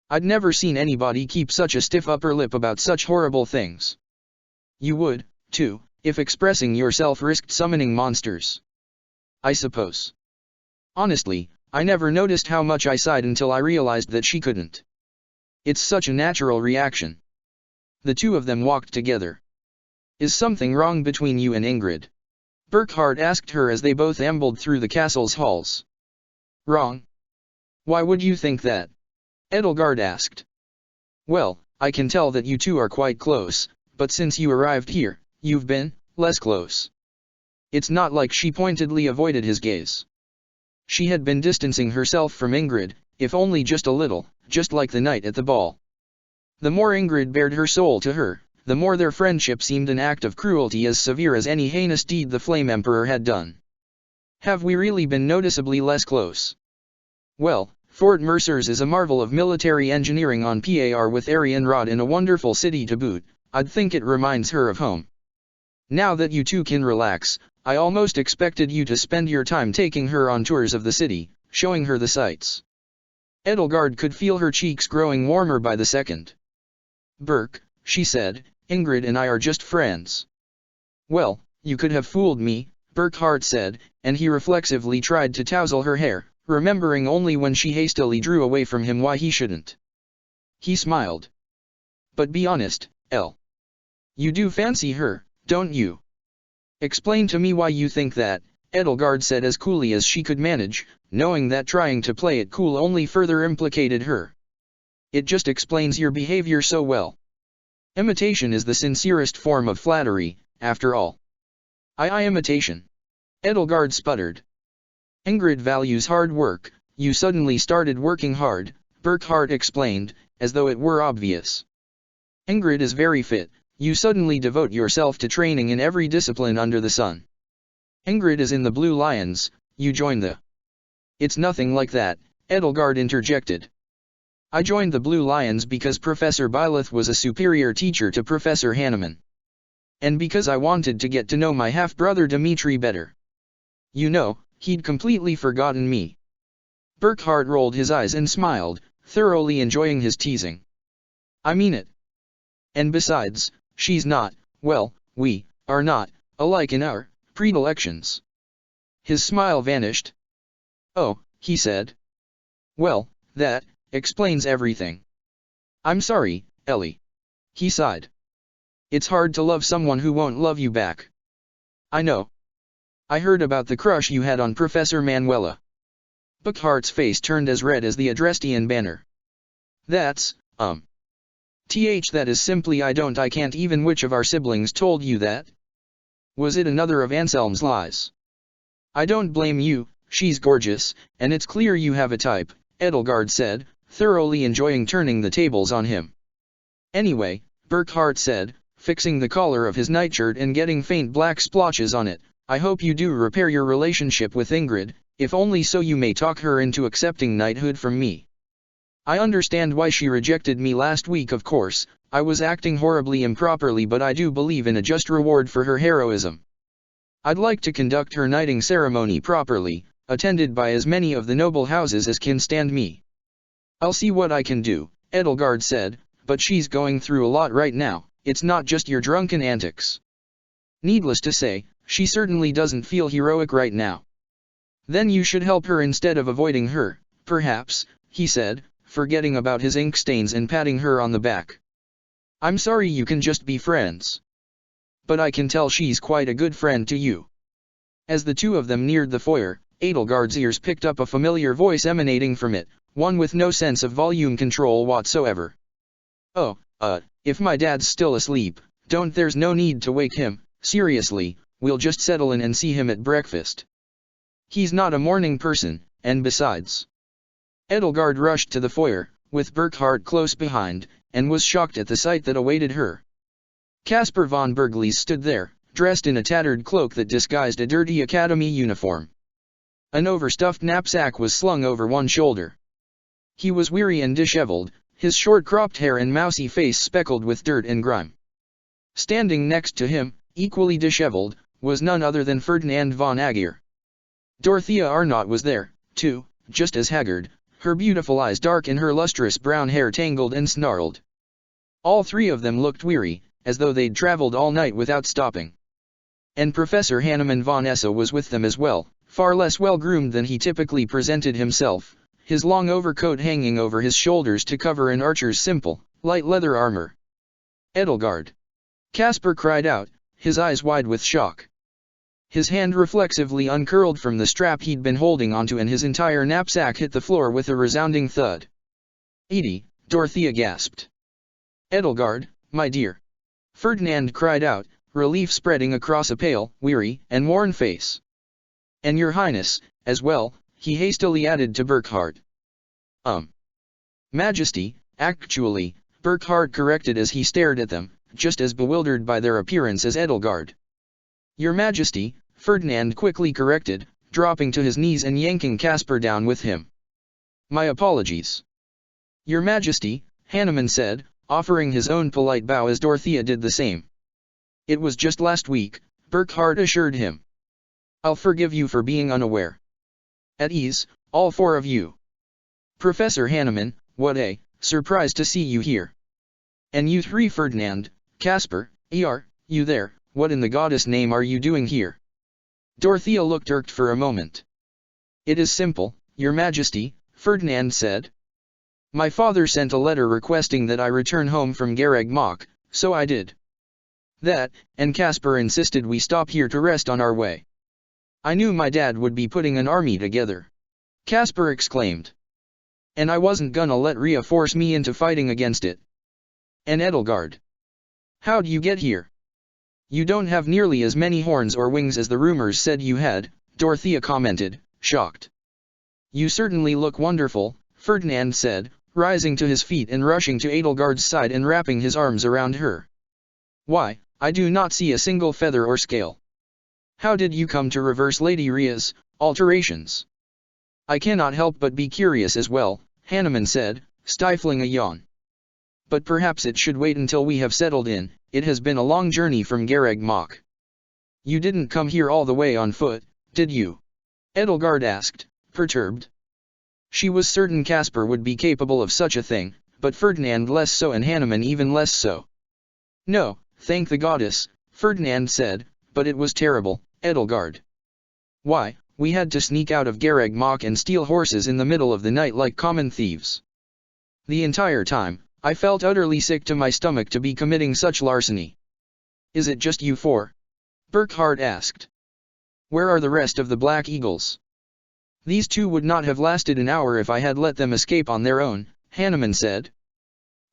I'd never seen anybody keep such a stiff upper lip about such horrible things. You would, too, if expressing yourself risked summoning monsters. I suppose. Honestly, I never noticed how much I sighed until I realized that she couldn't. It's such a natural reaction. The two of them walked together. Is something wrong between you and Ingrid? Burkhardt asked her as they both ambled through the castle's halls. Wrong? Why would you think that? Edelgard asked. Well, I can tell that you two are quite close, but since you arrived here, you've been less close. It's not like she pointedly avoided his gaze. She had been distancing herself from Ingrid, if only just a little, just like the night at the ball. The more Ingrid bared her soul to her, the more their friendship seemed an act of cruelty as severe as any heinous deed the Flame Emperor had done. Have we really been noticeably less close? Well, Fort Mercers is a marvel of military engineering on par with Arianrod in a wonderful city to boot. I'd think it reminds her of home. Now that you two can relax, I almost expected you to spend your time taking her on tours of the city, showing her the sights. Edelgard could feel her cheeks growing warmer by the second. Burke, she said, Ingrid and I are just friends. Well, you could have fooled me, Burkhardt said, and he reflexively tried to touzle her hair, remembering only when she hastily drew away from him why he shouldn't. He smiled. But be honest, Elle. You do fancy her, don't you? Explain to me why you think that, Edelgard said as coolly as she could manage, knowing that trying to play it cool only further implicated her. It just explains your behavior so well. Imitation is the sincerest form of flattery, after all. I imitation. Edelgard sputtered. Ingrid values hard work. You suddenly started working hard, Burkhardt explained, as though it were obvious. Ingrid is very fit. You suddenly devote yourself to training in every discipline under the sun. Ingrid is in the Blue Lions, you join the... It's nothing like that, Edelgard interjected. I joined the Blue Lions because Professor Byleth was a superior teacher to Professor Hanneman. And because I wanted to get to know my half-brother Dmitri better. You know, he'd completely forgotten me. Burkhardt rolled his eyes and smiled, thoroughly enjoying his teasing. I mean it. And besides, she's not, well, we are not alike in our predilections. His smile vanished. Oh, he said. Well, that explains everything. I'm sorry, Ellie. He sighed. It's hard to love someone who won't love you back. I know. I heard about the crush you had on Professor Manuela. Burkhardt's face turned as red as the Adrestian banner. That's, that is simply I can't even. Which of our siblings told you that? Was it another of Anselm's lies? I don't blame you, she's gorgeous, and it's clear you have a type, Edelgard said, thoroughly enjoying turning the tables on him. Anyway, Burkhardt said, fixing the collar of his nightshirt and getting faint black splotches on it, I hope you do repair your relationship with Ingrid, if only so you may talk her into accepting knighthood from me. I understand why she rejected me last week. Of course, I was acting horribly improperly, but I do believe in a just reward for her heroism. I'd like to conduct her knighting ceremony properly, attended by as many of the noble houses as can stand me. I'll see what I can do, Edelgard said, but she's going through a lot right now. It's not just your drunken antics. Needless to say, she certainly doesn't feel heroic right now. Then you should help her instead of avoiding her, perhaps, he said, forgetting about his ink stains and patting her on the back. I'm sorry you can just be friends. But I can tell she's quite a good friend to you. As the two of them neared the foyer, Edelgard's ears picked up a familiar voice emanating from it, one with no sense of volume control whatsoever. Oh, If my dad's still asleep, there's no need to wake him, seriously, we'll just settle in and see him at breakfast. He's not a morning person, and besides. Edelgard rushed to the foyer, with Burckhardt close behind, and was shocked at the sight that awaited her. Caspar von Bergliez stood there, dressed in a tattered cloak that disguised a dirty academy uniform. An overstuffed knapsack was slung over one shoulder. He was weary and disheveled, his short-cropped hair and mousy face speckled with dirt and grime. Standing next to him, equally disheveled, was none other than Ferdinand von Aegir. Dorothea Arnott was there, too, just as haggard, her beautiful eyes dark and her lustrous brown hair tangled and snarled. All three of them looked weary, as though they'd traveled all night without stopping. And Professor Hannemann von Esse was with them as well, far less well-groomed than he typically presented himself, his long overcoat hanging over his shoulders to cover an archer's simple, light leather armor. Edelgard! Caspar cried out, his eyes wide with shock. His hand reflexively uncurled from the strap he'd been holding onto and his entire knapsack hit the floor with a resounding thud. "Edie," Dorothea gasped. "Edelgard, my dear!" Ferdinand cried out, relief spreading across a pale, weary, and worn face. "And your Highness, as well," he hastily added to Burckhardt. Majesty, actually," Burckhardt corrected as he stared at them, just as bewildered by their appearance as Edelgard. "Your Majesty," Ferdinand quickly corrected, dropping to his knees and yanking Caspar down with him. "My apologies." "Your Majesty," Hannemann said, offering his own polite bow as Dorothea did the same. "It was just last week," Burckhardt assured him. "I'll forgive you for being unaware. At ease, all four of you." "Professor Hannemann, what a surprise to see you here. And you three, Ferdinand, Caspar, are you there, what in the goddess' name are you doing here?" Dorothea looked irked for a moment. "It is simple, Your Majesty," Ferdinand said. "My father sent a letter requesting that I return home from Garreg Mach, so I did. That, and Caspar insisted we stop here to rest on our way. I knew my dad would be putting an army together," Caspar exclaimed. "And I wasn't gonna let Rhea force me into fighting against it." "And Edelgard, how'd you get here? You don't have nearly as many horns or wings as the rumors said you had," Dorothea commented, shocked. "You certainly look wonderful," Ferdinand said, rising to his feet and rushing to Edelgard's side and wrapping his arms around her. "Why, I do not see a single feather or scale. How did you come to reverse Lady Rhea's alterations?" "I cannot help but be curious as well," Hannemann said, stifling a yawn. "But perhaps it should wait until we have settled in, it has been a long journey from Garreg Mach." "You didn't come here all the way on foot, did you?" Edelgard asked, perturbed. She was certain Caspar would be capable of such a thing, but Ferdinand less so and Hannemann even less so. "No, thank the goddess," Ferdinand said, "but it was terrible, Edelgard. Why, we had to sneak out of Garreg Mach and steal horses in the middle of the night like common thieves. The entire time, I felt utterly sick to my stomach to be committing such larceny." "Is it just you four?" Burckhardt asked. "Where are the rest of the Black Eagles?" "These two would not have lasted an hour if I had let them escape on their own," Hannemann said.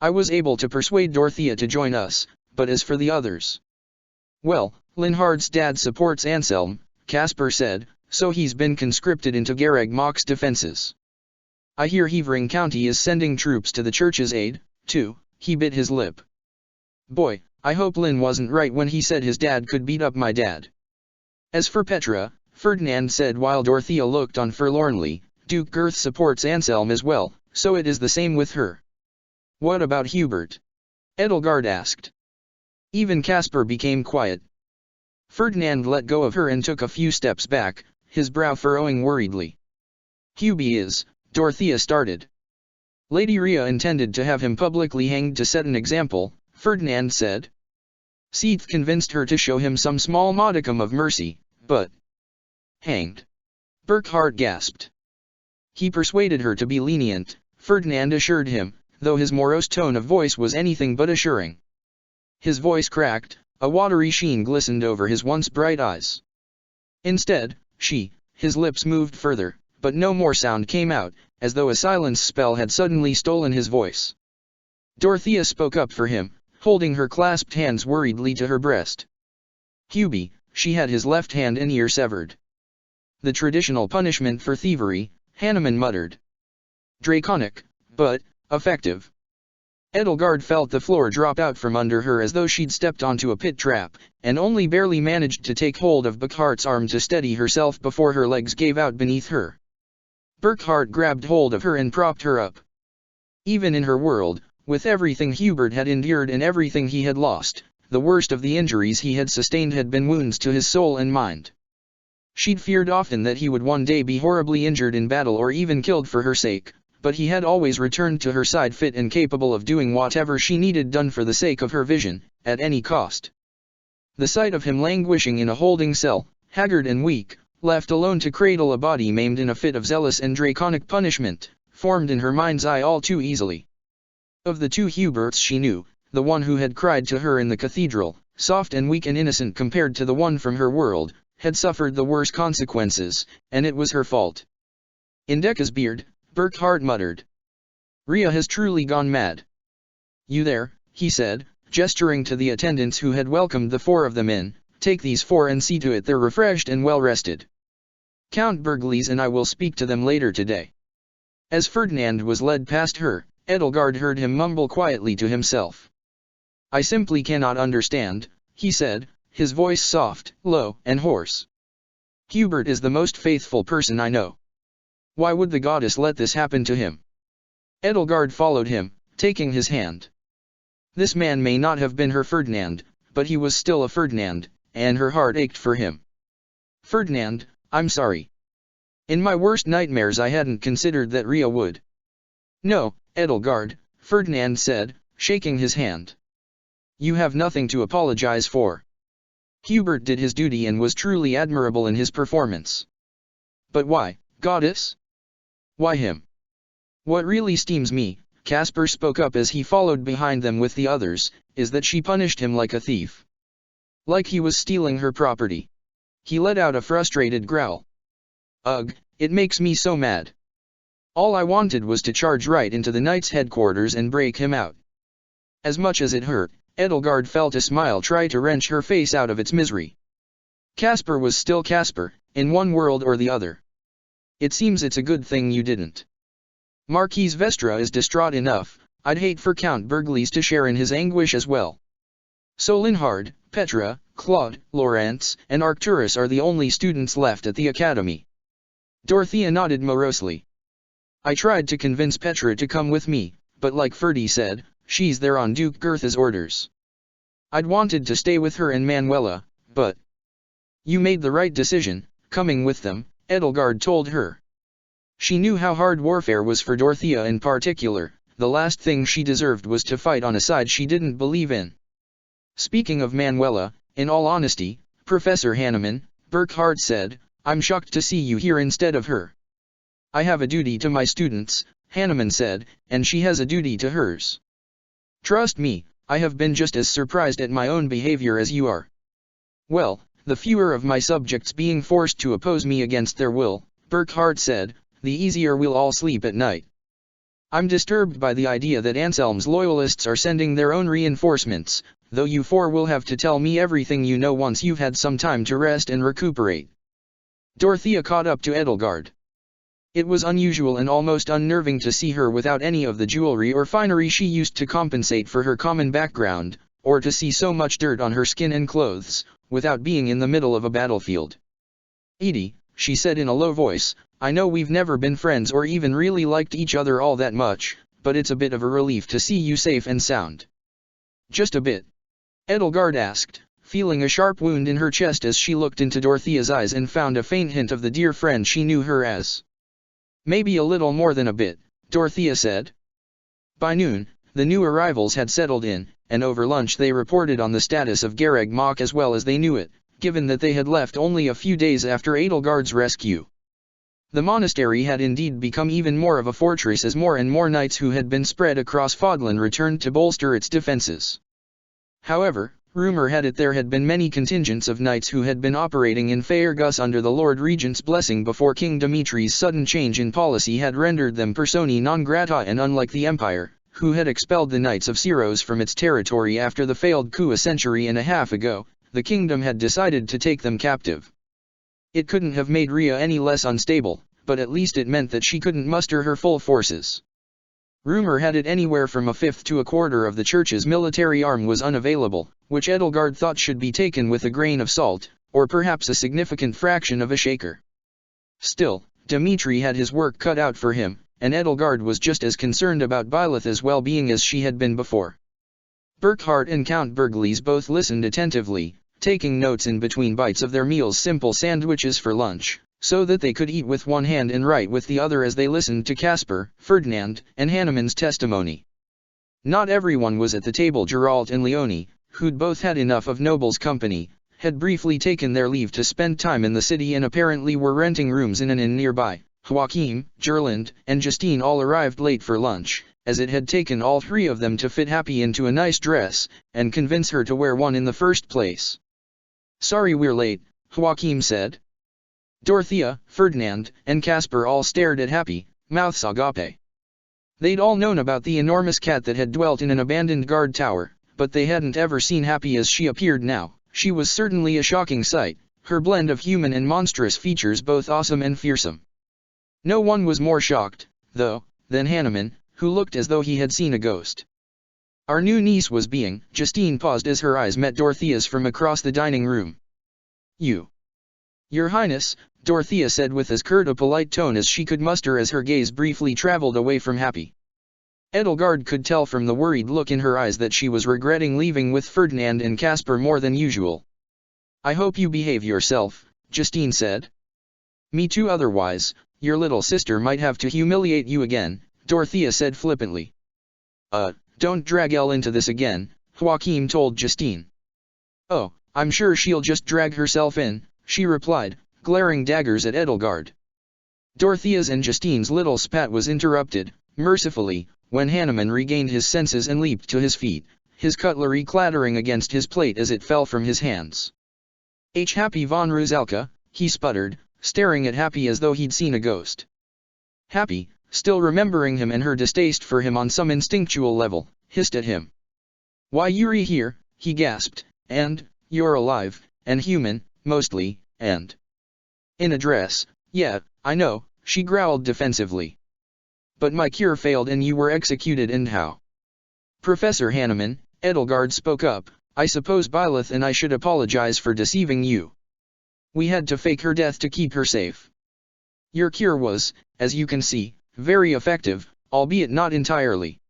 "I was able to persuade Dorothea to join us, but as for the others—" "Well, Linhard's dad supports Anselm," Caspar said, "so he's been conscripted into Garreg Mach's defenses. I hear Havering County is sending troops to the church's aid, too." He bit his lip. "Boy, I hope Lin wasn't right when he said his dad could beat up my dad." "As for Petra," Ferdinand said while Dorothea looked on forlornly, "Duke Girth supports Anselm as well, so it is the same with her." "What about Hubert?" Edelgard asked. Even Caspar became quiet. Ferdinand let go of her and took a few steps back, his brow furrowing worriedly. "Hubie is," Dorothea started. "Lady Rhea intended to have him publicly hanged to set an example," Ferdinand said. "Seath convinced her to show him some small modicum of mercy, but—" "Hanged?" Burckhardt gasped. "He persuaded her to be lenient," Ferdinand assured him, though his morose tone of voice was anything but assuring. His voice cracked, a watery sheen glistened over his once bright eyes. "Instead, his lips moved further, but no more sound came out, as though a silence spell had suddenly stolen his voice. Dorothea spoke up for him, holding her clasped hands worriedly to her breast. Hubie, she had his left hand and ear severed. The traditional punishment for thievery, Hanuman muttered. Draconic, but effective. Edelgard felt the floor drop out from under her as though she'd stepped onto a pit trap, and only barely managed to take hold of Burkhart's arm to steady herself before her legs gave out beneath her. Burkhart grabbed hold of her and propped her up. Even in her world, with everything Hubert had endured and everything he had lost, the worst of the injuries he had sustained had been wounds to his soul and mind. She'd feared often that he would one day be horribly injured in battle or even killed for her sake, but he had always returned to her side fit and capable of doing whatever she needed done for the sake of her vision, at any cost. The sight of him languishing in a holding cell, haggard and weak, left alone to cradle a body maimed in a fit of zealous and draconic punishment, formed in her mind's eye all too easily. Of the two Huberts she knew, the one who had cried to her in the cathedral, soft and weak and innocent compared to the one from her world, had suffered the worst consequences, and it was her fault. In Decca's beard, Burkhart muttered. Rhea has truly gone mad. You there, he said, gesturing to the attendants who had welcomed the four of them in, take these four and see to it they're refreshed and well rested. Count Berglis and I will speak to them later today. As Ferdinand was led past her, Edelgard heard him mumble quietly to himself. I simply cannot understand, he said, his voice soft, low, and hoarse. Hubert is the most faithful person I know. Why would the goddess let this happen to him? Edelgard followed him, taking his hand. This man may not have been her Ferdinand, but he was still a Ferdinand, and her heart ached for him. Ferdinand, I'm sorry. In my worst nightmares I hadn't considered that Rhea would. No, Edelgard, Ferdinand said, shaking his hand. You have nothing to apologize for. Hubert did his duty and was truly admirable in his performance. But why, goddess? Why him? What really steams me, Caspar spoke up as he followed behind them with the others, is that she punished him like a thief. Like he was stealing her property. He let out a frustrated growl. Ugh, it makes me so mad. All I wanted was to charge right into the knight's headquarters and break him out. As much as it hurt, Edelgard felt a smile try to wrench her face out of its misery. Caspar was still Caspar, in one world or the other. It seems it's a good thing you didn't. Marquise Vestra is distraught enough, I'd hate for Count Berglis to share in his anguish as well. So Linhard, Petra, Claude, Laurence, and Arcturus are the only students left at the academy. Dorothea nodded morosely. I tried to convince Petra to come with me, but like Ferdy said, she's there on Duke Gertha's orders. I'd wanted to stay with her and Manuela, but... You made the right decision, coming with them, Edelgard told her. She knew how hard warfare was for Dorothea in particular. The last thing she deserved was to fight on a side she didn't believe in. Speaking of Manuela, in all honesty, Professor Hanuman, Burkhart said, I'm shocked to see you here instead of her. I have a duty to my students, Hanuman said, and she has a duty to hers. Trust me, I have been just as surprised at my own behavior as you are. Well, the fewer of my subjects being forced to oppose me against their will, Burkhart said, the easier we'll all sleep at night. I'm disturbed by the idea that Anselm's loyalists are sending their own reinforcements, though you four will have to tell me everything you know once you've had some time to rest and recuperate. Dorothea caught up to Edelgard. It was unusual and almost unnerving to see her without any of the jewelry or finery she used to compensate for her common background, or to see so much dirt on her skin and clothes, without being in the middle of a battlefield. Edie, she said in a low voice, I know we've never been friends or even really liked each other all that much, but it's a bit of a relief to see you safe and sound. Just a bit? Edelgard asked, feeling a sharp wound in her chest as she looked into Dorothea's eyes and found a faint hint of the dear friend she knew her as. Maybe a little more than a bit, Dorothea said. By noon, the new arrivals had settled in, and over lunch they reported on the status of Gareg Mach as well as they knew it, given that they had left only a few days after Edelgard's rescue. The monastery had indeed become even more of a fortress as more and more knights who had been spread across Fodlan returned to bolster its defenses. However, rumor had it there had been many contingents of knights who had been operating in Faerghus under the Lord Regent's blessing before King Dimitri's sudden change in policy had rendered them persona non grata, and unlike the Empire, who had expelled the Knights of Syros from its territory after the failed coup a century and a half ago, the kingdom had decided to take them captive. It couldn't have made Rhea any less unstable, but at least it meant that she couldn't muster her full forces. Rumor had it anywhere from a fifth to a quarter of the church's military arm was unavailable, which Edelgard thought should be taken with a grain of salt, or perhaps a significant fraction of a shaker. Still, Dmitri had his work cut out for him, and Edelgard was just as concerned about Byleth's well-being as she had been before. Burckhardt and Count Berglis both listened attentively, taking notes in between bites of their meals, simple sandwiches for lunch, so that they could eat with one hand and write with the other as they listened to Caspar, Ferdinand, and Hanneman's testimony. Not everyone was at the table. Geralt and Leonie, who'd both had enough of Noble's company, had briefly taken their leave to spend time in the city and apparently were renting rooms in an inn nearby. Joachim, Gerland, and Justine all arrived late for lunch, as it had taken all three of them to fit Happy into a nice dress, and convince her to wear one in the first place. "Sorry we're late," Joachim said. Dorothea, Ferdinand, and Caspar all stared at Happy, mouths agape. They'd all known about the enormous cat that had dwelt in an abandoned guard tower, but they hadn't ever seen Happy as she appeared now. She was certainly a shocking sight, her blend of human and monstrous features both awesome and fearsome. No one was more shocked, though, than Hanneman, who looked as though he had seen a ghost. "Our new niece was being..." Justine paused as her eyes met Dorothea's from across the dining room. "Your Highness," Dorothea said with as curt a polite tone as she could muster as her gaze briefly traveled away from Happy. Edelgard could tell from the worried look in her eyes that she was regretting leaving with Ferdinand and Caspar more than usual. "I hope you behave yourself," Justine said. "Me too, otherwise, your little sister might have to humiliate you again," Dorothea said flippantly. Don't drag Elle into this again," Joachim told Justine. "Oh, I'm sure she'll just drag herself in," she replied, glaring daggers at Edelgard. Dorothea's and Justine's little spat was interrupted, mercifully, when Hanneman regained his senses and leaped to his feet, his cutlery clattering against his plate as it fell from his hands. Happy von Rusalka," he sputtered, staring at Happy as though he'd seen a ghost. Happy, still remembering him and her distaste for him on some instinctual level, hissed at him. "Why you're here," he gasped, "and, you're alive, and human, mostly, and in a dress." "Yeah, I know," she growled defensively. "But my cure failed and you were executed, and how?" "Professor Hanneman," Edelgard spoke up, "I suppose Byleth and I should apologize for deceiving you. We had to fake her death to keep her safe. Your cure was, as you can see, very effective, albeit not entirely."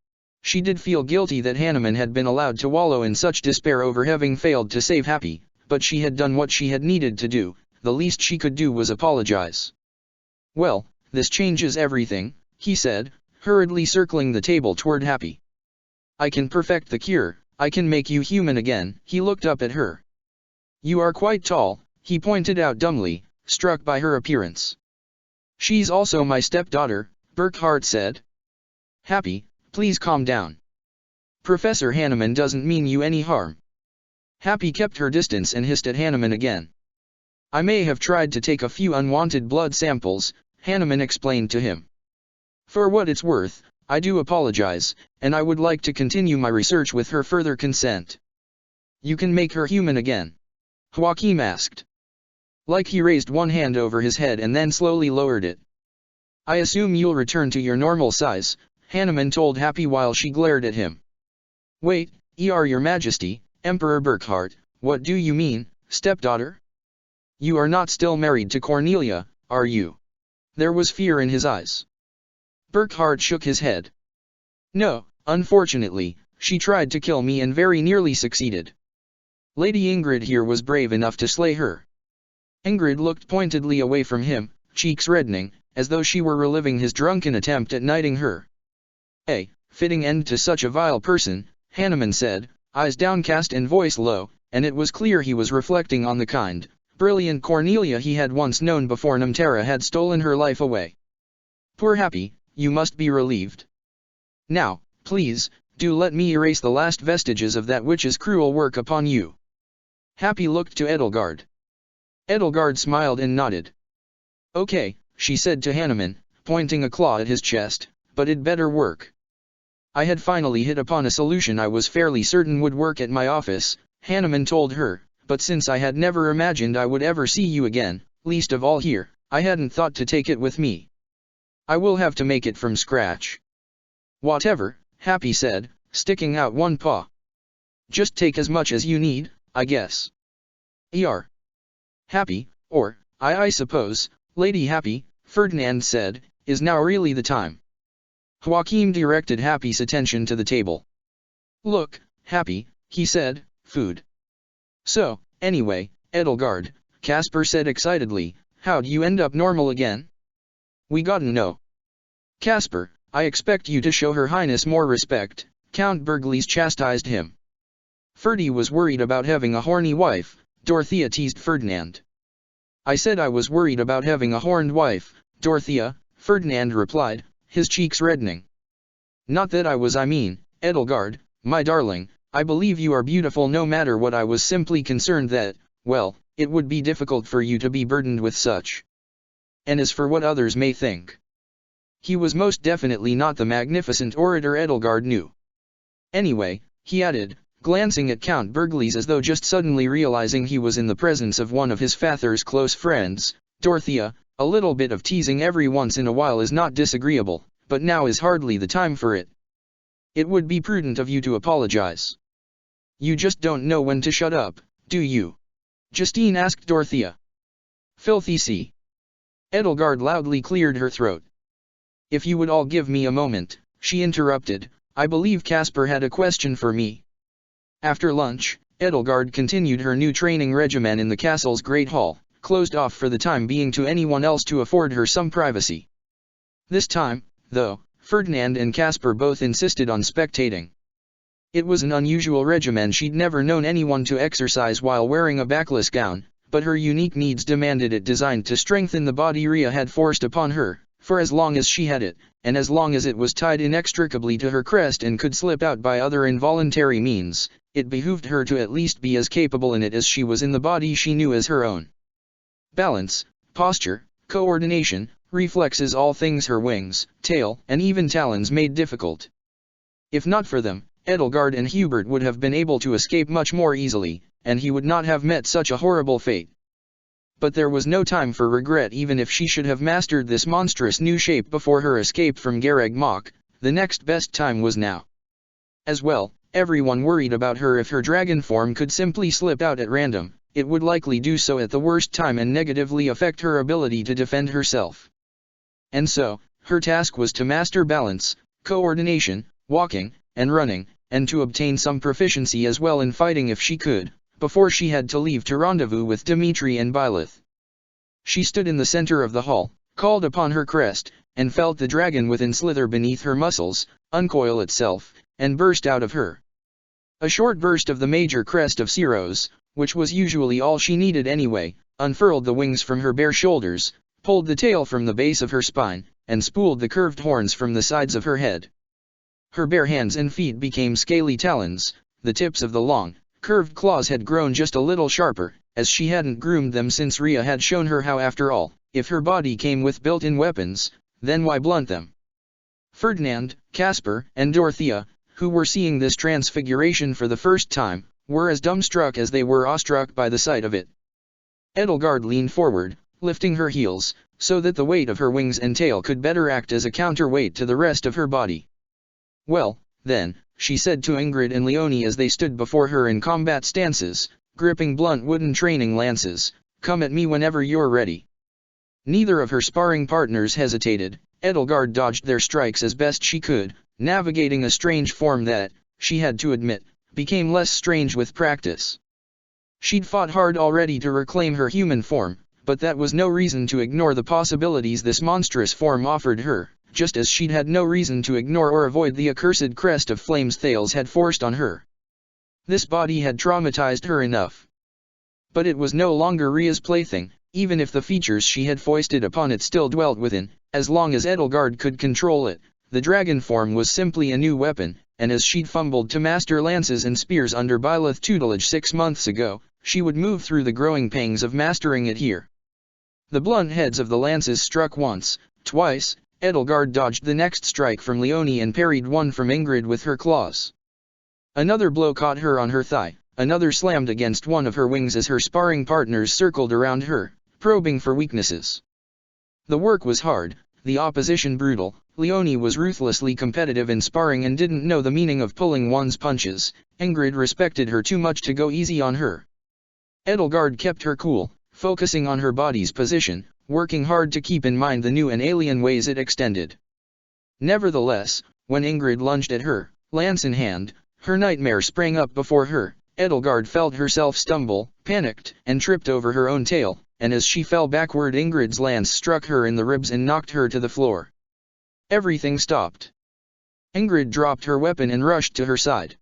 She did feel guilty that Hanneman had been allowed to wallow in such despair over having failed to save Happy, but she had done what she had needed to do. The least she could do was apologize. "Well, this changes everything," he said, hurriedly circling the table toward Happy. "I can perfect the cure, I can make you human again." He looked up at her. "You are quite tall," he pointed out dumbly, struck by her appearance. "She's also my stepdaughter," Burckhardt said. "Happy, please calm down. Professor Hanneman doesn't mean you any harm." Happy kept her distance and hissed at Hanneman again. "I may have tried to take a few unwanted blood samples," Hanneman explained to him. "For what it's worth, I do apologize, and I would like to continue my research with her further consent." "You can make her human again?" Joachim asked. Like he raised one hand over his head and then slowly lowered it. "I assume you'll return to your normal size," Hanneman told Happy while she glared at him. "Wait, your Majesty, Emperor Burckhardt, what do you mean, stepdaughter? You are not still married to Cornelia, are you?" There was fear in his eyes. Burckhardt shook his head. "No, unfortunately, she tried to kill me and very nearly succeeded. Lady Ingrid here was brave enough to slay her." Ingrid looked pointedly away from him, cheeks reddening, as though she were reliving his drunken attempt at knighting her. "A fitting end to such a vile person," Hanneman said, eyes downcast and voice low, and it was clear he was reflecting on the kind, brilliant Cornelia he had once known before Nemtera had stolen her life away. "Poor Happy, you must be relieved. Now, please, do let me erase the last vestiges of that witch's cruel work upon you." Happy looked to Edelgard. Edelgard smiled and nodded. "Okay," she said to Hanneman, pointing a claw at his chest, "but it better work." I had finally hit upon a solution I was fairly certain would work at my office, Hanneman told her, but since I had never imagined I would ever see you again, least of all here, I hadn't thought to take it with me. I will have to make it from scratch. Whatever, Happy said, sticking out one paw. Just take as much as you need, I guess. Happy, or, I suppose, Lady Happy, Ferdinand said, is now really the time. Joachim directed Happy's attention to the table. Look, Happy, he said, food. So, anyway, Edelgard, Caspar said excitedly, how'd you end up normal again? We gotta know. Caspar, I expect you to show Her Highness more respect, Count Bergliez chastised him. Ferdy was worried about having a horny wife, Dorothea teased Ferdinand. I said I was worried about having a horned wife, Dorothea, Ferdinand replied, his cheeks reddening. Not that I was, I mean, Edelgard, my darling, I believe you are beautiful no matter what. I was simply concerned that, well, it would be difficult for you to be burdened with such. And as for what others may think. He was most definitely not the magnificent orator Edelgard knew. Anyway, he added, glancing at Count Bergliez as though just suddenly realizing he was in the presence of one of his father's close friends, Dorothea, a little bit of teasing every once in a while is not disagreeable, but now is hardly the time for it. It would be prudent of you to apologize. You just don't know when to shut up, do you? Justine asked Dorothea. Filthy sea. Edelgard loudly cleared her throat. If you would all give me a moment, she interrupted, I believe Caspar had a question for me. After lunch, Edelgard continued her new training regimen in the castle's great hall, closed off for the time being to anyone else to afford her some privacy. This time, though, Ferdinand and Caspar both insisted on spectating. It was an unusual regimen. She'd never known anyone to exercise while wearing a backless gown, but her unique needs demanded it. Designed to strengthen the body Rhea had forced upon her, for as long as she had it, and as long as it was tied inextricably to her crest and could slip out by other involuntary means, it behooved her to at least be as capable in it as she was in the body she knew as her own. Balance, posture, coordination, reflexes, all things her wings, tail, and even talons made difficult. If not for them, Edelgard and Hubert would have been able to escape much more easily, and he would not have met such a horrible fate. But there was no time for regret. Even if she should have mastered this monstrous new shape before her escape from Garreg Mach, the next best time was now. As well, everyone worried about her. If her dragon form could simply slip out at random, it would likely do so at the worst time and negatively affect her ability to defend herself. And so, her task was to master balance, coordination, walking, and running, and to obtain some proficiency as well in fighting if she could, before she had to leave to rendezvous with Dimitri and Byleth. She stood in the center of the hall, called upon her crest, and felt the dragon within slither beneath her muscles, uncoil itself, and burst out of her. A short burst of the major crest of Ceros, which was usually all she needed anyway, unfurled the wings from her bare shoulders, pulled the tail from the base of her spine, and spooled the curved horns from the sides of her head. Her bare hands and feet became scaly talons. The tips of the long, curved claws had grown just a little sharper, as she hadn't groomed them since Rhea had shown her how. After all, if her body came with built-in weapons, then why blunt them? Ferdinand, Caspar, and Dorothea, who were seeing this transfiguration for the first time, were as dumbstruck as they were awestruck by the sight of it. Edelgard leaned forward, lifting her heels, so that the weight of her wings and tail could better act as a counterweight to the rest of her body. Well, then, she said to Ingrid and Leonie as they stood before her in combat stances, gripping blunt wooden training lances, come at me whenever you're ready. Neither of her sparring partners hesitated. Edelgard dodged their strikes as best she could, navigating a strange form that, she had to admit, became less strange with practice. She'd fought hard already to reclaim her human form, but that was no reason to ignore the possibilities this monstrous form offered her, just as she'd had no reason to ignore or avoid the accursed crest of flames Thales had forced on her. This body had traumatized her enough. But it was no longer Rhea's plaything, even if the features she had foisted upon it still dwelt within. As long as Edelgard could control it, the dragon form was simply a new weapon, and as she'd fumbled to master lances and spears under Byleth tutelage 6 months ago, she would move through the growing pangs of mastering it here. The blunt heads of the lances struck once, twice, Edelgard dodged the next strike from Leonie and parried one from Ingrid with her claws. Another blow caught her on her thigh, another slammed against one of her wings as her sparring partners circled around her, probing for weaknesses. The work was hard, the opposition brutal. Leonie was ruthlessly competitive in sparring and didn't know the meaning of pulling one's punches. Ingrid respected her too much to go easy on her. Edelgard kept her cool, focusing on her body's position, working hard to keep in mind the new and alien ways it extended. Nevertheless, when Ingrid lunged at her, lance in hand, her nightmare sprang up before her. Edelgard felt herself stumble, panicked, and tripped over her own tail, and as she fell backward Ingrid's lance struck her in the ribs and knocked her to the floor. Everything stopped. Ingrid dropped her weapon and rushed to her side.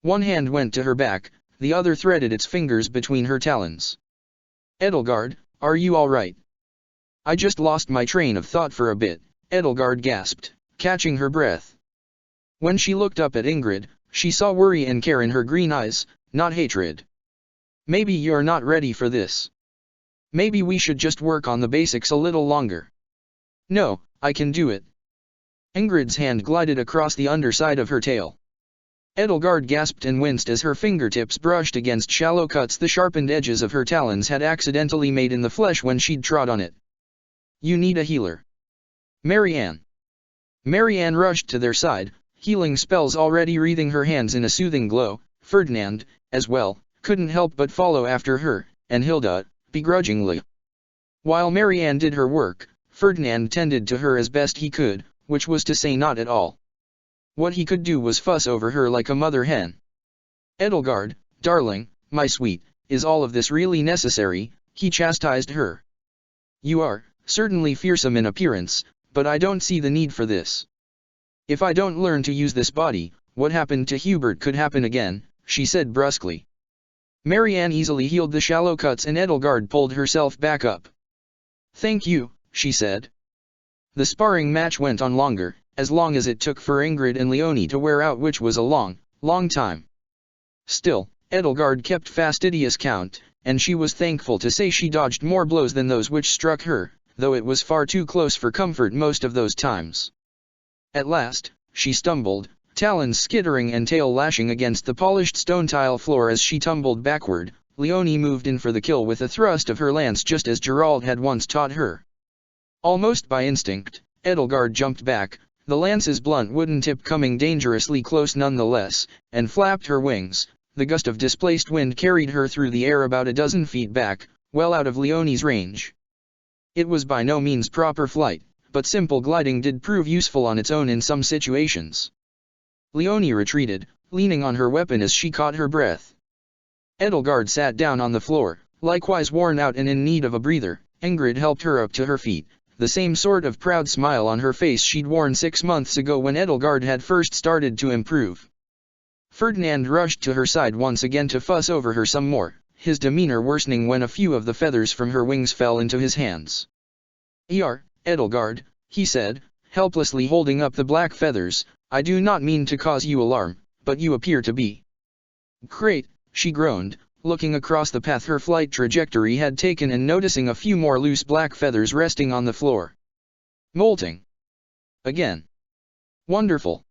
One hand went to her back, the other threaded its fingers between her talons. "Edelgard, are you all right?" "I just lost my train of thought for a bit," Edelgard gasped, catching her breath. When she looked up at Ingrid, she saw worry and care in her green eyes, not hatred. "Maybe you're not ready for this. Maybe we should just work on the basics a little longer." "No, I can do it." Ingrid's hand glided across the underside of her tail. Edelgard gasped and winced as her fingertips brushed against shallow cuts the sharpened edges of her talons had accidentally made in the flesh when she'd trod on it. "You need a healer." "Marianne." Marianne rushed to their side, healing spells already wreathing her hands in a soothing glow. Ferdinand, as well, couldn't help but follow after her, and Hilda, begrudgingly. While Marianne did her work, Ferdinand tended to her as best he could, which was to say not at all. What he could do was fuss over her like a mother hen. "Edelgard, darling, my sweet, is all of this really necessary?" he chastised her. "You are certainly fearsome in appearance, but I don't see the need for this. If I don't learn to use this body, what happened to Hubert could happen again," she said brusquely. Marianne easily healed the shallow cuts and Edelgard pulled herself back up. "Thank you," she said. The sparring match went on longer, as long as it took for Ingrid and Leonie to wear out, which was a long, long time. Still, Edelgard kept fastidious count, and she was thankful to say she dodged more blows than those which struck her, though it was far too close for comfort most of those times. At last, she stumbled, talons skittering and tail lashing against the polished stone tile floor as she tumbled backward. Leonie moved in for the kill with a thrust of her lance just as Gerald had once taught her. Almost by instinct, Edelgard jumped back, the lance's blunt wooden tip coming dangerously close nonetheless, and flapped her wings. The gust of displaced wind carried her through the air about a dozen feet back, well out of Leonie's range. It was by no means proper flight, but simple gliding did prove useful on its own in some situations. Leonie retreated, leaning on her weapon as she caught her breath. Edelgard sat down on the floor, likewise worn out and in need of a breather. Ingrid helped her up to her feet, the same sort of proud smile on her face she'd worn 6 months ago when Edelgard had first started to improve. Ferdinand rushed to her side once again to fuss over her some more, his demeanor worsening when a few of the feathers from her wings fell into his hands. Edelgard," he said, helplessly holding up the black feathers, "I do not mean to cause you alarm, but you appear to be." "Great," she groaned, looking across the path her flight trajectory had taken and noticing a few more loose black feathers resting on the floor. "Molting. Again. Wonderful.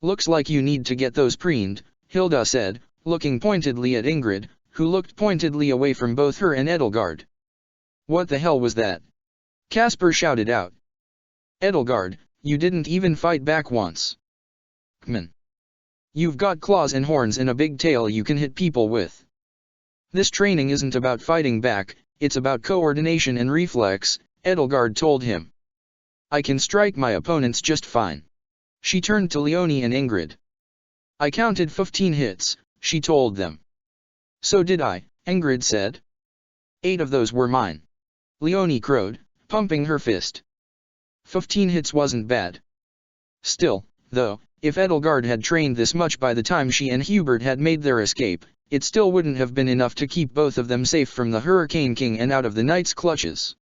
Looks like you need to get those preened," Hilda said, looking pointedly at Ingrid, who looked pointedly away from both her and Edelgard. "What the hell was that?" Caspar shouted out. "Edelgard, you didn't even fight back once. Kman. You've got claws and horns and a big tail you can hit people with. This training isn't about fighting back, it's about coordination and reflex," Edelgard told him. "I can strike my opponents just fine." She turned to Leonie and Ingrid. "I counted 15 hits, she told them. "So did I," Ingrid said. 8 of those were mine," Leonie crowed, pumping her fist. 15 hits wasn't bad. Still, though, if Edelgard had trained this much by the time she and Hubert had made their escape, it still wouldn't have been enough to keep both of them safe from the Hurricane King and out of the Knight's clutches.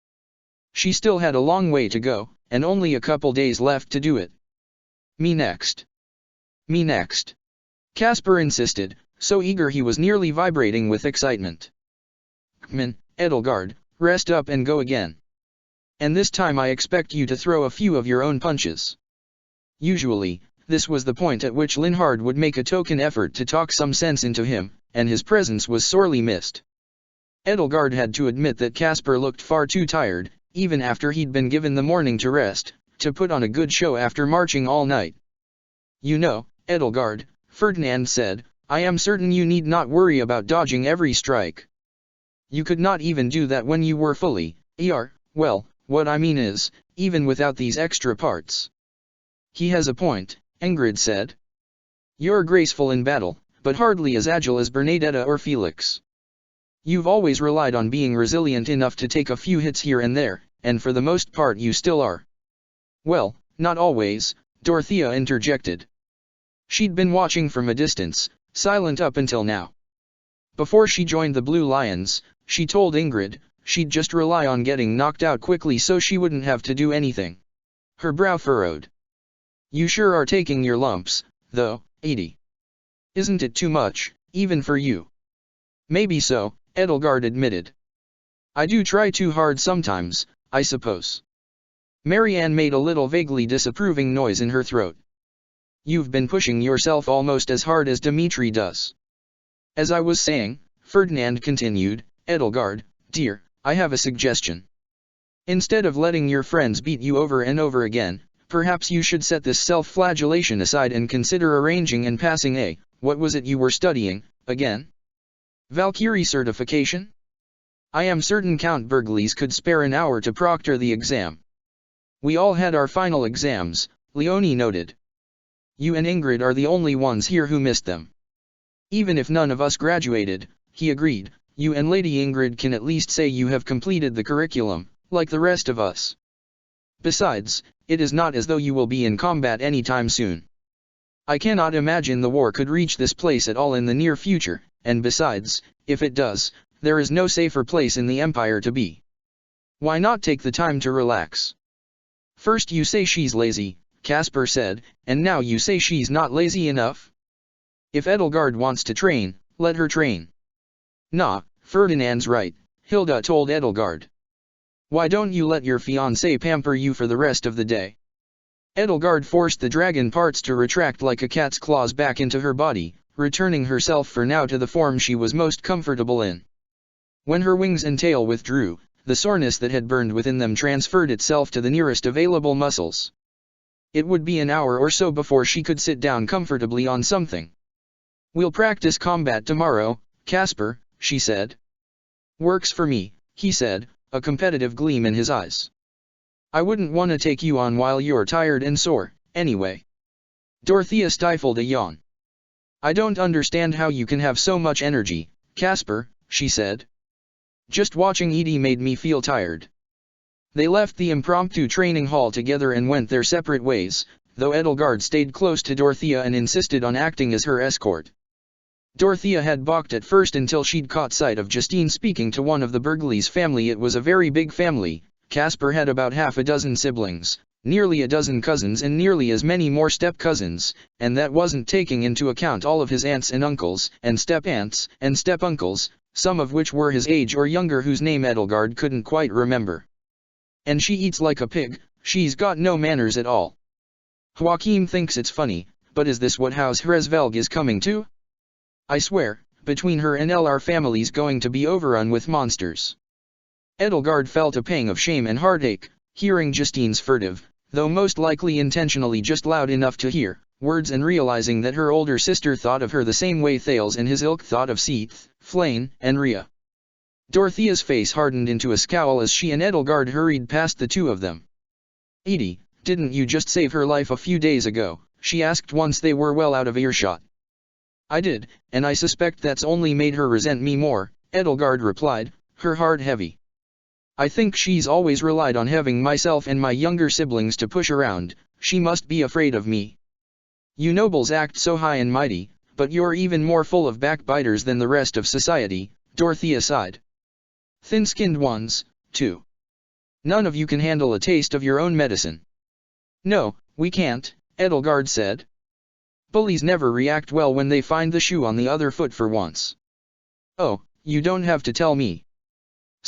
She still had a long way to go, and only a couple days left to do it. "Me next. Me next," Caspar insisted, so eager he was nearly vibrating with excitement. "Kman, Edelgard, rest up and go again." And this time I expect you to throw a few of your own punches. Usually, this was the point at which Linhard would make a token effort to talk some sense into him, and his presence was sorely missed. Edelgard had to admit that Caspar looked far too tired, even after he'd been given the morning to rest, to put on a good show after marching all night. You know, Edelgard, Ferdinand said, I am certain you need not worry about dodging every strike. You could not even do that when you were fully, well, what I mean is, even without these extra parts. He has a point, Ingrid said. You're graceful in battle, but hardly as agile as Bernadetta or Felix. You've always relied on being resilient enough to take a few hits here and there, and for the most part you still are. Well, not always, Dorothea interjected. She'd been watching from a distance, silent up until now. Before she joined the Blue Lions, she told Ingrid, she'd just rely on getting knocked out quickly so she wouldn't have to do anything. Her brow furrowed. You sure are taking your lumps, though, Edie. Isn't it too much, even for you? Maybe so, Edelgard admitted. I do try too hard sometimes, I suppose. Marianne made a little vaguely disapproving noise in her throat. You've been pushing yourself almost as hard as Dimitri does. As I was saying, Ferdinand continued, Edelgard, dear, I have a suggestion. Instead of letting your friends beat you over and over again, perhaps you should set this self-flagellation aside and consider arranging and passing what was it you were studying, again? Valkyrie certification? I am certain Count Berglis could spare an hour to proctor the exam. We all had our final exams, Leonie noted. You and Ingrid are the only ones here who missed them. Even if none of us graduated, he agreed, you and Lady Ingrid can at least say you have completed the curriculum, like the rest of us. Besides, it is not as though you will be in combat anytime soon. I cannot imagine the war could reach this place at all in the near future, and besides, if it does, there is no safer place in the Empire to be. Why not take the time to relax? First you say she's lazy, Caspar said, and now you say she's not lazy enough? If Edelgard wants to train, let her train. Nah, Ferdinand's right, Hilda told Edelgard. Why don't you let your fiancé pamper you for the rest of the day? Edelgard forced the dragon parts to retract like a cat's claws back into her body, returning herself for now to the form she was most comfortable in. When her wings and tail withdrew, the soreness that had burned within them transferred itself to the nearest available muscles. It would be an hour or so before she could sit down comfortably on something. We'll practice combat tomorrow, Caspar, she said. Works for me, he said, a competitive gleam in his eyes. I wouldn't want to take you on while you're tired and sore, anyway. Dorothea stifled a yawn. I don't understand how you can have so much energy, Caspar, she said. Just watching Edie made me feel tired. They left the impromptu training hall together and went their separate ways, though Edelgard stayed close to Dorothea and insisted on acting as her escort. Dorothea had balked at first until she'd caught sight of Justine speaking to one of the Berglis family. It was a very big family. Caspar had about half a dozen siblings, nearly a dozen cousins and nearly as many more step-cousins, and that wasn't taking into account all of his aunts and uncles, and step-aunts, and step-uncles, some of which were his age or younger whose name Edelgard couldn't quite remember. And she eats like a pig, she's got no manners at all. Joachim thinks it's funny, but is this what House Hresvelg is coming to? I swear, between her and our family's going to be overrun with monsters. Edelgard felt a pang of shame and heartache, hearing Justine's furtive, though most likely intentionally just loud enough to hear, words and realizing that her older sister thought of her the same way Thales and his ilk thought of Seath, Flane, and Rhea. Dorothea's face hardened into a scowl as she and Edelgard hurried past the two of them. Edie, didn't you just save her life a few days ago? She asked once they were well out of earshot. I did, and I suspect that's only made her resent me more, Edelgard replied, her heart heavy. I think she's always relied on having myself and my younger siblings to push around. She must be afraid of me. You nobles act so high and mighty, but you're even more full of backbiters than the rest of society, Dorothea sighed. Thin-skinned ones, too. None of you can handle a taste of your own medicine. No, we can't, Edelgard said. Bullies never react well when they find the shoe on the other foot for once. Oh, you don't have to tell me.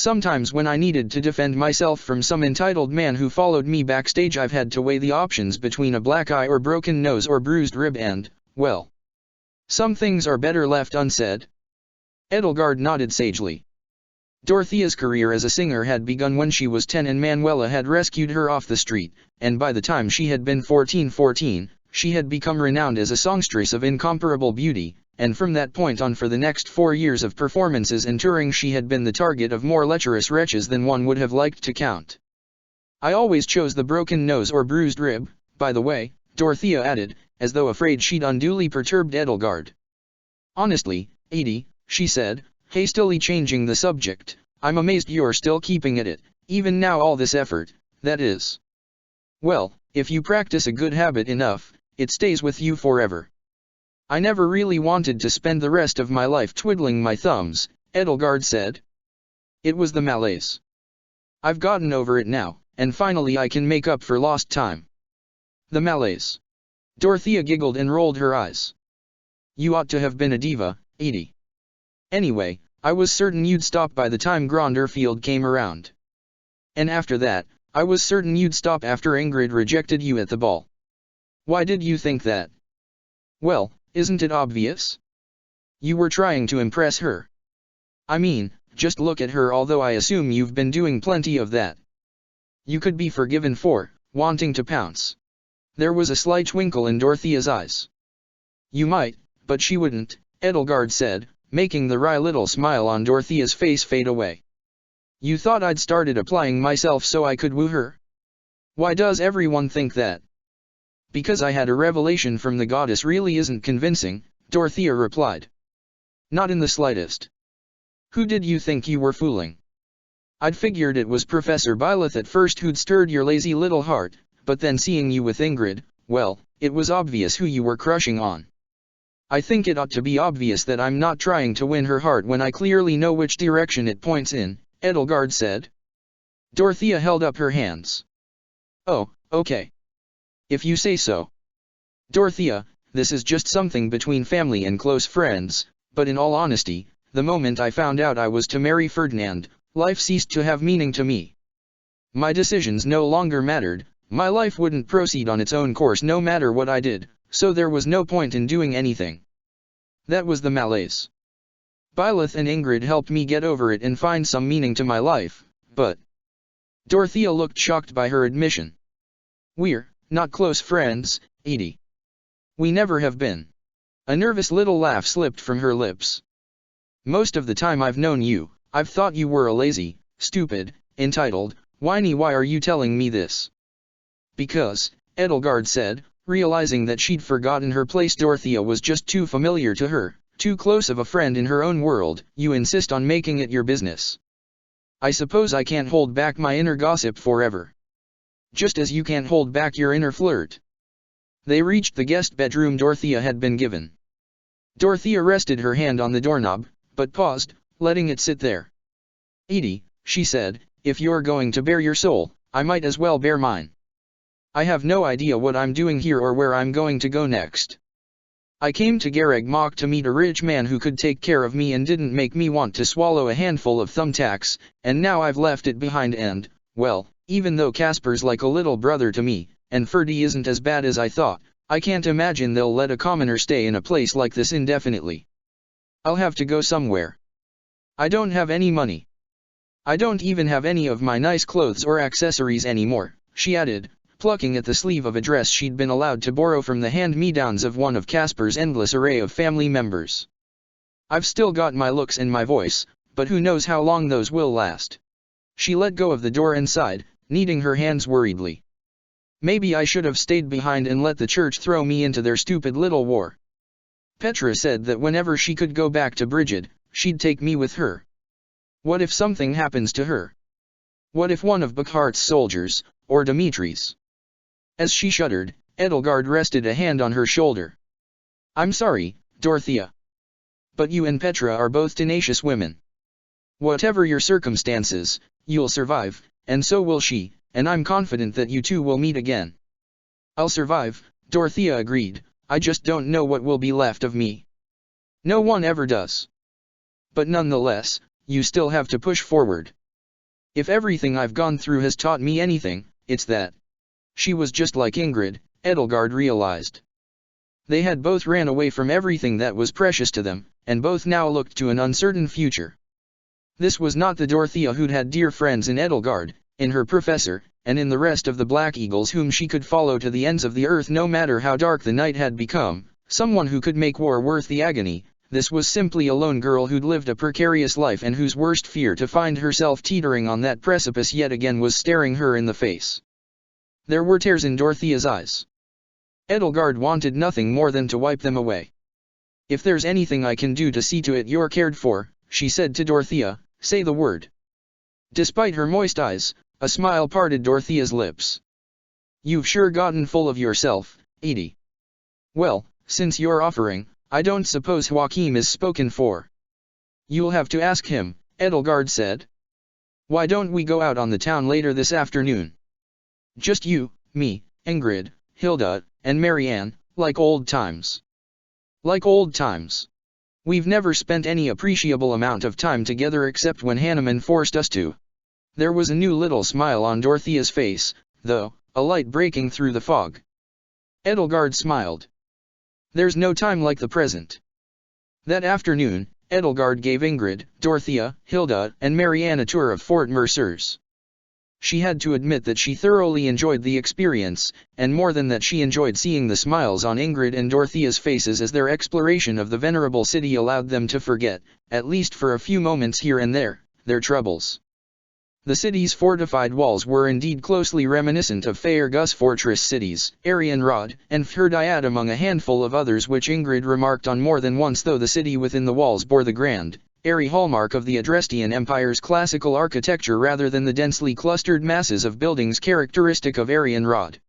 Sometimes when I needed to defend myself from some entitled man who followed me backstage, I've had to weigh the options between a black eye or broken nose or bruised rib and, well, some things are better left unsaid. Edelgard nodded sagely. Dorothea's career as a singer had begun when she was 10 and Manuela had rescued her off the street, and by the time she had been 14, she had become renowned as a songstress of incomparable beauty, and from that point on for the next 4 years of performances and touring she had been the target of more lecherous wretches than one would have liked to count. I always chose the broken nose or bruised rib, by the way, Dorothea added, as though afraid she'd unduly perturbed Edelgard. Honestly, Edie, she said, hastily changing the subject, I'm amazed you're still keeping at it, even now all this effort, that is. Well, if you practice a good habit enough, it stays with you forever. I never really wanted to spend the rest of my life twiddling my thumbs, Edelgard said. It was the malaise. I've gotten over it now, and finally I can make up for lost time. The malaise. Dorothea giggled and rolled her eyes. You ought to have been a diva, Edie. Anyway, I was certain you'd stop by the time Gronderfield came around. And after that, I was certain you'd stop after Ingrid rejected you at the ball. Why did you think that? Well, isn't it obvious? You were trying to impress her. I mean, just look at her, although I assume you've been doing plenty of that. You could be forgiven for wanting to pounce. There was a slight twinkle in Dorothea's eyes. You might, but she wouldn't, Edelgard said, making the wry little smile on Dorothea's face fade away. You thought I'd started applying myself so I could woo her? Why does everyone think that? Because I had a revelation from the goddess really isn't convincing, Dorothea replied. Not in the slightest. Who did you think you were fooling? I'd figured it was Professor Byleth at first who'd stirred your lazy little heart, but then seeing you with Ingrid, well, it was obvious who you were crushing on. I think it ought to be obvious that I'm not trying to win her heart when I clearly know which direction it points in, Edelgard said. Dorothea held up her hands. Oh, okay. If you say so. Dorothea, this is just something between family and close friends, but in all honesty, the moment I found out I was to marry Ferdinand, life ceased to have meaning to me. My decisions no longer mattered, my life wouldn't proceed on its own course no matter what I did, so there was no point in doing anything. That was the malaise. Byleth and Ingrid helped me get over it and find some meaning to my life, but... Dorothea looked shocked by her admission. We're not close friends, Edie. We never have been. A nervous little laugh slipped from her lips. Most of the time I've known you, I've thought you were a lazy, stupid, entitled, whiny. Why are you telling me this? Because, Edelgard said, realizing that she'd forgotten her place. Dorothea was just too familiar to her, too close of a friend in her own world. You insist on making it your business. I suppose I can't hold back my inner gossip forever. Just as you can't hold back your inner flirt. They reached the guest bedroom Dorothea had been given. Dorothea rested her hand on the doorknob, but paused, letting it sit there. Edie, she said, if you're going to bare your soul, I might as well bare mine. I have no idea what I'm doing here or where I'm going to go next. I came to Garreg Mach to meet a rich man who could take care of me and didn't make me want to swallow a handful of thumbtacks, and now I've left it behind and, well, even though Casper's like a little brother to me, and Ferdy isn't as bad as I thought, I can't imagine they'll let a commoner stay in a place like this indefinitely. I'll have to go somewhere. I don't have any money. I don't even have any of my nice clothes or accessories anymore, she added, plucking at the sleeve of a dress she'd been allowed to borrow from the hand-me-downs of one of Casper's endless array of family members. I've still got my looks and my voice, but who knows how long those will last. She let go of the door and sighed, kneading her hands worriedly. Maybe I should have stayed behind and let the church throw me into their stupid little war. Petra said that whenever she could go back to Brigid, she'd take me with her. What if something happens to her? What if one of Buckhart's soldiers, or Dimitri's? As she shuddered, Edelgard rested a hand on her shoulder. I'm sorry, Dorothea. But you and Petra are both tenacious women. Whatever your circumstances, you'll survive, and so will she, and I'm confident that you two will meet again. I'll survive, Dorothea agreed, I just don't know what will be left of me. No one ever does. But nonetheless, you still have to push forward. If everything I've gone through has taught me anything, it's that. She was just like Ingrid, Edelgard realized. They had both ran away from everything that was precious to them, and both now looked to an uncertain future. This was not the Dorothea who'd had dear friends in Edelgard, in her professor, and in the rest of the Black Eagles whom she could follow to the ends of the earth no matter how dark the night had become, someone who could make war worth the agony. This was simply a lone girl who'd lived a precarious life and whose worst fear to find herself teetering on that precipice yet again was staring her in the face. There were tears in Dorothea's eyes. Edelgard wanted nothing more than to wipe them away. "If there's anything I can do to see to it you're cared for," she said to Dorothea, "say the word." Despite her moist eyes, a smile parted Dorothea's lips. "You've sure gotten full of yourself, Edie. Well, since you're offering, I don't suppose Joachim is spoken for." "You'll have to ask him," Edelgard said. "Why don't we go out on the town later this afternoon? Just you, me, Ingrid, Hilda, and Marianne, like old times." "Like old times. We've never spent any appreciable amount of time together except when Hanneman forced us to." There was a new little smile on Dorothea's face, though, a light breaking through the fog. Edelgard smiled. "There's no time like the present." That afternoon, Edelgard gave Ingrid, Dorothea, Hilda, and Marianne a tour of Fort Mercers. She had to admit that she thoroughly enjoyed the experience, and more than that she enjoyed seeing the smiles on Ingrid and Dorothea's faces as their exploration of the venerable city allowed them to forget, at least for a few moments here and there, their troubles. The city's fortified walls were indeed closely reminiscent of Faerghus fortress cities, Arianrod, and Fhirdiad among a handful of others which Ingrid remarked on more than once, though the city within the walls bore the grand, airy hallmark of the Adrestian Empire's classical architecture rather than the densely clustered masses of buildings characteristic of Arianrod.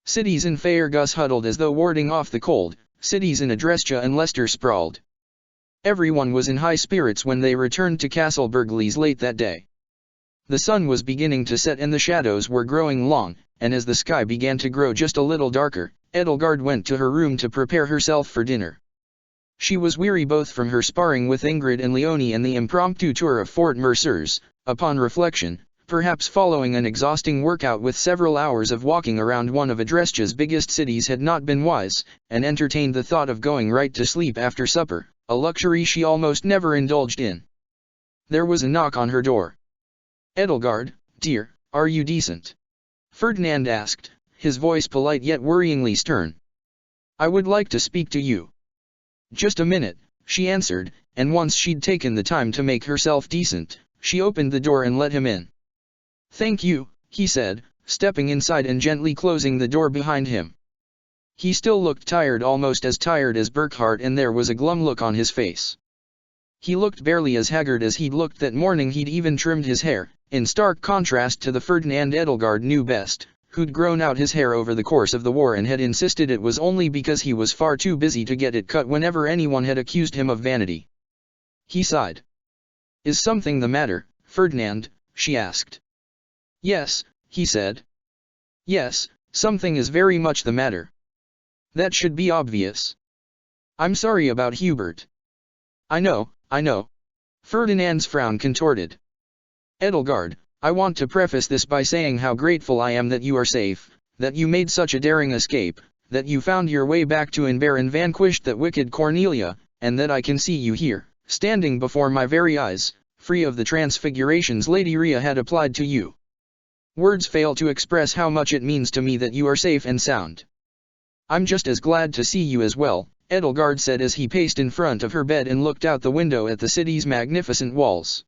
Cities in Faerghus huddled as though warding off the cold, cities in Adrestia and Leicester sprawled. Everyone was in high spirits when they returned to Castle Burgleys late that day. The sun was beginning to set and the shadows were growing long, and as the sky began to grow just a little darker, Edelgard went to her room to prepare herself for dinner. She was weary both from her sparring with Ingrid and Leonie and the impromptu tour of Fort Mercers. Upon reflection, perhaps following an exhausting workout with several hours of walking around one of Adrestia's biggest cities had not been wise, and entertained the thought of going right to sleep after supper, a luxury she almost never indulged in. There was a knock on her door. "Edelgard, dear, are you decent?" Ferdinand asked, his voice polite yet worryingly stern. "I would like to speak to you." "Just a minute," she answered, and once she'd taken the time to make herself decent, she opened the door and let him in. "Thank you," he said, stepping inside and gently closing the door behind him. He still looked tired, almost as tired as Burkhart, and there was a glum look on his face. He looked barely as haggard as he'd looked that morning he'd even trimmed his hair, in stark contrast to the Ferdinand Edelgard knew best, who'd grown out his hair over the course of the war and had insisted it was only because he was far too busy to get it cut whenever anyone had accused him of vanity. He sighed. "Is something the matter, Ferdinand?" she asked. "Yes," he said. "Yes, something is very much the matter. That should be obvious. I'm sorry about Hubert." I know. Ferdinand's frown contorted. "Edelgard, I want to preface this by saying how grateful I am that you are safe, that you made such a daring escape, that you found your way back to Inver and vanquished that wicked Cornelia, and that I can see you here, standing before my very eyes, free of the transfigurations Lady Rhea had applied to you. Words fail to express how much it means to me that you are safe and sound." "I'm just as glad to see you as well," Edelgard said as he paced in front of her bed and looked out the window at the city's magnificent walls.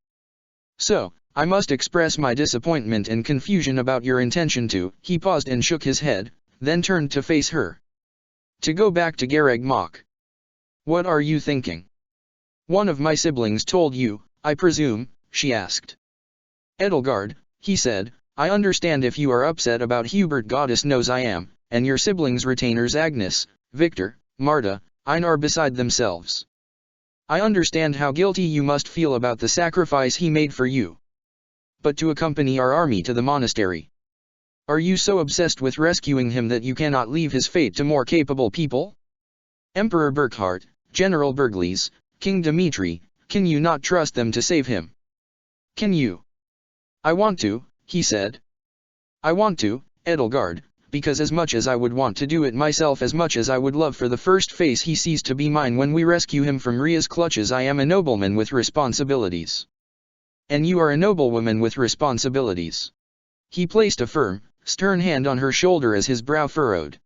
"So, I must express my disappointment and confusion about your intention to." He paused and shook his head, then turned to face her. "To go back to Garreg Mach. What are you thinking? One of my siblings told you, I presume?" she asked. "Edelgard," he said, "I understand if you are upset about Hubert. Goddess knows I am, and your siblings' retainers Agnes, Victor, Marta, Einar are beside themselves. I understand how guilty you must feel about the sacrifice he made for you. But to accompany our army to the monastery. Are you so obsessed with rescuing him that you cannot leave his fate to more capable people? Emperor Burkhart, General Burgleys, King Dmitri, can you not trust them to save him? Can you?" I want to, he said. I want to, Edelgard, because as much as I would want to do it myself, as much as I would love for the first face he sees to be mine when we rescue him from Rhea's clutches, I am a nobleman with responsibilities. And you are a noblewoman with responsibilities. He placed a firm, stern hand on her shoulder as his brow furrowed.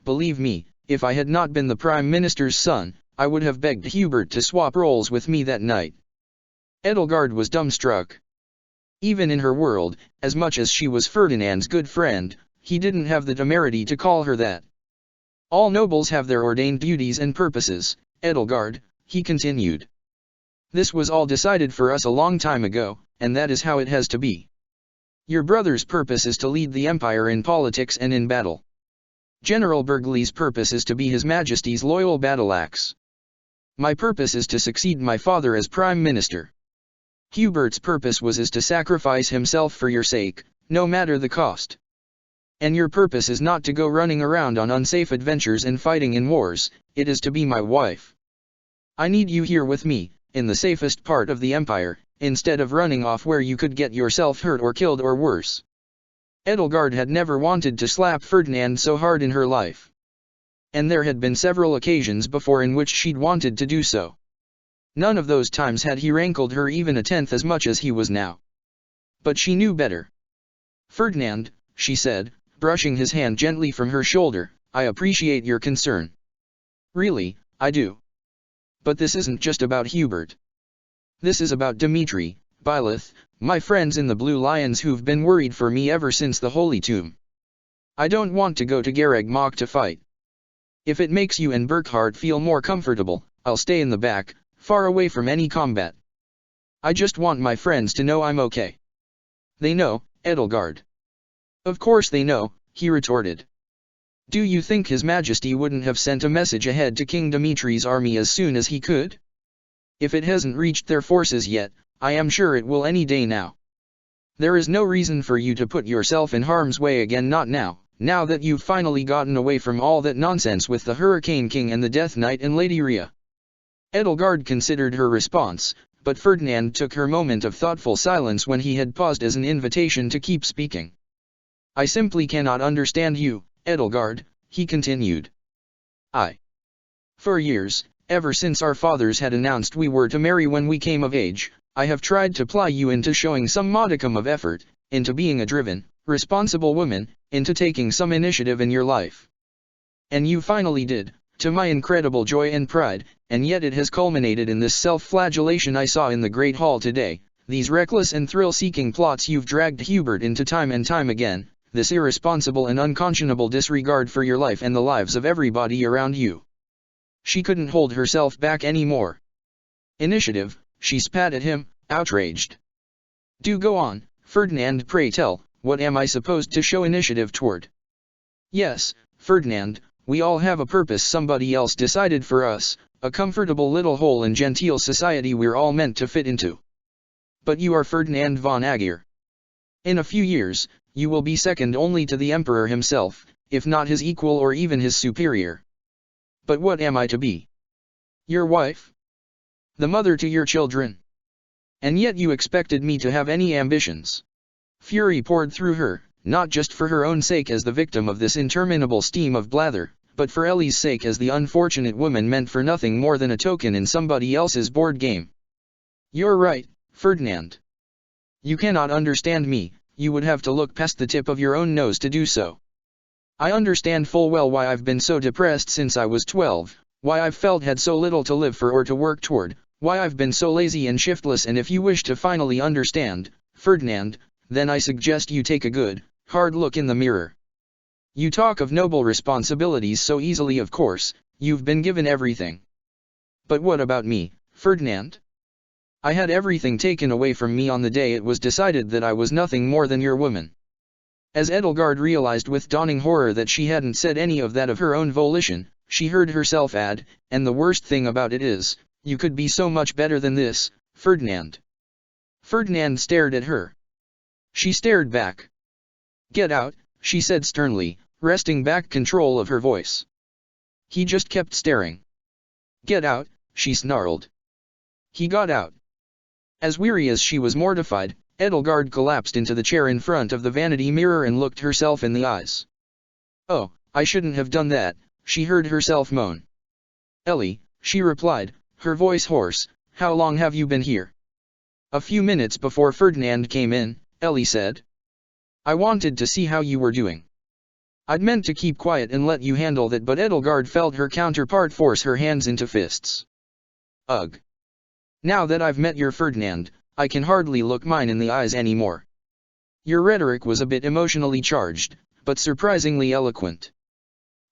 Believe me, if I had not been the Prime Minister's son, I would have begged Hubert to swap roles with me that night. Edelgard was dumbstruck. Even in her world, as much as she was Ferdinand's good friend, he didn't have the temerity to call her that. All nobles have their ordained duties and purposes, Edelgard, he continued. This was all decided for us a long time ago, and that is how it has to be. Your brother's purpose is to lead the Empire in politics and in battle. General Bergley's purpose is to be His Majesty's loyal battle-axe. My purpose is to succeed my father as Prime Minister. Hubert's purpose is to sacrifice himself for your sake, no matter the cost. And your purpose is not to go running around on unsafe adventures and fighting in wars, it is to be my wife. I need you here with me, in the safest part of the Empire, instead of running off where you could get yourself hurt or killed or worse. Edelgard had never wanted to slap Ferdinand so hard in her life. And there had been several occasions before in which she'd wanted to do so. None of those times had he rankled her even a tenth as much as he was now. But she knew better. Ferdinand, she said, brushing his hand gently from her shoulder, I appreciate your concern. Really, I do. But this isn't just about Hubert. This is about Dmitri, Byleth, my friends in the Blue Lions who've been worried for me ever since the Holy Tomb. I don't want to go to Garreg Mach to fight. If it makes you and Burkhard feel more comfortable, I'll stay in the back, far away from any combat. I just want my friends to know I'm okay. They know, Edelgard. Of course they know, he retorted. Do you think His Majesty wouldn't have sent a message ahead to King Dimitri's army as soon as he could? If it hasn't reached their forces yet, I am sure it will any day now. There is no reason for you to put yourself in harm's way again, not now, now that you've finally gotten away from all that nonsense with the Hurricane King and the Death Knight and Lady Rhea. Edelgard considered her response, but Ferdinand took her moment of thoughtful silence when he had paused as an invitation to keep speaking. I simply cannot understand you, Edelgard, he continued. For years, ever since our fathers had announced we were to marry when we came of age, I have tried to ply you into showing some modicum of effort, into being a driven, responsible woman, into taking some initiative in your life. And you finally did, to my incredible joy and pride, and yet it has culminated in this self-flagellation I saw in the Great Hall today, these reckless and thrill-seeking plots you've dragged Hubert into time and time again, this irresponsible and unconscionable disregard for your life and the lives of everybody around you. She couldn't hold herself back anymore. Initiative, she spat at him, outraged. Do go on, Ferdinand, pray tell, what am I supposed to show initiative toward? Yes, Ferdinand, we all have a purpose somebody else decided for us, a comfortable little hole in genteel society we're all meant to fit into. But you are Ferdinand von Aegir. In a few years, you will be second only to the Emperor himself, if not his equal or even his superior. But what am I to be? Your wife? The mother to your children? And yet you expected me to have any ambitions. Fury poured through her, not just for her own sake as the victim of this interminable steam of blather, but for Ellie's sake as the unfortunate woman meant for nothing more than a token in somebody else's board game. You're right, Ferdinand. You cannot understand me, you would have to look past the tip of your own nose to do so. I understand full well why I've been so depressed since I was 12, why I've felt had so little to live for or to work toward, why I've been so lazy and shiftless, and if you wish to finally understand, Ferdinand, then I suggest you take a good, hard look in the mirror. You talk of noble responsibilities so easily, of course, you've been given everything. But what about me, Ferdinand? I had everything taken away from me on the day it was decided that I was nothing more than your woman. As Edelgard realized with dawning horror that she hadn't said any of that of her own volition, she heard herself add, and the worst thing about it is, you could be so much better than this, Ferdinand. Ferdinand stared at her. She stared back. Get out, she said sternly, wresting back control of her voice. He just kept staring. Get out, she snarled. He got out. As weary as she was mortified, Edelgard collapsed into the chair in front of the vanity mirror and looked herself in the eyes. "Oh, I shouldn't have done that," she heard herself moan. "Ellie," she replied, her voice hoarse, "how long have you been here?" "A few minutes before Ferdinand came in," Ellie said. "I wanted to see how you were doing. I'd meant to keep quiet and let you handle that, but Edelgard felt her counterpart force her hands into fists. "Ugh. Now that I've met your Ferdinand, I can hardly look mine in the eyes anymore." Your rhetoric was a bit emotionally charged, but surprisingly eloquent.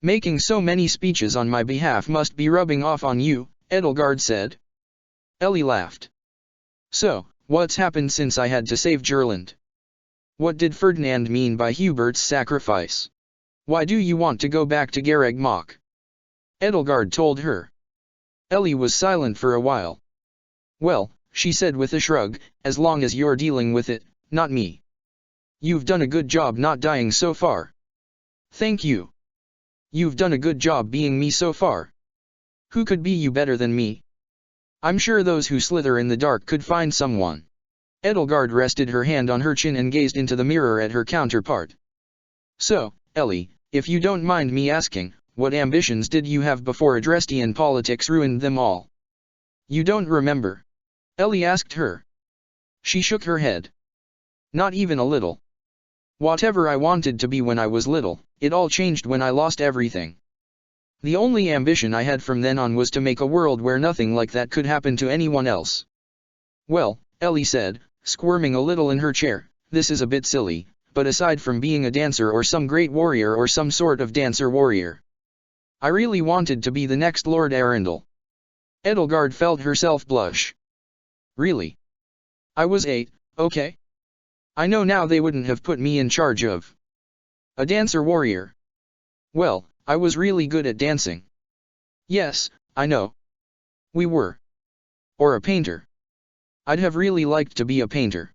"Making so many speeches on my behalf must be rubbing off on you," Edelgard said. Ellie laughed. "So, what's happened since I had to save Gerland? What did Ferdinand mean by Hubert's sacrifice? Why do you want to go back to Garreg Mach?" Edelgard told her. Ellie was silent for a while. "Well," she said with a shrug, "as long as you're dealing with it, not me. You've done a good job not dying so far." "Thank you. You've done a good job being me so far. Who could be you better than me? I'm sure those who slither in the dark could find someone." Edelgard rested her hand on her chin and gazed into the mirror at her counterpart. "So, Ellie, if you don't mind me asking, what ambitions did you have before Adrestian politics ruined them all?" "You don't remember?" Ellie asked her. She shook her head. "Not even a little. Whatever I wanted to be when I was little, it all changed when I lost everything. The only ambition I had from then on was to make a world where nothing like that could happen to anyone else." "Well," Ellie said, squirming a little in her chair, "this is a bit silly, but aside from being a dancer or some great warrior or some sort of dancer-warrior, I really wanted to be the next Lord Arundel." Edelgard felt herself blush. "Really? I was 8, okay? I know now they wouldn't have put me in charge of a dancer-warrior. Well, I was really good at dancing." "Yes, I know. We were. Or a painter. I'd have really liked to be a painter."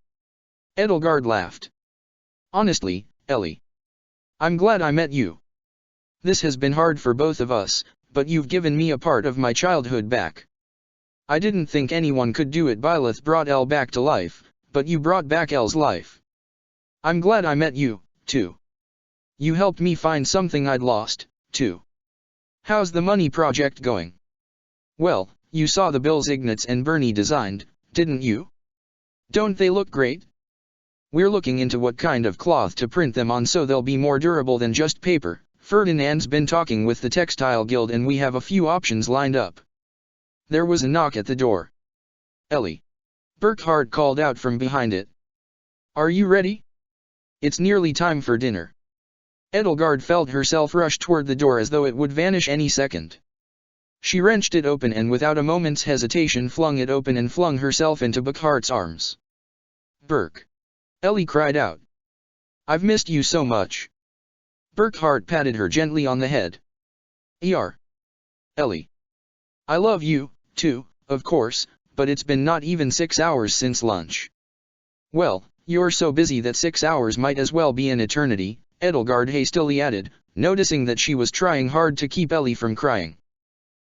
Edelgard laughed. "Honestly, Ellie, I'm glad I met you. This has been hard for both of us, but you've given me a part of my childhood back. I didn't think anyone could do it. Byleth brought Elle back to life, but you brought back Elle's life. I'm glad I met you, too. You helped me find something I'd lost, too. How's the money project going?" "Well, you saw the bills Ignatz and Bernie designed, didn't you? Don't they look great? We're looking into what kind of cloth to print them on so they'll be more durable than just paper. Ferdinand's been talking with the Textile Guild and we have a few options lined up." There was a knock at the door. "Ellie." Burkhardt called out from behind it. "Are you ready? It's nearly time for dinner." Edelgard felt herself rush toward the door as though it would vanish any second. She wrenched it open and without a moment's hesitation flung it open and flung herself into Burkhardt's arms. "Burk!" Ellie cried out. "I've missed you so much." Burkhardt patted her gently on the head. Ellie. I love you, too, of course, but it's been not even 6 hours since lunch." "Well, you're so busy that 6 hours might as well be an eternity," Edelgard hastily added, noticing that she was trying hard to keep Ellie from crying.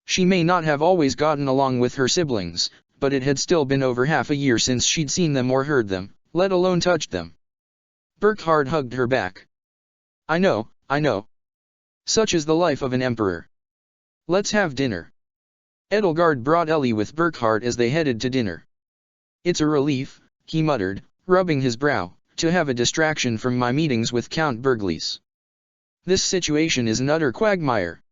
She may not have always gotten along with her siblings, but it had still been over half a year since she'd seen them or heard them, let alone touched them. Burkhardt hugged her back. I know. Such is the life of an emperor. Let's have dinner." Edelgard brought Ellie with Burkhardt as they headed to dinner. "It's a relief," he muttered, rubbing his brow, "to have a distraction from my meetings with Count Bergliez. This situation is an utter quagmire.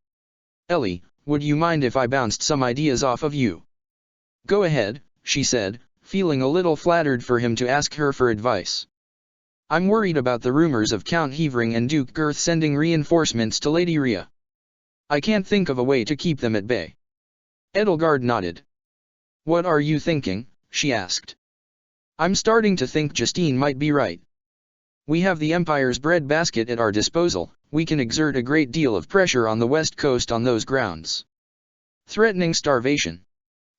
Ellie, would you mind if I bounced some ideas off of you?" "Go ahead," she said, feeling a little flattered for him to ask her for advice. "I'm worried about the rumors of Count Hevering and Duke Girth sending reinforcements to Lady Rhea. I can't think of a way to keep them at bay." Edelgard nodded. "What are you thinking?" she asked. "I'm starting to think Justine might be right. We have the Empire's breadbasket at our disposal, we can exert a great deal of pressure on the West Coast on those grounds." Threatening starvation.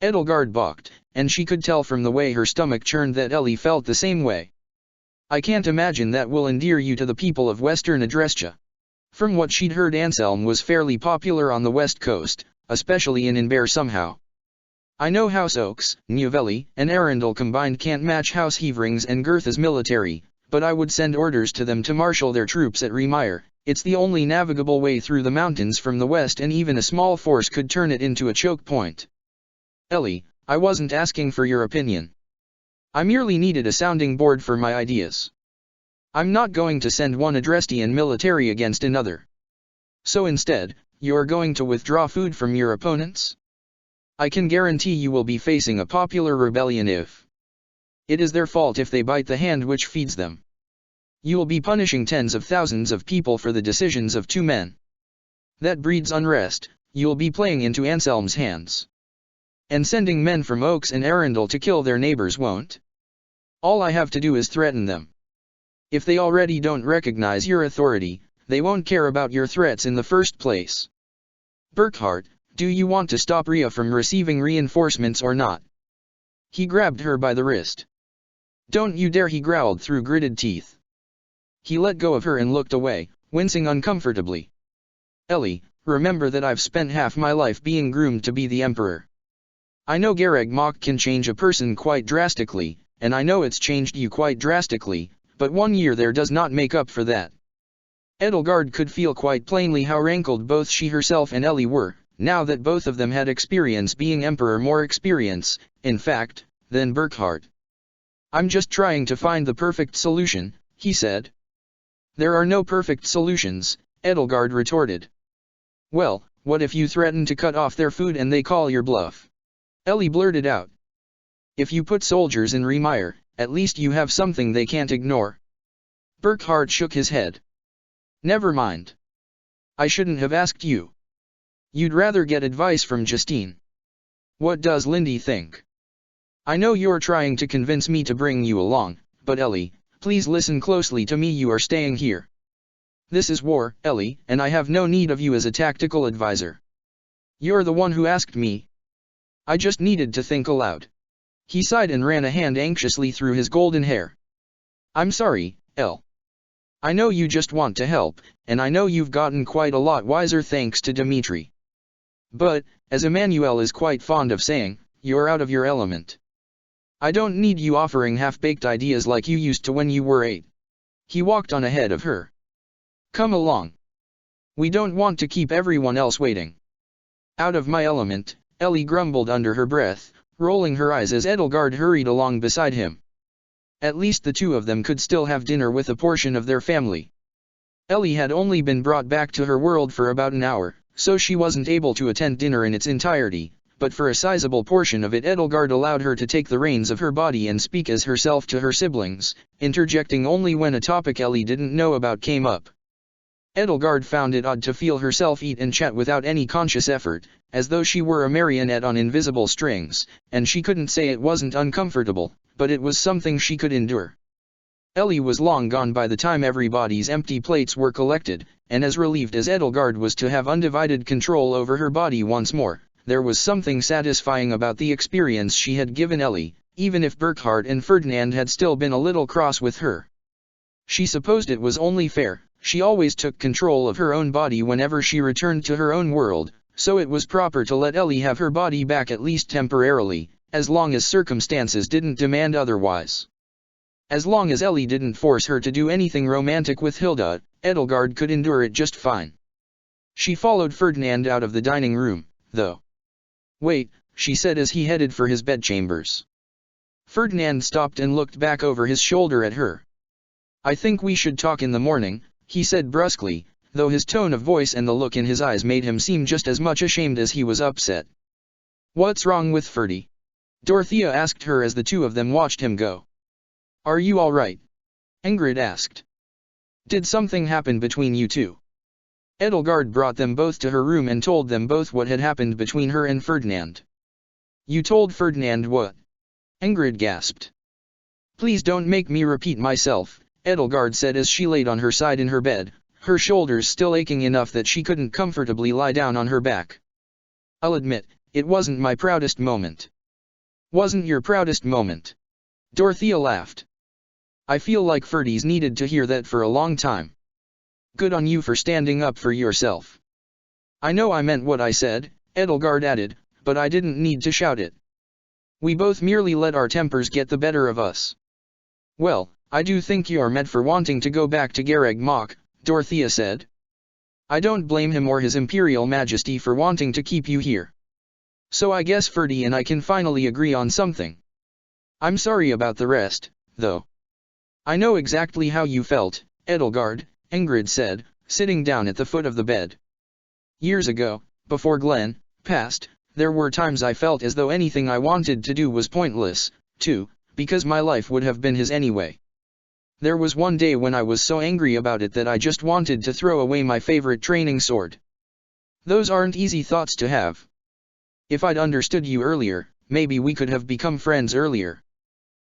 Edelgard balked, and she could tell from the way her stomach churned that Ellie felt the same way. "I can't imagine that will endear you to the people of Western Adrestia." From what she'd heard, Anselm was fairly popular on the West Coast, especially in Inver somehow. I know House Oaks, Novelli, and Arundel combined can't match House Hevering's and Girtha's military, but I would send orders to them to marshal their troops at Remire. It's the only navigable way through the mountains from the west, and even a small force could turn it into a choke point. Ellie, I wasn't asking for your opinion. I merely needed a sounding board for my ideas. I'm not going to send one Adrestian military against another. So instead, you're going to withdraw food from your opponents? I can guarantee you will be facing a popular rebellion if it is their fault if they bite the hand which feeds them. You will be punishing tens of thousands of people for the decisions of 2 men. That breeds unrest. You'll be playing into Anselm's hands. And sending men from Oaks and Arundel to kill their neighbors won't. All I have to do is threaten them. If they already don't recognize your authority, they won't care about your threats in the first place. Burkhart, do you want to stop Rhea from receiving reinforcements or not? He grabbed her by the wrist. Don't you dare, he growled through gritted teeth. He let go of her and looked away, wincing uncomfortably. Ellie, remember that I've spent half my life being groomed to be the Emperor. I know Gareg Mach can change a person quite drastically, and I know it's changed you quite drastically, but 1 year there does not make up for that. Edelgard could feel quite plainly how rankled both she herself and Ellie were, now that both of them had experience being Emperor, more experience, in fact, than Burkhart. I'm just trying to find the perfect solution, he said. There are no perfect solutions, Edelgard retorted. Well, what if you threaten to cut off their food and they call your bluff? Ellie blurted out. If you put soldiers in Remire, at least you have something they can't ignore. Burkhart shook his head. Never mind. I shouldn't have asked you. You'd rather get advice from Justine. What does Lindy think? I know you're trying to convince me to bring you along, but Ellie, please listen closely to me. You are staying here. This is war, Ellie, and I have no need of you as a tactical advisor. You're the one who asked me. I just needed to think aloud. He sighed and ran a hand anxiously through his golden hair. I'm sorry, Elle. I know you just want to help, and I know you've gotten quite a lot wiser thanks to Dimitri. But, as Emmanuel is quite fond of saying, you're out of your element. I don't need you offering half-baked ideas like you used to when you were 8. He walked on ahead of her. Come along. We don't want to keep everyone else waiting. Out of my element, Ellie grumbled under her breath, rolling her eyes as Edelgard hurried along beside him. At least the 2 of them could still have dinner with a portion of their family. Ellie had only been brought back to her world for about an hour, so she wasn't able to attend dinner in its entirety, but for a sizable portion of it Edelgard allowed her to take the reins of her body and speak as herself to her siblings, interjecting only when a topic Ellie didn't know about came up. Edelgard found it odd to feel herself eat and chat without any conscious effort, as though she were a marionette on invisible strings, and she couldn't say it wasn't uncomfortable, but it was something she could endure. Ellie was long gone by the time everybody's empty plates were collected, and as relieved as Edelgard was to have undivided control over her body once more, there was something satisfying about the experience she had given Ellie, even if Burkhart and Ferdinand had still been a little cross with her. She supposed it was only fair. She always took control of her own body whenever she returned to her own world, so it was proper to let Ellie have her body back at least temporarily, as long as circumstances didn't demand otherwise. As long as Ellie didn't force her to do anything romantic with Hilda, Edelgard could endure it just fine. She followed Ferdinand out of the dining room, though. Wait, she said as he headed for his bedchambers. Ferdinand stopped and looked back over his shoulder at her. I think we should talk in the morning, he said brusquely, though his tone of voice and the look in his eyes made him seem just as much ashamed as he was upset. What's wrong with Ferdy? Dorothea asked her as the 2 of them watched him go. Are you all right? Ingrid asked. Did something happen between you 2? Edelgard brought them both to her room and told them both what had happened between her and Ferdinand. You told Ferdinand what? Ingrid gasped. Please don't make me repeat myself, Edelgard said as she laid on her side in her bed, her shoulders still aching enough that she couldn't comfortably lie down on her back. I'll admit, it wasn't my proudest moment. Wasn't your proudest moment? Dorothea laughed. I feel like Ferdy's needed to hear that for a long time. Good on you for standing up for yourself. I know I meant what I said, Edelgard added, but I didn't need to shout it. We both merely let our tempers get the better of us. Well, I do think you are mad for wanting to go back to Garreg Mach, Dorothea said. I don't blame him or his Imperial Majesty for wanting to keep you here. So I guess Ferdy and I can finally agree on something. I'm sorry about the rest, though. I know exactly how you felt, Edelgard, Ingrid said, sitting down at the foot of the bed. Years ago, before Glenn passed, there were times I felt as though anything I wanted to do was pointless, too, because my life would have been his anyway. There was one day when I was so angry about it that I just wanted to throw away my favorite training sword. Those aren't easy thoughts to have. If I'd understood you earlier, maybe we could have become friends earlier.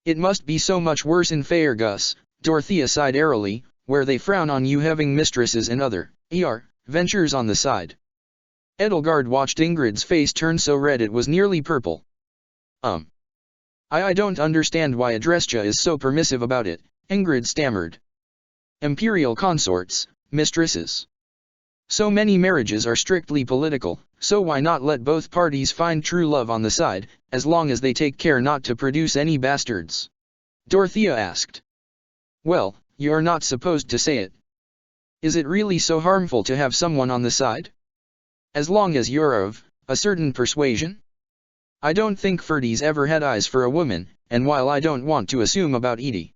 It must be so much worse in Faerghus, Dorothea sighed airily, where they frown on you having mistresses and other, ventures on the side. Edelgard watched Ingrid's face turn so red it was nearly purple. I don't understand why Adrestia is so permissive about it, Ingrid stammered. Imperial consorts, mistresses. So many marriages are strictly political, so why not let both parties find true love on the side, as long as they take care not to produce any bastards? Dorothea asked. Well, you're not supposed to say it. Is it really so harmful to have someone on the side? As long as you're of a certain persuasion? I don't think Ferdy's ever had eyes for a woman, and while I don't want to assume about Edie,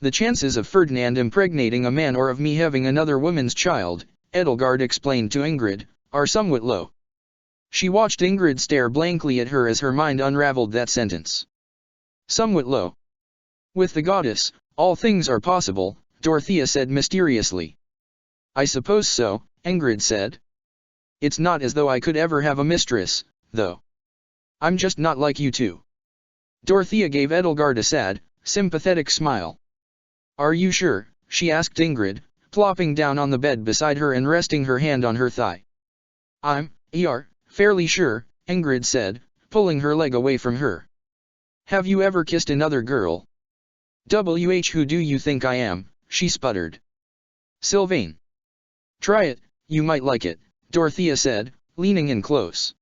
the chances of Ferdinand impregnating a man or of me having another woman's child, Edelgard explained to Ingrid, are somewhat low. She watched Ingrid stare blankly at her as her mind unraveled that sentence. Somewhat low. With the goddess, all things are possible, Dorothea said mysteriously. I suppose so, Ingrid said. It's not as though I could ever have a mistress, though. I'm just not like you two. Dorothea gave Edelgard a sad, sympathetic smile. Are you sure? She asked Ingrid, plopping down on the bed beside her and resting her hand on her thigh. I'm fairly sure, Ingrid said, pulling her leg away from her. Have you ever kissed another girl? Who do you think I am? She sputtered. Sylvain. Try it, you might like it, Dorothea said, leaning in close.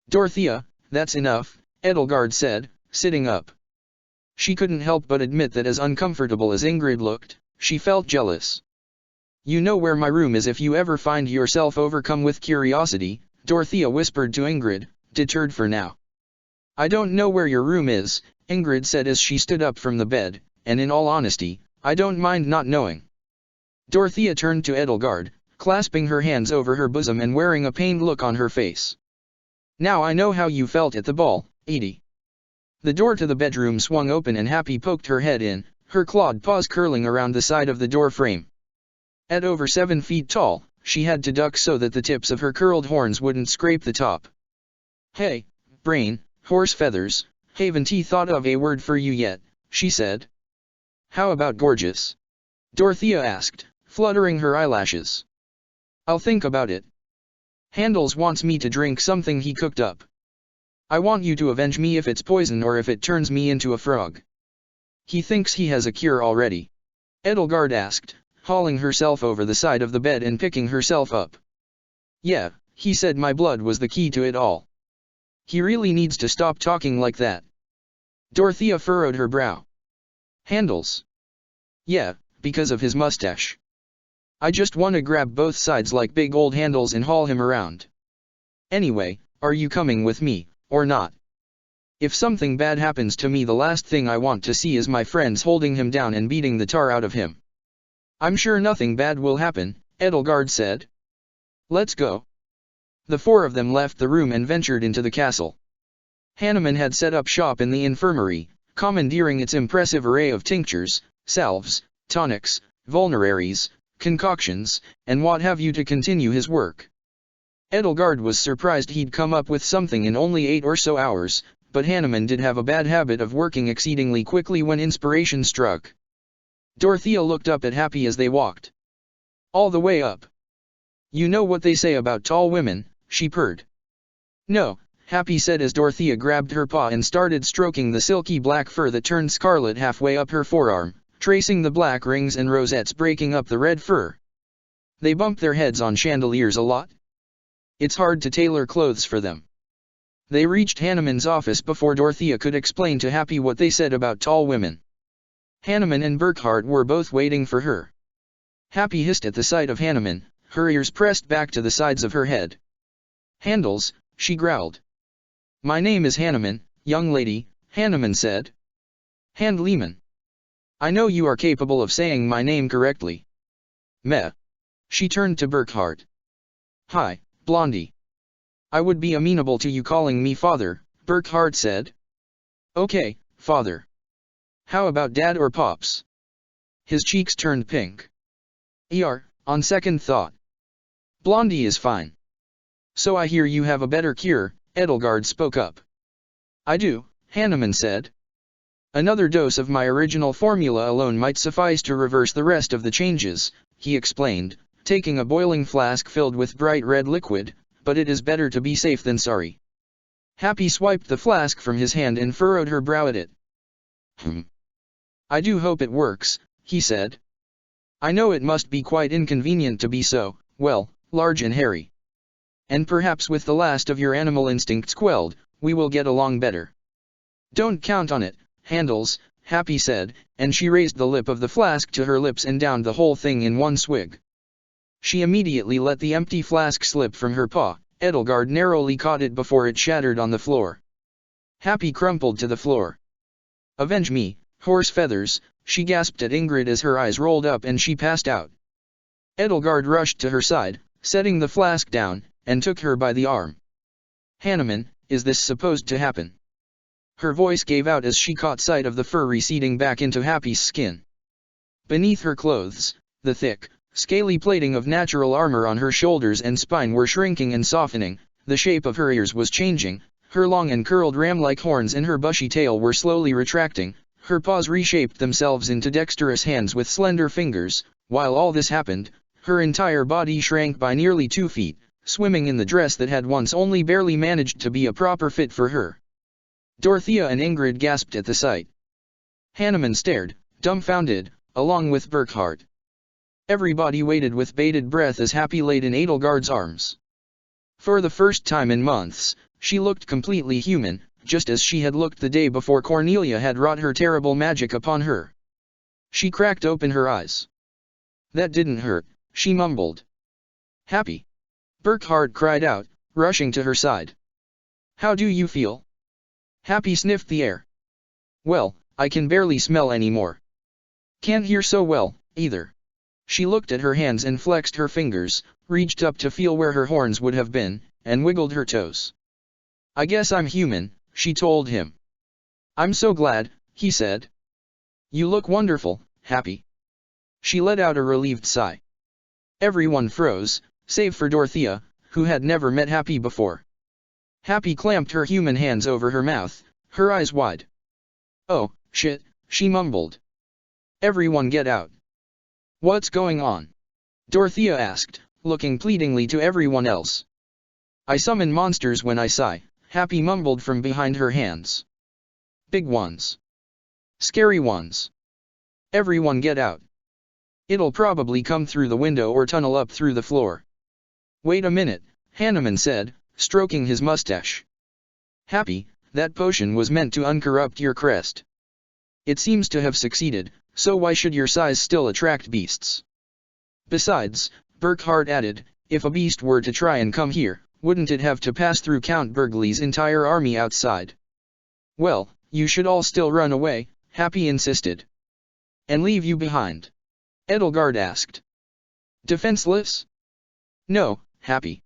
Dorothea, that's enough, Edelgard said, sitting up. She couldn't help but admit that as uncomfortable as Ingrid looked, she felt jealous. You know where my room is if you ever find yourself overcome with curiosity, Dorothea whispered to Ingrid, deterred for now. I don't know where your room is, Ingrid said as she stood up from the bed, and in all honesty, I don't mind not knowing. Dorothea turned to Edelgard, clasping her hands over her bosom and wearing a pained look on her face. Now I know how you felt at the ball, Edie. The door to the bedroom swung open and Happy poked her head in, her clawed paws curling around the side of the door frame. At over 7 feet tall, she had to duck so that the tips of her curled horns wouldn't scrape the top. Hey, brain, horse feathers, haven't he thought of a word for you yet, she said. How about gorgeous? Dorothea asked, fluttering her eyelashes. I'll think about it. Handels wants me to drink something he cooked up. I want you to avenge me if it's poison or if it turns me into a frog. He thinks he has a cure already. Edelgard asked, hauling herself over the side of the bed and picking herself up. Yeah, he said my blood was the key to it all. He really needs to stop talking like that. Dorothea furrowed her brow. Handels. Yeah, because of his mustache. I just want to grab both sides like big old handles and haul him around. Anyway, are you coming with me, or not? If something bad happens to me, the last thing I want to see is my friends holding him down and beating the tar out of him. I'm sure nothing bad will happen, Edelgard said. Let's go. The four of them left the room and ventured into the castle. Hanneman had set up shop in the infirmary, commandeering its impressive array of tinctures, salves, tonics, vulneraries, concoctions, and what have you to continue his work. Edelgard was surprised he'd come up with something in only 8 or so hours, but Hanneman did have a bad habit of working exceedingly quickly when inspiration struck. Dorothea looked up at Happy as they walked. All the way up. You know what they say about tall women, she purred. No, Happy said as Dorothea grabbed her paw and started stroking the silky black fur that turned scarlet halfway up her forearm, tracing the black rings and rosettes breaking up the red fur. They bump their heads on chandeliers a lot. It's hard to tailor clothes for them. They reached Hanneman's office before Dorothea could explain to Happy what they said about tall women. Hanneman and Burkhardt were both waiting for her. Happy hissed at the sight of Hanneman, her ears pressed back to the sides of her head. "Handles," she growled. "My name is Hanneman, young lady," Hanneman said. "Hand Lehman. I know you are capable of saying my name correctly." Meh. She turned to Burkhardt. "Hi, Blondie. I would be amenable to you calling me father," Burkhardt said. "Okay, father. How about dad or pops?" His cheeks turned pink. On second thought. Blondie is fine. "So I hear you have a better cure," Edelgard spoke up. "I do," Hanneman said. "Another dose of my original formula alone might suffice to reverse the rest of the changes," he explained, taking a boiling flask filled with bright red liquid, "but it is better to be safe than sorry." Happy swiped the flask from his hand and furrowed her brow at it. "I do hope it works," he said. "I know it must be quite inconvenient to be so, well, large and hairy. And perhaps with the last of your animal instincts quelled, we will get along better." "Don't count on it, Handles," Happy said, and she raised the lip of the flask to her lips and downed the whole thing in one swig. She immediately let the empty flask slip from her paw. Edelgard narrowly caught it before it shattered on the floor. Happy crumpled to the floor. "Avenge me, horse feathers," she gasped at Ingrid as her eyes rolled up and she passed out. Edelgard rushed to her side, setting the flask down, and took her by the arm. "Hanneman, is this supposed to happen?" Her voice gave out as she caught sight of the fur receding back into Happy's skin. Beneath her clothes, the thick, scaly plating of natural armor on her shoulders and spine were shrinking and softening, the shape of her ears was changing, her long and curled ram-like horns and her bushy tail were slowly retracting, her paws reshaped themselves into dexterous hands with slender fingers. While all this happened, her entire body shrank by nearly 2 feet, swimming in the dress that had once only barely managed to be a proper fit for her. Dorothea and Ingrid gasped at the sight. Hanneman stared, dumbfounded, along with Burkhardt. Everybody waited with bated breath as Happy laid in Edelgard's arms. For the first time in months, she looked completely human, just as she had looked the day before Cornelia had wrought her terrible magic upon her. She cracked open her eyes. "That didn't hurt," she mumbled. "Happy!" Burkhardt cried out, rushing to her side. "How do you feel?" Happy sniffed the air. "Well, I can barely smell anymore. Can't hear so well, either." She looked at her hands and flexed her fingers, reached up to feel where her horns would have been, and wiggled her toes. "I guess I'm human," she told him. "I'm so glad," he said. "You look wonderful, Happy." She let out a relieved sigh. Everyone froze, save for Dorothea, who had never met Happy before. Happy clamped her human hands over her mouth, her eyes wide. "Oh, shit," she mumbled. "Everyone get out." "What's going on?" Dorothea asked, looking pleadingly to everyone else. "I summon monsters when I sigh," Happy mumbled from behind her hands. "Big ones. Scary ones. Everyone get out. It'll probably come through the window or tunnel up through the floor." "Wait a minute," Hanneman said, stroking his mustache. "Happy, that potion was meant to uncorrupt your crest. It seems to have succeeded, so why should your size still attract beasts? Besides," Burkhardt added, "if a beast were to try and come here, wouldn't it have to pass through Count Bergley's entire army outside?" "Well, you should all still run away," Happy insisted. "And leave you behind?" Edelgard asked. "Defenseless?" "No, Happy.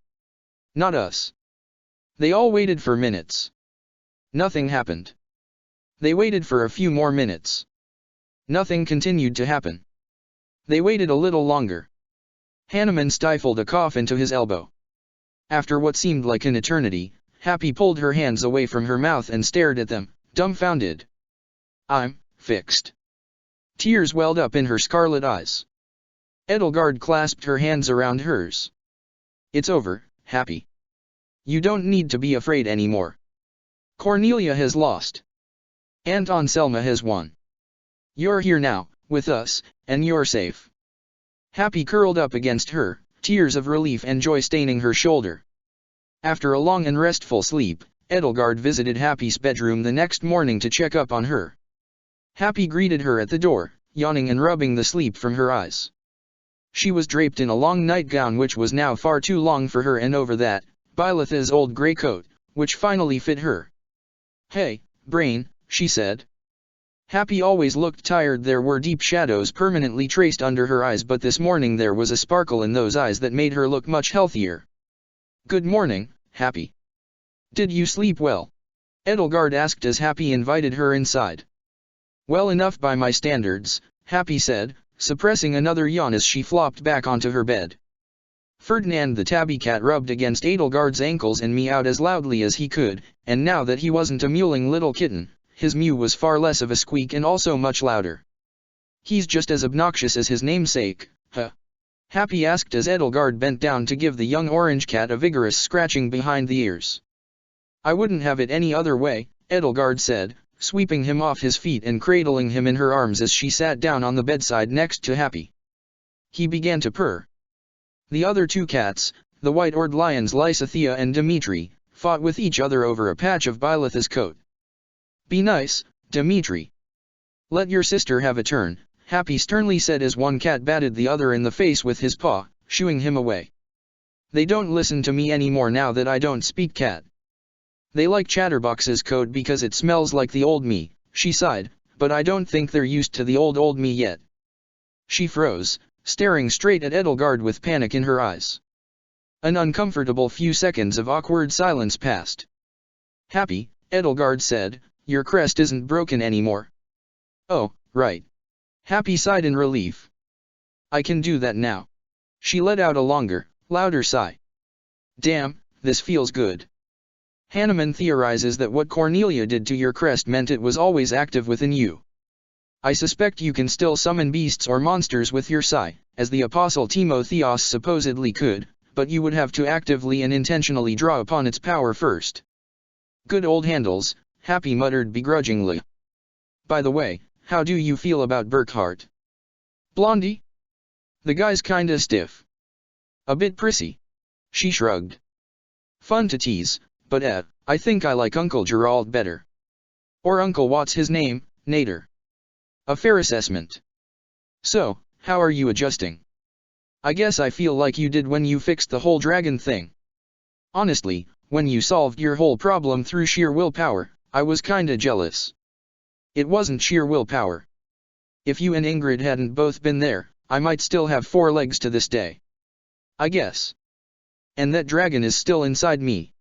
Not us." They all waited for minutes. Nothing happened. They waited for a few more minutes. Nothing continued to happen. They waited a little longer. Hanneman stifled a cough into his elbow. After what seemed like an eternity, Happy pulled her hands away from her mouth and stared at them, dumbfounded. "I'm fixed." Tears welled up in her scarlet eyes. Edelgard clasped her hands around hers. "It's over, Happy. You don't need to be afraid anymore. Cornelia has lost. Aunt Anselma has won. You're here now, with us, and you're safe." Happy curled up against her, tears of relief and joy staining her shoulder. After a long and restful sleep, Edelgard visited Happy's bedroom the next morning to check up on her. Happy greeted her at the door, yawning and rubbing the sleep from her eyes. She was draped in a long nightgown which was now far too long for her, and over that, Bylotha's old grey coat, which finally fit her. "Hey, Brain," she said. Happy always looked tired. There were deep shadows permanently traced under her eyes, but this morning there was a sparkle in those eyes that made her look much healthier. "Good morning, Happy. Did you sleep well?" Edelgard asked as Happy invited her inside. "Well enough by my standards," Happy said, suppressing another yawn as she flopped back onto her bed. Ferdinand the tabby cat rubbed against Edelgard's ankles and meowed as loudly as he could, and now that he wasn't a mewling little kitten, his mew was far less of a squeak and also much louder. "He's just as obnoxious as his namesake, huh?" Happy asked as Edelgard bent down to give the young orange cat a vigorous scratching behind the ears. "I wouldn't have it any other way," Edelgard said, sweeping him off his feet and cradling him in her arms as she sat down on the bedside next to Happy. He began to purr. The other two cats, the white-ored lions Lysithea and Dimitri, fought with each other over a patch of Bylotha's coat. "Be nice, Dimitri. Let your sister have a turn," Happy sternly said as one cat batted the other in the face with his paw, shooing him away. "They don't listen to me anymore now that I don't speak cat. They like Chatterbox's coat because it smells like the old me," she sighed, "but I don't think they're used to the old me yet." She froze, staring straight at Edelgard with panic in her eyes. An uncomfortable few seconds of awkward silence passed. "Happy," Edelgard said, "your crest isn't broken anymore." "Oh, right." Happy sighed in relief. "I can do that now." She let out a longer, louder sigh. "Damn, this feels good." Hanneman theorizes that what Cornelia did to your crest meant it was always active within you. "I suspect you can still summon beasts or monsters with your sai, as the Apostle Timotheos supposedly could, but you would have to actively and intentionally draw upon its power first." "Good old handles," Happy muttered begrudgingly. "By the way, how do you feel about Burkhart?" "Blondie? The guy's kinda stiff. A bit prissy." She shrugged. "Fun to tease, but I think I like Uncle Gerald better. Or Uncle what's his name, Nader. A fair assessment. So, how are you adjusting? I guess I feel like you did when you fixed the whole dragon thing. Honestly, when you solved your whole problem through sheer willpower, I was kinda jealous." "It wasn't sheer willpower. If you and Ingrid hadn't both been there, I might still have 4 legs to this day. I guess. And that dragon is still inside me.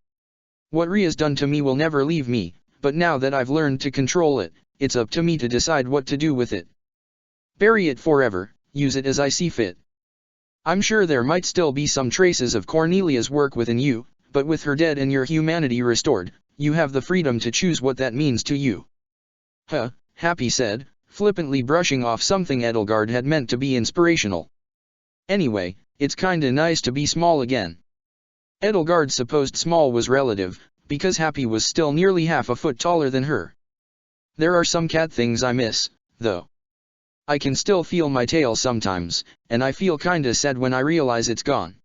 What Ria's done to me will never leave me, but now that I've learned to control it, it's up to me to decide what to do with it. Bury it forever, use it as I see fit. I'm sure there might still be some traces of Cornelia's work within you, but with her dead and your humanity restored, you have the freedom to choose what that means to you." "Huh," Happy said, flippantly brushing off something Edelgard had meant to be inspirational. "Anyway, it's kinda nice to be small again." Edelgard supposed small was relative, because Happy was still nearly half a foot taller than her. "There are some cat things I miss, though. I can still feel my tail sometimes, and I feel kinda sad when I realize it's gone.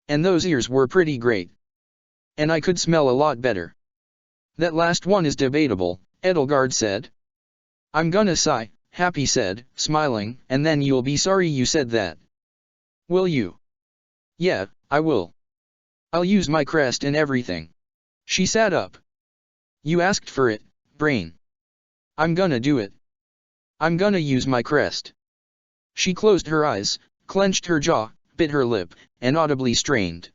And those ears were pretty great. And I could smell a lot better." "That last one is debatable," Edelgard said. "I'm gonna sigh," Happy said, smiling, "and then you'll be sorry you said that." "Will you?" "Yeah, I will. I'll use my crest and everything." She sat up. "You asked for it, Brain. I'm gonna do it. I'm gonna use my crest." She closed her eyes, clenched her jaw, bit her lip, and audibly strained.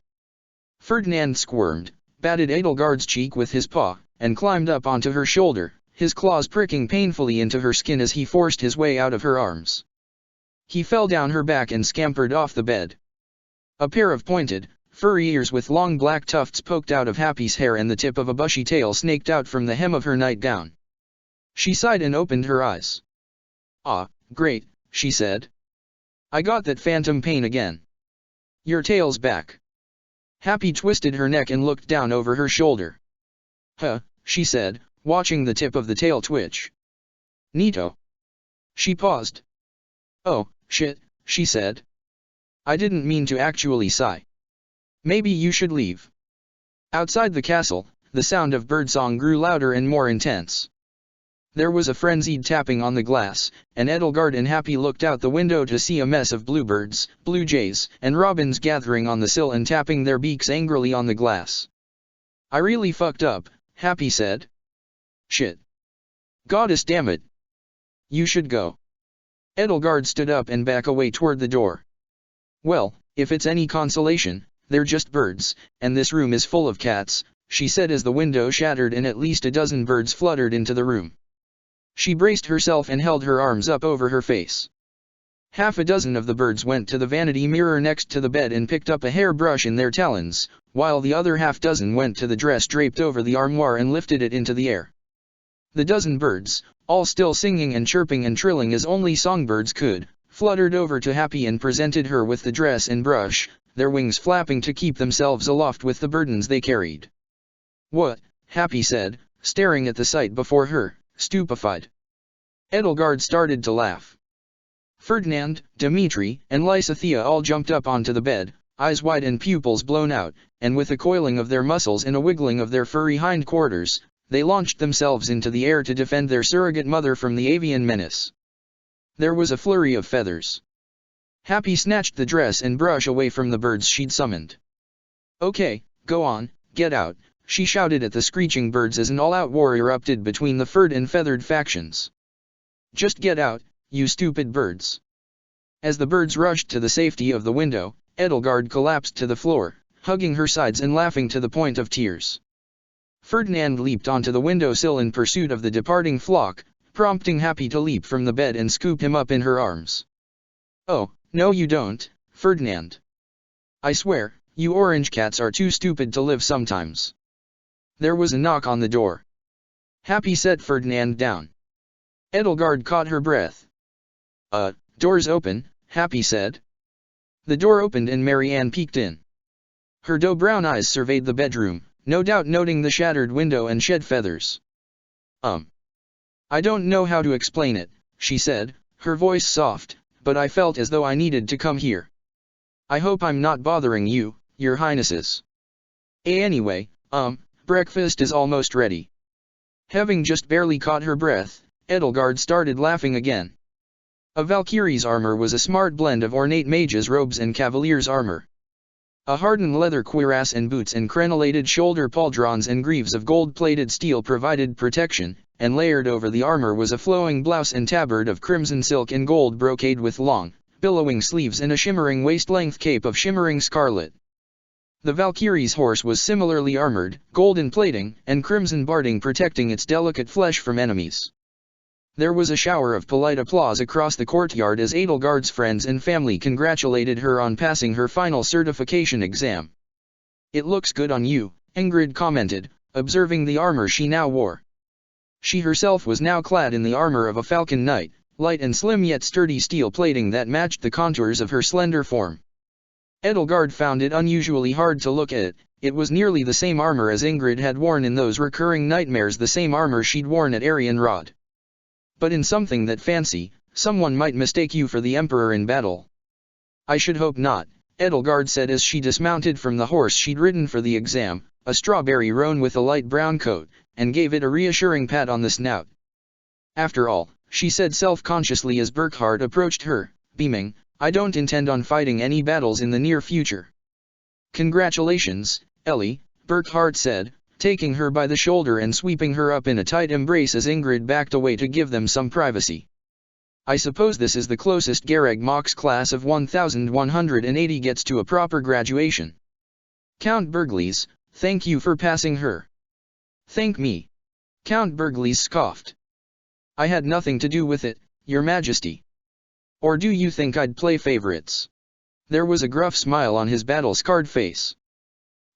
Ferdinand squirmed, batted Edelgard's cheek with his paw, and climbed up onto her shoulder, his claws pricking painfully into her skin as he forced his way out of her arms. He fell down her back and scampered off the bed. A pair of pointed, furry ears with long black tufts poked out of Happy's hair and the tip of a bushy tail snaked out from the hem of her nightgown. She sighed and opened her eyes. "Ah, great," she said. "I got that phantom pain again. Your tail's back." Happy twisted her neck and looked down over her shoulder. "Huh," she said, watching the tip of the tail twitch. "Neato." She paused. "Oh, shit," she said. "I didn't mean to actually sigh. Maybe you should leave." Outside the castle, the sound of birdsong grew louder and more intense. There was a frenzied tapping on the glass, and Edelgard and Happy looked out the window to see a mess of bluebirds, blue jays, and robins gathering on the sill and tapping their beaks angrily on the glass. "I really fucked up," Happy said. "Shit. Goddess damn it. You should go." Edelgard stood up and back away toward the door. "Well, if it's any consolation, they're just birds, and this room is full of cats," she said as the window shattered and at least a dozen birds fluttered into the room. She braced herself and held her arms up over her face. Half a dozen of the birds went to the vanity mirror next to the bed and picked up a hairbrush in their talons, while the other half dozen went to the dress draped over the armoire and lifted it into the air. The dozen birds, all still singing and chirping and trilling as only songbirds could, fluttered over to Happy and presented her with the dress and brush, their wings flapping to keep themselves aloft with the burdens they carried. "What?" Happy said, staring at the sight before her, stupefied. Edelgard started to laugh. Ferdinand, Dimitri, and Lysithea all jumped up onto the bed, eyes wide and pupils blown out, and with a coiling of their muscles and a wiggling of their furry hindquarters, they launched themselves into the air to defend their surrogate mother from the avian menace. There was a flurry of feathers. Happy snatched the dress and brush away from the birds she'd summoned. "Okay, go on, get out," she shouted at the screeching birds as an all-out war erupted between the furred and feathered factions. "Just get out, you stupid birds." As the birds rushed to the safety of the window, Edelgard collapsed to the floor, hugging her sides and laughing to the point of tears. Ferdinand leaped onto the windowsill in pursuit of the departing flock, prompting Happy to leap from the bed and scoop him up in her arms. "Oh, no you don't, Ferdinand. I swear, you orange cats are too stupid to live sometimes." There was a knock on the door. Happy set Ferdinand down. Edelgard caught her breath. Door's open," Happy said. The door opened and Marianne peeked in. Her doe-brown eyes surveyed the bedroom, no doubt noting the shattered window and shed feathers. "I don't know how to explain it," she said, her voice soft, "but I felt as though I needed to come here. I hope I'm not bothering you, your highnesses. Anyway, breakfast is almost ready." Having just barely caught her breath, Edelgard started laughing again. A Valkyrie's armor was a smart blend of ornate mage's robes and cavalier's armor. A hardened leather cuirass and boots and crenellated shoulder pauldrons and greaves of gold-plated steel provided protection, and layered over the armor was a flowing blouse and tabard of crimson silk and gold brocade with long, billowing sleeves and a shimmering waist-length cape of shimmering scarlet. The Valkyrie's horse was similarly armored, golden plating and crimson barding protecting its delicate flesh from enemies. There was a shower of polite applause across the courtyard as Edelgard's friends and family congratulated her on passing her final certification exam. "It looks good on you," Ingrid commented, observing the armor she now wore. She herself was now clad in the armor of a falcon knight, light and slim yet sturdy steel plating that matched the contours of her slender form. Edelgard found it unusually hard to look at. It was nearly the same armor as Ingrid had worn in those recurring nightmares, the same armor she'd worn at Arianrod. "But in something that fancy, someone might mistake you for the Emperor in battle." "I should hope not," Edelgard said as she dismounted from the horse she'd ridden for the exam, a strawberry roan with a light brown coat, and gave it a reassuring pat on the snout. "After all," she said self-consciously as Burkhard approached her, beaming, "I don't intend on fighting any battles in the near future." "Congratulations, Ellie," Burkhard said, taking her by the shoulder and sweeping her up in a tight embrace as Ingrid backed away to give them some privacy. "I suppose this is the closest Garag Mox class of 1180 gets to a proper graduation." "Count Bergliez, thank you for passing her." "Thank me?" Count Bergliez scoffed. "I had nothing to do with it, Your Majesty. Or do you think I'd play favorites?" There was a gruff smile on his battle-scarred face.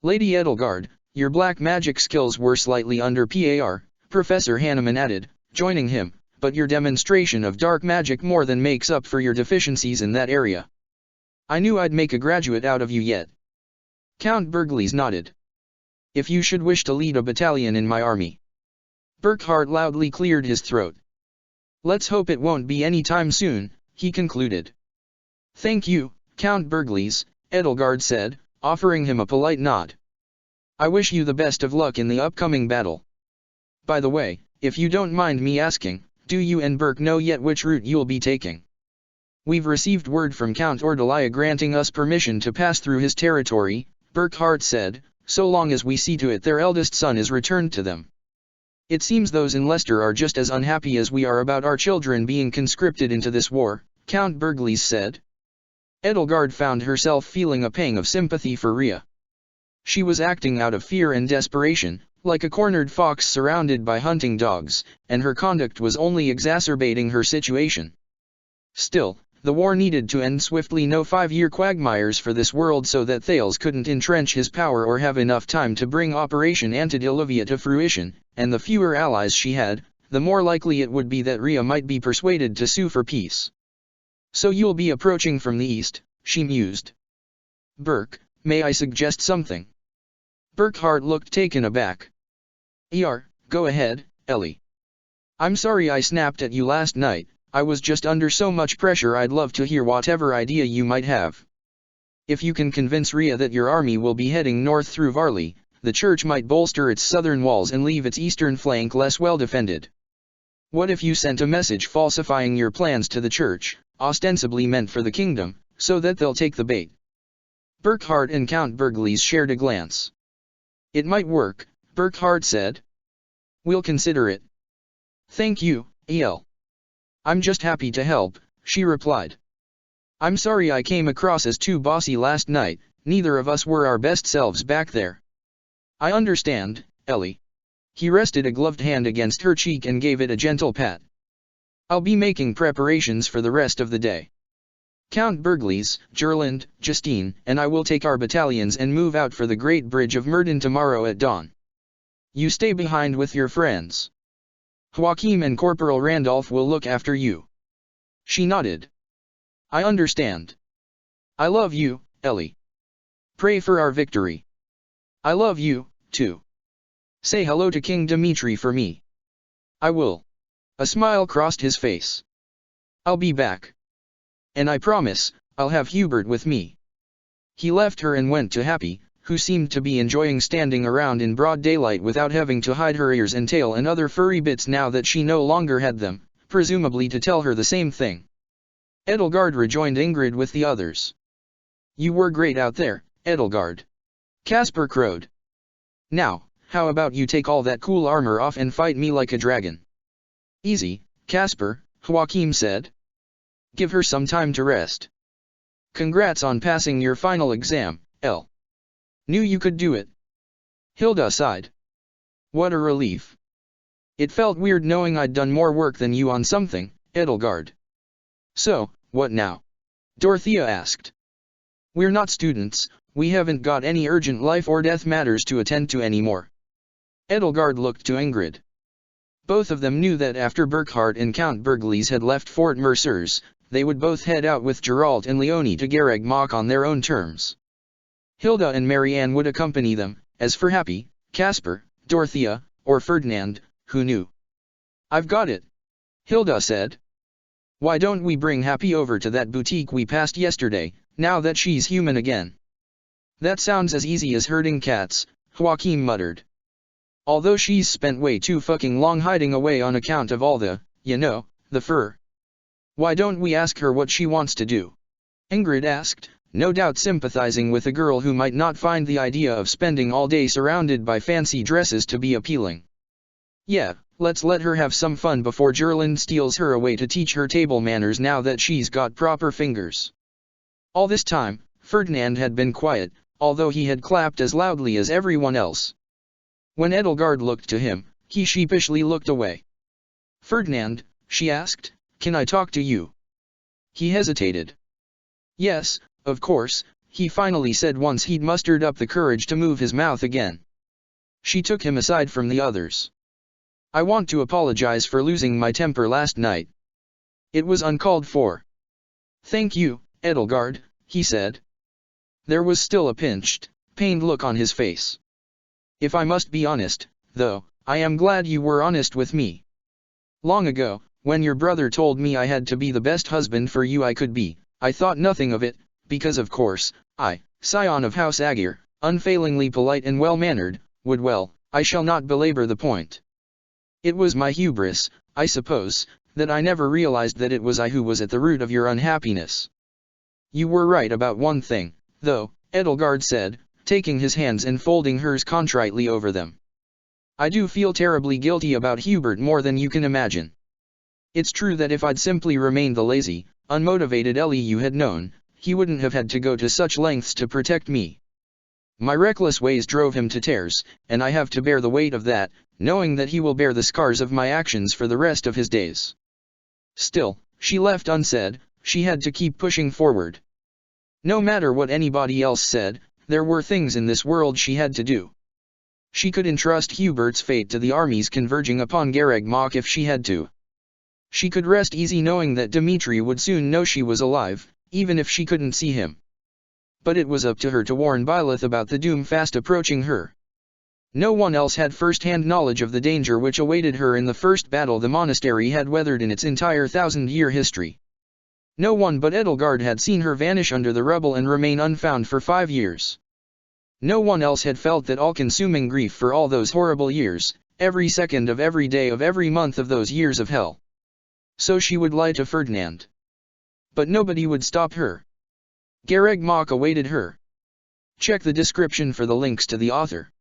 "Lady Edelgard, your black magic skills were slightly under par," Professor Hanneman added, joining him, "but your demonstration of dark magic more than makes up for your deficiencies in that area. I knew I'd make a graduate out of you yet." Count Bergliez nodded. "If you should wish to lead a battalion in my army." Burkhard loudly cleared his throat. "Let's hope it won't be any time soon," he concluded. "Thank you, Count Bergliez," Edelgard said, offering him a polite nod. I wish you the best of luck in the upcoming battle. By the way, if you don't mind me asking, do you and Burke know yet which route you'll be taking? We've received word from Count Ordelia granting us permission to pass through his territory, Burkhard said, so long as we see to it their eldest son is returned to them. It seems those in Leicester are just as unhappy as we are about our children being conscripted into this war, Count Burgleys said. Edelgard found herself feeling a pang of sympathy for Rhea. She was acting out of fear and desperation, like a cornered fox surrounded by hunting dogs, and her conduct was only exacerbating her situation. Still, the war needed to end swiftly. No 5-year quagmires for this world so that Thales couldn't entrench his power or have enough time to bring Operation Antediluvian to fruition, and the fewer allies she had, the more likely it would be that Rhea might be persuaded to sue for peace. So you'll be approaching from the east, she mused. Burke, may I suggest something? Burkhard looked taken aback. Go ahead, Ellie. I'm sorry I snapped at you last night. I was just under so much pressure. I'd love to hear whatever idea you might have. If you can convince Rhea that your army will be heading north through Varley, the church might bolster its southern walls and leave its eastern flank less well defended. What if you sent a message falsifying your plans to the church, ostensibly meant for the kingdom, so that they'll take the bait? Burkhard and Count Burgleys shared a glance. It might work, Burkhard said. We'll consider it. Thank you, El. I'm just happy to help, she replied. I'm sorry I came across as too bossy last night, neither of us were our best selves back there. I understand, Ellie. He rested a gloved hand against her cheek and gave it a gentle pat. I'll be making preparations for the rest of the day. Count Burgleys, Gerland, Justine, and I will take our battalions and move out for the Great Bridge of Murden tomorrow at dawn. You stay behind with your friends. Joachim and Corporal Randolph will look after you. She nodded. I understand. I love you, Ellie. Pray for our victory. I love you, too. Say hello to King Dmitri for me. I will. A smile crossed his face. I'll be back. And I promise, I'll have Hubert with me. He left her and went to Happy, who seemed to be enjoying standing around in broad daylight without having to hide her ears and tail and other furry bits now that she no longer had them, presumably to tell her the same thing. Edelgard rejoined Ingrid with the others. You were great out there, Edelgard. Caspar crowed. Now, how about you take all that cool armor off and fight me like a dragon? Easy, Caspar, Joachim said. Give her some time to rest. Congrats on passing your final exam, El. Knew you could do it. Hilda sighed. What a relief. It felt weird knowing I'd done more work than you on something, Edelgard. So, what now? Dorothea asked. We're not students, we haven't got any urgent life or death matters to attend to anymore. Edelgard looked to Ingrid. Both of them knew that after Burkhard and Count Burgleys had left Fort Mercers, they would both head out with Geralt and Leonie to Garreg Mach on their own terms. Hilda and Marianne would accompany them. As for Happy, Caspar, Dorothea, or Ferdinand, who knew? I've got it, Hilda said. Why don't we bring Happy over to that boutique we passed yesterday, now that she's human again? That sounds as easy as herding cats, Joachim muttered. Although she's spent way too fucking long hiding away on account of all the, the fur. Why don't we ask her what she wants to do? Ingrid asked, no doubt sympathizing with a girl who might not find the idea of spending all day surrounded by fancy dresses to be appealing. Yeah, let's let her have some fun before Gerland steals her away to teach her table manners now that she's got proper fingers. All this time, Ferdinand had been quiet, although he had clapped as loudly as everyone else. When Edelgard looked to him, he sheepishly looked away. Ferdinand, she asked, can I talk to you? He hesitated. Yes, of course, he finally said once he'd mustered up the courage to move his mouth again. She took him aside from the others. I want to apologize for losing my temper last night. It was uncalled for. Thank you, Edelgard, he said. There was still a pinched, pained look on his face. If I must be honest, though, I am glad you were honest with me. Long ago, when your brother told me I had to be the best husband for you I could be, I thought nothing of it, because of course, I, scion of House Aegir, unfailingly polite and well-mannered, I shall not belabor the point. It was my hubris, I suppose, that I never realized that it was I who was at the root of your unhappiness. You were right about one thing, though, Edelgard said, taking his hands and folding hers contritely over them. I do feel terribly guilty about Hubert more than you can imagine. It's true that if I'd simply remained the lazy, unmotivated Ellie you had known, he wouldn't have had to go to such lengths to protect me. My reckless ways drove him to tears, and I have to bear the weight of that, knowing that he will bear the scars of my actions for the rest of his days. Still, she left unsaid, she had to keep pushing forward. No matter what anybody else said, there were things in this world she had to do. She could entrust Hubert's fate to the armies converging upon Garreg Mach if she had to. She could rest easy knowing that Dmitri would soon know she was alive, even if she couldn't see him. But it was up to her to warn Byleth about the doom fast approaching her. No one else had first-hand knowledge of the danger which awaited her in the first battle the monastery had weathered in its entire 1,000-year history. No one but Edelgard had seen her vanish under the rubble and remain unfound for 5 years. No one else had felt that all-consuming grief for all those horrible years, every second of every day of every month of those years of hell. So she would lie to Ferdinand. But nobody would stop her. Garreg Mach awaited her. Check the description for the links to the author.